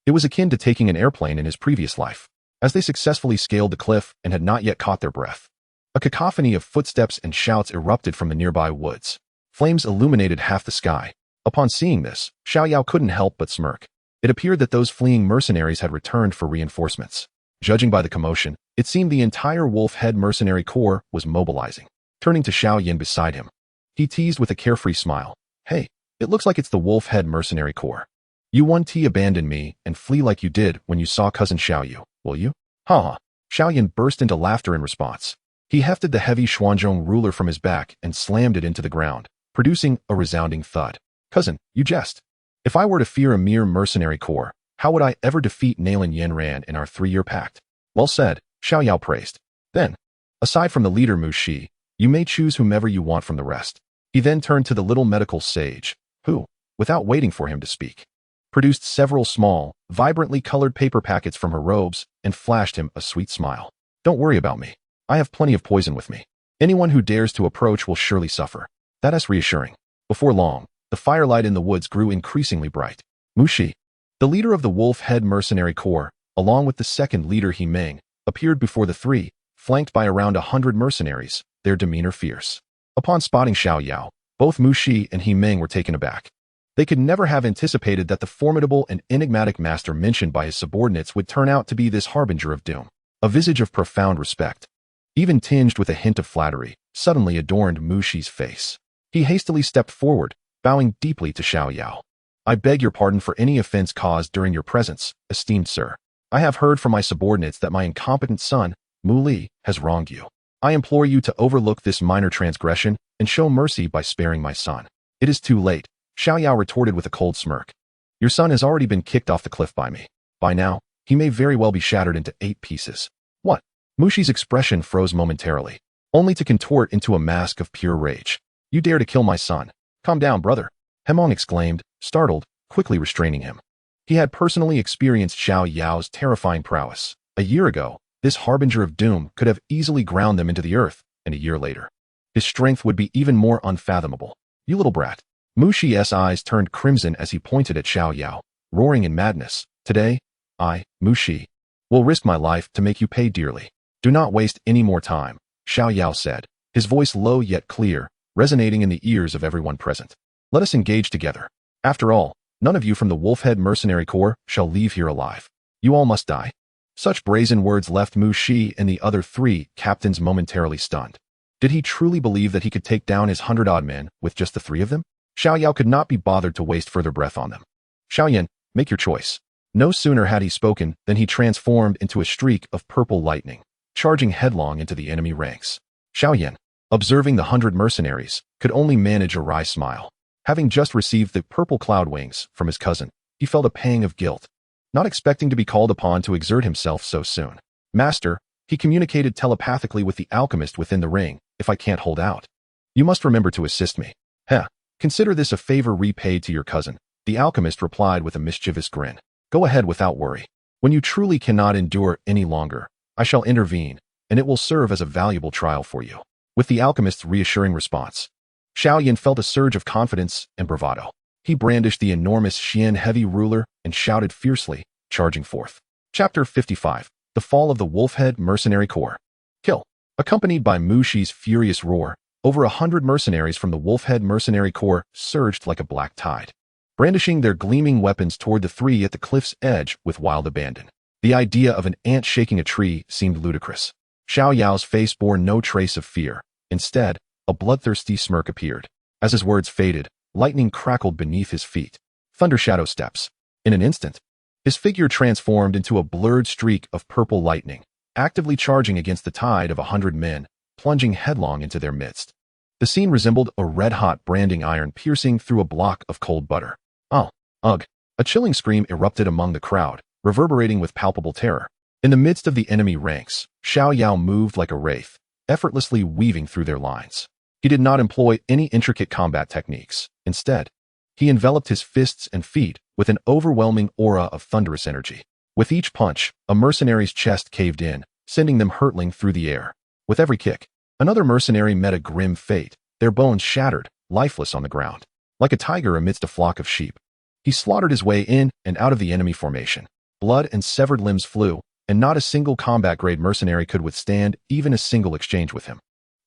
It was akin to taking an airplane in his previous life. As they successfully scaled the cliff and had not yet caught their breath, a cacophony of footsteps and shouts erupted from the nearby woods. Flames illuminated half the sky. Upon seeing this, Xiao Yao couldn't help but smirk. It appeared that those fleeing mercenaries had returned for reinforcements. Judging by the commotion, it seemed the entire wolf head mercenary corps was mobilizing. Turning to Xiao Yan beside him, he teased with a carefree smile. Hey, it looks like it's the wolf head mercenary corps. You 1T abandon me and flee like you did when you saw cousin Xiao Yu, will you? Ha ha. Xiao Yan burst into laughter in response. He hefted the heavy Xuanzhong ruler from his back and slammed it into the ground, producing a resounding thud. Cousin, you jest. If I were to fear a mere mercenary corps, how would I ever defeat Nalan Yanran in our 3-year pact? Well said, Xiao Yao praised. Then, aside from the leader Mushi, you may choose whomever you want from the rest. He then turned to the little medical sage, who, without waiting for him to speak, produced several small, vibrantly colored paper packets from her robes and flashed him a sweet smile. Don't worry about me. I have plenty of poison with me. Anyone who dares to approach will surely suffer. That is reassuring. Before long, the firelight in the woods grew increasingly bright. Mushi, the leader of the wolf head mercenary corps, along with the second leader He Meng, appeared before the three, flanked by around 100 mercenaries, their demeanor fierce. Upon spotting Xiao Yao, both Mushi and He Meng were taken aback. They could never have anticipated that the formidable and enigmatic master mentioned by his subordinates would turn out to be this harbinger of doom. A visage of profound respect, even tinged with a hint of flattery, suddenly adorned Mushi's face. He hastily stepped forward, bowing deeply to Xiao Yao. I beg your pardon for any offense caused during your presence, esteemed sir. I have heard from my subordinates that my incompetent son, Mu Li, has wronged you. I implore you to overlook this minor transgression and show mercy by sparing my son. It is too late, Xiao Yao retorted with a cold smirk. Your son has already been kicked off the cliff by me. By now, he may very well be shattered into 8 pieces. What? Mushi's expression froze momentarily, only to contort into a mask of pure rage. You dare to kill my son? Calm down, brother, Hemong exclaimed, startled, quickly restraining him. He had personally experienced Xiao Yao's terrifying prowess. A year ago, this harbinger of doom could have easily ground them into the earth, and a year later, his strength would be even more unfathomable. You little brat. Mushi's eyes turned crimson as he pointed at Xiao Yao, roaring in madness. Today, I, Mushi, will risk my life to make you pay dearly. Do not waste any more time, Xiao Yao said, his voice low yet clear, resonating in the ears of everyone present. Let us engage together. After all, none of you from the Wolfhead Mercenary Corps shall leave here alive. You all must die. Such brazen words left Mushi and the other 3 captains momentarily stunned. Did he truly believe that he could take down his 100-odd men with just the 3 of them? Xiao Yao could not be bothered to waste further breath on them. Xiao Yan, make your choice. No sooner had he spoken than he transformed into a streak of purple lightning, charging headlong into the enemy ranks. Xiao Yan, observing the 100 mercenaries, could only manage a wry smile. Having just received the purple cloud wings from his cousin, he felt a pang of guilt, not expecting to be called upon to exert himself so soon. Master, he communicated telepathically with the alchemist within the ring, if I can't hold out, you must remember to assist me. Heh, consider this a favor repaid to your cousin, the alchemist replied with a mischievous grin. Go ahead without worry. When you truly cannot endure any longer, I shall intervene, and it will serve as a valuable trial for you. With the alchemist's reassuring response, Xiao Yan felt a surge of confidence and bravado. He brandished the enormous Xian heavy ruler and shouted fiercely, charging forth. Chapter 55. The Fall of the Wolfhead Mercenary Corps. Kill. Accompanied by Mushi's furious roar, over 100 mercenaries from the Wolfhead Mercenary Corps surged like a black tide, brandishing their gleaming weapons toward the 3 at the cliff's edge with wild abandon. The idea of an ant shaking a tree seemed ludicrous. Xiao Yao's face bore no trace of fear. Instead, a bloodthirsty smirk appeared. As his words faded, lightning crackled beneath his feet. Thunder shadow steps. In an instant, his figure transformed into a blurred streak of purple lightning, actively charging against the tide of 100 men, plunging headlong into their midst. The scene resembled a red-hot branding iron piercing through a block of cold butter. Oh, ugh. A chilling scream erupted among the crowd, reverberating with palpable terror. In the midst of the enemy ranks, Xiao Yao moved like a wraith, effortlessly weaving through their lines. He did not employ any intricate combat techniques. Instead, he enveloped his fists and feet with an overwhelming aura of thunderous energy. With each punch, a mercenary's chest caved in, sending them hurtling through the air. With every kick, another mercenary met a grim fate, their bones shattered, lifeless on the ground. Like a tiger amidst a flock of sheep, he slaughtered his way in and out of the enemy formation. Blood and severed limbs flew, and not a single combat-grade mercenary could withstand even a single exchange with him.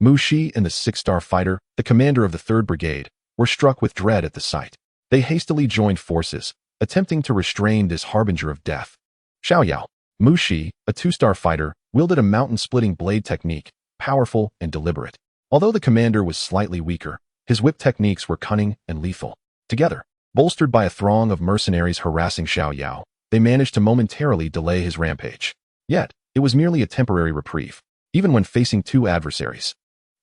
Mushi and the 6-star fighter, the commander of the 3rd Brigade, were struck with dread at the sight. They hastily joined forces, attempting to restrain this harbinger of death. Xiao Yao, Mushi, a 2-star fighter, wielded a mountain-splitting blade technique, powerful and deliberate. Although the commander was slightly weaker, his whip techniques were cunning and lethal. Together, bolstered by a throng of mercenaries harassing Xiao Yao, they managed to momentarily delay his rampage. Yet, it was merely a temporary reprieve. Even when facing 2 adversaries,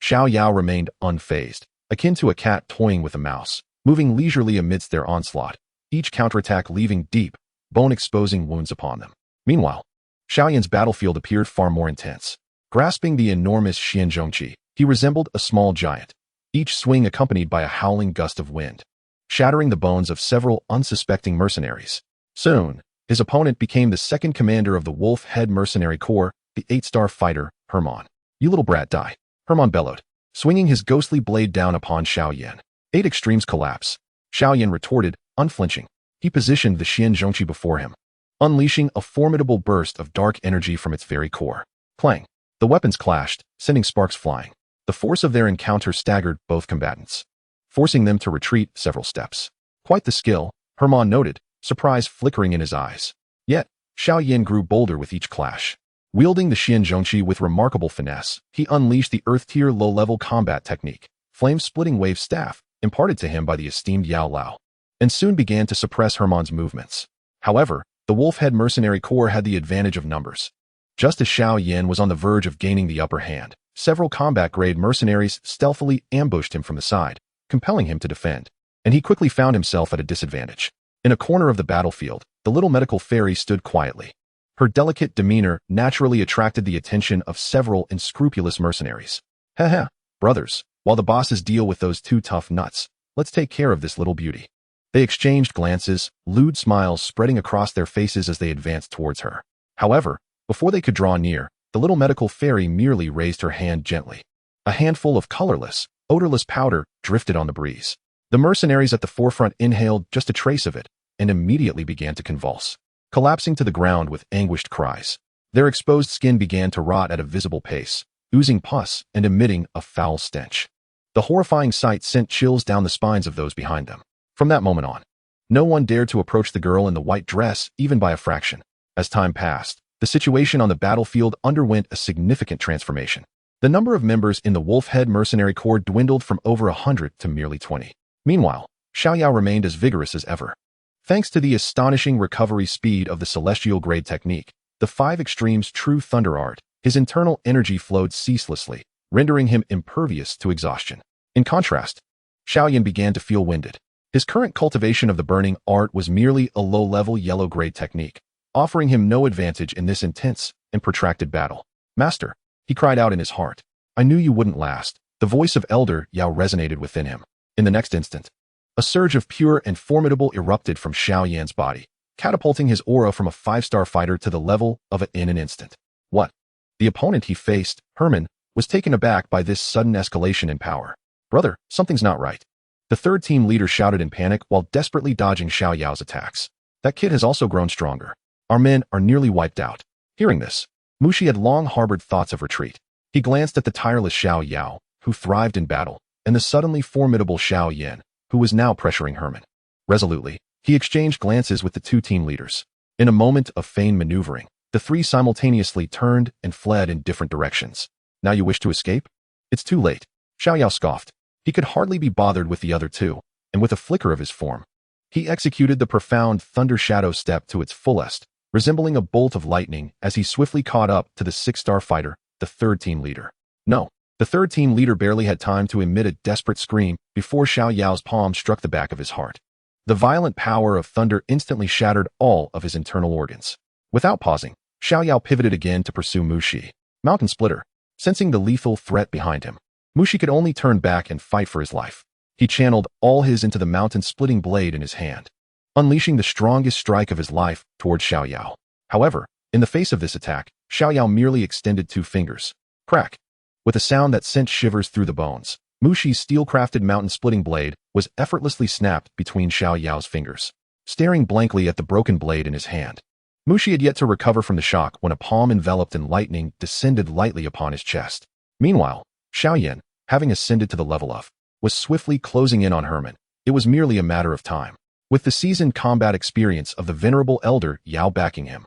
Xiao Yao remained unfazed, akin to a cat toying with a mouse, moving leisurely amidst their onslaught, each counterattack leaving deep, bone-exposing wounds upon them. Meanwhile, Xiao Yan's battlefield appeared far more intense. Grasping the enormous Xianzhongqi, he resembled a small giant, each swing accompanied by a howling gust of wind, shattering the bones of several unsuspecting mercenaries. Soon, his opponent became the 2nd commander of the Head Mercenary Corps, the 8-star fighter, Herman. "You little brat, die," Herman bellowed, swinging his ghostly blade down upon Xiao Yan. 8 extremes collapse. Xiao Yan retorted, unflinching. He positioned the Xianzhongqi before him, unleashing a formidable burst of dark energy from its very core. Clang! The weapons clashed, sending sparks flying. The force of their encounter staggered both combatants, forcing them to retreat several steps. Quite the skill, Herman noted, surprise flickering in his eyes. Yet, Xiao Yan grew bolder with each clash. Wielding the Xianzhongqi with remarkable finesse, he unleashed the Earth-tier low-level combat technique, flame-splitting wave staff, imparted to him by the esteemed Yao Lao, and soon began to suppress Herman's movements. However, the Head Mercenary Corps had the advantage of numbers. Just as Xiao Yan was on the verge of gaining the upper hand, several combat-grade mercenaries stealthily ambushed him from the side, compelling him to defend, and he quickly found himself at a disadvantage. In a corner of the battlefield, the little medical fairy stood quietly. Her delicate demeanor naturally attracted the attention of several unscrupulous mercenaries. "Heh, brothers, while the bosses deal with those 2 tough nuts, let's take care of this little beauty." They exchanged glances, lewd smiles spreading across their faces as they advanced towards her. However, before they could draw near, the little medical fairy merely raised her hand gently. A handful of colorless, odorless powder drifted on the breeze. The mercenaries at the forefront inhaled just a trace of it and immediately began to convulse, collapsing to the ground with anguished cries. Their exposed skin began to rot at a visible pace, oozing pus and emitting a foul stench. The horrifying sight sent chills down the spines of those behind them. From that moment on, no one dared to approach the girl in the white dress even by a fraction. As time passed, the situation on the battlefield underwent a significant transformation. The number of members in the Head Mercenary Corps dwindled from over 100 to merely 20. Meanwhile, Xiao Yao remained as vigorous as ever. Thanks to the astonishing recovery speed of the Celestial Grade technique, the 5 extremes true thunder art, his internal energy flowed ceaselessly, rendering him impervious to exhaustion. In contrast, Xiao Yan began to feel winded. His current cultivation of the burning art was merely a low-level yellow grade technique, offering him no advantage in this intense and protracted battle. "Master," he cried out in his heart, "I knew you wouldn't last." The voice of Elder Yao resonated within him. In the next instant, a surge of pure and formidable erupted from Xiao Yan's body, catapulting his aura from a 5-star fighter to the level of it in an instant. What? The opponent he faced, Herman, was taken aback by this sudden escalation in power. "Brother, something's not right." The 3rd team leader shouted in panic while desperately dodging Xiao Yao's attacks. "That kid has also grown stronger. Our men are nearly wiped out." Hearing this, Mushi had long harbored thoughts of retreat. He glanced at the tireless Xiao Yao, who thrived in battle, and the suddenly formidable Xiao Yan, who was now pressuring Herman. Resolutely, he exchanged glances with the 2 team leaders. In a moment of feigned maneuvering, the 3 simultaneously turned and fled in different directions. "Now you wish to escape? It's too late," Xiao Yao scoffed. He could hardly be bothered with the other 2, and with a flicker of his form, he executed the profound thunder shadow step to its fullest, resembling a bolt of lightning as he swiftly caught up to the 6-star fighter, the 3rd team leader. No, the 3rd team leader barely had time to emit a desperate scream before Xiao Yao's palm struck the back of his heart. The violent power of thunder instantly shattered all of his internal organs. Without pausing, Xiao Yao pivoted again to pursue Mushi. "Mountain Splitter." Sensing the lethal threat behind him, Mushi could only turn back and fight for his life. He channeled all his into the mountain-splitting blade in his hand, unleashing the strongest strike of his life towards Xiao Yao. However, in the face of this attack, Xiao Yao merely extended 2 fingers. Crack! With a sound that sent shivers through the bones, Mushi's steel-crafted mountain-splitting blade was effortlessly snapped between Xiao Yao's fingers. Staring blankly at the broken blade in his hand, Mushi had yet to recover from the shock when a palm enveloped in lightning descended lightly upon his chest. Meanwhile, Xiao Yan, having ascended to the level of, was swiftly closing in on Herman. It was merely a matter of time. With the seasoned combat experience of the venerable elder Yao backing him,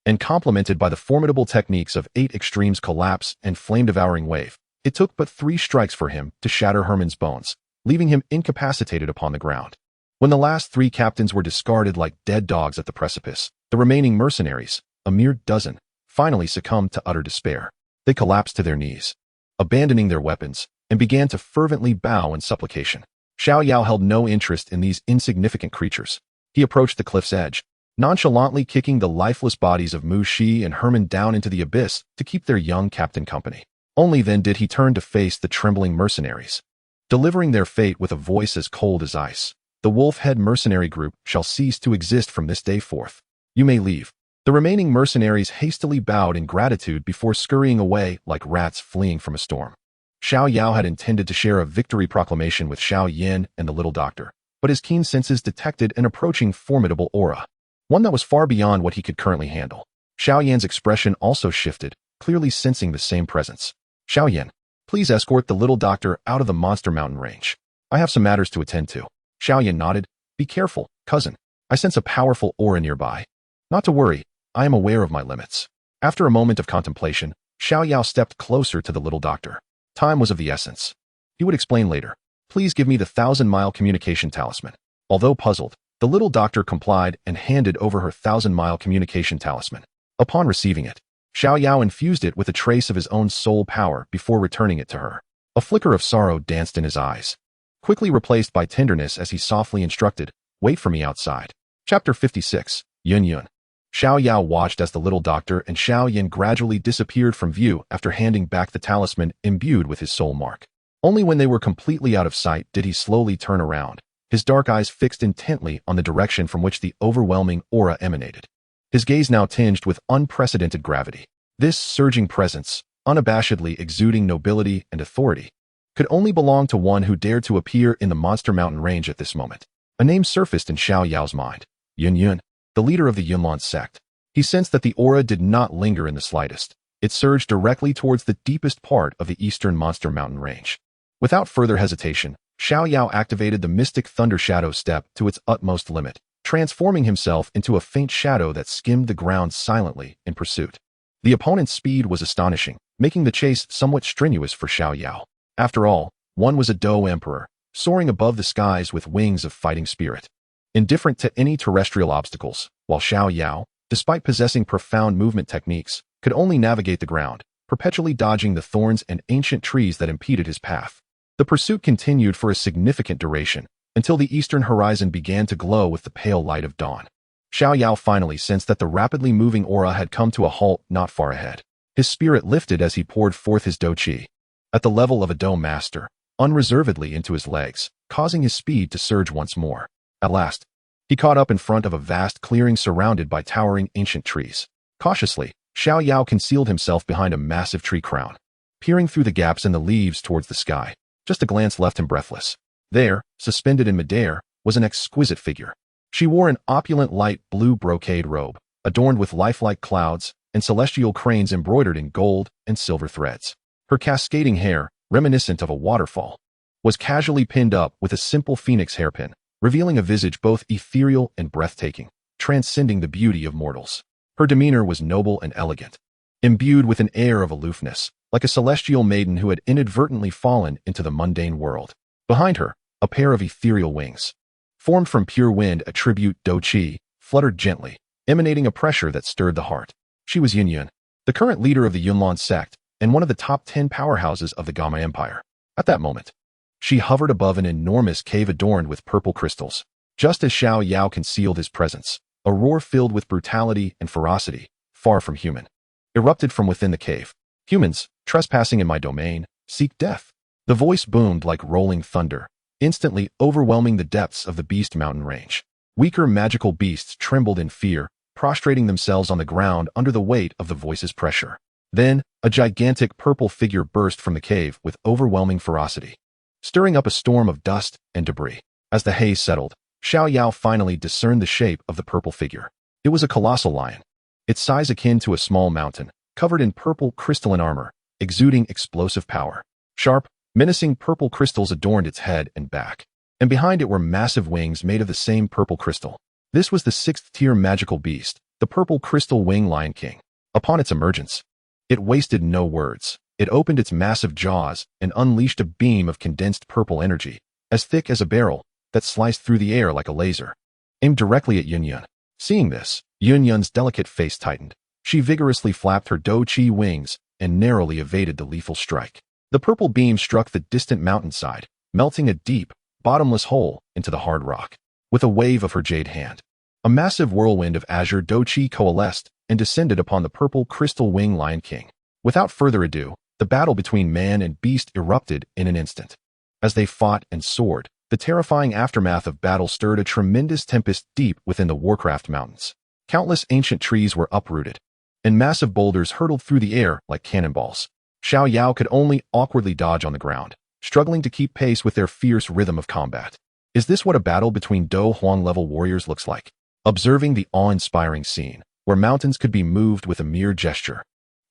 and complemented by the formidable techniques of 8 extremes collapse and flame-devouring wave, it took but 3 strikes for him to shatter Herman's bones, leaving him incapacitated upon the ground. When the last 3 captains were discarded like dead dogs at the precipice, the remaining mercenaries, a mere dozen, finally succumbed to utter despair. They collapsed to their knees, abandoning their weapons, and began to fervently bow in supplication. Xiao Yao held no interest in these insignificant creatures. He approached the cliff's edge, nonchalantly kicking the lifeless bodies of Mushi and Herman down into the abyss to keep their young captain company. Only then did he turn to face the trembling mercenaries, delivering their fate with a voice as cold as ice. The Wolf Head Mercenary group shall cease to exist from this day forth. You may leave. The remaining mercenaries hastily bowed in gratitude before scurrying away like rats fleeing from a storm. Xiao Yao had intended to share a victory proclamation with Xiao Yan and the little doctor, but his keen senses detected an approaching formidable aura, one that was far beyond what he could currently handle. Xiao Yan's expression also shifted, clearly sensing the same presence. Xiao Yan, please escort the little doctor out of the Monster Mountain range. I have some matters to attend to. Xiao Yan nodded. Be careful, cousin. I sense a powerful aura nearby. Not to worry, I am aware of my limits. After a moment of contemplation, Xiao Yao stepped closer to the little doctor. Time was of the essence. He would explain later. Please give me the 1,000-mile communication talisman. Although puzzled, the little doctor complied and handed over her 1,000-mile communication talisman. Upon receiving it, Xiao Yao infused it with a trace of his own soul power before returning it to her. A flicker of sorrow danced in his eyes, quickly replaced by tenderness as he softly instructed, "Wait for me outside." Chapter 56, Yun Yun. Xiao Yao watched as the little doctor and Xiao Yan gradually disappeared from view after handing back the talisman imbued with his soul mark. Only when they were completely out of sight did he slowly turn around, his dark eyes fixed intently on the direction from which the overwhelming aura emanated. His gaze now tinged with unprecedented gravity. This surging presence, unabashedly exuding nobility and authority, could only belong to one who dared to appear in the Monster Mountain range at this moment. A name surfaced in Xiao Yao's mind. Yun Yun, the leader of the Yunlan sect. He sensed that the aura did not linger in the slightest. It surged directly towards the deepest part of the eastern Monster Mountain range. Without further hesitation, Xiao Yao activated the mystic Thunder Shadow step to its utmost limit, transforming himself into a faint shadow that skimmed the ground silently in pursuit. The opponent's speed was astonishing, making the chase somewhat strenuous for Xiao Yao. After all, one was a Dou Emperor, soaring above the skies with wings of fighting spirit, indifferent to any terrestrial obstacles, while Xiao Yao, despite possessing profound movement techniques, could only navigate the ground, perpetually dodging the thorns and ancient trees that impeded his path. The pursuit continued for a significant duration, until the eastern horizon began to glow with the pale light of dawn. Xiao Yao finally sensed that the rapidly moving aura had come to a halt not far ahead. His spirit lifted as he poured forth his Dou Qi, at the level of a Dou master, unreservedly into his legs, causing his speed to surge once more. At last, he caught up in front of a vast clearing surrounded by towering ancient trees. Cautiously, Xiao Yao concealed himself behind a massive tree crown, peering through the gaps in the leaves towards the sky. Just a glance left him breathless. There, suspended in midair, was an exquisite figure. She wore an opulent light blue brocade robe, adorned with lifelike clouds and celestial cranes embroidered in gold and silver threads. Her cascading hair, reminiscent of a waterfall, was casually pinned up with a simple phoenix hairpin, revealing a visage both ethereal and breathtaking, transcending the beauty of mortals. Her demeanor was noble and elegant, imbued with an air of aloofness, like a celestial maiden who had inadvertently fallen into the mundane world. Behind her, a pair of ethereal wings, formed from pure wind, a tribute Dou Qi, fluttered gently, emanating a pressure that stirred the heart. She was Yun Yun, the current leader of the Yunlan sect, and one of the top 10 powerhouses of the Gama Empire. At that moment, she hovered above an enormous cave adorned with purple crystals. Just as Xiao Yao concealed his presence, a roar filled with brutality and ferocity, far from human, erupted from within the cave. Humans, trespassing in my domain, seek death. The voice boomed like rolling thunder, instantly overwhelming the depths of the beast mountain range. Weaker magical beasts trembled in fear, prostrating themselves on the ground under the weight of the voice's pressure. Then, a gigantic purple figure burst from the cave with overwhelming ferocity, stirring up a storm of dust and debris. As the haze settled, Xiao Yao finally discerned the shape of the purple figure. It was a colossal lion, its size akin to a small mountain, covered in purple crystalline armor, exuding explosive power. Sharp, menacing purple crystals adorned its head and back, and behind it were massive wings made of the same purple crystal. This was the 6th-tier magical beast, the purple crystal wing Lion King. Upon its emergence, it wasted no words. It opened its massive jaws and unleashed a beam of condensed purple energy, as thick as a barrel, that sliced through the air like a laser, aimed directly at Yunyun. Seeing this, Yunyun's delicate face tightened. She vigorously flapped her Dou Qi wings and narrowly evaded the lethal strike. The purple beam struck the distant mountainside, melting a deep, bottomless hole into the hard rock. With a wave of her jade hand, a massive whirlwind of azure Dou Qi coalesced and descended upon the purple crystal wing Lion King. Without further ado, the battle between man and beast erupted in an instant. As they fought and soared, the terrifying aftermath of battle stirred a tremendous tempest deep within the Warcraft Mountains. Countless ancient trees were uprooted, and massive boulders hurtled through the air like cannonballs. Xiao Yao could only awkwardly dodge on the ground, struggling to keep pace with their fierce rhythm of combat. Is this what a battle between Do Huang-level warriors looks like? Observing the awe-inspiring scene, where mountains could be moved with a mere gesture,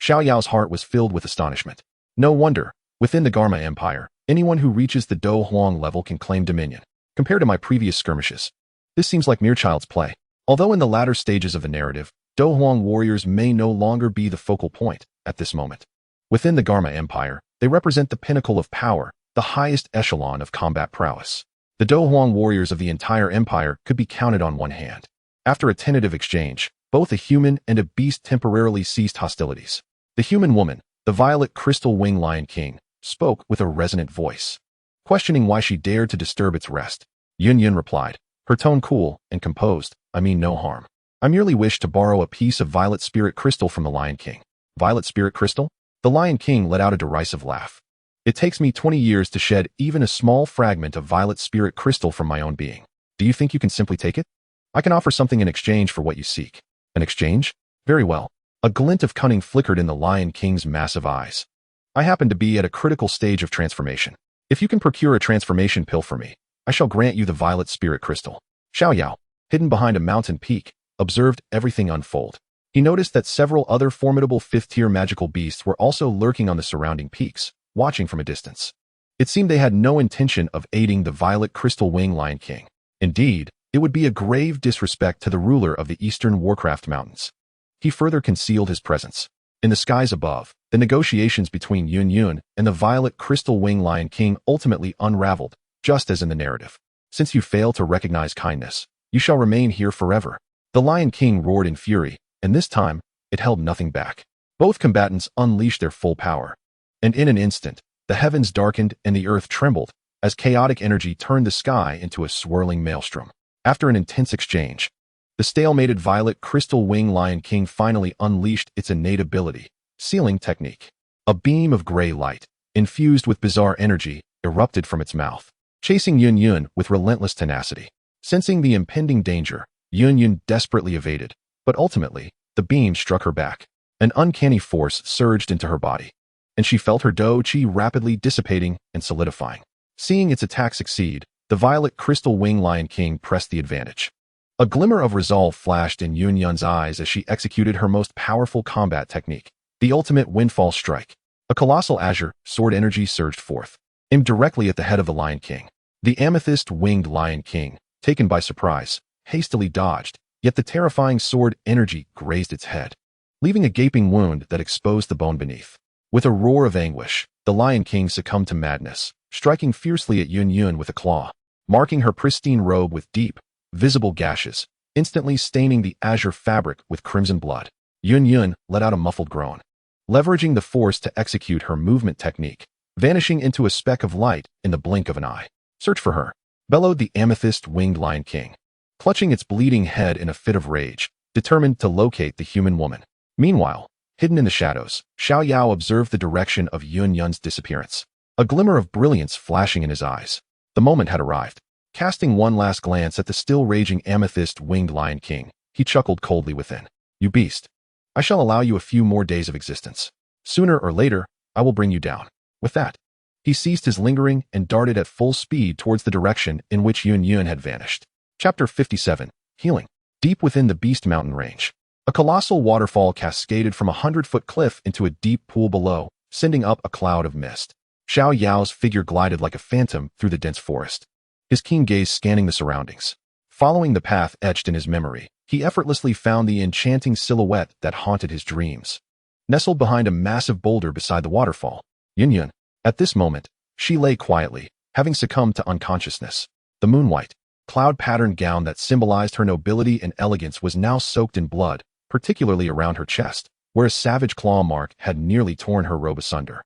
Xiao Yao's heart was filled with astonishment. No wonder, within the Garma Empire, anyone who reaches the Do Huang level can claim dominion. Compared to my previous skirmishes, this seems like mere child's play. Although in the latter stages of the narrative, Do Huang warriors may no longer be the focal point at this moment. Within the Garma Empire, they represent the pinnacle of power, the highest echelon of combat prowess. The Do Huang warriors of the entire empire could be counted on one hand. After a tentative exchange, both a human and a beast temporarily ceased hostilities. The human woman, the violet crystal wing Lion King, spoke with a resonant voice, questioning why she dared to disturb its rest. Yunyun replied, her tone cool and composed, I mean no harm. I merely wish to borrow a piece of violet spirit crystal from the Lion King. Violet spirit crystal? The Lion King let out a derisive laugh. It takes me 20 years to shed even a small fragment of violet spirit crystal from my own being. Do you think you can simply take it? I can offer something in exchange for what you seek. An exchange? Very well. A glint of cunning flickered in the Lion King's massive eyes. I happen to be at a critical stage of transformation. If you can procure a transformation pill for me, I shall grant you the violet spirit crystal. Xiao Yao, hidden behind a mountain peak, observed everything unfold. He noticed that several other formidable 5th-tier magical beasts were also lurking on the surrounding peaks, watching from a distance. It seemed they had no intention of aiding the violet crystal wing Lion King. Indeed, it would be a grave disrespect to the ruler of the Eastern Warcraft Mountains. He further concealed his presence. In the skies above, the negotiations between Yunyun and the violet crystal wing Lion King ultimately unraveled, just as in the narrative. Since you fail to recognize kindness, you shall remain here forever. The Lion King roared in fury, and this time, it held nothing back. Both combatants unleashed their full power. And in an instant, the heavens darkened and the earth trembled, as chaotic energy turned the sky into a swirling maelstrom. After an intense exchange, the stalemated violet crystal wing Lion King finally unleashed its innate ability, sealing technique. A beam of gray light, infused with bizarre energy, erupted from its mouth, chasing Yunyun with relentless tenacity. Sensing the impending danger, Yunyun desperately evaded, but ultimately, the beam struck her back. An uncanny force surged into her body, and she felt her Dou Qi rapidly dissipating and solidifying. Seeing its attack succeed, the violet crystal wing Lion King pressed the advantage. A glimmer of resolve flashed in Yunyun's eyes as she executed her most powerful combat technique, the ultimate windfall strike. A colossal azure sword energy surged forth, aimed directly at the head of the Lion King. The amethyst-winged Lion King, taken by surprise, hastily dodged, yet the terrifying sword energy grazed its head, leaving a gaping wound that exposed the bone beneath. With a roar of anguish, the Lion King succumbed to madness, striking fiercely at Yunyun with a claw, marking her pristine robe with deep, visible gashes, instantly staining the azure fabric with crimson blood. Yunyun let out a muffled groan, leveraging the force to execute her movement technique, vanishing into a speck of light in the blink of an eye. Search for her, bellowed the amethyst-winged Lion King, clutching its bleeding head in a fit of rage, determined to locate the human woman. Meanwhile, Hidden in the shadows, Xiao Yao observed the direction of Yun's disappearance. A glimmer of brilliance flashing in his eyes. The moment had arrived. Casting one last glance at the still raging amethyst-winged Lion King, he chuckled coldly within. You beast. I shall allow you a few more days of existence. Sooner or later, I will bring you down. With that, he ceased his lingering and darted at full speed towards the direction in which Yun had vanished. Chapter 57. Healing. Deep within the Beast Mountain range, a colossal waterfall cascaded from a 100-foot cliff into a deep pool below, sending up a cloud of mist. Xiao Yao's figure glided like a phantom through the dense forest, his keen gaze scanning the surroundings. Following the path etched in his memory, he effortlessly found the enchanting silhouette that haunted his dreams. Nestled behind a massive boulder beside the waterfall, Yun. At this moment, she lay quietly, having succumbed to unconsciousness. The moon-white, cloud-patterned gown that symbolized her nobility and elegance was now soaked in blood, particularly around her chest, where a savage claw mark had nearly torn her robe asunder.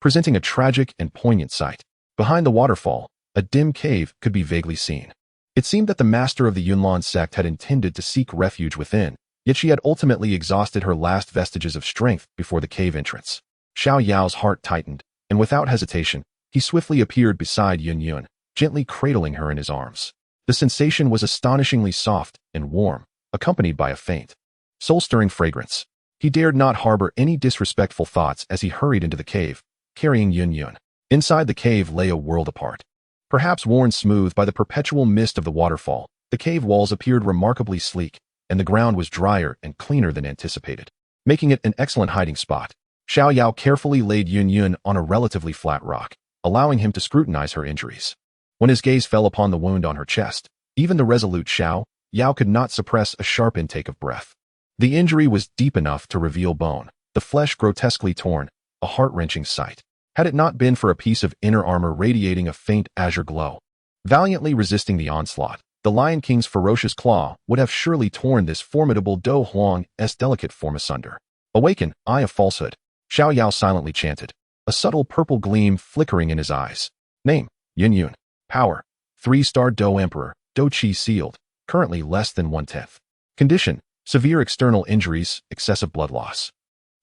Presenting a tragic and poignant sight, behind the waterfall, a dim cave could be vaguely seen. It seemed that the master of the Yunlan sect had intended to seek refuge within, yet she had ultimately exhausted her last vestiges of strength before the cave entrance. Xiao Yao's heart tightened, and without hesitation, he swiftly appeared beside Yun, gently cradling her in his arms. The sensation was astonishingly soft and warm, accompanied by a faint, soul-stirring fragrance. He dared not harbor any disrespectful thoughts as he hurried into the cave, carrying Yun. Inside the cave lay a world apart. Perhaps worn smooth by the perpetual mist of the waterfall, the cave walls appeared remarkably sleek, and the ground was drier and cleaner than anticipated, making it an excellent hiding spot. Xiao Yao carefully laid Yun on a relatively flat rock, allowing him to scrutinize her injuries. When his gaze fell upon the wound on her chest, even the resolute Xiao Yao could not suppress a sharp intake of breath. The injury was deep enough to reveal bone, the flesh grotesquely torn, a heart-wrenching sight. Had it not been for a piece of inner armor radiating a faint azure glow, valiantly resisting the onslaught, the Lion King's ferocious claw would have surely torn this formidable Dou Huang's delicate form asunder. Awaken, eye of falsehood, Xiao Yao silently chanted, a subtle purple gleam flickering in his eyes. Name, Yun. Power, 3-star Dou Emperor, Dou Qi sealed, currently less than 1/10. Condition, severe external injuries, excessive blood loss.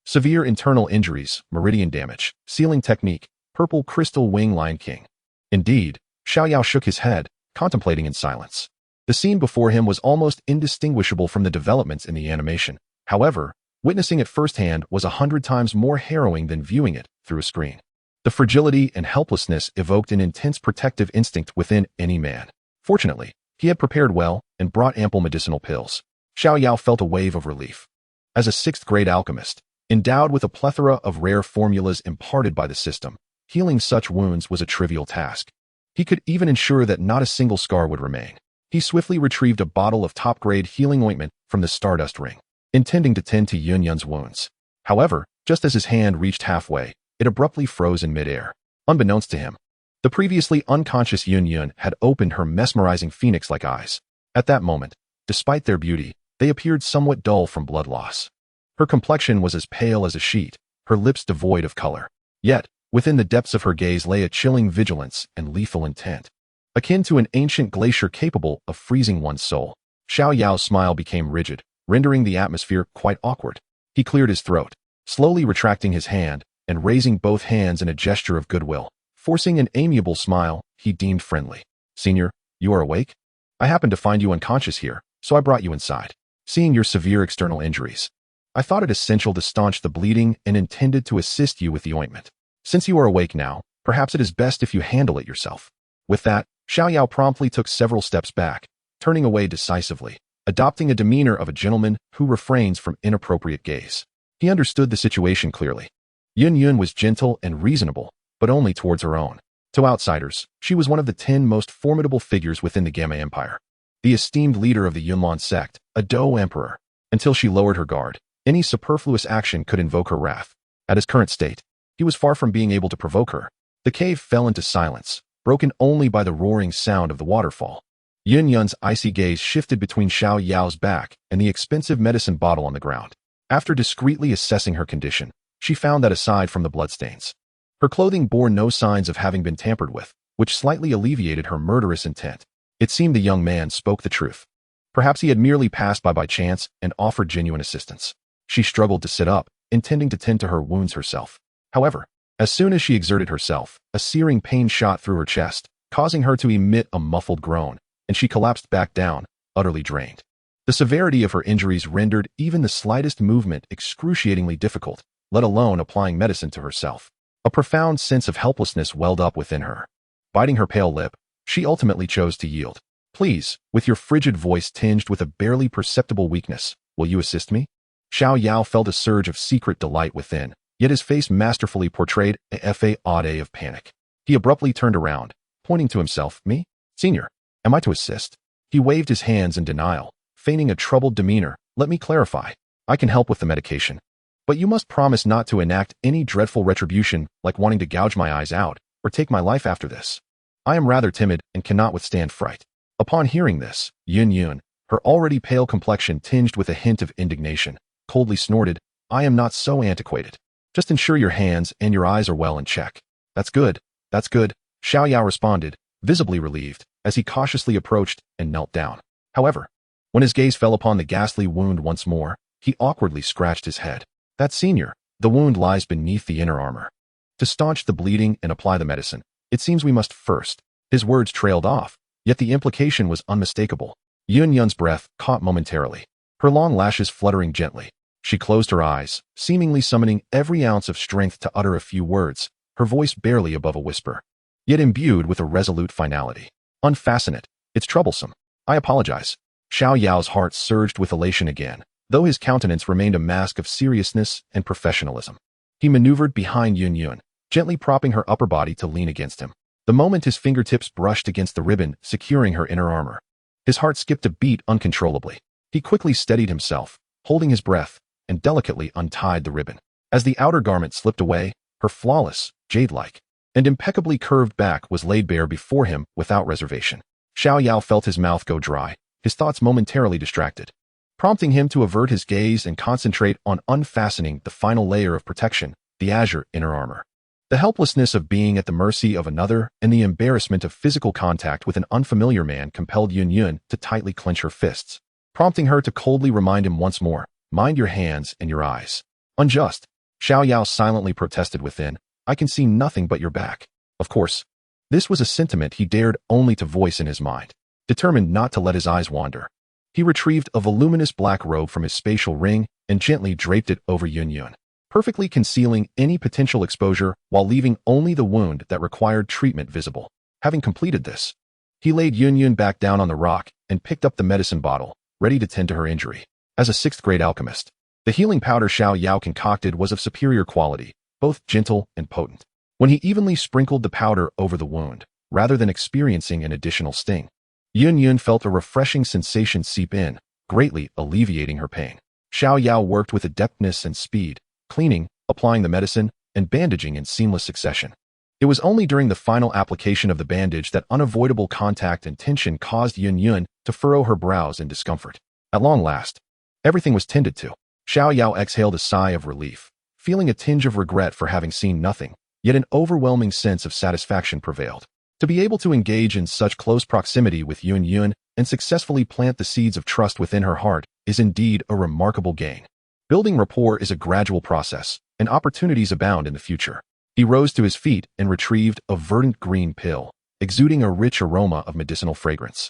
Severe internal injuries, meridian damage, sealing technique, purple crystal wing Lion King. Indeed, Xiao Yao shook his head, contemplating in silence. The scene before him was almost indistinguishable from the developments in the animation. However, witnessing it firsthand was 100 times more harrowing than viewing it through a screen. The fragility and helplessness evoked an intense protective instinct within any man. Fortunately, he had prepared well and brought ample medicinal pills. Xiao Yao felt a wave of relief. As a 6th-grade alchemist, endowed with a plethora of rare formulas imparted by the system, healing such wounds was a trivial task. He could even ensure that not a single scar would remain. He swiftly retrieved a bottle of top-grade healing ointment from the Stardust Ring, intending to tend to Yun's wounds. However, just as his hand reached halfway, it abruptly froze in midair. Unbeknownst to him, the previously unconscious Yun had opened her mesmerizing phoenix-like eyes. At that moment, despite their beauty, they appeared somewhat dull from blood loss. Her complexion was as pale as a sheet, her lips devoid of color. Yet, within the depths of her gaze lay a chilling vigilance and lethal intent, akin to an ancient glacier capable of freezing one's soul. Xiao Yao's smile became rigid, rendering the atmosphere quite awkward. He cleared his throat, slowly retracting his hand and raising both hands in a gesture of goodwill, forcing an amiable smile he deemed friendly. Senior, you are awake? I happened to find you unconscious here, so I brought you inside. Seeing your severe external injuries, I thought it essential to staunch the bleeding and intended to assist you with the ointment. Since you are awake now, perhaps it is best if you handle it yourself. With that, Xiao Yao promptly took several steps back, turning away decisively, adopting a demeanor of a gentleman who refrains from inappropriate gaze. He understood the situation clearly. Yun was gentle and reasonable, but only towards her own. To outsiders, she was one of the 10 most formidable figures within the Gamma Empire. The esteemed leader of the Yunlan sect, a Dou Emperor. Until she lowered her guard, any superfluous action could invoke her wrath. At his current state, he was far from being able to provoke her. The cave fell into silence, broken only by the roaring sound of the waterfall. Yun's icy gaze shifted between Xiao Yao's back and the expensive medicine bottle on the ground. After discreetly assessing her condition, she found that aside from the bloodstains, her clothing bore no signs of having been tampered with, which slightly alleviated her murderous intent. It seemed the young man spoke the truth. Perhaps he had merely passed by chance and offered genuine assistance. She struggled to sit up, intending to tend to her wounds herself. However, as soon as she exerted herself, a searing pain shot through her chest, causing her to emit a muffled groan, and she collapsed back down, utterly drained. The severity of her injuries rendered even the slightest movement excruciatingly difficult, let alone applying medicine to herself. A profound sense of helplessness welled up within her. Biting her pale lip, she ultimately chose to yield. "Please," with your frigid voice tinged with a barely perceptible weakness, "will you assist me?" Xiao Yao felt a surge of secret delight within, yet his face masterfully portrayed a fade of panic. He abruptly turned around, pointing to himself. "Me? Senior, am I to assist?" He waved his hands in denial, feigning a troubled demeanor. "Let me clarify. I can help with the medication. But you must promise not to enact any dreadful retribution like wanting to gouge my eyes out or take my life after this. I am rather timid and cannot withstand fright." Upon hearing this, Yun, her already pale complexion tinged with a hint of indignation, coldly snorted, "I am not so antiquated. Just ensure your hands and your eyes are well in check." That's good, Xiao Yao responded, visibly relieved, as he cautiously approached and knelt down. However, when his gaze fell upon the ghastly wound once more, he awkwardly scratched his head. "That, senior, the wound lies beneath the inner armor. To staunch the bleeding and apply the medicine, it seems we must first." His words trailed off, yet the implication was unmistakable. Yun's breath caught momentarily, her long lashes fluttering gently. She closed her eyes, seemingly summoning every ounce of strength to utter a few words, her voice barely above a whisper, yet imbued with a resolute finality. "Unfasten it. It's troublesome. I apologize." Xiao Yao's heart surged with elation again, though his countenance remained a mask of seriousness and professionalism. He maneuvered behind Yun, gently propping her upper body to lean against him. The moment his fingertips brushed against the ribbon securing her inner armor, his heart skipped a beat uncontrollably. He quickly steadied himself, holding his breath, and delicately untied the ribbon. As the outer garment slipped away, her flawless, jade-like, and impeccably curved back was laid bare before him without reservation. Xiao Yao felt his mouth go dry, his thoughts momentarily distracted, prompting him to avert his gaze and concentrate on unfastening the final layer of protection, the azure inner armor. The helplessness of being at the mercy of another and the embarrassment of physical contact with an unfamiliar man compelled Yun to tightly clench her fists, prompting her to coldly remind him once more, "Mind your hands and your eyes." "Unjust," Xiao Yao silently protested within, "I can see nothing but your back." Of course, this was a sentiment he dared only to voice in his mind. Determined not to let his eyes wander, he retrieved a voluminous black robe from his spatial ring and gently draped it over Yun, perfectly concealing any potential exposure while leaving only the wound that required treatment visible. Having completed this, he laid Yun back down on the rock and picked up the medicine bottle, ready to tend to her injury. As a sixth-grade alchemist, the healing powder Xiao Yao concocted was of superior quality, both gentle and potent. When he evenly sprinkled the powder over the wound, rather than experiencing an additional sting, Yun felt a refreshing sensation seep in, greatly alleviating her pain. Xiao Yao worked with adeptness and speed, cleaning, applying the medicine, and bandaging in seamless succession. It was only during the final application of the bandage that unavoidable contact and tension caused Yun to furrow her brows in discomfort. At long last, everything was tended to. Xiao Yao exhaled a sigh of relief, feeling a tinge of regret for having seen nothing, yet an overwhelming sense of satisfaction prevailed. To be able to engage in such close proximity with Yun and successfully plant the seeds of trust within her heart is indeed a remarkable gain. Building rapport is a gradual process, and opportunities abound in the future. He rose to his feet and retrieved a verdant green pill, exuding a rich aroma of medicinal fragrance,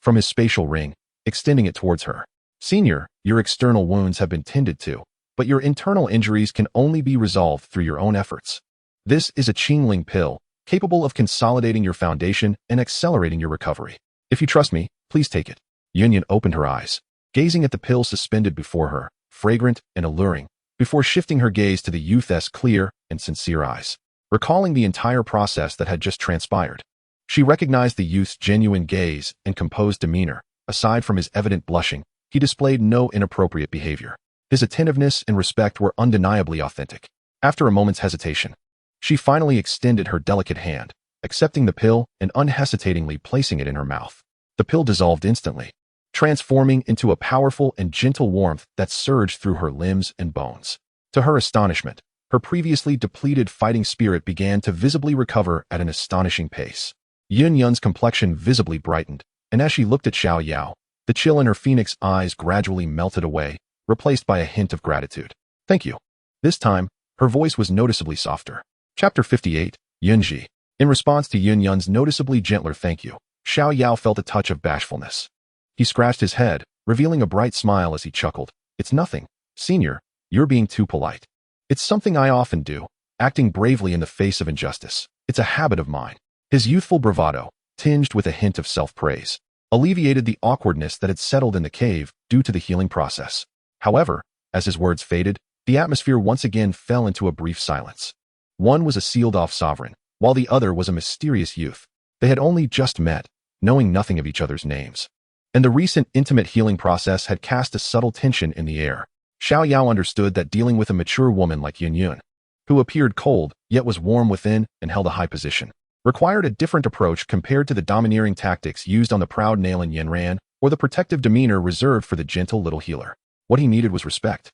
from his spatial ring, extending it towards her. "Senior, your external wounds have been tended to, but your internal injuries can only be resolved through your own efforts. This is a Qingling pill, capable of consolidating your foundation and accelerating your recovery. If you trust me, please take it." Yun opened her eyes, gazing at the pill suspended before her, fragrant and alluring, before shifting her gaze to the youth's clear and sincere eyes. Recalling the entire process that had just transpired, she recognized the youth's genuine gaze and composed demeanor. Aside from his evident blushing, he displayed no inappropriate behavior. His attentiveness and respect were undeniably authentic. After a moment's hesitation, she finally extended her delicate hand, accepting the pill and unhesitatingly placing it in her mouth. The pill dissolved instantly, transforming into a powerful and gentle warmth that surged through her limbs and bones. To her astonishment, her previously depleted fighting spirit began to visibly recover at an astonishing pace. Yun's complexion visibly brightened, and as she looked at Xiao Yao, the chill in her phoenix eyes gradually melted away, replaced by a hint of gratitude. "Thank you." This time, her voice was noticeably softer. Chapter 58, Yunji. In response to Yun Yun's noticeably gentler thank you, Xiao Yao felt a touch of bashfulness. He scratched his head, revealing a bright smile as he chuckled. It's nothing, senior, you're being too polite. It's something I often do, acting bravely in the face of injustice. It's a habit of mine. His youthful bravado, tinged with a hint of self-praise, alleviated the awkwardness that had settled in the cave due to the healing process. However, as his words faded, the atmosphere once again fell into a brief silence. One was a sealed-off sovereign, while the other was a mysterious youth. They had only just met, knowing nothing of each other's names. And the recent intimate healing process had cast a subtle tension in the air. Xiao Yao understood that dealing with a mature woman like Yun Yun, who appeared cold yet was warm within and held a high position, required a different approach compared to the domineering tactics used on the proud Nalan Yanran or the protective demeanor reserved for the gentle little healer. What he needed was respect,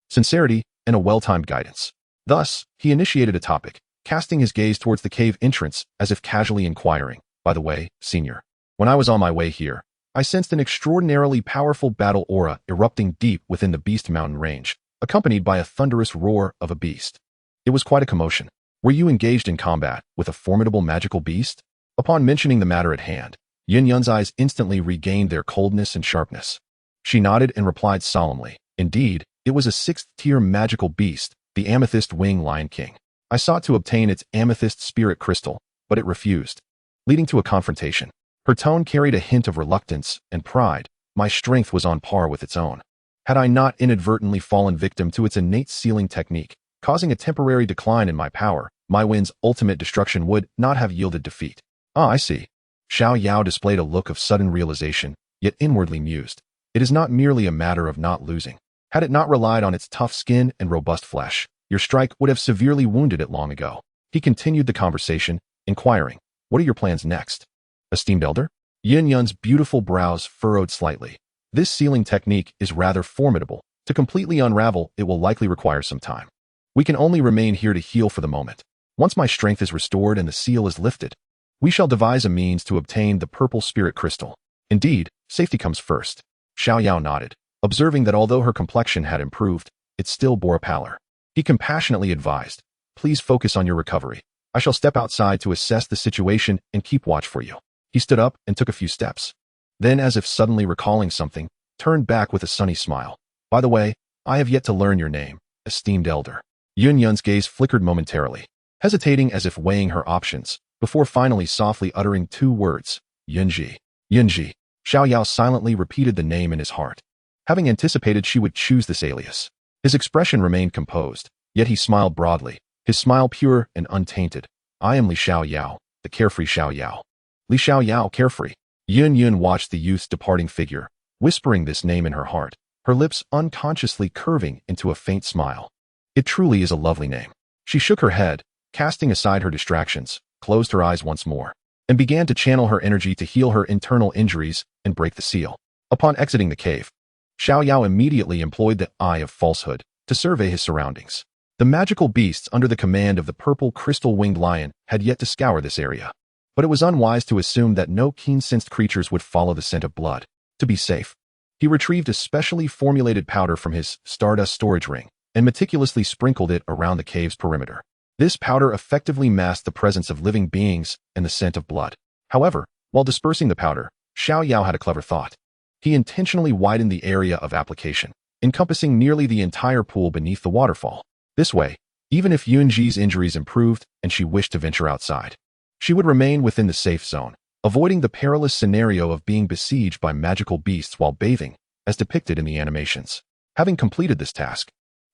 sincerity, and a well-timed guidance. Thus, he initiated a topic, casting his gaze towards the cave entrance as if casually inquiring, "By the way, senior, when I was on my way here, I sensed an extraordinarily powerful battle aura erupting deep within the Beast Mountain range, accompanied by a thunderous roar of a beast. It was quite a commotion. Were you engaged in combat with a formidable magical beast?" Upon mentioning the matter at hand, Yun Yun's eyes instantly regained their coldness and sharpness. She nodded and replied solemnly, "Indeed, it was a 6th-tier magical beast, the Amethyst Wing Lion King. I sought to obtain its amethyst spirit crystal, but it refused, leading to a confrontation." Her tone carried a hint of reluctance and pride. "My strength was on par with its own. Had I not inadvertently fallen victim to its innate sealing technique, causing a temporary decline in my power, my wind's ultimate destruction would not have yielded defeat." "Ah, I see." Xiao Yao displayed a look of sudden realization, yet inwardly mused. It is not merely a matter of not losing. Had it not relied on its tough skin and robust flesh, your strike would have severely wounded it long ago. He continued the conversation, inquiring, "What are your plans next?" "Esteemed elder?" Yun Yun's beautiful brows furrowed slightly. "This sealing technique is rather formidable. To completely unravel, it will likely require some time. We can only remain here to heal for the moment. Once my strength is restored and the seal is lifted, we shall devise a means to obtain the purple spirit crystal. Indeed, safety comes first." Xiao Yao nodded, observing that although her complexion had improved, it still bore a pallor. He compassionately advised, "Please focus on your recovery. I shall step outside to assess the situation and keep watch for you." He stood up and took a few steps. Then, as if suddenly recalling something, turned back with a sunny smile. "By the way, I have yet to learn your name, esteemed elder." Yun Yun's gaze flickered momentarily, hesitating as if weighing her options, before finally softly uttering 2 words, "Yunji." "Yunji." Xiao Yao silently repeated the name in his heart, having anticipated she would choose this alias. His expression remained composed, yet he smiled broadly, his smile pure and untainted. "I am Li Xiao Yao, the carefree Xiao Yao." Li Xiao Yao, carefree. Yun Yun watched the youth's departing figure, whispering this name in her heart, her lips unconsciously curving into a faint smile. It truly is a lovely name. She shook her head, casting aside her distractions, closed her eyes once more, and began to channel her energy to heal her internal injuries and break the seal. Upon exiting the cave, Xiao Yao immediately employed the Eye of Falsehood to survey his surroundings. The magical beasts under the command of the purple crystal-winged lion had yet to scour this area, but it was unwise to assume that no keen-sensed creatures would follow the scent of blood. To be safe, he retrieved a specially formulated powder from his stardust storage ring and meticulously sprinkled it around the cave's perimeter. This powder effectively masked the presence of living beings and the scent of blood. However, while dispersing the powder, Xiao Yao had a clever thought. He intentionally widened the area of application, encompassing nearly the entire pool beneath the waterfall. This way, even if Yunji's injuries improved and she wished to venture outside, she would remain within the safe zone, avoiding the perilous scenario of being besieged by magical beasts while bathing, as depicted in the animations. Having completed this task,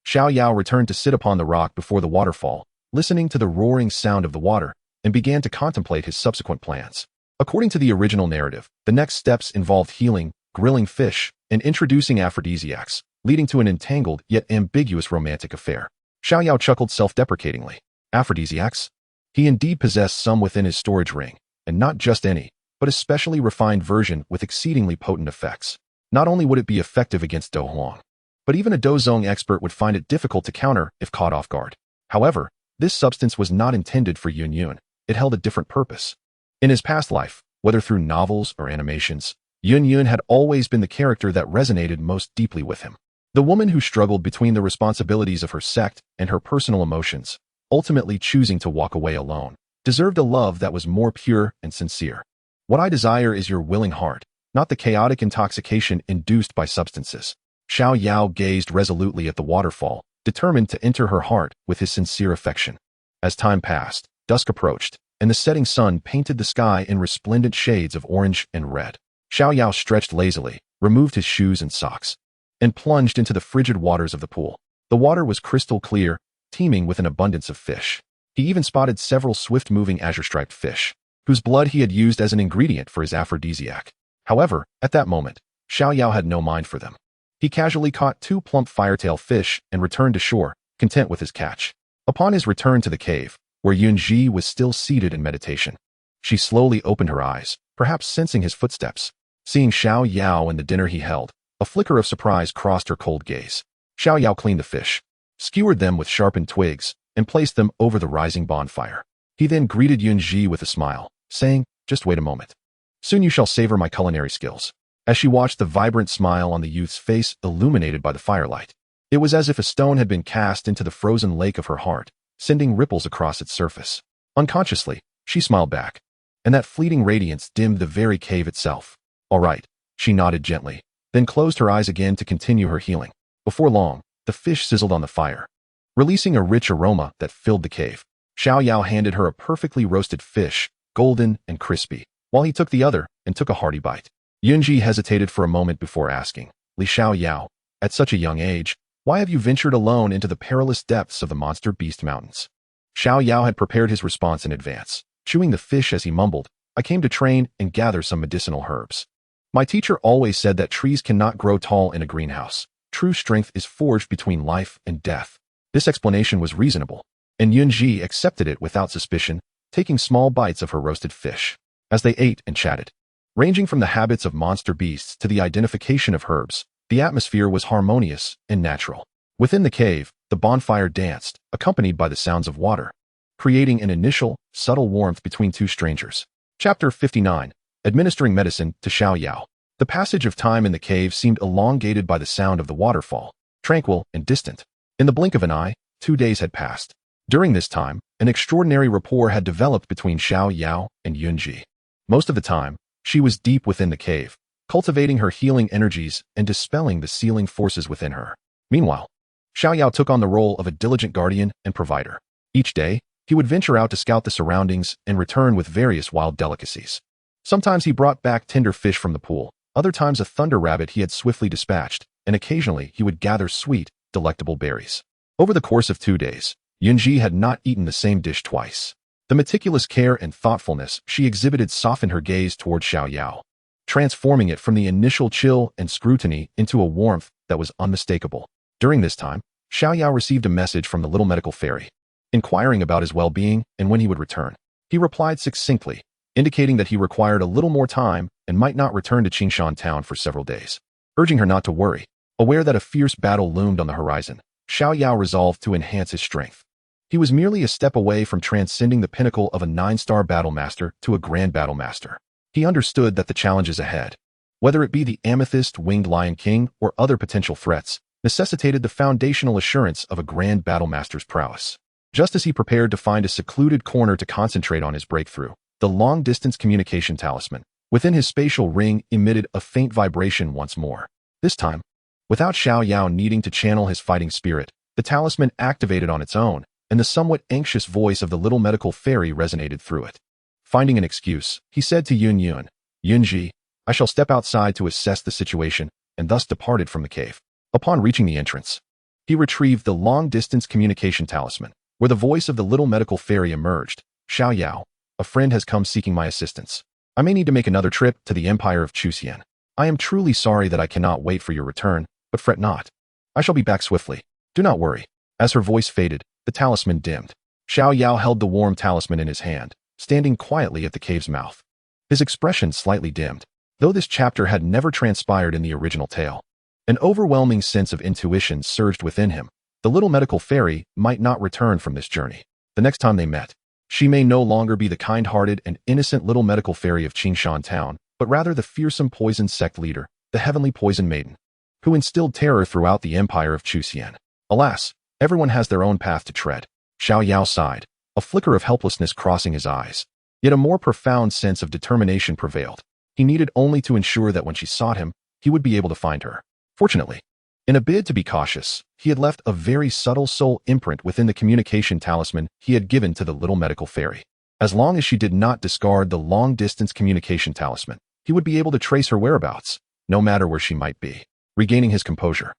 Xiao Yao returned to sit upon the rock before the waterfall, listening to the roaring sound of the water, and began to contemplate his subsequent plans. According to the original narrative, the next steps involved healing, grilling fish, and introducing aphrodisiacs, leading to an entangled yet ambiguous romantic affair. Xiao Yao chuckled self-deprecatingly. Aphrodisiacs? He indeed possessed some within his storage ring, and not just any, but a specially refined version with exceedingly potent effects. Not only would it be effective against Dou Huang, but even a Douzong expert would find it difficult to counter if caught off guard. However, this substance was not intended for Yun Yun. It held a different purpose. In his past life, whether through novels or animations, Yun Yun had always been the character that resonated most deeply with him. The woman who struggled between the responsibilities of her sect and her personal emotions, ultimately choosing to walk away alone, deserved a love that was more pure and sincere. What I desire is your willing heart, not the chaotic intoxication induced by substances. Xiao Yao gazed resolutely at the waterfall, determined to enter her heart with his sincere affection. As time passed, dusk approached, and the setting sun painted the sky in resplendent shades of orange and red. Xiao Yao stretched lazily, removed his shoes and socks, and plunged into the frigid waters of the pool. The water was crystal clear, teeming with an abundance of fish. He even spotted several swift-moving azure-striped fish, whose blood he had used as an ingredient for his aphrodisiac. However, at that moment, Xiao Yao had no mind for them. He casually caught 2 plump firetail fish and returned to shore, content with his catch. Upon his return to the cave, where Yunji was still seated in meditation, she slowly opened her eyes, perhaps sensing his footsteps. Seeing Xiao Yao and the dinner he held, a flicker of surprise crossed her cold gaze. Xiao Yao cleaned the fish, skewered them with sharpened twigs, and placed them over the rising bonfire. He then greeted Yunji with a smile, saying, "Just wait a moment. Soon you shall savor my culinary skills." As she watched the vibrant smile on the youth's face illuminated by the firelight, it was as if a stone had been cast into the frozen lake of her heart, sending ripples across its surface. Unconsciously, she smiled back, and that fleeting radiance dimmed the very cave itself. "All right," she nodded gently, then closed her eyes again to continue her healing. Before long, the fish sizzled on the fire, releasing a rich aroma that filled the cave. Xiao Yao handed her a perfectly roasted fish, golden and crispy, while he took the other and took a hearty bite. Yunji hesitated for a moment before asking, "Li Xiao Yao, at such a young age, why have you ventured alone into the perilous depths of the Monster Beast Mountains?" Xiao Yao had prepared his response in advance, chewing the fish as he mumbled, "I came to train and gather some medicinal herbs. My teacher always said that trees cannot grow tall in a greenhouse. True strength is forged between life and death." This explanation was reasonable, and Yunji accepted it without suspicion, taking small bites of her roasted fish. As they ate and chatted, ranging from the habits of monster beasts to the identification of herbs, the atmosphere was harmonious and natural. Within the cave, the bonfire danced, accompanied by the sounds of water, creating an initial, subtle warmth between 2 strangers. Chapter 59. Administering Medicine to Xiao Yao. The passage of time in the cave seemed elongated by the sound of the waterfall, tranquil and distant. In the blink of an eye, 2 days had passed. During this time, an extraordinary rapport had developed between Xiao Yao and Yunji. Most of the time, she was deep within the cave, cultivating her healing energies and dispelling the sealing forces within her. Meanwhile, Xiao Yao took on the role of a diligent guardian and provider. Each day, he would venture out to scout the surroundings and return with various wild delicacies. Sometimes he brought back tender fish from the pool, other times a thunder rabbit he had swiftly dispatched, and occasionally he would gather sweet, delectable berries. Over the course of 2 days, Yunji had not eaten the same dish twice. The meticulous care and thoughtfulness she exhibited softened her gaze toward Xiao Yao, transforming it from the initial chill and scrutiny into a warmth that was unmistakable. During this time, Xiao Yao received a message from the little medical fairy, inquiring about his well-being and when he would return. He replied succinctly, indicating that he required a little more time and might not return to Qingshan town for several days. Urging her not to worry, aware that a fierce battle loomed on the horizon, Xiao Yao resolved to enhance his strength. He was merely a step away from transcending the pinnacle of a 9-star battle master to a grand battle master. He understood that the challenges ahead, whether it be the amethyst-winged Lion King or other potential threats, necessitated the foundational assurance of a grand battle master's prowess. Just as he prepared to find a secluded corner to concentrate on his breakthrough, the long-distance communication talisman within his spatial ring emitted a faint vibration once more. This time, without Xiao Yao needing to channel his fighting spirit, the talisman activated on its own, and the somewhat anxious voice of the little medical fairy resonated through it. Finding an excuse, he said to Yunji, "I shall step outside to assess the situation," and thus departed from the cave. Upon reaching the entrance, he retrieved the long-distance communication talisman, where the voice of the little medical fairy emerged. "Xiao Yao, a friend has come seeking my assistance. I may need to make another trip to the Empire of Chuxian. I am truly sorry that I cannot wait for your return, but fret not. I shall be back swiftly. Do not worry." As her voice faded, the talisman dimmed. Xiao Yao held the warm talisman in his hand, standing quietly at the cave's mouth. His expression slightly dimmed, though this chapter had never transpired in the original tale. An overwhelming sense of intuition surged within him. The little medical fairy might not return from this journey. The next time they met, she may no longer be the kind-hearted and innocent little medical fairy of Qingshan town, but rather the fearsome poison sect leader, the heavenly poison maiden. who instilled terror throughout the empire of Xian. Alas, everyone has their own path to tread. Xiao Yao sighed, a flicker of helplessness crossing his eyes. Yet a more profound sense of determination prevailed. He needed only to ensure that when she sought him, he would be able to find her. Fortunately, in a bid to be cautious, he had left a very subtle soul imprint within the communication talisman he had given to the little medical fairy. As long as she did not discard the long-distance communication talisman, he would be able to trace her whereabouts, no matter where she might be. Regaining his composure,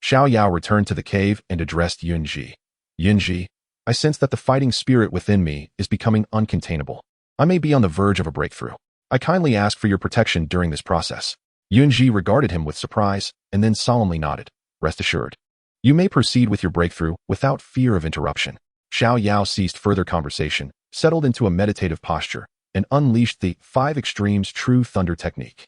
Xiao Yao returned to the cave and addressed Yunji. Yunji, I sense that the fighting spirit within me is becoming uncontainable. I may be on the verge of a breakthrough. I kindly ask for your protection during this process. Yunji regarded him with surprise and then solemnly nodded. Rest assured. You may proceed with your breakthrough without fear of interruption. Xiao Yao ceased further conversation, settled into a meditative posture, and unleashed the 5 extremes true thunder technique.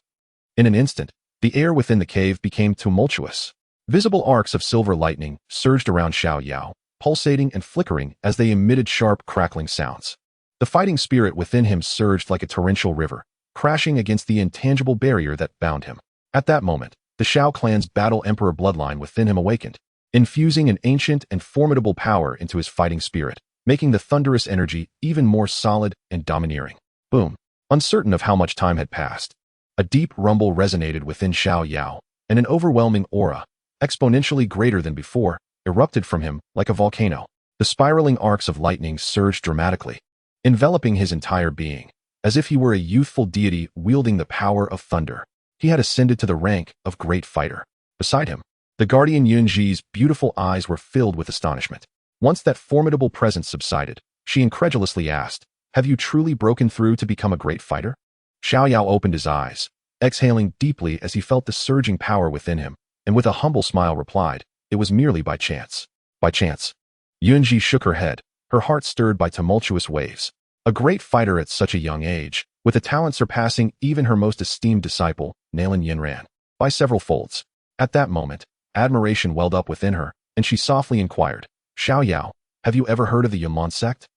In an instant, the air within the cave became tumultuous. Visible arcs of silver lightning surged around Xiao Yao, pulsating and flickering as they emitted sharp, crackling sounds. The fighting spirit within him surged like a torrential river, crashing against the intangible barrier that bound him. At that moment, the Xiao clan's battle emperor bloodline within him awakened, infusing an ancient and formidable power into his fighting spirit, making the thunderous energy even more solid and domineering. Boom. Uncertain of how much time had passed, a deep rumble resonated within Xiao Yao, and an overwhelming aura, exponentially greater than before, erupted from him like a volcano. The spiraling arcs of lightning surged dramatically, enveloping his entire being, as if he were a youthful deity wielding the power of thunder. He had ascended to the rank of great fighter. Beside him, the guardian Yunji's beautiful eyes were filled with astonishment. Once that formidable presence subsided, she incredulously asked, Have you truly broken through to become a great fighter? Xiao Yao opened his eyes, exhaling deeply as he felt the surging power within him, and with a humble smile replied, It was merely by chance. By chance. Yunji shook her head, her heart stirred by tumultuous waves. A great fighter at such a young age, with a talent surpassing even her most esteemed disciple, Nalan Yanran, by several folds. At that moment, admiration welled up within her, and she softly inquired, Xiao Yao, have you ever heard of the Unveiling sect?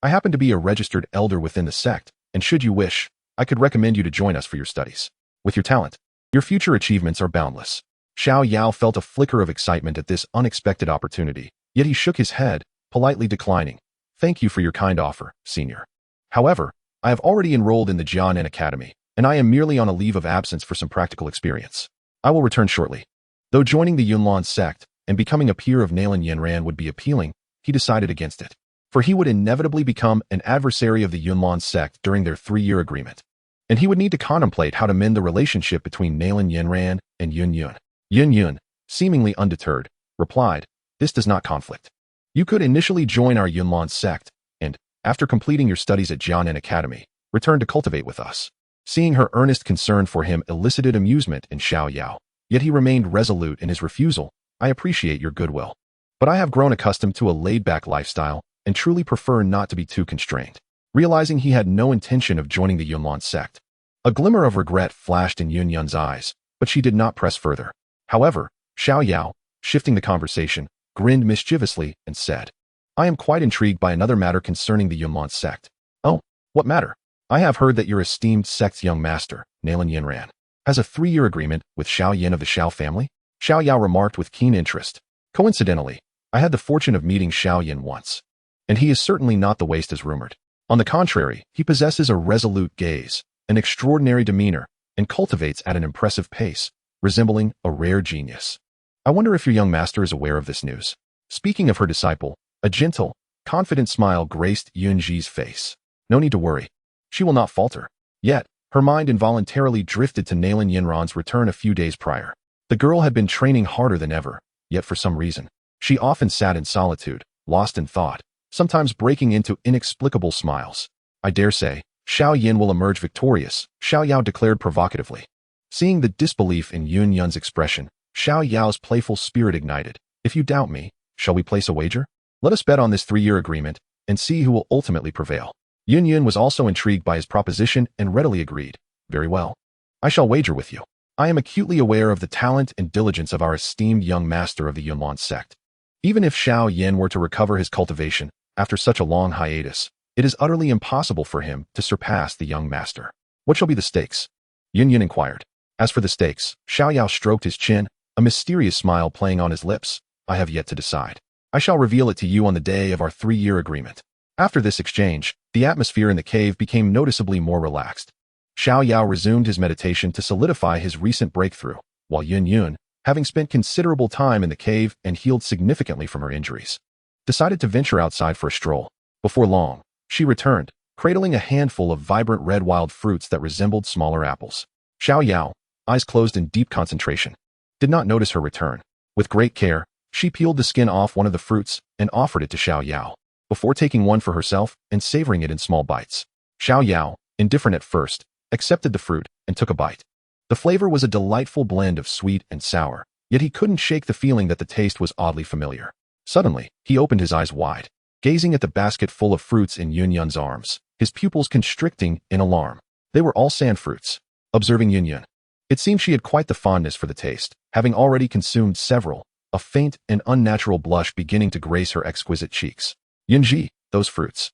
I happen to be a registered elder within the sect, and should you wish, I could recommend you to join us for your studies. With your talent, your future achievements are boundless. Xiao Yao felt a flicker of excitement at this unexpected opportunity, yet he shook his head, politely declining. Thank you for your kind offer, senior. However, I have already enrolled in the Xiao Yan Academy, and I am merely on a leave of absence for some practical experience. I will return shortly. Though joining the Unveiling sect and becoming a peer of Nalan Yanran would be appealing, he decided against it, for he would inevitably become an adversary of the Unveiling sect during their 3-year agreement, and he would need to contemplate how to mend the relationship between Nalan Yanran and Yun Yun. Yun Yun, seemingly undeterred, replied, This does not conflict. You could initially join our Unveiling sect, and, after completing your studies at Xiao Yan Academy, return to cultivate with us. Seeing her earnest concern for him elicited amusement in Xiao Yao, yet he remained resolute in his refusal. I appreciate your goodwill, but I have grown accustomed to a laid-back lifestyle and truly prefer not to be too constrained. Realizing he had no intention of joining the Unveiling sect, a glimmer of regret flashed in Yun Yun's eyes, but she did not press further. However, Xiao Yao, shifting the conversation, grinned mischievously and said, I am quite intrigued by another matter concerning the Unveiling sect. Oh, what matter? I have heard that your esteemed sect's young master, Nalan Yanran, has a 3-year agreement with Xiao Yan of the Xiao family? Xiao Yao remarked with keen interest. Coincidentally, I had the fortune of meeting Xiao Yan once, and he is certainly not the waste as rumored. On the contrary, he possesses a resolute gaze, an extraordinary demeanor, and cultivates at an impressive pace, resembling a rare genius. I wonder if your young master is aware of this news. Speaking of her disciple, a gentle, confident smile graced Yunji's face. No need to worry. She will not falter. Yet, her mind involuntarily drifted to Nalan Yanran's return a few days prior. The girl had been training harder than ever, yet for some reason, she often sat in solitude, lost in thought, sometimes breaking into inexplicable smiles. I dare say, Xiao Yan will emerge victorious, Xiao Yao declared provocatively. Seeing the disbelief in Yun Yun's expression, Xiao Yao's playful spirit ignited. If you doubt me, shall we place a wager? Let us bet on this 3-year agreement and see who will ultimately prevail. Yun Yun was also intrigued by his proposition and readily agreed. Very well. I shall wager with you. I am acutely aware of the talent and diligence of our esteemed young master of the Unveiling sect. Even if Xiao Yan were to recover his cultivation after such a long hiatus, it is utterly impossible for him to surpass the young master. What shall be the stakes? Yun Yun inquired. As for the stakes, Xiao Yao stroked his chin, a mysterious smile playing on his lips. I have yet to decide. I shall reveal it to you on the day of our 3-year agreement. After this exchange, the atmosphere in the cave became noticeably more relaxed. Xiao Yao resumed his meditation to solidify his recent breakthrough, while Yun, having spent considerable time in the cave and healed significantly from her injuries, decided to venture outside for a stroll. Before long, she returned, cradling a handful of vibrant red wild fruits that resembled smaller apples. Xiao Yao, eyes closed in deep concentration, did not notice her return. With great care, she peeled the skin off one of the fruits and offered it to Xiao Yao, before taking one for herself and savoring it in small bites. Xiao Yao, indifferent at first, accepted the fruit and took a bite. The flavor was a delightful blend of sweet and sour, yet he couldn't shake the feeling that the taste was oddly familiar. Suddenly, he opened his eyes wide, gazing at the basket full of fruits in Yun's arms, his pupils constricting in alarm. They were all sand fruits. Observing Yun, it seemed she had quite the fondness for the taste, having already consumed several, a faint and unnatural blush beginning to grace her exquisite cheeks. Yunji, those fruits.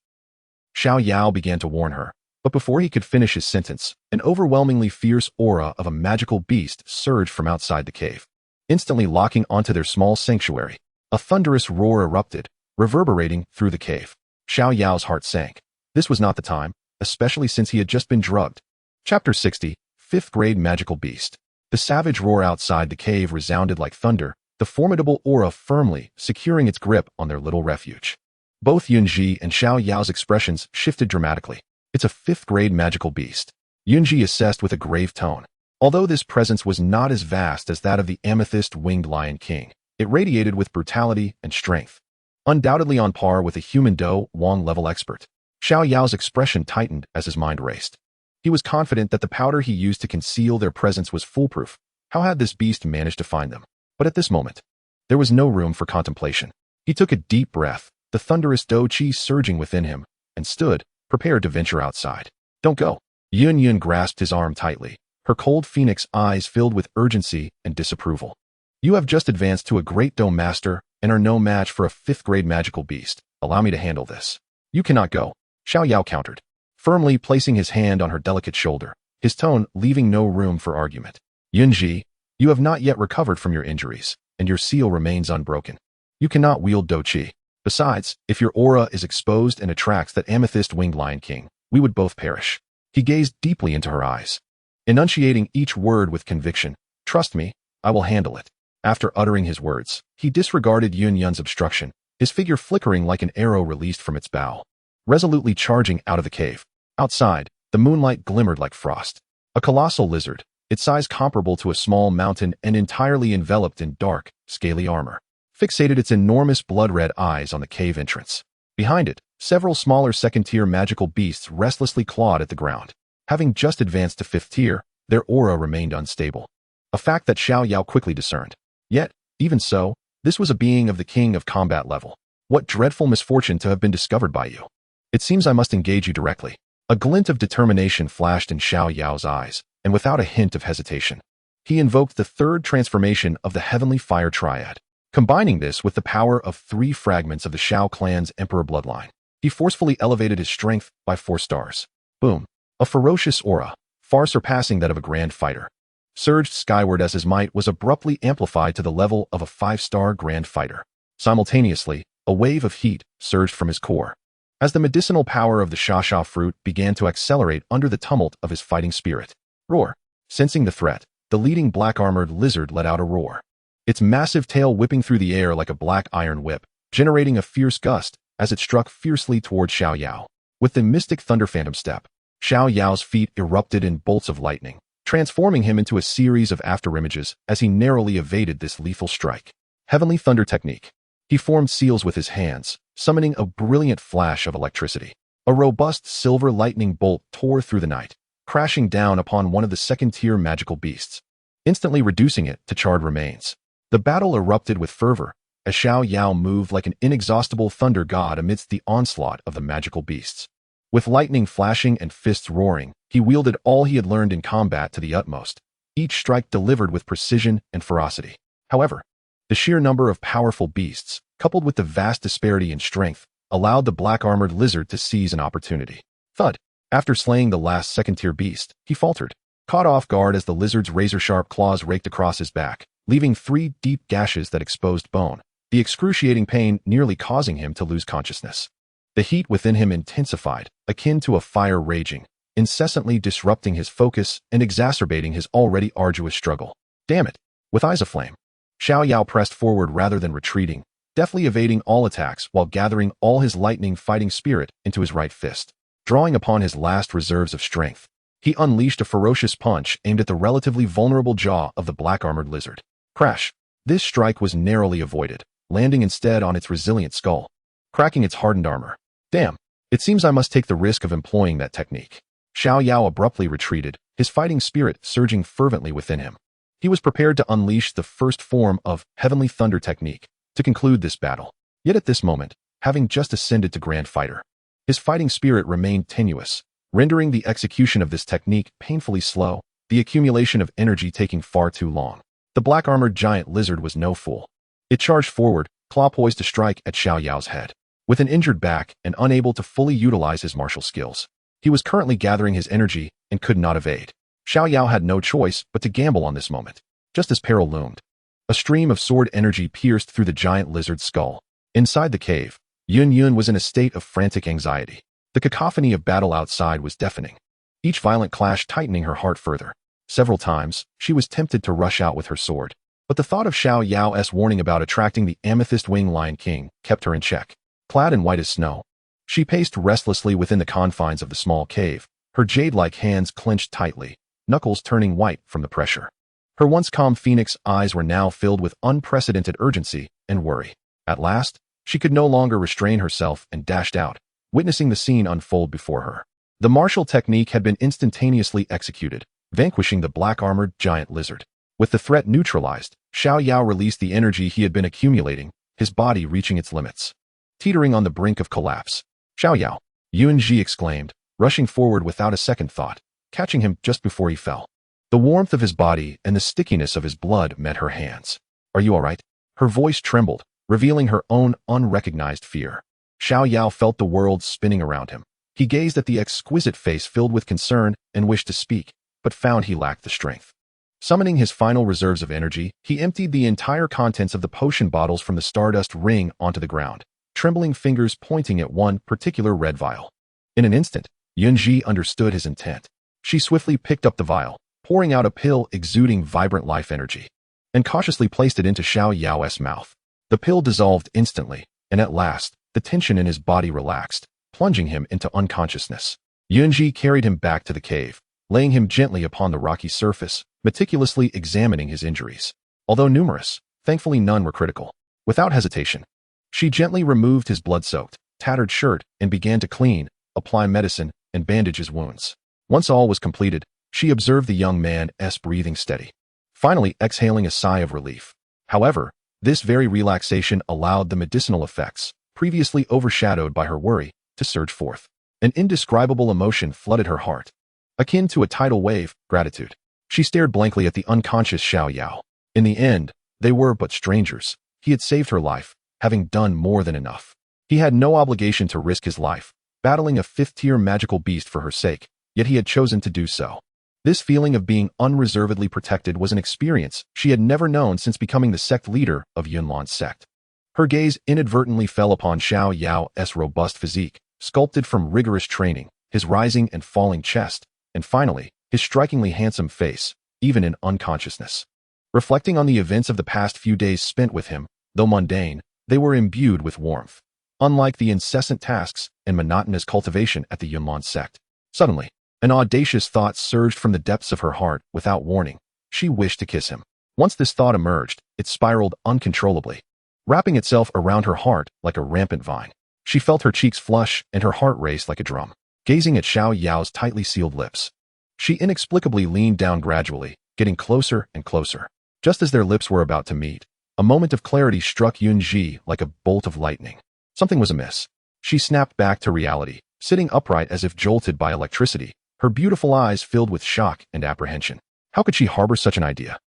Xiao Yao began to warn her, but before he could finish his sentence, an overwhelmingly fierce aura of a magical beast surged from outside the cave. Instantly locking onto their small sanctuary, a thunderous roar erupted, reverberating through the cave. Xiao Yao's heart sank. This was not the time, especially since he had just been drugged. Chapter 60, 5th Grade Magical Beast. The savage roar outside the cave resounded like thunder, the formidable aura firmly securing its grip on their little refuge. Both Yunji and Xiao Yao's expressions shifted dramatically. It's a 5th grade magical beast, Yunji assessed with a grave tone. Although this presence was not as vast as that of the amethyst-winged Lion King, it radiated with brutality and strength. Undoubtedly on par with a human Dou Wang-level expert. Xiao Yao's expression tightened as his mind raced. He was confident that the powder he used to conceal their presence was foolproof. How had this beast managed to find them? But at this moment, there was no room for contemplation. He took a deep breath, the thunderous Dou Qi surging within him, and stood, prepared to venture outside. Don't go. Yun grasped his arm tightly, her cold phoenix eyes filled with urgency and disapproval. You have just advanced to a great Dou master and are no match for a 5th grade magical beast. Allow me to handle this. You cannot go, Xiao Yao countered, firmly placing his hand on her delicate shoulder, his tone leaving no room for argument. Yunji, you have not yet recovered from your injuries, and your seal remains unbroken. You cannot wield Dou Qi. Besides, if your aura is exposed and attracts that amethyst-winged Lion King, we would both perish. He gazed deeply into her eyes, enunciating each word with conviction. Trust me, I will handle it. After uttering his words, he disregarded Yun's obstruction, his figure flickering like an arrow released from its bow, resolutely charging out of the cave. Outside, the moonlight glimmered like frost. A colossal lizard, its size comparable to a small mountain and entirely enveloped in dark, scaly armor, fixated its enormous blood-red eyes on the cave entrance. Behind it, several smaller second-tier magical beasts restlessly clawed at the ground. Having just advanced to 5th tier, their aura remained unstable, a fact that Xiao Yao quickly discerned. Yet, even so, this was a being of the king of combat level. What dreadful misfortune to have been discovered by you. It seems I must engage you directly. A glint of determination flashed in Xiao Yao's eyes, and without a hint of hesitation, he invoked the 3rd transformation of the Heavenly Fire Triad. Combining this with the power of 3 fragments of the Xiao clan's emperor bloodline, he forcefully elevated his strength by 4 stars. Boom! A ferocious aura, far surpassing that of a grand fighter, surged skyward as his might was abruptly amplified to the level of a 5-star grand fighter. Simultaneously, a wave of heat surged from his core, as the medicinal power of the Sha fruit began to accelerate under the tumult of his fighting spirit. Roar! Sensing the threat, the leading black-armored lizard let out a roar, its massive tail whipping through the air like a black iron whip, generating a fierce gust as it struck fiercely toward Xiao Yao. With the mystic thunder phantom step, Xiao Yao's feet erupted in bolts of lightning, transforming him into a series of afterimages as he narrowly evaded this lethal strike. Heavenly Thunder Technique. He formed seals with his hands, summoning a brilliant flash of electricity. A robust silver lightning bolt tore through the night, crashing down upon one of the second-tier magical beasts, instantly reducing it to charred remains. The battle erupted with fervor, as Xiao Yao moved like an inexhaustible thunder god amidst the onslaught of the magical beasts. With lightning flashing and fists roaring, he wielded all he had learned in combat to the utmost, each strike delivered with precision and ferocity. However, the sheer number of powerful beasts, coupled with the vast disparity in strength, allowed the black-armored lizard to seize an opportunity. Thud! After slaying the last second-tier beast, he faltered, caught off guard as the lizard's razor-sharp claws raked across his back, leaving 3 deep gashes that exposed bone, the excruciating pain nearly causing him to lose consciousness. The heat within him intensified, akin to a fire raging, incessantly disrupting his focus and exacerbating his already arduous struggle. Damn it! With eyes aflame, Xiao Yao pressed forward rather than retreating, deftly evading all attacks while gathering all his lightning fighting spirit into his right fist. Drawing upon his last reserves of strength, he unleashed a ferocious punch aimed at the relatively vulnerable jaw of the black-armored lizard. Crash! This strike was narrowly avoided, landing instead on its resilient skull, cracking its hardened armor. Damn! It seems I must take the risk of employing that technique. Xiao Yao abruptly retreated, his fighting spirit surging fervently within him. He was prepared to unleash the first form of Heavenly Thunder technique to conclude this battle. Yet at this moment, having just ascended to Grand Fighter, his fighting spirit remained tenuous, rendering the execution of this technique painfully slow, the accumulation of energy taking far too long. The black-armored giant lizard was no fool. It charged forward, claw poised to strike at Xiao Yao's head. With an injured back and unable to fully utilize his martial skills, he was currently gathering his energy and could not evade. Xiao Yao had no choice but to gamble on this moment. Just as peril loomed, a stream of sword energy pierced through the giant lizard's skull. Inside the cave, Yun was in a state of frantic anxiety. The cacophony of battle outside was deafening, each violent clash tightening her heart further. Several times, she was tempted to rush out with her sword, but the thought of Xiao Yao's warning about attracting the amethyst wing lion king kept her in check. Clad in white as snow, she paced restlessly within the confines of the small cave, her jade-like hands clenched tightly, knuckles turning white from the pressure. Her once calm phoenix eyes were now filled with unprecedented urgency and worry. At last, she could no longer restrain herself and dashed out, witnessing the scene unfold before her. The martial technique had been instantaneously executed, vanquishing the black-armored giant lizard. With the threat neutralized, Xiao Yao released the energy he had been accumulating, his body reaching its limits. Teetering on the brink of collapse, Xiao Yao, Yunji exclaimed, rushing forward without a second thought, catching him just before he fell. The warmth of his body and the stickiness of his blood met her hands. Are you all right? Her voice trembled, revealing her own unrecognized fear. Xiao Yao felt the world spinning around him. He gazed at the exquisite face filled with concern and wished to speak, but found he lacked the strength. Summoning his final reserves of energy, he emptied the entire contents of the potion bottles from the stardust ring onto the ground, trembling fingers pointing at one particular red vial. In an instant, Yunji understood his intent. She swiftly picked up the vial, pouring out a pill exuding vibrant life energy, and cautiously placed it into Xiao Yao's mouth. The pill dissolved instantly, and at last, the tension in his body relaxed, plunging him into unconsciousness. Yunji carried him back to the cave, laying him gently upon the rocky surface, meticulously examining his injuries. Although numerous, thankfully none were critical. Without hesitation, she gently removed his blood-soaked, tattered shirt and began to clean, apply medicine, and bandage his wounds. Once all was completed, she observed the young man's breathing steady, finally exhaling a sigh of relief. However, this very relaxation allowed the medicinal effects, previously overshadowed by her worry, to surge forth. An indescribable emotion flooded her heart, akin to a tidal wave, gratitude. She stared blankly at the unconscious Xiao Yao. In the end, they were but strangers. He had saved her life, having done more than enough. He had no obligation to risk his life, battling a fifth-tier magical beast for her sake, yet he had chosen to do so. This feeling of being unreservedly protected was an experience she had never known since becoming the sect leader of Yunlan's sect. Her gaze inadvertently fell upon Xiao Yao's robust physique, sculpted from rigorous training, his rising and falling chest, and finally, his strikingly handsome face, even in unconsciousness. Reflecting on the events of the past few days spent with him, though mundane, they were imbued with warmth. Unlike the incessant tasks and monotonous cultivation at the Yunlan sect. Suddenly, an audacious thought surged from the depths of her heart without warning. She wished to kiss him. Once this thought emerged, it spiraled uncontrollably, wrapping itself around her heart like a rampant vine. She felt her cheeks flush and her heart race like a drum. Gazing at Xiao Yao's tightly sealed lips, she inexplicably leaned down gradually, getting closer and closer. Just as their lips were about to meet, a moment of clarity struck Yunji like a bolt of lightning. Something was amiss. She snapped back to reality, sitting upright as if jolted by electricity, her beautiful eyes filled with shock and apprehension. How could she harbor such an idea?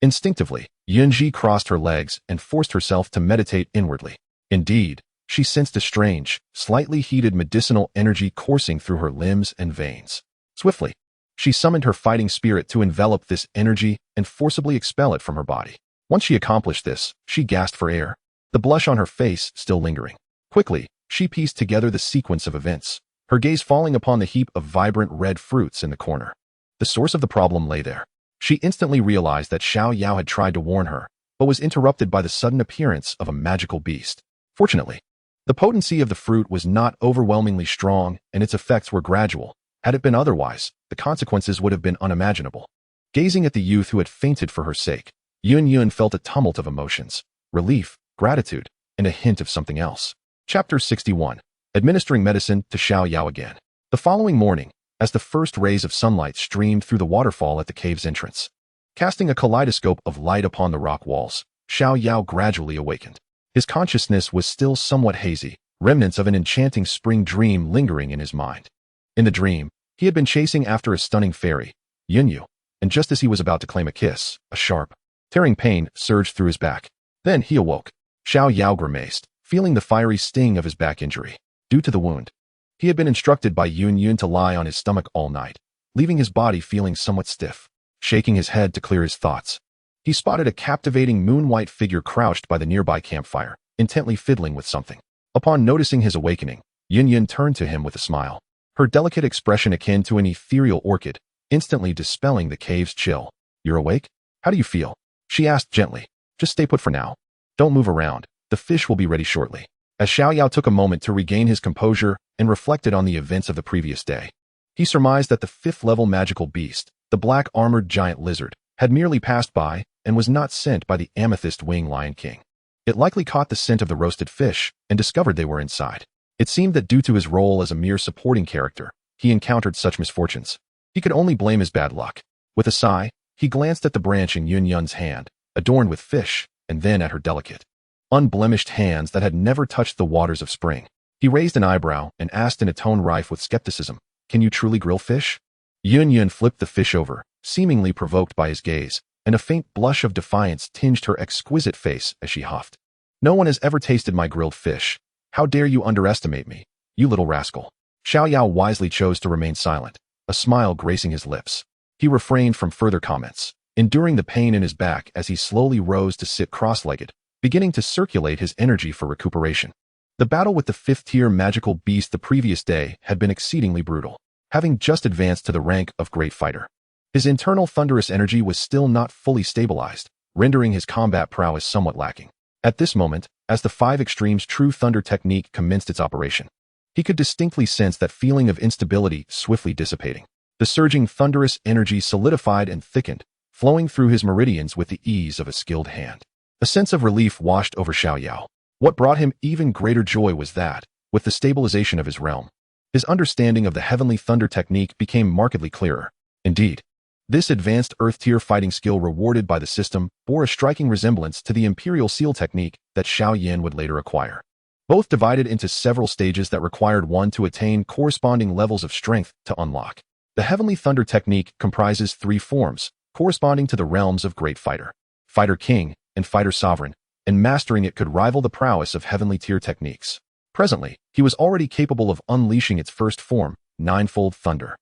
Instinctively, Yunji crossed her legs and forced herself to meditate inwardly. Indeed, she sensed a strange, slightly heated medicinal energy coursing through her limbs and veins. Swiftly, she summoned her fighting spirit to envelop this energy and forcibly expel it from her body. Once she accomplished this, she gasped for air, the blush on her face still lingering. Quickly, she pieced together the sequence of events, her gaze falling upon the heap of vibrant red fruits in the corner. The source of the problem lay there. She instantly realized that Xiao Yao had tried to warn her, but was interrupted by the sudden appearance of a magical beast. Fortunately, the potency of the fruit was not overwhelmingly strong and its effects were gradual. Had it been otherwise, the consequences would have been unimaginable. Gazing at the youth who had fainted for her sake, Yun felt a tumult of emotions, relief, gratitude, and a hint of something else. Chapter 61. Administering medicine to Xiao Yao again. The following morning, as the first rays of sunlight streamed through the waterfall at the cave's entrance, casting a kaleidoscope of light upon the rock walls, Xiao Yao gradually awakened. His consciousness was still somewhat hazy, remnants of an enchanting spring dream lingering in his mind. In the dream, he had been chasing after a stunning fairy, Yunyu, and just as he was about to claim a kiss, a sharp, tearing pain surged through his back. Then he awoke. Xiao Yao grimaced, feeling the fiery sting of his back injury. Due to the wound, he had been instructed by Yun to lie on his stomach all night, leaving his body feeling somewhat stiff. Shaking his head to clear his thoughts, he spotted a captivating moon-white figure crouched by the nearby campfire, intently fiddling with something. Upon noticing his awakening, Yun turned to him with a smile, her delicate expression akin to an ethereal orchid, instantly dispelling the cave's chill. "You're awake? How do you feel?" she asked gently. "Just stay put for now. Don't move around. The fish will be ready shortly." As Xiao Yao took a moment to regain his composure and reflected on the events of the previous day, he surmised that the fifth-level magical beast, the black-armored giant lizard, had merely passed by and was not sent by the amethyst wing lion king. It likely caught the scent of the roasted fish and discovered they were inside. It seemed that due to his role as a mere supporting character, he encountered such misfortunes. He could only blame his bad luck. With a sigh, he glanced at the branch in Yun's hand, adorned with fish, and then at her delicate, unblemished hands that had never touched the waters of spring. He raised an eyebrow and asked in a tone rife with skepticism, "Can you truly grill fish?" Yun flipped the fish over, seemingly provoked by his gaze, and a faint blush of defiance tinged her exquisite face as she huffed. "No one has ever tasted my grilled fish. How dare you underestimate me, you little rascal." Xiao Yao wisely chose to remain silent, a smile gracing his lips. He refrained from further comments, enduring the pain in his back as he slowly rose to sit cross-legged, beginning to circulate his energy for recuperation. The battle with the fifth-tier magical beast the previous day had been exceedingly brutal, having just advanced to the rank of Great Fighter. His internal thunderous energy was still not fully stabilized, rendering his combat prowess somewhat lacking. At this moment, as the Five Extremes True Thunder technique commenced its operation, he could distinctly sense that feeling of instability swiftly dissipating. The surging thunderous energy solidified and thickened, flowing through his meridians with the ease of a skilled hand. A sense of relief washed over Xiao Yao. What brought him even greater joy was that, with the stabilization of his realm, his understanding of the Heavenly Thunder technique became markedly clearer. Indeed, this advanced Earth-tier fighting skill rewarded by the system bore a striking resemblance to the Imperial Seal technique that Xiao Yan would later acquire. Both divided into several stages that required one to attain corresponding levels of strength to unlock. The Heavenly Thunder technique comprises 3 forms, corresponding to the realms of Great Fighter, Fighter King, and Fighter Sovereign, and mastering it could rival the prowess of Heavenly Tier techniques. Presently, he was already capable of unleashing its first form, Ninefold Thunder.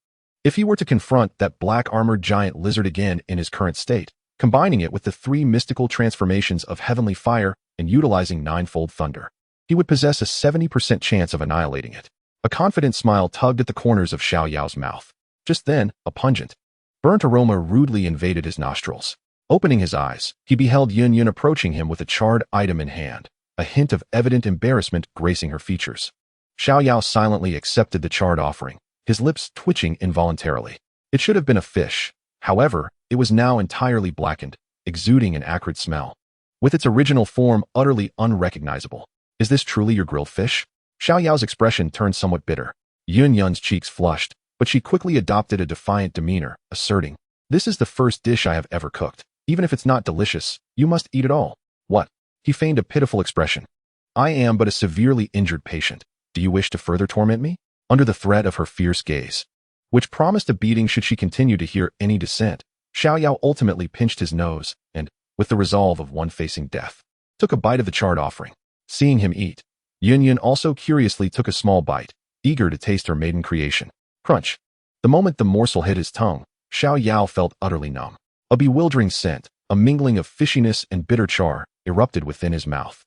If he were to confront that black-armored giant lizard again in his current state, combining it with the 3 mystical transformations of Heavenly Fire and utilizing Ninefold Thunder, he would possess a 70% chance of annihilating it. A confident smile tugged at the corners of Xiao Yao's mouth. Just then, a pungent, burnt aroma rudely invaded his nostrils. Opening his eyes, he beheld Yun approaching him with a charred item in hand, a hint of evident embarrassment gracing her features. Xiao Yao silently accepted the charred offering, his lips twitching involuntarily. It should have been a fish. However, it was now entirely blackened, exuding an acrid smell, with its original form utterly unrecognizable. "Is this truly your grilled fish?" Xiao Yao's expression turned somewhat bitter. Yun's cheeks flushed, but she quickly adopted a defiant demeanor, asserting, "This is the first dish I have ever cooked. Even if it's not delicious, you must eat it all." "What?" He feigned a pitiful expression. "I am but a severely injured patient. Do you wish to further torment me?" Under the threat of her fierce gaze, which promised a beating should she continue to hear any dissent, Xiao Yao ultimately pinched his nose and, with the resolve of one facing death, took a bite of the charred offering. Seeing him eat, Yun also curiously took a small bite, eager to taste her maiden creation. Crunch. The moment the morsel hit his tongue, Xiao Yao felt utterly numb. A bewildering scent, A mingling of fishiness and bitter char erupted within his mouth.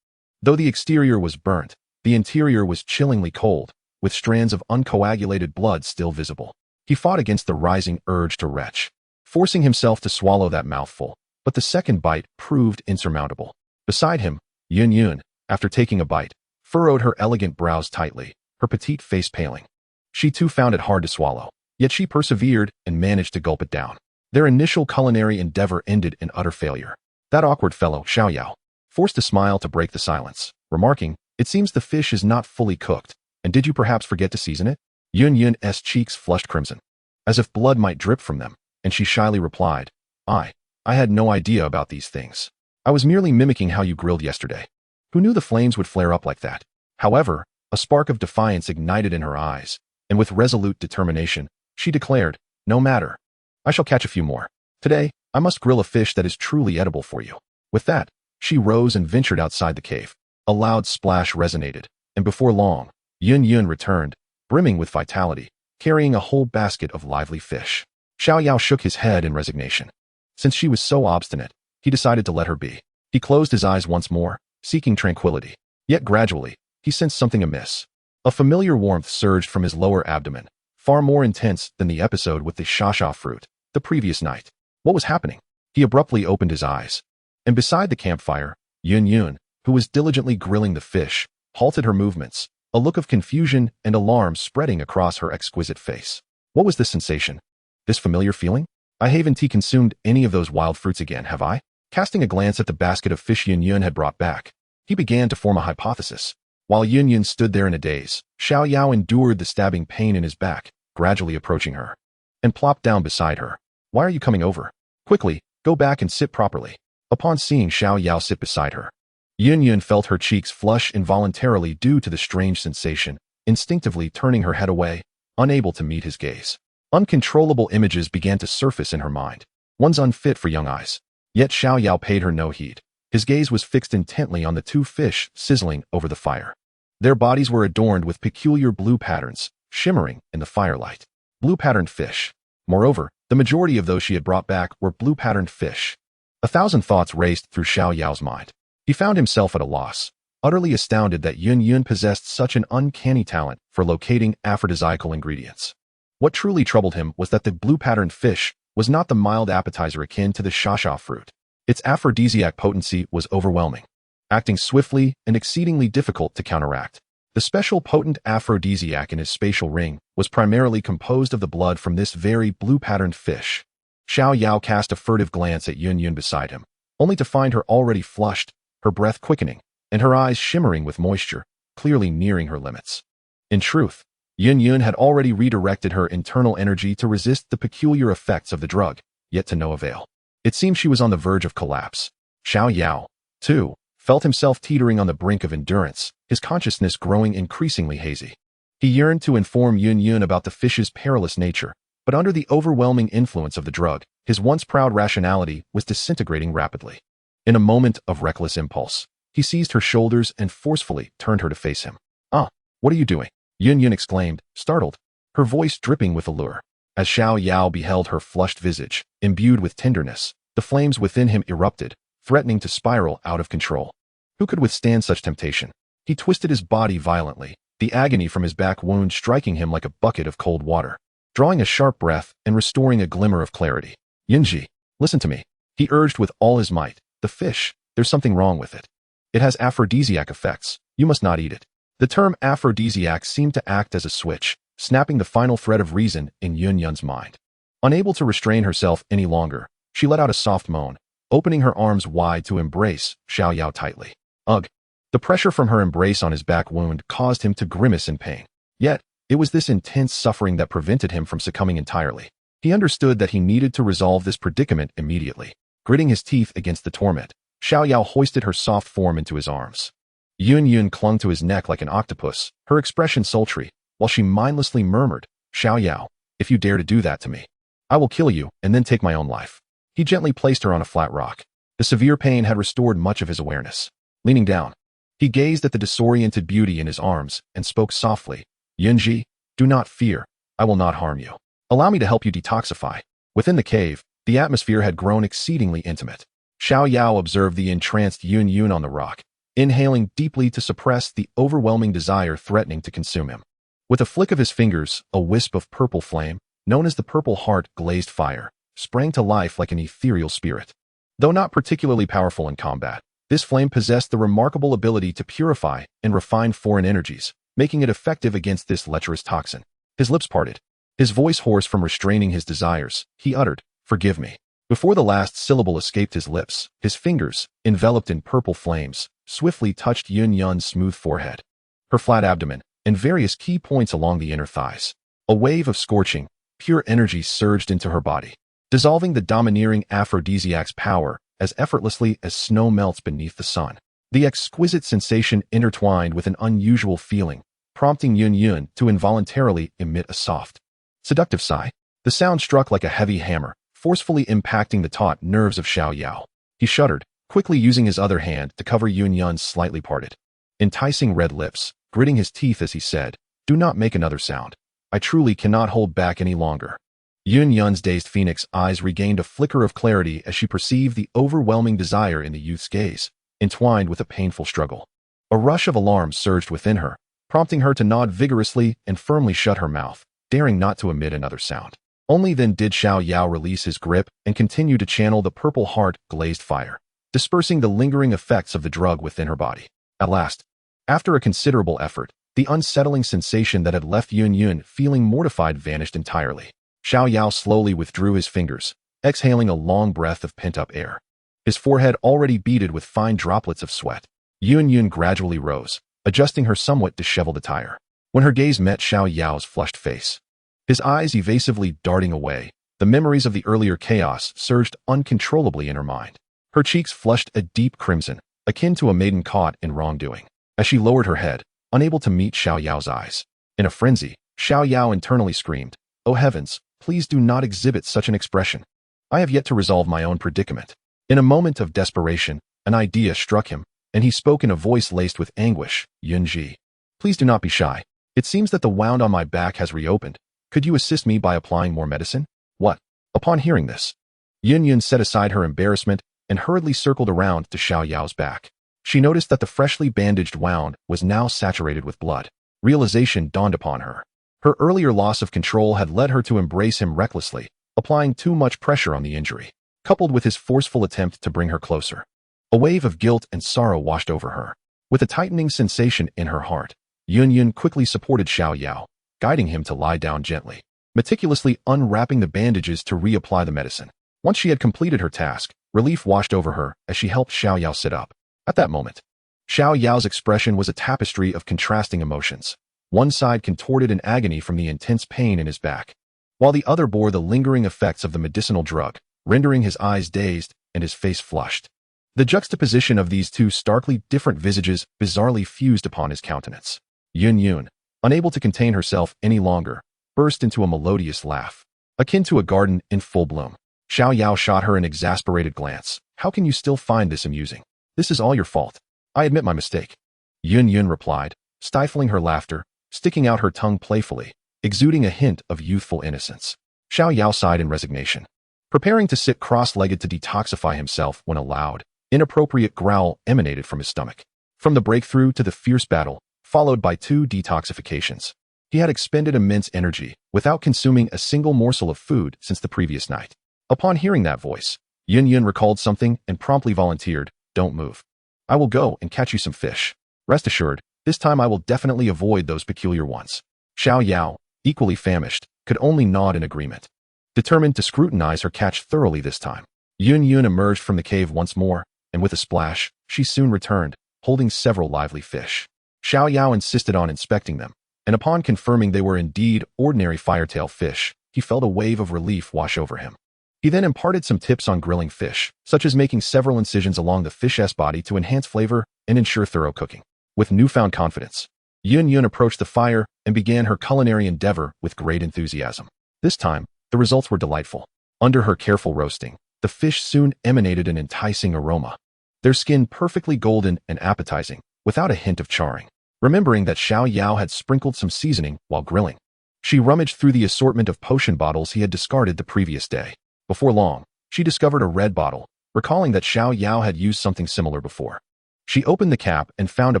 Though the exterior was burnt, the interior was chillingly cold, with strands of uncoagulated blood still visible. He fought against the rising urge to retch, forcing himself to swallow that mouthful, but the second bite proved insurmountable. Beside him, Yun Yun, after taking a bite, furrowed her elegant brows tightly, her petite face paling. She too found it hard to swallow, yet she persevered and managed to gulp it down. Their initial culinary endeavor ended in utter failure. That awkward fellow, Xiao Yao, forced a smile to break the silence, remarking, "It seems the fish is not fully cooked, and did you perhaps forget to season it?" Yun Yun's cheeks flushed crimson, as if blood might drip from them, and she shyly replied, I had no idea about these things. I was merely mimicking how you grilled yesterday. Who knew the flames would flare up like that? However, a spark of defiance ignited in her eyes, and with resolute determination, she declared, "No matter. I shall catch a few more. Today, I must grill a fish that is truly edible for you." With that, she rose and ventured outside the cave. A loud splash resonated, and before long, Yun Yun returned, brimming with vitality, carrying a whole basket of lively fish. Xiao Yao shook his head in resignation. Since she was so obstinate, he decided to let her be. He closed his eyes once more, seeking tranquility. Yet gradually, he sensed something amiss. A familiar warmth surged from his lower abdomen, far more intense than the episode with the shasha fruit the previous night. What was happening? He abruptly opened his eyes. And beside the campfire, Yun Yun, who was diligently grilling the fish, halted her movements, a look of confusion and alarm spreading across her exquisite face. What was this sensation? This familiar feeling? I haven't consumed any of those wild fruits again, have I? Casting a glance at the basket of fish Yun Yun had brought back, he began to form a hypothesis. While Yun Yun stood there in a daze, Xiao Yao endured the stabbing pain in his back, gradually approaching her, and plopped down beside her. Why are you coming over? Quickly, go back and sit properly. Upon seeing Xiao Yao sit beside her, Yun Yun felt her cheeks flush involuntarily due to the strange sensation, instinctively turning her head away, unable to meet his gaze. Uncontrollable images began to surface in her mind, ones unfit for young eyes. Yet Xiao Yao paid her no heed. His gaze was fixed intently on the two fish sizzling over the fire. Their bodies were adorned with peculiar blue patterns, shimmering in the firelight. Blue-patterned fish. Moreover, the majority of those she had brought back were blue-patterned fish. 1,000 thoughts raced through Xiao Yao's mind. He found himself at a loss, utterly astounded that Yun Yun possessed such an uncanny talent for locating aphrodisiacal ingredients. What truly troubled him was that the blue-patterned fish was not the mild appetizer akin to the shasha fruit. Its aphrodisiac potency was overwhelming, acting swiftly and exceedingly difficult to counteract. The special potent aphrodisiac in his spatial ring was primarily composed of the blood from this very blue-patterned fish. Xiao Yao cast a furtive glance at Yun Yun beside him, only to find her already flushed, her breath quickening, and her eyes shimmering with moisture, clearly nearing her limits. In truth, Yun Yun had already redirected her internal energy to resist the peculiar effects of the drug, yet to no avail. It seemed she was on the verge of collapse. Xiao Yao, too, felt himself teetering on the brink of endurance, his consciousness growing increasingly hazy. He yearned to inform Yun Yun about the fish's perilous nature, but under the overwhelming influence of the drug, his once proud rationality was disintegrating rapidly. In a moment of reckless impulse, he seized her shoulders and forcefully turned her to face him. "Ah, what are you doing?" Yun Yun exclaimed, startled, her voice dripping with allure. As Xiao Yao beheld her flushed visage, imbued with tenderness, the flames within him erupted, threatening to spiral out of control. Who could withstand such temptation? He twisted his body violently, the agony from his back wound striking him like a bucket of cold water. Drawing a sharp breath and restoring a glimmer of clarity. "Yunji, listen to me," he urged with all his might. "The fish, there's something wrong with it. It has aphrodisiac effects. You must not eat it." The term aphrodisiac seemed to act as a switch, snapping the final thread of reason in Yun Yun's mind. Unable to restrain herself any longer, she let out a soft moan, opening her arms wide to embrace Xiao Yao tightly. Ugh! The pressure from her embrace on his back wound caused him to grimace in pain. Yet, it was this intense suffering that prevented him from succumbing entirely. He understood that he needed to resolve this predicament immediately. Gritting his teeth against the torment, Xiao Yao hoisted her soft form into his arms. Yun Yun clung to his neck like an octopus, her expression sultry, while she mindlessly murmured, "Xiao Yao, if you dare to do that to me, I will kill you and then take my own life." He gently placed her on a flat rock. The severe pain had restored much of his awareness. Leaning down, he gazed at the disoriented beauty in his arms and spoke softly, "Yunji, do not fear, I will not harm you. Allow me to help you detoxify." Within the cave, the atmosphere had grown exceedingly intimate. Xiao Yao observed the entranced Yun on the rock, inhaling deeply to suppress the overwhelming desire threatening to consume him. With a flick of his fingers, a wisp of purple flame, known as the Purple Heart glazed fire, sprang to life like an ethereal spirit. Though not particularly powerful in combat, this flame possessed the remarkable ability to purify and refine foreign energies, making it effective against this lecherous toxin. His lips parted. His voice hoarse from restraining his desires, he uttered, "Forgive me." Before the last syllable escaped his lips, his fingers, enveloped in purple flames, swiftly touched Yun's smooth forehead, her flat abdomen, and various key points along the inner thighs. A wave of scorching, pure energy surged into her body, dissolving the domineering aphrodisiac's power as effortlessly as snow melts beneath the sun. The exquisite sensation intertwined with an unusual feeling, prompting Yun to involuntarily emit a soft, seductive sigh. The sound struck like a heavy hammer, forcefully impacting the taut nerves of Xiao Yao. He shuddered, quickly using his other hand to cover Yun's slightly parted, enticing red lips, gritting his teeth as he said, "Do not make another sound. I truly cannot hold back any longer." Yun's dazed phoenix eyes regained a flicker of clarity as she perceived the overwhelming desire in the youth's gaze, entwined with a painful struggle. A rush of alarm surged within her, prompting her to nod vigorously and firmly shut her mouth, daring not to emit another sound. Only then did Xiao Yao release his grip and continue to channel the Purple Heart glazed fire, dispersing the lingering effects of the drug within her body. At last, after a considerable effort, the unsettling sensation that had left Yun feeling mortified vanished entirely. Xiao Yao slowly withdrew his fingers, exhaling a long breath of pent-up air. His forehead already beaded with fine droplets of sweat. Yun gradually rose, adjusting her somewhat disheveled attire. When her gaze met Xiao Yao's flushed face, his eyes evasively darting away, the memories of the earlier chaos surged uncontrollably in her mind. Her cheeks flushed a deep crimson, akin to a maiden caught in wrongdoing. As she lowered her head, unable to meet Xiao Yao's eyes. In a frenzy, Xiao Yao internally screamed, "Oh heavens, please do not exhibit such an expression. I have yet to resolve my own predicament." In a moment of desperation, an idea struck him, and he spoke in a voice laced with anguish, "Yunji, please do not be shy. It seems that the wound on my back has reopened. Could you assist me by applying more medicine?" "What?" Upon hearing this, Yun set aside her embarrassment and hurriedly circled around to Xiao Yao's back. She noticed that the freshly bandaged wound was now saturated with blood. Realization dawned upon her. Her earlier loss of control had led her to embrace him recklessly, applying too much pressure on the injury, coupled with his forceful attempt to bring her closer. A wave of guilt and sorrow washed over her. With a tightening sensation in her heart, Yun quickly supported Xiao Yao, guiding him to lie down gently, meticulously unwrapping the bandages to reapply the medicine. Once she had completed her task, relief washed over her as she helped Xiao Yao sit up. At that moment, Xiao Yao's expression was a tapestry of contrasting emotions. One side contorted in agony from the intense pain in his back, while the other bore the lingering effects of the medicinal drug, rendering his eyes dazed and his face flushed. The juxtaposition of these two starkly different visages bizarrely fused upon his countenance. Yun, unable to contain herself any longer, burst into a melodious laugh, akin to a garden in full bloom. Xiao Yao shot her an exasperated glance. "How can you still find this amusing? This is all your fault. I admit my mistake." Yun replied, stifling her laughter, sticking out her tongue playfully, exuding a hint of youthful innocence. Xiao Yao sighed in resignation, preparing to sit cross-legged to detoxify himself when a loud, inappropriate growl emanated from his stomach. From the breakthrough to the fierce battle, followed by 2 detoxifications, he had expended immense energy without consuming a single morsel of food since the previous night. Upon hearing that voice, Yun recalled something and promptly volunteered, "Don't move. I will go and catch you some fish. Rest assured, this time I will definitely avoid those peculiar ones." Xiao Yao, equally famished, could only nod in agreement, determined to scrutinize her catch thoroughly this time. Yun emerged from the cave once more, and with a splash, she soon returned, holding several lively fish. Xiao Yao insisted on inspecting them, and upon confirming they were indeed ordinary firetail fish, he felt a wave of relief wash over him. He then imparted some tips on grilling fish, such as making several incisions along the fish's body to enhance flavor and ensure thorough cooking. With newfound confidence, Yun approached the fire and began her culinary endeavor with great enthusiasm. This time, the results were delightful. Under her careful roasting, the fish soon emanated an enticing aroma, their skin perfectly golden and appetizing, without a hint of charring. Remembering that Xiao Yao had sprinkled some seasoning while grilling, she rummaged through the assortment of potion bottles he had discarded the previous day. Before long, she discovered a red bottle, recalling that Xiao Yao had used something similar before. She opened the cap and found a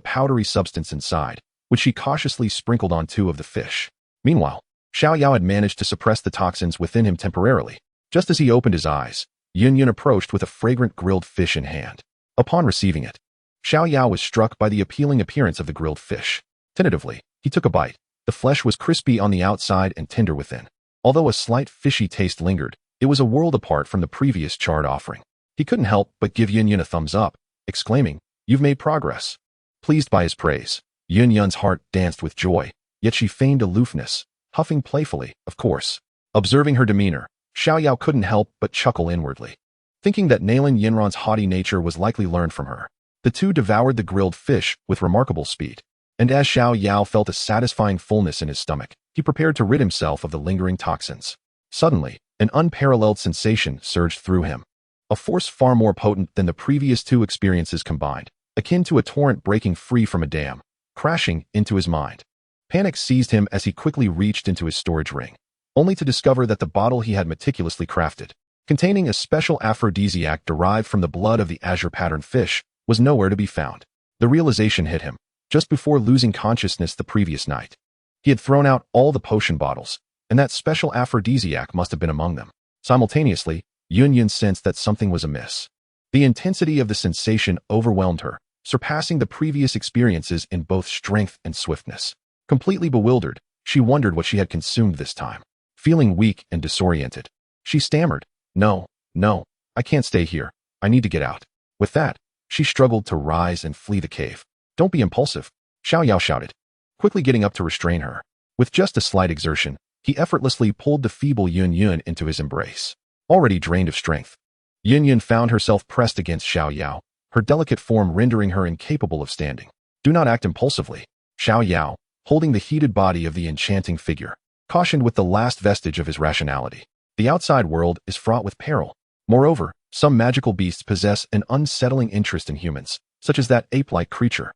powdery substance inside, which she cautiously sprinkled on two of the fish. Meanwhile, Xiao Yao had managed to suppress the toxins within him temporarily. Just as he opened his eyes, Yun approached with a fragrant grilled fish in hand. Upon receiving it, Xiao Yao was struck by the appealing appearance of the grilled fish. Tentatively, he took a bite. The flesh was crispy on the outside and tender within. Although a slight fishy taste lingered, it was a world apart from the previous charred offering. He couldn't help but give Yun a thumbs up, exclaiming, "You've made progress." Pleased by his praise, Yun's heart danced with joy, yet she feigned aloofness, huffing playfully, of course. Observing her demeanor, Xiao Yao couldn't help but chuckle inwardly. Thinking that Nalan Yanran's haughty nature was likely learned from her, the two devoured the grilled fish with remarkable speed. And as Xiao Yao felt a satisfying fullness in his stomach, he prepared to rid himself of the lingering toxins. Suddenly, an unparalleled sensation surged through him. A force far more potent than the previous two experiences combined, akin to a torrent breaking free from a dam, crashing into his mind. Panic seized him as he quickly reached into his storage ring, only to discover that the bottle he had meticulously crafted, containing a special aphrodisiac derived from the blood of the azure-patterned fish, was nowhere to be found. The realization hit him just before losing consciousness the previous night. He had thrown out all the potion bottles, and that special aphrodisiac must have been among them. Simultaneously, Yun sensed that something was amiss. The intensity of the sensation overwhelmed her, surpassing the previous experiences in both strength and swiftness. Completely bewildered, she wondered what she had consumed this time. Feeling weak and disoriented, she stammered, No, I can't stay here. I need to get out." With that, she struggled to rise and flee the cave. "Don't be impulsive," Xiao Yao shouted, quickly getting up to restrain her. With just a slight exertion, he effortlessly pulled the feeble Yun into his embrace. Already drained of strength, Yun found herself pressed against Xiao Yao, her delicate form rendering her incapable of standing. "Do not act impulsively," Xiao Yao, holding the heated body of the enchanting figure, cautioned with the last vestige of his rationality. "The outside world is fraught with peril. Moreover, some magical beasts possess an unsettling interest in humans, such as that ape-like creature."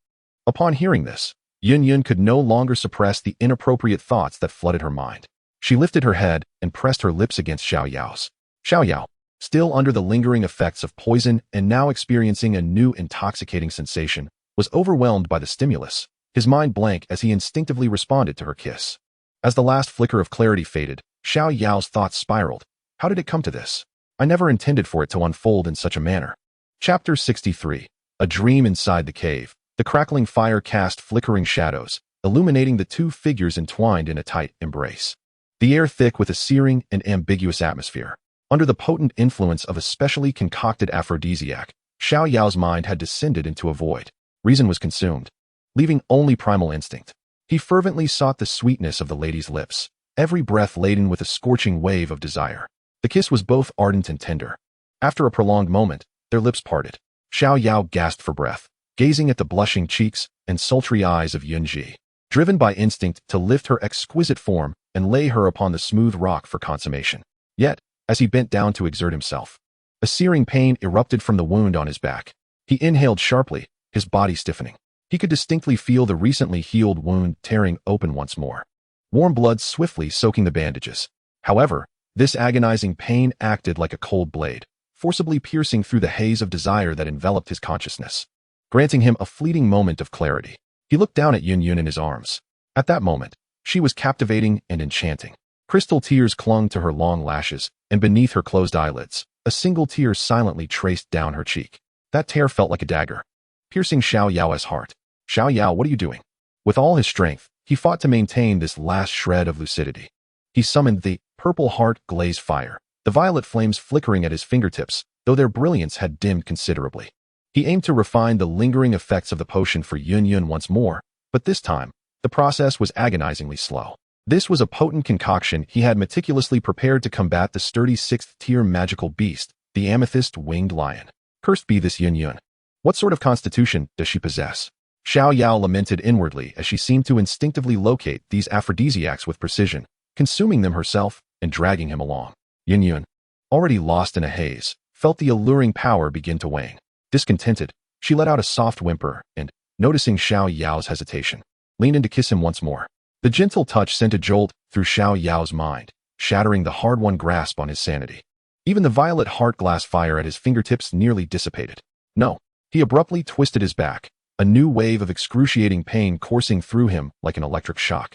Upon hearing this, Yun could no longer suppress the inappropriate thoughts that flooded her mind. She lifted her head and pressed her lips against Xiao Yao's. Xiao Yao, still under the lingering effects of poison and now experiencing a new intoxicating sensation, was overwhelmed by the stimulus, his mind blank as he instinctively responded to her kiss. As the last flicker of clarity faded, Xiao Yao's thoughts spiraled. How did it come to this? I never intended for it to unfold in such a manner. Chapter 63. A Dream Inside the Cave. The crackling fire cast flickering shadows, illuminating the two figures entwined in a tight embrace. The air thick with a searing and ambiguous atmosphere. Under the potent influence of a specially concocted aphrodisiac, Xiao Yao's mind had descended into a void. Reason was consumed, leaving only primal instinct. He fervently sought the sweetness of the lady's lips, every breath laden with a scorching wave of desire. The kiss was both ardent and tender. After a prolonged moment, their lips parted. Xiao Yao gasped for breath, gazing at the blushing cheeks and sultry eyes of Yunji, driven by instinct to lift her exquisite form and lay her upon the smooth rock for consummation. Yet, as he bent down to exert himself, a searing pain erupted from the wound on his back. He inhaled sharply, his body stiffening. He could distinctly feel the recently healed wound tearing open once more, warm blood swiftly soaking the bandages. However, this agonizing pain acted like a cold blade, forcibly piercing through the haze of desire that enveloped his consciousness, granting him a fleeting moment of clarity. He looked down at Yun in his arms. At that moment, she was captivating and enchanting. Crystal tears clung to her long lashes, and beneath her closed eyelids, a single tear silently traced down her cheek. That tear felt like a dagger, piercing Xiao Yao's heart. "Xiao Yao, what are you doing?" With all his strength, he fought to maintain this last shred of lucidity. He summoned the purple heart-glazed fire, the violet flames flickering at his fingertips, though their brilliance had dimmed considerably. He aimed to refine the lingering effects of the potion for Yun once more, but this time, the process was agonizingly slow. This was a potent concoction he had meticulously prepared to combat the sturdy sixth-tier magical beast, the amethyst-winged lion. Cursed be this Yun. What sort of constitution does she possess? Xiao Yao lamented inwardly as she seemed to instinctively locate these aphrodisiacs with precision, consuming them herself and dragging him along. Yun, already lost in a haze, felt the alluring power begin to wane. Discontented, she let out a soft whimper and, noticing Xiao Yao's hesitation, leaned in to kiss him once more. The gentle touch sent a jolt through Xiao Yao's mind, shattering the hard-won grasp on his sanity. Even the violet heart glass fire at his fingertips nearly dissipated. No. He abruptly twisted his back, a new wave of excruciating pain coursing through him like an electric shock,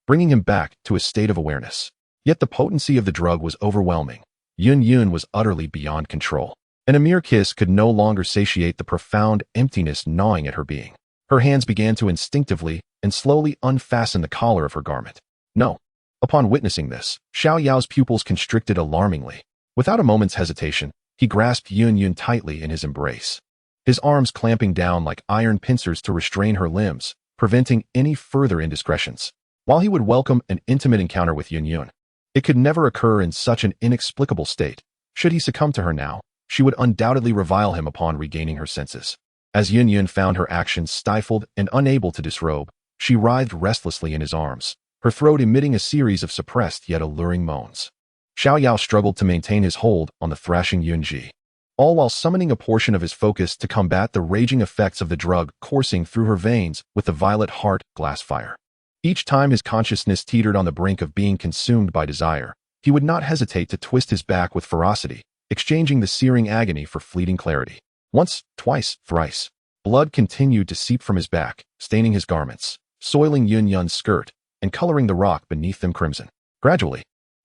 bringing him back to a state of awareness. Yet the potency of the drug was overwhelming. Yun was utterly beyond control, and a mere kiss could no longer satiate the profound emptiness gnawing at her being. Her hands began to instinctively and slowly unfasten the collar of her garment. No. Upon witnessing this, Xiao Yao's pupils constricted alarmingly. Without a moment's hesitation, he grasped Yun tightly in his embrace, his arms clamping down like iron pincers to restrain her limbs, preventing any further indiscretions. While he would welcome an intimate encounter with Yun, it could never occur in such an inexplicable state. Should he succumb to her now, she would undoubtedly revile him upon regaining her senses. As Yun found her actions stifled and unable to disrobe, she writhed restlessly in his arms, her throat emitting a series of suppressed yet alluring moans. Xiao Yao struggled to maintain his hold on the thrashing Yunji, all while summoning a portion of his focus to combat the raging effects of the drug coursing through her veins with the violet heart glass fire. Each time his consciousness teetered on the brink of being consumed by desire, he would not hesitate to twist his back with ferocity, exchanging the searing agony for fleeting clarity. Once, twice, thrice. Blood continued to seep from his back, staining his garments, soiling Yun's skirt, and coloring the rock beneath them crimson. Gradually,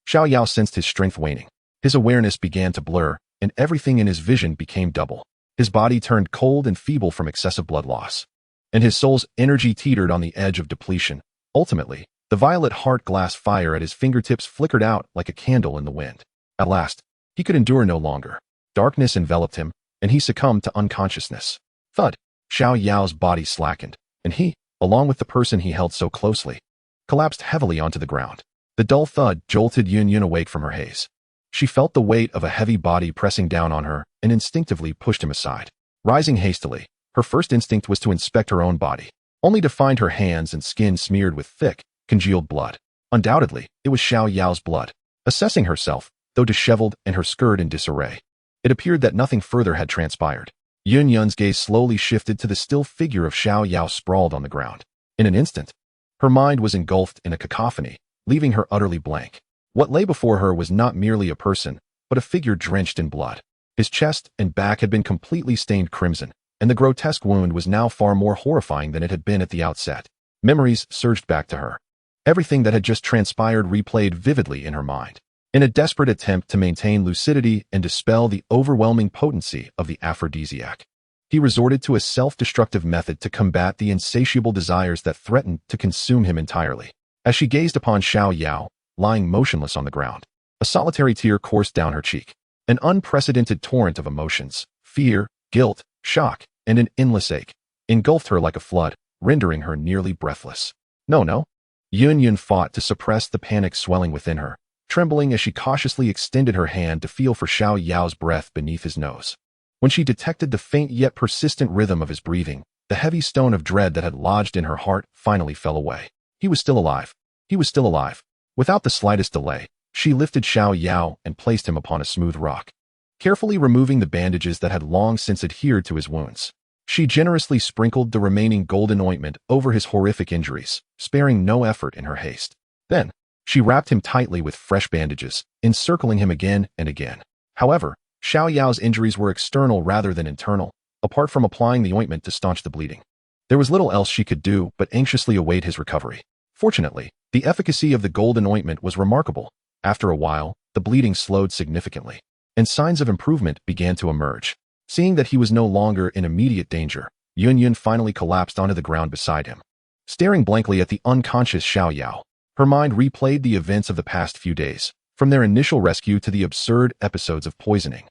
Xiao Yao sensed his strength waning. His awareness began to blur, and everything in his vision became double. His body turned cold and feeble from excessive blood loss, and his soul's energy teetered on the edge of depletion. Ultimately, the violet heart glass fire at his fingertips flickered out like a candle in the wind. At last, he could endure no longer. Darkness enveloped him, and he succumbed to unconsciousness. Thud! Xiao Yao's body slackened, and he, along with the person he held so closely, collapsed heavily onto the ground. The dull thud jolted Yun awake from her haze. She felt the weight of a heavy body pressing down on her and instinctively pushed him aside. Rising hastily, her first instinct was to inspect her own body, only to find her hands and skin smeared with thick, congealed blood. Undoubtedly, it was Xiao Yao's blood. Assessing herself, though disheveled and her skirt in disarray, it appeared that nothing further had transpired. Yun's gaze slowly shifted to the still figure of Xiao Yao sprawled on the ground. In an instant, her mind was engulfed in a cacophony, leaving her utterly blank. What lay before her was not merely a person, but a figure drenched in blood. His chest and back had been completely stained crimson, and the grotesque wound was now far more horrifying than it had been at the outset. Memories surged back to her. Everything that had just transpired replayed vividly in her mind. In a desperate attempt to maintain lucidity and dispel the overwhelming potency of the aphrodisiac, he resorted to a self-destructive method to combat the insatiable desires that threatened to consume him entirely. As she gazed upon Xiao Yao, lying motionless on the ground, a solitary tear coursed down her cheek. An unprecedented torrent of emotions, fear, guilt, shock, and an endless ache, engulfed her like a flood, rendering her nearly breathless. No. Yun fought to suppress the panic swelling within her, trembling as she cautiously extended her hand to feel for Xiao Yao's breath beneath his nose. When she detected the faint yet persistent rhythm of his breathing, the heavy stone of dread that had lodged in her heart finally fell away. He was still alive. He was still alive. Without the slightest delay, she lifted Xiao Yao and placed him upon a smooth rock, carefully removing the bandages that had long since adhered to his wounds. She generously sprinkled the remaining golden ointment over his horrific injuries, sparing no effort in her haste. Then, she wrapped him tightly with fresh bandages, encircling him again and again. However, Xiao Yao's injuries were external rather than internal, apart from applying the ointment to staunch the bleeding. There was little else she could do but anxiously await his recovery. Fortunately, the efficacy of the golden ointment was remarkable. After a while, the bleeding slowed significantly, and signs of improvement began to emerge. Seeing that he was no longer in immediate danger, Yun finally collapsed onto the ground beside him. Staring blankly at the unconscious Xiao Yao, her mind replayed the events of the past few days, from their initial rescue to the absurd episodes of poisoning,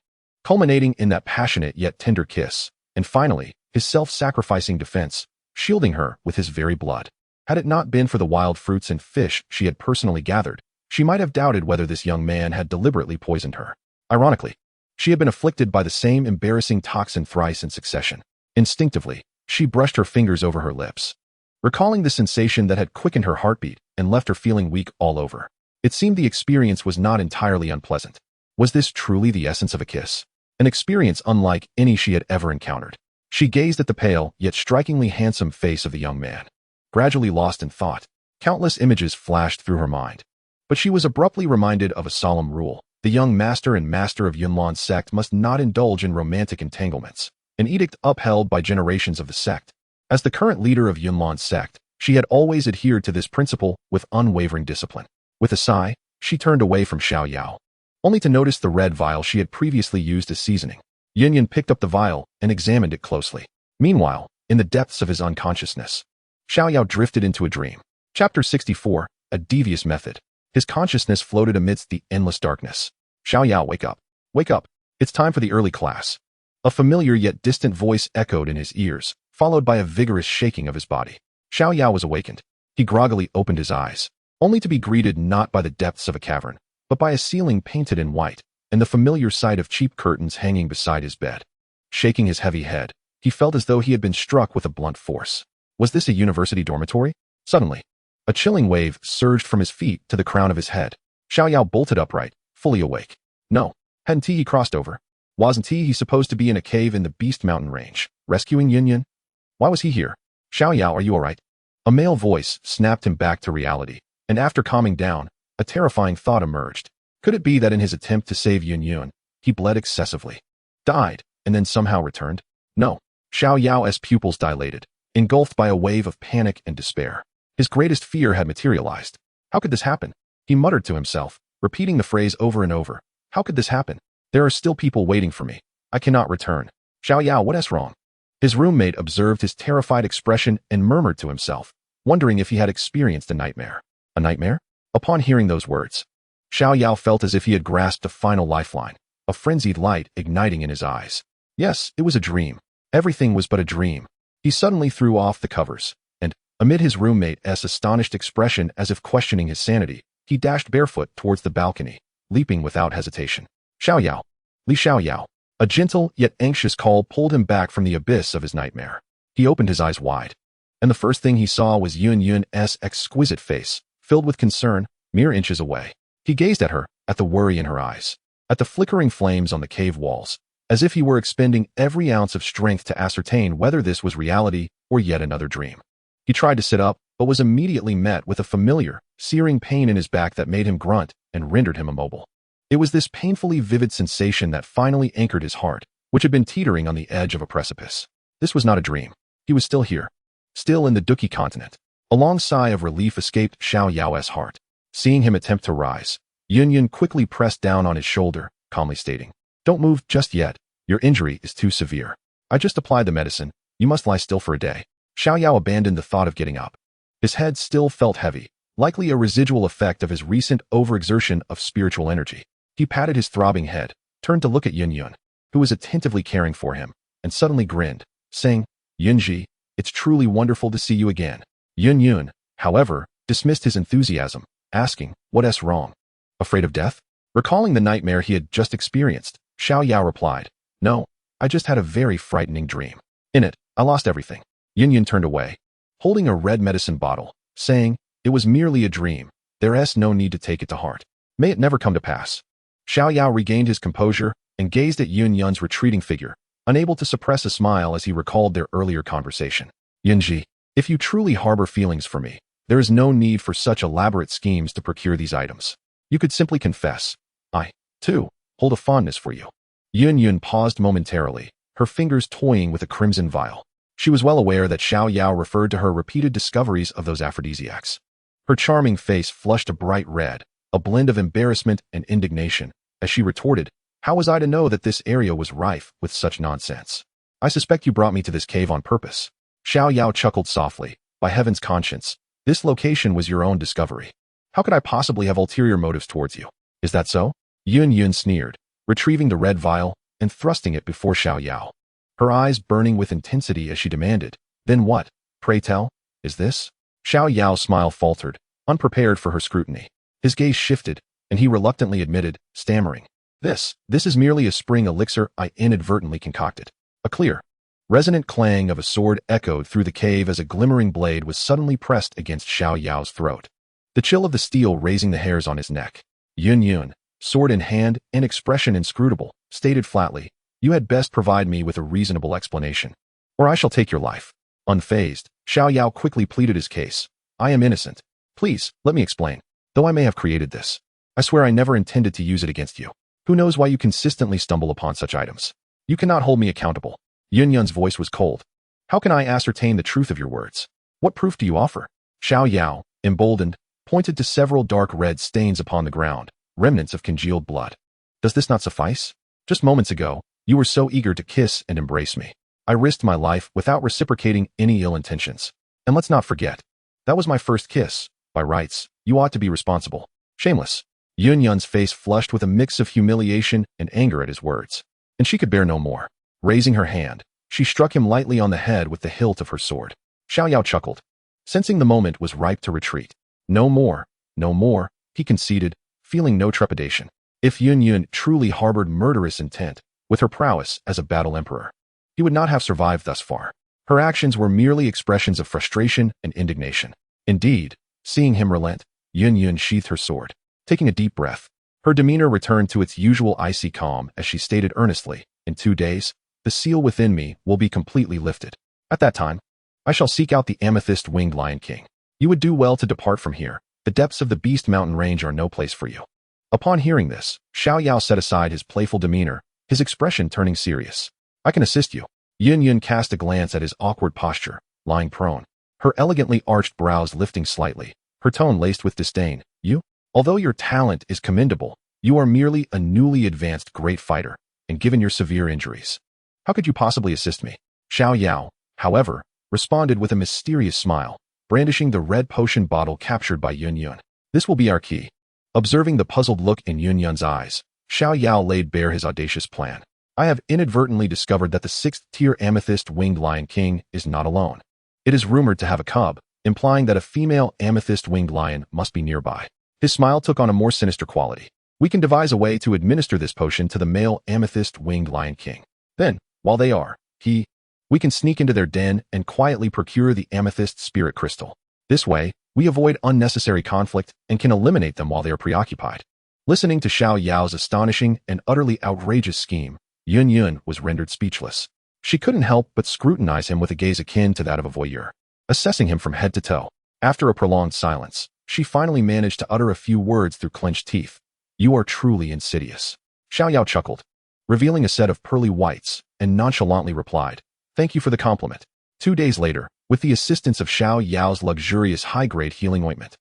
culminating in that passionate yet tender kiss, and finally, his self-sacrificing defense, shielding her with his very blood. Had it not been for the wild fruits and fish she had personally gathered, she might have doubted whether this young man had deliberately poisoned her. Ironically, she had been afflicted by the same embarrassing toxin thrice in succession. Instinctively, she brushed her fingers over her lips, recalling the sensation that had quickened her heartbeat and left her feeling weak all over. It seemed the experience was not entirely unpleasant. Was this truly the essence of a kiss? An experience unlike any she had ever encountered. She gazed at the pale, yet strikingly handsome face of the young man. Gradually lost in thought, countless images flashed through her mind. But she was abruptly reminded of a solemn rule. The young master and master of Yunlan's sect must not indulge in romantic entanglements, an edict upheld by generations of the sect. As the current leader of Yunlan's sect, she had always adhered to this principle with unwavering discipline. With a sigh, she turned away from Xiao Yao, only to notice the red vial she had previously used as seasoning. Yun picked up the vial and examined it closely. Meanwhile, in the depths of his unconsciousness, Xiao Yao drifted into a dream. Chapter 64, A Devious Method. His consciousness floated amidst the endless darkness. Xiao Yao, wake up. Wake up. It's time for the early class. A familiar yet distant voice echoed in his ears, followed by a vigorous shaking of his body. Xiao Yao was awakened. He groggily opened his eyes, only to be greeted not by the depths of a cavern, but by a ceiling painted in white, and the familiar sight of cheap curtains hanging beside his bed. Shaking his heavy head, he felt as though he had been struck with a blunt force. Was this a university dormitory? Suddenly, a chilling wave surged from his feet to the crown of his head. Xiao Yao bolted upright, fully awake. No, hadn't he crossed over? Wasn't he supposed to be in a cave in the Beast Mountain range, rescuing Yun? Why was he here? Xiao Yao, are you alright? A male voice snapped him back to reality, and after calming down, a terrifying thought emerged. Could it be that in his attempt to save Yun, he bled excessively, died, and then somehow returned? No. Xiao Yao's pupils dilated, engulfed by a wave of panic and despair. His greatest fear had materialized. How could this happen? He muttered to himself, repeating the phrase over and over. How could this happen? There are still people waiting for me. I cannot return. Xiao Yao, what's wrong? His roommate observed his terrified expression and murmured to himself, wondering if he had experienced a nightmare. A nightmare? Upon hearing those words, Xiao Yao felt as if he had grasped a final lifeline, a frenzied light igniting in his eyes. Yes, it was a dream. Everything was but a dream. He suddenly threw off the covers, and, amid his roommate's astonished expression as if questioning his sanity, he dashed barefoot towards the balcony, leaping without hesitation. Xiao Yao! Li Xiao Yao! A gentle yet anxious call pulled him back from the abyss of his nightmare. He opened his eyes wide, and the first thing he saw was Yun's exquisite face, filled with concern, mere inches away. He gazed at her, at the worry in her eyes, at the flickering flames on the cave walls, as if he were expending every ounce of strength to ascertain whether this was reality or yet another dream. He tried to sit up, but was immediately met with a familiar, searing pain in his back that made him grunt and rendered him immobile. It was this painfully vivid sensation that finally anchored his heart, which had been teetering on the edge of a precipice. This was not a dream. He was still here, still in the Dou Qi Continent. A long sigh of relief escaped Xiao Yao's heart. Seeing him attempt to rise, Yun quickly pressed down on his shoulder, calmly stating, "Don't move just yet. Your injury is too severe. I just applied the medicine. You must lie still for a day." Xiao Yao abandoned the thought of getting up. His head still felt heavy, likely a residual effect of his recent overexertion of spiritual energy. He patted his throbbing head, turned to look at Yun, who was attentively caring for him, and suddenly grinned, saying, "Yunji, it's truly wonderful to see you again." Yun, however, dismissed his enthusiasm, asking, "What's wrong? Afraid of death?" Recalling the nightmare he had just experienced, Xiao Yao replied, "No, I just had a very frightening dream. In it, I lost everything." Yun turned away, holding a red medicine bottle, saying, "It was merely a dream. There's no need to take it to heart. May it never come to pass." Xiao Yao regained his composure and gazed at Yun's retreating figure, unable to suppress a smile as he recalled their earlier conversation. "Yunji, if you truly harbor feelings for me, there is no need for such elaborate schemes to procure these items. You could simply confess. I, too, hold a fondness for you." Yun paused momentarily, her fingers toying with a crimson vial. She was well aware that Xiao Yao referred to her repeated discoveries of those aphrodisiacs. Her charming face flushed a bright red, a blend of embarrassment and indignation, as she retorted, "How was I to know that this area was rife with such nonsense? I suspect you brought me to this cave on purpose." Xiao Yao chuckled softly. "By heaven's conscience, this location was your own discovery. How could I possibly have ulterior motives towards you? Is that so?" Yun sneered, retrieving the red vial and thrusting it before Xiao Yao, her eyes burning with intensity as she demanded, "Then what, pray tell, is this?" Xiao Yao's smile faltered, unprepared for her scrutiny. His gaze shifted, and he reluctantly admitted, stammering, This is merely a spring elixir I inadvertently concocted." A clear, resonant clang of a sword echoed through the cave as a glimmering blade was suddenly pressed against Xiao Yao's throat, the chill of the steel raising the hairs on his neck. Yun, sword in hand and expression inscrutable, stated flatly, "You had best provide me with a reasonable explanation, or I shall take your life." Unfazed, Xiao Yao quickly pleaded his case. "I am innocent. Please, let me explain. Though I may have created this, I swear I never intended to use it against you. Who knows why you consistently stumble upon such items? You cannot hold me accountable. Yun's voice was cold. How can I ascertain the truth of your words? What proof do you offer? Xiao Yao, emboldened, pointed to several dark red stains upon the ground, remnants of congealed blood. Does this not suffice? Just moments ago, you were so eager to kiss and embrace me. I risked my life without reciprocating any ill intentions. And let's not forget, that was my first kiss. By rights, you ought to be responsible. Shameless. Yun's face flushed with a mix of humiliation and anger at his words. And she could bear no more. Raising her hand, she struck him lightly on the head with the hilt of her sword. Xiao Yao chuckled, sensing the moment was ripe to retreat. No more, no more, he conceded, feeling no trepidation. If Yun truly harbored murderous intent, with her prowess as a battle emperor, he would not have survived thus far. Her actions were merely expressions of frustration and indignation. Indeed, seeing him relent, Yun sheathed her sword. Taking a deep breath, her demeanor returned to its usual icy calm as she stated earnestly, in 2 days, the seal within me will be completely lifted. At that time, I shall seek out the amethyst-winged Lion King. You would do well to depart from here. The depths of the Beast Mountain range are no place for you. Upon hearing this, Xiao Yao set aside his playful demeanor, his expression turning serious. I can assist you. Yun cast a glance at his awkward posture, lying prone, her elegantly arched brows lifting slightly, her tone laced with disdain. You? Although your talent is commendable, you are merely a newly advanced great fighter, and given your severe injuries, how could you possibly assist me? Xiao Yao, however, responded with a mysterious smile, brandishing the red potion bottle captured by Yun. This will be our key. Observing the puzzled look in Yun's eyes, Xiao Yao laid bare his audacious plan. I have inadvertently discovered that the 6th-tier amethyst-winged Lion King is not alone. It is rumored to have a cub, implying that a female amethyst-winged lion must be nearby. His smile took on a more sinister quality. We can devise a way to administer this potion to the male amethyst-winged Lion King. Then, while they are, we can sneak into their den and quietly procure the amethyst spirit crystal. This way, we avoid unnecessary conflict and can eliminate them while they are preoccupied. Listening to Xiao Yao's astonishing and utterly outrageous scheme, Yun was rendered speechless. She couldn't help but scrutinize him with a gaze akin to that of a voyeur, assessing him from head to toe. After a prolonged silence, she finally managed to utter a few words through clenched teeth. You are truly insidious. Xiao Yao chuckled, revealing a set of pearly whites, and nonchalantly replied, Thank you for the compliment. 2 days later, with the assistance of Xiao Yao's luxurious high-grade healing ointment,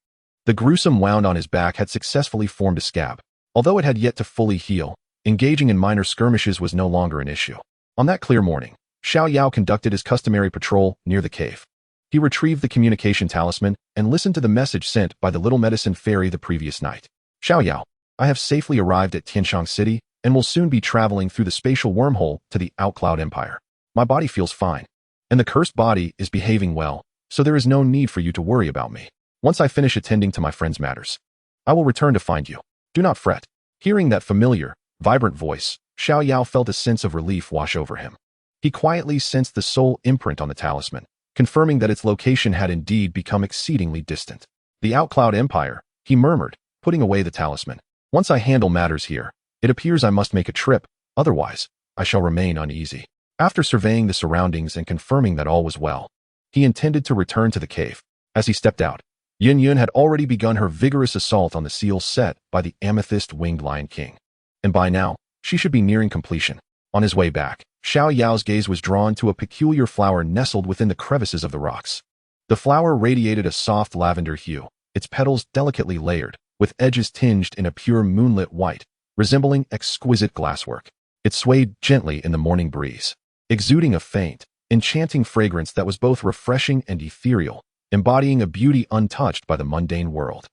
the gruesome wound on his back had successfully formed a scab. Although it had yet to fully heal, engaging in minor skirmishes was no longer an issue. On that clear morning, Xiao Yao conducted his customary patrol near the cave. He retrieved the communication talisman and listened to the message sent by the little medicine fairy the previous night. Xiao Yao, I have safely arrived at Tianshang City and will soon be traveling through the spatial wormhole to the Outcloud Empire. My body feels fine, and the cursed body is behaving well, so there is no need for you to worry about me. Once I finish attending to my friend's matters, I will return to find you. Do not fret. Hearing that familiar, vibrant voice, Xiao Yao felt a sense of relief wash over him. He quietly sensed the soul imprint on the talisman, confirming that its location had indeed become exceedingly distant. The Outcloud Empire, he murmured, putting away the talisman. Once I handle matters here, it appears I must make a trip, otherwise, I shall remain uneasy. After surveying the surroundings and confirming that all was well, he intended to return to the cave. As he stepped out, Yun had already begun her vigorous assault on the seal set by the amethyst-winged Lion King. And by now, she should be nearing completion. On his way back, Xiao Yao's gaze was drawn to a peculiar flower nestled within the crevices of the rocks. The flower radiated a soft lavender hue, its petals delicately layered, with edges tinged in a pure moonlit white, resembling exquisite glasswork. It swayed gently in the morning breeze, exuding a faint, enchanting fragrance that was both refreshing and ethereal, embodying a beauty untouched by the mundane world.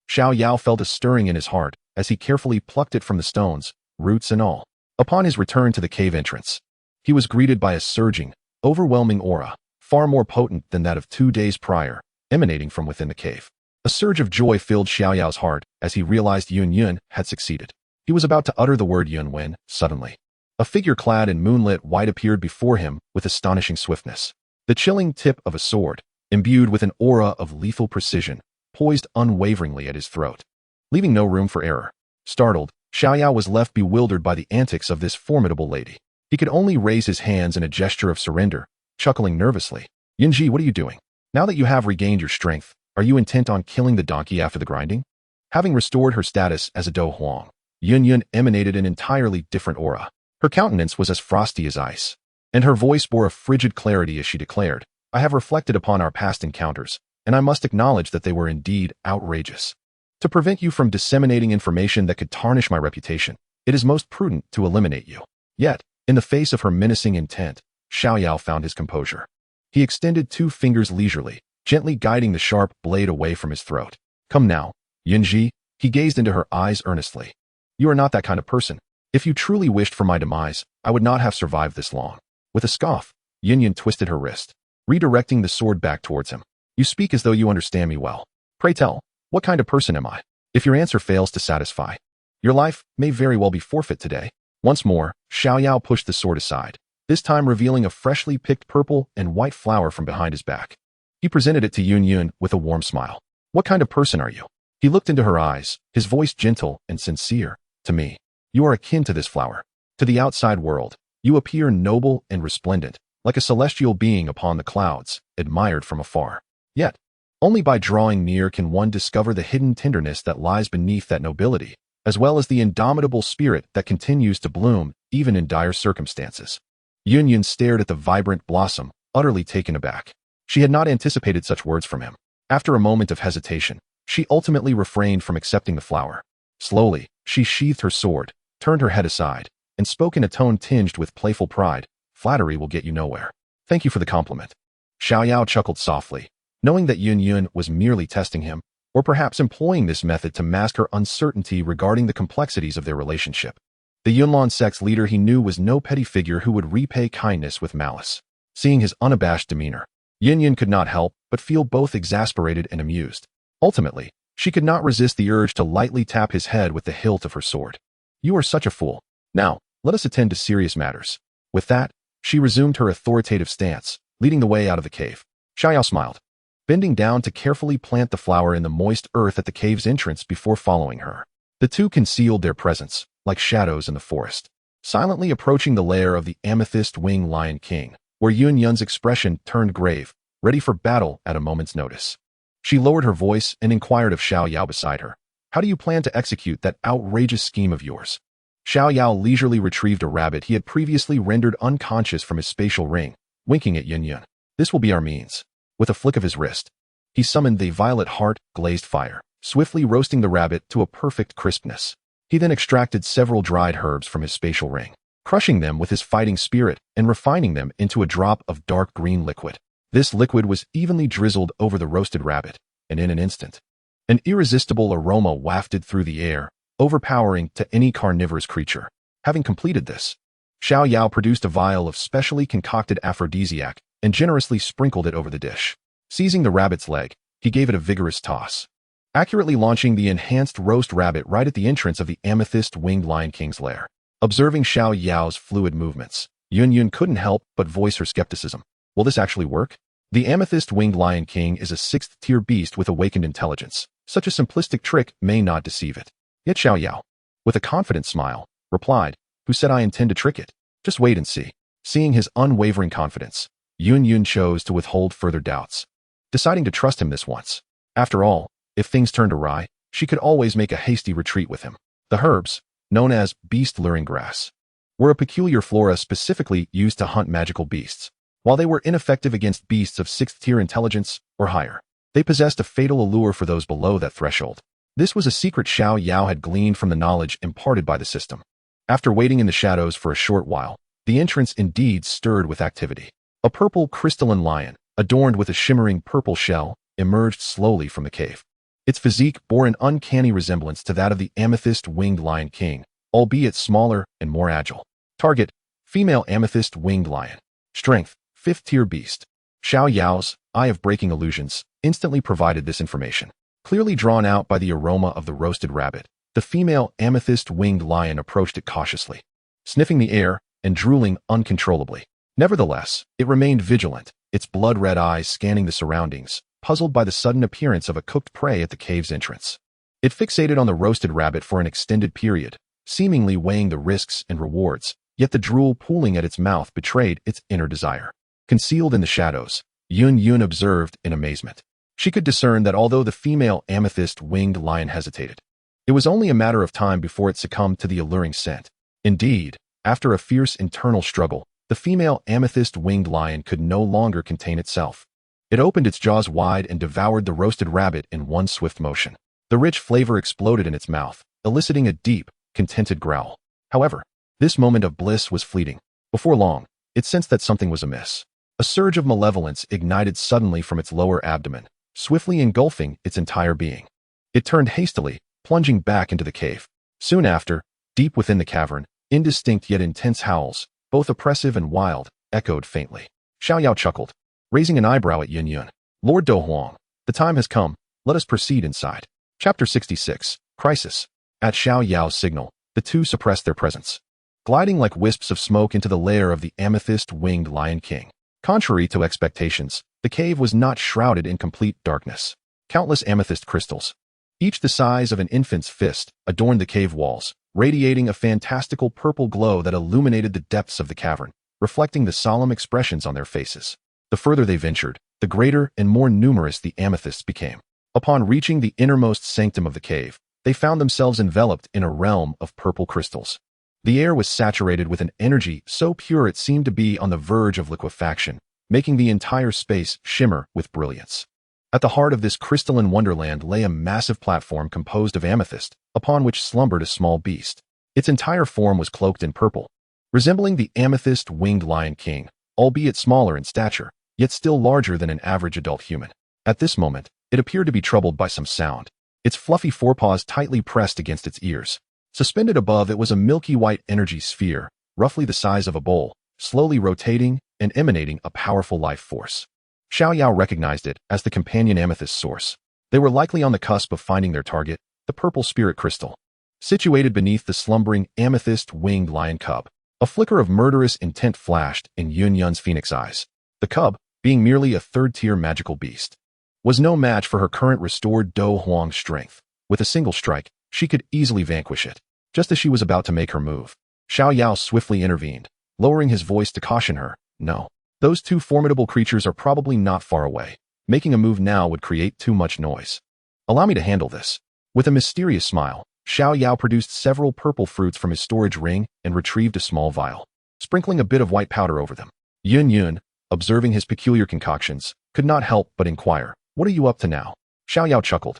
Xiao Yao felt a stirring in his heart as he carefully plucked it from the stones, roots and all. Upon his return to the cave entrance, he was greeted by a surging, overwhelming aura, far more potent than that of 2 days prior, emanating from within the cave. A surge of joy filled Xiao Yao's heart as he realized Yun had succeeded. He was about to utter the word Yun when, suddenly, a figure clad in moonlit white appeared before him with astonishing swiftness. The chilling tip of a sword, imbued with an aura of lethal precision, poised unwaveringly at his throat, leaving no room for error. Startled, Xiao Yao was left bewildered by the antics of this formidable lady. He could only raise his hands in a gesture of surrender, chuckling nervously. Yunji, what are you doing? Now that you have regained your strength, are you intent on killing the donkey after the grinding? Having restored her status as a Dou Huang, Yun emanated an entirely different aura. Her countenance was as frosty as ice, and her voice bore a frigid clarity as she declared, "I have reflected upon our past encounters, and I must acknowledge that they were indeed outrageous. To prevent you from disseminating information that could tarnish my reputation, it is most prudent to eliminate you." Yet, in the face of her menacing intent, Xiao Yao found his composure. He extended 2 fingers leisurely, gently guiding the sharp blade away from his throat. "Come now, Yunji," he gazed into her eyes earnestly. "You are not that kind of person. If you truly wished for my demise, I would not have survived this long." With a scoff, Yun twisted her wrist, redirecting the sword back towards him. "You speak as though you understand me well. Pray tell, what kind of person am I? If your answer fails to satisfy, your life may very well be forfeit today." Once more, Xiao Yao pushed the sword aside, this time revealing a freshly picked purple and white flower from behind his back. He presented it to Yun with a warm smile. "What kind of person are you?" He looked into her eyes, his voice gentle and sincere. "To me, you are akin to this flower. To the outside world, you appear noble and resplendent, like a celestial being upon the clouds, admired from afar. Yet, only by drawing near can one discover the hidden tenderness that lies beneath that nobility, as well as the indomitable spirit that continues to bloom even in dire circumstances." Yun stared at the vibrant blossom, utterly taken aback. She had not anticipated such words from him. After a moment of hesitation, she ultimately refrained from accepting the flower. Slowly, she sheathed her sword, turned her head aside, and spoke in a tone tinged with playful pride. "Flattery will get you nowhere. Thank you for the compliment." Xiao Yao chuckled softly, knowing that Yun was merely testing him, or perhaps employing this method to mask her uncertainty regarding the complexities of their relationship. The Yunlan sect's leader he knew was no petty figure who would repay kindness with malice. Seeing his unabashed demeanor, Yun could not help but feel both exasperated and amused. Ultimately, she could not resist the urge to lightly tap his head with the hilt of her sword. "You are such a fool. Now, let us attend to serious matters." With that, she resumed her authoritative stance, leading the way out of the cave. Xiao Yao smiled, bending down to carefully plant the flower in the moist earth at the cave's entrance before following her. The two concealed their presence, like shadows in the forest, silently approaching the lair of the amethyst-winged Lion King, where Yun's expression turned grave, ready for battle at a moment's notice. She lowered her voice and inquired of Xiao Yao beside her. "How do you plan to execute that outrageous scheme of yours?" Xiao Yao leisurely retrieved a rabbit he had previously rendered unconscious from his spatial ring, winking at Yun. "This will be our means." With a flick of his wrist, he summoned the violet heart glazed fire, swiftly roasting the rabbit to a perfect crispness. He then extracted several dried herbs from his spatial ring, crushing them with his fighting spirit and refining them into a drop of dark green liquid. This liquid was evenly drizzled over the roasted rabbit, and in an instant, an irresistible aroma wafted through the air, overpowering to any carnivorous creature. Having completed this, Xiao Yao produced a vial of specially concocted aphrodisiac and generously sprinkled it over the dish. Seizing the rabbit's leg, he gave it a vigorous toss, accurately launching the enhanced roast rabbit right at the entrance of the amethyst-winged Lion King's lair. Observing Xiao Yao's fluid movements, Yun couldn't help but voice her skepticism. Will this actually work? The amethyst-winged Lion King is a 6th-tier beast with awakened intelligence. Such a simplistic trick may not deceive it. Yet Xiao Yao, with a confident smile, replied, "Who said I intend to trick it? Just wait and see." Seeing his unwavering confidence, Yun chose to withhold further doubts, deciding to trust him this once. After all, if things turned awry, she could always make a hasty retreat with him. The herbs, known as beast-luring grass, were a peculiar flora specifically used to hunt magical beasts. While they were ineffective against beasts of 6th-tier intelligence or higher, they possessed a fatal allure for those below that threshold. This was a secret Xiao Yao had gleaned from the knowledge imparted by the system. After waiting in the shadows for a short while, the entrance indeed stirred with activity. A purple crystalline lion, adorned with a shimmering purple shell, emerged slowly from the cave. Its physique bore an uncanny resemblance to that of the amethyst-winged Lion King, albeit smaller and more agile. Target: female amethyst-winged lion. Strength: 5th-tier beast. Xiao Yao's Eye of Breaking Illusions instantly provided this information. Clearly drawn out by the aroma of the roasted rabbit, the female amethyst-winged lion approached it cautiously, sniffing the air and drooling uncontrollably. Nevertheless, it remained vigilant, its blood-red eyes scanning the surroundings, puzzled by the sudden appearance of a cooked prey at the cave's entrance. It fixated on the roasted rabbit for an extended period, seemingly weighing the risks and rewards, yet the drool pooling at its mouth betrayed its inner desire. Concealed in the shadows, Yun observed in amazement. She could discern that although the female amethyst-winged lion hesitated, it was only a matter of time before it succumbed to the alluring scent. Indeed, after a fierce internal struggle, the female amethyst-winged lion could no longer contain itself. It opened its jaws wide and devoured the roasted rabbit in one swift motion. The rich flavor exploded in its mouth, eliciting a deep, contented growl. However, this moment of bliss was fleeting. Before long, it sensed that something was amiss. A surge of malevolence ignited suddenly from its lower abdomen, swiftly engulfing its entire being. It turned hastily, plunging back into the cave. Soon after, deep within the cavern, indistinct yet intense howls, both oppressive and wild, echoed faintly. Xiao Yao chuckled, raising an eyebrow at Yun. Lord Dou Huang, the time has come, let us proceed inside. Chapter 66, Crisis. At Xiao Yao's signal, the two suppressed their presence, gliding like wisps of smoke into the lair of the amethyst-winged Lion King. Contrary to expectations, the cave was not shrouded in complete darkness. Countless amethyst crystals, each the size of an infant's fist, adorned the cave walls, radiating a fantastical purple glow that illuminated the depths of the cavern, reflecting the solemn expressions on their faces. The further they ventured, the greater and more numerous the amethysts became. Upon reaching the innermost sanctum of the cave, they found themselves enveloped in a realm of purple crystals. The air was saturated with an energy so pure it seemed to be on the verge of liquefaction, making the entire space shimmer with brilliance. At the heart of this crystalline wonderland lay a massive platform composed of amethyst, upon which slumbered a small beast. Its entire form was cloaked in purple, resembling the amethyst-winged Lion King, albeit smaller in stature, yet still larger than an average adult human. At this moment, it appeared to be troubled by some sound, its fluffy forepaws tightly pressed against its ears. Suspended above it was a milky white energy sphere, roughly the size of a bowl, slowly rotating and emanating a powerful life force. Xiao Yao recognized it as the companion amethyst source. They were likely on the cusp of finding their target, the purple spirit crystal. Situated beneath the slumbering amethyst-winged lion cub, a flicker of murderous intent flashed in Yun's phoenix eyes. The cub, being merely a third-tier magical beast, was no match for her current restored Dou Huang strength. With a single strike, she could easily vanquish it. Just as she was about to make her move, Xiao Yao swiftly intervened, lowering his voice to caution her. No, those two formidable creatures are probably not far away. Making a move now would create too much noise. Allow me to handle this. With a mysterious smile, Xiao Yao produced several purple fruits from his storage ring and retrieved a small vial, sprinkling a bit of white powder over them. Yun, observing his peculiar concoctions, could not help but inquire, "What are you up to now?" Xiao Yao chuckled,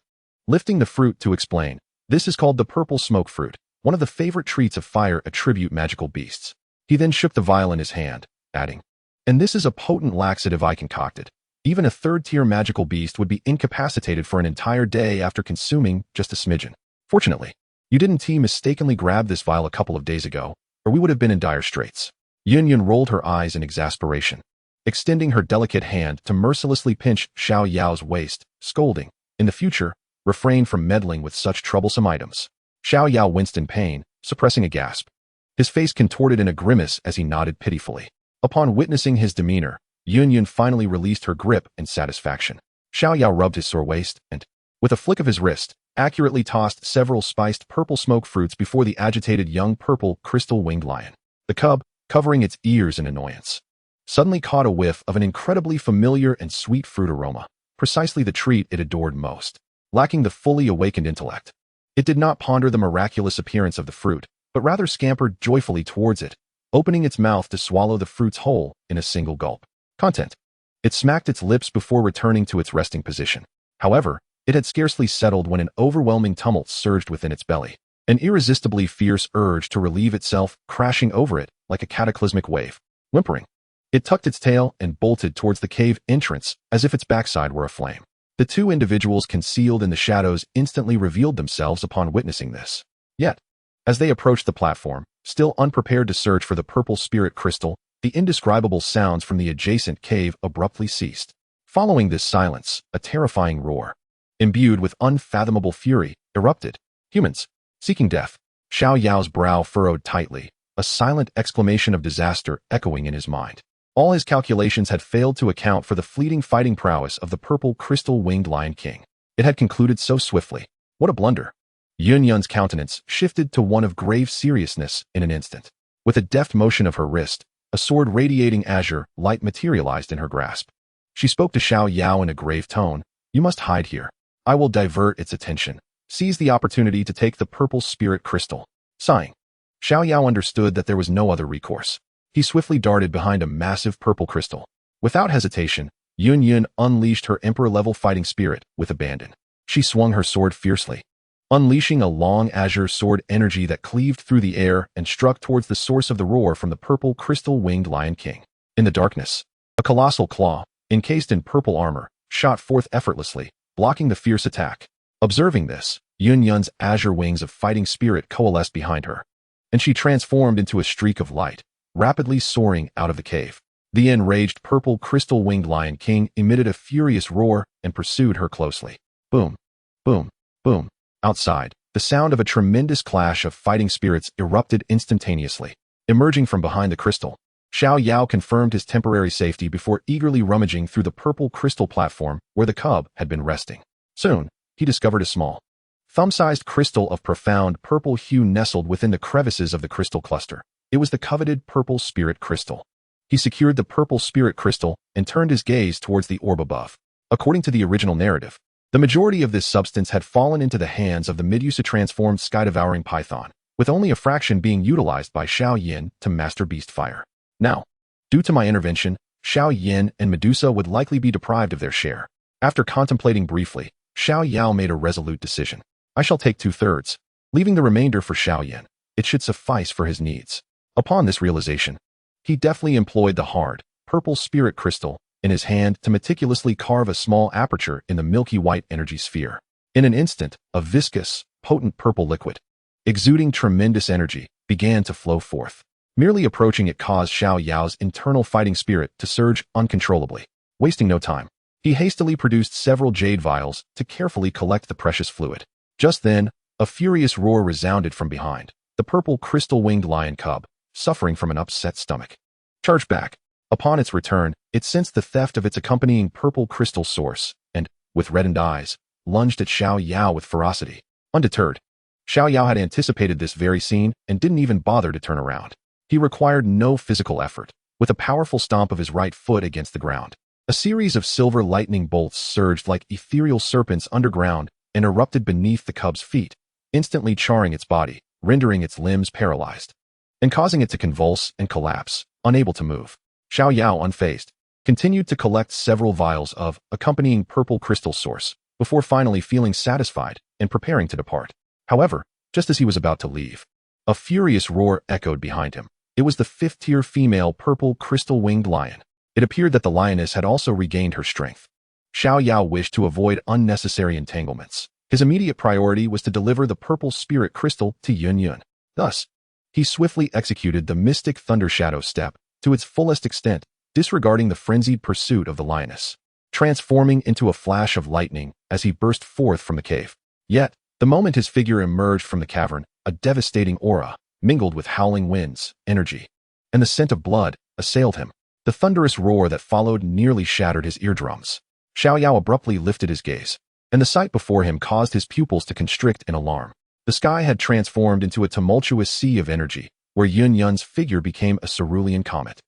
lifting the fruit to explain. "This is called the purple smoke fruit, one of the favorite treats of fire attribute magical beasts." He then shook the vial in his hand, adding, "And this is a potent laxative I concocted. Even a third-tier magical beast would be incapacitated for an entire day after consuming just a smidgen. Fortunately, you didn't mistakenly grab this vial a couple of days ago, or we would have been in dire straits." Yun rolled her eyes in exasperation, extending her delicate hand to mercilessly pinch Xiao Yao's waist, scolding, "In the future, refrain from meddling with such troublesome items." Xiao Yao winced in pain, suppressing a gasp. His face contorted in a grimace as he nodded pitifully. Upon witnessing his demeanor, Yun finally released her grip in satisfaction. Xiao Yao rubbed his sore waist and, with a flick of his wrist, accurately tossed several spiced purple smoke fruits before the agitated young purple crystal-winged lion. The cub, covering its ears in annoyance, suddenly caught a whiff of an incredibly familiar and sweet fruit aroma, precisely the treat it adored most. Lacking the fully awakened intellect, it did not ponder the miraculous appearance of the fruit, but rather scampered joyfully towards it, opening its mouth to swallow the fruits whole in a single gulp. Content. It smacked its lips before returning to its resting position. However, it had scarcely settled when an overwhelming tumult surged within its belly, an irresistibly fierce urge to relieve itself crashing over it like a cataclysmic wave. Whimpering, it tucked its tail and bolted towards the cave entrance as if its backside were aflame. The two individuals concealed in the shadows instantly revealed themselves upon witnessing this. Yet, as they approached the platform, still unprepared to search for the purple spirit crystal, the indescribable sounds from the adjacent cave abruptly ceased. Following this silence, a terrifying roar, imbued with unfathomable fury, erupted. Humans, seeking death. Xiao Yao's brow furrowed tightly, a silent exclamation of disaster echoing in his mind. All his calculations had failed to account for the fleeting fighting prowess of the purple crystal-winged Lion King. It had concluded so swiftly. What a blunder. Yun's countenance shifted to one of grave seriousness in an instant. With a deft motion of her wrist, a sword radiating azure light materialized in her grasp. She spoke to Xiao Yao in a grave tone, You must hide here. I will divert its attention. Seize the opportunity to take the purple spirit crystal. Sighing, Xiao Yao understood that there was no other recourse. He swiftly darted behind a massive purple crystal. Without hesitation, Yun unleashed her emperor-level fighting spirit with abandon. She swung her sword fiercely, unleashing a long azure sword energy that cleaved through the air and struck towards the source of the roar from the purple crystal-winged Lion King. In the darkness, a colossal claw, encased in purple armor, shot forth effortlessly, blocking the fierce attack. Observing this, Yun's azure wings of fighting spirit coalesced behind her, and she transformed into a streak of light, rapidly soaring out of the cave. The enraged purple crystal-winged Lion King emitted a furious roar and pursued her closely. Boom, boom, boom. Outside, the sound of a tremendous clash of fighting spirits erupted instantaneously. Emerging from behind the crystal, Xiao Yao confirmed his temporary safety before eagerly rummaging through the purple crystal platform where the cub had been resting. Soon, he discovered a small, thumb-sized crystal of profound purple hue nestled within the crevices of the crystal cluster. It was the coveted purple spirit crystal. He secured the purple spirit crystal and turned his gaze towards the orb above. According to the original narrative, the majority of this substance had fallen into the hands of the Medusa transformed sky-devouring python, with only a fraction being utilized by Xiao Yan to master beast fire. Now, due to my intervention, Xiao Yan and Medusa would likely be deprived of their share. After contemplating briefly, Xiao Yao made a resolute decision. I shall take 2/3, leaving the remainder for Xiao Yan. It should suffice for his needs. Upon this realization, he deftly employed the hard, purple spirit crystal in his hand to meticulously carve a small aperture in the milky white energy sphere. In an instant, a viscous, potent purple liquid, exuding tremendous energy, began to flow forth. Merely approaching it caused Xiao Yao's internal fighting spirit to surge uncontrollably. Wasting no time, he hastily produced several jade vials to carefully collect the precious fluid. Just then, a furious roar resounded from behind. The purple crystal-winged lion cub, suffering from an upset stomach, charged back. Upon its return, it sensed the theft of its accompanying purple crystal source, and, with reddened eyes, lunged at Xiao Yao with ferocity. Undeterred, Xiao Yao had anticipated this very scene and didn't even bother to turn around. He required no physical effort. With a powerful stomp of his right foot against the ground, a series of silver lightning bolts surged like ethereal serpents underground and erupted beneath the cub's feet, instantly charring its body, rendering its limbs paralyzed, and causing it to convulse and collapse, unable to move. Xiao Yao, unfazed, continued to collect several vials of accompanying purple crystal source before finally feeling satisfied and preparing to depart. However, just as he was about to leave, a furious roar echoed behind him. It was the 5th-tier female purple crystal-winged lion. It appeared that the lioness had also regained her strength. Xiao Yao wished to avoid unnecessary entanglements. His immediate priority was to deliver the purple spirit crystal to Yun. Thus, he swiftly executed the mystic thunder shadow step to its fullest extent, disregarding the frenzied pursuit of the lioness, transforming into a flash of lightning as he burst forth from the cave. Yet, the moment his figure emerged from the cavern, a devastating aura, mingled with howling winds, energy, and the scent of blood, assailed him. The thunderous roar that followed nearly shattered his eardrums. Xiao Yao abruptly lifted his gaze, and the sight before him caused his pupils to constrict in alarm. The sky had transformed into a tumultuous sea of energy, where Yun's figure became a cerulean comet,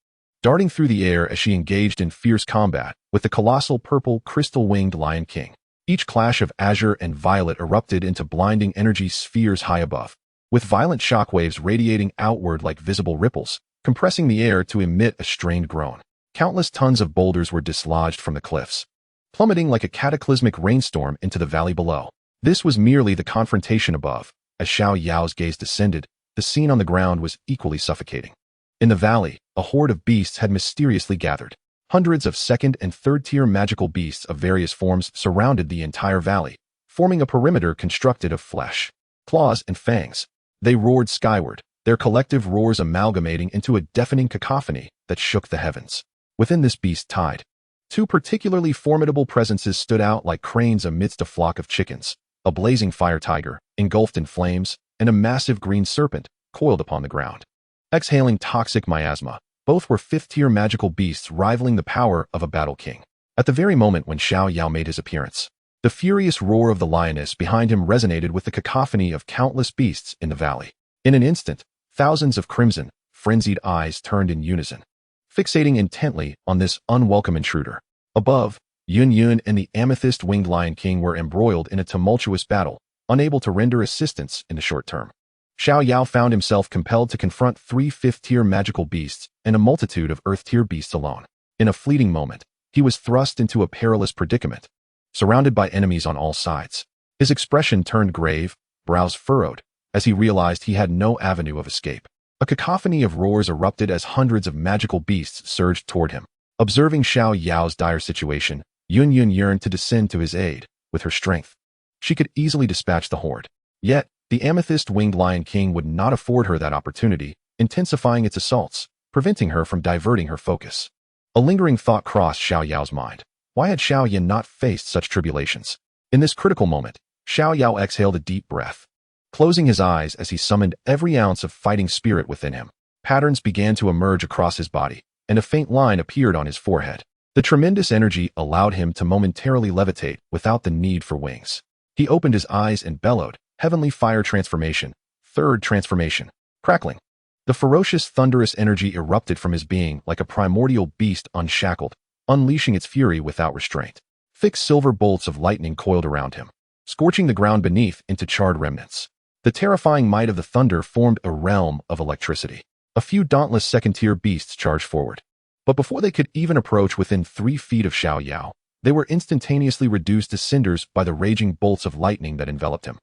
darting through the air as she engaged in fierce combat with the colossal purple crystal-winged Lion King. Each clash of azure and violet erupted into blinding energy spheres high above, with violent shockwaves radiating outward like visible ripples, compressing the air to emit a strained groan. Countless tons of boulders were dislodged from the cliffs, plummeting like a cataclysmic rainstorm into the valley below. This was merely the confrontation above. As Xiao Yao's gaze descended, the scene on the ground was equally suffocating. In the valley, a horde of beasts had mysteriously gathered. Hundreds of 2nd and 3rd-tier magical beasts of various forms surrounded the entire valley, forming a perimeter constructed of flesh, claws, and fangs. They roared skyward, their collective roars amalgamating into a deafening cacophony that shook the heavens. Within this beast tide, 2 particularly formidable presences stood out like cranes amidst a flock of chickens: a blazing fire tiger, engulfed in flames, and a massive green serpent, coiled upon the ground, exhaling toxic miasma. Both were 5th-tier magical beasts rivaling the power of a battle king. At the very moment when Xiao Yao made his appearance, the furious roar of the lioness behind him resonated with the cacophony of countless beasts in the valley. In an instant, thousands of crimson, frenzied eyes turned in unison, fixating intently on this unwelcome intruder. Above, Yun Yun and the amethyst-winged Lion King were embroiled in a tumultuous battle, unable to render assistance in the short term. Xiao Yao found himself compelled to confront 3 fifth-tier magical beasts and a multitude of earth-tier beasts alone. In a fleeting moment, he was thrust into a perilous predicament. Surrounded by enemies on all sides, his expression turned grave, brows furrowed, as he realized he had no avenue of escape. A cacophony of roars erupted as hundreds of magical beasts surged toward him. Observing Xiao Yao's dire situation, Yun Yun yearned to descend to his aid. With her strength, she could easily dispatch the horde. Yet, the amethyst-winged Lion King would not afford her that opportunity, intensifying its assaults, preventing her from diverting her focus. A lingering thought crossed Xiao Yao's mind. Why had Xiao Yan not faced such tribulations? In this critical moment, Xiao Yao exhaled a deep breath. Closing his eyes as he summoned every ounce of fighting spirit within him, patterns began to emerge across his body, and a faint line appeared on his forehead. The tremendous energy allowed him to momentarily levitate without the need for wings. He opened his eyes and bellowed, Heavenly Fire Transformation, Third Transformation. Crackling. The ferocious, thunderous energy erupted from his being like a primordial beast unshackled, unleashing its fury without restraint. Thick silver bolts of lightning coiled around him, scorching the ground beneath into charred remnants. The terrifying might of the thunder formed a realm of electricity. A few dauntless second-tier beasts charged forward. But before they could even approach within 3 feet of Xiao Yao, they were instantaneously reduced to cinders by the raging bolts of lightning that enveloped him.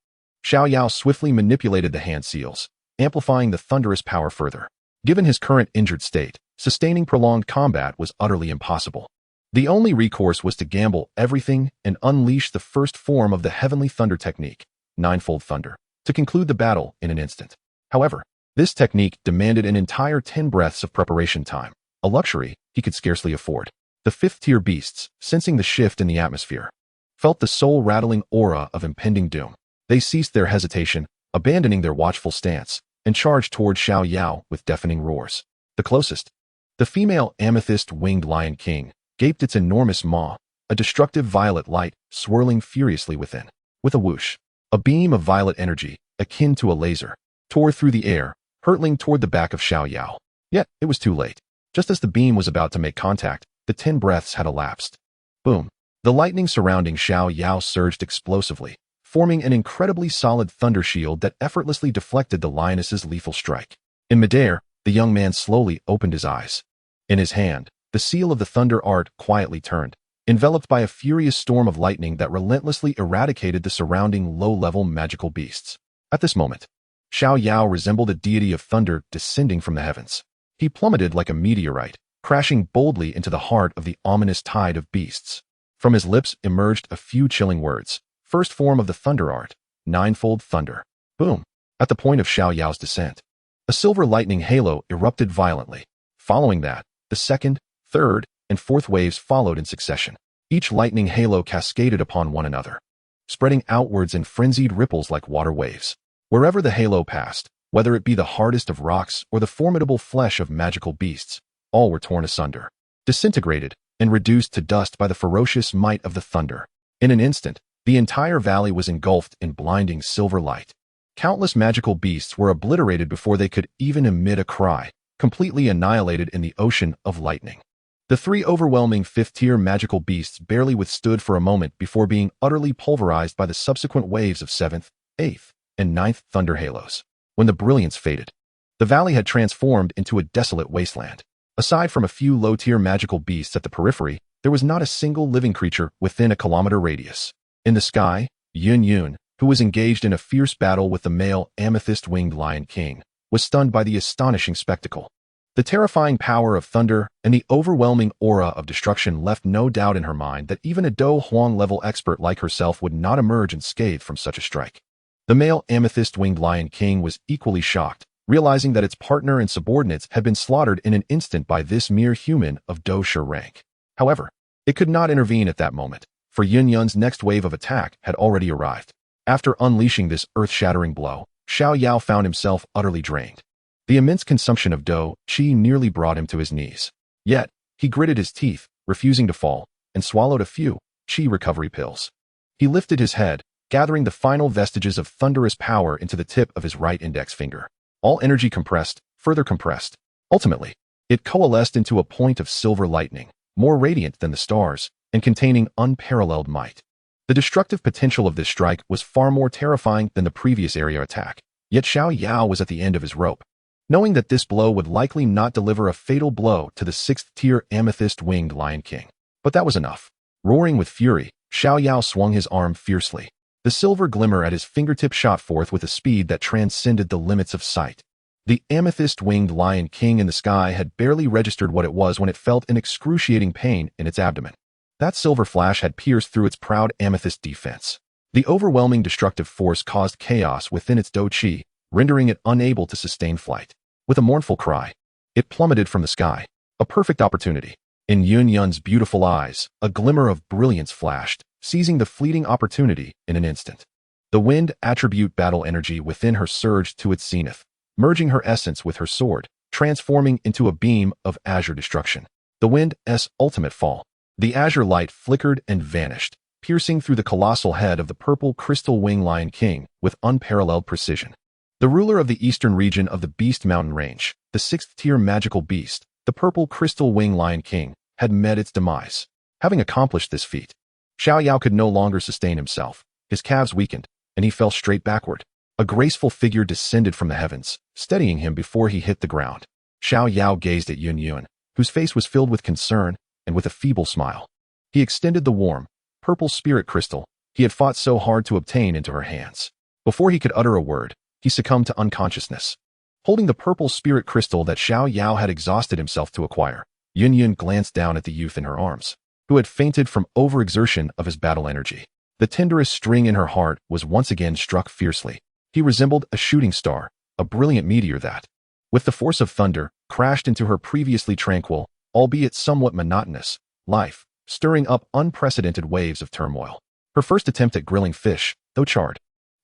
Xiao Yao swiftly manipulated the hand seals, amplifying the thunderous power further. Given his current injured state, sustaining prolonged combat was utterly impossible. The only recourse was to gamble everything and unleash the first form of the Heavenly Thunder technique, Ninefold Thunder, to conclude the battle in an instant. However, this technique demanded an entire 10 breaths of preparation time, a luxury he could scarcely afford. The 5th-tier beasts, sensing the shift in the atmosphere, felt the soul-rattling aura of impending doom. They ceased their hesitation, abandoning their watchful stance, and charged toward Xiao Yao with deafening roars. The closest, the female amethyst-winged Lion King, gaped its enormous maw, a destructive violet light swirling furiously within. With a whoosh, a beam of violet energy, akin to a laser, tore through the air, hurtling toward the back of Xiao Yao. Yet, it was too late. Just as the beam was about to make contact, the 10 breaths had elapsed. Boom. The lightning surrounding Xiao Yao surged explosively, forming an incredibly solid thunder shield that effortlessly deflected the lioness's lethal strike. In midair, the young man slowly opened his eyes. In his hand, the seal of the thunder art quietly turned, enveloped by a furious storm of lightning that relentlessly eradicated the surrounding low-level magical beasts. At this moment, Xiao Yao resembled a deity of thunder descending from the heavens. He plummeted like a meteorite, crashing boldly into the heart of the ominous tide of beasts. From his lips emerged a few chilling words. First form of the thunder art, Ninefold Thunder. Boom. At the point of Xiao Yao's descent, a silver lightning halo erupted violently. Following that, the 2nd, 3rd, and 4th waves followed in succession. Each lightning halo cascaded upon one another, spreading outwards in frenzied ripples like water waves. Wherever the halo passed, whether it be the hardest of rocks or the formidable flesh of magical beasts, all were torn asunder, disintegrated, and reduced to dust by the ferocious might of the thunder. In an instant, the entire valley was engulfed in blinding silver light. Countless magical beasts were obliterated before they could even emit a cry, completely annihilated in the ocean of lightning. The 3 overwhelming 5th-tier magical beasts barely withstood for a moment before being utterly pulverized by the subsequent waves of 7th, 8th, and 9th thunder halos. When the brilliance faded, the valley had transformed into a desolate wasteland. Aside from a few low-tier magical beasts at the periphery, there was not a single living creature within a kilometer radius. In the sky, Yun Yun, who was engaged in a fierce battle with the male amethyst-winged Lion King, was stunned by the astonishing spectacle. The terrifying power of thunder and the overwhelming aura of destruction left no doubt in her mind that even a Dou Huang-level expert like herself would not emerge unscathed from such a strike. The male amethyst-winged Lion King was equally shocked, realizing that its partner and subordinates had been slaughtered in an instant by this mere human of Dou Shi rank. However, it could not intervene at that moment, for Yun Yun's next wave of attack had already arrived. After unleashing this earth-shattering blow, Xiao Yao found himself utterly drained. The immense consumption of Dou Qi nearly brought him to his knees. Yet, he gritted his teeth, refusing to fall, and swallowed a few Qi recovery pills. He lifted his head, gathering the final vestiges of thunderous power into the tip of his right index finger. All energy compressed, further compressed. Ultimately, it coalesced into a point of silver lightning, more radiant than the stars, and containing unparalleled might. The destructive potential of this strike was far more terrifying than the previous area attack, yet Xiao Yao was at the end of his rope. Knowing that this blow would likely not deliver a fatal blow to the 6th-tier amethyst-winged Lion King. But that was enough. Roaring with fury, Xiao Yao swung his arm fiercely. The silver glimmer at his fingertip shot forth with a speed that transcended the limits of sight. The amethyst-winged Lion King in the sky had barely registered what it was when it felt an excruciating pain in its abdomen. That silver flash had pierced through its proud amethyst defense. The overwhelming destructive force caused chaos within its Dou Qi, rendering it unable to sustain flight. With a mournful cry, it plummeted from the sky. A perfect opportunity. In Yun Yun's beautiful eyes, a glimmer of brilliance flashed, seizing the fleeting opportunity in an instant. The wind attribute battle energy within her surged to its zenith, merging her essence with her sword, transforming into a beam of azure destruction. The wind's ultimate fall. The azure light flickered and vanished, piercing through the colossal head of the purple crystal wing Lion King with unparalleled precision. The ruler of the eastern region of the Beast Mountain Range, the 6th-tier magical beast, the purple crystal wing Lion King, had met its demise. Having accomplished this feat, Xiao Yao could no longer sustain himself. His calves weakened, and he fell straight backward. A graceful figure descended from the heavens, steadying him before he hit the ground. Xiao Yao gazed at Yun Yun, whose face was filled with concern and with a feeble smile. He extended the warm, purple spirit crystal he had fought so hard to obtain into her hands. Before he could utter a word, he succumbed to unconsciousness. Holding the purple spirit crystal that Xiao Yao had exhausted himself to acquire, Yun Yun glanced down at the youth in her arms, who had fainted from overexertion of his battle energy. The tenderest string in her heart was once again struck fiercely. He resembled a shooting star, a brilliant meteor that, with the force of thunder, crashed into her previously tranquil, albeit somewhat monotonous, life, stirring up unprecedented waves of turmoil. Her first attempt at grilling fish, though charred.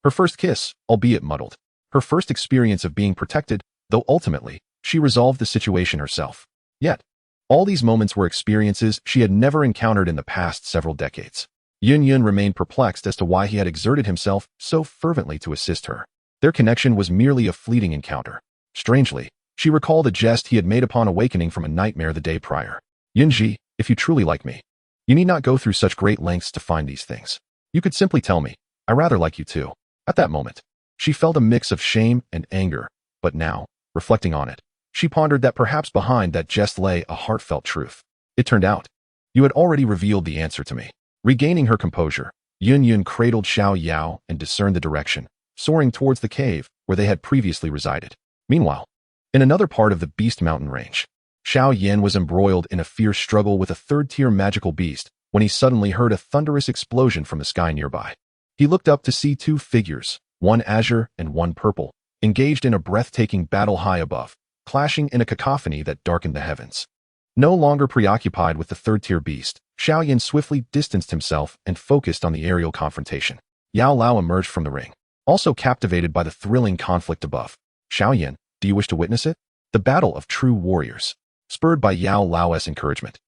Her first kiss, albeit muddled. Her first experience of being protected, though ultimately, she resolved the situation herself. Yet, all these moments were experiences she had never encountered in the past several decades. Yun Yun remained perplexed as to why he had exerted himself so fervently to assist her. Their connection was merely a fleeting encounter. Strangely, she recalled a jest he had made upon awakening from a nightmare the day prior. Yunji, if you truly like me, you need not go through such great lengths to find these things. You could simply tell me, I rather like you too. At that moment, she felt a mix of shame and anger, but now, reflecting on it, she pondered that perhaps behind that jest lay a heartfelt truth. It turned out, you had already revealed the answer to me. Regaining her composure, Yun Yun cradled Xiao Yao and discerned the direction, soaring towards the cave where they had previously resided. Meanwhile, in another part of the Beast Mountain Range, Xiao Yan was embroiled in a fierce struggle with a 3rd-tier magical beast when he suddenly heard a thunderous explosion from the sky nearby. He looked up to see 2 figures, one azure and one purple, engaged in a breathtaking battle high above, clashing in a cacophony that darkened the heavens. No longer preoccupied with the 3rd-tier beast, Xiao Yan swiftly distanced himself and focused on the aerial confrontation. Yao Lao emerged from the ring, also captivated by the thrilling conflict above. Xiao Yan, do you wish to witness it? The battle of true warriors. Spurred by Yao Lao's encouragement,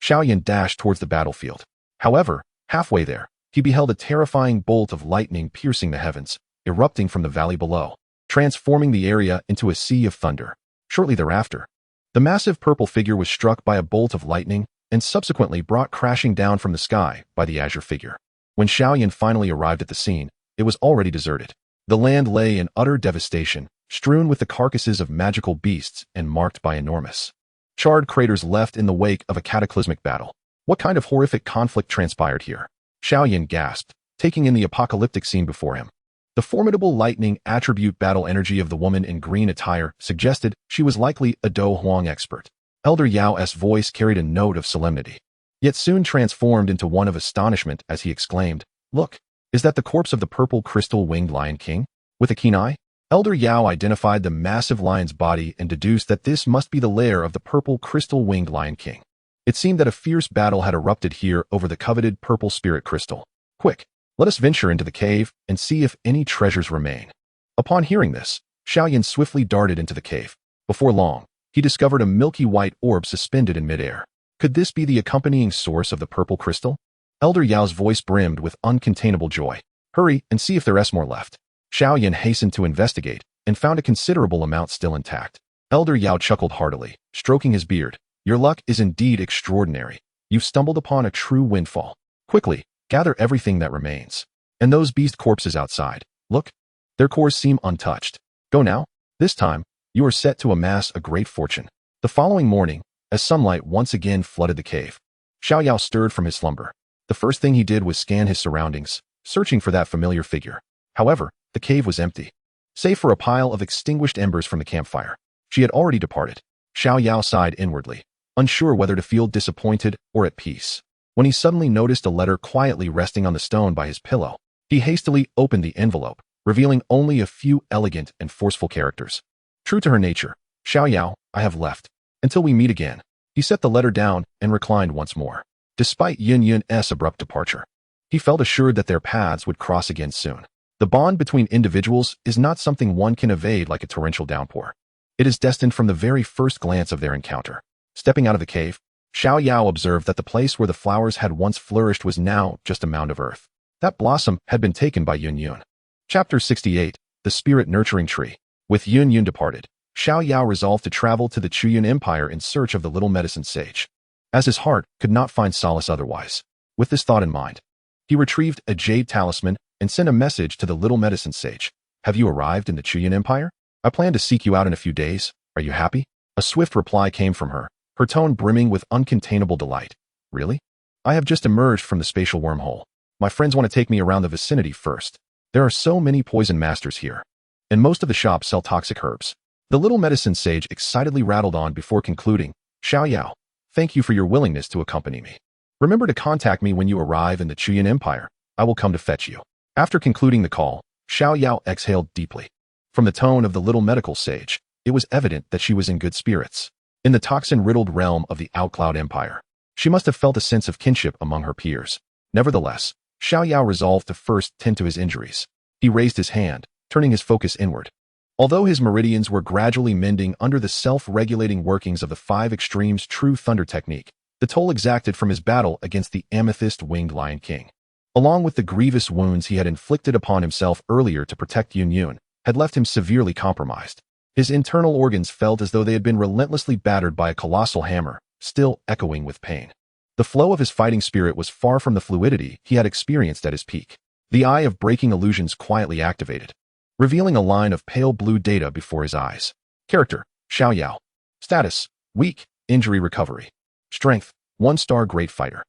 Xiao Yan dashed towards the battlefield. However, halfway there, he beheld a terrifying bolt of lightning piercing the heavens, erupting from the valley below, transforming the area into a sea of thunder. Shortly thereafter, the massive purple figure was struck by a bolt of lightning and subsequently brought crashing down from the sky by the azure figure. When Xiao Yan finally arrived at the scene, it was already deserted. The land lay in utter devastation, strewn with the carcasses of magical beasts and marked by enormous, charred craters left in the wake of a cataclysmic battle. What kind of horrific conflict transpired here? Xiao Yan gasped, taking in the apocalyptic scene before him. The formidable lightning attribute battle energy of the woman in green attire suggested she was likely a Dou Huang expert. Elder Yao's voice carried a note of solemnity, yet soon transformed into one of astonishment as he exclaimed, "Look, is that the corpse of the purple crystal-winged Lion King?" With a keen eye, Elder Yao identified the massive lion's body and deduced that this must be the lair of the purple crystal-winged Lion King. It seemed that a fierce battle had erupted here over the coveted purple spirit crystal. Quick, let us venture into the cave and see if any treasures remain. Upon hearing this, Xiao Yan swiftly darted into the cave. Before long, he discovered a milky white orb suspended in midair. Could this be the accompanying source of the purple crystal? Elder Yao's voice brimmed with uncontainable joy. Hurry and see if there's more left. Xiao Yan hastened to investigate and found a considerable amount still intact. Elder Yao chuckled heartily, stroking his beard. Your luck is indeed extraordinary. You've stumbled upon a true windfall. Quickly, gather everything that remains. And those beast corpses outside, look, their cores seem untouched. Go now. This time, you are set to amass a great fortune. The following morning, as sunlight once again flooded the cave, Xiao Yao stirred from his slumber. The first thing he did was scan his surroundings, searching for that familiar figure. However, the cave was empty, save for a pile of extinguished embers from the campfire. She had already departed. Xiao Yao sighed inwardly, unsure whether to feel disappointed or at peace, when he suddenly noticed a letter quietly resting on the stone by his pillow. He hastily opened the envelope, revealing only a few elegant and forceful characters. True to her nature, Xiao Yao, I have left. Until we meet again. He set the letter down and reclined once more. Despite Yin Yun's abrupt departure, he felt assured that their paths would cross again soon. The bond between individuals is not something one can evade like a torrential downpour. It is destined from the very first glance of their encounter. Stepping out of the cave, Xiao Yao observed that the place where the flowers had once flourished was now just a mound of earth. That blossom had been taken by Yun Yun. Chapter 68, The Spirit Nurturing Tree. With Yun Yun departed, Xiao Yao resolved to travel to the Qing Empire in search of the little medicine sage, as his heart could not find solace otherwise. With this thought in mind, he retrieved a jade talisman and sent a message to the little medicine sage. Have you arrived in the Qing Empire? I plan to seek you out in a few days. Are you happy? A swift reply came from her, her tone brimming with uncontainable delight. Really? I have just emerged from the spatial wormhole. My friends want to take me around the vicinity first. There are so many poison masters here, and most of the shops sell toxic herbs. The little medicine sage excitedly rattled on before concluding, Xiao Yao, thank you for your willingness to accompany me. Remember to contact me when you arrive in the Qing Empire. I will come to fetch you. After concluding the call, Xiao Yao exhaled deeply. From the tone of the little medical sage, it was evident that she was in good spirits. In the toxin-riddled realm of the Outcloud Empire, she must have felt a sense of kinship among her peers. Nevertheless, Xiao Yao resolved to first tend to his injuries. He raised his hand, turning his focus inward. Although his meridians were gradually mending under the self-regulating workings of the 5 Extremes True Thunder technique, the toll exacted from his battle against the Amethyst-Winged Lion King, along with the grievous wounds he had inflicted upon himself earlier to protect Yun Yun, had left him severely compromised. His internal organs felt as though they had been relentlessly battered by a colossal hammer, still echoing with pain. The flow of his fighting spirit was far from the fluidity he had experienced at his peak. The Eye of Breaking Illusions quietly activated, revealing a line of pale blue data before his eyes. Character, Xiao Yao. Status, weak, injury recovery. Strength, 1-star great fighter.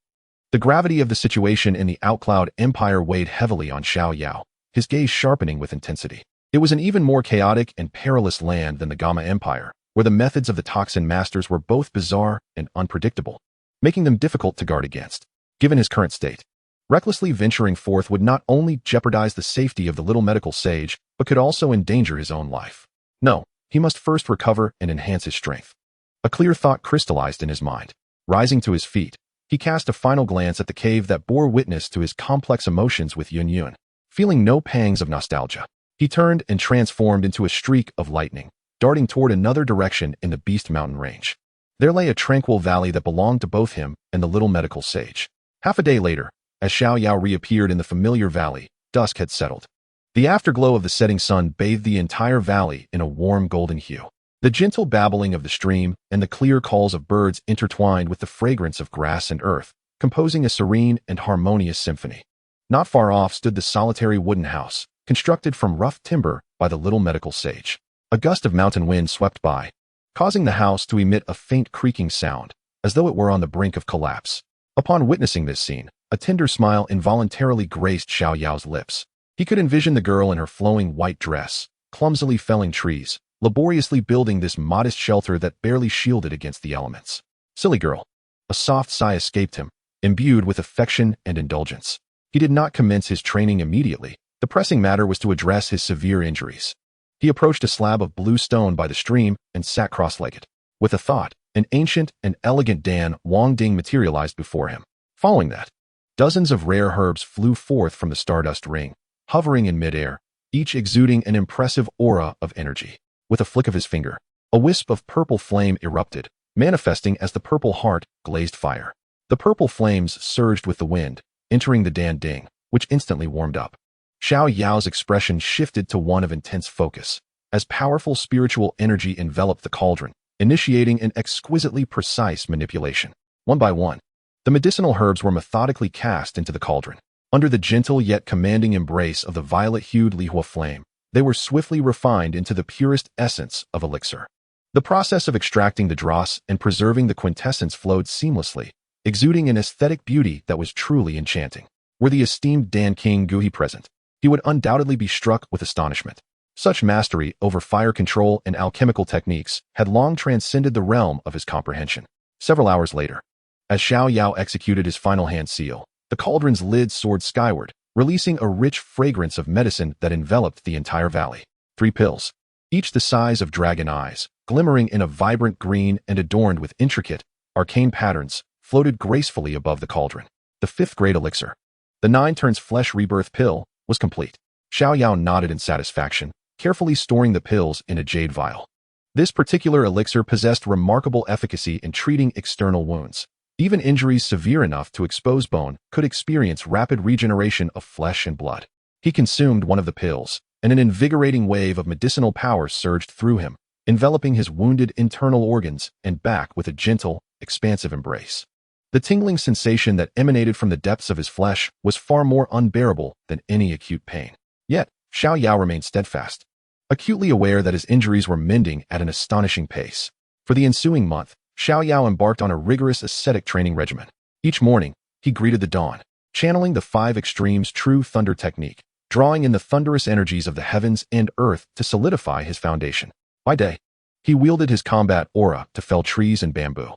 The gravity of the situation in the Outcloud Empire weighed heavily on Xiao Yao, his gaze sharpening with intensity. It was an even more chaotic and perilous land than the Gamma Empire, where the methods of the Toxin Masters were both bizarre and unpredictable, making them difficult to guard against. Given his current state, recklessly venturing forth would not only jeopardize the safety of the little medical sage, but could also endanger his own life. No, he must first recover and enhance his strength. A clear thought crystallized in his mind. Rising to his feet, he cast a final glance at the cave that bore witness to his complex emotions with Yun Yun. Feeling no pangs of nostalgia, he turned and transformed into a streak of lightning, darting toward another direction in the Beast Mountain range. There lay a tranquil valley that belonged to both him and the little medical sage. Half a day later, as Xiao Yao reappeared in the familiar valley, dusk had settled. The afterglow of the setting sun bathed the entire valley in a warm golden hue. The gentle babbling of the stream and the clear calls of birds intertwined with the fragrance of grass and earth, composing a serene and harmonious symphony. Not far off stood the solitary wooden house, constructed from rough timber by the little medical sage. A gust of mountain wind swept by, causing the house to emit a faint creaking sound, as though it were on the brink of collapse. Upon witnessing this scene, a tender smile involuntarily graced Xiao Yao's lips. He could envision the girl in her flowing white dress, clumsily felling trees, laboriously building this modest shelter that barely shielded against the elements. Silly girl. A soft sigh escaped him, imbued with affection and indulgence. He did not commence his training immediately. The pressing matter was to address his severe injuries. He approached a slab of blue stone by the stream and sat cross-legged. With a thought, an ancient and elegant Dan Wang Ding materialized before him. Following that, dozens of rare herbs flew forth from the stardust ring, hovering in midair, each exuding an impressive aura of energy. With a flick of his finger, a wisp of purple flame erupted, manifesting as the purple heart glazed fire. The purple flames surged with the wind, entering the Dan Ding, which instantly warmed up. Xiao Yao's expression shifted to one of intense focus, as powerful spiritual energy enveloped the cauldron, initiating an exquisitely precise manipulation. One by one, The medicinal herbs were methodically cast into the cauldron. Under the gentle yet commanding embrace of the violet-hued lihua flame, they were swiftly refined into the purest essence of elixir. The process of extracting the dross and preserving the quintessence flowed seamlessly, exuding an aesthetic beauty that was truly enchanting. Were the esteemed Dan King Guhi present, he would undoubtedly be struck with astonishment. Such mastery over fire control and alchemical techniques had long transcended the realm of his comprehension. Several hours later, as Xiao Yao executed his final hand seal, the cauldron's lid soared skyward, releasing a rich fragrance of medicine that enveloped the entire valley. 3 pills, each the size of dragon eyes, glimmering in a vibrant green and adorned with intricate, arcane patterns, floated gracefully above the cauldron. The 5th great elixir, the 9 turns flesh rebirth pill, was complete. Xiao Yao nodded in satisfaction, carefully storing the pills in a jade vial. This particular elixir possessed remarkable efficacy in treating external wounds. Even injuries severe enough to expose bone could experience rapid regeneration of flesh and blood. He consumed one of the pills, and an invigorating wave of medicinal power surged through him, enveloping his wounded internal organs and back with a gentle, expansive embrace. The tingling sensation that emanated from the depths of his flesh was far more unbearable than any acute pain. Yet, Xiao Yao remained steadfast, acutely aware that his injuries were mending at an astonishing pace. For the ensuing month, Xiao Yao embarked on a rigorous ascetic training regimen. Each morning, he greeted the dawn, channeling the 5 extremes true thunder technique, drawing in the thunderous energies of the heavens and earth to solidify his foundation. By day, he wielded his combat aura to fell trees and bamboo,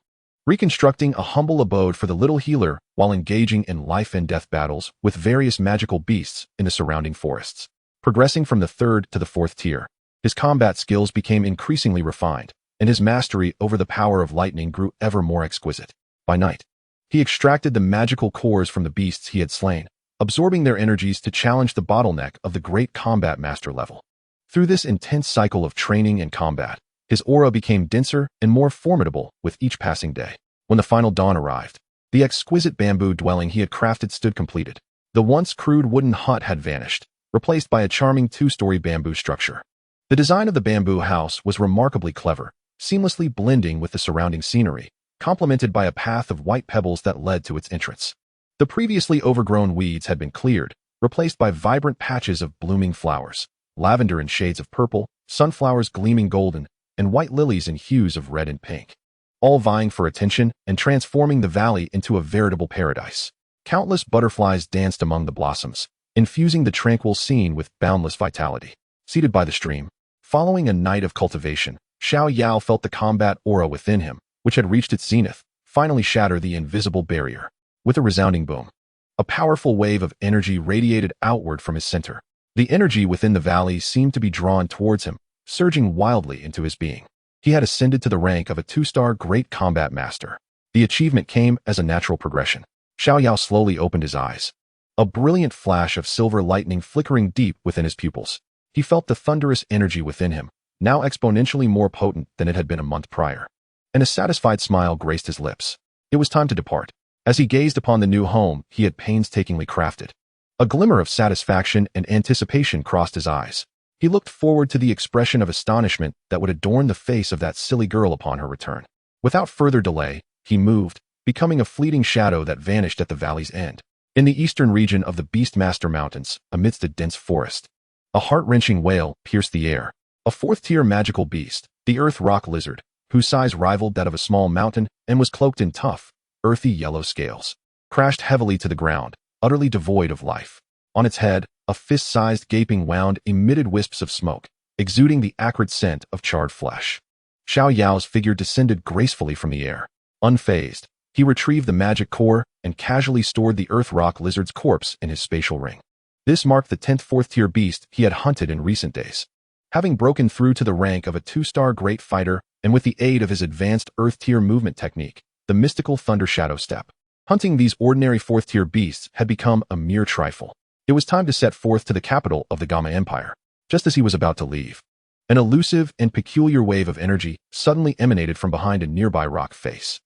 reconstructing a humble abode for the little healer while engaging in life and death battles with various magical beasts in the surrounding forests. Progressing from the 3rd to the 4th tier, his combat skills became increasingly refined, and his mastery over the power of lightning grew ever more exquisite. By night, he extracted the magical cores from the beasts he had slain, absorbing their energies to challenge the bottleneck of the great combat master level. Through this intense cycle of training and combat, his aura became denser and more formidable with each passing day. When the final dawn arrived, the exquisite bamboo dwelling he had crafted stood completed. The once crude wooden hut had vanished, replaced by a charming 2-story bamboo structure. The design of the bamboo house was remarkably clever, seamlessly blending with the surrounding scenery, complemented by a path of white pebbles that led to its entrance. The previously overgrown weeds had been cleared, replaced by vibrant patches of blooming flowers, lavender in shades of purple, sunflowers gleaming golden, and white lilies in hues of red and pink, all vying for attention and transforming the valley into a veritable paradise. Countless butterflies danced among the blossoms, infusing the tranquil scene with boundless vitality. Seated by the stream, following a night of cultivation, Xiao Yao felt the combat aura within him, which had reached its zenith, finally shatter the invisible barrier. With a resounding boom, a powerful wave of energy radiated outward from his center. The energy within the valley seemed to be drawn towards him, surging wildly into his being. He had ascended to the rank of a 2-star great combat master. The achievement came as a natural progression. Xiao Yao slowly opened his eyes, a brilliant flash of silver lightning flickering deep within his pupils. He felt the thunderous energy within him, now exponentially more potent than it had been a month prior. And a satisfied smile graced his lips. It was time to depart. As he gazed upon the new home he had painstakingly crafted, a glimmer of satisfaction and anticipation crossed his eyes. He looked forward to the expression of astonishment that would adorn the face of that silly girl upon her return. Without further delay, he moved, becoming a fleeting shadow that vanished at the valley's end. In the eastern region of the Beastmaster Mountains, amidst a dense forest, a heart-wrenching wail pierced the air. A 4th-tier magical beast, the earth rock lizard, whose size rivaled that of a small mountain and was cloaked in tough, earthy yellow scales, crashed heavily to the ground, utterly devoid of life. On its head, a fist-sized gaping wound emitted wisps of smoke, exuding the acrid scent of charred flesh. Xiao Yao's figure descended gracefully from the air. Unfazed, he retrieved the magic core and casually stored the earth rock lizard's corpse in his spatial ring. This marked the 10th 4th-tier beast he had hunted in recent days. Having broken through to the rank of a 2-star great fighter and with the aid of his advanced earth-tier movement technique, the mystical Thunder Shadow Step, hunting these ordinary 4th-tier beasts had become a mere trifle. It was time to set forth to the capital of the Gama Empire. Just as he was about to leave, an elusive and peculiar wave of energy suddenly emanated from behind a nearby rock face.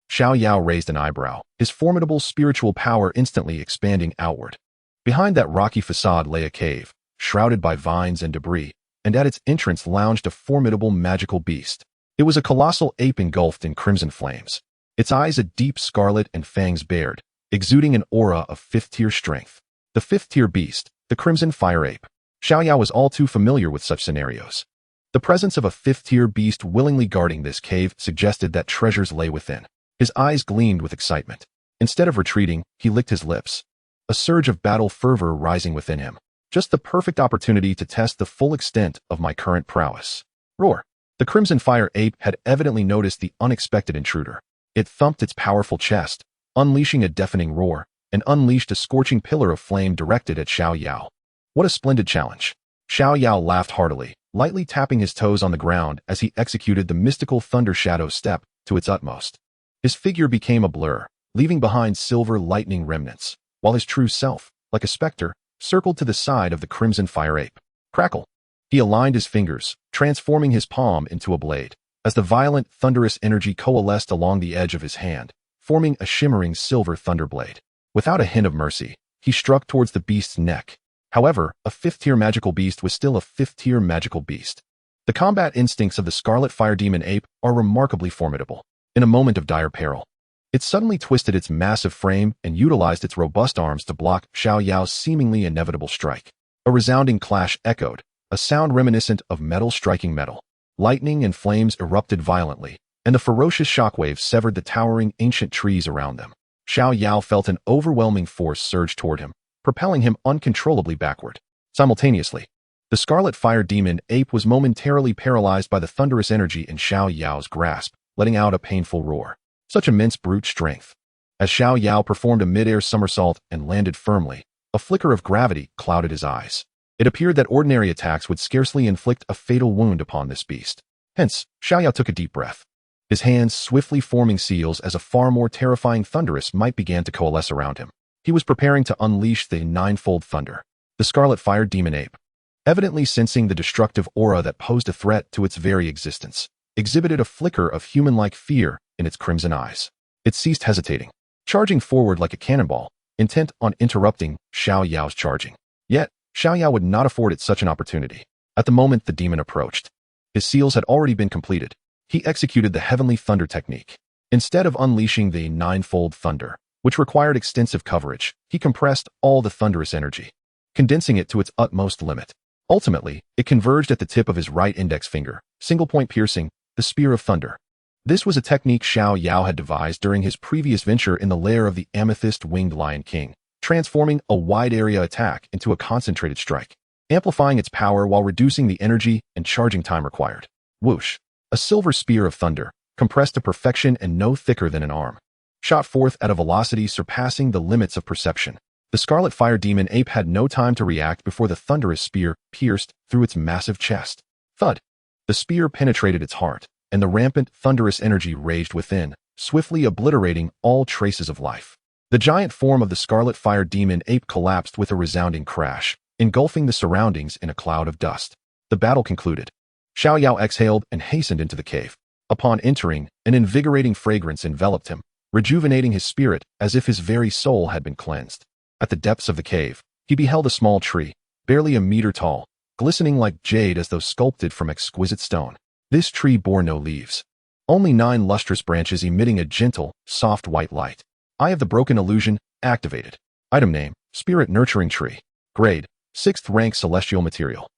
Xiao Yao raised an eyebrow, his formidable spiritual power instantly expanding outward. Behind that rocky facade lay a cave, shrouded by vines and debris, and at its entrance lounged a formidable magical beast. It was a colossal ape engulfed in crimson flames. its eyes a deep scarlet and fangs bared, exuding an aura of fifth-tier strength. The fifth-tier beast, the Crimson Fire Ape. Xiao Yao was all too familiar with such scenarios. The presence of a fifth-tier beast willingly guarding this cave suggested that treasures lay within. His eyes gleamed with excitement. Instead of retreating, he licked his lips, a surge of battle fervor rising within him. Just the perfect opportunity to test the full extent of my current prowess. Roar! The Crimson Fire Ape had evidently noticed the unexpected intruder. It thumped its powerful chest, unleashing a deafening roar, and unleashed a scorching pillar of flame directed at Xiao Yao. What a splendid challenge! Xiao Yao laughed heartily, lightly tapping his toes on the ground as he executed the mystical Thunder Shadow step to its utmost. His figure became a blur, leaving behind silver lightning remnants, while his true self, like a specter, circled to the side of the Crimson Fire Ape. Crackle! He aligned his fingers, transforming his palm into a blade, as the violent, thunderous energy coalesced along the edge of his hand, forming a shimmering silver thunderblade. Without a hint of mercy, he struck towards the beast's neck. However, a fifth-tier magical beast was still a fifth-tier magical beast. The combat instincts of the Scarlet Fire Demon Ape are remarkably formidable. In a moment of dire peril, it suddenly twisted its massive frame and utilized its robust arms to block Xiao Yao's seemingly inevitable strike. A resounding clash echoed, a sound reminiscent of metal striking metal. Lightning and flames erupted violently, and the ferocious shockwaves severed the towering ancient trees around them. Xiao Yao felt an overwhelming force surge toward him, propelling him uncontrollably backward. Simultaneously, the Scarlet Fire Demon Ape was momentarily paralyzed by the thunderous energy in Xiao Yao's grasp, letting out a painful roar. Such immense brute strength. As Xiao Yao performed a mid-air somersault and landed firmly, a flicker of gravity clouded his eyes. It appeared that ordinary attacks would scarcely inflict a fatal wound upon this beast. Hence, Xiao Yao took a deep breath. His hands swiftly forming seals as a far more terrifying thunderous might began to coalesce around him. He was preparing to unleash the ninefold thunder. The Scarlet Fire Demon Ape, evidently sensing the destructive aura that posed a threat to its very existence, exhibited a flicker of human-like fear in its crimson eyes. It ceased hesitating, charging forward like a cannonball, intent on interrupting Xiao Yao's charging. Yet, Xiao Yao would not afford it such an opportunity. At the moment the demon approached, his seals had already been completed. He executed the Heavenly Thunder technique. Instead of unleashing the ninefold thunder, which required extensive coverage, he compressed all the thunderous energy, condensing it to its utmost limit. Ultimately, it converged at the tip of his right index finger, single point piercing, the Spear of Thunder. This was a technique Xiao Yao had devised during his previous venture in the lair of the Amethyst-Winged Lion King, transforming a wide-area attack into a concentrated strike, amplifying its power while reducing the energy and charging time required. Whoosh! A silver spear of thunder, compressed to perfection and no thicker than an arm, shot forth at a velocity surpassing the limits of perception. The Scarlet Fire Demon Ape had no time to react before the thunderous spear pierced through its massive chest. Thud! The spear penetrated its heart, and the rampant, thunderous energy raged within, swiftly obliterating all traces of life. The giant form of the Scarlet Fire Demon Ape collapsed with a resounding crash, engulfing the surroundings in a cloud of dust. The battle concluded. Xiao Yao exhaled and hastened into the cave. Upon entering, an invigorating fragrance enveloped him, rejuvenating his spirit as if his very soul had been cleansed. At the depths of the cave, he beheld a small tree, barely a meter tall, glistening like jade as though sculpted from exquisite stone. This tree bore no leaves, only 9 lustrous branches emitting a gentle, soft white light. Eye of the Broken Illusion, activated. Item name, Spirit Nurturing Tree. Grade, 6th rank Celestial Material.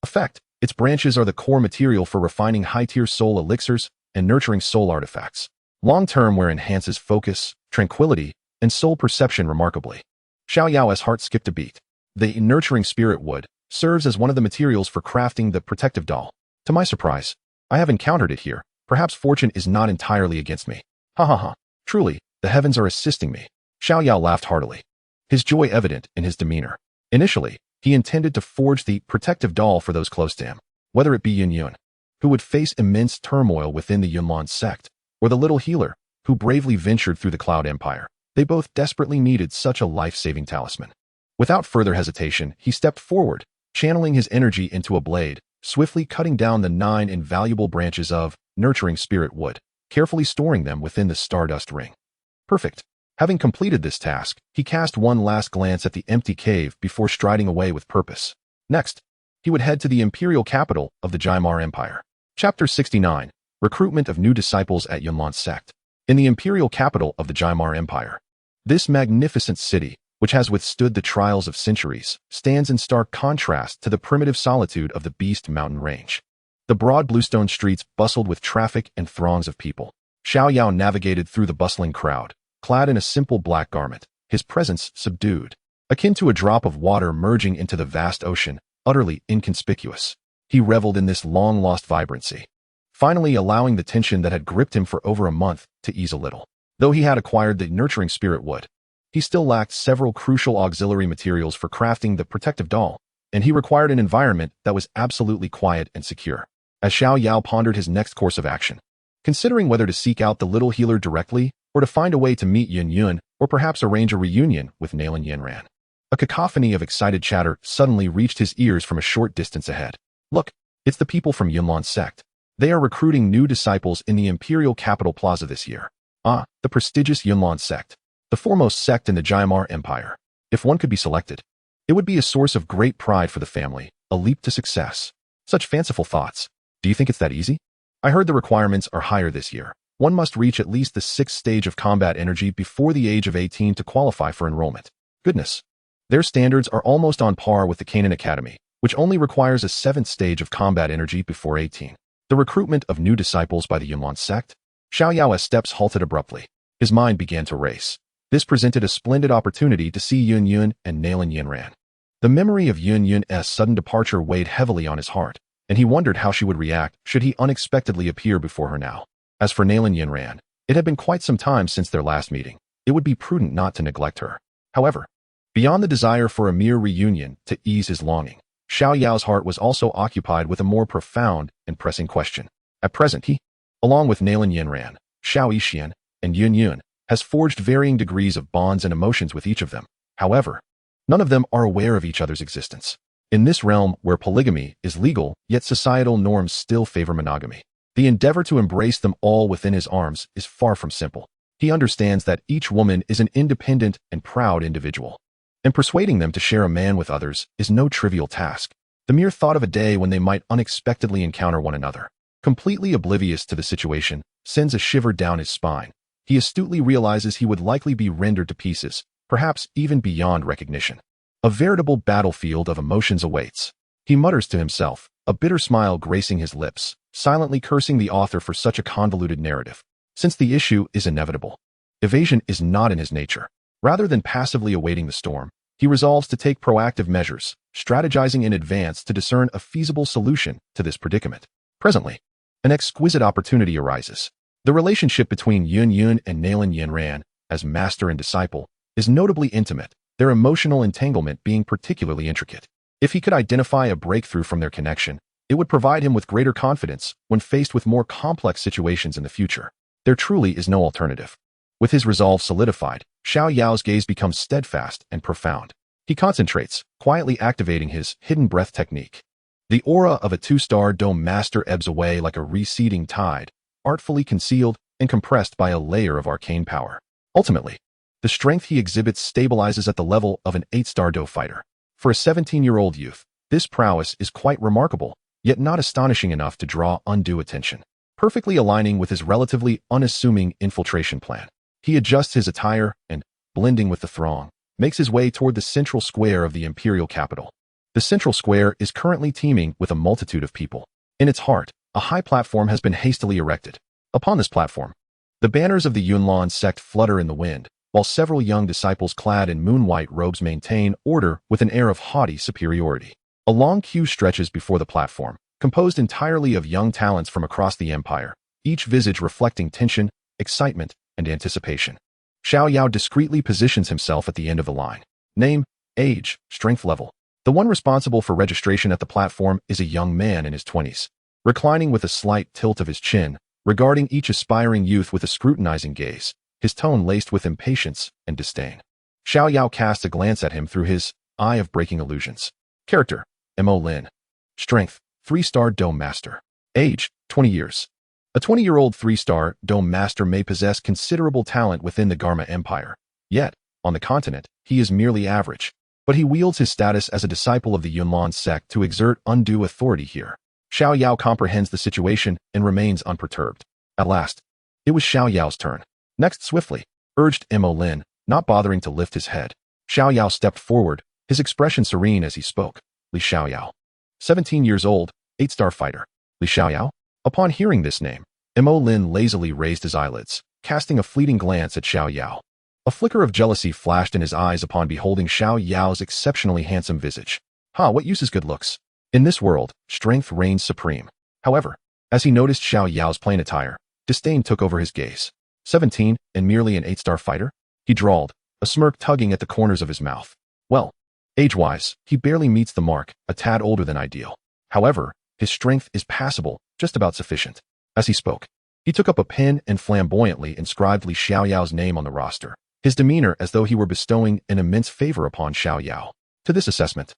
Effect, its branches are the core material for refining high-tier soul elixirs and nurturing soul artifacts. Long-term wear enhances focus, tranquility, and soul perception remarkably. Xiao Yao's heart skipped a beat. The Nurturing Spirit Wood serves as one of the materials for crafting the protective doll. To my surprise, I have encountered it here. Perhaps fortune is not entirely against me. Ha ha ha. Truly, the heavens are assisting me. Xiao Yao laughed heartily, his joy evident in his demeanor. Initially, he intended to forge the protective doll for those close to him, whether it be Yun Yun, who would face immense turmoil within the Yunlan sect, or the little healer, who bravely ventured through the Cloud Empire. They both desperately needed such a life-saving talisman. Without further hesitation, he stepped forward, channeling his energy into a blade, swiftly cutting down the 9 invaluable branches of Nurturing Spirit Wood, carefully storing them within the Stardust Ring. Perfect. Having completed this task, he cast one last glance at the empty cave before striding away with purpose. Next, he would head to the imperial capital of the Jaimar Empire. Chapter 69, Recruitment of New Disciples at Yunlan Sect. in the imperial capital of the Jimar Empire. This magnificent city, which has withstood the trials of centuries, stands in stark contrast to the primitive solitude of the Beast Mountain Range. The broad bluestone streets bustled with traffic and throngs of people. Xiao Yao navigated through the bustling crowd, clad in a simple black garment, his presence subdued, akin to a drop of water merging into the vast ocean, utterly inconspicuous. He reveled in this long-lost vibrancy, finally allowing the tension that had gripped him for over a month to ease a little. Though he had acquired the nurturing spirit wood, he still lacked several crucial auxiliary materials for crafting the protective doll, and he required an environment that was absolutely quiet and secure. As Xiao Yao pondered his next course of action, considering whether to seek out the little healer directly or to find a way to meet Yun Yun or perhaps arrange a reunion with Nalan Yanran, a cacophony of excited chatter suddenly reached his ears from a short distance ahead. Look, it's the people from Yunlan's sect. They are recruiting new disciples in the Imperial Capital Plaza this year. Ah, the prestigious Yunlan sect, the foremost sect in the Jimar Empire. If one could be selected, it would be a source of great pride for the family, a leap to success. Such fanciful thoughts. Do you think it's that easy? I heard the requirements are higher this year. One must reach at least the 6th stage of combat energy before the age of 18 to qualify for enrollment. Goodness. Their standards are almost on par with the Canaan Academy, which only requires a 7th stage of combat energy before 18. The recruitment of new disciples by the Yunlan sect? Xiao Yao's steps halted abruptly. His mind began to race. This presented a splendid opportunity to see Yun Yun and Nalan Yanran. The memory of Yun Yun's sudden departure weighed heavily on his heart, and he wondered how she would react should he unexpectedly appear before her now. As for Nalan Yanran, it had been quite some time since their last meeting. It would be prudent not to neglect her. However, beyond the desire for a mere reunion to ease his longing, Xiao Yao's heart was also occupied with a more profound and pressing question. At present he, along with Nalan Yanran, Xiao Yixian, and Yun Yun, has forged varying degrees of bonds and emotions with each of them. However, none of them are aware of each other's existence. In this realm where polygamy is legal, yet societal norms still favor monogamy, the endeavor to embrace them all within his arms is far from simple. He understands that each woman is an independent and proud individual, and persuading them to share a man with others is no trivial task. The mere thought of a day when they might unexpectedly encounter one another, completely oblivious to the situation, sends a shiver down his spine. He astutely realizes he would likely be rendered to pieces, perhaps even beyond recognition. A veritable battlefield of emotions awaits. He mutters to himself, a bitter smile gracing his lips, silently cursing the author for such a convoluted narrative. Since the issue is inevitable, evasion is not in his nature. Rather than passively awaiting the storm, he resolves to take proactive measures, strategizing in advance to discern a feasible solution to this predicament. Presently, an exquisite opportunity arises. The relationship between Yun Yun and Nalan Yanran, as master and disciple, is notably intimate, their emotional entanglement being particularly intricate. If he could identify a breakthrough from their connection, it would provide him with greater confidence when faced with more complex situations in the future. There truly is no alternative. With his resolve solidified, Xiao Yao's gaze becomes steadfast and profound. He concentrates, quietly activating his hidden breath technique. The aura of a 2-star dome master ebbs away like a receding tide, artfully concealed and compressed by a layer of arcane power. Ultimately, the strength he exhibits stabilizes at the level of an 8-star Dou fighter. For a 17-year-old youth, this prowess is quite remarkable, yet not astonishing enough to draw undue attention. Perfectly aligning with his relatively unassuming infiltration plan, he adjusts his attire and, blending with the throng, makes his way toward the central square of the imperial capital. The central square is currently teeming with a multitude of people. In its heart, a high platform has been hastily erected. Upon this platform, the banners of the Yunlan sect flutter in the wind, while several young disciples clad in moon-white robes maintain order with an air of haughty superiority. A long queue stretches before the platform, composed entirely of young talents from across the empire, each visage reflecting tension, excitement, and anticipation. Xiao Yao discreetly positions himself at the end of the line. Name, age, strength level. The one responsible for registration at the platform is a young man in his 20s, reclining with a slight tilt of his chin, regarding each aspiring youth with a scrutinizing gaze, his tone laced with impatience and disdain. Xiao Yao casts a glance at him through his eye of breaking illusions. Character, Mo Lin. Strength, 3-star Dome Master. Age, 20 years. A 20-year-old 3-star Dome Master may possess considerable talent within the Garma Empire. Yet, on the continent, he is merely average. But he wields his status as a disciple of the Yunlan sect to exert undue authority here. Xiao Yao comprehends the situation and remains unperturbed. At last, it was Xiao Yao's turn. Next swiftly, urged Mo Lin, not bothering to lift his head. Xiao Yao stepped forward, his expression serene as he spoke. Li Xiao Yao. 17 years old, 8-star fighter. Li Xiao Yao? Upon hearing this name, Mo Lin lazily raised his eyelids, casting a fleeting glance at Xiao Yao. A flicker of jealousy flashed in his eyes upon beholding Xiao Yao's exceptionally handsome visage. What use is good looks? In this world, strength reigns supreme. However, as he noticed Xiao Yao's plain attire, disdain took over his gaze. 17, and merely an 8-star fighter? He drawled, a smirk tugging at the corners of his mouth. Well, age-wise, he barely meets the mark, a tad older than ideal. However, his strength is passable, just about sufficient. As he spoke, he took up a pen and flamboyantly inscribed Li Xiao Yao's name on the roster, his demeanor as though he were bestowing an immense favor upon Xiao Yao. To this assessment,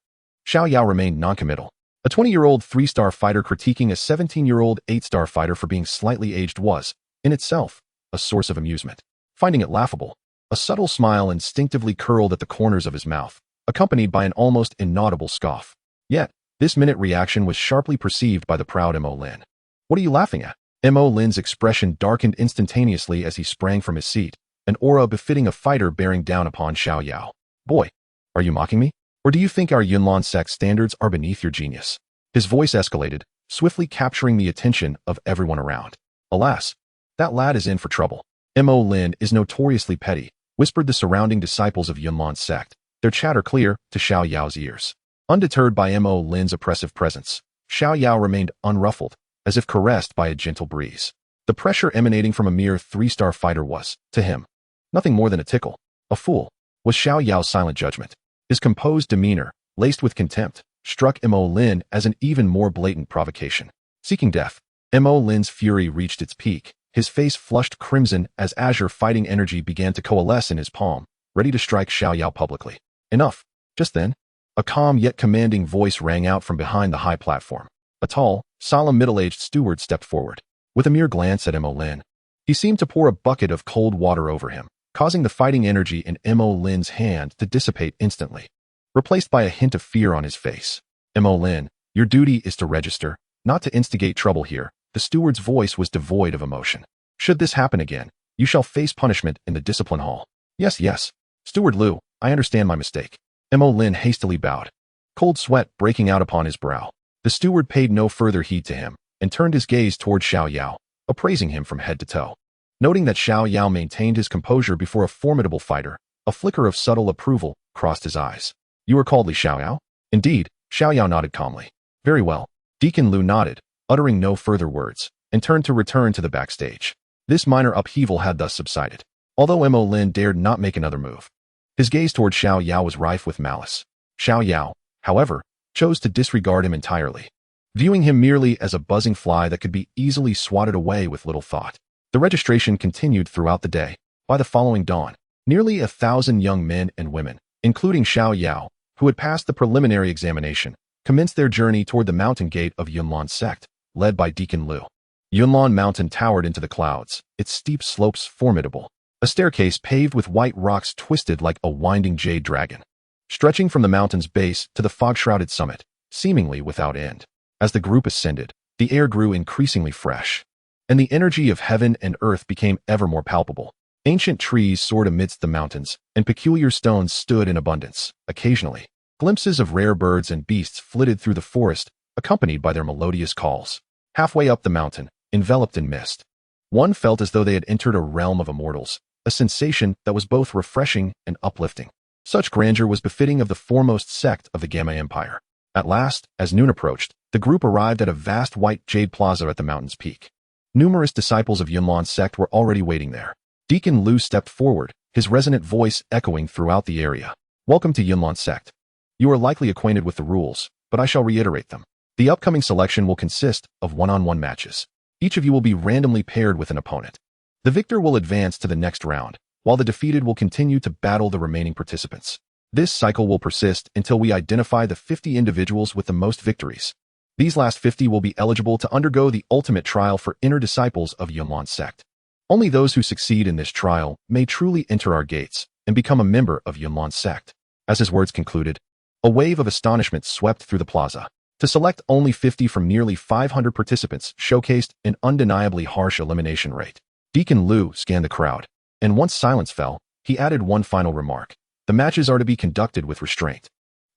Xiao Yao remained noncommittal. A 20-year-old 3-star fighter critiquing a 17-year-old 8-star fighter for being slightly aged was, in itself, a source of amusement. Finding it laughable, a subtle smile instinctively curled at the corners of his mouth, accompanied by an almost inaudible scoff. Yet, this minute reaction was sharply perceived by the proud Mo Lin. What are you laughing at? Mo Lin's expression darkened instantaneously as he sprang from his seat, an aura befitting a fighter bearing down upon Xiao Yao. Boy, are you mocking me? Or do you think our Yunlan sect standards are beneath your genius? His voice escalated, swiftly capturing the attention of everyone around. Alas, that lad is in for trouble. Mo Lin is notoriously petty, whispered the surrounding disciples of Yunlan sect, their chatter clear to Xiao Yao's ears. Undeterred by Mo Lin's oppressive presence, Xiao Yao remained unruffled, as if caressed by a gentle breeze. The pressure emanating from a mere 3-star fighter was, to him, nothing more than a tickle. A fool, was Xiao Yao's silent judgment. His composed demeanor, laced with contempt, struck Mo Lin as an even more blatant provocation. Seeking death, Mo Lin's fury reached its peak, his face flushed crimson as azure fighting energy began to coalesce in his palm, ready to strike Xiao Yao publicly. Enough. Just then, a calm yet commanding voice rang out from behind the high platform. A tall, solemn middle-aged steward stepped forward. With a mere glance at Mo Lin, he seemed to pour a bucket of cold water over him, causing the fighting energy in Mo Lin's hand to dissipate instantly, replaced by a hint of fear on his face. Mo Lin, your duty is to register, not to instigate trouble here. The steward's voice was devoid of emotion. Should this happen again, you shall face punishment in the discipline hall. Yes. Steward Lu, I understand my mistake. Mo Lin hastily bowed, cold sweat breaking out upon his brow. The steward paid no further heed to him, and turned his gaze toward Xiao Yao, appraising him from head to toe. Noting that Xiao Yao maintained his composure before a formidable fighter, a flicker of subtle approval crossed his eyes. You are called Li Xiao Yao? Indeed, Xiao Yao nodded calmly. Very well. Deacon Lu nodded, uttering no further words, and turned to return to the backstage. This minor upheaval had thus subsided, although Mo Lin dared not make another move. His gaze toward Xiao Yao was rife with malice. Xiao Yao, however, chose to disregard him entirely, viewing him merely as a buzzing fly that could be easily swatted away with little thought. The registration continued throughout the day. By the following dawn, nearly 1,000 young men and women, including Xiao Yao, who had passed the preliminary examination, commenced their journey toward the mountain gate of Yunlan sect, led by Deacon Lu. Yunlan Mountain towered into the clouds, its steep slopes formidable. A staircase paved with white rocks twisted like a winding jade dragon, stretching from the mountain's base to the fog-shrouded summit, seemingly without end. As the group ascended, the air grew increasingly fresh, and the energy of heaven and earth became ever more palpable. Ancient trees soared amidst the mountains, and peculiar stones stood in abundance. Occasionally, glimpses of rare birds and beasts flitted through the forest, accompanied by their melodious calls. Halfway up the mountain, enveloped in mist, one felt as though they had entered a realm of immortals, a sensation that was both refreshing and uplifting. Such grandeur was befitting of the foremost sect of the Gamma Empire. At last, as noon approached, the group arrived at a vast white jade plaza at the mountain's peak. Numerous disciples of Yunlan sect were already waiting there. Deacon Lu stepped forward, his resonant voice echoing throughout the area. Welcome to Yunlan sect. You are likely acquainted with the rules, but I shall reiterate them. The upcoming selection will consist of one-on-one matches. Each of you will be randomly paired with an opponent. The victor will advance to the next round, while the defeated will continue to battle the remaining participants. This cycle will persist until we identify the 50 individuals with the most victories. These last 50 will be eligible to undergo the ultimate trial for inner disciples of Yunlan sect. Only those who succeed in this trial may truly enter our gates and become a member of Yunlan sect. As his words concluded, a wave of astonishment swept through the plaza. To select only 50 from nearly 500 participants showcased an undeniably harsh elimination rate. Deacon Lu scanned the crowd, And once silence fell, he added one final remark. The matches are to be conducted with restraint.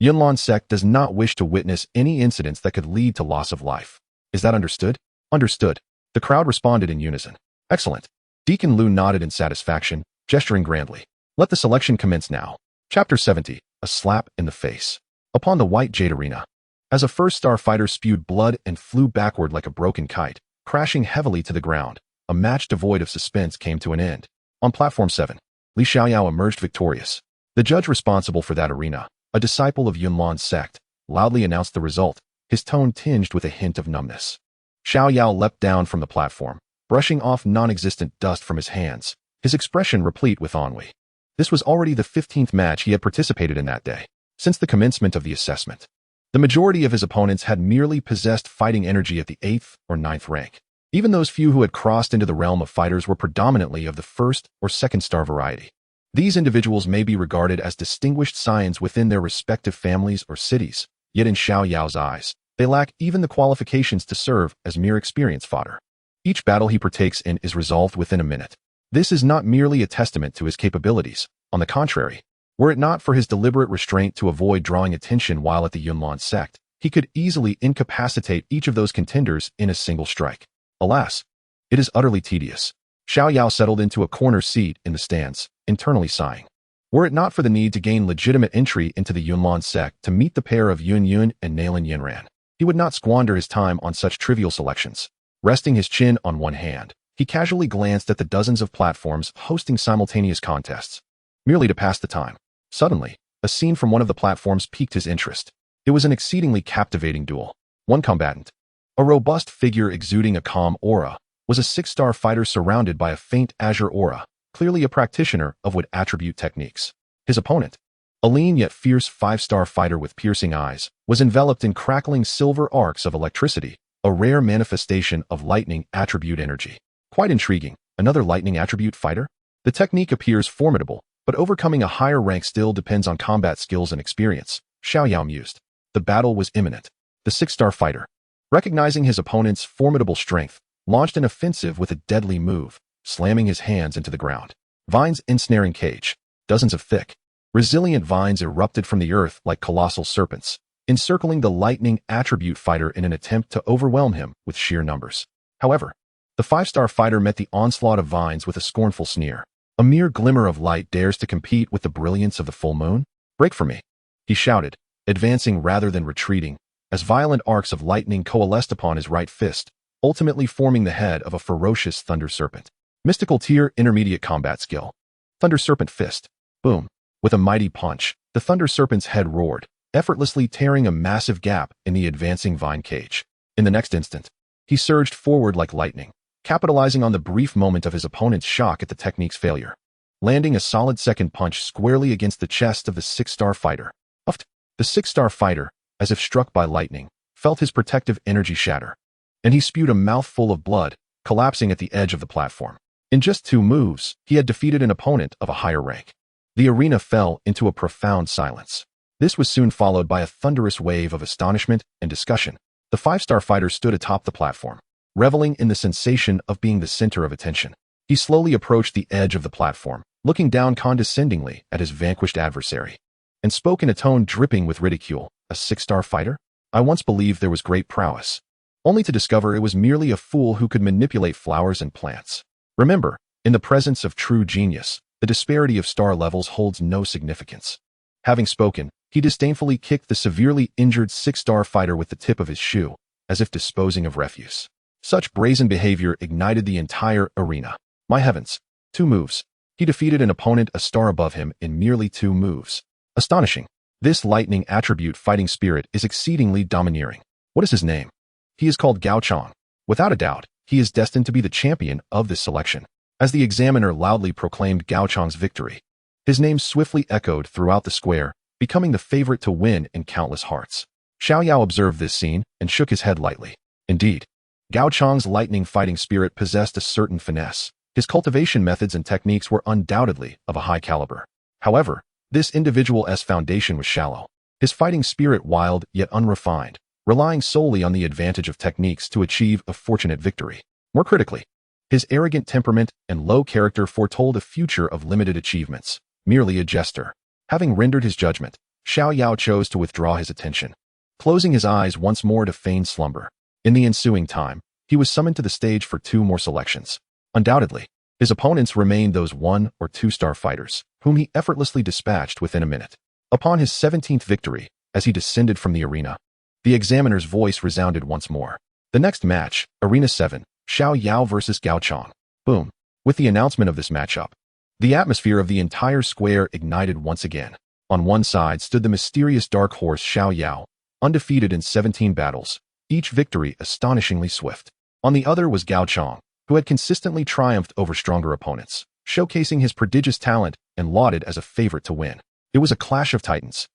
Yunlan sect does not wish to witness any incidents that could lead to loss of life. Is that understood? Understood. The crowd responded in unison. Excellent. Deacon Lu nodded in satisfaction, gesturing grandly. Let the selection commence now. Chapter 70. A slap in the face. Upon the white jade arena. As a first-star fighter spewed blood and flew backward like a broken kite, crashing heavily to the ground, a match devoid of suspense came to an end. On Platform 7, Xiao Yao emerged victorious. The judge responsible for that arena, a disciple of Yunlan's sect, loudly announced the result, his tone tinged with a hint of numbness. Xiao Yao leapt down from the platform, brushing off non-existent dust from his hands, his expression replete with ennui. This was already the 15th match he had participated in that day, since the commencement of the assessment. The majority of his opponents had merely possessed fighting energy at the 8th or 9th rank. Even those few who had crossed into the realm of fighters were predominantly of the 1st or 2nd star variety. These individuals may be regarded as distinguished scions within their respective families or cities, yet in Xiao Yao's eyes, they lack even the qualifications to serve as mere experience fodder. Each battle he partakes in is resolved within a minute. This is not merely a testament to his capabilities. On the contrary, were it not for his deliberate restraint to avoid drawing attention while at the Yunlan sect, he could easily incapacitate each of those contenders in a single strike. Alas, it is utterly tedious. Xiao Yao settled into a corner seat in the stands, internally sighing. Were it not for the need to gain legitimate entry into the Yunlan sect to meet the pair of Yun and Nalan Yanran, he would not squander his time on such trivial selections. Resting his chin on one hand, he casually glanced at the dozens of platforms hosting simultaneous contests, merely to pass the time. Suddenly, a scene from one of the platforms piqued his interest. It was an exceedingly captivating duel. One combatant, a robust figure exuding a calm aura, was a 6-star fighter surrounded by a faint azure aura, clearly a practitioner of wood attribute techniques. His opponent, a lean yet fierce 5-star fighter with piercing eyes, was enveloped in crackling silver arcs of electricity, a rare manifestation of lightning attribute energy. Quite intriguing. Another lightning attribute fighter? The technique appears formidable, but overcoming a higher rank still depends on combat skills and experience, Xiao Yao mused. The battle was imminent. The 6-star fighter, recognizing his opponent's formidable strength, launched an offensive with a deadly move, slamming his hands into the ground. Vines ensnaring cage. Dozens of thick, resilient vines erupted from the earth like colossal serpents, encircling the lightning attribute fighter in an attempt to overwhelm him with sheer numbers. However, the 5-star fighter met the onslaught of vines with a scornful sneer. A mere glimmer of light dares to compete with the brilliance of the full moon? Break for me, he shouted, advancing rather than retreating, as violent arcs of lightning coalesced upon his right fist, ultimately forming the head of a ferocious thunder serpent. Mystical tier intermediate combat skill. Thunder serpent fist. Boom. With a mighty punch, the thunder serpent's head roared, effortlessly tearing a massive gap in the advancing vine cage. In the next instant, he surged forward like lightning, capitalizing on the brief moment of his opponent's shock at the technique's failure, landing a solid second punch squarely against the chest of the 6-star fighter. Uffed. The 6-star fighter, as if struck by lightning, felt his protective energy shatter, and he spewed a mouthful of blood, collapsing at the edge of the platform. In just 2 moves, he had defeated an opponent of a higher rank. The arena fell into a profound silence. This was soon followed by a thunderous wave of astonishment and discussion. The 5-star fighter stood atop the platform, reveling in the sensation of being the center of attention. He slowly approached the edge of the platform, looking down condescendingly at his vanquished adversary, and spoke in a tone dripping with ridicule. A 6-star fighter? I once believed there was great prowess, only to discover it was merely a fool who could manipulate flowers and plants. Remember, in the presence of true genius, the disparity of star levels holds no significance. Having spoken, he disdainfully kicked the severely injured 6-star fighter with the tip of his shoe, as if disposing of refuse. Such brazen behavior ignited the entire arena. My heavens. 2 moves. He defeated an opponent a star above him in merely 2 moves. Astonishing. This lightning attribute fighting spirit is exceedingly domineering. What is his name? He is called Gao Chong. Without a doubt, he is destined to be the champion of this selection. As the examiner loudly proclaimed Gao Chong's victory, his name swiftly echoed throughout the square, becoming the favorite to win in countless hearts. Xiao Yao observed this scene and shook his head lightly. Indeed, Gao Chong's lightning fighting spirit possessed a certain finesse. His cultivation methods and techniques were undoubtedly of a high caliber. However, this individual's foundation was shallow. His fighting spirit wild yet unrefined, relying solely on the advantage of techniques to achieve a fortunate victory. More critically, His arrogant temperament and low character foretold a future of limited achievements, merely a jester. Having rendered his judgment, Xiao Yao chose to withdraw his attention, closing his eyes once more to feign slumber. In the ensuing time, he was summoned to the stage for 2 more selections. Undoubtedly, his opponents remained those 1- or 2-star fighters, whom he effortlessly dispatched within a minute. Upon his 17th victory, as he descended from the arena, the examiner's voice resounded once more. The next match, Arena 7, Xiao Yao versus Gao Chong. Boom. With the announcement of this matchup, the atmosphere of the entire square ignited once again. On one side stood the mysterious dark horse Xiao Yao, undefeated in 17 battles, each victory astonishingly swift. On the other was Gao Chong, who had consistently triumphed over stronger opponents, showcasing his prodigious talent and lauded as a favorite to win. It was a clash of titans.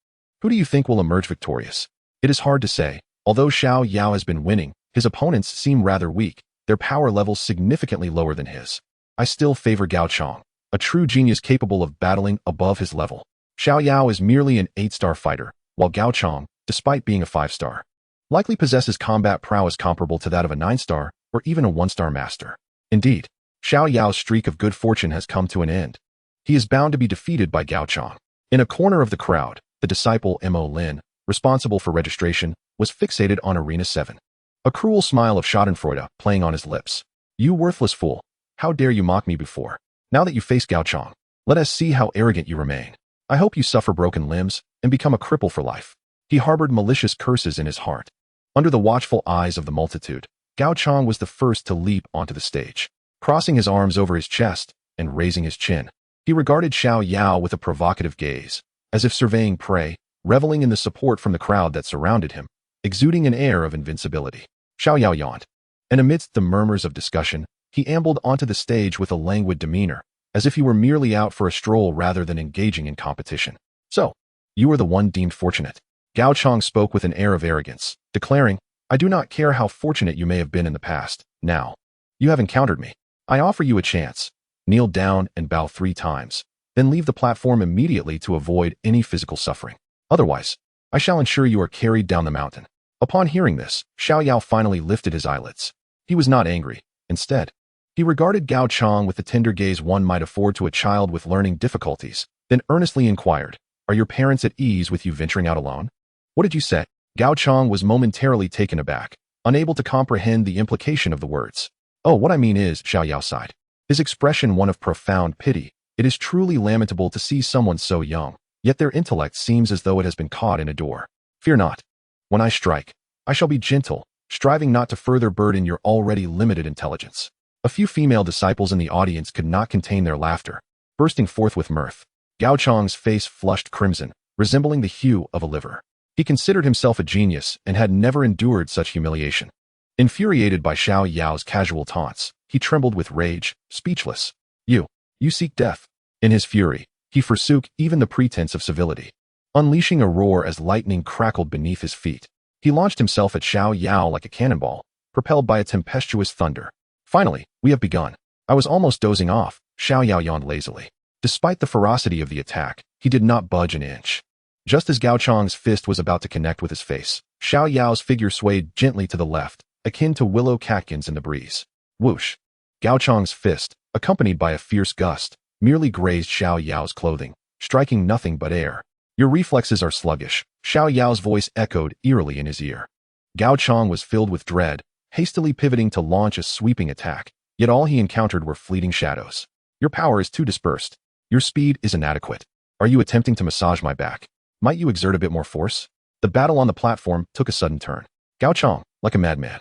Who do you think will emerge victorious? It is hard to say. Although Xiao Yao has been winning, his opponents seem rather weak, their power levels significantly lower than his. I still favor Gao Chong, a true genius capable of battling above his level. Xiao Yao is merely an 8-star fighter, while Gao Chong, despite being a 5-star, likely possesses combat prowess comparable to that of a 9-star or even a 1-star master. Indeed, Xiao Yao's streak of good fortune has come to an end. He is bound to be defeated by Gao Chong. In a corner of the crowd, the disciple Mo Lin, responsible for registration, was fixated on Arena 7. A cruel smile of schadenfreude playing on his lips. You worthless fool. How dare you mock me before? Now that you face Gao Chong, let us see how arrogant you remain. I hope you suffer broken limbs and become a cripple for life. He harbored malicious curses in his heart. Under the watchful eyes of the multitude, Gao Chong was the first to leap onto the stage. Crossing his arms over his chest and raising his chin, he regarded Xiao Yao with a provocative gaze, as if surveying prey, reveling in the support from the crowd that surrounded him, exuding an air of invincibility. Xiao Yao yawned, and amidst the murmurs of discussion, he ambled onto the stage with a languid demeanor, as if he were merely out for a stroll rather than engaging in competition. So, you are the one deemed fortunate. Gao Chong spoke with an air of arrogance, declaring, I do not care how fortunate you may have been in the past. Now, you have encountered me. I offer you a chance. Kneel down and bow 3 times, then leave the platform immediately to avoid any physical suffering. Otherwise, I shall ensure you are carried down the mountain. Upon hearing this, Xiao Yao finally lifted his eyelids. He was not angry. Instead, he regarded Gao Chong with the tender gaze one might afford to a child with learning difficulties, then earnestly inquired, Are your parents at ease with you venturing out alone? What did you say? Gao Chong was momentarily taken aback, unable to comprehend the implication of the words. Oh, what I mean is, Xiao Yao sighed, his expression one of profound pity. It is truly lamentable to see someone so young, yet their intellect seems as though it has been caught in a door. Fear not. When I strike, I shall be gentle, striving not to further burden your already limited intelligence. A few female disciples in the audience could not contain their laughter, bursting forth with mirth. Gao Chong's face flushed crimson, resembling the hue of a liver. He considered himself a genius and had never endured such humiliation. Infuriated by Xiao Yao's casual taunts, he trembled with rage, speechless. You seek death. In his fury, he forsook even the pretense of civility. Unleashing a roar as lightning crackled beneath his feet, he launched himself at Xiao Yao like a cannonball, propelled by a tempestuous thunder. Finally, we have begun. I was almost dozing off, Xiao Yao yawned lazily. Despite the ferocity of the attack, he did not budge an inch. Just as Gao Chong's fist was about to connect with his face, Xiao Yao's figure swayed gently to the left, akin to willow catkins in the breeze. Whoosh! Gao Chong's fist, accompanied by a fierce gust, merely grazed Xiao Yao's clothing, striking nothing but air. Your reflexes are sluggish, Xiao Yao's voice echoed eerily in his ear. Gao Chong was filled with dread, hastily pivoting to launch a sweeping attack, yet all he encountered were fleeting shadows. Your power is too dispersed. Your speed is inadequate. Are you attempting to massage my back? Might you exert a bit more force? The battle on the platform took a sudden turn. Gao Chong, like a madman,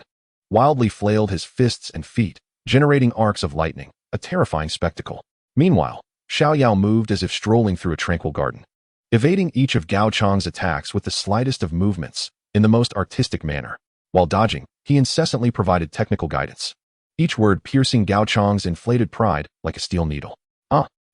wildly flailed his fists and feet, generating arcs of lightning, a terrifying spectacle. Meanwhile, Xiao Yao moved as if strolling through a tranquil garden, evading each of Gao Chong's attacks with the slightest of movements, in the most artistic manner. While dodging, he incessantly provided technical guidance, each word piercing Gao Chong's inflated pride like a steel needle.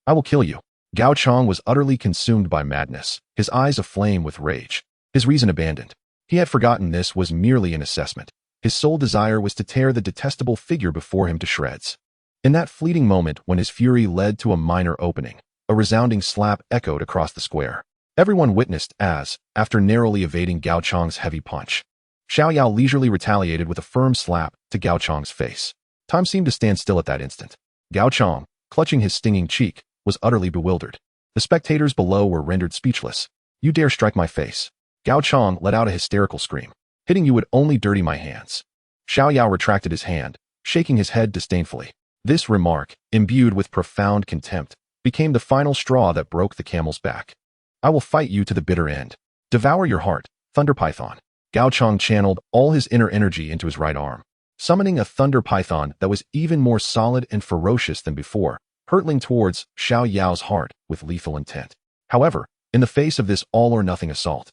I will kill you. Gao Chong was utterly consumed by madness, his eyes aflame with rage, his reason abandoned. He had forgotten this was merely an assessment. His sole desire was to tear the detestable figure before him to shreds. In that fleeting moment when his fury led to a minor opening, a resounding slap echoed across the square. Everyone witnessed as, after narrowly evading Gao Chong's heavy punch, Xiao Yao leisurely retaliated with a firm slap to Gao Chong's face. Time seemed to stand still at that instant. Gao Chong, clutching his stinging cheek, was utterly bewildered. The spectators below were rendered speechless. "You dare strike my face?" Gao Chong let out a hysterical scream. "Hitting you would only dirty my hands." Xiao Yao retracted his hand, shaking his head disdainfully. This remark, imbued with profound contempt, became the final straw that broke the camel's back. "I will fight you to the bitter end. Devour your heart, Thunder Python." Gao Chong channeled all his inner energy into his right arm, summoning a thunder python that was even more solid and ferocious than before, hurtling towards Xiao Yao's heart with lethal intent. However, in the face of this all-or-nothing assault,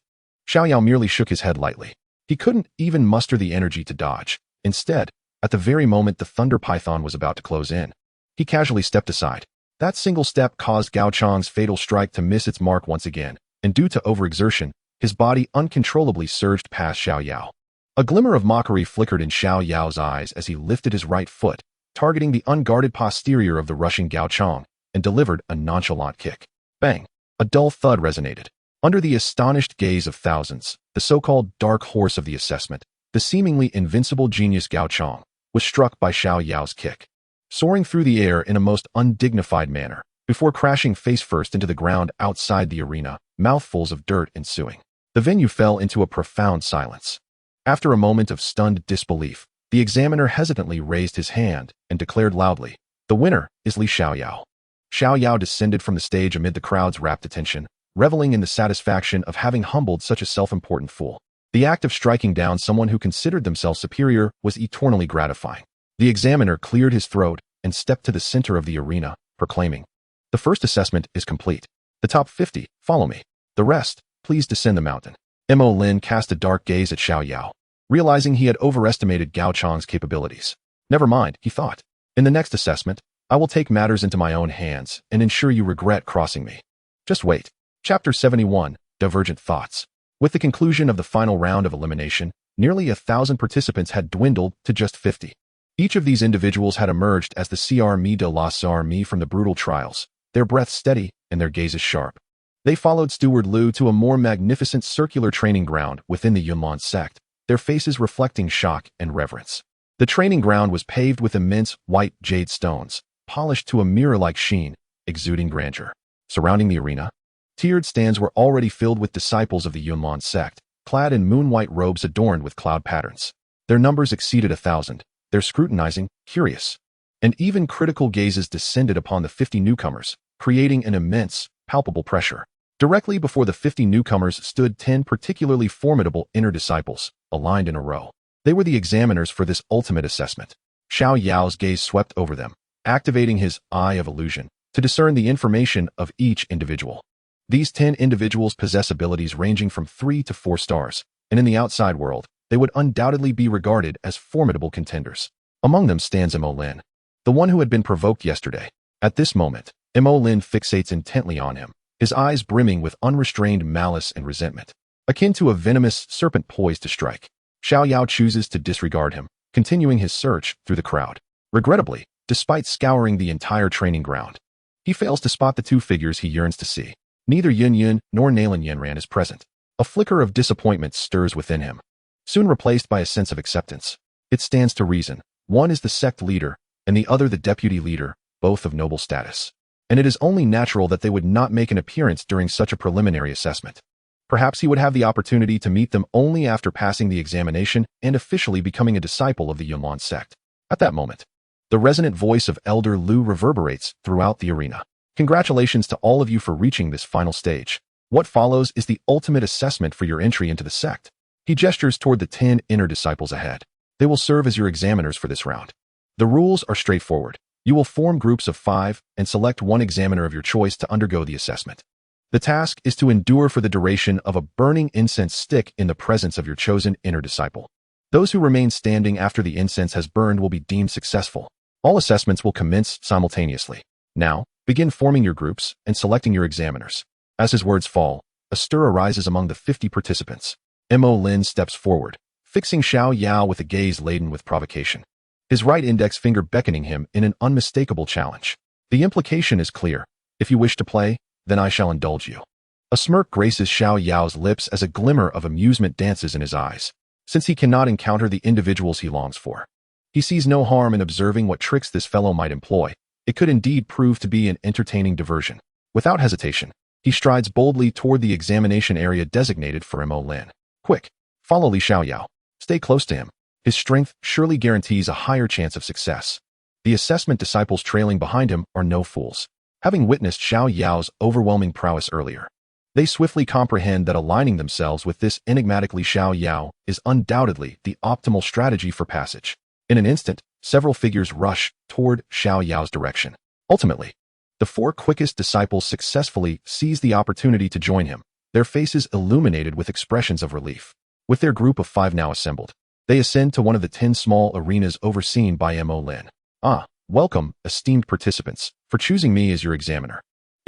Xiao Yao merely shook his head lightly. He couldn't even muster the energy to dodge. Instead, at the very moment the thunder python was about to close in, he casually stepped aside. That single step caused Gao Chong's fatal strike to miss its mark once again, and due to overexertion, his body uncontrollably surged past Xiao Yao. A glimmer of mockery flickered in Xiao Yao's eyes as he lifted his right foot, targeting the unguarded posterior of the rushing Gao Chong, and delivered a nonchalant kick. Bang! A dull thud resonated. Under the astonished gaze of thousands, the so-called dark horse of the assessment, the seemingly invincible genius Gao Chong, was struck by Xiao Yao's kick, soaring through the air in a most undignified manner, before crashing face-first into the ground outside the arena, mouthfuls of dirt ensuing. The venue fell into a profound silence. After a moment of stunned disbelief, the examiner hesitantly raised his hand and declared loudly, "The winner is Li Xiao Yao." Xiao Yao descended from the stage amid the crowd's rapt attention, reveling in the satisfaction of having humbled such a self-important fool. The act of striking down someone who considered themselves superior was eternally gratifying. The examiner cleared his throat and stepped to the center of the arena, proclaiming, "The first assessment is complete. The top 50, follow me. The rest, please descend the mountain." Mo Lin cast a dark gaze at Xiao Yao, realizing he had overestimated Gao Chong's capabilities. Never mind, he thought. In the next assessment, I will take matters into my own hands and ensure you regret crossing me. Just wait. Chapter 71, Divergent Thoughts. With the conclusion of the final round of elimination, nearly 1,000 participants had dwindled to just 50. Each of these individuals had emerged as the Crme de la Sarme from the brutal trials, their breath steady and their gazes sharp. They followed Steward Lu to a more magnificent circular training ground within the Unveiling sect, their faces reflecting shock and reverence. The training ground was paved with immense white jade stones, polished to a mirror-like sheen, exuding grandeur. Surrounding the arena, tiered stands were already filled with disciples of the Yunlong sect, clad in moon-white robes adorned with cloud patterns. Their numbers exceeded 1,000, their scrutinizing, curious, and even critical gazes descended upon the 50 newcomers, creating an immense, palpable pressure. Directly before the 50 newcomers stood 10 particularly formidable inner disciples, aligned in a row. They were the examiners for this ultimate assessment. Xiao Yao's gaze swept over them, activating his eye of illusion to discern the information of each individual. These 10 individuals possess abilities ranging from 3 to 4 stars, and in the outside world, they would undoubtedly be regarded as formidable contenders. Among them stands Mo Lin, the one who had been provoked yesterday. At this moment, Mo Lin fixates intently on him, his eyes brimming with unrestrained malice and resentment, akin to a venomous serpent poised to strike. Xiao Yao chooses to disregard him, continuing his search through the crowd. Regrettably, despite scouring the entire training ground, he fails to spot the two figures he yearns to see. Neither Yun Yun nor Nalan Yanran is present. A flicker of disappointment stirs within him, soon replaced by a sense of acceptance. It stands to reason. One is the sect leader, and the other the deputy leader, both of noble status. And it is only natural that they would not make an appearance during such a preliminary assessment. Perhaps he would have the opportunity to meet them only after passing the examination and officially becoming a disciple of the Yunlong sect. At that moment, the resonant voice of Elder Lu reverberates throughout the arena. Congratulations to all of you for reaching this final stage. What follows is the ultimate assessment for your entry into the sect. He gestures toward the 10 inner disciples ahead. They will serve as your examiners for this round. The rules are straightforward. You will form groups of 5 and select one examiner of your choice to undergo the assessment. The task is to endure for the duration of a burning incense stick in the presence of your chosen inner disciple. Those who remain standing after the incense has burned will be deemed successful. All assessments will commence simultaneously. Now, begin forming your groups and selecting your examiners. As his words fall, a stir arises among the 50 participants. Mo Lin steps forward, fixing Xiao Yao with a gaze laden with provocation, his right index finger beckoning him in an unmistakable challenge. The implication is clear. If you wish to play, then I shall indulge you. A smirk graces Xiao Yao's lips as a glimmer of amusement dances in his eyes, since he cannot encounter the individuals he longs for. He sees no harm in observing what tricks this fellow might employ. It could indeed prove to be an entertaining diversion. Without hesitation, he strides boldly toward the examination area designated for Mo Lin. Quick, follow Li Xiao Yao. Stay close to him. His strength surely guarantees a higher chance of success. The assessment disciples trailing behind him are no fools. Having witnessed Xiao Yao's overwhelming prowess earlier, they swiftly comprehend that aligning themselves with this enigmatic Li Xiao Yao is undoubtedly the optimal strategy for passage. In an instant, several figures rush toward Xiao Yao's direction. Ultimately, the 4 quickest disciples successfully seize the opportunity to join him, their faces illuminated with expressions of relief. With their group of 5 now assembled, they ascend to one of the 10 small arenas overseen by Mo Lin. Welcome, esteemed participants, for choosing me as your examiner.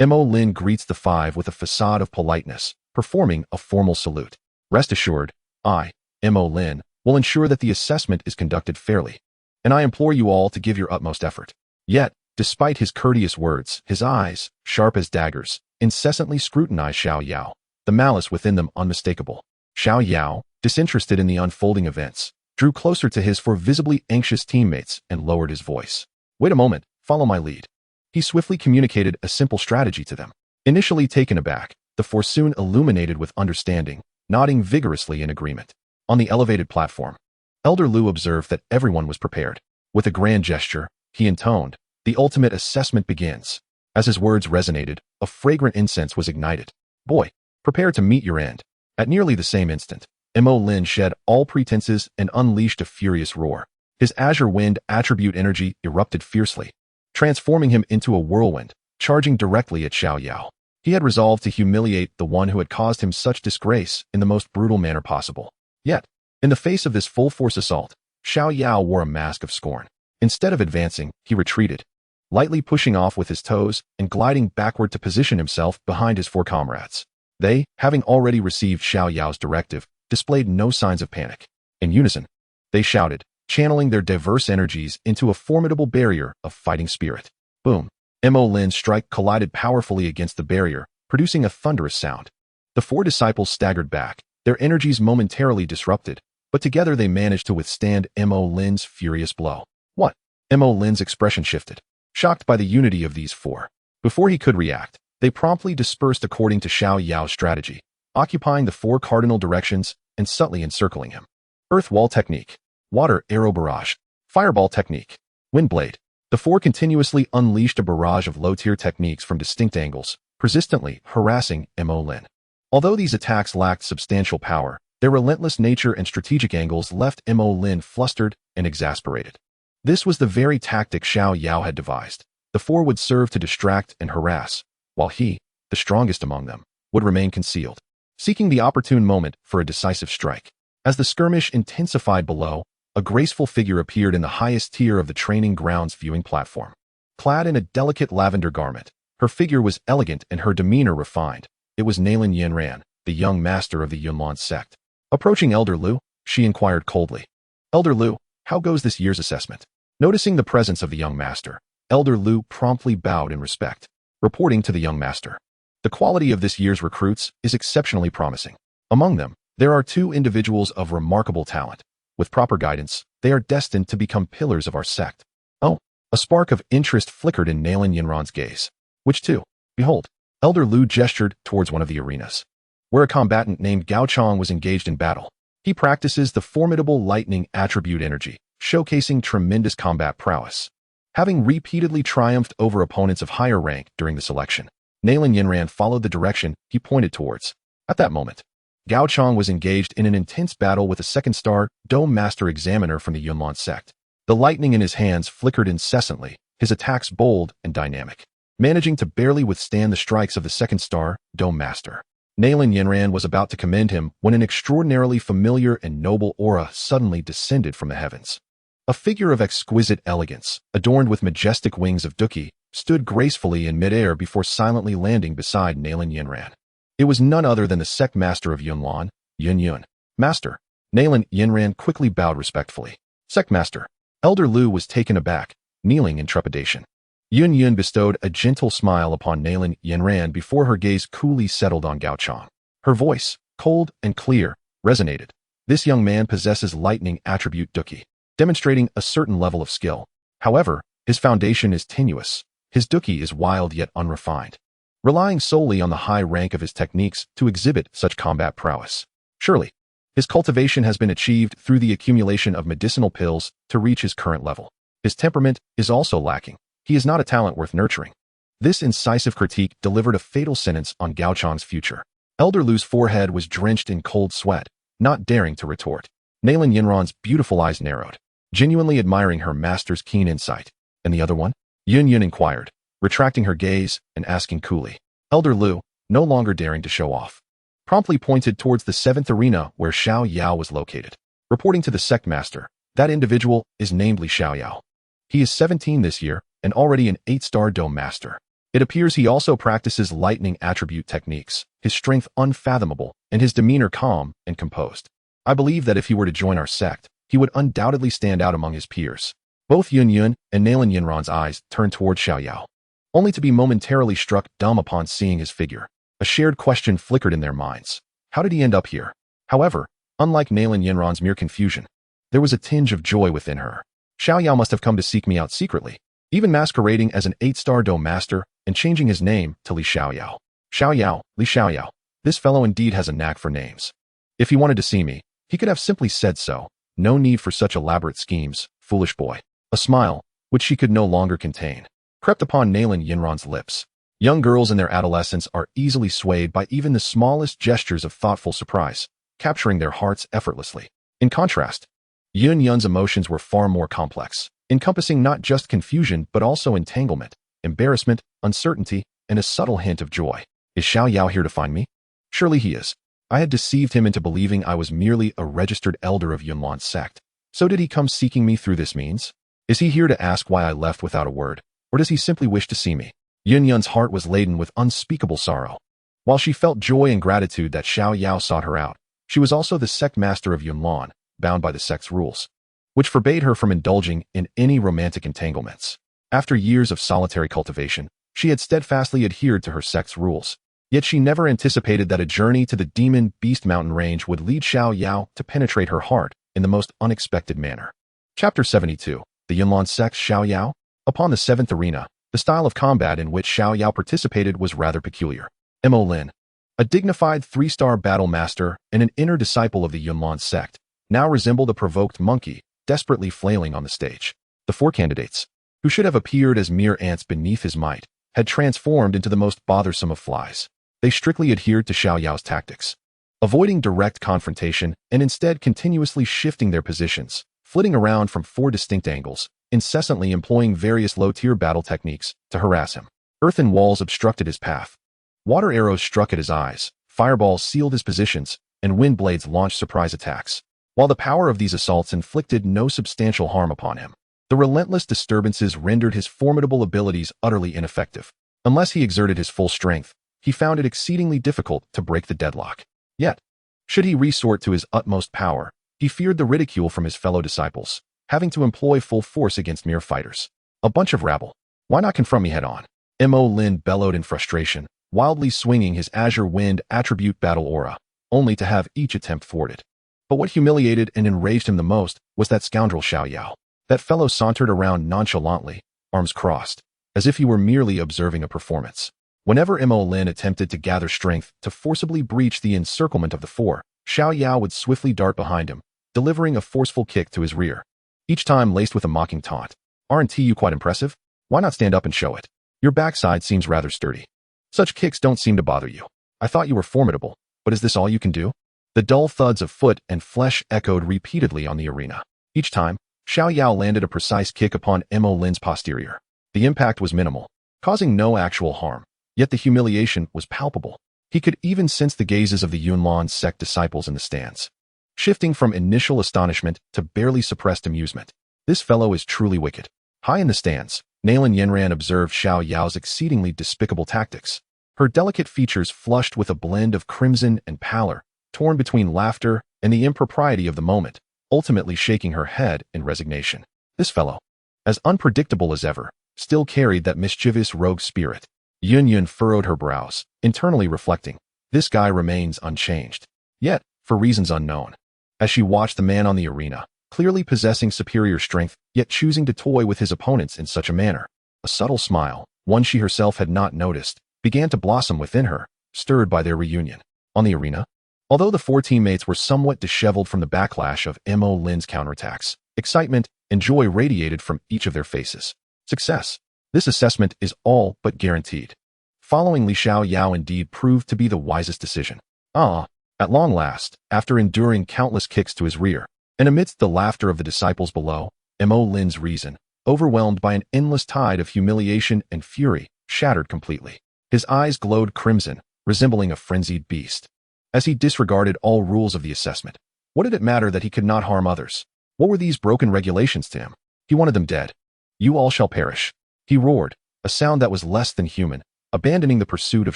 Mo Lin greets the 5 with a facade of politeness, performing a formal salute. Rest assured, I, Mo Lin, will ensure that the assessment is conducted fairly, and I implore you all to give your utmost effort. Yet, despite his courteous words, his eyes, sharp as daggers, incessantly scrutinize Xiao Yao, the malice within them unmistakable. Xiao Yao, disinterested in the unfolding events, drew closer to his 4 visibly anxious teammates and lowered his voice. Wait a moment, follow my lead. He swiftly communicated a simple strategy to them. Initially taken aback, the 4 soon illuminated with understanding, nodding vigorously in agreement. On the elevated platform, Elder Lu observed that everyone was prepared. With a grand gesture, he intoned, "The ultimate assessment begins." As his words resonated, a fragrant incense was ignited. Boy, prepare to meet your end. At nearly the same instant, Mo Lin shed all pretenses and unleashed a furious roar. His azure wind attribute energy erupted fiercely, transforming him into a whirlwind, charging directly at Xiao Yao. He had resolved to humiliate the one who had caused him such disgrace in the most brutal manner possible. Yet, in the face of this full-force assault, Xiao Yao wore a mask of scorn. Instead of advancing, he retreated, lightly pushing off with his toes and gliding backward to position himself behind his 4 comrades. They, having already received Xiao Yao's directive, displayed no signs of panic. In unison, they shouted, channeling their diverse energies into a formidable barrier of fighting spirit. Boom! Mo Lin's strike collided powerfully against the barrier, producing a thunderous sound. The 4 disciples staggered back, their energies momentarily disrupted, but together they managed to withstand Mo Lin's furious blow. What? Mo Lin's expression shifted, shocked by the unity of these 4. Before he could react, they promptly dispersed according to Xiao Yao's strategy, occupying the 4 cardinal directions and subtly encircling him. Earth Wall Technique, Water Arrow Barrage, Fireball Technique, Wind Blade. The 4 continuously unleashed a barrage of low-tier techniques from distinct angles, persistently harassing Mo Lin. Although these attacks lacked substantial power, their relentless nature and strategic angles left Mo Lin flustered and exasperated. This was the very tactic Xiao Yao had devised. The 4 would serve to distract and harass, while he, the strongest among them, would remain concealed, seeking the opportune moment for a decisive strike. As the skirmish intensified below, a graceful figure appeared in the highest tier of the training grounds viewing platform. Clad in a delicate lavender garment, her figure was elegant and her demeanor refined. It was Nalan Yanran, the young master of the Unveiling sect. Approaching Elder Lu, she inquired coldly, "Elder Lu, how goes this year's assessment?" Noticing the presence of the young master, Elder Lu promptly bowed in respect, reporting to the young master, "The quality of this year's recruits is exceptionally promising. Among them, there are 2 individuals of remarkable talent. With proper guidance, they are destined to become pillars of our sect." Oh, a spark of interest flickered in Nalan Yanran's gaze. "Which 2? Behold." Elder Lu gestured towards one of the arenas, where a combatant named Gao Chong was engaged in battle. He practices the formidable lightning attribute energy, showcasing tremendous combat prowess. Having repeatedly triumphed over opponents of higher rank during the selection, Nalan Yanran followed the direction he pointed towards. At that moment, Gao Chong was engaged in an intense battle with a 2nd-star Dome Master Examiner from the Unveiling sect. The lightning in his hands flickered incessantly, his attacks bold and dynamic, managing to barely withstand the strikes of the 2nd-star Dome Master. Nalan Yanran was about to commend him when an extraordinarily familiar and noble aura suddenly descended from the heavens. A figure of exquisite elegance, adorned with majestic wings of Dou Qi, stood gracefully in midair before silently landing beside Nalan Yanran. It was none other than the sect master of Yunlan, Yun Yun. "Master." Nalan Yanran quickly bowed respectfully. "Sect master." Elder Lu was taken aback, kneeling in trepidation. Yun Yun bestowed a gentle smile upon Nalan Yanran before her gaze coolly settled on Gao Chong. Her voice, cold and clear, resonated. "This young man possesses lightning attribute Dou Qi. demonstrating a certain level of skill. However, his foundation is tenuous. His Dou Qi is wild yet unrefined, relying solely on the high rank of his techniques to exhibit such combat prowess. Surely, his cultivation has been achieved through the accumulation of medicinal pills to reach his current level. His temperament is also lacking. He is not a talent worth nurturing. This incisive critique delivered a fatal sentence on Gao Chong's future. Elder Lu's forehead was drenched in cold sweat, not daring to retort. Nalan Yanran's beautiful eyes narrowed, genuinely admiring her master's keen insight. And the other one? Yun inquired, retracting her gaze and asking coolly. Elder Lu, no longer daring to show off, promptly pointed towards the 7th arena where Xiao Yao was located. Reporting to the sect master, that individual is namely Xiao Yao. He is 17 this year and already an 8-star dome master. It appears he also practices lightning attribute techniques, his strength unfathomable and his demeanor calm and composed. I believe that if he were to join our sect, he would undoubtedly stand out among his peers. Both Yun and Nalan Yanran's eyes turned toward Xiao Yao, only to be momentarily struck dumb upon seeing his figure. A shared question flickered in their minds. How did he end up here? However, unlike Nalan Yanran's mere confusion, there was a tinge of joy within her. Xiao Yao must have come to seek me out secretly, even masquerading as an 8-star dome master and changing his name to Li Xiao Yao. Xiao Yao, Li Xiao Yao. This fellow indeed has a knack for names. If he wanted to see me, he could have simply said so. No need for such elaborate schemes, foolish boy. A smile, which she could no longer contain, crept upon Nalan Yanran's lips. Young girls in their adolescence are easily swayed by even the smallest gestures of thoughtful surprise, capturing their hearts effortlessly. In contrast, Yun's emotions were far more complex, encompassing not just confusion but also entanglement, embarrassment, uncertainty, and a subtle hint of joy. Is Xiao Yao here to find me? Surely he is. I had deceived him into believing I was merely a registered elder of Yunlan's sect. So did he come seeking me through this means? Is he here to ask why I left without a word, or does he simply wish to see me? Yun's heart was laden with unspeakable sorrow. While she felt joy and gratitude that Xiao Yao sought her out, she was also the sect master of Yunlan, bound by the sect's rules, which forbade her from indulging in any romantic entanglements. After years of solitary cultivation, she had steadfastly adhered to her sect's rules. Yet she never anticipated that a journey to the Demon Beast Mountain range would lead Xiao Yao to penetrate her heart in the most unexpected manner. Chapter 72. The Yunlan Sect's Xiao Yao. Upon the 7th arena, the style of combat in which Xiao Yao participated was rather peculiar. Mo Lin, a dignified 3-star battle master and an inner disciple of the Yunlan sect, now resembled a provoked monkey, desperately flailing on the stage. The 4 candidates, who should have appeared as mere ants beneath his might, had transformed into the most bothersome of flies. They strictly adhered to Xiao Yao's tactics, avoiding direct confrontation and instead continuously shifting their positions, flitting around from 4 distinct angles, incessantly employing various low-tier battle techniques to harass him. Earthen walls obstructed his path. Water arrows struck at his eyes, fireballs sealed his positions, and wind blades launched surprise attacks. While the power of these assaults inflicted no substantial harm upon him, the relentless disturbances rendered his formidable abilities utterly ineffective. Unless he exerted his full strength, he found it exceedingly difficult to break the deadlock. Yet, should he resort to his utmost power, he feared the ridicule from his fellow disciples, having to employ full force against mere fighters. A bunch of rabble. Why not confront me head-on? Mo Lin bellowed in frustration, wildly swinging his Azure Wind attribute battle aura, only to have each attempt thwarted. But what humiliated and enraged him the most was that scoundrel Xiao Yao. That fellow sauntered around nonchalantly, arms crossed, as if he were merely observing a performance. Whenever Mo Lin attempted to gather strength to forcibly breach the encirclement of the 4, Xiao Yao would swiftly dart behind him, delivering a forceful kick to his rear, each time laced with a mocking taunt. Aren't you quite impressive? Why not stand up and show it? Your backside seems rather sturdy. Such kicks don't seem to bother you. I thought you were formidable, but is this all you can do? The dull thuds of foot and flesh echoed repeatedly on the arena. Each time, Xiao Yao landed a precise kick upon Mo Lin's posterior. The impact was minimal, causing no actual harm. Yet the humiliation was palpable. He could even sense the gazes of the Yunlan sect disciples in the stands, shifting from initial astonishment to barely suppressed amusement. This fellow is truly wicked. High in the stands, Nalan Yanran observed Xiao Yao's exceedingly despicable tactics. Her delicate features flushed with a blend of crimson and pallor, torn between laughter and the impropriety of the moment, ultimately shaking her head in resignation. This fellow, as unpredictable as ever, still carried that mischievous rogue spirit. Yun furrowed her brows, internally reflecting, this guy remains unchanged. Yet, for reasons unknown. As she watched the man on the arena, clearly possessing superior strength, yet choosing to toy with his opponents in such a manner. A subtle smile, one she herself had not noticed, began to blossom within her, stirred by their reunion. On the arena, although the four teammates were somewhat disheveled from the backlash of Mo Lin's counterattacks, excitement and joy radiated from each of their faces. Success. This assessment is all but guaranteed. Following Xiao Yao indeed proved to be the wisest decision. At long last, after enduring countless kicks to his rear, and amidst the laughter of the disciples below, Mo Lin's reason, overwhelmed by an endless tide of humiliation and fury, shattered completely. His eyes glowed crimson, resembling a frenzied beast. As he disregarded all rules of the assessment, what did it matter that he could not harm others? What were these broken regulations to him? He wanted them dead. You all shall perish. He roared, a sound that was less than human, abandoning the pursuit of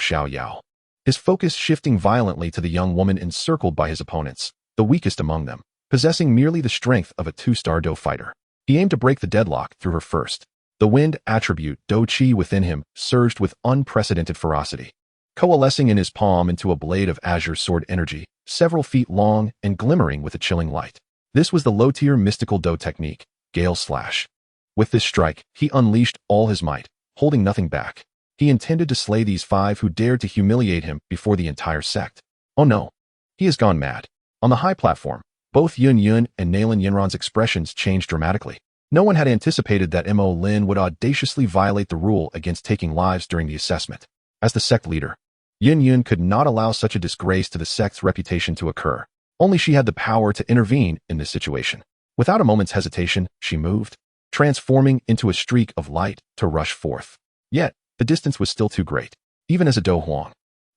Xiao Yao. His focus shifting violently to the young woman encircled by his opponents, the weakest among them, possessing merely the strength of a two-star Dou fighter. He aimed to break the deadlock through her first. The wind attribute Dou Qi within him surged with unprecedented ferocity. Coalescing in his palm into a blade of azure sword energy, several feet long and glimmering with a chilling light. This was the low-tier mystical Dou technique, Gale Slash. With this strike, he unleashed all his might, holding nothing back. He intended to slay these five who dared to humiliate him before the entire sect. Oh no. He has gone mad. On the high platform, both Yun Yun and Nalan Yanran's expressions changed dramatically. No one had anticipated that Mo Lin would audaciously violate the rule against taking lives during the assessment. As the sect leader, Yun Yun could not allow such a disgrace to the sect's reputation to occur. Only she had the power to intervene in this situation. Without a moment's hesitation, she moved, transforming into a streak of light to rush forth. Yet, the distance was still too great. Even as a Dou Huang,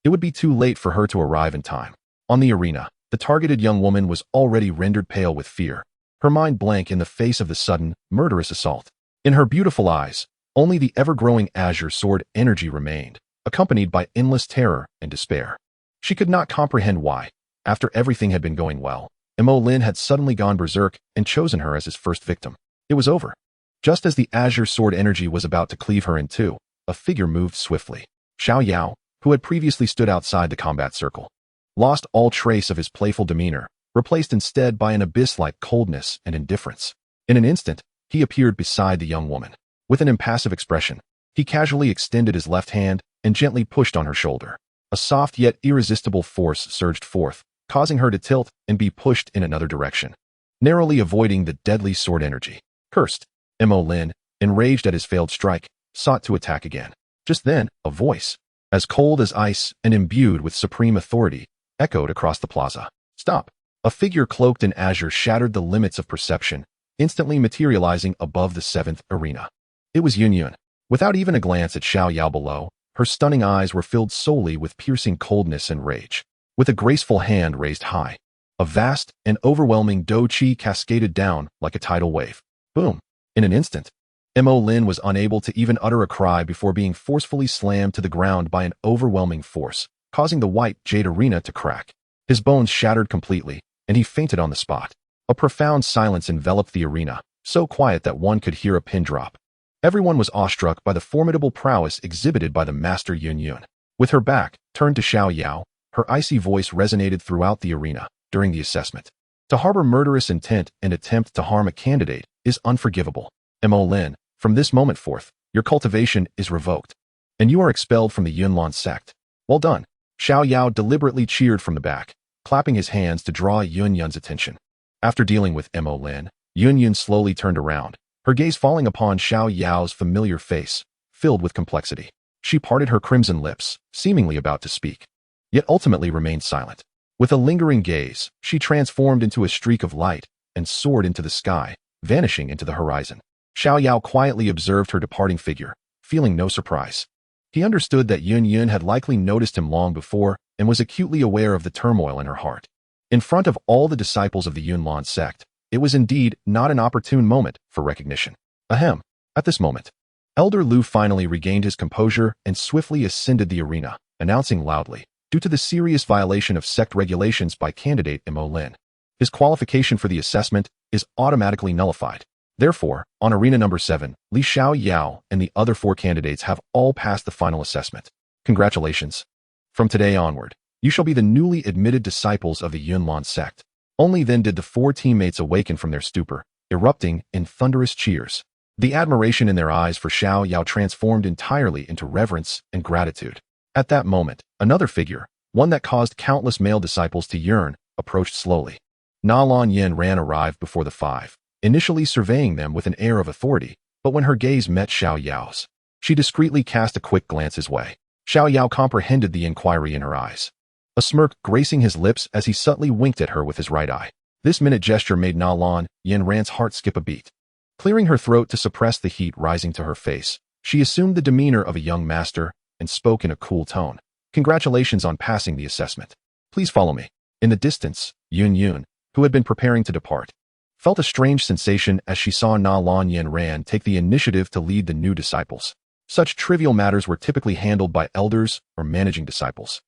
it would be too late for her to arrive in time. On the arena, the targeted young woman was already rendered pale with fear, her mind blank in the face of the sudden, murderous assault. In her beautiful eyes, only the ever-growing azure sword energy remained, accompanied by endless terror and despair. She could not comprehend why, after everything had been going well, Mo Lin had suddenly gone berserk and chosen her as his first victim. It was over. Just as the azure sword energy was about to cleave her in two, a figure moved swiftly. Xiao Yao, who had previously stood outside the combat circle, lost all trace of his playful demeanor, replaced instead by an abyss-like coldness and indifference. In an instant, he appeared beside the young woman. With an impassive expression, he casually extended his left hand and gently pushed on her shoulder. A soft yet irresistible force surged forth, causing her to tilt and be pushed in another direction, narrowly avoiding the deadly sword energy. Cursed, Mo Lin, enraged at his failed strike, sought to attack again. Just then, a voice, as cold as ice and imbued with supreme authority, echoed across the plaza. Stop! A figure cloaked in azure shattered the limits of perception, instantly materializing above the seventh arena. It was Yun Yun. Without even a glance at Xiao Yao below, her stunning eyes were filled solely with piercing coldness and rage. With a graceful hand raised high, a vast and overwhelming Dou Qi cascaded down like a tidal wave. Boom! In an instant, Mo Lin was unable to even utter a cry before being forcefully slammed to the ground by an overwhelming force, causing the white jade arena to crack. His bones shattered completely, and he fainted on the spot. A profound silence enveloped the arena, so quiet that one could hear a pin drop. Everyone was awestruck by the formidable prowess exhibited by the master Yun Yun. With her back turned to Xiao Yao, her icy voice resonated throughout the arena during the assessment. To harbor murderous intent and attempt to harm a candidate is unforgivable. Mo Lin, from this moment forth, your cultivation is revoked, and you are expelled from the Yunlan sect. Well done. Xiao Yao deliberately cheered from the back, clapping his hands to draw Yun Yun's attention. After dealing with Mo Lin, Yun Yun slowly turned around, her gaze falling upon Xiao Yao's familiar face, filled with complexity. She parted her crimson lips, seemingly about to speak, yet ultimately remained silent. With a lingering gaze, she transformed into a streak of light and soared into the sky, vanishing into the horizon. Xiao Yao quietly observed her departing figure, feeling no surprise. He understood that Yun Yun had likely noticed him long before and was acutely aware of the turmoil in her heart. In front of all the disciples of the Yunlan sect, it was indeed not an opportune moment for recognition. Ahem. At this moment, Elder Lu finally regained his composure and swiftly ascended the arena, announcing loudly, due to the serious violation of sect regulations by candidate Mo Lin, his qualification for the assessment is automatically nullified. Therefore, on arena number 7, Li Xiao Yao and the other 4 candidates have all passed the final assessment. Congratulations. From today onward, you shall be the newly admitted disciples of the Yunlan sect. Only then did the four teammates awaken from their stupor, erupting in thunderous cheers. The admiration in their eyes for Xiao Yao transformed entirely into reverence and gratitude. At that moment, another figure, one that caused countless male disciples to yearn, approached slowly. Nalan Yanran arrived before the five, initially surveying them with an air of authority, but when her gaze met Xiao Yao's, she discreetly cast a quick glance his way. Xiao Yao comprehended the inquiry in her eyes, a smirk gracing his lips as he subtly winked at her with his right eye. This minute gesture made Nalan Yanran's heart skip a beat. Clearing her throat to suppress the heat rising to her face, she assumed the demeanor of a young master and spoke in a cool tone. Congratulations on passing the assessment. Please follow me. In the distance, Yun, who had been preparing to depart, felt a strange sensation as she saw Nalan Yanran take the initiative to lead the new disciples. Such trivial matters were typically handled by elders or managing disciples.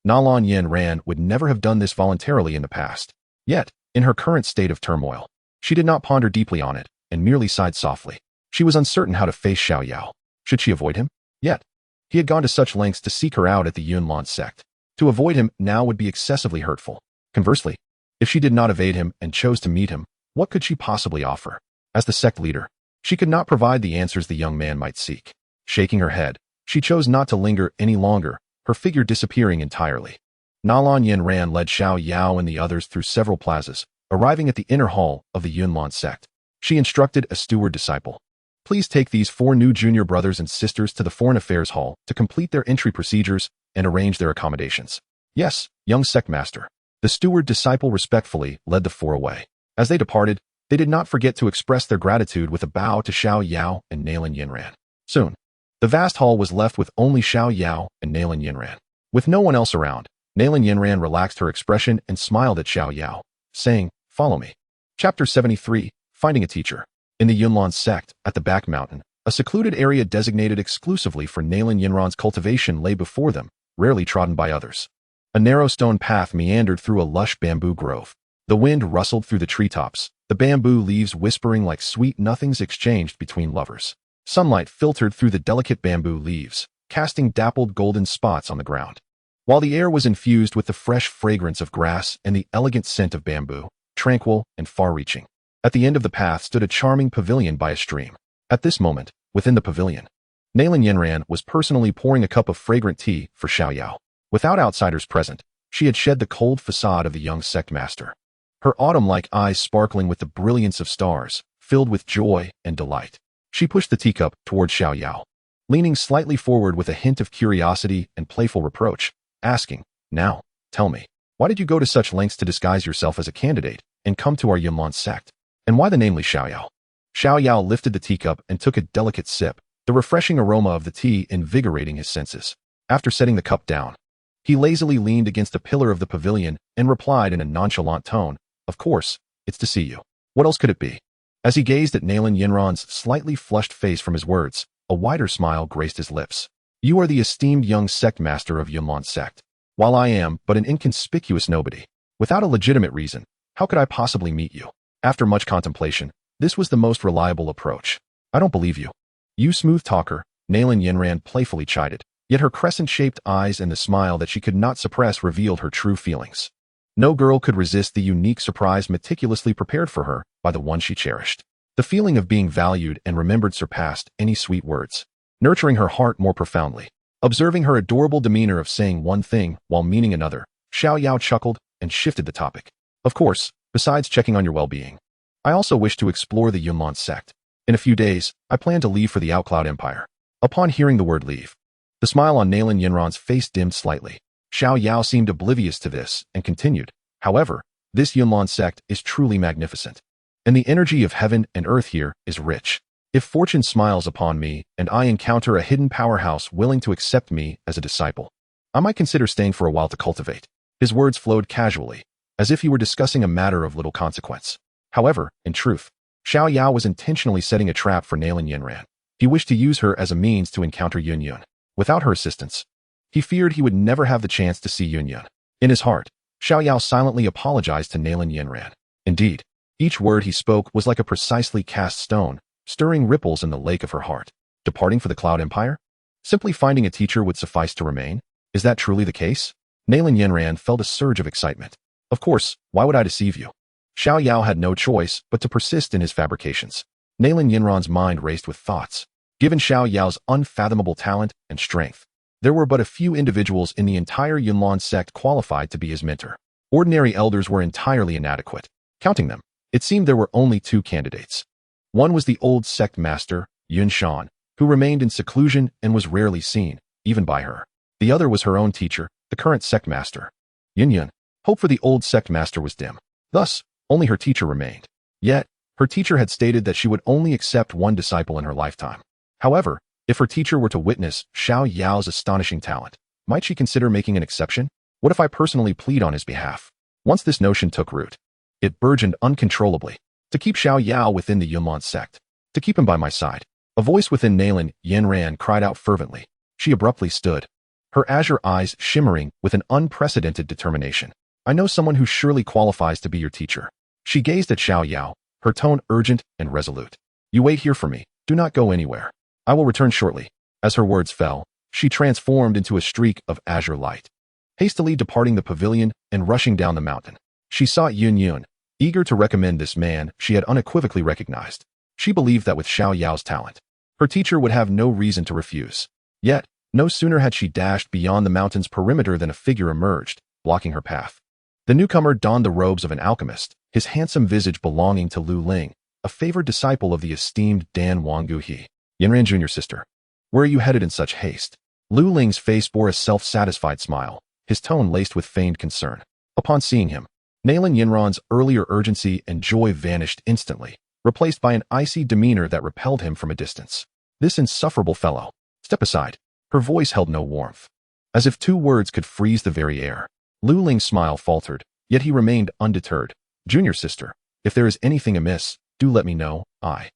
Nalan Yanran would never have done this voluntarily in the past. Yet, in her current state of turmoil, she did not ponder deeply on it and merely sighed softly. She was uncertain how to face Xiao Yao. Should she avoid him? Yet, he had gone to such lengths to seek her out at the Yunlan sect. To avoid him now would be excessively hurtful. Conversely, if she did not evade him and chose to meet him, what could she possibly offer? As the sect leader, she could not provide the answers the young man might seek. Shaking her head, she chose not to linger any longer, her figure disappearing entirely. Nalan Yanran led Xiao Yao and the others through several plazas, arriving at the inner hall of the Yunlan sect. She instructed a steward disciple. Please take these four new junior brothers and sisters to the Foreign Affairs Hall to complete their entry procedures and arrange their accommodations. Yes, young sect master. The steward disciple respectfully led the four away. As they departed, they did not forget to express their gratitude with a bow to Xiao Yao and Nalan Yanran. Soon, the vast hall was left with only Xiao Yao and Nalan Yanran. With no one else around, Nalan Yanran relaxed her expression and smiled at Xiao Yao, saying, "Follow me." Chapter 73, Finding a Teacher. In the Yunlan sect, at the back mountain, a secluded area designated exclusively for Nalan Yanran's cultivation lay before them, rarely trodden by others. A narrow stone path meandered through a lush bamboo grove. The wind rustled through the treetops, the bamboo leaves whispering like sweet nothings exchanged between lovers. Sunlight filtered through the delicate bamboo leaves, casting dappled golden spots on the ground. While the air was infused with the fresh fragrance of grass and the elegant scent of bamboo, tranquil and far-reaching. At the end of the path stood a charming pavilion by a stream. At this moment, within the pavilion, Nalan Yanran was personally pouring a cup of fragrant tea for Xiao Yao. Without outsiders present, she had shed the cold facade of the young sect master. Her autumn-like eyes sparkling with the brilliance of stars, filled with joy and delight. She pushed the teacup toward Xiao Yao, leaning slightly forward with a hint of curiosity and playful reproach, asking, "Now, tell me, why did you go to such lengths to disguise yourself as a candidate and come to our Yunlan sect? And why the namely Xiao Yao?" Xiao Yao lifted the teacup and took a delicate sip, the refreshing aroma of the tea invigorating his senses. After setting the cup down, he lazily leaned against a pillar of the pavilion and replied in a nonchalant tone, "Of course, it's to see you. What else could it be?" As he gazed at Nalan Yanran's slightly flushed face from his words, a wider smile graced his lips. "You are the esteemed young sect master of Yunlan sect, while I am but an inconspicuous nobody. Without a legitimate reason, how could I possibly meet you?" After much contemplation, this was the most reliable approach. "I don't believe you. You smooth talker," Nalan Yanran playfully chided, yet her crescent-shaped eyes and the smile that she could not suppress revealed her true feelings. No girl could resist the unique surprise meticulously prepared for her by the one she cherished. The feeling of being valued and remembered surpassed any sweet words, nurturing her heart more profoundly. Observing her adorable demeanor of saying one thing while meaning another, Xiao Yao chuckled and shifted the topic. "Of course, besides checking on your well-being, I also wish to explore the Yunlan sect. In a few days, I plan to leave for the Outcloud Empire." Upon hearing the word leave, the smile on Nalan Yanran's face dimmed slightly. Xiao Yao seemed oblivious to this and continued, "However, this Yunlan sect is truly magnificent, and the energy of heaven and earth here is rich. If fortune smiles upon me and I encounter a hidden powerhouse willing to accept me as a disciple, I might consider staying for a while to cultivate." His words flowed casually, as if he were discussing a matter of little consequence. However, in truth, Xiao Yao was intentionally setting a trap for Nalan Yanran. He wished to use her as a means to encounter Yun. Without her assistance, he feared he would never have the chance to see Yun. In his heart, Xiao Yao silently apologized to Nalan Yanran. Indeed, each word he spoke was like a precisely cast stone, stirring ripples in the lake of her heart. Departing for the Cloud Empire? Simply finding a teacher would suffice to remain? Is that truly the case? Nalan Yanran felt a surge of excitement. "Of course, why would I deceive you? Xiao Yao had no choice but to persist in his fabrications. Nalan Yanran's mind raced with thoughts. Given Xiao Yao's unfathomable talent and strength, there were but a few individuals in the entire Yunlan sect qualified to be his mentor. Ordinary elders were entirely inadequate. Counting them, it seemed there were only two candidates. One was the old sect master, Shan, who remained in seclusion and was rarely seen, even by her. The other was her own teacher, the current sect master. Yun. Hope for the old sect master was dim. Thus, only her teacher remained. Yet, her teacher had stated that she would only accept one disciple in her lifetime. However, if her teacher were to witness Xiao Yao's astonishing talent, might she consider making an exception? What if I personally plead on his behalf? Once this notion took root, it burgeoned uncontrollably. To keep Xiao Yao within the Yunlan sect. To keep him by my side. A voice within Nalan Yanran cried out fervently. She abruptly stood, her azure eyes shimmering with an unprecedented determination. I know someone who surely qualifies to be your teacher. She gazed at Xiao Yao, her tone urgent and resolute. You wait here for me. Do not go anywhere. I will return shortly. As her words fell, she transformed into a streak of azure light. Hastily departing the pavilion and rushing down the mountain, she sought Yun, eager to recommend this man she had unequivocally recognized. She believed that with Xiao Yao's talent, her teacher would have no reason to refuse. Yet, no sooner had she dashed beyond the mountain's perimeter than a figure emerged, blocking her path. The newcomer donned the robes of an alchemist, his handsome visage belonging to Lu Ling, a favored disciple of the esteemed Dan Wangguhi. Yanran Jr. sister. Where are you headed in such haste? Lu Ling's face bore a self-satisfied smile, his tone laced with feigned concern. Upon seeing him, Nalan Yanran's earlier urgency and joy vanished instantly, replaced by an icy demeanor that repelled him from a distance. This insufferable fellow. Step aside. Her voice held no warmth. As if two words could freeze the very air. Lu Ling's smile faltered, yet he remained undeterred. Junior sister, if there is anything amiss, do let me know. I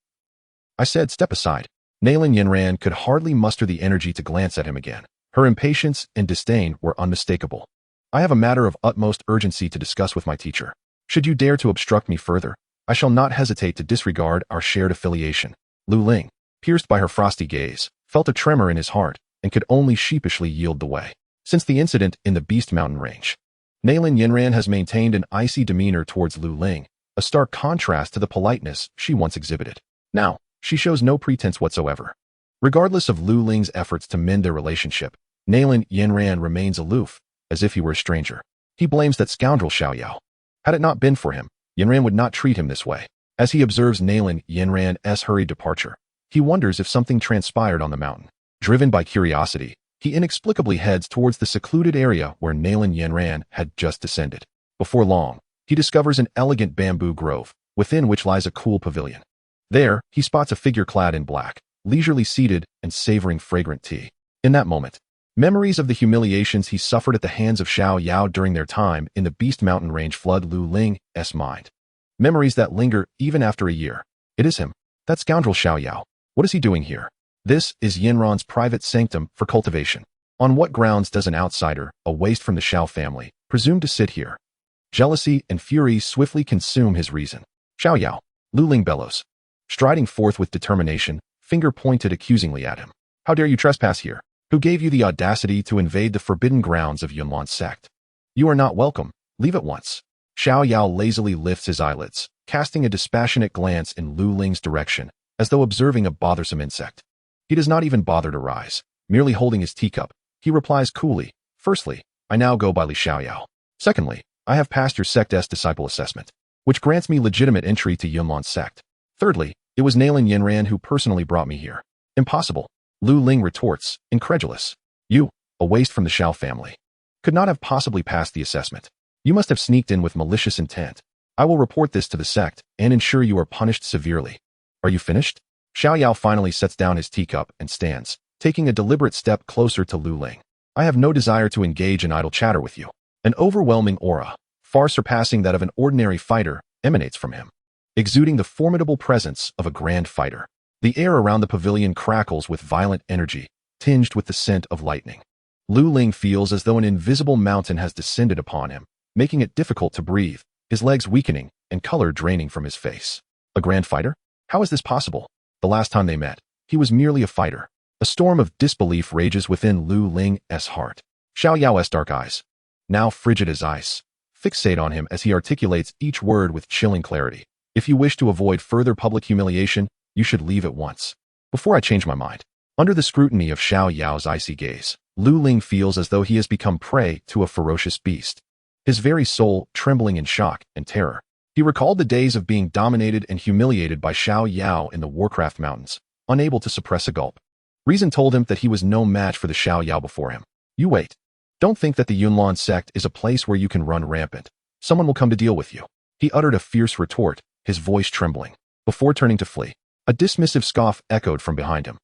said step aside. Nalan Yanran could hardly muster the energy to glance at him again. Her impatience and disdain were unmistakable. I have a matter of utmost urgency to discuss with my teacher. Should you dare to obstruct me further, I shall not hesitate to disregard our shared affiliation. Lu Ling, pierced by her frosty gaze, felt a tremor in his heart and could only sheepishly yield the way. Since the incident in the Beast Mountain range, Nalan Yanran has maintained an icy demeanor towards Lu Ling, a stark contrast to the politeness she once exhibited. Now, she shows no pretense whatsoever. Regardless of Lu Ling's efforts to mend their relationship, Nalan Yanran remains aloof, as if he were a stranger. He blames that scoundrel Xiao Yao. Had it not been for him, Yanran would not treat him this way. As he observes Nalan Yanran's hurried departure, he wonders if something transpired on the mountain. Driven by curiosity, he inexplicably heads towards the secluded area where Nalan Yanran had just descended. Before long, he discovers an elegant bamboo grove, within which lies a cool pavilion. There, he spots a figure clad in black, leisurely seated and savoring fragrant tea. In that moment, memories of the humiliations he suffered at the hands of Xiao Yao during their time in the Beast Mountain range flood Lu Ling's mind. Memories that linger even after a year. It is him, that scoundrel Xiao Yao. What is he doing here? This is Yanran's private sanctum for cultivation. On what grounds does an outsider, a waste from the Xiao family, presume to sit here? Jealousy and fury swiftly consume his reason. Xiao Yao, Lu Ling bellows. Striding forth with determination, finger pointed accusingly at him. How dare you trespass here? Who gave you the audacity to invade the forbidden grounds of Yunlan's sect? You are not welcome. Leave at once. Xiao Yao lazily lifts his eyelids, casting a dispassionate glance in Lu Ling's direction, as though observing a bothersome insect. He does not even bother to rise. Merely holding his teacup, he replies coolly, Firstly, I now go by Li Xiao Yao. Secondly, I have passed your sect's disciple assessment, which grants me legitimate entry to Yunlan's sect. Thirdly, it was Nalan Yanran who personally brought me here. Impossible. Lu Ling retorts, incredulous. You, a waste from the Xiao family, could not have possibly passed the assessment. You must have sneaked in with malicious intent. I will report this to the sect and ensure you are punished severely. Are you finished? Xiao Yao finally sets down his teacup and stands, taking a deliberate step closer to Lu Ling. I have no desire to engage in idle chatter with you. An overwhelming aura, far surpassing that of an ordinary fighter, emanates from him, exuding the formidable presence of a grand fighter. The air around the pavilion crackles with violent energy, tinged with the scent of lightning. Lu Ling feels as though an invisible mountain has descended upon him, making it difficult to breathe, his legs weakening and color draining from his face. A grand fighter? How is this possible? The last time they met, he was merely a fighter. A storm of disbelief rages within Lu Ling's heart. Xiao Yao's dark eyes, now frigid as ice, Fixate on him as he articulates each word with chilling clarity. If you wish to avoid further public humiliation, you should leave at once. Before I change my mind. Under the scrutiny of Xiao Yao's icy gaze, Lu Ling feels as though he has become prey to a ferocious beast. His very soul trembling in shock and terror. He recalled the days of being dominated and humiliated by Xiao Yao in the Warcraft Mountains, unable to suppress a gulp. Reason told him that he was no match for the Xiao Yao before him. You wait. Don't think that the Yunlan sect is a place where you can run rampant. Someone will come to deal with you. He uttered a fierce retort, his voice trembling, before turning to flee. A dismissive scoff echoed from behind him.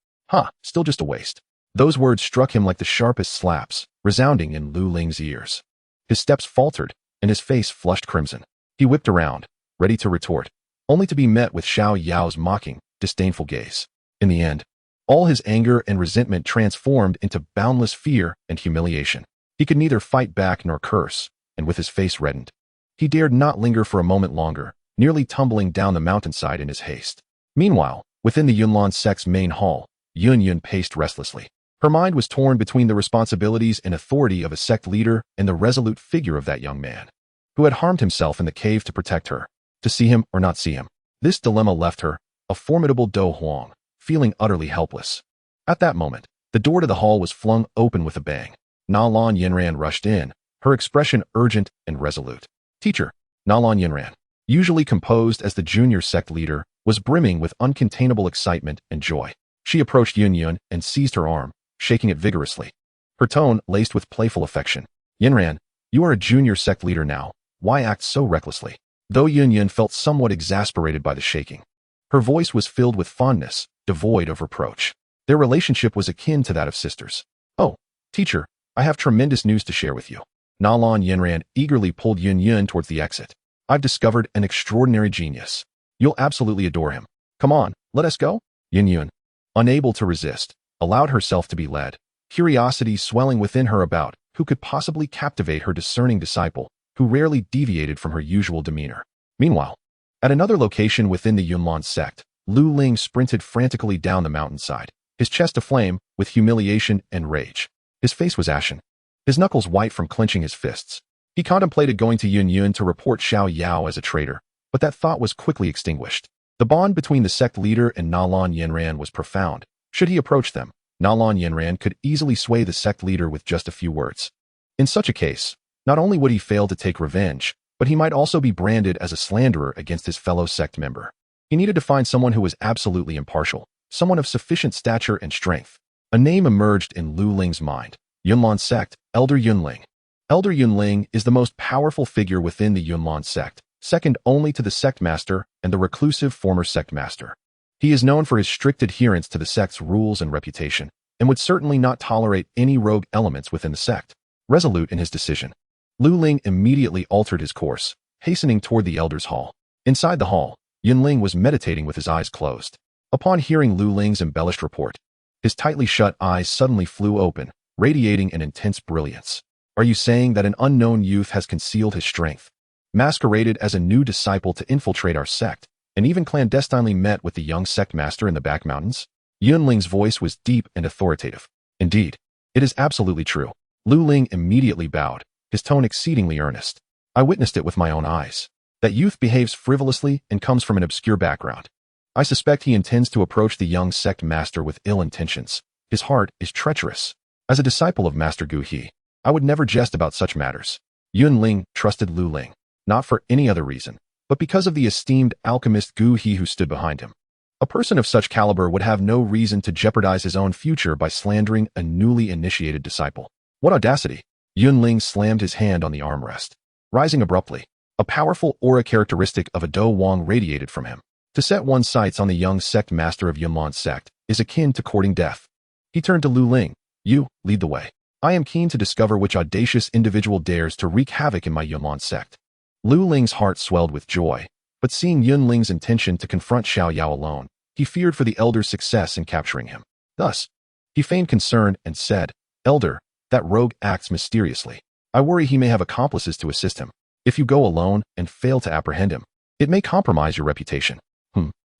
Still just a waste. Those words struck him like the sharpest slaps, resounding in Lu Ling's ears. His steps faltered, and his face flushed crimson. He whipped around, ready to retort, only to be met with Xiao Yao's mocking, disdainful gaze. In the end, all his anger and resentment transformed into boundless fear and humiliation. He could neither fight back nor curse, and with his face reddened, he dared not linger for a moment longer, nearly tumbling down the mountainside in his haste. Meanwhile, within the Yunlan sect's main hall, Yun paced restlessly. Her mind was torn between the responsibilities and authority of a sect leader and the resolute figure of that young man, who had harmed himself in the cave to protect her. To see him or not see him. This dilemma left her, a formidable Dou Huang, feeling utterly helpless. At that moment, the door to the hall was flung open with a bang. Nalan Yanran rushed in, her expression urgent and resolute. Teacher, Nalan Yanran, usually composed as the junior sect leader, was brimming with uncontainable excitement and joy. She approached Yun and seized her arm, shaking it vigorously. Her tone laced with playful affection. Yanran, you are a junior sect leader now. Why act so recklessly? Though Yun felt somewhat exasperated by the shaking, her voice was filled with fondness, devoid of reproach. Their relationship was akin to that of sisters. Oh, teacher, I have tremendous news to share with you. Nalan Yanran eagerly pulled Yun towards the exit. I've discovered an extraordinary genius. You'll absolutely adore him. Come on, let us go? Yun, unable to resist, allowed herself to be led, curiosity swelling within her about who could possibly captivate her discerning disciple, who rarely deviated from her usual demeanor. Meanwhile, at another location within the Yunlan sect, Lu Ling sprinted frantically down the mountainside, his chest aflame with humiliation and rage. His face was ashen, his knuckles white from clenching his fists. He contemplated going to Yun to report Xiao Yao as a traitor, but that thought was quickly extinguished. The bond between the sect leader and Nalan Yanran was profound. Should he approach them, Nalan Yanran could easily sway the sect leader with just a few words. In such a case, not only would he fail to take revenge, but he might also be branded as a slanderer against his fellow sect member. He needed to find someone who was absolutely impartial, someone of sufficient stature and strength. A name emerged in Lu Ling's mind. Yunlan sect, Elder Yunling. Elder Yunling is the most powerful figure within the Yunlan sect, second only to the sect master and the reclusive former sect master. He is known for his strict adherence to the sect's rules and reputation, and would certainly not tolerate any rogue elements within the sect. Resolute in his decision, Lu Ling immediately altered his course, hastening toward the Elder's Hall. Inside the hall, Yunling was meditating with his eyes closed. Upon hearing Lu Ling's embellished report, his tightly shut eyes suddenly flew open, radiating an intense brilliance. Are you saying that an unknown youth has concealed his strength, masqueraded as a new disciple to infiltrate our sect, and even clandestinely met with the young sect master in the back mountains? Yunling's voice was deep and authoritative. Indeed, it is absolutely true. Lu Ling immediately bowed, his tone exceedingly earnest. I witnessed it with my own eyes. That youth behaves frivolously and comes from an obscure background. I suspect he intends to approach the young sect master with ill intentions. His heart is treacherous. As a disciple of Master Gu He, I would never jest about such matters. Yunling trusted Lu Ling, not for any other reason, but because of the esteemed alchemist Gu He who stood behind him. A person of such caliber would have no reason to jeopardize his own future by slandering a newly initiated disciple. What audacity! Yunling slammed his hand on the armrest. Rising abruptly, a powerful aura characteristic of a Dou Wang radiated from him. To set one's sights on the young sect master of Yunlan sect is akin to courting death. He turned to Lu Ling. You, lead the way. I am keen to discover which audacious individual dares to wreak havoc in my Yunlan sect. Lu Ling's heart swelled with joy, but seeing Yunling's intention to confront Xiao Yao alone, he feared for the elder's success in capturing him. Thus, he feigned concern and said, Elder, that rogue acts mysteriously. I worry he may have accomplices to assist him. If you go alone and fail to apprehend him, it may compromise your reputation.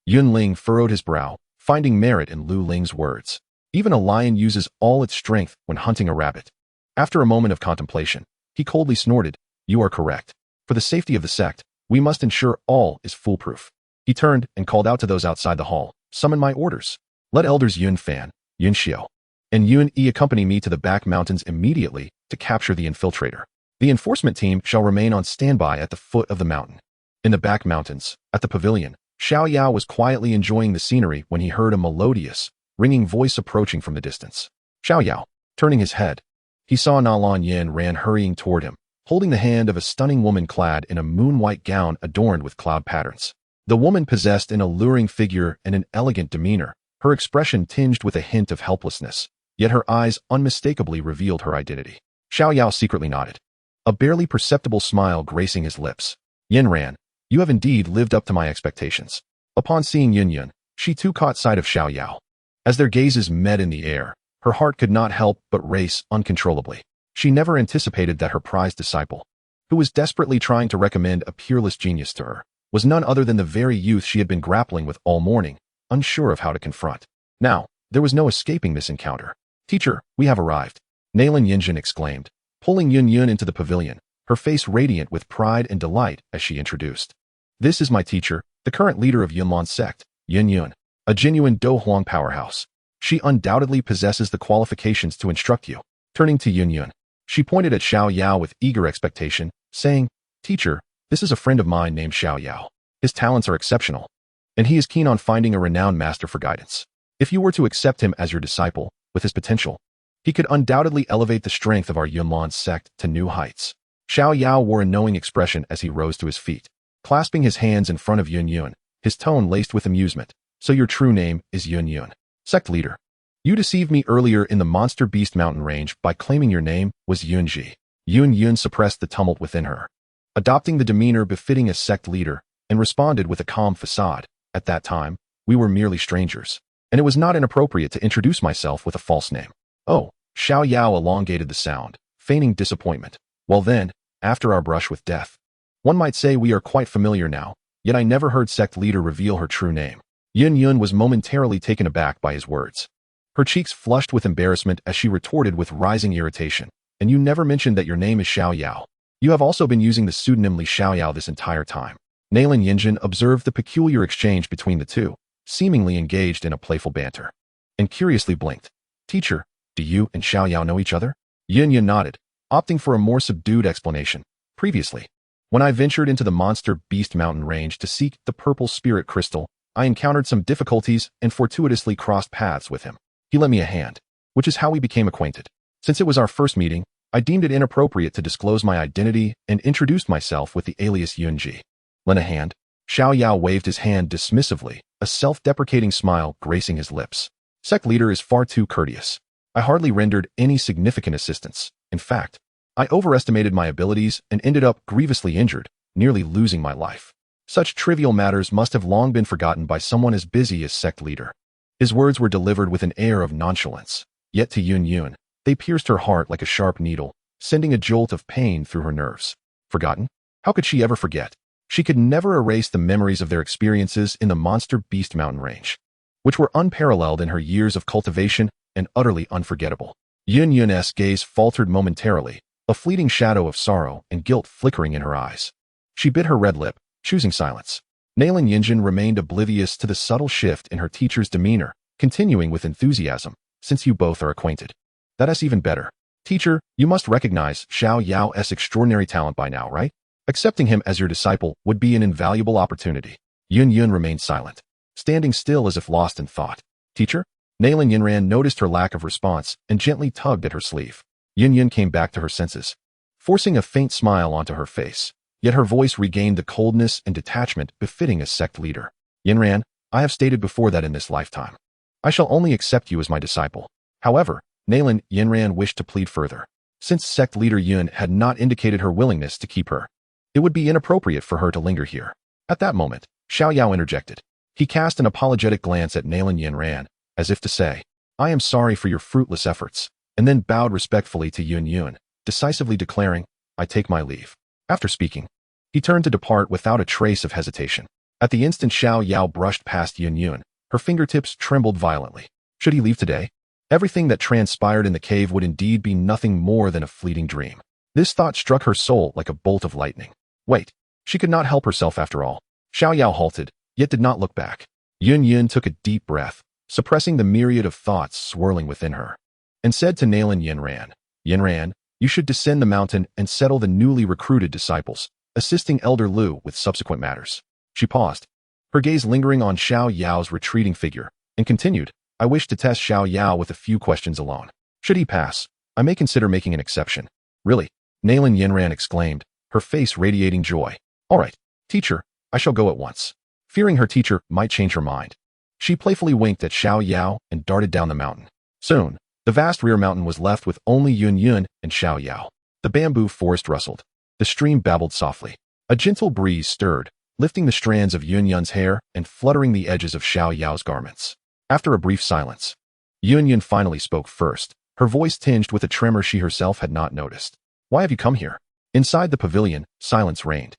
Yunling furrowed his brow, finding merit in Lu Ling's words. Even a lion uses all its strength when hunting a rabbit. After a moment of contemplation, he coldly snorted, You are correct. For the safety of the sect, we must ensure all is foolproof. He turned and called out to those outside the hall, "Summon my orders. Let elders Yun Fan, Yun Xiao, and Yun E accompany me to the back mountains immediately to capture the infiltrator. The enforcement team shall remain on standby at the foot of the mountain." In the back mountains, at the pavilion, Xiao Yao was quietly enjoying the scenery when he heard a melodious, ringing voice approaching from the distance. Xiao Yao, turning his head, he saw Nalan Yanran hurrying toward him, holding the hand of a stunning woman clad in a moon-white gown adorned with cloud patterns. The woman possessed an alluring figure and an elegant demeanor, her expression tinged with a hint of helplessness, yet her eyes unmistakably revealed her identity. Xiao Yao secretly nodded, a barely perceptible smile gracing his lips. "Yanran, you have indeed lived up to my expectations." Upon seeing Yun, she too caught sight of Xiao Yao. As their gazes met in the air, her heart could not help but race uncontrollably. She never anticipated that her prized disciple, who was desperately trying to recommend a peerless genius to her, was none other than the very youth she had been grappling with all morning, unsure of how to confront. Now, there was no escaping this encounter. "Teacher, we have arrived," Nalan Yanran exclaimed, pulling Yun into the pavilion, her face radiant with pride and delight as she introduced. "This is my teacher, the current leader of Yunlan sect, Yun, a genuine Dou Huang powerhouse. She undoubtedly possesses the qualifications to instruct you." Turning to Yun, she pointed at Xiao Yao with eager expectation, saying, "Teacher, this is a friend of mine named Xiao Yao. His talents are exceptional, and he is keen on finding a renowned master for guidance. If you were to accept him as your disciple, with his potential, he could undoubtedly elevate the strength of our Yunlan sect to new heights." Xiao Yao wore a knowing expression as he rose to his feet, clasping his hands in front of Yun, his tone laced with amusement. "So your true name is Yun, sect leader. You deceived me earlier in the Monster Beast mountain range by claiming your name was Yunji." Yun suppressed the tumult within her, adopting the demeanor befitting a sect leader, and responded with a calm facade. "At that time, we were merely strangers, and it was not inappropriate to introduce myself with a false name." "Oh," Xiao Yao elongated the sound, feigning disappointment. "Well then, after our brush with death, one might say we are quite familiar now, yet I never heard sect leader reveal her true name." Yun was momentarily taken aback by his words. Her cheeks flushed with embarrassment as she retorted with rising irritation. "And you never mentioned that your name is Xiao Yao. You have also been using the pseudonym Li Xiao Yao this entire time." Nalan Yanran observed the peculiar exchange between the two, seemingly engaged in a playful banter, and curiously blinked. "Teacher, do you and Xiao Yao know each other?" Yun nodded, opting for a more subdued explanation. "Previously, when I ventured into the Monster Beast mountain range to seek the purple spirit crystal, I encountered some difficulties and fortuitously crossed paths with him. He lent me a hand, which is how we became acquainted. Since it was our first meeting, I deemed it inappropriate to disclose my identity and introduced myself with the alias Yunji." "Lend a hand?" Xiao Yao waved his hand dismissively, a self-deprecating smile gracing his lips. "Sect leader is far too courteous. I hardly rendered any significant assistance. In fact, I overestimated my abilities and ended up grievously injured, nearly losing my life. Such trivial matters must have long been forgotten by someone as busy as sect leader." His words were delivered with an air of nonchalance, yet to Yun, they pierced her heart like a sharp needle, sending a jolt of pain through her nerves. Forgotten? How could she ever forget? She could never erase the memories of their experiences in the Monster Beast mountain range, which were unparalleled in her years of cultivation and utterly unforgettable. Yun's gaze faltered momentarily, a fleeting shadow of sorrow and guilt flickering in her eyes. She bit her red lip, choosing silence. Nalan Yanran remained oblivious to the subtle shift in her teacher's demeanor, continuing with enthusiasm, "Since you both are acquainted, that is even better. Teacher, you must recognize Xiao Yao's extraordinary talent by now, right? Accepting him as your disciple would be an invaluable opportunity." Yun remained silent, standing still as if lost in thought. "Teacher?" Nalan Yanran noticed her lack of response and gently tugged at her sleeve. Yun came back to her senses, forcing a faint smile onto her face. Yet her voice regained the coldness and detachment befitting a sect leader. "Yanran, I have stated before that in this lifetime, I shall only accept you as my disciple." However, Nalan Yanran wished to plead further. Since sect leader Yun had not indicated her willingness to keep her, it would be inappropriate for her to linger here. At that moment, Xiao Yao interjected. He cast an apologetic glance at Nalan Yanran, as if to say, "I am sorry for your fruitless efforts," and then bowed respectfully to Yun, decisively declaring, "I take my leave." After speaking, he turned to depart without a trace of hesitation. At the instant Xiao Yao brushed past Yun, her fingertips trembled violently. Should he leave today? Everything that transpired in the cave would indeed be nothing more than a fleeting dream. This thought struck her soul like a bolt of lightning. Wait. She could not help herself after all. Xiao Yao halted, yet did not look back. Yun took a deep breath, suppressing the myriad of thoughts swirling within her, and said to Nalan Yanran, Yanran, you should descend the mountain and settle the newly recruited disciples, assisting Elder Lu with subsequent matters. She paused, her gaze lingering on Xiao Yao's retreating figure, and continued, I wish to test Xiao Yao with a few questions alone. Should he pass, I may consider making an exception. Really? Nalan Yanran exclaimed, her face radiating joy. All right, teacher, I shall go at once. Fearing her teacher might change her mind, she playfully winked at Xiao Yao and darted down the mountain. Soon, the vast rear mountain was left with only Yun and Xiao Yao. The bamboo forest rustled. The stream babbled softly. A gentle breeze stirred, lifting the strands of Yun's hair and fluttering the edges of Xiao Yao's garments. After a brief silence, Yun finally spoke first, her voice tinged with a tremor she herself had not noticed. Why have you come here? Inside the pavilion, silence reigned,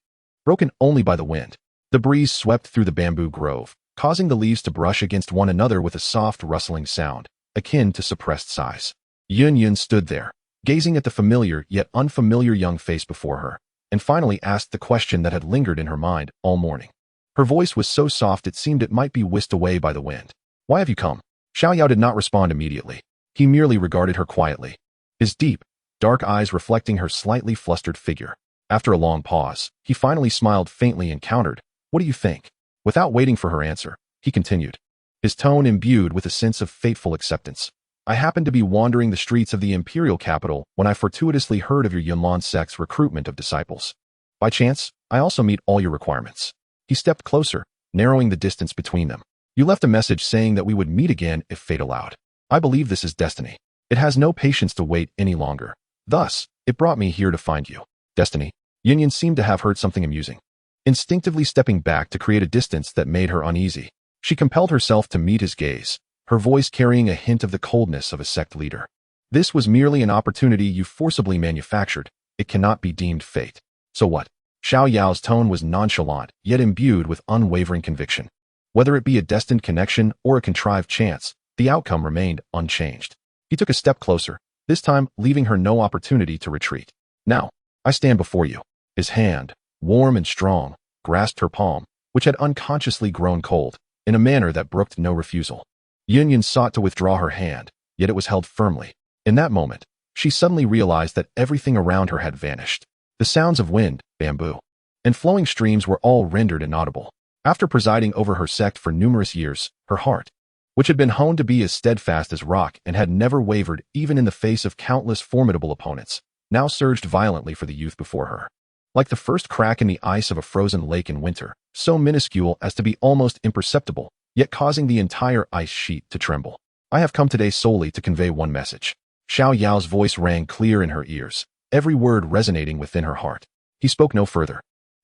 broken only by the wind. The breeze swept through the bamboo grove, causing the leaves to brush against one another with a soft rustling sound, akin to suppressed sighs. Yun stood there, gazing at the familiar yet unfamiliar young face before her, and finally asked the question that had lingered in her mind all morning. Her voice was so soft it seemed it might be whisked away by the wind. Why have you come? Xiao Yao did not respond immediately. He merely regarded her quietly, his deep, dark eyes reflecting her slightly flustered figure. After a long pause, he finally smiled faintly and countered, What do you think? Without waiting for her answer, he continued, his tone imbued with a sense of fateful acceptance. I happened to be wandering the streets of the imperial capital when I fortuitously heard of your Yunlan sect's recruitment of disciples. By chance, I also meet all your requirements. He stepped closer, narrowing the distance between them. You left a message saying that we would meet again if fate allowed. I believe this is destiny. It has no patience to wait any longer. Thus, it brought me here to find you. Destiny. Yun seemed to have heard something amusing. Instinctively stepping back to create a distance that made her uneasy, she compelled herself to meet his gaze, her voice carrying a hint of the coldness of a sect leader. This was merely an opportunity you forcibly manufactured. It cannot be deemed fate. So what? Xiao Yao's tone was nonchalant, yet imbued with unwavering conviction. Whether it be a destined connection or a contrived chance, the outcome remained unchanged. He took a step closer, this time leaving her no opportunity to retreat. Now, I stand before you. His hand, warm and strong, grasped her palm, which had unconsciously grown cold, in a manner that brooked no refusal. Yun sought to withdraw her hand, yet it was held firmly. In that moment, she suddenly realized that everything around her had vanished. The sounds of wind, bamboo, and flowing streams were all rendered inaudible. After presiding over her sect for numerous years, her heart, which had been honed to be as steadfast as rock and had never wavered even in the face of countless formidable opponents, now surged violently for the youth before her. Like the first crack in the ice of a frozen lake in winter, so minuscule as to be almost imperceptible, yet causing the entire ice sheet to tremble. I have come today solely to convey one message. Xiao Yao's voice rang clear in her ears, every word resonating within her heart. He spoke no further,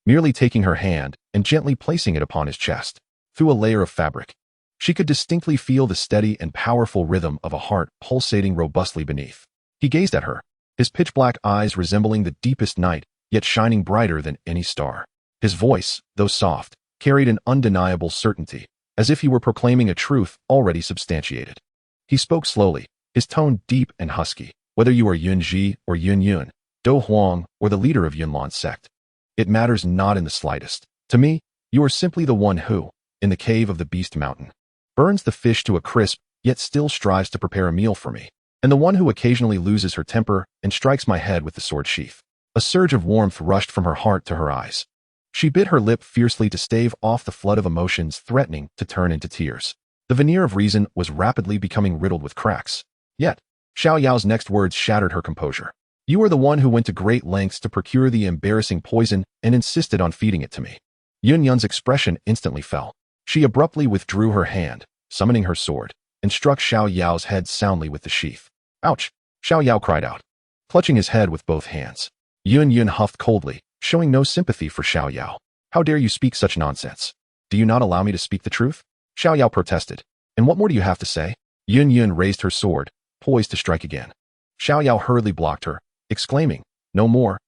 merely taking her hand and gently placing it upon his chest. Through a layer of fabric, she could distinctly feel the steady and powerful rhythm of a heart pulsating robustly beneath. He gazed at her, his pitch-black eyes resembling the deepest night, yet shining brighter than any star. His voice, though soft, carried an undeniable certainty, as if he were proclaiming a truth already substantiated. He spoke slowly, his tone deep and husky. Whether you are Yunji or Yun, Dou Huang or the leader of Yunlan's sect, it matters not in the slightest. To me, you are simply the one who, in the cave of the Beast Mountain, burns the fish to a crisp, yet still strives to prepare a meal for me, and the one who occasionally loses her temper and strikes my head with the sword sheath. A surge of warmth rushed from her heart to her eyes. She bit her lip fiercely to stave off the flood of emotions threatening to turn into tears. The veneer of reason was rapidly becoming riddled with cracks. Yet, Xiao Yao's next words shattered her composure. You are the one who went to great lengths to procure the embarrassing poison and insisted on feeding it to me. Yun's expression instantly fell. She abruptly withdrew her hand, summoning her sword, and struck Xiao Yao's head soundly with the sheath. Ouch! Xiao Yao cried out, clutching his head with both hands. Yun huffed coldly, showing no sympathy for Xiao Yao. How dare you speak such nonsense? Do you not allow me to speak the truth? Xiao Yao protested. And what more do you have to say? Yun raised her sword, poised to strike again. Xiao Yao hurriedly blocked her, exclaiming, no more,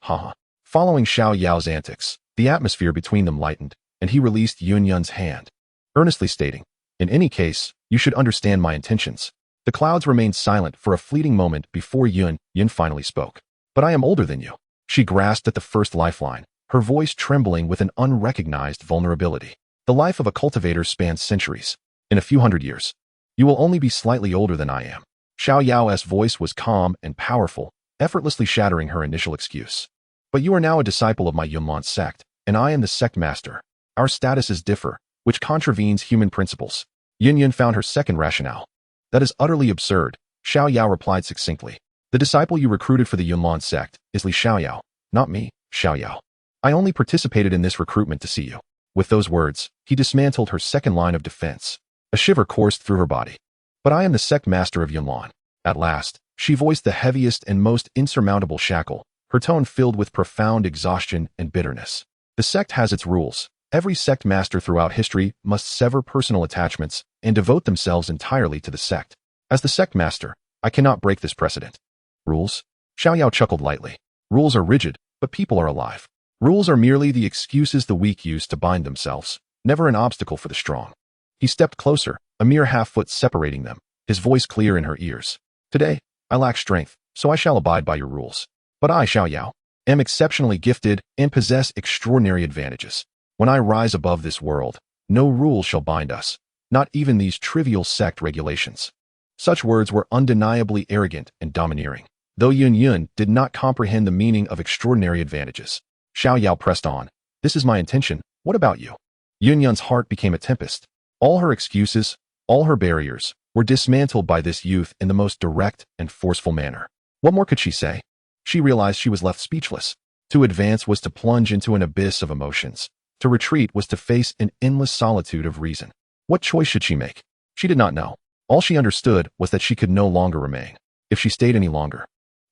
haha. Following Xiao Yao's antics, the atmosphere between them lightened, and he released Yun's hand, earnestly stating, in any case, you should understand my intentions. The clouds remained silent for a fleeting moment before Yun finally spoke. But I am older than you. She grasped at the first lifeline, her voice trembling with an unrecognized vulnerability. The life of a cultivator spans centuries. In a few hundred years, you will only be slightly older than I am. Xiao Yao's voice was calm and powerful, effortlessly shattering her initial excuse. But you are now a disciple of my Unveiling sect, and I am the sect master. Our statuses differ, which contravenes human principles. Yun found her second rationale. That is utterly absurd, Xiao Yao replied succinctly. The disciple you recruited for the Unveiling sect is Li Xiao Yao, not me, Xiao Yao. I only participated in this recruitment to see you. With those words, he dismantled her second line of defense. A shiver coursed through her body. But I am the sect master of Yunlan. At last, she voiced the heaviest and most insurmountable shackle, her tone filled with profound exhaustion and bitterness. The sect has its rules. Every sect master throughout history must sever personal attachments and devote themselves entirely to the sect. As the sect master, I cannot break this precedent. Rules? Xiao Yao chuckled lightly. Rules are rigid, but people are alive. Rules are merely the excuses the weak use to bind themselves, never an obstacle for the strong. He stepped closer, a mere half-foot separating them, his voice clear in her ears. Today, I lack strength, so I shall abide by your rules. But I, Xiao Yao, am exceptionally gifted and possess extraordinary advantages. When I rise above this world, no rule shall bind us, not even these trivial sect regulations. Such words were undeniably arrogant and domineering. Though Yun did not comprehend the meaning of extraordinary advantages, Xiao Yao pressed on. This is my intention, what about you? Yun's heart became a tempest. All her excuses, all her barriers, were dismantled by this youth in the most direct and forceful manner. What more could she say? She realized she was left speechless. To advance was to plunge into an abyss of emotions. To retreat was to face an endless solitude of reason. What choice should she make? She did not know. All she understood was that she could no longer remain. If she stayed any longer,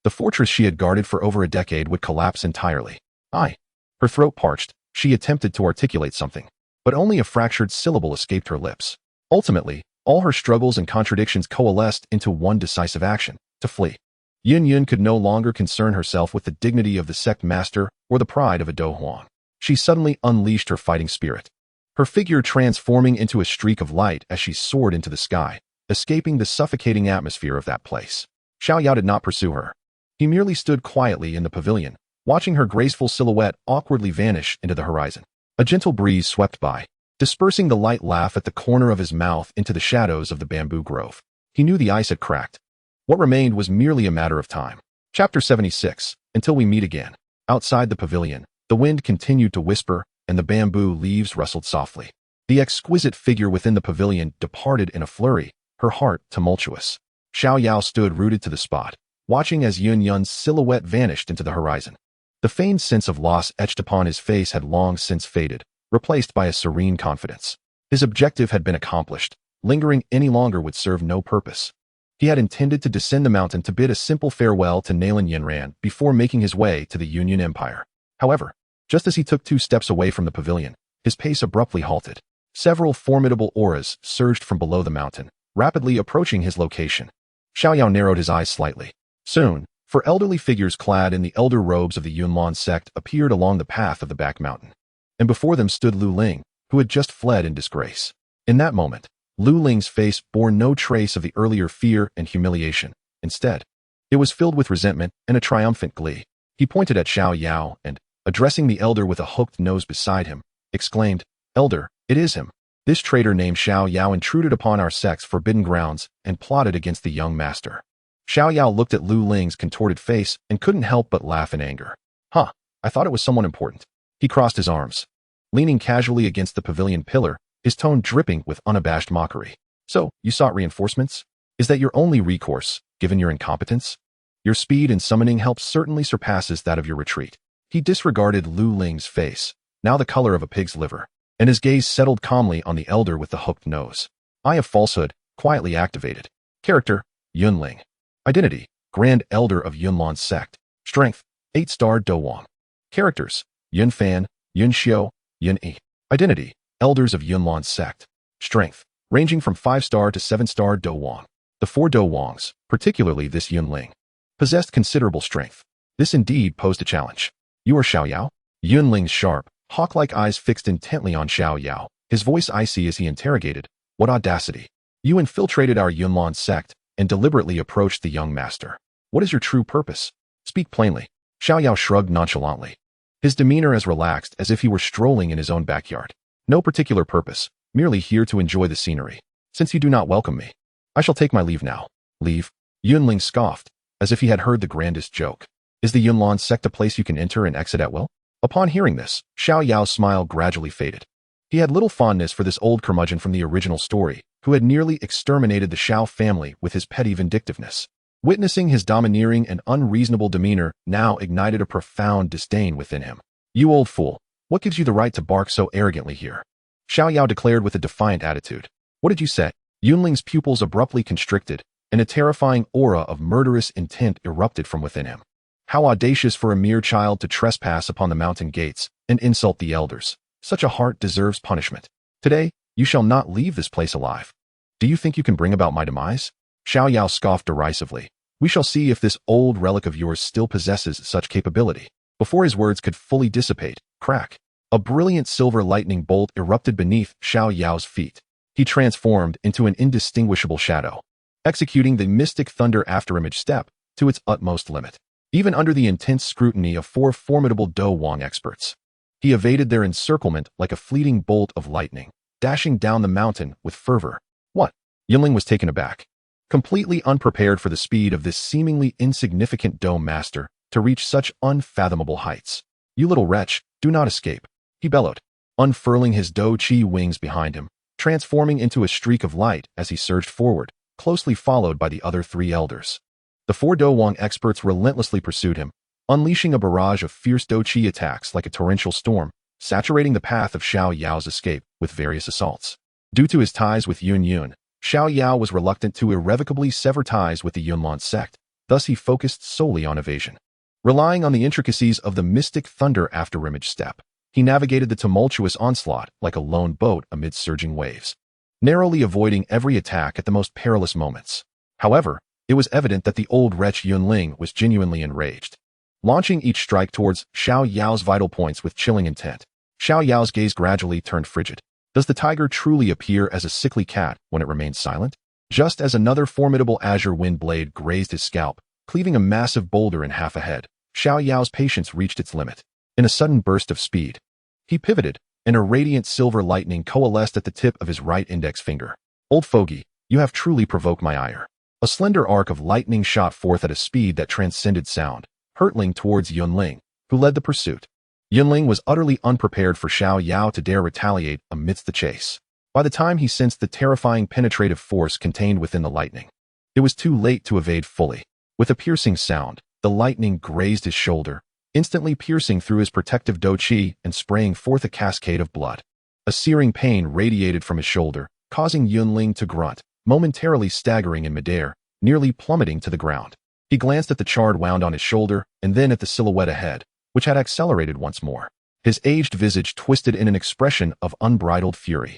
the fortress she had guarded for over a decade would collapse entirely. Her throat parched. She attempted to articulate something, but only a fractured syllable escaped her lips. Ultimately, all her struggles and contradictions coalesced into one decisive action: to flee. Yun could no longer concern herself with the dignity of the sect master or the pride of a Do Huang. She suddenly unleashed her fighting spirit, her figure transforming into a streak of light as she soared into the sky, escaping the suffocating atmosphere of that place. Xiao Yao did not pursue her. He merely stood quietly in the pavilion, watching her graceful silhouette awkwardly vanish into the horizon. A gentle breeze swept by, dispersing the light laugh at the corner of his mouth into the shadows of the bamboo grove. He knew the ice had cracked. What remained was merely a matter of time. Chapter 76. Until we meet again. Outside the pavilion, the wind continued to whisper, and the bamboo leaves rustled softly. The exquisite figure within the pavilion departed in a flurry, her heart tumultuous. Xiao Yao stood rooted to the spot, watching as Yun's silhouette vanished into the horizon. The feigned sense of loss etched upon his face had long since faded, replaced by a serene confidence. His objective had been accomplished. Lingering any longer would serve no purpose. He had intended to descend the mountain to bid a simple farewell to Nalan Yanran before making his way to the Union Empire. However, just as he took 2 steps away from the pavilion, his pace abruptly halted. Several formidable auras surged from below the mountain, rapidly approaching his location. Xiao Yao narrowed his eyes slightly. Soon, 4 elderly figures clad in the elder robes of the Yunlan sect appeared along the path of the back mountain. And before them stood Lu Ling, who had just fled in disgrace. In that moment, Lu Ling's face bore no trace of the earlier fear and humiliation. Instead, it was filled with resentment and a triumphant glee. He pointed at Xiao Yao and, addressing the elder with a hooked nose beside him, exclaimed, "Elder, it is him. This traitor named Xiao Yao intruded upon our sect's forbidden grounds and plotted against the young master." Xiao Yao looked at Lu Ling's contorted face and couldn't help but laugh in anger. I thought it was someone important. He crossed his arms. Leaning casually against the pavilion pillar, his tone dripping with unabashed mockery. "So, you sought reinforcements? Is that your only recourse, given your incompetence? Your speed in summoning help certainly surpasses that of your retreat." He disregarded Lu Ling's face, now the color of a pig's liver, and his gaze settled calmly on the elder with the hooked nose. Eye of falsehood, quietly activated. Character, Yunling. Identity, Grand Elder of Yunlan Sect. Strength, 8-star Do Wang. Characters, Yun Fan, Yun Xiao, Yun Yi. Identity, Elders of Yunlan Sect. Strength, ranging from 5-star to 7-star Do Wang. The 4 Do Wangs, particularly this Yunling, possessed considerable strength. This indeed posed a challenge. "You are Xiao Yao?" Yunling's sharp, hawk-like eyes fixed intently on Xiao Yao, his voice icy as he interrogated. "What audacity! You infiltrated our Yunlan sect and deliberately approached the young master. What is your true purpose? Speak plainly." Xiao Yao shrugged nonchalantly, his demeanor as relaxed as if he were strolling in his own backyard. No particular purpose, merely here to enjoy the scenery. Since you do not welcome me, I shall take my leave now. Leave? Yunling scoffed, as if he had heard the grandest joke. Is the Yunlan sect a place you can enter and exit at will? Upon hearing this, Xiao Yao's smile gradually faded. He had little fondness for this old curmudgeon from the original story, who had nearly exterminated the Xiao family with his petty vindictiveness. Witnessing his domineering and unreasonable demeanor now ignited a profound disdain within him. You old fool, what gives you the right to bark so arrogantly here? Xiao Yao declared with a defiant attitude. What did you say? Yunling's pupils abruptly constricted, and a terrifying aura of murderous intent erupted from within him. How audacious for a mere child to trespass upon the mountain gates and insult the elders. Such a heart deserves punishment. Today, you shall not leave this place alive. Do you think you can bring about my demise? Xiao Yao scoffed derisively. We shall see if this old relic of yours still possesses such capability. Before his words could fully dissipate, crack, a brilliant silver lightning bolt erupted beneath Xiao Yao's feet. He transformed into an indistinguishable shadow, executing the mystic thunder afterimage step to its utmost limit. Even under the intense scrutiny of 4 formidable Do Wang experts, he evaded their encirclement like a fleeting bolt of lightning, dashing down the mountain with fervor. What? Yunling was taken aback, completely unprepared for the speed of this seemingly insignificant Do master to reach such unfathomable heights. You little wretch, do not escape, he bellowed, unfurling his Do Qi wings behind him, transforming into a streak of light as he surged forward, closely followed by the other 3 elders. The 4 Do Wang experts relentlessly pursued him, unleashing a barrage of fierce Do Qi attacks like a torrential storm, saturating the path of Xiao Yao's escape with various assaults. Due to his ties with Yun, Xiao Yao was reluctant to irrevocably sever ties with the Yunlan sect, thus he focused solely on evasion. Relying on the intricacies of the mystic thunder afterimage step, he navigated the tumultuous onslaught like a lone boat amid surging waves, narrowly avoiding every attack at the most perilous moments. However, it was evident that the old wretch Yunling was genuinely enraged, launching each strike towards Xiao Yao's vital points with chilling intent. Xiao Yao's gaze gradually turned frigid. Does the tiger truly appear as a sickly cat when it remains silent? Just as another formidable azure wind blade grazed his scalp, cleaving a massive boulder in half a head, Xiao Yao's patience reached its limit. In a sudden burst of speed, he pivoted, and a radiant silver lightning coalesced at the tip of his right index finger. Old fogey, you have truly provoked my ire. A slender arc of lightning shot forth at a speed that transcended sound, hurtling towards Yunling, who led the pursuit. Yunling was utterly unprepared for Xiao Yao to dare retaliate amidst the chase. By the time he sensed the terrifying penetrative force contained within the lightning, it was too late to evade fully. With a piercing sound, the lightning grazed his shoulder, instantly piercing through his protective Do Qi and spraying forth a cascade of blood. A searing pain radiated from his shoulder, causing Yunling to grunt, momentarily staggering in midair, nearly plummeting to the ground. He glanced at the charred wound on his shoulder and then at the silhouette ahead, which had accelerated once more. His aged visage twisted in an expression of unbridled fury.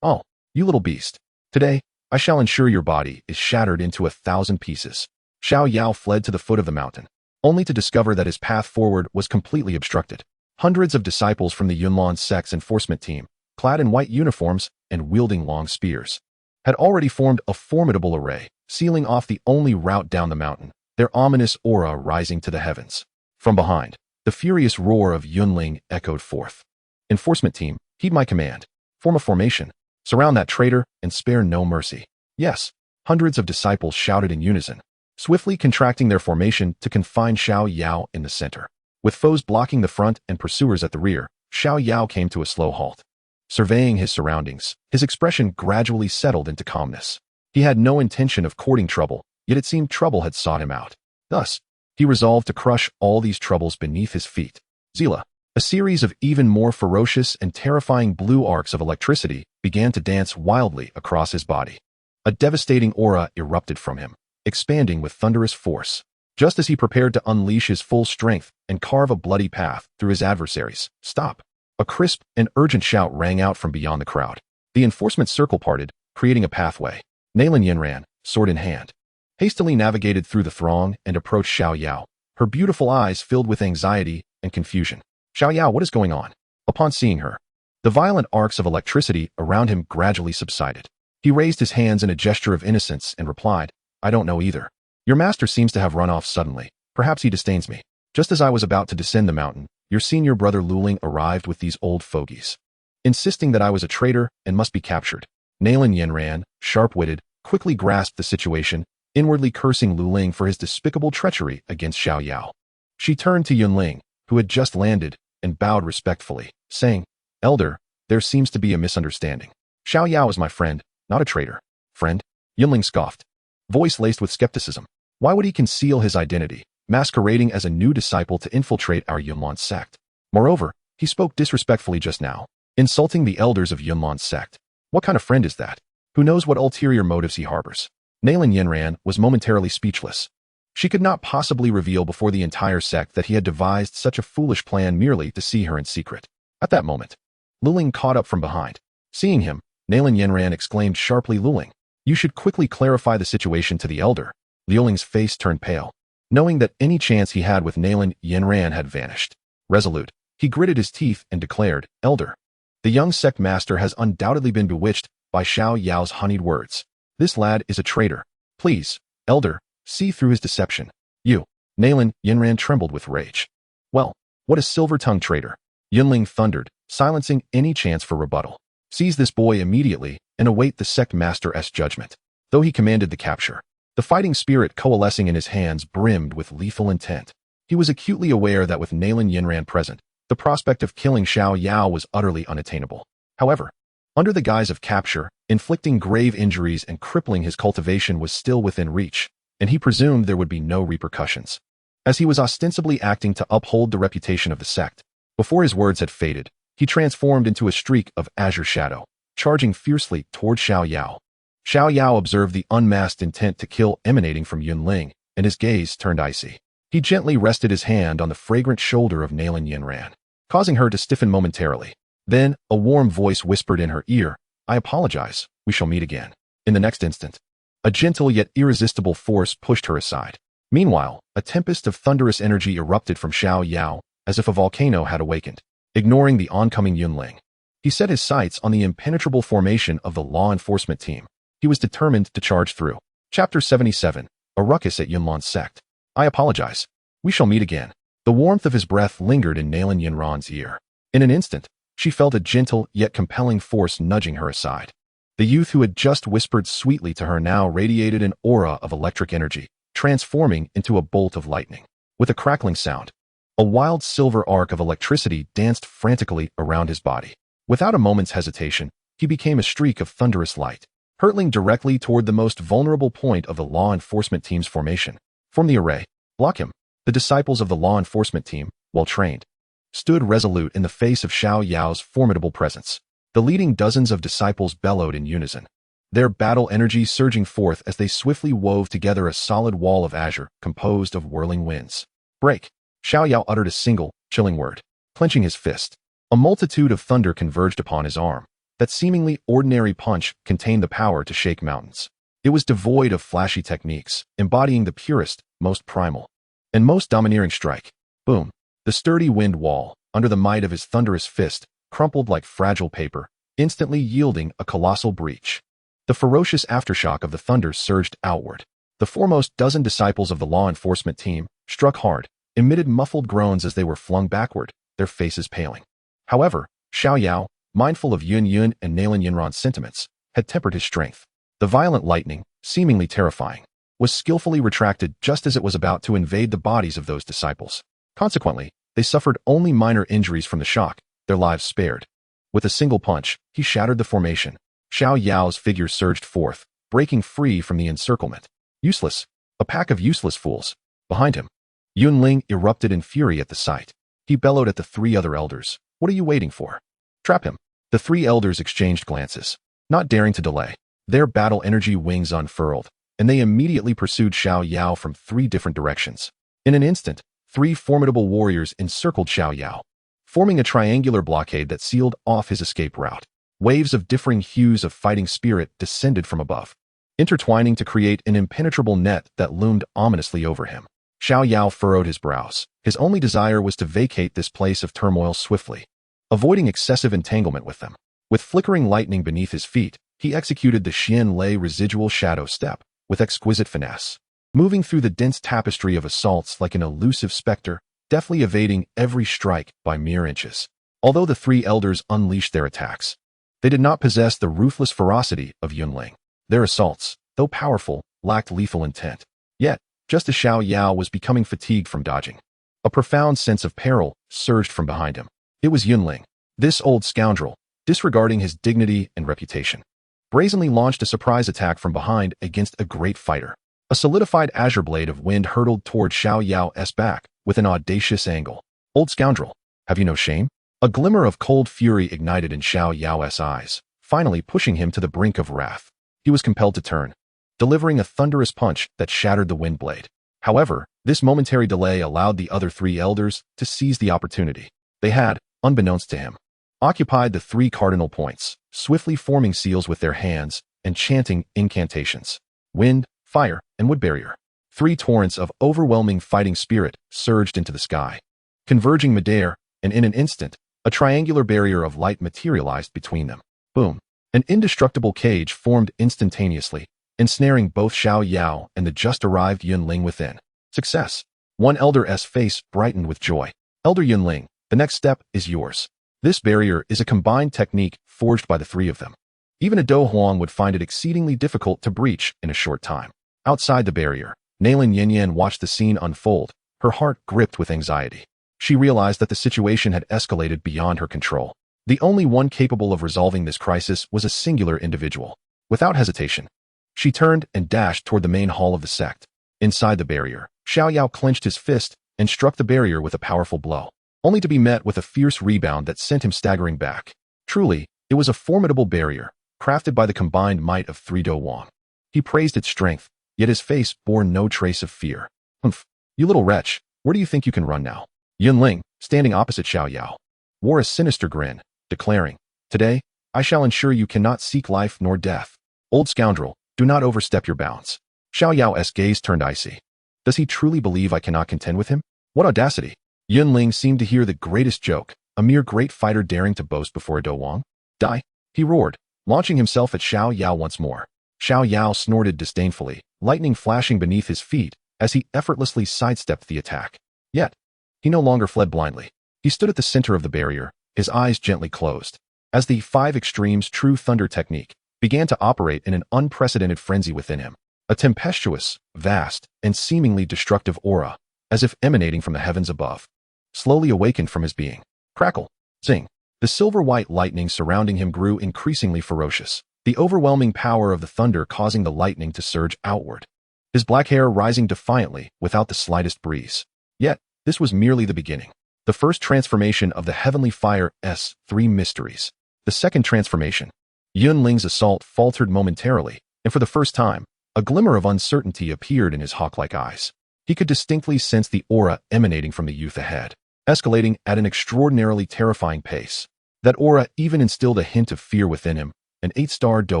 Oh, you little beast. Today, I shall ensure your body is shattered into 1,000 pieces. Xiao Yao fled to the foot of the mountain, only to discover that his path forward was completely obstructed. Hundreds of disciples from the Yunlan sect's enforcement team, clad in white uniforms and wielding long spears, had already formed a formidable array, sealing off the only route down the mountain, their ominous aura rising to the heavens. From behind, the furious roar of Yunling echoed forth. Enforcement team, heed my command. Form a formation. Surround that traitor and spare no mercy. Yes, hundreds of disciples shouted in unison, swiftly contracting their formation to confine Xiao Yao in the center. With foes blocking the front and pursuers at the rear, Xiao Yao came to a slow halt. Surveying his surroundings, his expression gradually settled into calmness. He had no intention of courting trouble, yet it seemed trouble had sought him out. Thus, he resolved to crush all these troubles beneath his feet. Zila, a series of even more ferocious and terrifying blue arcs of electricity began to dance wildly across his body. A devastating aura erupted from him, expanding with thunderous force. Just as he prepared to unleash his full strength and carve a bloody path through his adversaries, stop! A crisp and urgent shout rang out from beyond the crowd. The enforcement circle parted, creating a pathway. Nalan Yanran, sword in hand, hastily navigated through the throng and approached Xiao Yao, her beautiful eyes filled with anxiety and confusion. Xiao Yao, what is going on? Upon seeing her, the violent arcs of electricity around him gradually subsided. He raised his hands in a gesture of innocence and replied, I don't know either. Your master seems to have run off suddenly. Perhaps he disdains me. Just as I was about to descend the mountain, your senior brother Luling arrived with these old fogies, insisting that I was a traitor and must be captured. Nalan Yanran, sharp-witted, quickly grasped the situation, inwardly cursing Luling for his despicable treachery against Xiao Yao. She turned to Yunling, who had just landed, and bowed respectfully, saying, "Elder, there seems to be a misunderstanding. Xiao Yao is my friend, not a traitor." "Friend?" Yunling scoffed, voice laced with skepticism. Why would he conceal his identity, masquerading as a new disciple to infiltrate our Yunlan sect? Moreover, he spoke disrespectfully just now, insulting the elders of Yunlan sect. What kind of friend is that? Who knows what ulterior motives he harbors? Nalan Yanran was momentarily speechless. She could not possibly reveal before the entire sect that he had devised such a foolish plan merely to see her in secret. At that moment, Luling caught up from behind. Seeing him, Nalan Yanran exclaimed sharply, "Luling, you should quickly clarify the situation to the elder." Liuling's face turned pale, knowing that any chance he had with Nalan Yanran had vanished. Resolute, he gritted his teeth and declared, "Elder, the young sect master has undoubtedly been bewitched by Xiao Yao's honeyed words. This lad is a traitor. Please, elder, see through his deception." "You." Nalan Yanran trembled with rage. "Well, what a silver-tongued traitor," Yunling thundered, silencing any chance for rebuttal. "Seize this boy immediately and await the sect master's judgment." Though he commanded the capture, the fighting spirit coalescing in his hands brimmed with lethal intent. He was acutely aware that with Nalan Yanran present, the prospect of killing Xiao Yao was utterly unattainable. However, under the guise of capture, inflicting grave injuries and crippling his cultivation was still within reach, and he presumed there would be no repercussions. As he was ostensibly acting to uphold the reputation of the sect, before his words had faded, he transformed into a streak of azure shadow, charging fiercely toward Xiao Yao. Xiao Yao observed the unmasked intent to kill emanating from Yunling, and his gaze turned icy. He gently rested his hand on the fragrant shoulder of Nalan Yanran, causing her to stiffen momentarily. Then, a warm voice whispered in her ear, "I apologize, we shall meet again." In the next instant, a gentle yet irresistible force pushed her aside. Meanwhile, a tempest of thunderous energy erupted from Xiao Yao, as if a volcano had awakened. Ignoring the oncoming Yunling, he set his sights on the impenetrable formation of the law enforcement team. He was determined to charge through. Chapter 77, A Ruckus at Yunlan's Sect. "I apologize. We shall meet again." The warmth of his breath lingered in Nalan Yanran's ear. In an instant, she felt a gentle yet compelling force nudging her aside. The youth who had just whispered sweetly to her now radiated an aura of electric energy, transforming into a bolt of lightning. With a crackling sound, a wild silver arc of electricity danced frantically around his body. Without a moment's hesitation, he became a streak of thunderous light, hurtling directly toward the most vulnerable point of the law enforcement team's formation. From the array, block him. The disciples of the law enforcement team, well trained, stood resolute in the face of Xiao Yao's formidable presence. The leading dozens of disciples bellowed in unison, their battle energy surging forth as they swiftly wove together a solid wall of azure composed of whirling winds. "Break!" Xiao Yao uttered a single, chilling word. Clenching his fist, a multitude of thunder converged upon his arm. That seemingly ordinary punch contained the power to shake mountains. It was devoid of flashy techniques, embodying the purest, most primal, and most domineering strike. Boom! The sturdy wind wall, under the might of his thunderous fist, crumpled like fragile paper, instantly yielding a colossal breach. The ferocious aftershock of the thunder surged outward. The foremost dozen disciples of the law enforcement team, struck hard, emitted muffled groans as they were flung backward, their faces paling. However, Xiao Yao, mindful of Yun and Nalan Yanran's sentiments, had tempered his strength. The violent lightning, seemingly terrifying, was skillfully retracted just as it was about to invade the bodies of those disciples. Consequently, they suffered only minor injuries from the shock, their lives spared. With a single punch, he shattered the formation. Xiao Yao's figure surged forth, breaking free from the encirclement. "Useless! A pack of useless fools!" Behind him, Yunling erupted in fury at the sight. He bellowed at the three other elders, "What are you waiting for? Trap him!" The three elders exchanged glances, not daring to delay. Their battle energy wings unfurled, and they immediately pursued Xiao Yao from three different directions. In an instant, three formidable warriors encircled Xiao Yao, forming a triangular blockade that sealed off his escape route. Waves of differing hues of fighting spirit descended from above, intertwining to create an impenetrable net that loomed ominously over him. Xiao Yao furrowed his brows. His only desire was to vacate this place of turmoil swiftly, avoiding excessive entanglement with them. With flickering lightning beneath his feet, he executed the Xian Lei residual shadow step with exquisite finesse, moving through the dense tapestry of assaults like an elusive specter, deftly evading every strike by mere inches. Although the three elders unleashed their attacks, they did not possess the ruthless ferocity of Yunling. Their assaults, though powerful, lacked lethal intent. Yet, just as Xiao Yao was becoming fatigued from dodging, a profound sense of peril surged from behind him. It was Yunling. This old scoundrel, disregarding his dignity and reputation, brazenly launched a surprise attack from behind against a great fighter. A solidified azure blade of wind hurtled toward Xiao Yao's back with an audacious angle. Old scoundrel, have you no shame? A glimmer of cold fury ignited in Xiao Yao's eyes, finally pushing him to the brink of wrath. He was compelled to turn, delivering a thunderous punch that shattered the wind blade. However, this momentary delay allowed the other three elders to seize the opportunity. They had, unbeknownst to him, occupied the three cardinal points, swiftly forming seals with their hands and chanting incantations. Wind, fire, and wood barrier. Three torrents of overwhelming fighting spirit surged into the sky, converging midair, and in an instant, a triangular barrier of light materialized between them. Boom! An indestructible cage formed instantaneously, ensnaring both Xiao Yao and the just-arrived Yunling within. Success! One elder's face brightened with joy. Elder Yunling, the next step is yours. This barrier is a combined technique forged by the three of them. Even a Do Huang would find it exceedingly difficult to breach in a short time. Outside the barrier, Nalan Yanran watched the scene unfold, her heart gripped with anxiety. She realized that the situation had escalated beyond her control. The only one capable of resolving this crisis was a singular individual. Without hesitation, she turned and dashed toward the main hall of the sect. Inside the barrier, Xiao Yao clenched his fist and struck the barrier with a powerful blow, only to be met with a fierce rebound that sent him staggering back. Truly, it was a formidable barrier, crafted by the combined might of three Do Wang. He praised its strength, yet his face bore no trace of fear. Humph, you little wretch, where do you think you can run now? Yunling, standing opposite Xiao Yao, wore a sinister grin, declaring, "Today, I shall ensure you cannot seek life nor death. Old scoundrel, do not overstep your bounds." Xiao Yao's gaze turned icy. Does he truly believe I cannot contend with him? What audacity! Yunling seemed to hear the greatest joke, a mere great fighter daring to boast before a Do Wang. Die! He roared, launching himself at Xiao Yao once more. Xiao Yao snorted disdainfully, lightning flashing beneath his feet as he effortlessly sidestepped the attack. Yet, he no longer fled blindly. He stood at the center of the barrier, his eyes gently closed, as the five extremes true thunder technique began to operate in an unprecedented frenzy within him. A tempestuous, vast, and seemingly destructive aura, as if emanating from the heavens above, slowly awakened from his being. Crackle! Zing! The silver-white lightning surrounding him grew increasingly ferocious, the overwhelming power of the thunder causing the lightning to surge outward, his black hair rising defiantly without the slightest breeze. Yet, this was merely the beginning. The first transformation of the heavenly fire's three mysteries. The second transformation. Yunling's assault faltered momentarily, and for the first time, a glimmer of uncertainty appeared in his hawk-like eyes. He could distinctly sense the aura emanating from the youth ahead, escalating at an extraordinarily terrifying pace. That aura even instilled a hint of fear within him, an 8-star Do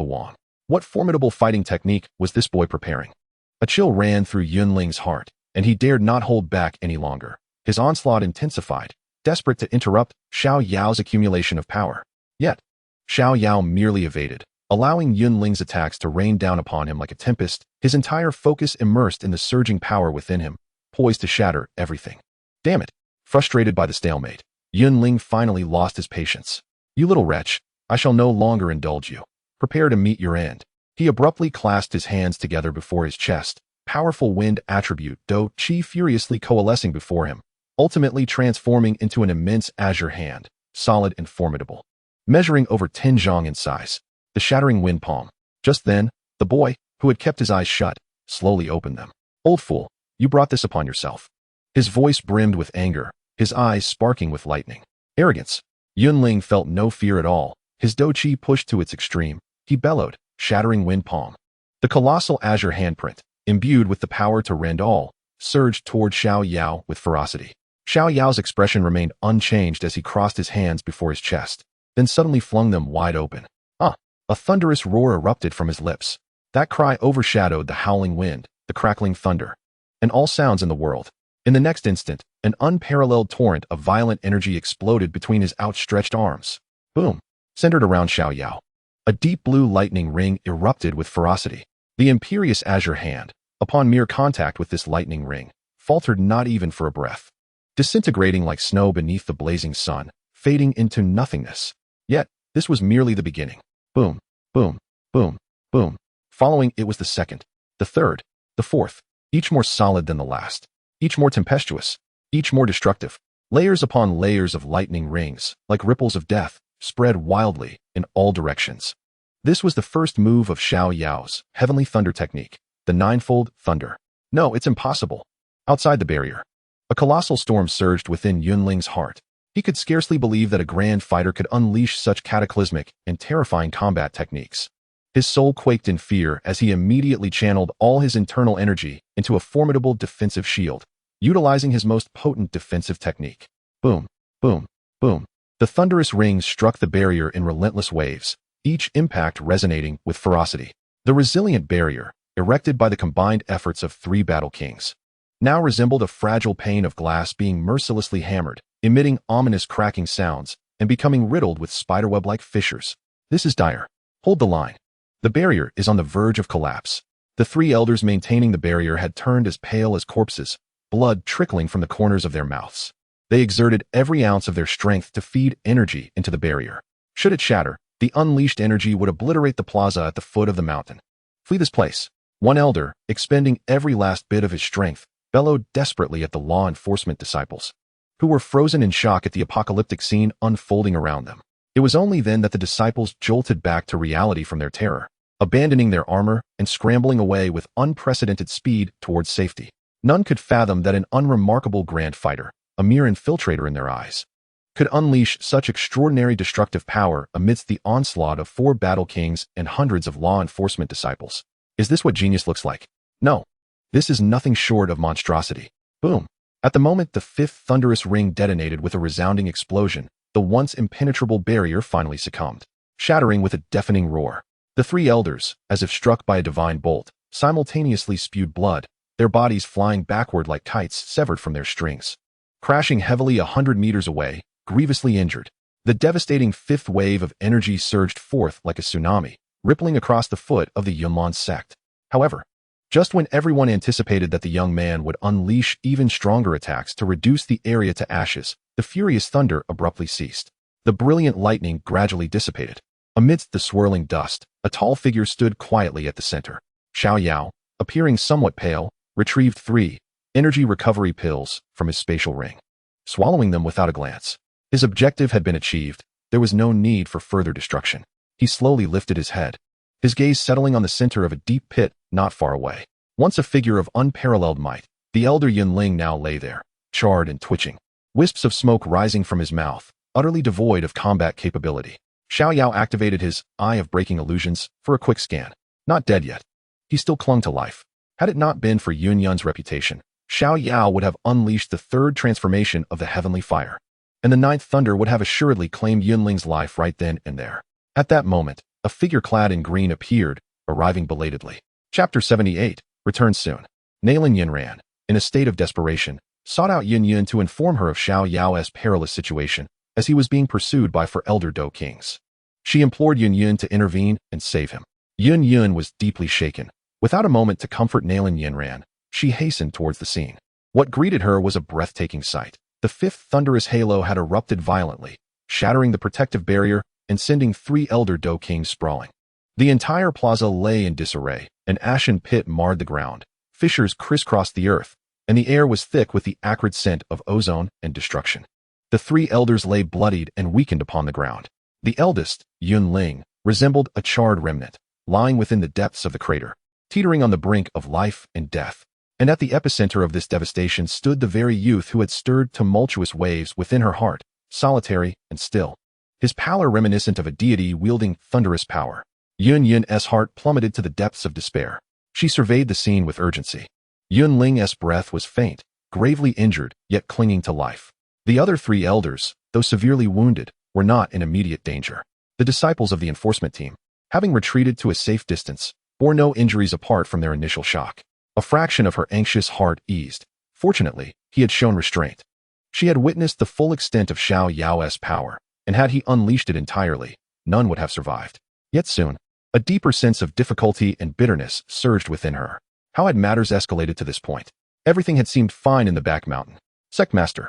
Wang. What formidable fighting technique was this boy preparing? A chill ran through Yunling's heart, and he dared not hold back any longer. His onslaught intensified, desperate to interrupt Xiao Yao's accumulation of power. Yet, Xiao Yao merely evaded, allowing Yunling's attacks to rain down upon him like a tempest, his entire focus immersed in the surging power within him, poised to shatter everything. Damn it! Frustrated by the stalemate, Yunling finally lost his patience. You little wretch, I shall no longer indulge you. Prepare to meet your end. He abruptly clasped his hands together before his chest, powerful wind attribute Dou Qi furiously coalescing before him, ultimately transforming into an immense azure hand, solid and formidable, measuring over 10 zhang in size. The shattering wind palm. Just then, the boy, who had kept his eyes shut, slowly opened them. Old fool, you brought this upon yourself. His voice brimmed with anger, his eyes sparking with lightning. Arrogance. Yunling felt no fear at all. His Dou Qi pushed to its extreme. He bellowed, shattering wind palm. The colossal azure handprint, imbued with the power to rend all, surged toward Xiao Yao with ferocity. Xiao Yao's expression remained unchanged as he crossed his hands before his chest, then suddenly flung them wide open. A thunderous roar erupted from his lips. That cry overshadowed the howling wind, the crackling thunder, and all sounds in the world. In the next instant, an unparalleled torrent of violent energy exploded between his outstretched arms. Boom! Centered around Xiao Yao. A deep blue lightning ring erupted with ferocity. The imperious azure hand, upon mere contact with this lightning ring, faltered not even for a breath. disintegrating like snow beneath the blazing sun, fading into nothingness. Yet, this was merely the beginning. Boom, boom, boom, boom. Following it was the second, the third, the fourth, each more solid than the last, each more tempestuous, each more destructive. Layers upon layers of lightning rings, like ripples of death, spread wildly in all directions. This was the first move of Xiao Yao's heavenly thunder technique, the ninefold thunder. No, it's impossible. Outside the barrier, a colossal storm surged within Yunling's heart. He could scarcely believe that a grand fighter could unleash such cataclysmic and terrifying combat techniques. His soul quaked in fear as he immediately channeled all his internal energy into a formidable defensive shield, utilizing his most potent defensive technique. Boom, boom, boom. The thunderous rings struck the barrier in relentless waves, each impact resonating with ferocity. The resilient barrier, erected by the combined efforts of three battle kings, now resembled a fragile pane of glass being mercilessly hammered, emitting ominous cracking sounds and becoming riddled with spiderweb-like fissures. This is dire. Hold the line. The barrier is on the verge of collapse. The three elders maintaining the barrier had turned as pale as corpses, blood trickling from the corners of their mouths. They exerted every ounce of their strength to feed energy into the barrier. Should it shatter, the unleashed energy would obliterate the plaza at the foot of the mountain. Flee this place. One elder, expending every last bit of his strength, bellowed desperately at the law enforcement disciples, who were frozen in shock at the apocalyptic scene unfolding around them. It was only then that the disciples jolted back to reality from their terror, abandoning their armor and scrambling away with unprecedented speed towards safety. None could fathom that an unremarkable grand fighter, a mere infiltrator in their eyes, could unleash such extraordinary destructive power amidst the onslaught of four battle kings and hundreds of law enforcement disciples. Is this what genius looks like? No. This is nothing short of monstrosity. Boom. At the moment the fifth thunderous ring detonated with a resounding explosion, the once impenetrable barrier finally succumbed, shattering with a deafening roar. The three elders, as if struck by a divine bolt, simultaneously spewed blood, their bodies flying backward like kites severed from their strings. Crashing heavily 100 meters away, grievously injured, the devastating fifth wave of energy surged forth like a tsunami, rippling across the foot of the Yunlin sect. However, just when everyone anticipated that the young man would unleash even stronger attacks to reduce the area to ashes, the furious thunder abruptly ceased. The brilliant lightning gradually dissipated. Amidst the swirling dust, a tall figure stood quietly at the center. Xiao Yao, appearing somewhat pale, retrieved 3 energy recovery pills from his spatial ring, swallowing them without a glance. His objective had been achieved. There was no need for further destruction. He slowly lifted his head, his gaze settling on the center of a deep pit not far away. Once a figure of unparalleled might, the elder Yunling now lay there, charred and twitching, wisps of smoke rising from his mouth, utterly devoid of combat capability. Xiao Yao activated his Eye of Breaking Illusions for a quick scan. Not dead yet. He still clung to life. Had it not been for Yunyun's reputation, Xiao Yao would have unleashed the third transformation of the heavenly fire, and the ninth thunder would have assuredly claimed Yunling's life right then and there. At that moment, a figure clad in green appeared, arriving belatedly. Chapter 78, return soon. Nalan Yanran, in a state of desperation, sought out Yunyun to inform her of Xiao Yao's perilous situation, as he was being pursued by 4 elder Dou kings. She implored Yunyun to intervene and save him. Yunyun was deeply shaken. Without a moment to comfort Nalan Yanran, she hastened towards the scene. What greeted her was a breathtaking sight. The fifth thunderous halo had erupted violently, shattering the protective barrier and sending 3 elder Dou kings sprawling. The entire plaza lay in disarray. An ashen pit marred the ground. Fissures crisscrossed the earth, and the air was thick with the acrid scent of ozone and destruction. The 3 elders lay bloodied and weakened upon the ground. The eldest, Yunling, resembled a charred remnant, lying within the depths of the crater, teetering on the brink of life and death. And at the epicenter of this devastation stood the very youth who had stirred tumultuous waves within her heart, solitary and still, his pallor reminiscent of a deity wielding thunderous power. Yunyun's heart plummeted to the depths of despair. She surveyed the scene with urgency. Yunling's breath was faint, gravely injured, yet clinging to life. The other 3 elders, though severely wounded, were not in immediate danger. The disciples of the enforcement team, having retreated to a safe distance, bore no injuries apart from their initial shock. A fraction of her anxious heart eased. Fortunately, he had shown restraint. She had witnessed the full extent of Xiao Yao's power, and had he unleashed it entirely, none would have survived. Yet soon, a deeper sense of difficulty and bitterness surged within her. How had matters escalated to this point? Everything had seemed fine in the back mountain. Sectmaster,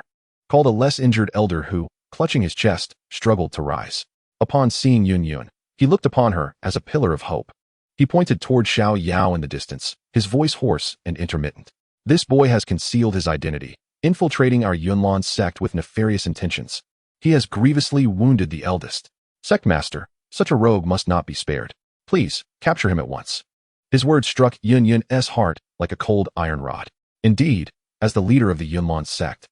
called a less injured elder who, clutching his chest, struggled to rise. Upon seeing Yun, he looked upon her as a pillar of hope. He pointed toward Xiao Yao in the distance, his voice hoarse and intermittent. This boy has concealed his identity, infiltrating our Yunlan sect with nefarious intentions. He has grievously wounded the eldest sectmaster. Such a rogue must not be spared. Please, capture him at once. His words struck Yun's heart like a cold iron rod. Indeed, as the leader of the Yunlan sect,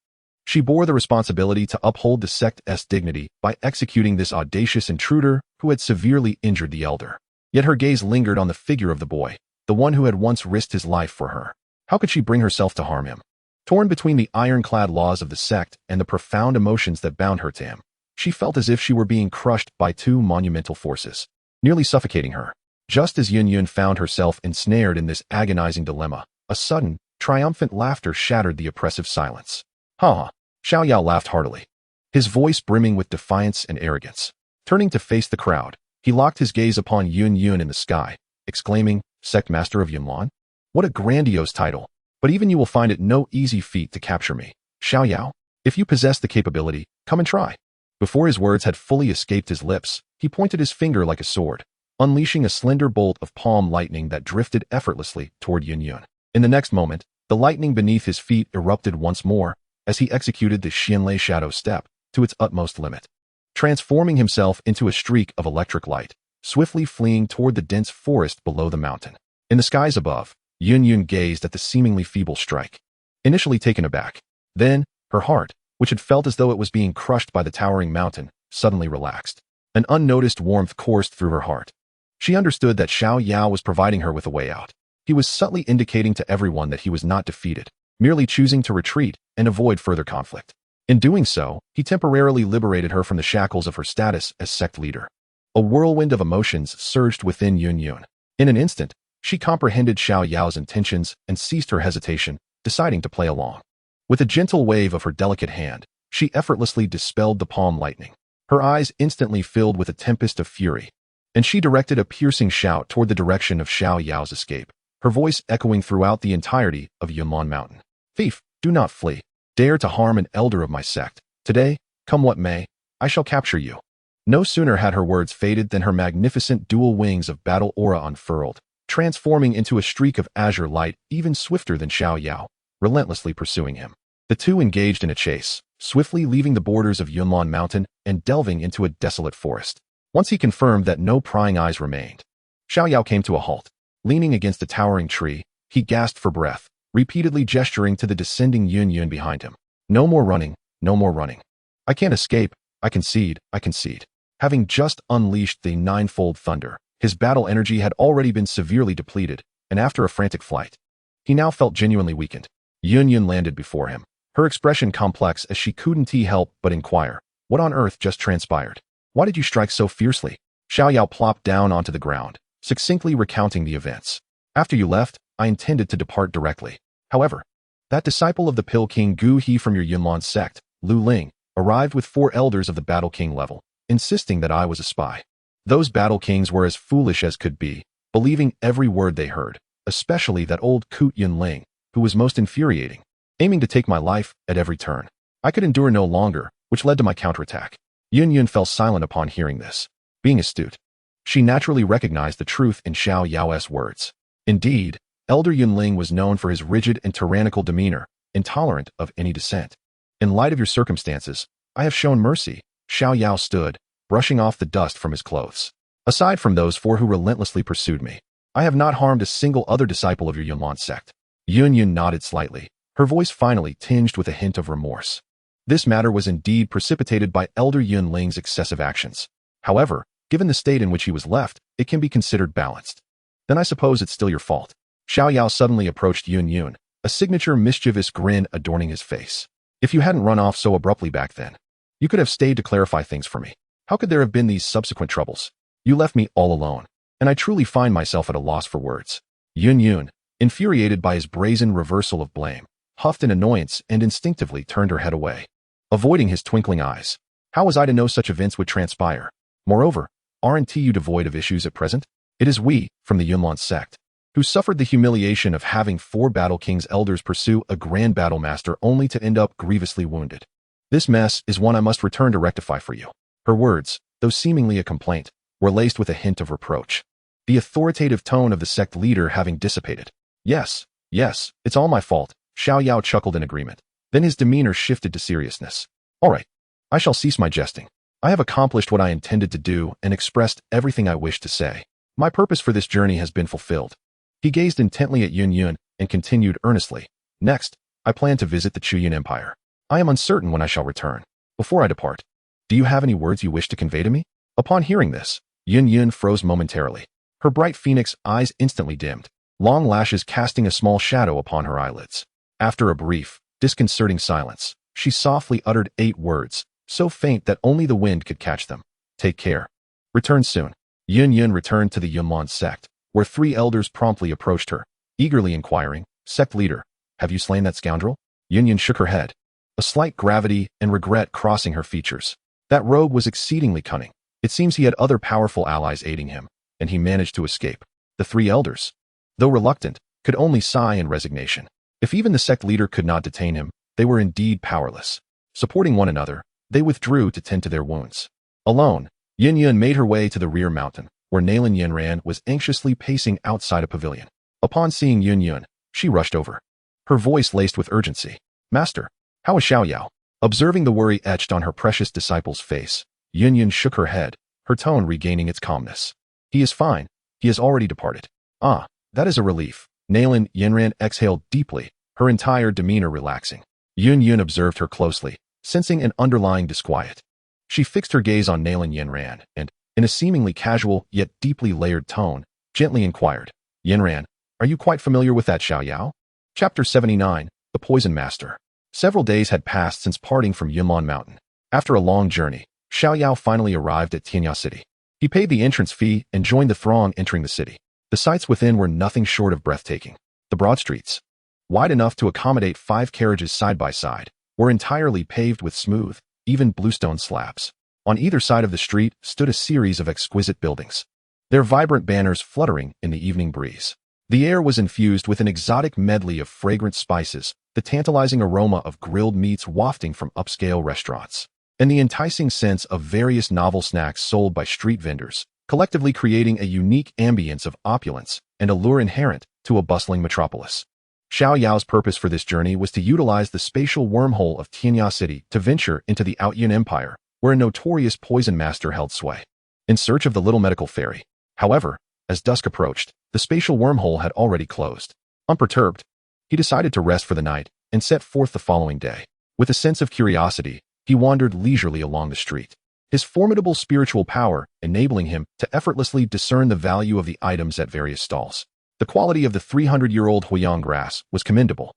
she bore the responsibility to uphold the sect's dignity by executing this audacious intruder who had severely injured the elder. Yet her gaze lingered on the figure of the boy, the one who had once risked his life for her. How could she bring herself to harm him? Torn between the ironclad laws of the sect and the profound emotions that bound her to him, she felt as if she were being crushed by two monumental forces, nearly suffocating her. Just as Yun found herself ensnared in this agonizing dilemma, a sudden, triumphant laughter shattered the oppressive silence. Ha! Xiao Yao laughed heartily, his voice brimming with defiance and arrogance. Turning to face the crowd, he locked his gaze upon Yun in the sky, exclaiming, "Sect Master of Yunlan? What a grandiose title! But even you will find it no easy feat to capture me. Xiao Yao, if you possess the capability, come and try." Before his words had fully escaped his lips, he pointed his finger like a sword, unleashing a slender bolt of palm lightning that drifted effortlessly toward Yun. In the next moment, the lightning beneath his feet erupted once more as he executed the Xianlei shadow step to its utmost limit, transforming himself into a streak of electric light, swiftly fleeing toward the dense forest below the mountain. In the skies above, Yun gazed at the seemingly feeble strike, initially taken aback. Then, her heart, which had felt as though it was being crushed by the towering mountain, suddenly relaxed. An unnoticed warmth coursed through her heart. She understood that Xiao Yao was providing her with a way out. He was subtly indicating to everyone that he was not defeated, merely choosing to retreat and avoid further conflict. In doing so, he temporarily liberated her from the shackles of her status as sect leader. A whirlwind of emotions surged within Yun. In an instant, she comprehended Xiao Yao's intentions and ceased her hesitation, deciding to play along. With a gentle wave of her delicate hand, she effortlessly dispelled the palm lightning. Her eyes instantly filled with a tempest of fury, and she directed a piercing shout toward the direction of Xiao Yao's escape, her voice echoing throughout the entirety of Yunlan Mountain. "Thief, do not flee. Dare to harm an elder of my sect. Today, come what may, I shall capture you." No sooner had her words faded than her magnificent dual wings of battle aura unfurled, transforming into a streak of azure light even swifter than Xiao Yao, relentlessly pursuing him. The two engaged in a chase, swiftly leaving the borders of Yunlan Mountain and delving into a desolate forest. Once he confirmed that no prying eyes remained, Xiao Yao came to a halt. Leaning against a towering tree, he gasped for breath, repeatedly gesturing to the descending Yun behind him. "No more running, no more running. I can't escape, I concede, I concede." Having just unleashed the ninefold thunder, his battle energy had already been severely depleted, and after a frantic flight, he now felt genuinely weakened. Yun landed before him, her expression complex as she couldn't help but inquire, "What on earth just transpired? Why did you strike so fiercely?" Xiao Yao plopped down onto the ground, succinctly recounting the events. "After you left, I intended to depart directly. However, that disciple of the Pill King Gu He from your Yunlan sect, Lu Ling, arrived with 4 elders of the Battle King level, insisting that I was a spy. Those Battle Kings were as foolish as could be, believing every word they heard, especially that old coot Yunling, who was most infuriating, aiming to take my life at every turn. I could endure no longer, which led to my counterattack." Yun fell silent upon hearing this. Being astute, she naturally recognized the truth in Xiao Yao's words. Indeed, Elder Yunling was known for his rigid and tyrannical demeanor, intolerant of any dissent. "In light of your circumstances, I have shown mercy." Xiao Yao stood, brushing off the dust from his clothes. "Aside from those 4 who relentlessly pursued me, I have not harmed a single other disciple of your Yunlan sect." Yun nodded slightly, her voice finally tinged with a hint of remorse. This matter was indeed precipitated by Elder Yunling's excessive actions. However, given the state in which he was left, it can be considered balanced. "Then I suppose it's still your fault." Xiao Yao suddenly approached Yun, a signature mischievous grin adorning his face. "If you hadn't run off so abruptly back then, you could have stayed to clarify things for me. How could there have been these subsequent troubles? You left me all alone, and I truly find myself at a loss for words." Yun, infuriated by his brazen reversal of blame, huffed in annoyance and instinctively turned her head away, avoiding his twinkling eyes. "How was I to know such events would transpire? Moreover, aren't you devoid of issues at present? It is we, from the Yunlan sect, who suffered the humiliation of having 4 Battle King's elders pursue a Grand Battle Master only to end up grievously wounded. This mess is one I must return to rectify for you. Her words, though seemingly a complaint, were laced with a hint of reproach. The authoritative tone of the sect leader having dissipated. Yes, it's all my fault, Xiao Yao chuckled in agreement. Then his demeanor shifted to seriousness. All right, I shall cease my jesting. I have accomplished what I intended to do and expressed everything I wished to say. My purpose for this journey has been fulfilled. He gazed intently at Yun and continued earnestly. Next, I plan to visit the Qing Empire. I am uncertain when I shall return. Before I depart, do you have any words you wish to convey to me? Upon hearing this, Yun froze momentarily. Her bright phoenix eyes instantly dimmed, long lashes casting a small shadow upon her eyelids. After a brief, disconcerting silence, she softly uttered 8 words, so faint that only the wind could catch them. Take care. Return soon. Yun returned to the Yunlong sect, where 3 elders promptly approached her, eagerly inquiring, Sect leader, have you slain that scoundrel? Yun shook her head, a slight gravity and regret crossing her features. That rogue was exceedingly cunning. It seems he had other powerful allies aiding him, and he managed to escape. The 3 elders, though reluctant, could only sigh in resignation. If even the sect leader could not detain him, they were indeed powerless. Supporting one another, they withdrew to tend to their wounds. Alone, Yun made her way to the rear mountain, where Nalan Yanran was anxiously pacing outside a pavilion. Upon seeing Yun, she rushed over, her voice laced with urgency. Master, how is Xiao Yao? Observing the worry etched on her precious disciple's face, Yun shook her head, her tone regaining its calmness. He is fine. He has already departed. Ah, that is a relief. Nalan Yanran exhaled deeply, her entire demeanor relaxing. Yun observed her closely, sensing an underlying disquiet. She fixed her gaze on Nalan Yanran and, in a seemingly casual yet deeply layered tone, gently inquired, Yanran, are you quite familiar with that Xiao Yao? Chapter 79, The Poison Master. Several days had passed since parting from Yunlong Mountain. After a long journey, Xiao Yao finally arrived at Tianya City. He paid the entrance fee and joined the throng entering the city. The sights within were nothing short of breathtaking. The broad streets, wide enough to accommodate 5 carriages side by side, were entirely paved with smooth, even bluestone slabs. On either side of the street stood a series of exquisite buildings, their vibrant banners fluttering in the evening breeze. The air was infused with an exotic medley of fragrant spices, the tantalizing aroma of grilled meats wafting from upscale restaurants, and the enticing sense of various novel snacks sold by street vendors, collectively creating a unique ambience of opulence and allure inherent to a bustling metropolis. Xiao Yao's purpose for this journey was to utilize the spatial wormhole of Tianya City to venture into the Outyan Empire, where a notorious poison master held sway. In search of the little medical fairy, however, as dusk approached, the spatial wormhole had already closed. Unperturbed, he decided to rest for the night and set forth the following day. With a sense of curiosity, he wandered leisurely along the street, his formidable spiritual power enabling him to effortlessly discern the value of the items at various stalls. The quality of the 300-year-old Huiyang grass was commendable.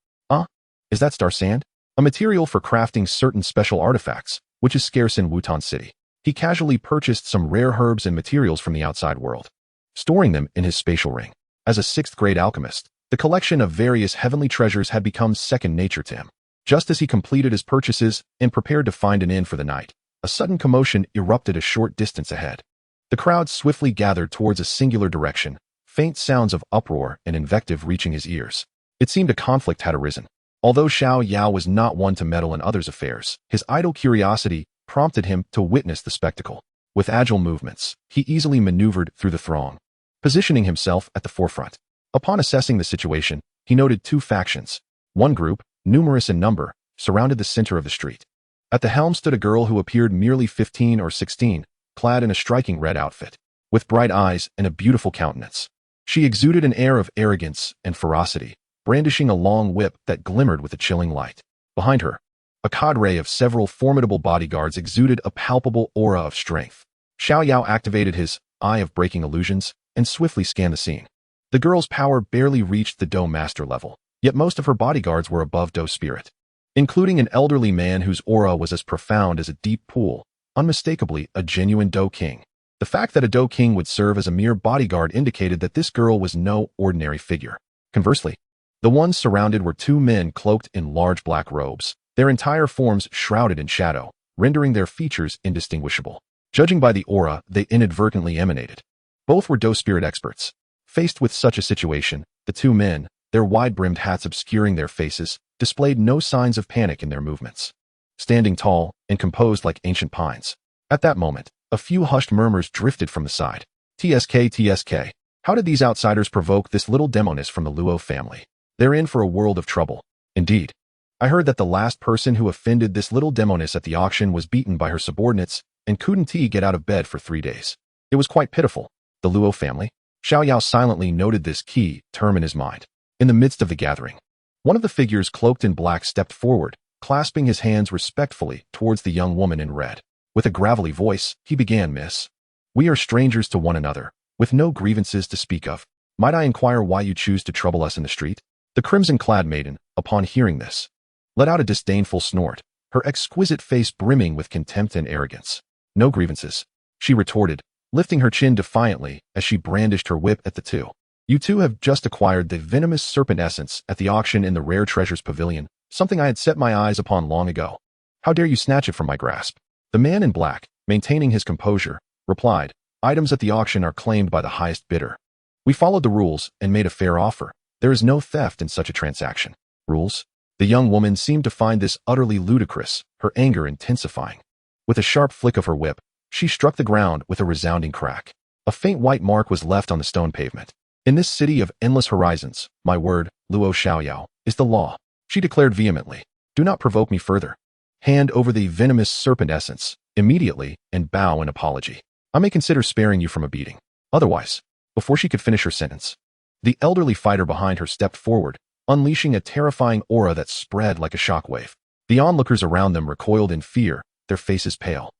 Is that star sand? A material for crafting certain special artifacts, which is scarce in Wutan City. He casually purchased some rare herbs and materials from the outside world, storing them in his spatial ring. As a 6th-grade alchemist, the collection of various heavenly treasures had become second nature to him. Just as he completed his purchases and prepared to find an inn for the night, a sudden commotion erupted a short distance ahead. The crowd swiftly gathered towards a singular direction, faint sounds of uproar and invective reaching his ears. It seemed a conflict had arisen. Although Xiao Yao was not one to meddle in others' affairs, his idle curiosity prompted him to witness the spectacle. With agile movements, he easily maneuvered through the throng, positioning himself at the forefront. Upon assessing the situation, he noted 2 factions. One group, numerous in number, surrounded the center of the street. At the helm stood a girl who appeared merely 15 or 16, clad in a striking red outfit, with bright eyes and a beautiful countenance. She exuded an air of arrogance and ferocity, brandishing a long whip that glimmered with a chilling light. Behind her, a cadre of several formidable bodyguards exuded a palpable aura of strength. Xiao Yao activated his Eye of Breaking Illusions and swiftly scanned the scene. The girl's power barely reached the Dou Master level, yet most of her bodyguards were above Dou Spirit, including an elderly man whose aura was as profound as a deep pool, unmistakably a genuine Dou King. The fact that a Dou King would serve as a mere bodyguard indicated that this girl was no ordinary figure. Conversely, the ones surrounded were 2 men cloaked in large black robes, their entire forms shrouded in shadow, rendering their features indistinguishable. Judging by the aura they inadvertently emanated, both were Dou Spirit experts. Faced with such a situation, the 2 men, their wide-brimmed hats obscuring their faces, displayed no signs of panic in their movements. standing tall and composed like ancient pines. At that moment, a few hushed murmurs drifted from the side. TSK, TSK. How did these outsiders provoke this little demoness from the Luo family? They're in for a world of trouble. Indeed. I heard that the last person who offended this little demoness at the auction was beaten by her subordinates and couldn't get out of bed for 3 days. It was quite pitiful. The Luo family? Xiao Yao silently noted this key term in his mind. In the midst of the gathering, one of the figures cloaked in black stepped forward, clasping his hands respectfully towards the young woman in red. With a gravelly voice, he began, "Miss, we are strangers to one another, with no grievances to speak of. Might I inquire why you choose to trouble us in the street?" The crimson-clad maiden, upon hearing this, let out a disdainful snort, her exquisite face brimming with contempt and arrogance. "No grievances," she retorted, lifting her chin defiantly as she brandished her whip at the two. "You two have just acquired the venomous serpent essence at the auction in the Rare Treasures Pavilion, something I had set my eyes upon long ago. How dare you snatch it from my grasp?" The man in black, maintaining his composure, replied, "Items at the auction are claimed by the highest bidder. We followed the rules and made a fair offer. There is no theft in such a transaction." "Rules?" The young woman seemed to find this utterly ludicrous, her anger intensifying. With a sharp flick of her whip, she struck the ground with a resounding crack. A faint white mark was left on the stone pavement. "In this city of endless horizons, my word, Luo Xiao Yao, is the law," she declared vehemently. "Do not provoke me further. Hand over the venomous serpent essence immediately and bow in apology. I may consider sparing you from a beating. Otherwise," before she could finish her sentence, the elderly fighter behind her stepped forward, unleashing a terrifying aura that spread like a shockwave. The onlookers around them recoiled in fear, their faces pale.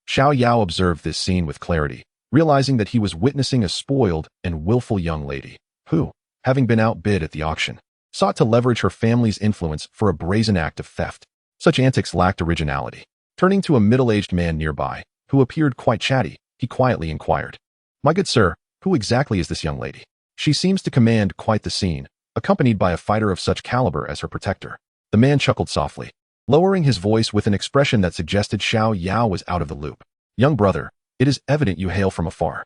Xiao Yao observed this scene with clarity, realizing that he was witnessing a spoiled and willful young lady, who, having been outbid at the auction, sought to leverage her family's influence for a brazen act of theft. Such antics lacked originality. Turning to a middle-aged man nearby, who appeared quite chatty, he quietly inquired, "My good sir, who exactly is this young lady? She seems to command quite the scene, accompanied by a fighter of such caliber as her protector." The man chuckled softly, lowering his voice with an expression that suggested Xiao Yao was out of the loop. "Young brother, it is evident you hail from afar.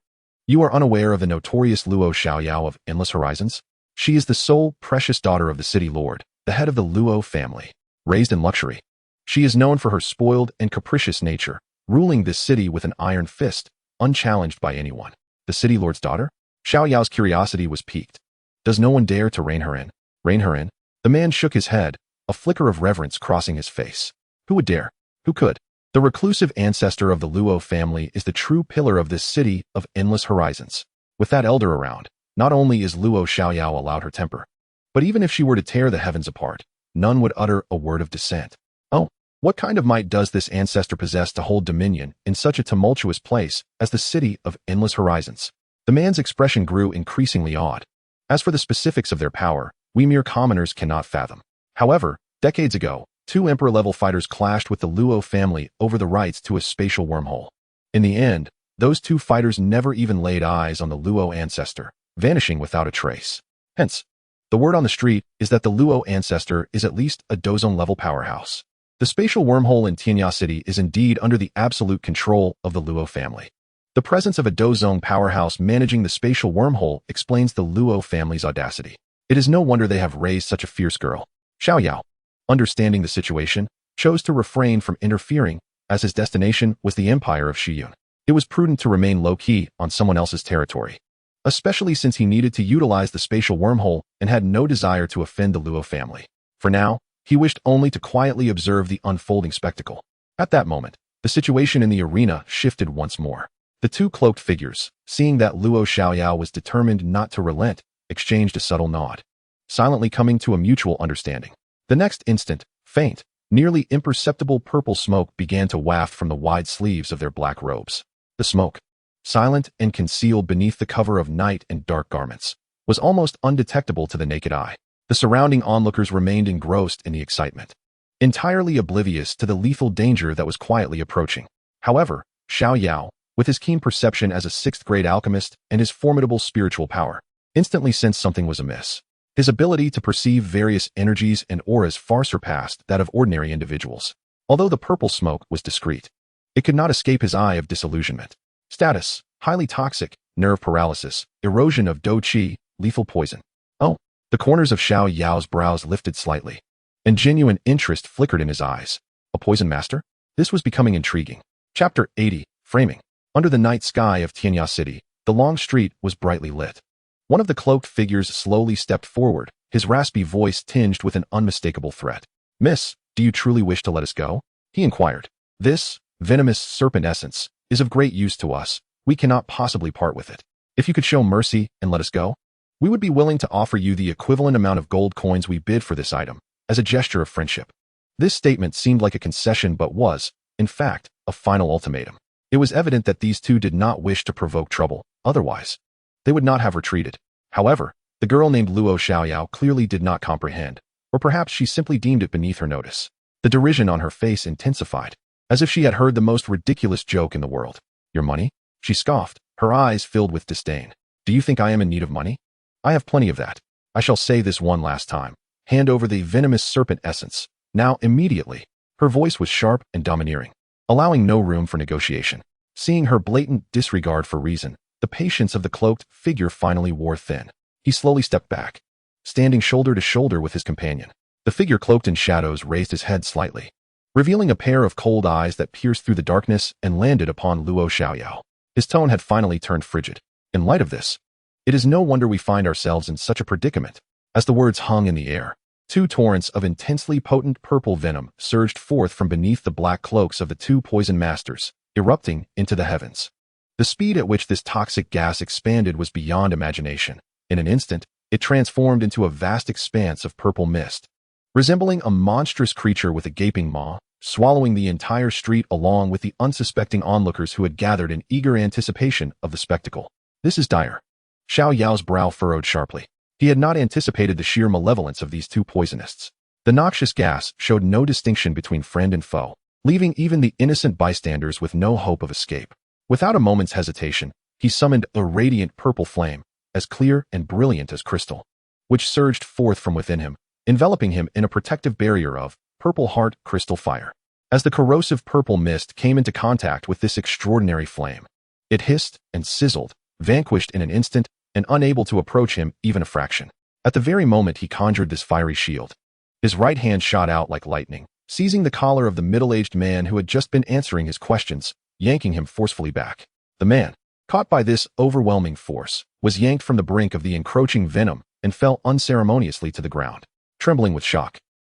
You are unaware of the notorious Luo Xiao Yao of Endless Horizons? She is the sole precious daughter of the city lord, the head of the Luo family. Raised in luxury, she is known for her spoiled and capricious nature, ruling this city with an iron fist, unchallenged by anyone." "The city lord's daughter?" Xiao Yao's curiosity was piqued. "Does no one dare to rein her in?" "Rein her in?" The man shook his head, a flicker of reverence crossing his face. "Who would dare? Who could? The reclusive ancestor of the Luo family is the true pillar of this city of endless horizons. With that elder around, not only is Luo Xiao Yao allowed her temper, but even if she were to tear the heavens apart, none would utter a word of dissent. Oh, what kind of might does this ancestor possess to hold dominion in such a tumultuous place as the city of endless horizons?" The man's expression grew increasingly odd. "As for the specifics of their power, we mere commoners cannot fathom. However, decades ago, 2 emperor-level fighters clashed with the Luo family over the rights to a spatial wormhole. In the end, those 2 fighters never even laid eyes on the Luo ancestor, vanishing without a trace. Hence, the word on the street is that the Luo ancestor is at least a Dozone-level powerhouse. The spatial wormhole in Tianya City is indeed under the absolute control of the Luo family. The presence of a Dozone powerhouse managing the spatial wormhole explains the Luo family's audacity. It is no wonder they have raised such a fierce girl." Xiao Yao, understanding the situation, chose to refrain from interfering, as his destination was the empire of Shiyun. It was prudent to remain low-key on someone else's territory, especially since he needed to utilize the spatial wormhole and had no desire to offend the Luo family. For now, he wished only to quietly observe the unfolding spectacle. At that moment, the situation in the arena shifted once more. The 2 cloaked figures, seeing that Luo Xiao Yao was determined not to relent, exchanged a subtle nod, silently coming to a mutual understanding. The next instant, faint, nearly imperceptible purple smoke began to waft from the wide sleeves of their black robes. The smoke, silent and concealed beneath the cover of night and dark garments, was almost undetectable to the naked eye. The surrounding onlookers remained engrossed in the excitement, entirely oblivious to the lethal danger that was quietly approaching. However, Xiao Yao, with his keen perception as a 6th-grade alchemist and his formidable spiritual power, instantly sensed something was amiss. His ability to perceive various energies and auras far surpassed that of ordinary individuals. Although the purple smoke was discreet, it could not escape his eye of disillusionment. Status: highly toxic, nerve paralysis, erosion of Dou Qi, lethal poison. Oh, the corners of Xiao Yao's brows lifted slightly, and genuine interest flickered in his eyes. A poison master? This was becoming intriguing. Chapter 80, Framing. Under the night sky of Tianya City, the long street was brightly lit. One of the cloaked figures slowly stepped forward, his raspy voice tinged with an unmistakable threat. "Miss, do you truly wish to let us go?" he inquired. "This venomous serpent essence is of great use to us. We cannot possibly part with it. If you could show mercy and let us go, we would be willing to offer you the equivalent amount of gold coins we bid for this item, as a gesture of friendship." This statement seemed like a concession but was, in fact, a final ultimatum. It was evident that these two did not wish to provoke trouble, otherwise they would not have retreated. However, the girl named Xiao Yao clearly did not comprehend, or perhaps she simply deemed it beneath her notice. The derision on her face intensified, as if she had heard the most ridiculous joke in the world. "Your money?" she scoffed, her eyes filled with disdain. "Do you think I am in need of money? I have plenty of that. I shall say this one last time. Hand over the venomous serpent essence. Now, immediately." Her voice was sharp and domineering, allowing no room for negotiation. Seeing her blatant disregard for reason, the patience of the cloaked figure finally wore thin. He slowly stepped back, standing shoulder to shoulder with his companion. The figure cloaked in shadows raised his head slightly, revealing a pair of cold eyes that pierced through the darkness and landed upon Xiao Yao. His tone had finally turned frigid. "In light of this, it is no wonder we find ourselves in such a predicament." As the words hung in the air, two torrents of intensely potent purple venom surged forth from beneath the black cloaks of the two poison masters, erupting into the heavens. The speed at which this toxic gas expanded was beyond imagination. In an instant, it transformed into a vast expanse of purple mist, resembling a monstrous creature with a gaping maw, swallowing the entire street along with the unsuspecting onlookers who had gathered in eager anticipation of the spectacle. "This is dire." Xiao Yao's brow furrowed sharply. He had not anticipated the sheer malevolence of these two poisonists. The noxious gas showed no distinction between friend and foe, leaving even the innocent bystanders with no hope of escape. Without a moment's hesitation, he summoned a radiant purple flame, as clear and brilliant as crystal, which surged forth from within him, enveloping him in a protective barrier of purple heart crystal fire. As the corrosive purple mist came into contact with this extraordinary flame, it hissed and sizzled, vanquished in an instant and unable to approach him even a fraction. At the very moment he conjured this fiery shield, his right hand shot out like lightning, seizing the collar of the middle-aged man who had just been answering his questions, yanking him forcefully back. The man, caught by this overwhelming force, was yanked from the brink of the encroaching venom and fell unceremoniously to the ground, trembling with shock.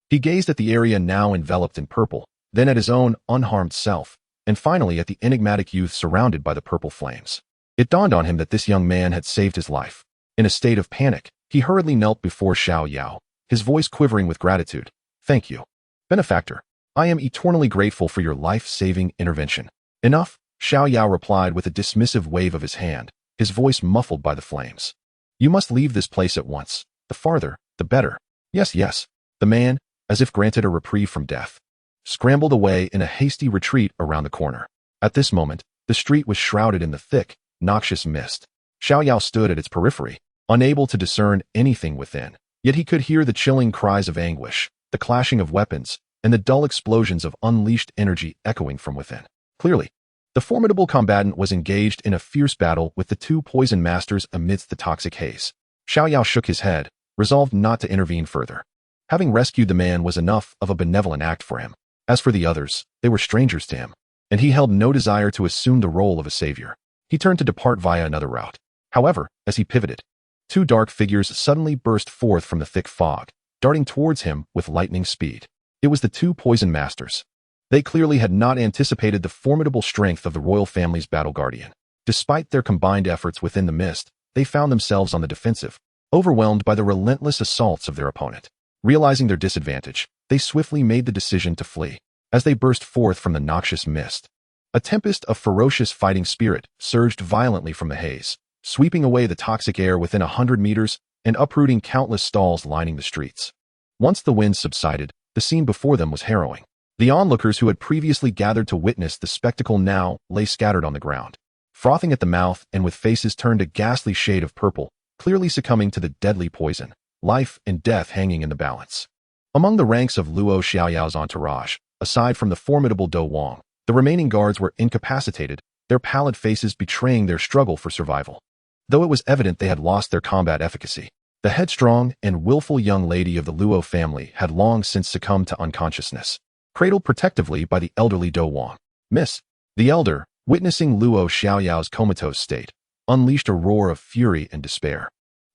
He gazed at the area now enveloped in purple, then at his own unharmed self, and finally at the enigmatic youth surrounded by the purple flames. It dawned on him that this young man had saved his life. In a state of panic, he hurriedly knelt before Xiao Yao, his voice quivering with gratitude. "Thank you, benefactor. I am eternally grateful for your life-saving intervention." "Enough," Xiao Yao replied with a dismissive wave of his hand, his voice muffled by the flames. "You must leave this place at once. The farther, the better." "Yes, yes." The man, as if granted a reprieve from death, scrambled away in a hasty retreat around the corner. At this moment, the street was shrouded in the thick, noxious mist. Xiao Yao stood at its periphery, unable to discern anything within. Yet he could hear the chilling cries of anguish, the clashing of weapons, and the dull explosions of unleashed energy echoing from within. Clearly, the formidable combatant was engaged in a fierce battle with the two poison masters amidst the toxic haze. Xiao Yao shook his head, resolved not to intervene further. Having rescued the man was enough of a benevolent act for him. As for the others, they were strangers to him, and he held no desire to assume the role of a savior. He turned to depart via another route. However, as he pivoted, two dark figures suddenly burst forth from the thick fog, darting towards him with lightning speed. It was the two poison masters. They clearly had not anticipated the formidable strength of the royal family's battle guardian. Despite their combined efforts within the mist, they found themselves on the defensive, overwhelmed by the relentless assaults of their opponent. Realizing their disadvantage, they swiftly made the decision to flee. As they burst forth from the noxious mist, a tempest of ferocious fighting spirit surged violently from the haze, sweeping away the toxic air within 100 meters and uprooting countless stalls lining the streets. Once the wind subsided, the scene before them was harrowing. The onlookers who had previously gathered to witness the spectacle now lay scattered on the ground, frothing at the mouth and with faces turned a ghastly shade of purple, clearly succumbing to the deadly poison, life and death hanging in the balance. Among the ranks of Luo Xiaoyao's entourage, aside from the formidable Dou Wang, the remaining guards were incapacitated, their pallid faces betraying their struggle for survival. Though it was evident they had lost their combat efficacy, the headstrong and willful young lady of the Luo family had long since succumbed to unconsciousness. cradled protectively by the elderly Dou Wang. Miss. The elder, witnessing Luo Xiao Yao's comatose state, unleashed a roar of fury and despair.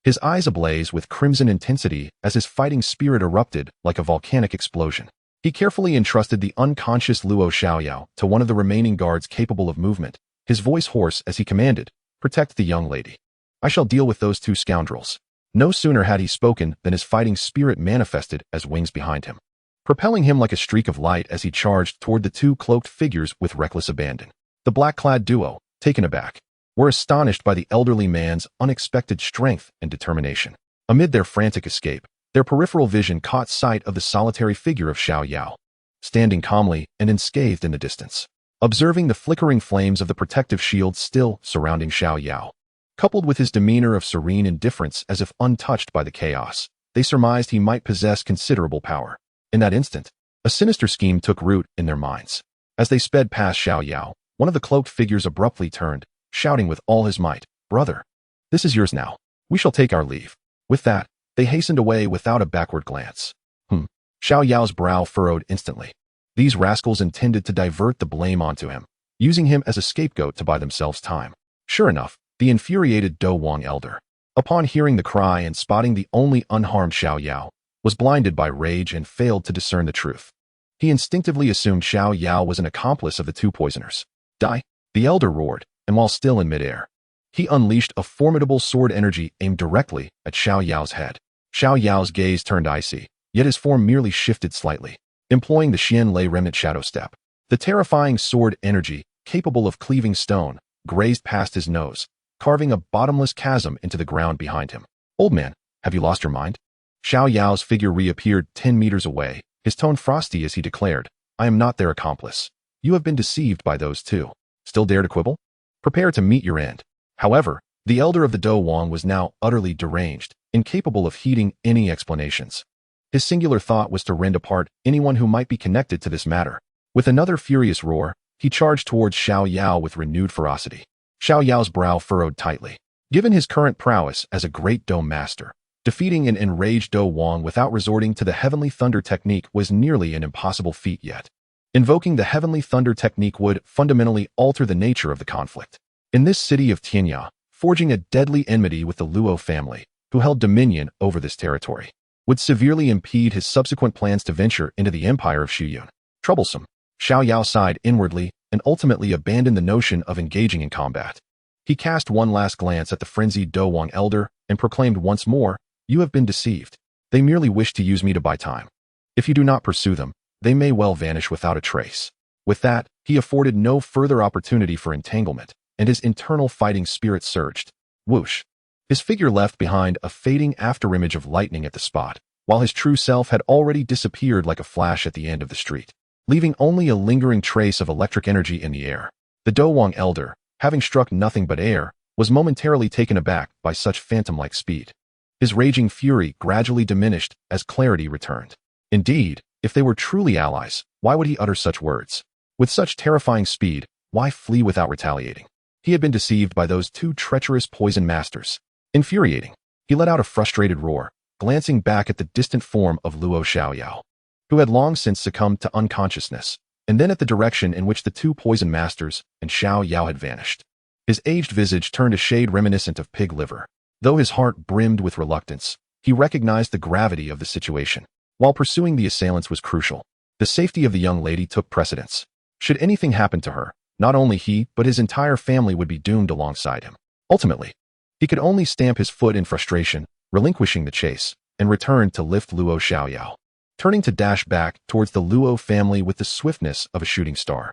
His eyes ablaze with crimson intensity as his fighting spirit erupted like a volcanic explosion. He carefully entrusted the unconscious Luo Xiao Yao to one of the remaining guards capable of movement, his voice hoarse as he commanded, "Protect the young lady. I shall deal with those two scoundrels." No sooner had he spoken than his fighting spirit manifested as wings behind him, propelling him like a streak of light as he charged toward the two cloaked figures with reckless abandon. The black-clad duo, taken aback, were astonished by the elderly man's unexpected strength and determination. Amid their frantic escape, their peripheral vision caught sight of the solitary figure of Xiao Yao, standing calmly and unscathed in the distance. Observing the flickering flames of the protective shield still surrounding Xiao Yao, coupled with his demeanor of serene indifference as if untouched by the chaos, they surmised he might possess considerable power. In that instant, a sinister scheme took root in their minds. As they sped past Xiao Yao, one of the cloaked figures abruptly turned, shouting with all his might, "Brother, this is yours now. We shall take our leave." With that, they hastened away without a backward glance. Xiao Yao's brow furrowed instantly. These rascals intended to divert the blame onto him, using him as a scapegoat to buy themselves time. Sure enough, the infuriated Dou Wang elder, upon hearing the cry and spotting the only unharmed Xiao Yao, was blinded by rage and failed to discern the truth. He instinctively assumed Xiao Yao was an accomplice of the two poisoners. "Die!" the elder roared, and while still in midair, he unleashed a formidable sword energy aimed directly at Xiao Yao's head. Xiao Yao's gaze turned icy, yet his form merely shifted slightly, employing the Xian Lei remnant shadow step. The terrifying sword energy, capable of cleaving stone, grazed past his nose, carving a bottomless chasm into the ground behind him. "Old man, have you lost your mind?" Xiao Yao's figure reappeared 10 meters away, his tone frosty as he declared, "I am not their accomplice. You have been deceived by those two. Still dare to quibble? Prepare to meet your end." However, the elder of the Dou Wang was now utterly deranged, incapable of heeding any explanations. His singular thought was to rend apart anyone who might be connected to this matter. With another furious roar, he charged towards Xiao Yao with renewed ferocity. Xiao Yao's brow furrowed tightly. Given his current prowess as a great Dou master, defeating an enraged Dou Wang without resorting to the Heavenly Thunder technique was nearly an impossible feat yet. Invoking the Heavenly Thunder technique would fundamentally alter the nature of the conflict. In this city of Tianya, forging a deadly enmity with the Luo family, who held dominion over this territory, would severely impede his subsequent plans to venture into the empire of Shuyun. Troublesome. Xiao Yao sighed inwardly and ultimately abandoned the notion of engaging in combat. He cast one last glance at the frenzied Dou Wang elder and proclaimed once more, "You have been deceived. They merely wish to use me to buy time. If you do not pursue them, they may well vanish without a trace." With that, he afforded no further opportunity for entanglement, and his internal fighting spirit surged. Whoosh. His figure left behind a fading afterimage of lightning at the spot, while his true self had already disappeared like a flash at the end of the street, leaving only a lingering trace of electric energy in the air. The Dou Wang elder, having struck nothing but air, was momentarily taken aback by such phantom-like speed. His raging fury gradually diminished as clarity returned. Indeed, if they were truly allies, why would he utter such words? With such terrifying speed, why flee without retaliating? He had been deceived by those two treacherous poison masters. Infuriating, he let out a frustrated roar, glancing back at the distant form of Luo Xiao Yao, who had long since succumbed to unconsciousness, and then at the direction in which the two poison masters and Xiao Yao had vanished. His aged visage turned a shade reminiscent of pig liver. Though his heart brimmed with reluctance, he recognized the gravity of the situation. While pursuing the assailants was crucial, the safety of the young lady took precedence. Should anything happen to her, not only he but his entire family would be doomed alongside him. Ultimately, he could only stamp his foot in frustration, relinquishing the chase, and return to lift Luo Xiao Yao, turning to dash back towards the Luo family with the swiftness of a shooting star.